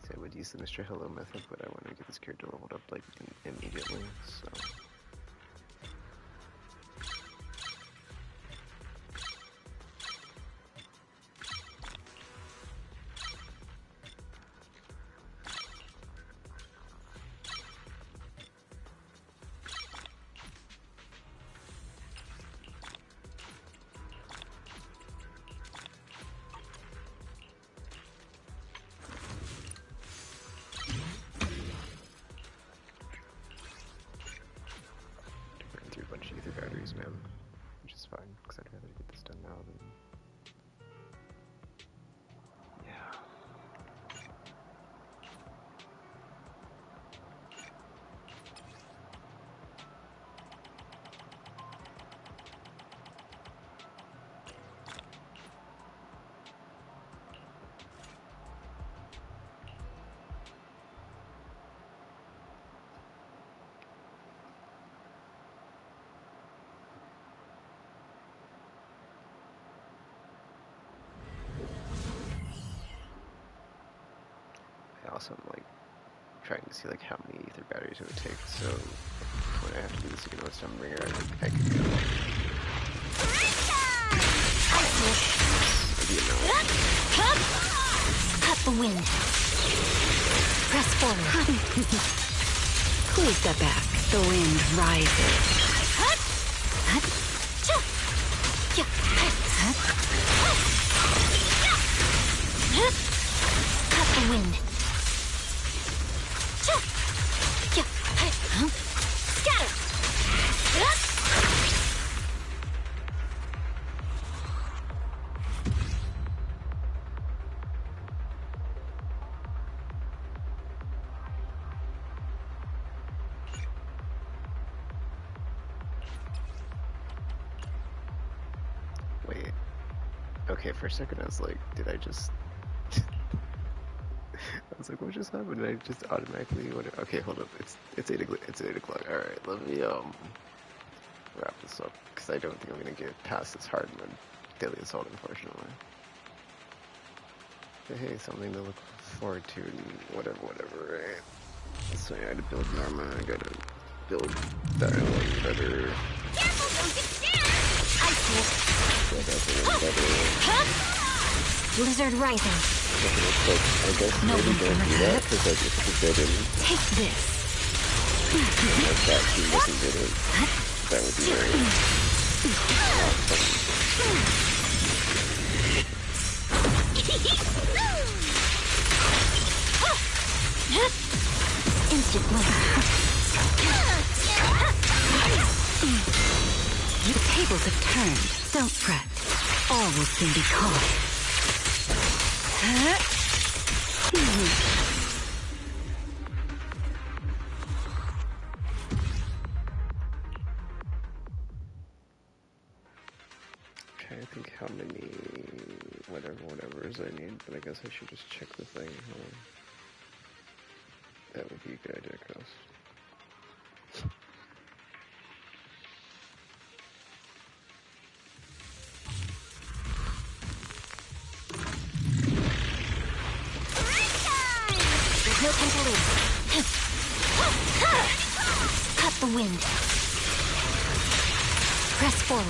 So I would use the Mr. Hello method, but I want to get this character leveled up like immediately, so. Also, I'm like trying to see like how many ether batteries it would take. So when I have to do the signal Sunbringer, I can go. Cut the wind. Press forward. Please step back. The wind rises. Cut the wind. Scatter. Wait. Okay, for a second I was like, did I just... I was like, what just happened? Did I just automatically... Okay, hold up. It's 8 o'clock. It's 8 o'clock. Alright, let me wrap this up. Because I don't think I'm going to get past this hard mode daily assault, unfortunately. But hey, something to look forward to and whatever, right? So I had to build Norma, I gotta build that one better. Careful, don't get scared! I see it. Blizzard rising. I guess No maybe don't do that, because like if it's forbidden, take this. if that team doesn't get it, that would be very Instant win. The tables have turned. Don't fret. All will soon be caught. trying to think how many whatever's I need, but I guess I should just check the thing. That would be a good idea, Chris. There's no time to lose. Cut the wind. Press forward.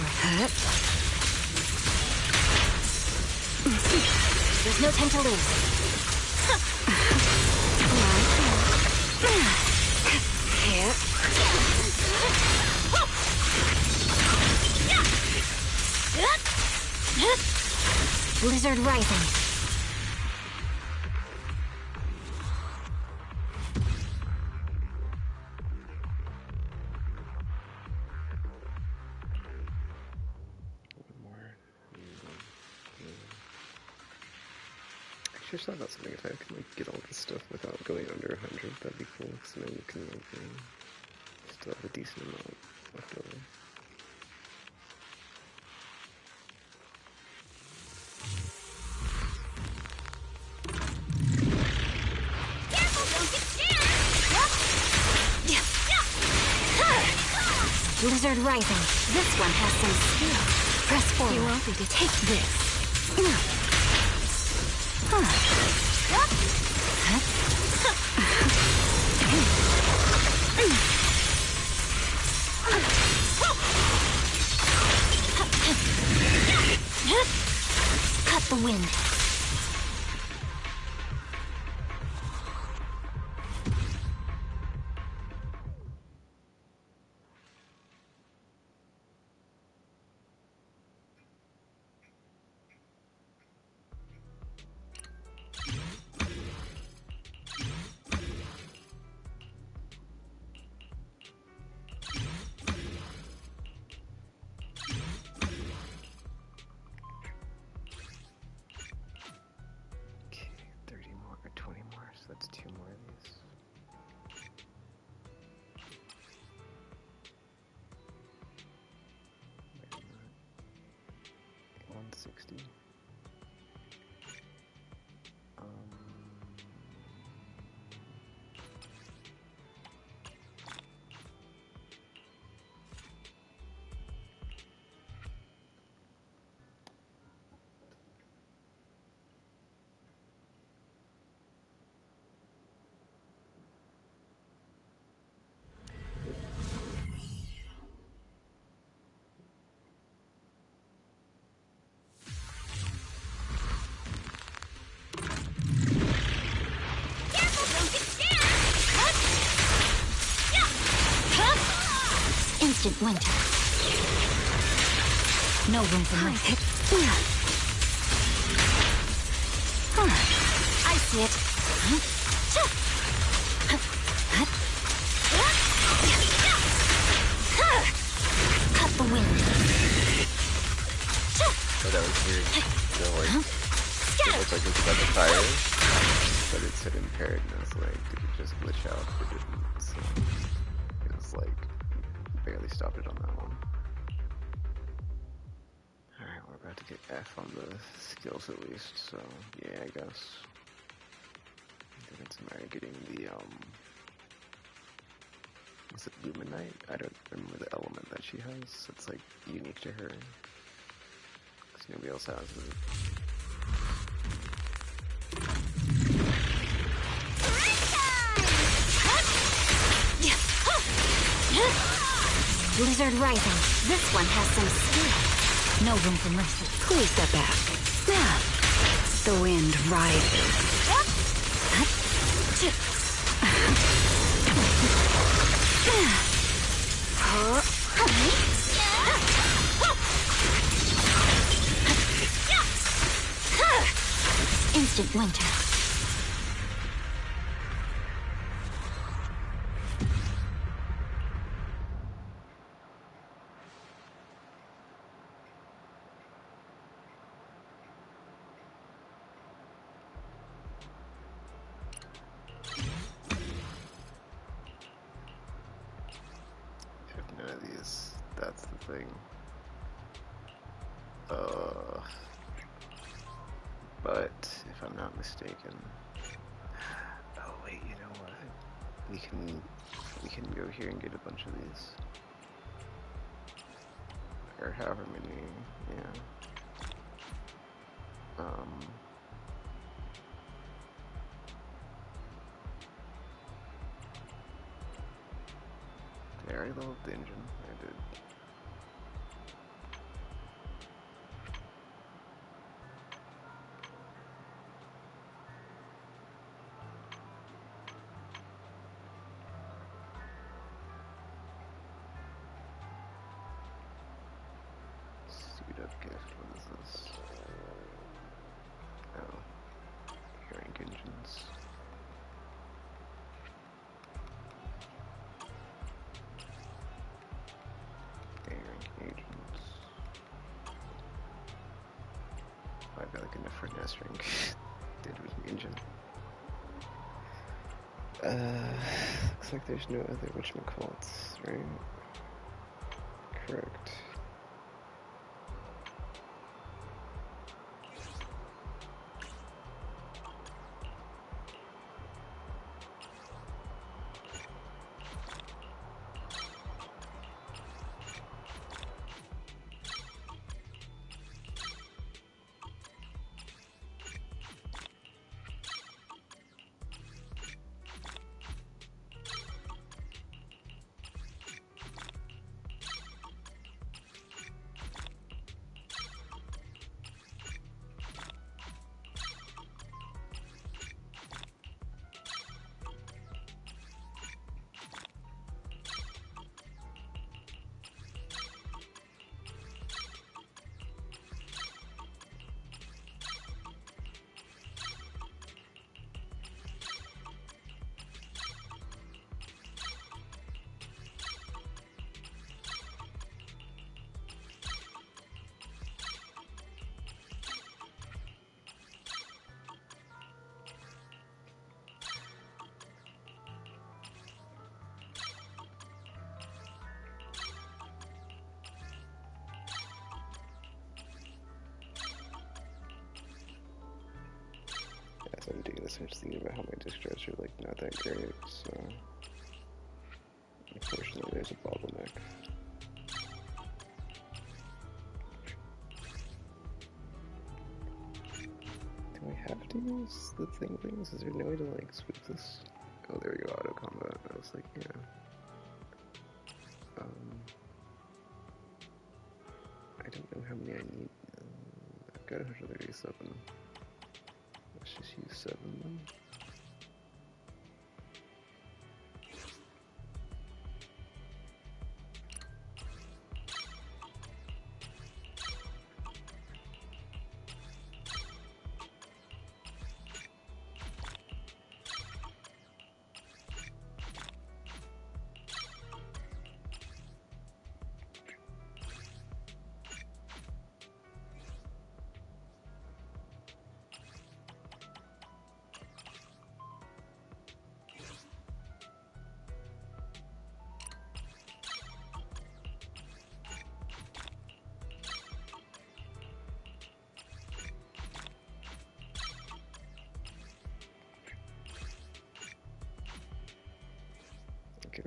There's no time to lose. Blizzard rising. I just thought about something. If I could like get all this stuff without going under 100, that'd be cool. Because then you can like still have a decent amount left over. Careful, don't get scared! Blizzard rising. This one has some skill. Press forward. You won't be to take this. Cut the wind. Okay, 30 more or 20 more, so that's 2 more of these. Wait a minute. 160. Instant winter. No room for mercy. I see it. Cut the wind. Oh, that was weird. So, like, it looked like it was about to fire, but it said impaired, and I was like, did it just glitch out? It didn't, so it was like, barely stopped it on that one. Alright, we're about to get F on the skills at least, so yeah, I guess. Then it's a matter of getting the, is it Luminite? I don't remember the element that she has. It's like unique to her. Because nobody else has it. Blizzard Rising. This one has some skill. No room for mercy. Please step back. The wind rises. Instant winter. None of these, that's the thing. But if I'm not mistaken, oh wait, you know what? We can go here and get a bunch of these, or however many. Yeah. Did I already level up the engine? I did. Suit up gift, what is this? Oh. Rank engines. A-rank agents. Oh, I've got like a different S-rank did with the engine. Looks like there's no other whatchamacallits, right? Correct. As I'm doing this, I'm just thinking about how my disk drives are like not that great, so unfortunately there's a bottleneck. Do I have to use the things? Is there no way to like switch this? Oh, there we go, auto combat. I was like, yeah. I don't know how many I need. I've got 137. Let's just use 7 then.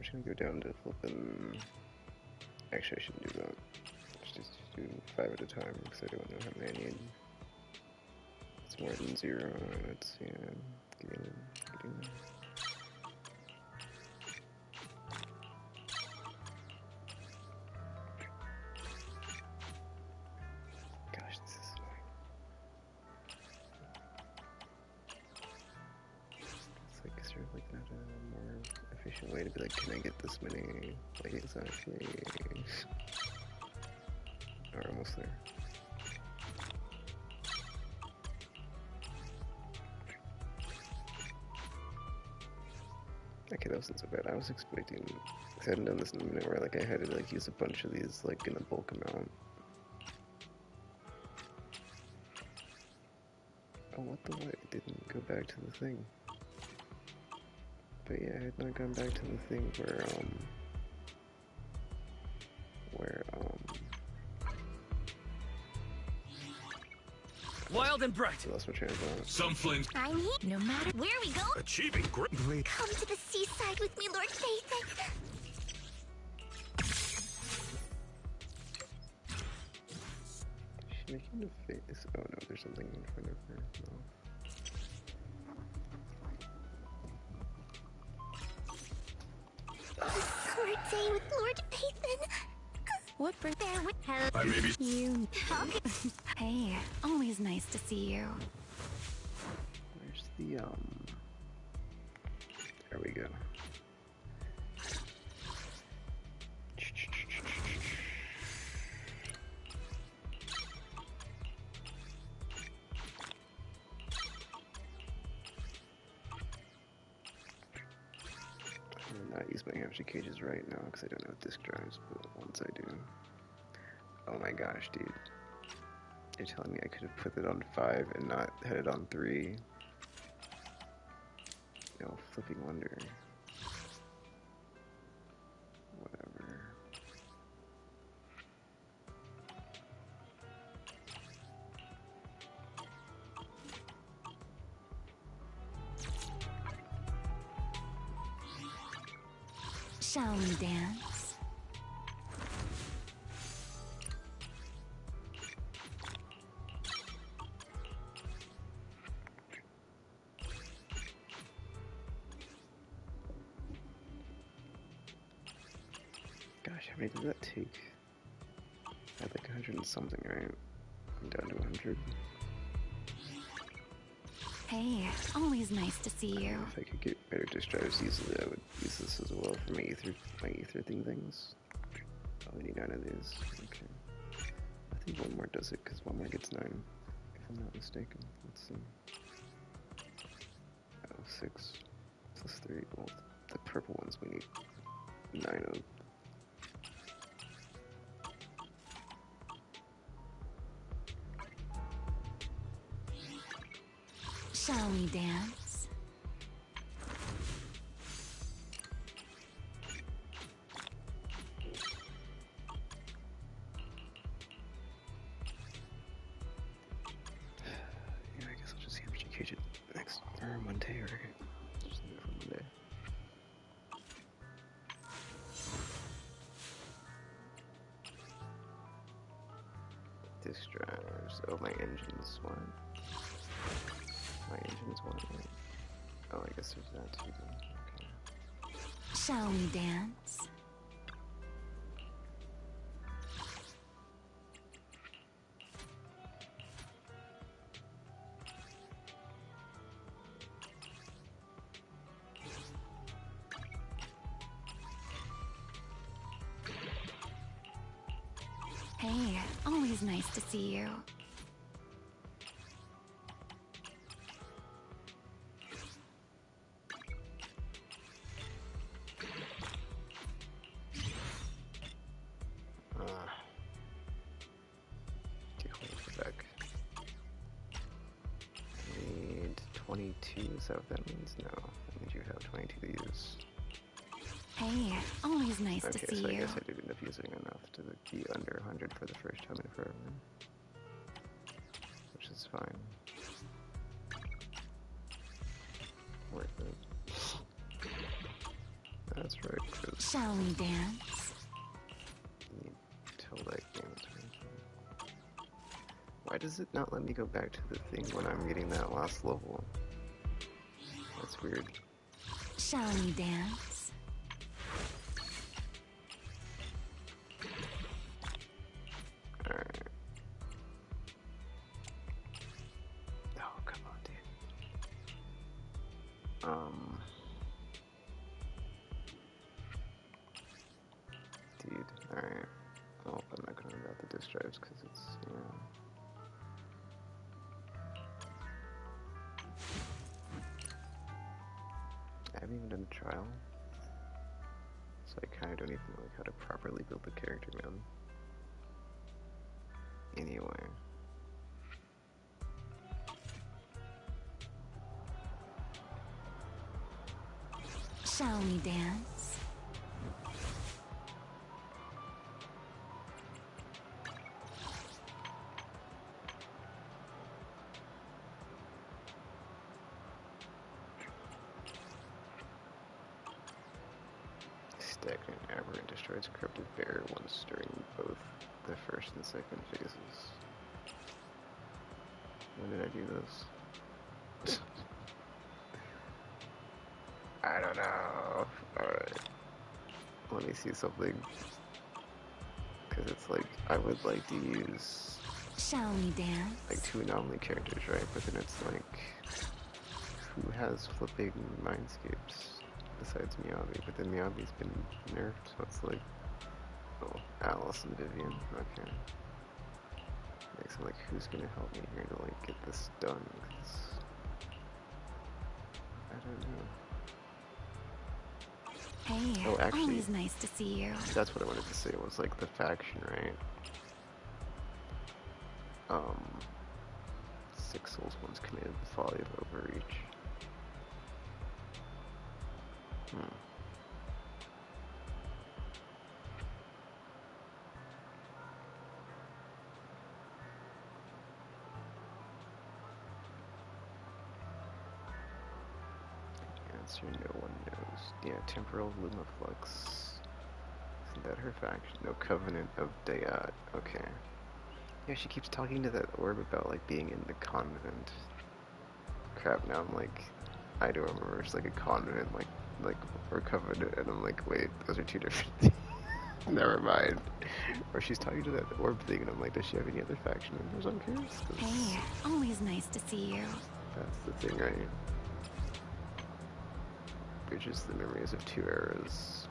actually gonna go down to flipping. Actually, I shouldn't do that. Just do 5 at a time because I don't know how many I need. It's more than 0. Let's see. Getting there. Gosh, this is annoying. It's like, is there like not a more efficient way to be like, can I get this many? Like exactly. Or almost there. Okay, that wasn't so bad. I was expecting, because I hadn't done this in a minute, where like I had to like use a bunch of these like in a bulk amount. Oh, what the what? It didn't go back to the thing. But yeah, I had not gone back to the thing where Wild and bright. I lost my train of thought. Some flames. I'm here. No matter where we go. Achieving great. Come to the seaside with me, Lord Nathan. Is she making a face? Oh no, there's something in front of her. No. A summer day with Lord Nathan. What for there with I may be. You. Hey, always nice to see you. Where's the There we go. I will not use my hamster cages right now because I don't have disk drives, but once I do. Oh my gosh, dude. You're telling me I could have put it on 5 and not had it on 3? No flipping wonder. Whatever. Shall we dance? Gosh, how many did that take? I had like 100 and something, right? I'm down to 100. Hey, always nice to see you. If I could get better disk drives easily, I would use this as well for my ether things. Oh, I need 9 of these. Okay. I think one more does it, because one more gets 9, if I'm not mistaken. Let's see. Oh, 6 plus 3. Well, the purple ones we need 9 of. Shall we dance? Yeah, I guess I'll just hamster cage it next, or Monday, or just leave it for Monday. Disk drives. Oh, my engine's one. My engine's one. Oh, I guess there's that too. Okay. Shall we dance? Hey, always nice to see you. Back. I need 22, is that what that means? No, that means you have 22 to use. Hey, always nice to see so I you. guess I did end up using enough to be under 100 for the first time in forever. Which is fine. Worth it. That's right, Chris. Shall we dance? Tell that game it's right. Why does it not let me go back to the thing when I'm getting that last level? That's weird. Shall we dance? Alright. Oh, come on, dude. Dude, alright. Oh, I'm not gonna about the disk drives because it's, yeah. I haven't even done a trial, so I kind of don't even know like how to properly build the character, man. Anyway. Shall we dance? Stagnant aberrant destroys corrupted bear once during both the first and second phases. When did I do this? I don't know. Alright. Let me see something. Because it's like, I would like to use... Shall we dance? Like 2 anomaly characters, right? But then it's like... Who has flipping mindscapes besides Miyabi? But then Miyabi's been nerfed, so it's like... Oh, Alice and Vivian. Okay. Like, so like, who's gonna help me here to like get this done? 'Cause I don't know. Hey, oh, actually, always nice to see you. That's what I wanted to say, was like the faction, right? Six Souls once committed the folly of overreach. Answer no one knows. Yeah, Temporal Lumaflux. Isn't that her faction? No, Covenant of Dayat. Okay. Yeah, she keeps talking to that orb about like being in the convent. Crap, now I'm like, I don't remember, it's like a convent, like, or covenant, and I'm like, wait, those are 2 different things. Never mind. Or she's talking to that orb thing, and I'm like, does she have any other faction members? I'm curious. Hey, always nice to see you. That's the thing, right? Bridges the memories of 2 eras.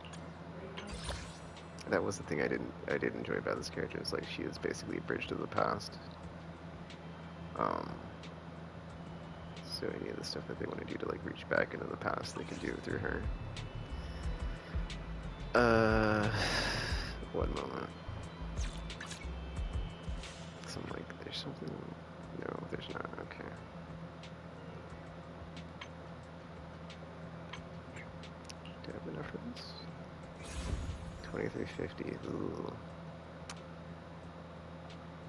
That was the thing I didn't enjoy about this character. It's like she is basically a bridge to the past. So any of the stuff that they want to do to like reach back into the past, they can do it through her. One moment. So I'm like, there's something. No, there's not. Okay. Do I have enough for this? 2350. Ooh.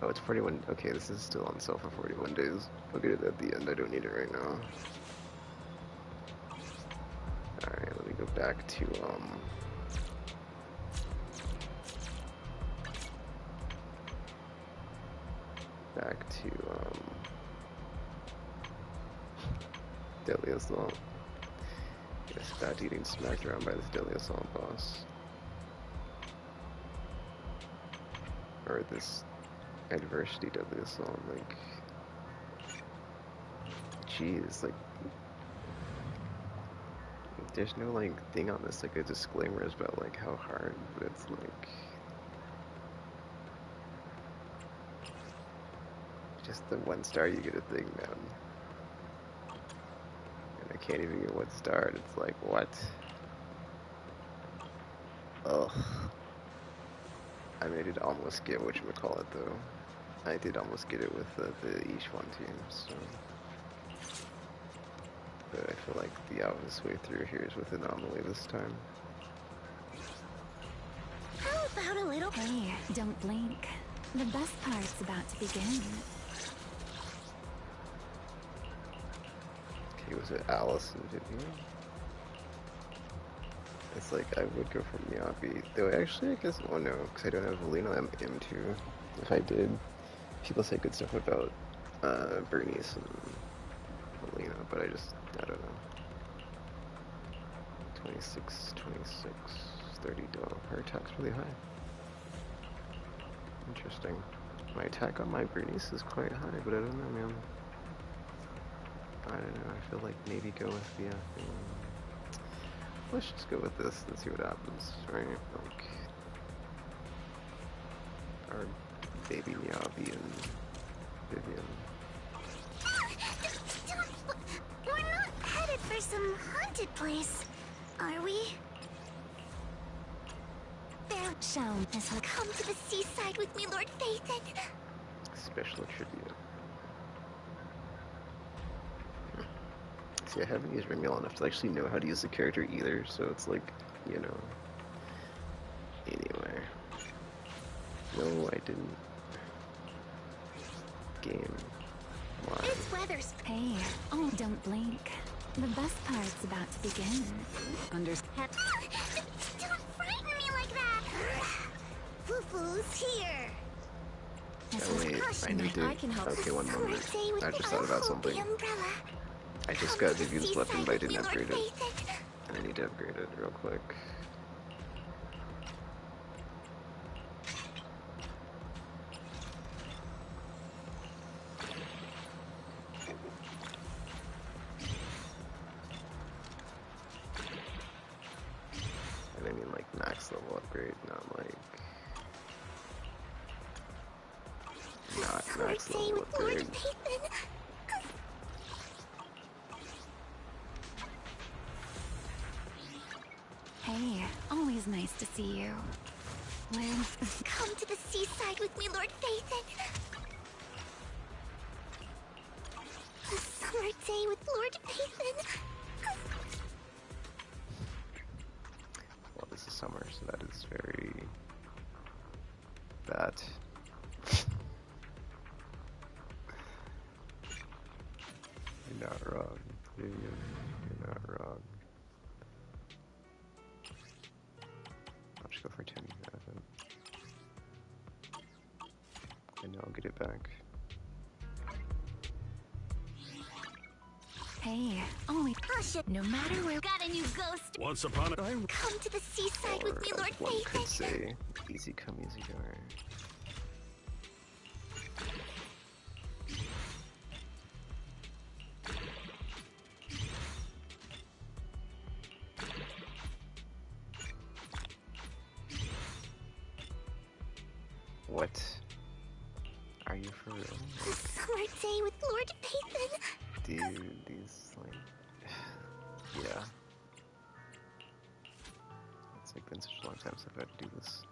Oh, it's 41. Okay, this is still on sale for 41 days. I'll get it at the end. I don't need it right now. Alright, let me go back to, Deadly Assault. Yes, bad eating smacked around by this Deadly Assault boss. Or this Adversity Deadly Assault, like... Jeez, like... There's no, like, thing on this, like, a disclaimer about, like, how hard, but it's, like... Just the 1 star you get a thing, man. And I can't even get 1 star, and it's like, what? Ugh. I mean, I did almost get whatchamacallit, though. I did almost get it with the Ishwan team, so... But I feel like the obvious way through here is with Anomaly this time. How about a little... Hey, don't blink. The best part's about to begin. Okay, was it Alice and Vivian? It's like, I would go for Miyabi. Though actually, I guess, oh no, because I don't have Valino M2. If I did, people say good stuff about Bernice and Valino, but I don't know. 26, 30, her attack's really high. Interesting. My attack on my Bernice is quite high, but I don't know, man. I don't know, I feel like maybe go with the thing. Let's just go with this and see what happens, right? Like, our baby Miyabi and Vivian. We're not headed for some haunted place, are we? There shall come to the seaside with me, Lord Phaethon. Special tribute. See, I haven't used Remielle enough to actually know how to use the character either, so it's like, you know. Anyway. No, I didn't. Game. Why? This weather's... Hey, oh, don't blink. The best part's about to begin. Don't frighten me like that! Foo-foo's here! Oh wait, I need to... Okay, one moment. I just thought about something. I just got Vivian's weapon, but I didn't upgrade it. And I need to upgrade it real quick. And I mean like max level upgrade, not like... Not max level upgrade. Hey, always nice to see you. When... Come to the seaside with me, Lord Phaethon. A summer day with Lord Phaethon. Well, this is summer, so that is very... that. You're not wrong, Vivian. You're not wrong. I'll just go for 10. And I'll get it back. Hey, always... No matter where... Got a new ghost. Once upon a time... Come to the seaside with me, Lord One Phaethon. could say, easy come, easy go. What? Are you for real? A summer day with Lord Phaethon. Dude, these, like... yeah. It's like been such a long time since I've had to do this.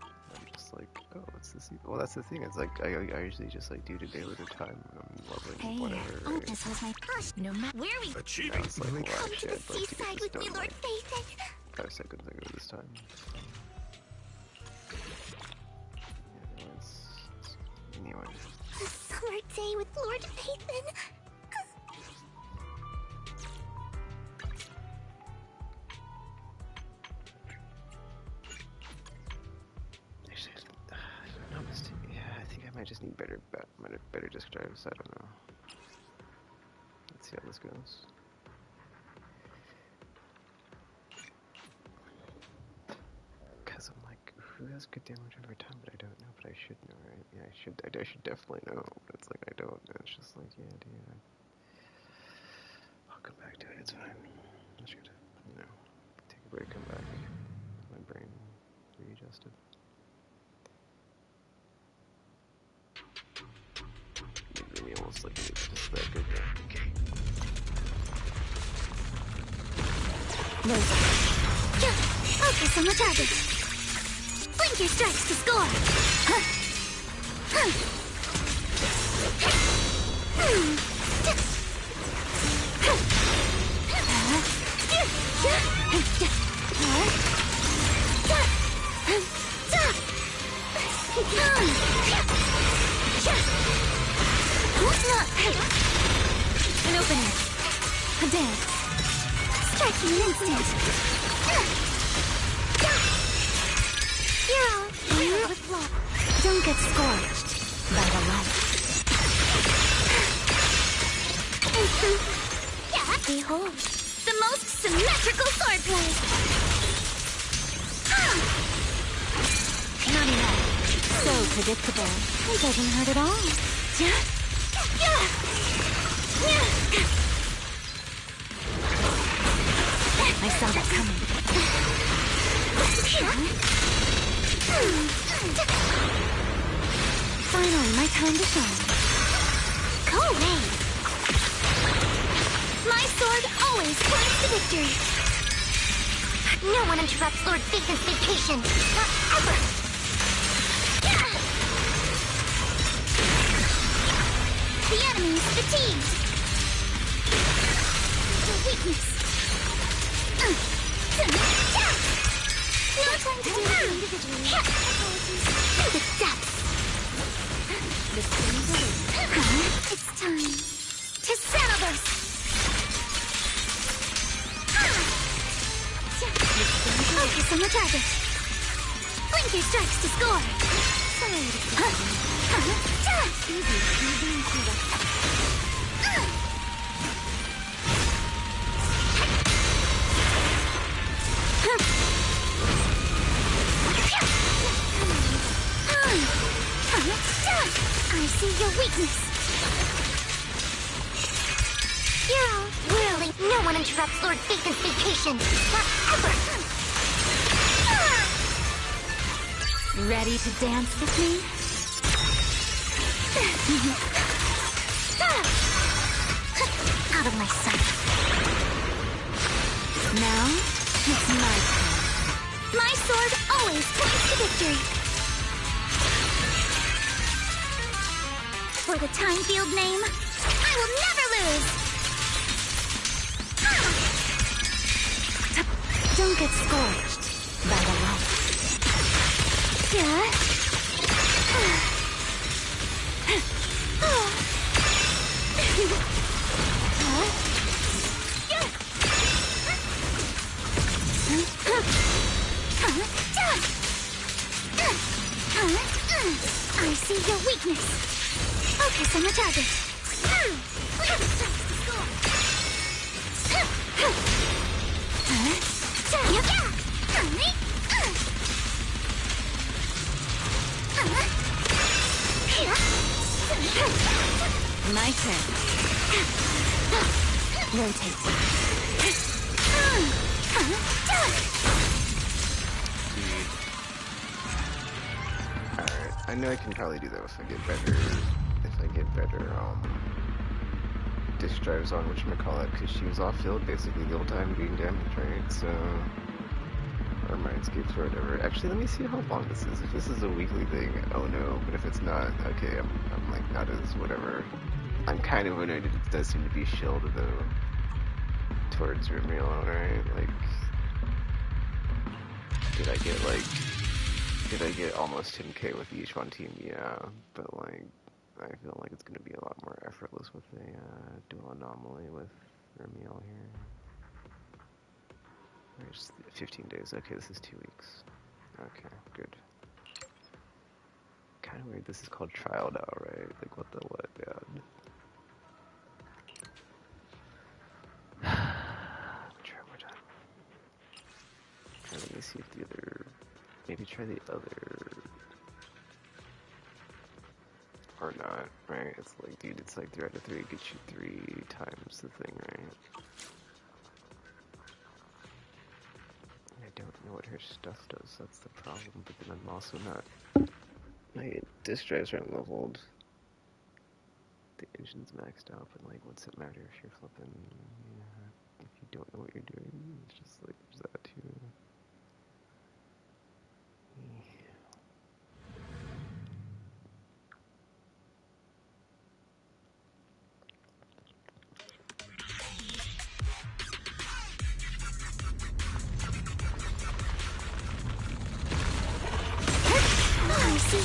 I'm just like, oh, what's this? Well, that's the thing, it's like, I usually just like do it a day at a time, and I'm loving whatever, Oh, right? this was my gosh. No matter where we... Achieving. It's like, well, Come to actually, the I'd like to seaside get with this me, done Lord like Phaethon. 5 seconds ago this time. Anyway. A summer day with Lord Phaethon. Actually, if I'm not mistaken, yeah, I think I might just need better disk drives. I don't know. Let's see how this goes. Because I'm like, who has good damage over time? But I don't know. But I should know, right? Yeah, I should definitely know. But it's like I don't. And it's just like, yeah, dude. I'll come back to it. It's fine. I should, you know, take a break, come back. My brain readjusted. Maybe almost like it's just that good now. Focus on the target. Blink your strikes to score. An opening. A dance. strikes in an instant. You're all with love. Don't get scorched by the light. Behold, the most symmetrical swordplay. Not enough. So predictable. It doesn't hurt at all. I saw that coming. Finally, my time to shine. Go away. My sword always points to victory. No one interrupts Lord Phaethon's vacation. Not ever. The enemy is fatigued. The weakness. No time to do it individually. Apologies. The depths. The streams are ready. It's time to Xenoverse. Focus on the target. Blinker strikes to score. I see your weakness. You're all whirling. No one interrupts Lord Phaethon's vacation. Not ever. Ready to dance with me? Out of my sight. Now, it's my turn. My sword always points to victory. For the time field name, I will never lose! Don't get scorched by the light. I see your weakness. Focus on the target. My turn. Rotate. Alright, I know I can probably do that if I get better. Disk drives on whatchamacallit, because she was off field basically the whole time doing damage, right? So, or mindscapes or whatever. Actually, let me see how long this is. If this is a weekly thing, oh no. But if it's not, okay, I'm like not as whatever. I'm kind of annoyed it does seem to be shilled though towards Remielle, right? Like, did I get almost 10k with each one team? Yeah, but like, I feel like it's going to be a lot more effortless with a dual anomaly with Remielle here. There's 15 days. Okay, this is 2 weeks. Okay, good. Kind of weird. This is called trial now, right? Like, what the what, man? Try one more time. Let me see if the other... Maybe try the other... Or not, right? It's like, dude, it's like 3 out of 3 gets you 3 times the thing, right? I don't know what her stuff does, that's the problem, but then I'm also not... My disk drives aren't leveled. The engine's maxed out, but like, what's it matter if you're flipping... Yeah, if you don't know what you're doing, it's just like, there's that too.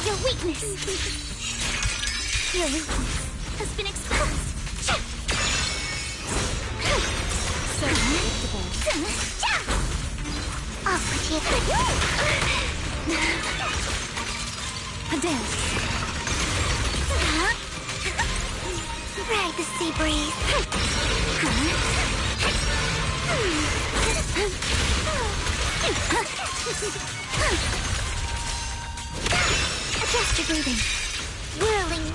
Your weakness! Your weakness has been exposed! So predictable. appreciate it. A dance. Ride the sea breeze. Adjust your breathing. Whirling.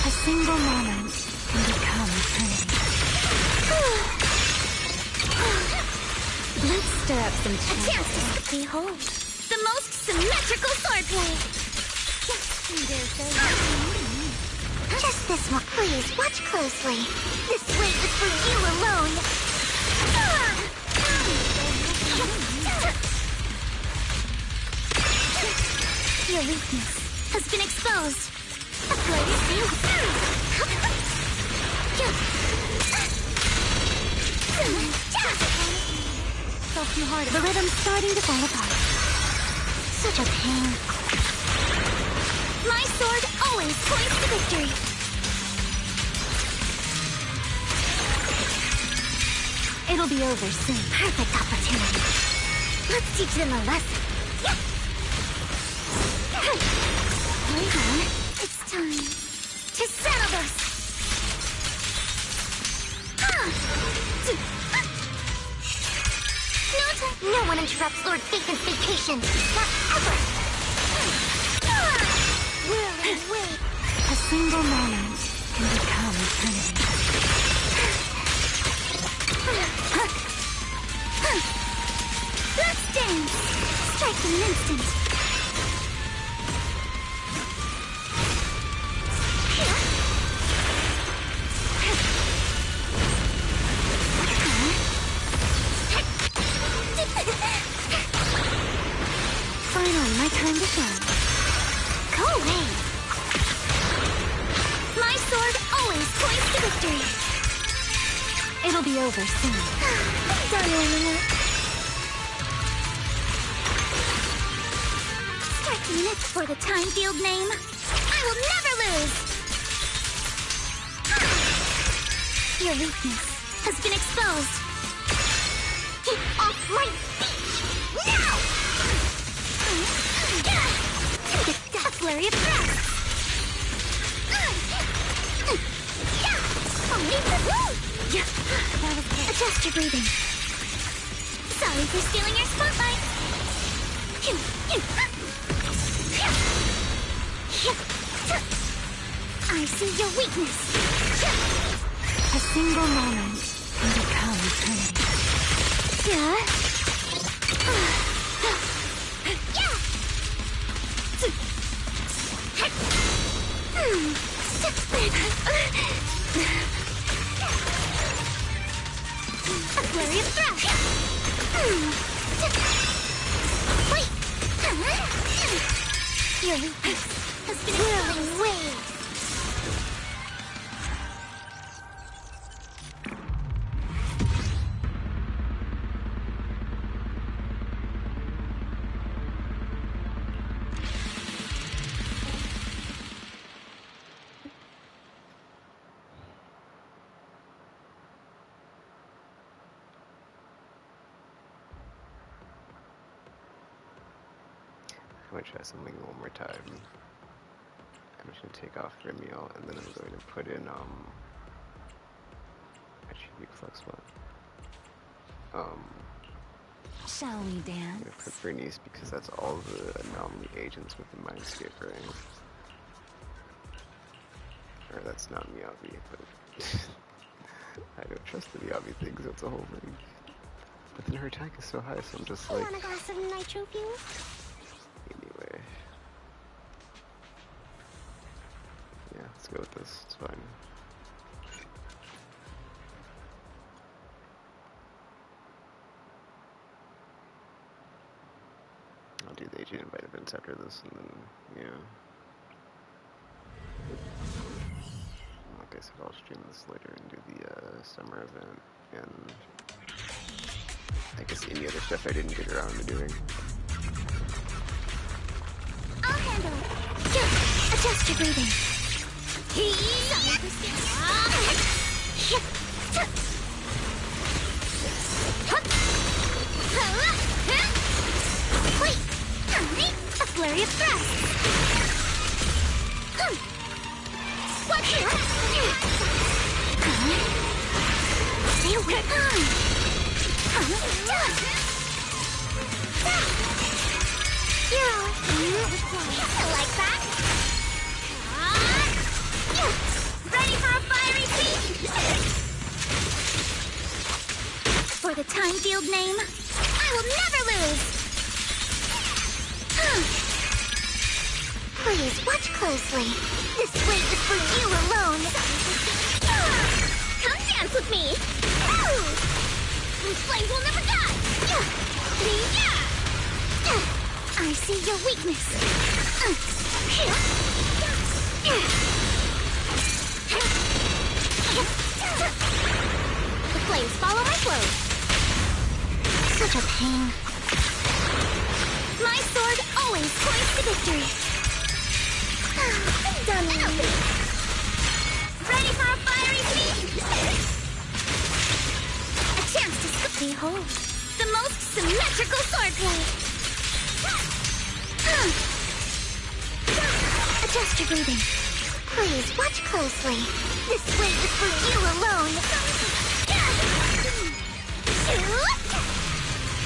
A single moment can become eternity. Let's stir up some chance. A chance to behold the most symmetrical swordplay. Just this one. Please watch closely. This wave is for you alone. Your weakness has been exposed. A flurry so hard. The rhythm's starting to fall apart. Such a pain. My sword always points to victory. It'll be over soon. Perfect opportunity. Let's teach them a lesson. Hold on. It's time to settle this. No one interrupts Lord Phaethon's vacation. Not ever. Wait. A single moment can become eternity. Let's dance. Strike in an instant. Finally, my time to shine. Go away. My sword always points to victory. It'll be over soon. Done warming up. Strike a minute for the time field name. I will never lose. Your weakness has been exposed. Get off my beach now! A flurry of thrusts. Adjust your breathing. Sorry for stealing your spotlight. I see your weakness. A single moment can become eternity. A flurry of thrusts. Wait. Your weakness has been whirling wave. I'm gonna try something one more time. I'm just gonna take off Remielle and then I'm going to put in attribute flux one. Shall we dance? I'm gonna put Bernice because that's all the anomaly agents with the Mindscape, right? Or that's not Miyabi, but I don't trust the Miyabi things, that's a whole thing. But then her attack is so high, so I'm just like... Want a glass of nitro fuel? Anyway. Yeah, let's go with this, it's fine. I'll do the agent invite events after this, and then, yeah. Like I said, I'll stream this later and do the summer event, and I guess any other stuff I didn't get around to doing. I'll handle it. Just adjust your breathing. flurry of thrusts. What's it? Stay away. You're all like that. Ready for a fiery feat? For the time field name, I will never lose. Please watch closely. This weight is for you alone. Come dance with me. These flames will never die. I see your weakness. The flames follow my flow. Such a pain. My sword always points to victory. I'm done now. Ready for a fiery feat? A chance to behold the most symmetrical swordplay. Adjust your breathing. Please watch closely. This weight is for you alone.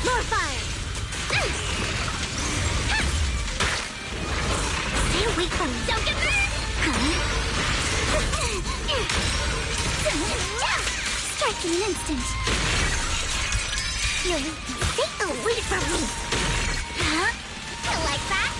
More fire. Stay away from me. Don't get burned. Strike in an instant. You're stay away from me. You like that?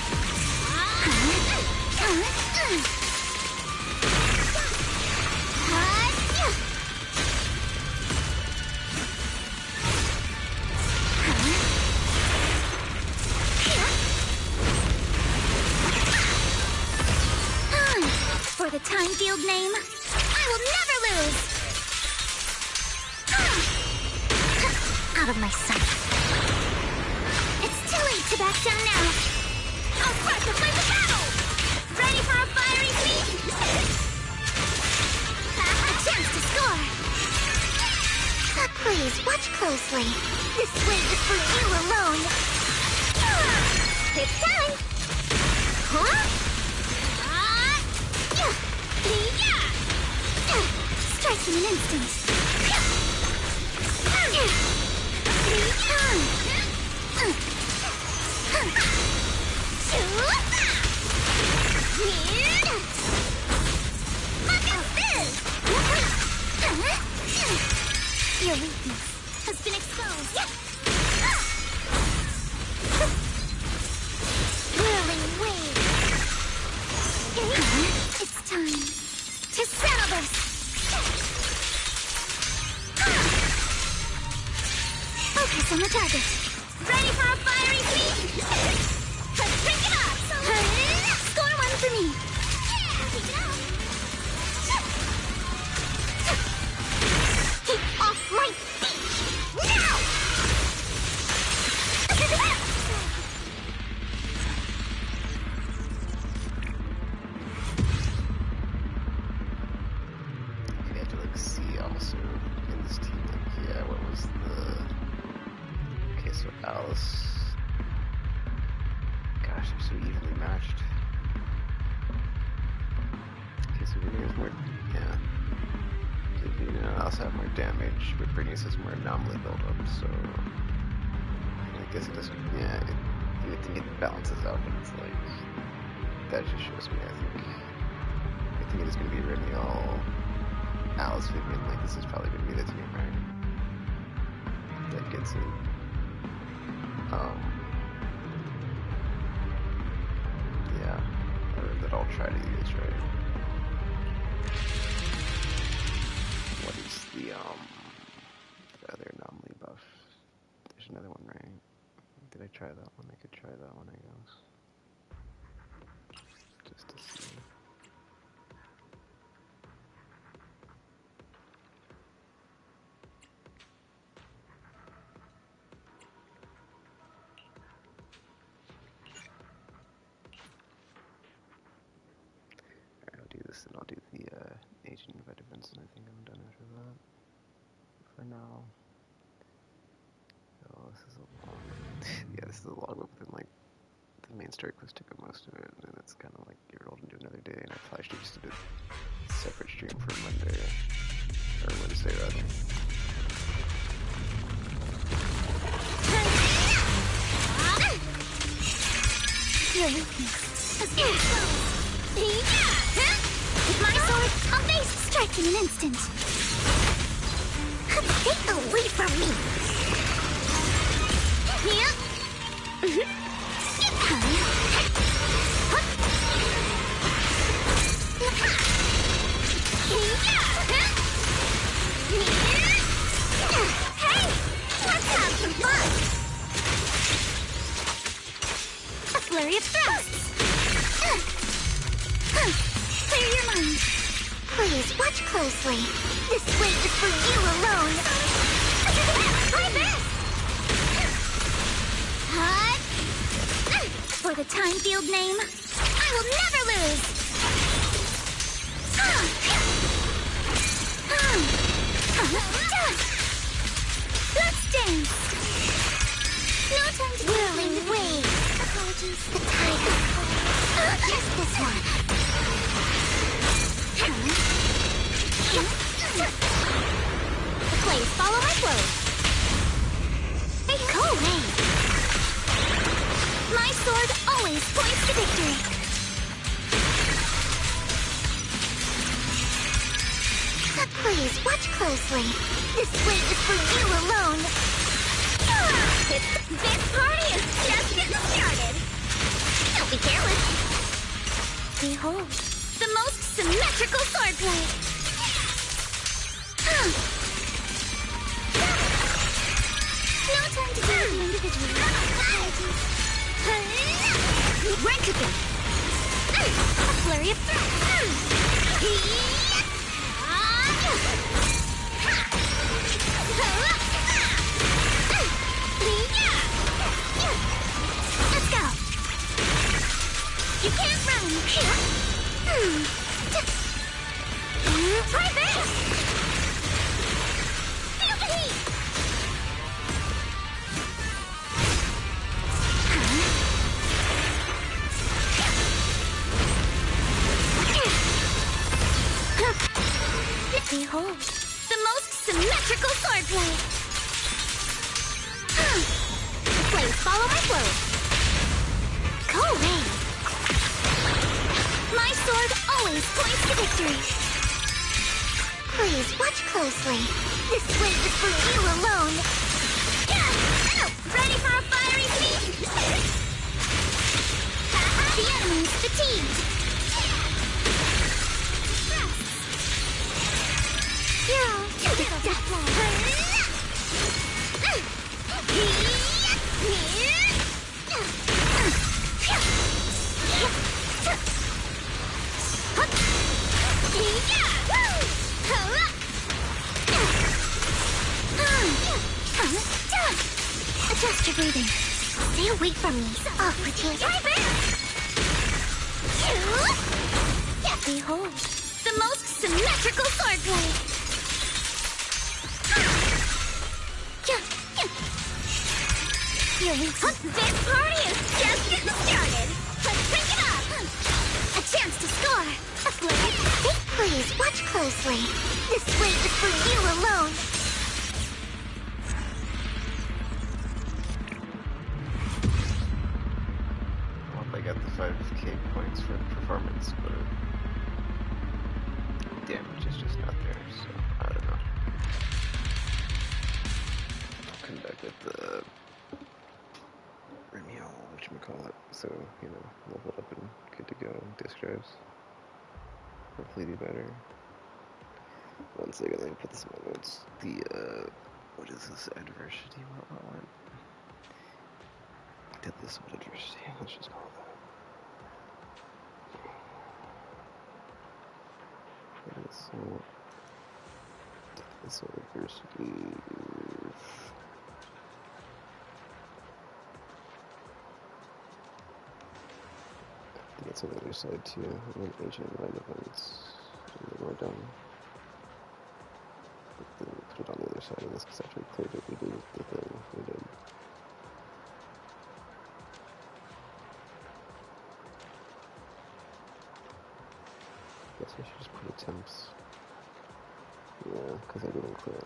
For the time field name, I will never lose! Out of my sight. It's too late to back down now. I'll start to play the battle! Ready for a fiery feat? A chance to score! Please watch closely. This weight is for you alone. It's time! Strike in an instant. Look at this! Your weakness has been exposed. Whirling wave. It's time to settle this. Focus on the target. Ready for a fiery feat? Let's bring it up! Score one for me. Keep off my feet! Now! You have to like see also in this team, like, yeah, what was the... Okay, so Alice... Gosh, they're so evenly matched. Okay, so Vinny has more... Yeah. Vinny and Alice have more damage, but Brittany's has more anomaly buildup, so... I guess it doesn't... Yeah, you would think it balances out, but it's like... That just shows me, I think it is going to be Remielle, Alice, Vivian, like this is probably going to be the team, right? That gets it. Yeah, or that I'll try to use, right? What is the other anomaly buff? There's another one, right? Did I try that one? I could try that one, I guess. Just to see. Alright, I'll do this, and I'll do the agent invite events, and I think I'm done after that. For now. Oh, this is a long... yeah, this is a long one within, like, the the main story quest took up most of it, and it's kind of like you rolled into another day, and I thought I should just did a separate stream for Monday, or Wednesday rather. Your weakness has been exposed. With my sword, I'll face strike in an instant. Stay away from me. Hey, let's have some fun. A flurry of thrusts. Clear your mind. Please watch closely. This weight is for you alone. Try this. For the time field name, I will never lose. Let's dance. No time to whirling waves. Apologies. The tide is cold. Just this one. Please follow my flow. Hey, go away. My sword always points to victory. Please watch closely. This weight is for you alone. This party is just getting started. Don't be careless. Behold, the most symmetrical swordplay. No time to do the individual. Rank again. A flurry of threats. Let's go. You can't run. Try this. Feel the heat. Behold, the most symmetrical swordplay. Please follow my flow. Go away. My sword always points to victory. Please watch closely. This weight is for you alone. Ready for a fiery feast? The enemy's fatigued. Adjust your breathing. Stay away from me. Off with you. Try this! Behold, the most symmetrical swordplay. This party is just getting started. Let's pick it up. A chance to score. A flurry. Please watch closely. This weight is for you alone. Well, I got the 5k points for performance, but damage is just not there, so I don't know. I'll come back with the Remielle, whatchamacallit, so, you know, leveled up and good to go. Disc drives. Hopefully do better. 1 second, let me put this in my notes. The, what is this? Adversity? What? Did this with adversity? Let's just call it that. Okay, so, this adversity. That's on the other side too, and then ancient mind events, and then we're done. But then we put it on the other side of this, because after we cleared it, we did the thing we did. I should just put attempts. Yeah, because I didn't clear it.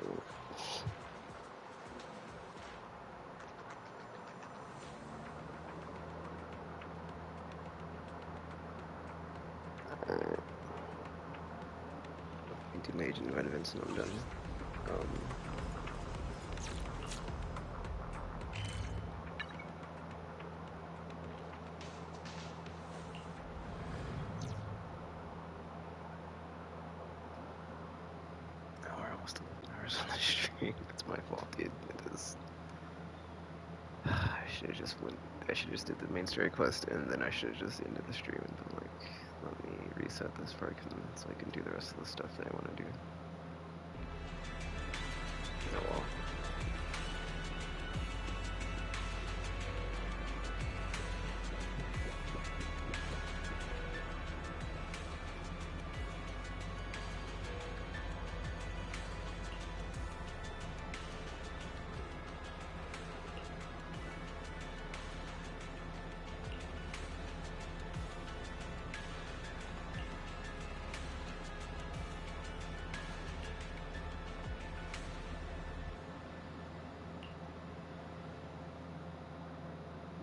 Alright. I do mage and red events and I'm done. We're almost 11 hours on the stream. That's my fault, dude. It is. I should have just did the main story quest, and then I should have just ended the stream and been like, let me reset this so I can do the rest of the stuff that I want to do. Oh well.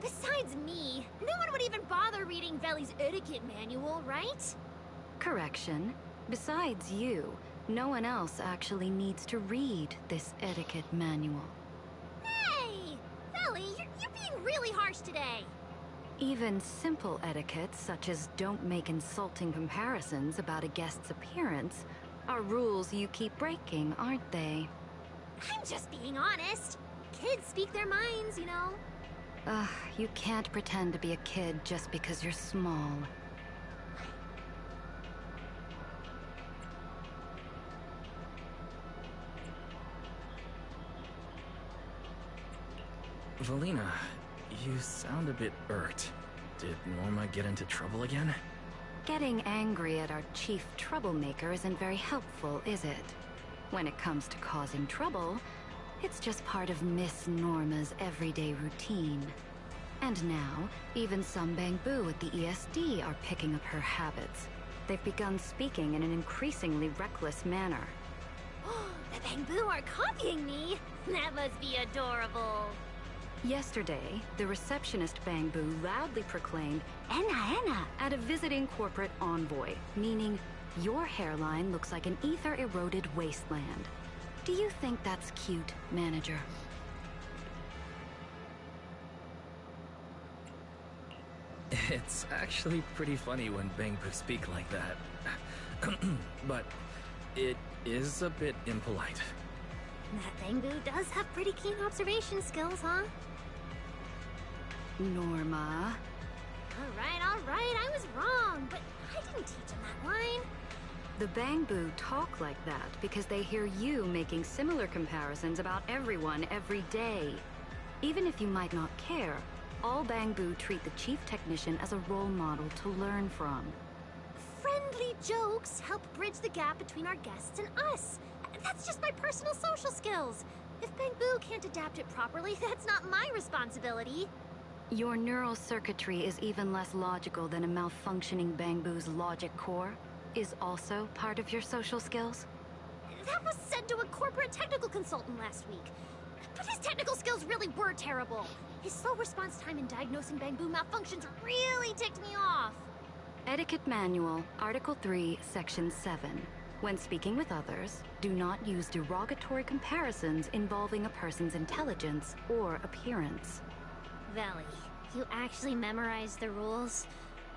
Besides me, no one would even bother reading Veli's etiquette manual, right? Correction. Besides you, no one else actually needs to read this etiquette manual. Hey! Veli, you're being really harsh today. Even simple etiquette, such as don't make insulting comparisons about a guest's appearance, are rules you keep breaking, aren't they? I'm just being honest. Kids speak their minds, you know. Ugh, you can't pretend to be a kid just because you're small. Valina, you sound a bit irked. Did Norma get into trouble again? Getting angry at our chief troublemaker isn't very helpful, is it? When it comes to causing trouble, it's just part of Miss Norma's everyday routine. And now, even some Bangbu at the ESD are picking up her habits. They've begun speaking in an increasingly reckless manner. The Bangbu are copying me? That must be adorable. Yesterday, the receptionist Bangbu loudly proclaimed, "Enna, Enna," at a visiting corporate envoy, meaning, your hairline looks like an ether-eroded wasteland. Do you think that's cute, manager? It's actually pretty funny when Bangbu speak like that. But it is a bit impolite. That Bangbu does have pretty keen observation skills, huh? Norma. All right, I was wrong, but I didn't teach him that line. The Bangbu talk like that because they hear you making similar comparisons about everyone every day. Even if you might not care, all Bangbu treat the chief technician as a role model to learn from. Friendly jokes help bridge the gap between our guests and us. That's just my personal social skills. If Bangbu can't adapt it properly, that's not my responsibility. Your neural circuitry is even less logical than a malfunctioning Bangbu's logic core. Is also part of your social skills? That was said to a corporate technical consultant last week. But his technical skills really were terrible. His slow response time in diagnosing Bangbu malfunctions really ticked me off. Etiquette Manual, Article 3, Section 7. When speaking with others, do not use derogatory comparisons involving a person's intelligence or appearance. Veli, you actually memorized the rules?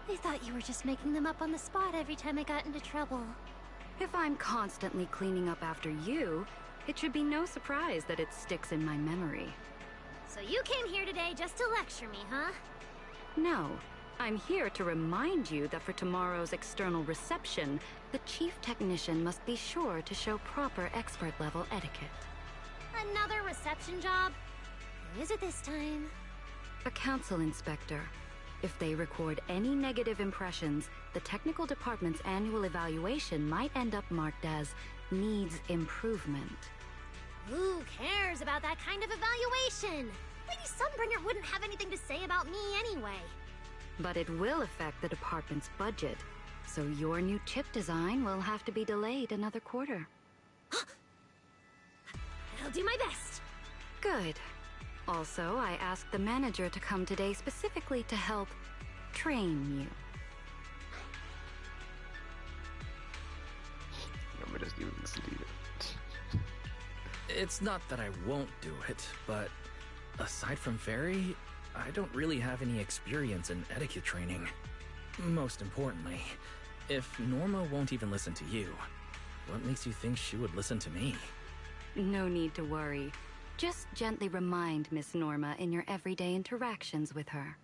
I thought you were just making them up on the spot every time I got into trouble. If I'm constantly cleaning up after you, it should be no surprise that it sticks in my memory. So you came here today just to lecture me, huh? No. I'm here to remind you that for tomorrow's external reception, the chief technician must be sure to show proper expert-level etiquette. Another reception job? Who is it this time? A council inspector. If they record any negative impressions, the technical department's annual evaluation might end up marked as needs improvement. Who cares about that kind of evaluation? Lady Sunbringer wouldn't have anything to say about me anyway. But it will affect the department's budget. So your new chip design will have to be delayed another quarter. I'll do my best. Good. Also, I asked the manager to come today specifically to help train you. Norma doesn't even listen to you. It's not that I won't do it, but aside from Fairy, I don't really have any experience in etiquette training. Most importantly, if Norma won't even listen to you, what makes you think she would listen to me? No need to worry. Just gently remind Miss Norma in your everyday interactions with her.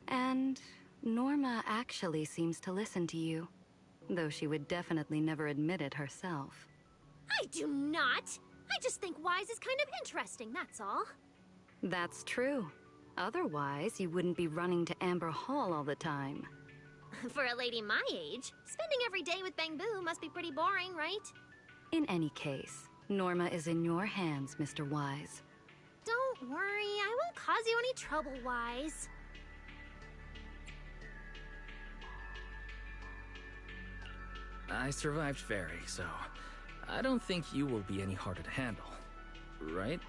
And Norma actually seems to listen to you, though she would definitely never admit it herself. I do not. I just think Wise is kind of interesting, that's all. That's true. Otherwise, you wouldn't be running to Amber Hall all the time. For a lady my age, spending every day with Bang Boo must be pretty boring, right? In any case, Norma is in your hands, Mr. Wise. Don't worry, I won't cause you any trouble, Wise. I survived Fairy, so I don't think you will be any harder to handle, right?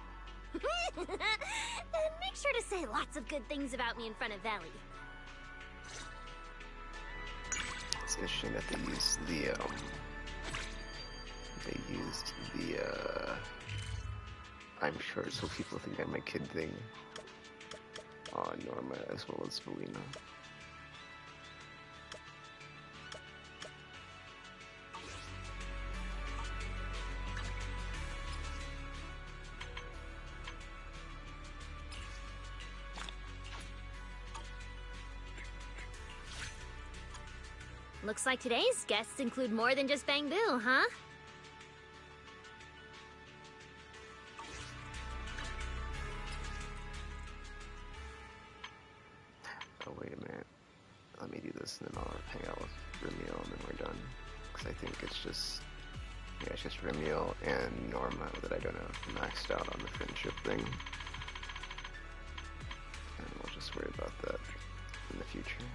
And make sure to say lots of good things about me in front of Valley. It's interesting that they used the I'm short so people think I'm a kid thing on Norma as well as Felina. Looks like today's guests include more than just Bang Boo, huh? Oh, wait a minute. Let me do this and then I'll hang out with Remielle and then we're done. Because I think it's just... Yeah, it's just Remielle and Norma that I don't have maxed out on the friendship thing. And we'll just worry about that in the future.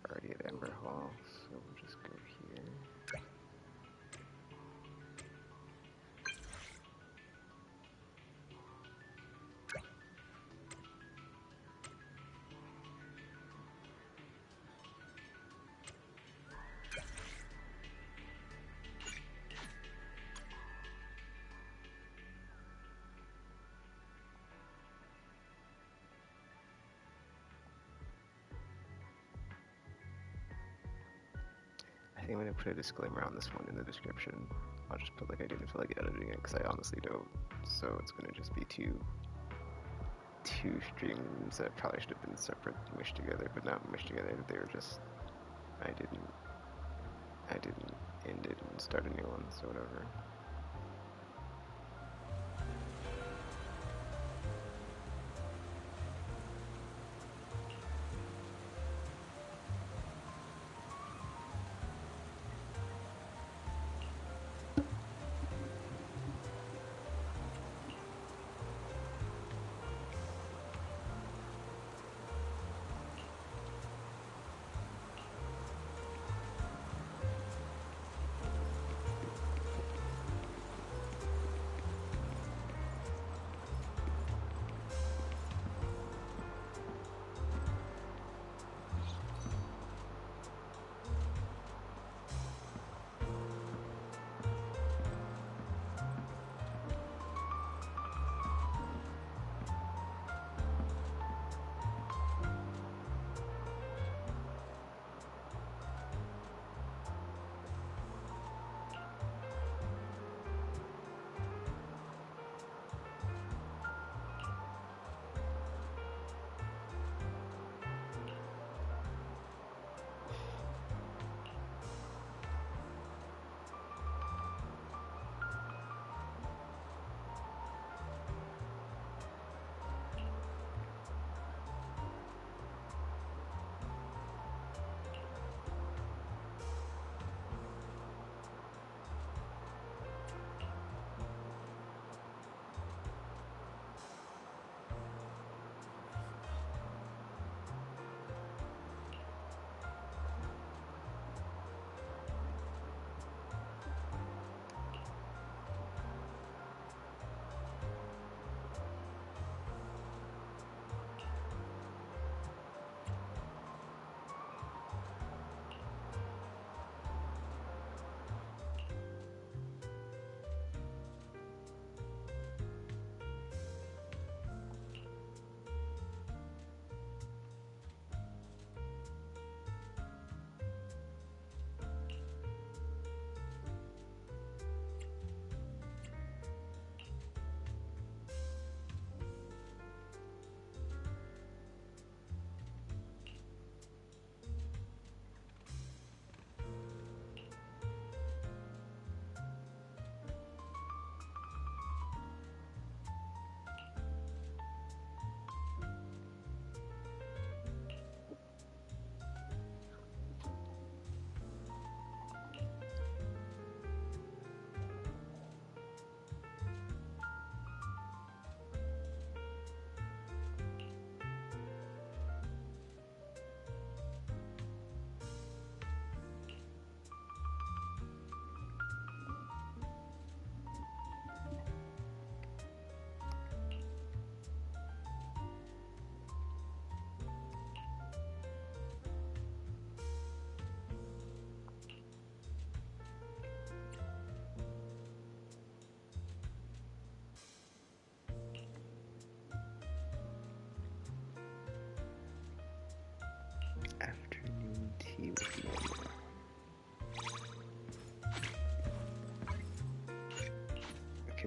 We're already at Amber Hall, so we'll just go here. I think I'm gonna put a disclaimer on this one in the description. I'll just put like I didn't feel like editing it because I honestly don't. So it's gonna just be two streams that probably should have been separate, mushed together, but not mushed together. They were just I didn't end it and start a new one, so whatever.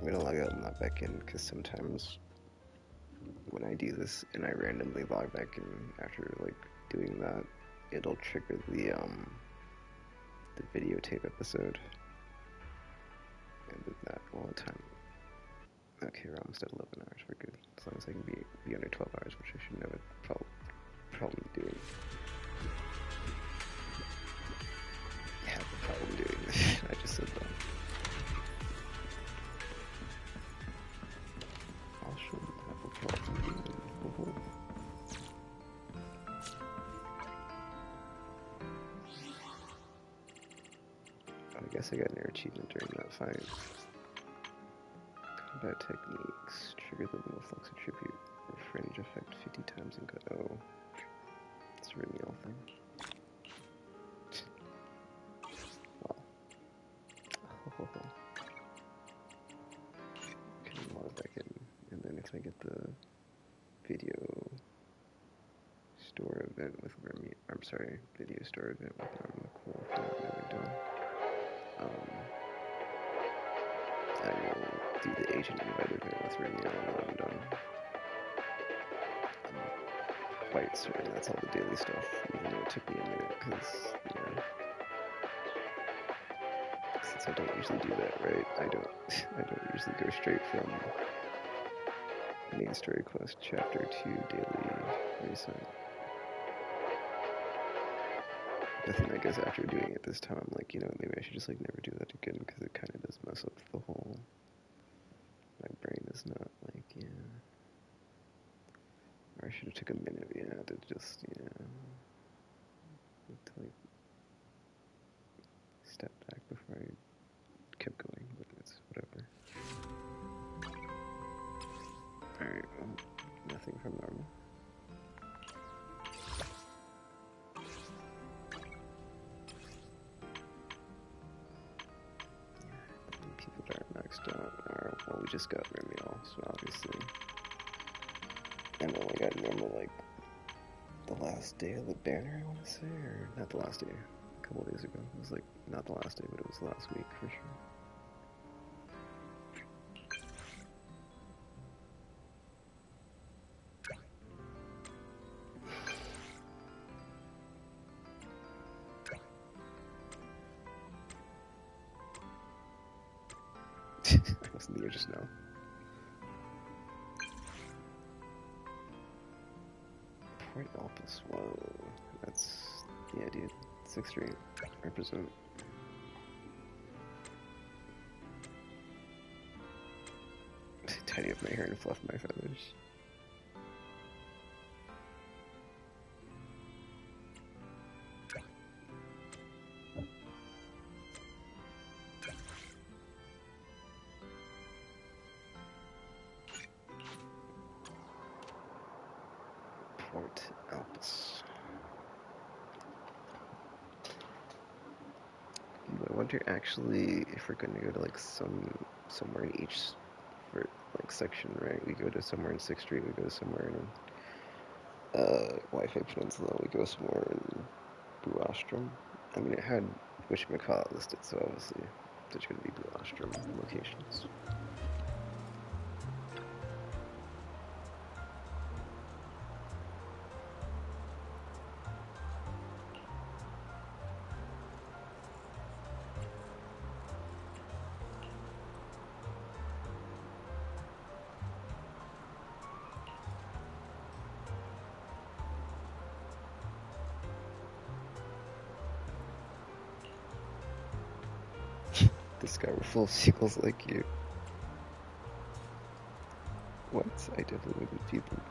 I'm gonna log out and log back in, because sometimes when I do this and I randomly log back in after like doing that, it'll trigger the videotape episode. And with that all the time. Okay, we're almost at 11 hours, we're good. As long as I can be under 12 hours, which I shouldn't have a problem doing. I have a problem doing this. I just said that. I shouldn't have a problem doing it. I guess I got an air achievement during that fight. Combat techniques. Trigger the little flux attribute. Or fringe effect 50 times and go. Oh. It's a Remielle thing. Wow. Oh. Okay, log back in. And then if I get the video store event with Remielle. I'm sorry, video store event with Cool for not really done. I will do the agent invite event with Remielle when I'm done. I'm quite certain that's all the daily stuff, even though it took me a minute, because, you know, since I don't usually do that, right? I don't usually go straight from main story quest chapter to daily reset. But then I guess after doing it this time, I'm like, you know, maybe I should just like never do that again, because it kind of does mess up the whole. My brain is not like, yeah. Or I should have took a minute, yeah, to just, yeah, to like step back before I kept going, but it's whatever. Alright, well, nothing from normal. People that are maxed out. Alright, well, we just got Remielle, so obviously. And we only got normal, like, the last day of the banner, I want to say, or not the last day, a couple days ago. It was like, not the last day, but it was last week for sure. I wasn't here just now. Port Alpus, whoa. That's, yeah, dude. 6-3. Represent. Tidy up my hair and fluff my feathers. Port Alpus. I wonder actually if we're gonna go to like somewhere in each for like section, right? We go to somewhere in 6th Street, we go somewhere in Wi-Fi Peninsula, we go somewhere in Buostrom. I mean, it had whatchamacallit listed, so obviously there's gonna be Buostrom locations. This guy were full of sequels like you. What? I definitely wouldn't feed them.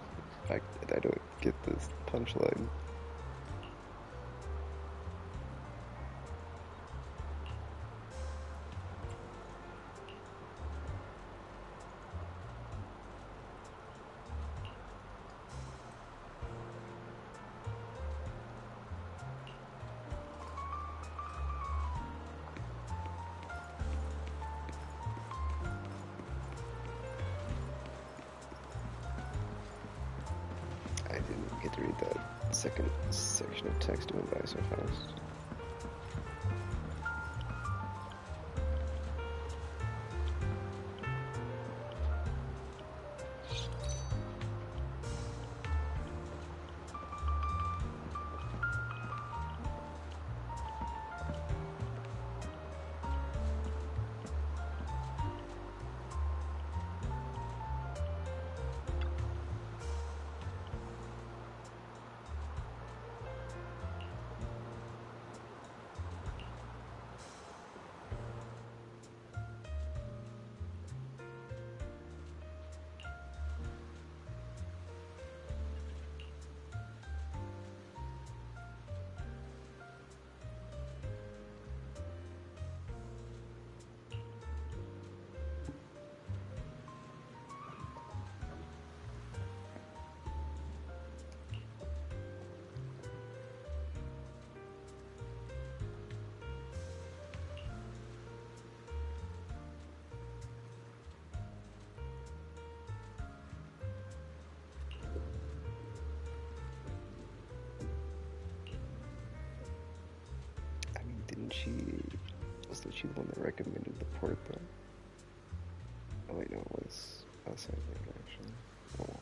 The fact that I don't get this punchline. I didn't get to read that second section of text, it went by so fast. Wasn't she the one that recommended the port though? Oh wait, no, it was outside of it actually. Oh well.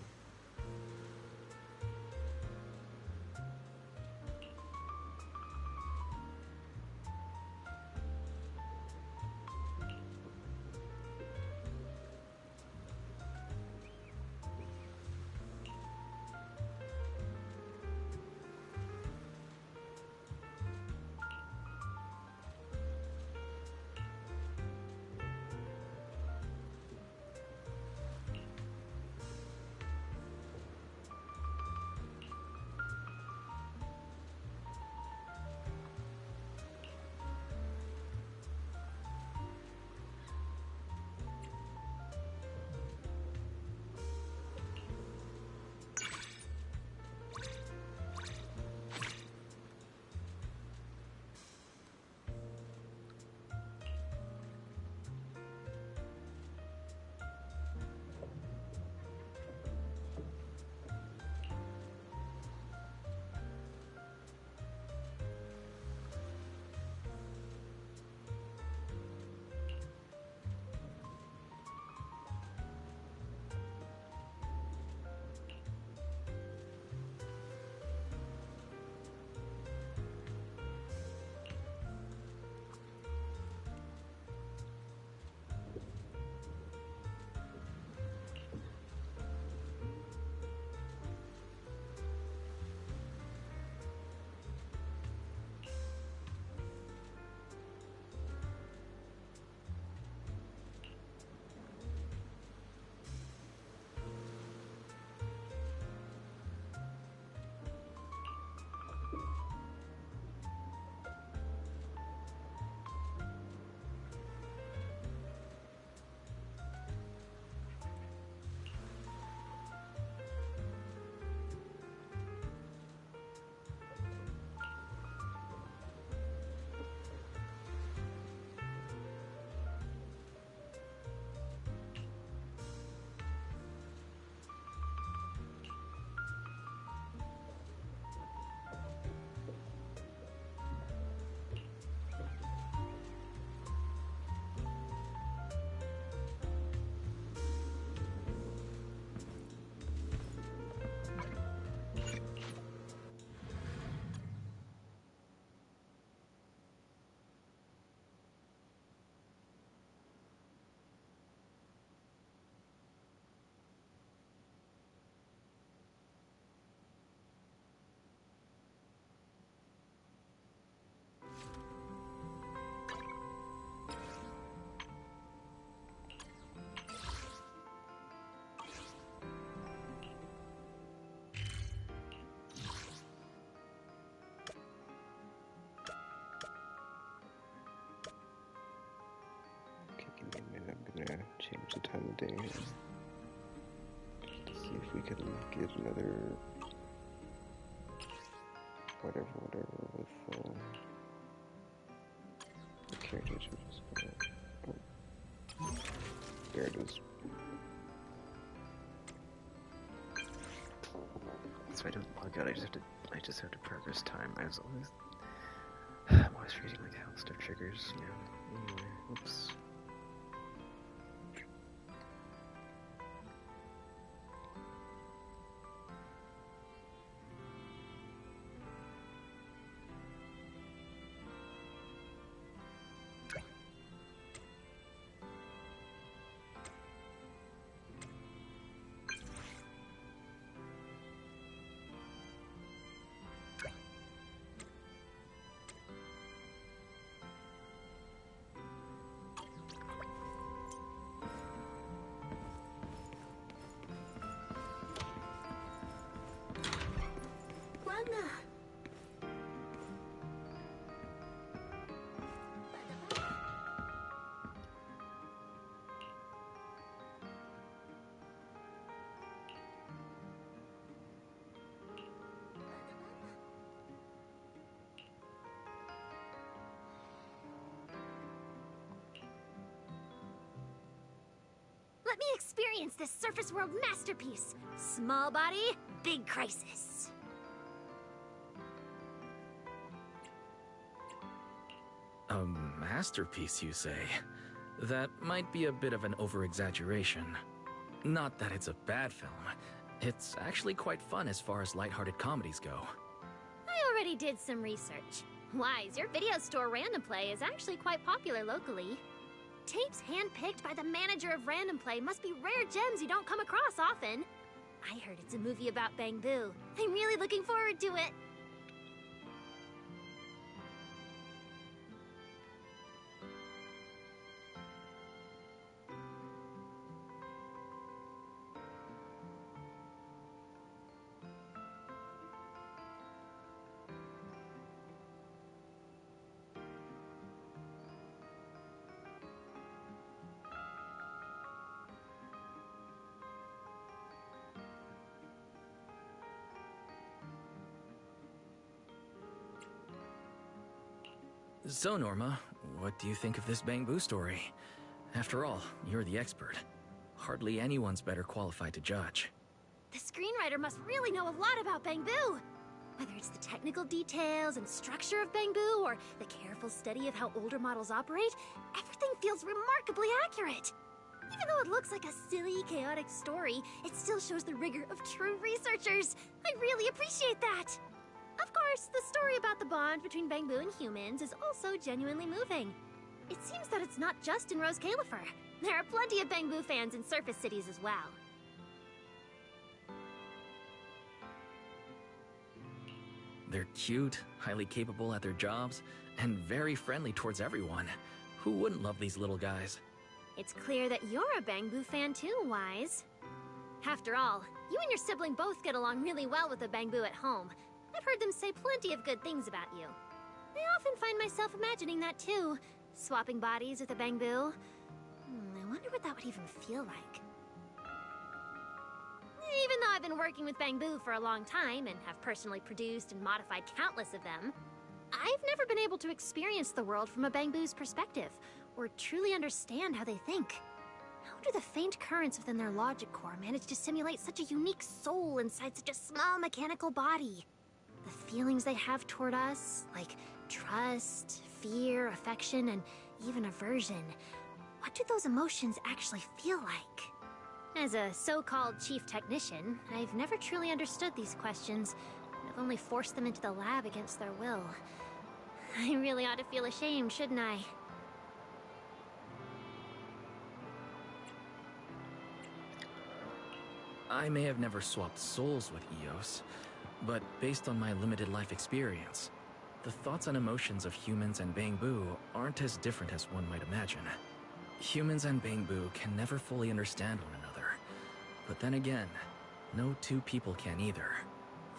I'm gonna change the time of day here. Just to see if we can get another whatever with the characters we just got. Oh. There it is. So I don't log out, I just have to progress time. I'm always reading like how stuff triggers, you know. Anyway, oops. me experience this surface world masterpiece. Small body, big crisis. A masterpiece, you say? That might be a bit of an over-exaggeration. Not that it's a bad film. It's actually quite fun as far as lighthearted comedies go. I already did some research. Wise, your video store Random Play is actually quite popular locally. Tapes handpicked by the manager of Random Play must be rare gems you don't come across often. I heard it's a movie about Bang Boo. I'm really looking forward to it. So, Norma, what do you think of this Bang Boo story? After all, you're the expert. Hardly anyone's better qualified to judge. The screenwriter must really know a lot about Bang Boo. Whether it's the technical details and structure of Bang Boo or the careful study of how older models operate, everything feels remarkably accurate. Even though it looks like a silly, chaotic story, it still shows the rigor of true researchers. I really appreciate that. Of course, the story about the bond between Bang Boo and humans is also genuinely moving. It seems that it's not just in Rosecaelifer. There are plenty of Bang Boo fans in surface cities as well. They're cute, highly capable at their jobs, and very friendly towards everyone. Who wouldn't love these little guys? It's clear that you're a Bang Boo fan too, Wise. After all, you and your sibling both get along really well with the Bang Boo at home. I've heard them say plenty of good things about you. I often find myself imagining that too. Swapping bodies with a Bang Boo. I wonder what that would even feel like. Even though I've been working with Bang Boo for a long time and have personally produced and modified countless of them, I've never been able to experience the world from a Bang Boo's perspective, or truly understand how they think. How do the faint currents within their logic core manage to simulate such a unique soul inside such a small mechanical body? The feelings they have toward us, like trust, fear, affection, and even aversion, what do those emotions actually feel like? As a so-called chief technician, I've never truly understood these questions, and have only forced them into the lab against their will. I really ought to feel ashamed, shouldn't I? I may have never swapped souls with Eos, but based on my limited life experience, the thoughts and emotions of humans and Bang Boo aren't as different as one might imagine. Humans and Bang Boo can never fully understand one another. But then again, no two people can either.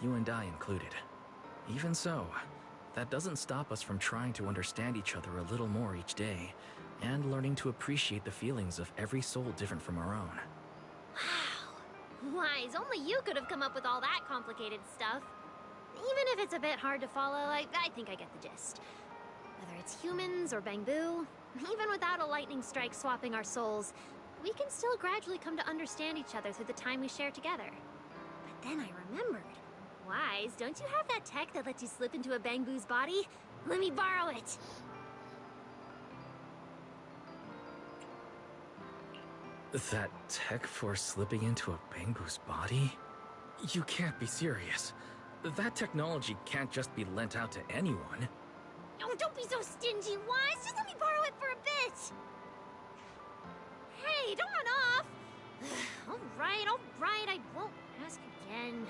You and I included. Even so, that doesn't stop us from trying to understand each other a little more each day, and learning to appreciate the feelings of every soul different from our own. Wow. Wise, only you could have come up with all that complicated stuff. Even if it's a bit hard to follow, I think I get the gist. Whether it's humans or Bang Boo, even without a lightning strike swapping our souls, we can still gradually come to understand each other through the time we share together. But then I remembered. Wise, don't you have that tech that lets you slip into a Bang Boo's body? Let me borrow it! That tech for slipping into a Bang Boo's body? You can't be serious. That technology can't just be lent out to anyone. Oh, don't be so stingy, Wise! Just let me borrow it for a bit! Hey, don't run off! Alright, I won't ask again.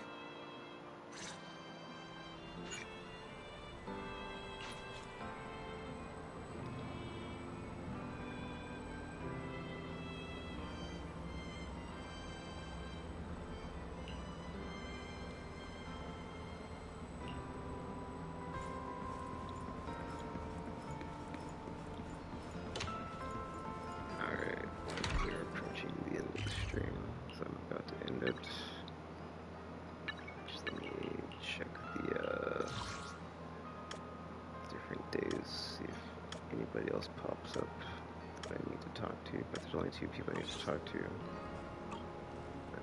Pops up that I need to talk to, but there's only 2 people I need to talk to.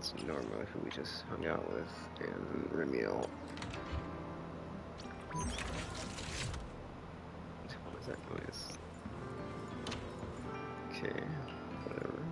That's Norma, who we just hung out with, and Remielle. What is that noise? Okay, whatever.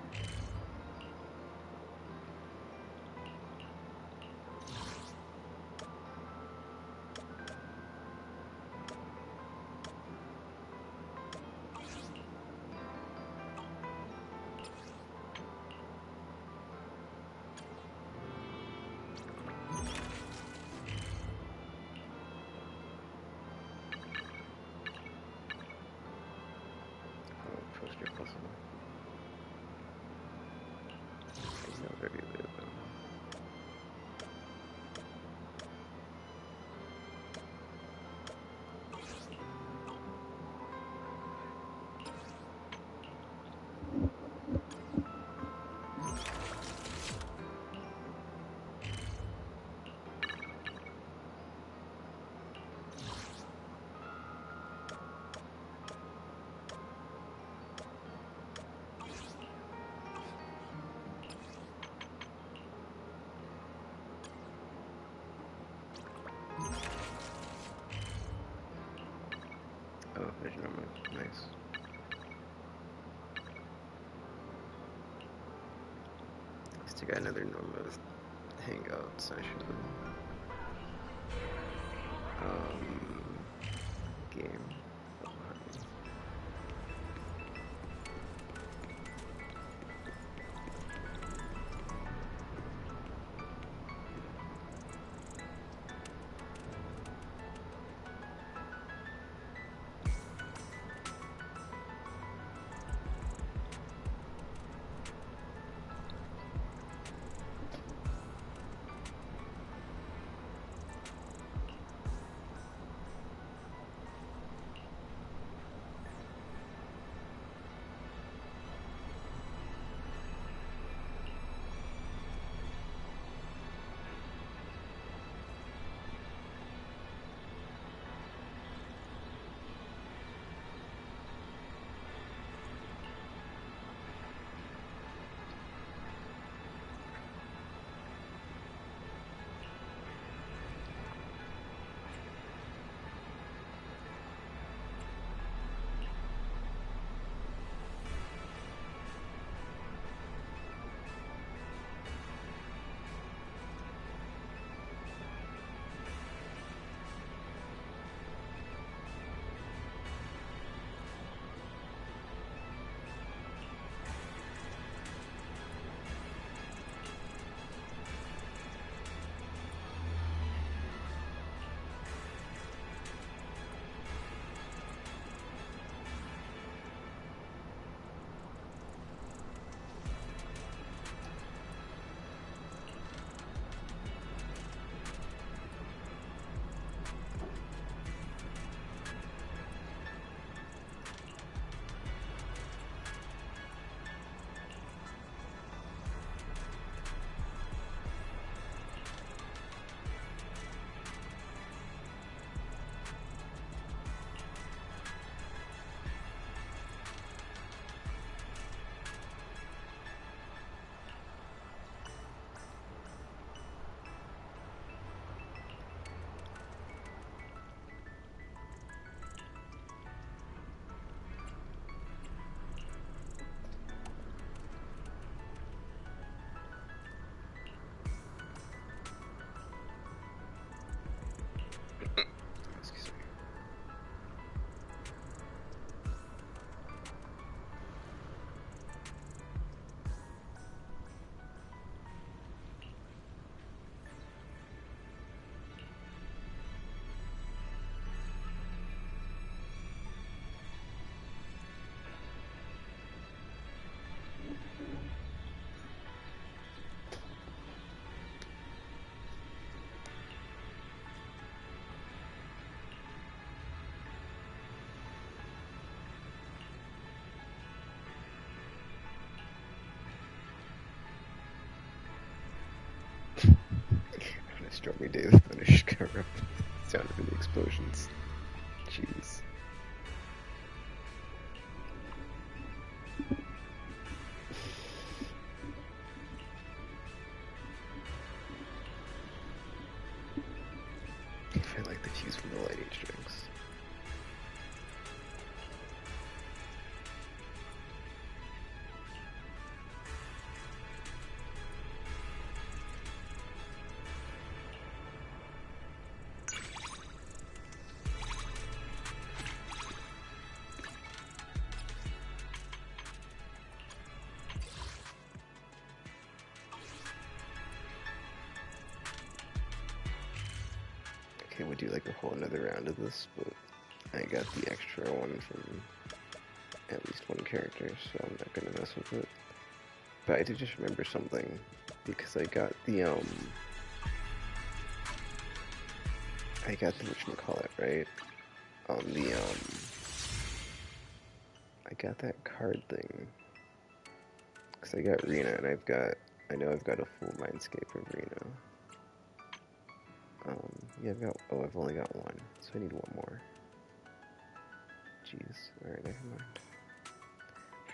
Poster puzzle. He's not very good though. Oh, there's Norma. Nice. Let's take another Norma hangout session. Game. Oh, honey. On a stormy day, the thunder should cover up the sound of the explosions. Jeez. If I like the fuse from the light age drinks. Okay, we'll do like a whole another round of this, but I got the extra one from at least one character, so I'm not gonna mess with it. But I did just remember something, because I got the whatchamacallit, right? I got that card thing. Because I got Rena, and I know I've got a full Mindscape of Rena. Yeah, I've only got one, so I need one more. Jeez, alright, never mind.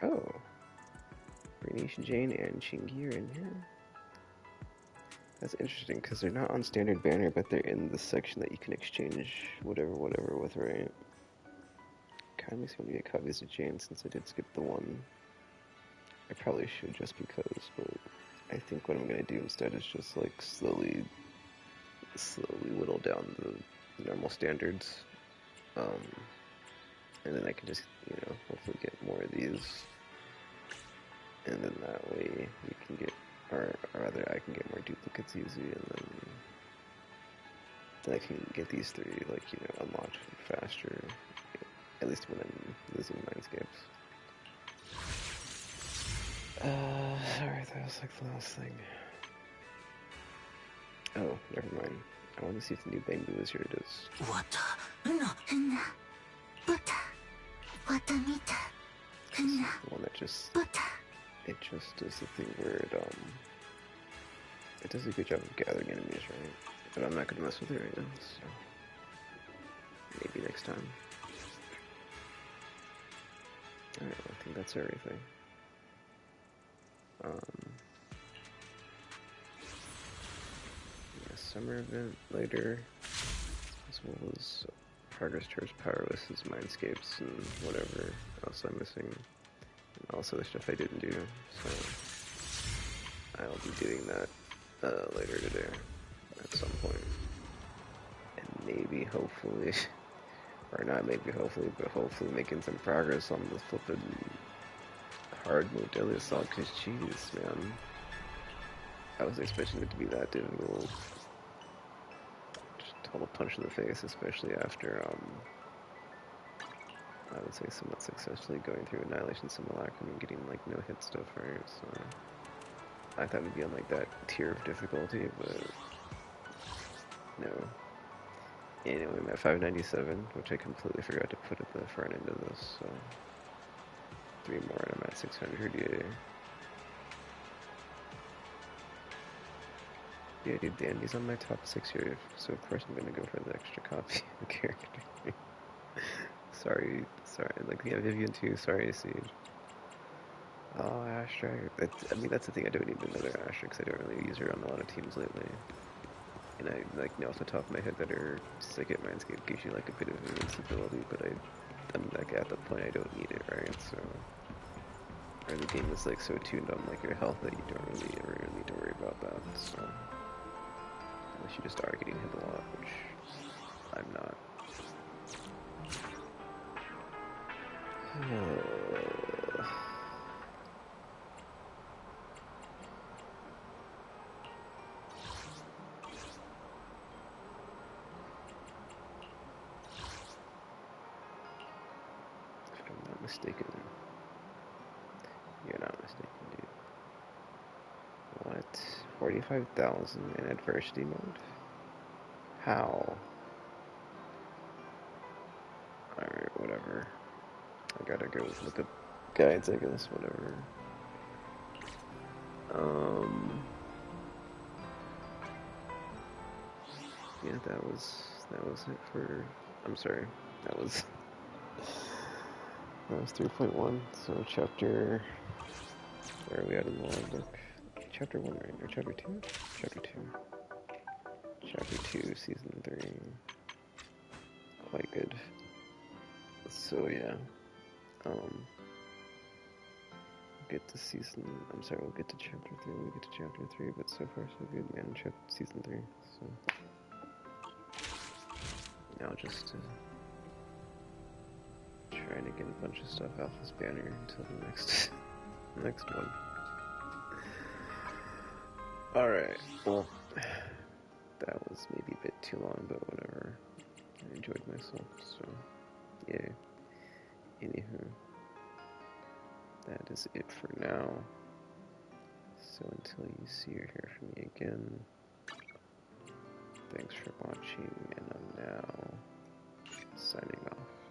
Oh! Bernice, Jane, and Chingy are in here. That's interesting, because they're not on standard banner, but they're in the section that you can exchange whatever with, right? Kinda makes me want to get copies of Jane, since I did skip the one. I probably should, just because, but I think what I'm gonna do instead is just, like, slowly whittle down the normal standards, and then I can just, hopefully get more of these, and then that way you can get, or rather I can get more duplicates easy, and then I can get these three, like, unlocked faster, at least when I'm losing Mindscapes. Sorry, that was like the last thing. Oh, never mind. I want to see if the new Bamboo is here. It is. What? No. The one that just... It just does the thing where it does a good job of gathering enemies, right? But I'm not going to mess with it right now, so... Maybe next time. Alright, I think that's everything. Yeah, summer event later, as well as progress towards Powerless's Mindscapes and whatever else I'm missing, and also the stuff I didn't do, so I'll be doing that later today, at some point. And maybe, hopefully, or not maybe hopefully, but hopefully making some progress on the flippin' hard mode daily assault, because jeez, man. I was expecting it to be that difficult. Just total punch in the face, especially after, I would say somewhat successfully going through Annihilation Simulacrum and getting, like, no-hit stuff, right? So, I thought it would be on, like, that tier of difficulty, but no. Anyway, I'm at 597, which I completely forgot to put at the front end of this, so 3 more and I'm at 600, yeah. Yeah, dude, Dandy's on my top 6 here, so of course I'm gonna go for the extra copy of the character. sorry, like, yeah, Vivian too, sorry, Siege. Oh, Astra, that's the thing, I don't need another Astra, because I don't really use her on a lot of teams lately. And I, like, know off the top of my head that her Second Mindscape gives you, like, a bit of invincibility, but I'm, like, at the point I don't need it, right, so... Or the game is, like, so tuned on, like, your health that you don't really ever need to worry about that, so... Unless you just are getting hit a lot, which I'm not. If I'm not mistaken. You're not mistaken, dude. What? 45,000 in adversity mode? How? Alright, whatever. I gotta go look up guides, I guess, whatever. Yeah, that was it for, I'm sorry, that was 3.1, so chapter, where are we at in the logbook? Chapter 1, right? Or chapter 2? Chapter 2. Chapter 2, Season 3. Quite good. So yeah, get to we'll get to Chapter 3 when we get to Chapter 3, but so far so good, man, Season 3, so... Now just trying to get a bunch of stuff off this banner until the next, next one. Alright, well, that was maybe a bit too long, but whatever. I enjoyed myself, so, yeah. Anywho, that is it for now. So until you see or hear from me again, thanks for watching, and I'm now signing off.